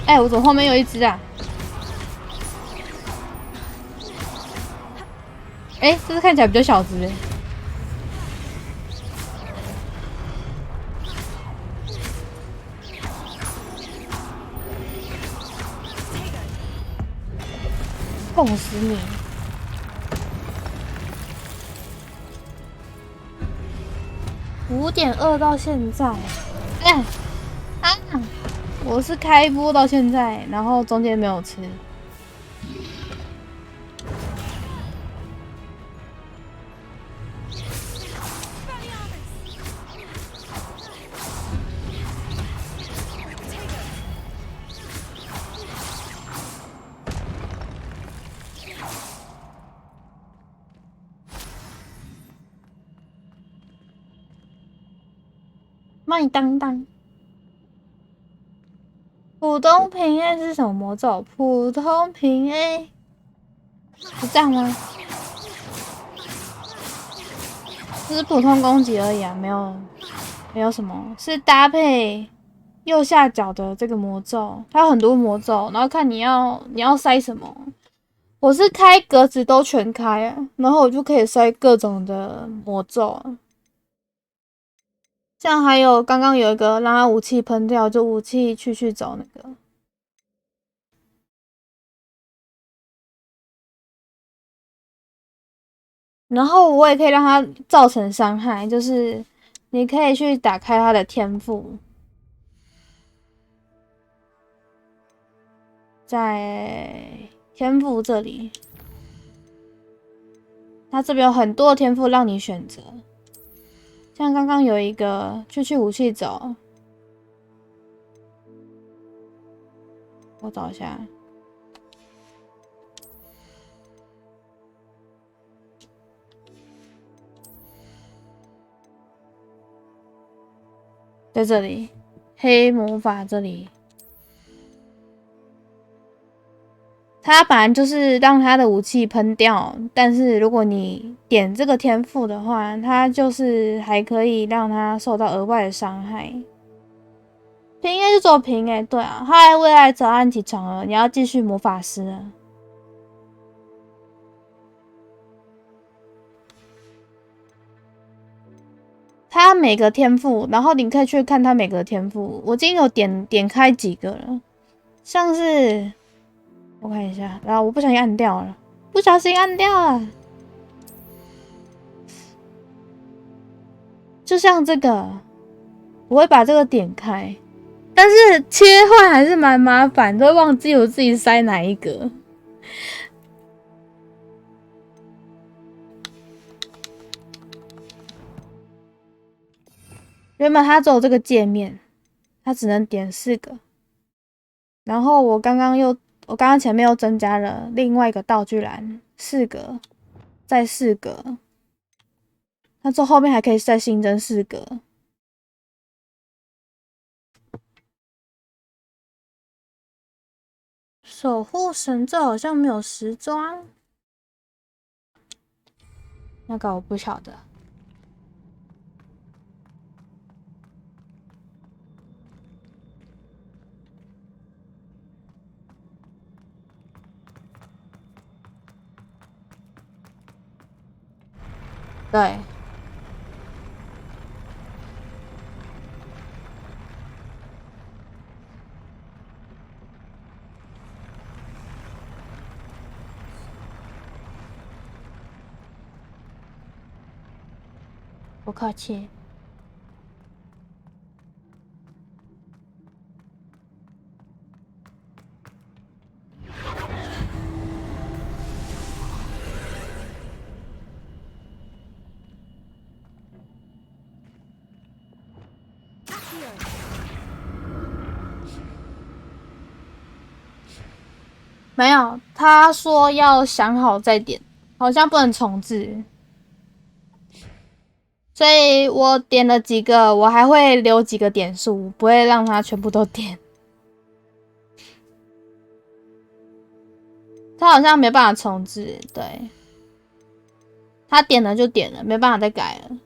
哎，我怎么后面有一只啊？哎，这只看起来比较小只。痛死你！5.2到现在，哎啊！我是开播到现在，然后中间没有吃。麦当当。普通平 A 是什么魔咒？普通平 A 是这样吗？只是普通攻击而已啊，没有什么，是搭配右下角的这个魔咒，它有很多魔咒，然后看你要塞什么。我是开格子都全开啊，然后我就可以塞各种的魔咒。像还有刚刚有一个让他武器喷掉，就武器去走那个。然后我也可以让他造成伤害，就是你可以去打开他的天赋，在天赋这里，他这边有很多天赋让你选择。像刚刚有一个去武器走，我找一下。在这里，黑魔法这里，它本来就是让他的武器喷掉，但是如果你点这个天赋的话，它就是还可以让他受到额外的伤害。平 A 就走平 A， 对啊。嗨，未来早安起床了，你要继续魔法师了。他每个天赋，然后你可以去看他每个天赋。我今天有点开几个了，像是我看一下，然后我不小心按掉了，不小心按掉了。就像这个，我会把这个点开，但是切换还是蛮麻烦，都会忘记我自己塞哪一个。原本它只有这个界面，它只能点4个。然后我刚刚前面又增加了另外一个道具栏，4个，再4个，它之后后面还可以再新增4个。守护神这好像没有时装，那个我不晓得。对。不客气。没有，他说要想好再点，好像不能重置。所以我点了几个，我还会留几个点数，不会让他全部都点。他好像没办法重置，对，他点了就点了，没办法再改了。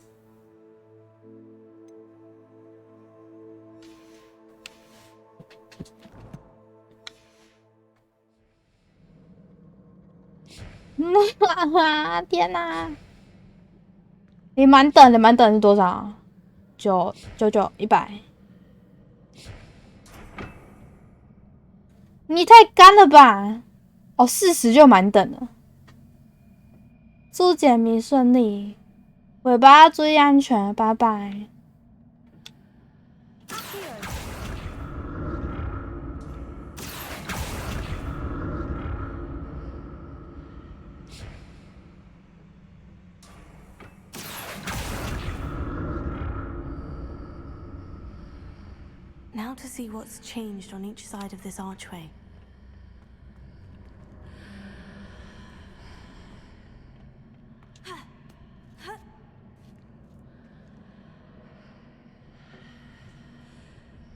天哪！你满等的，满等是多少？999 100。你太干了吧！哦，40就满等了。祝解谜顺利，尾巴注意安全，拜拜。Now to see what's changed on each side of this archway.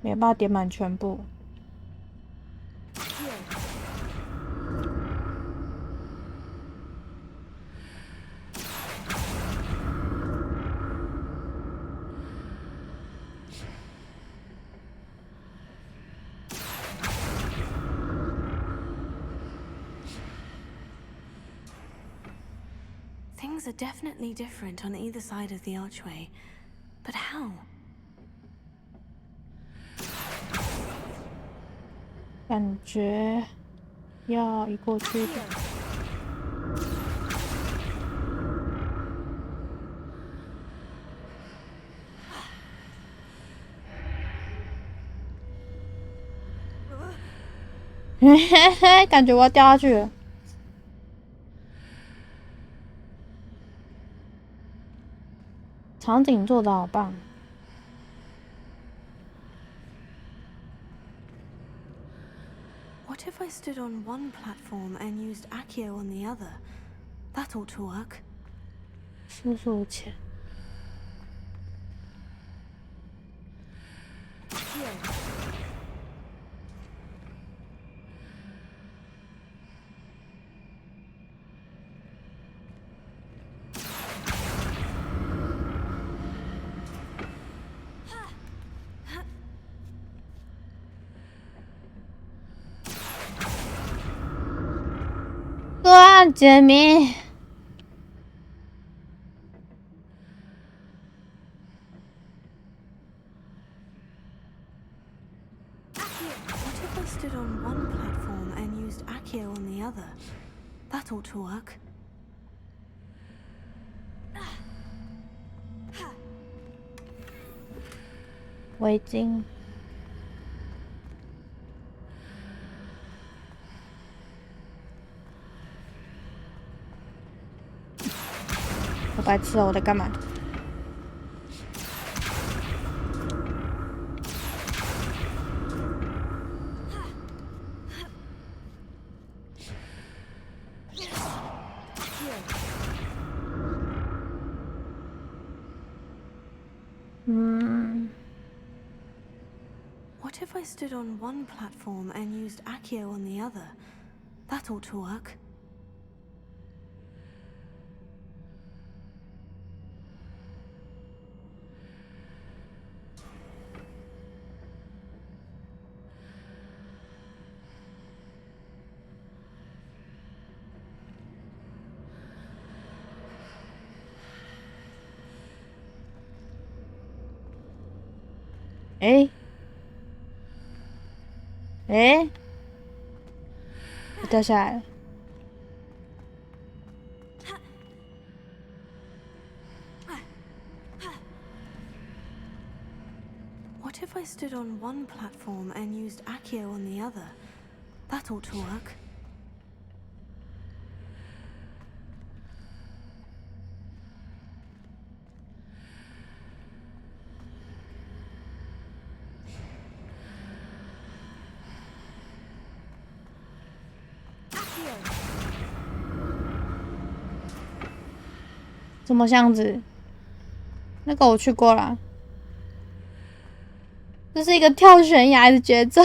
没办法点满全部。Things are definitely different on either side of the archway, but how? 感觉要移过去的。嘿嘿嘿，感觉我要掉下去了。场景做得好棒。What if I stood on one platform and used Accio on the other? That ought to work. 速速前。个案解谜。What if I stood on one platform and used Accio on the other? That ought to work. 围巾。我白痴哦，我在干嘛？ What if I stood on one platform and used Accio on the other? That ought to work.我掉下来了。What if I stood on one platform and used Accio on the other? That ought to work. Accio. 什么箱子？那个我去过了。这是一个跳悬崖的节奏。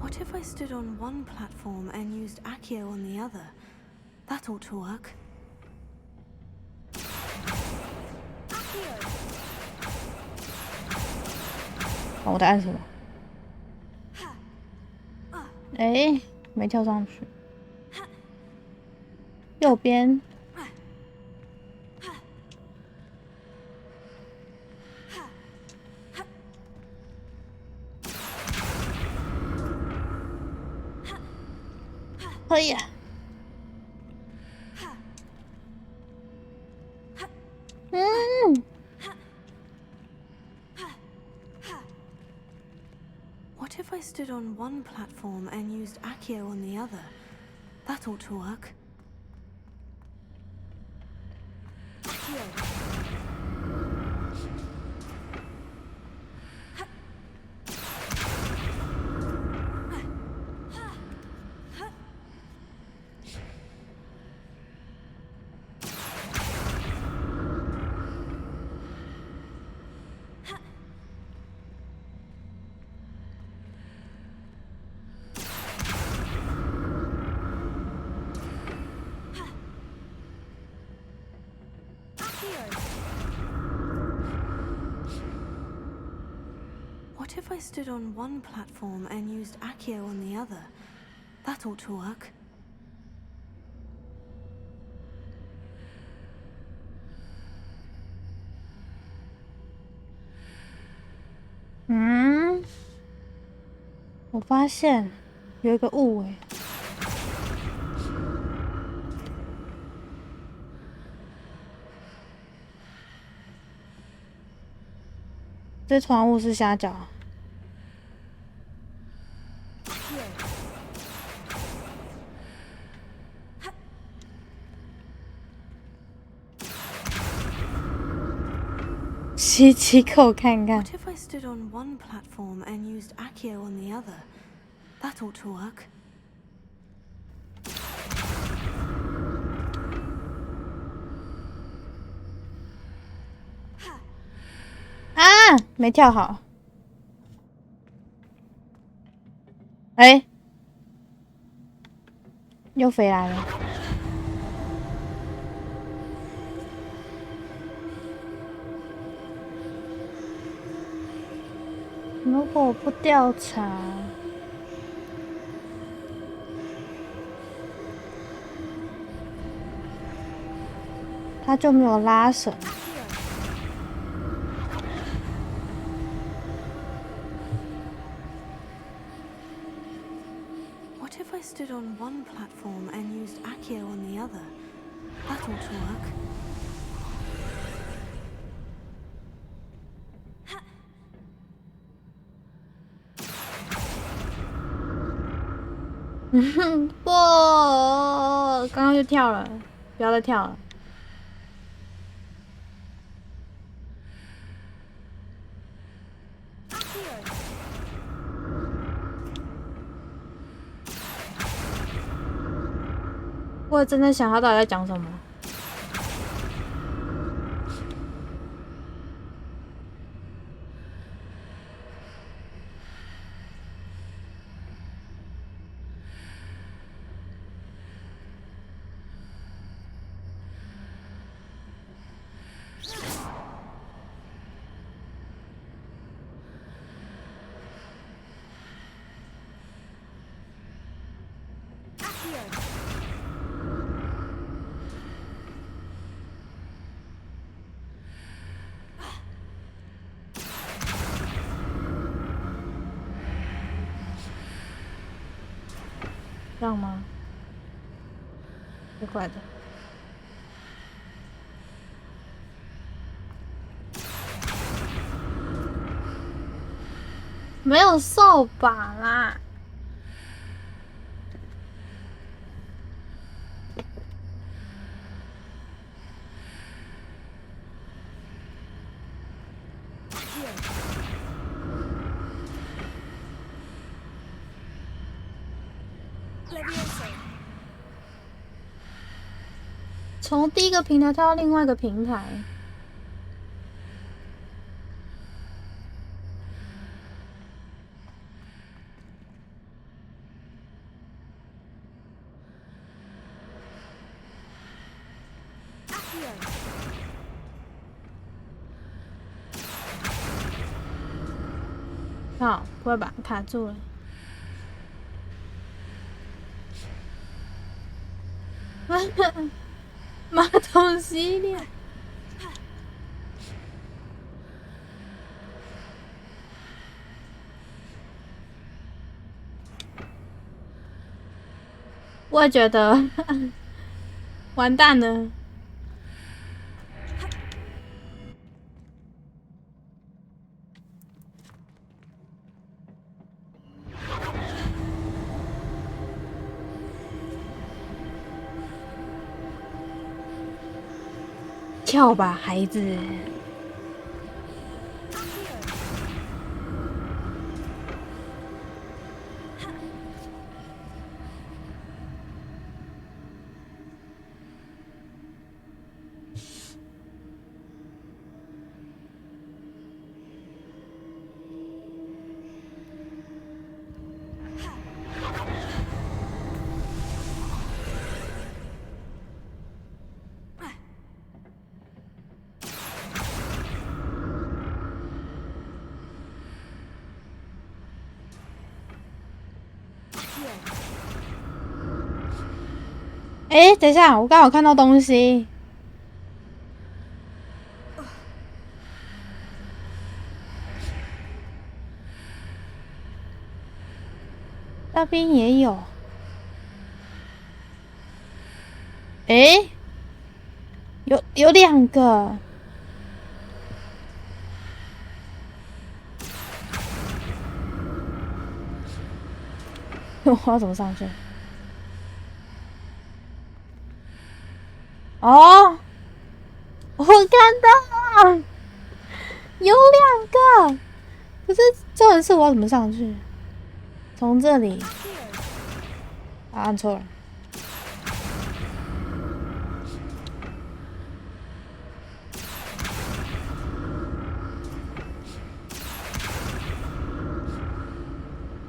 What if I stood on one platform and used Accio on the other? That ought to work. 我在按什么？没跳上去。右边。可以啊。What if I stood on one platform and used Accio on the other? That ought to work. What if I stood on one platform and used Accio on the other? That ought to work. Hmm? 我发现有一个雾欸。这团雾是虾饺。吸几口看看。 What if I stood on one platform and used Accio on the other? That ought to work. 啊，没跳好。哎，又飞来了。如果我不调查，他就没有拉绳。 What if I stood on one platform and used Accio on the other? That ought to work.不，刚刚就跳了，不要再跳了。我真的想他到底在讲什么。这样吗？怪怪的。没有扫把啦。从第一个平台跳到另外一个平台。好，不会吧？卡住了。马桶洗脸。我也觉得，完蛋了。跳吧，孩子！哎，等一下，我刚好看到东西。那边也有。哎，有两个。我要怎么上去？哦，我看到了，有两个，可是重点是我要怎么上去？从这里，啊，按错了。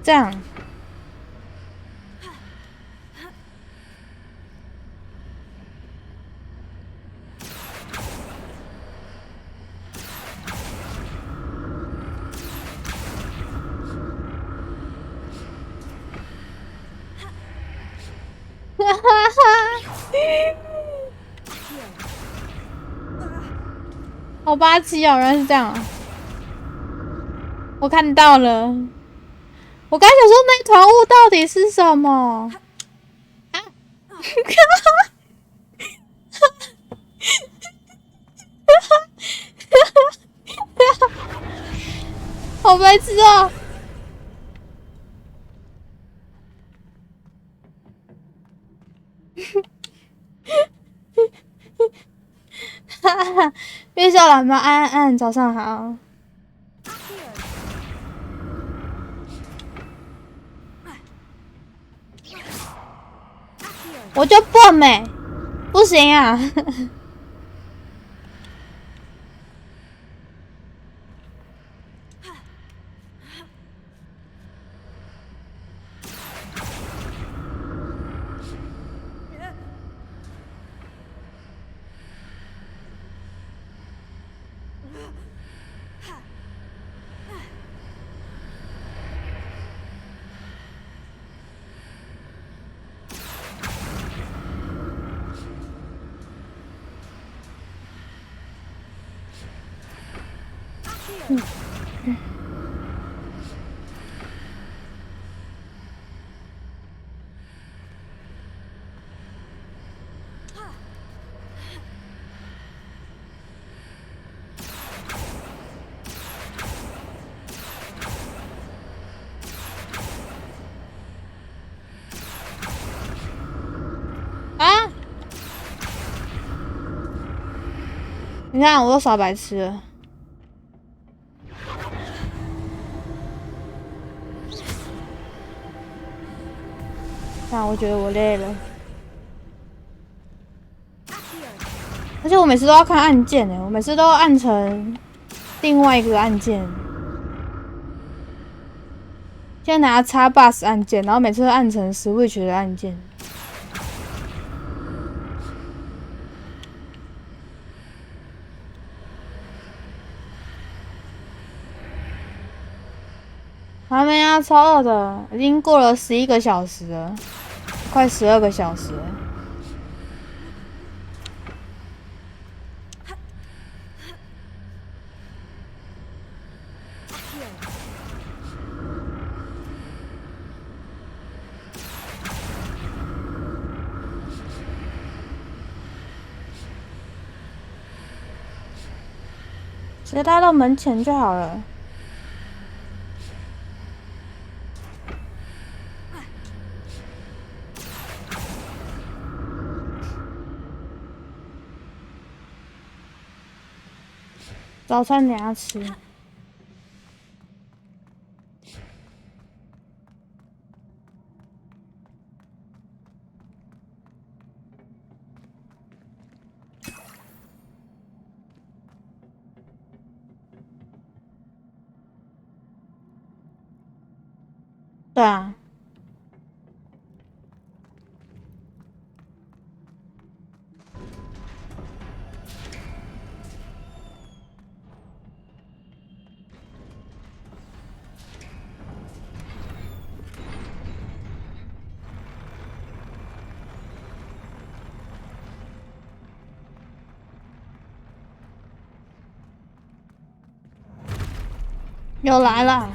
这样。好霸气哦！原来是这样，我看到了。我刚想说那团雾到底是什么？啊！好白痴哦！哈哈，月下蓝猫安安，早上好。我就笨没，不行啊！啊！你看，我都耍白痴了。但我觉得我累了，而且我每次都要看按键我每次都要按成另外一个按键。现在拿Xbox按键，然后每次都按成 Switch 的按键。还没啊，超饿的，已经过了11个小时了，快12个小时了。直接拉到门前就好了。早餐等下吃。对啊。又来了。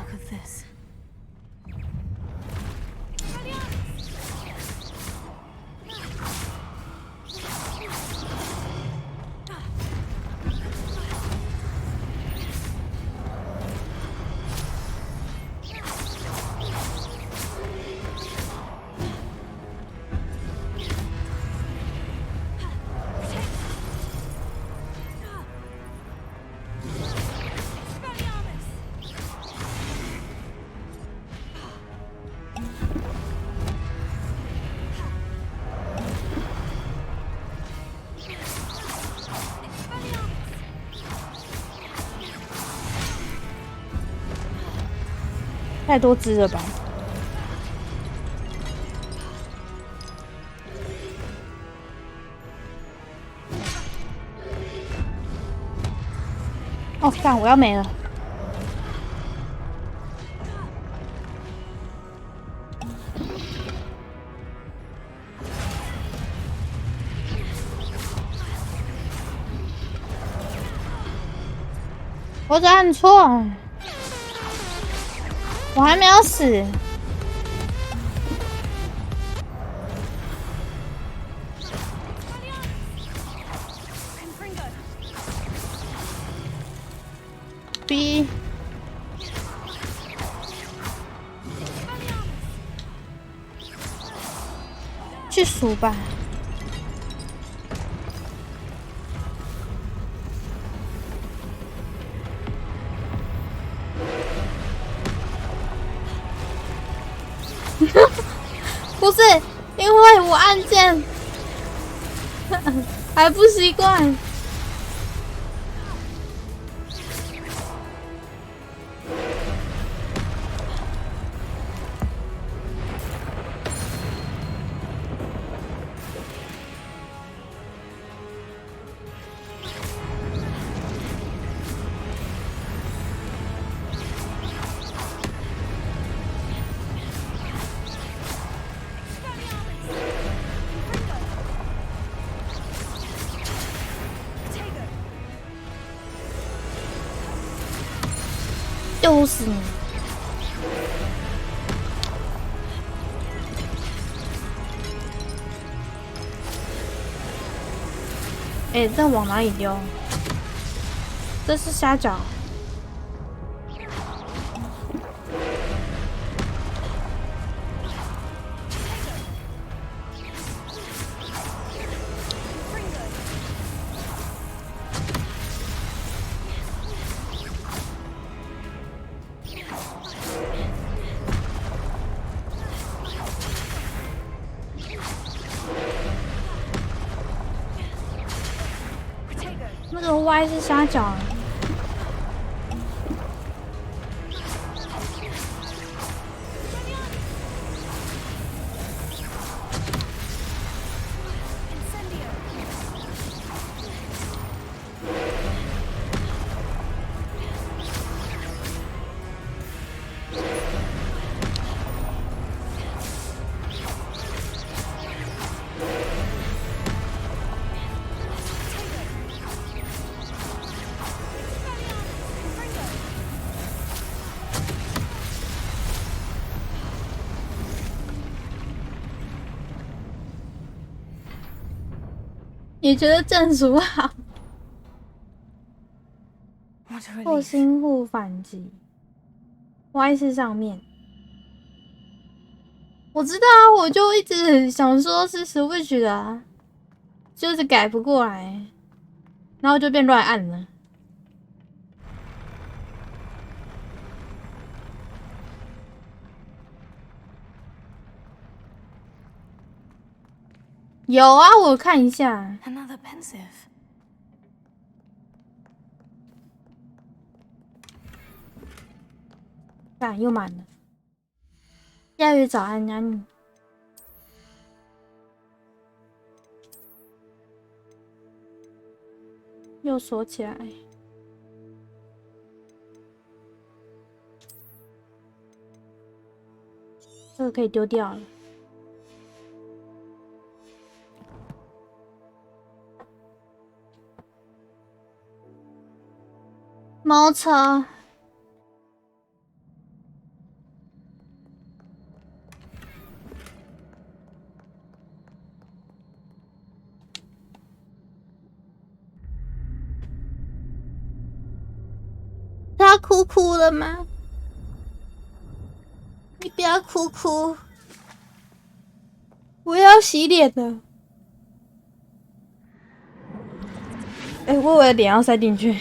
太多只了吧？哦，干！我要没了。我只按错。我还没有死。B。去数吧。不是，因因为我按键还不习惯。就是你！哎，这往哪里丢？这是虾饺。那个 Y 是虾饺啊。你觉得正属好？后星户反击 ，Y 是上面。我知道啊，我就一直想说是 Switch 的啊，就是改不过来，然后就变乱按了。有啊，我看一下。Another pensive. 看又满了。亚宇早安呀你。又锁起来。这个可以丢掉了。猫车，他哭哭了吗？你不要哭哭，我要洗脸了。哎，我以为脸要塞进去。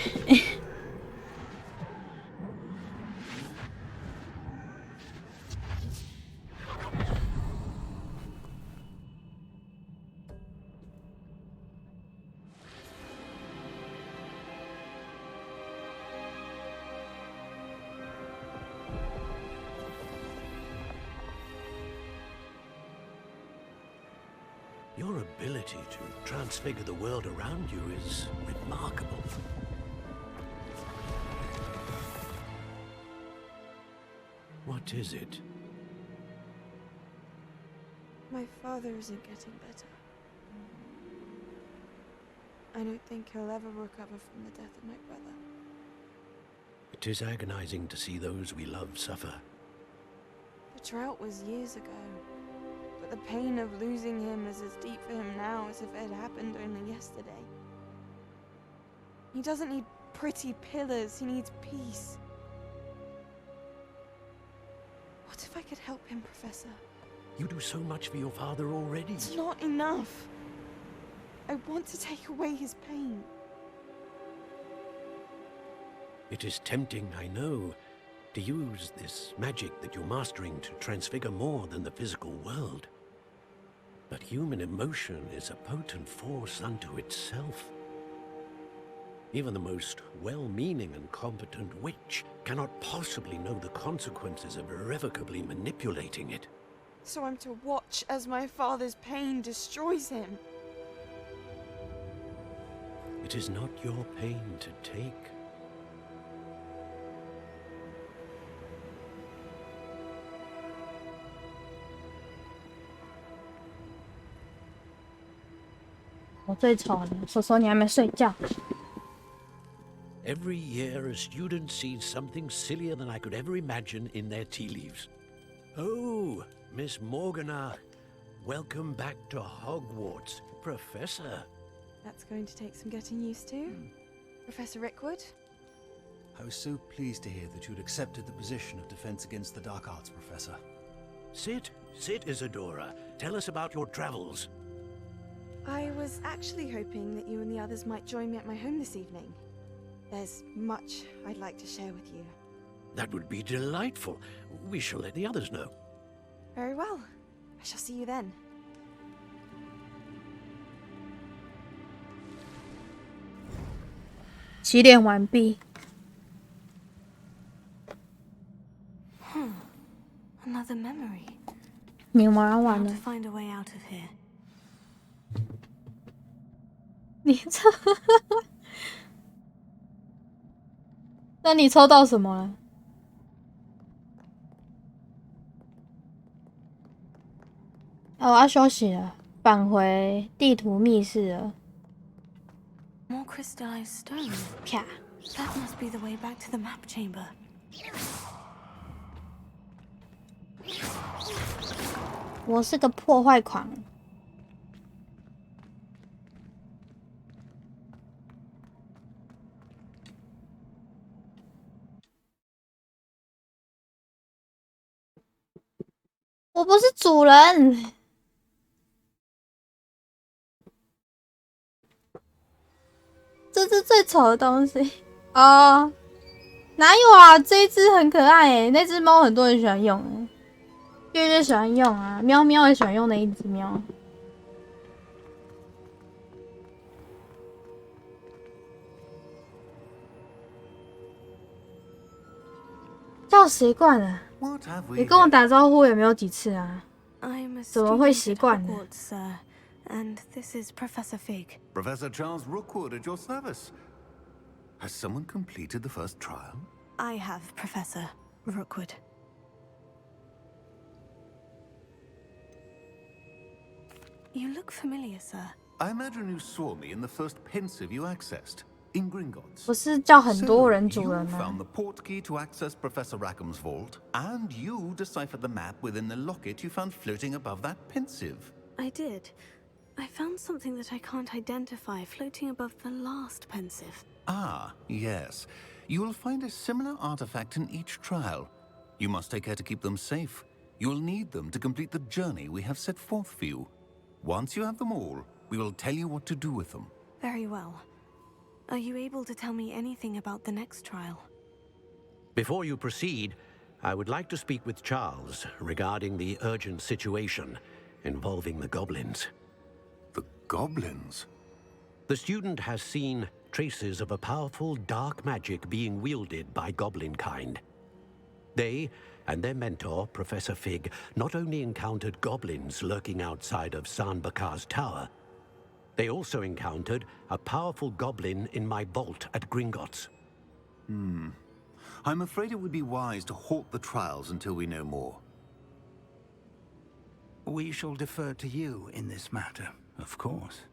Your ability to transfigure the world around you is remarkable. What is it? My father isn't getting better. I don't think he'll ever recover from the death of my brother. It is agonizing to see those we love suffer. The drought was years ago. But the pain of losing him is as deep for him now as if it had happened only yesterday. He doesn't need pretty pillars, he needs peace. What if I could help him, Professor? You do so much for your father already. It's not enough. I want to take away his pain. It is tempting, I know, to use this magic that you're mastering to transfigure more than the physical world. But human emotion is a potent force unto itself. Even the most well-meaning and competent witch cannot possibly know the consequences of irrevocably manipulating it. So I'm to watch as my father's pain destroys him. It is not your pain to take. Every year, a student sees something sillier than I could ever imagine in their tea leaves. Oh, Miss Morgana, welcome back to Hogwarts, Professor. That's going to take some getting used to. Professor Rickwood? I was so pleased to hear that you'd accepted the position of Defense Against the Dark Arts, Professor. Sit, Isadora. Tell us about your travels. I was actually hoping that you and the others might join me at my home this evening. There's much I'd like to share with you. That would be delightful. We shall let the others know. Very well. I shall see you then. Another memory. 你玩完了。 How to find a way out of here. 你抽，那你抽到什么了？哦，我要休息了，返回地图密室了。More crystallized stone. 啪 That must be the way back to the map chamber. 我是个破坏狂。我不是主人。这是最丑的东西哦。哪有啊？这一只很可爱诶，那只猫很多人喜欢用诶，月月喜欢用啊，喵喵也喜欢用的一只喵。叫习惯了。你跟我打招呼也没有几次啊，怎么会习惯呢？ And this is Professor Fig. Professor Charles Rookwood at your service. Has someone completed the first trial? I have, Professor Rookwood. You look familiar, sir. I imagine you saw me in the first pensive you accessed, in Gringotts. 不是叫很多人主人 You 吗？ found the portkey to access Professor Rackham's vault, and you deciphered the map within the locket you found floating above that pensive. I did. I found something that I can't identify floating above the last pensive. Ah, yes. You will find a similar artifact in each trial. You must take care to keep them safe. You will need them to complete the journey we have set forth for you. Once you have them all, we will tell you what to do with them. Very well. Are you able to tell me anything about the next trial? Before you proceed, I would like to speak with Charles regarding the urgent situation involving the goblins. The goblins? The student has seen traces of a powerful dark magic being wielded by goblin kind. They and their mentor, Professor Fig, not only encountered goblins lurking outside of Sanbakar's tower, they also encountered a powerful goblin in my vault at Gringotts. I'm afraid it would be wise to halt the trials until we know more. We shall defer to you in this matter, of course.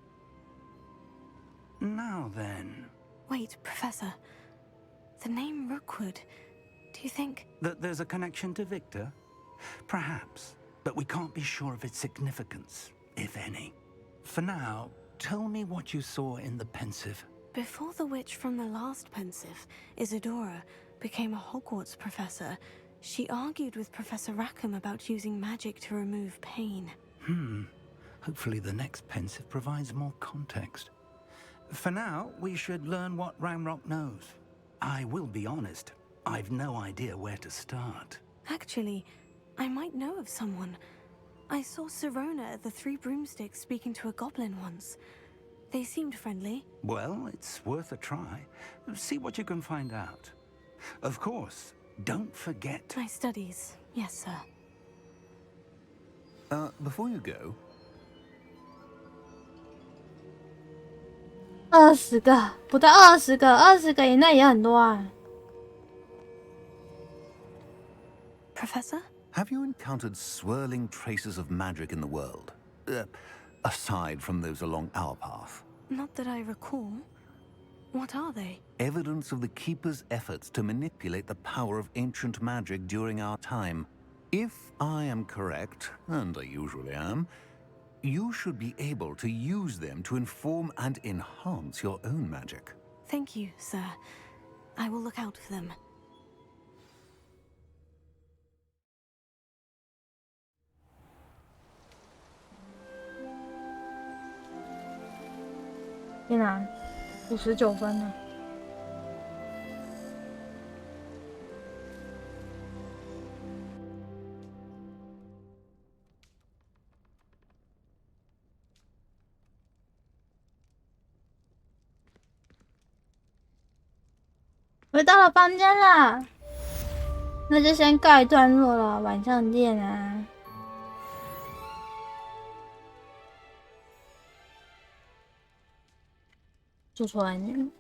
Now then... Wait, Professor. The name Rookwood. Do you think... That there's a connection to Victor? Perhaps, but we can't be sure of its significance, if any. For now, tell me what you saw in the pensive. Before the witch from the last pensive, Isadora, became a Hogwarts professor, she argued with Professor Rackham about using magic to remove pain. Hopefully the next pensive provides more context. For now, we should learn what Ramrock knows. I will be honest, I've no idea where to start. Actually, I might know of someone. I saw Sirona at the Three Broomsticks speaking to a goblin once. They seemed friendly. Well, it's worth a try. See what you can find out. Of course, don't forget... My studies. Yes, sir. Before you go... 20个，不到20个，20个那也很多啊。Professor? Have you encountered swirling traces of magic in the world? Aside from those along our path? Not that I recall. What are they? Evidence of the Keeper's efforts to manipulate the power of ancient magic during our time. If I am correct, and I usually am, you should be able to use them to inform and enhance your own magic. Thank you, sir. I will look out for them. Tina, 59分了。回到了房间了，那就先告一段落了，晚上见啊！储存。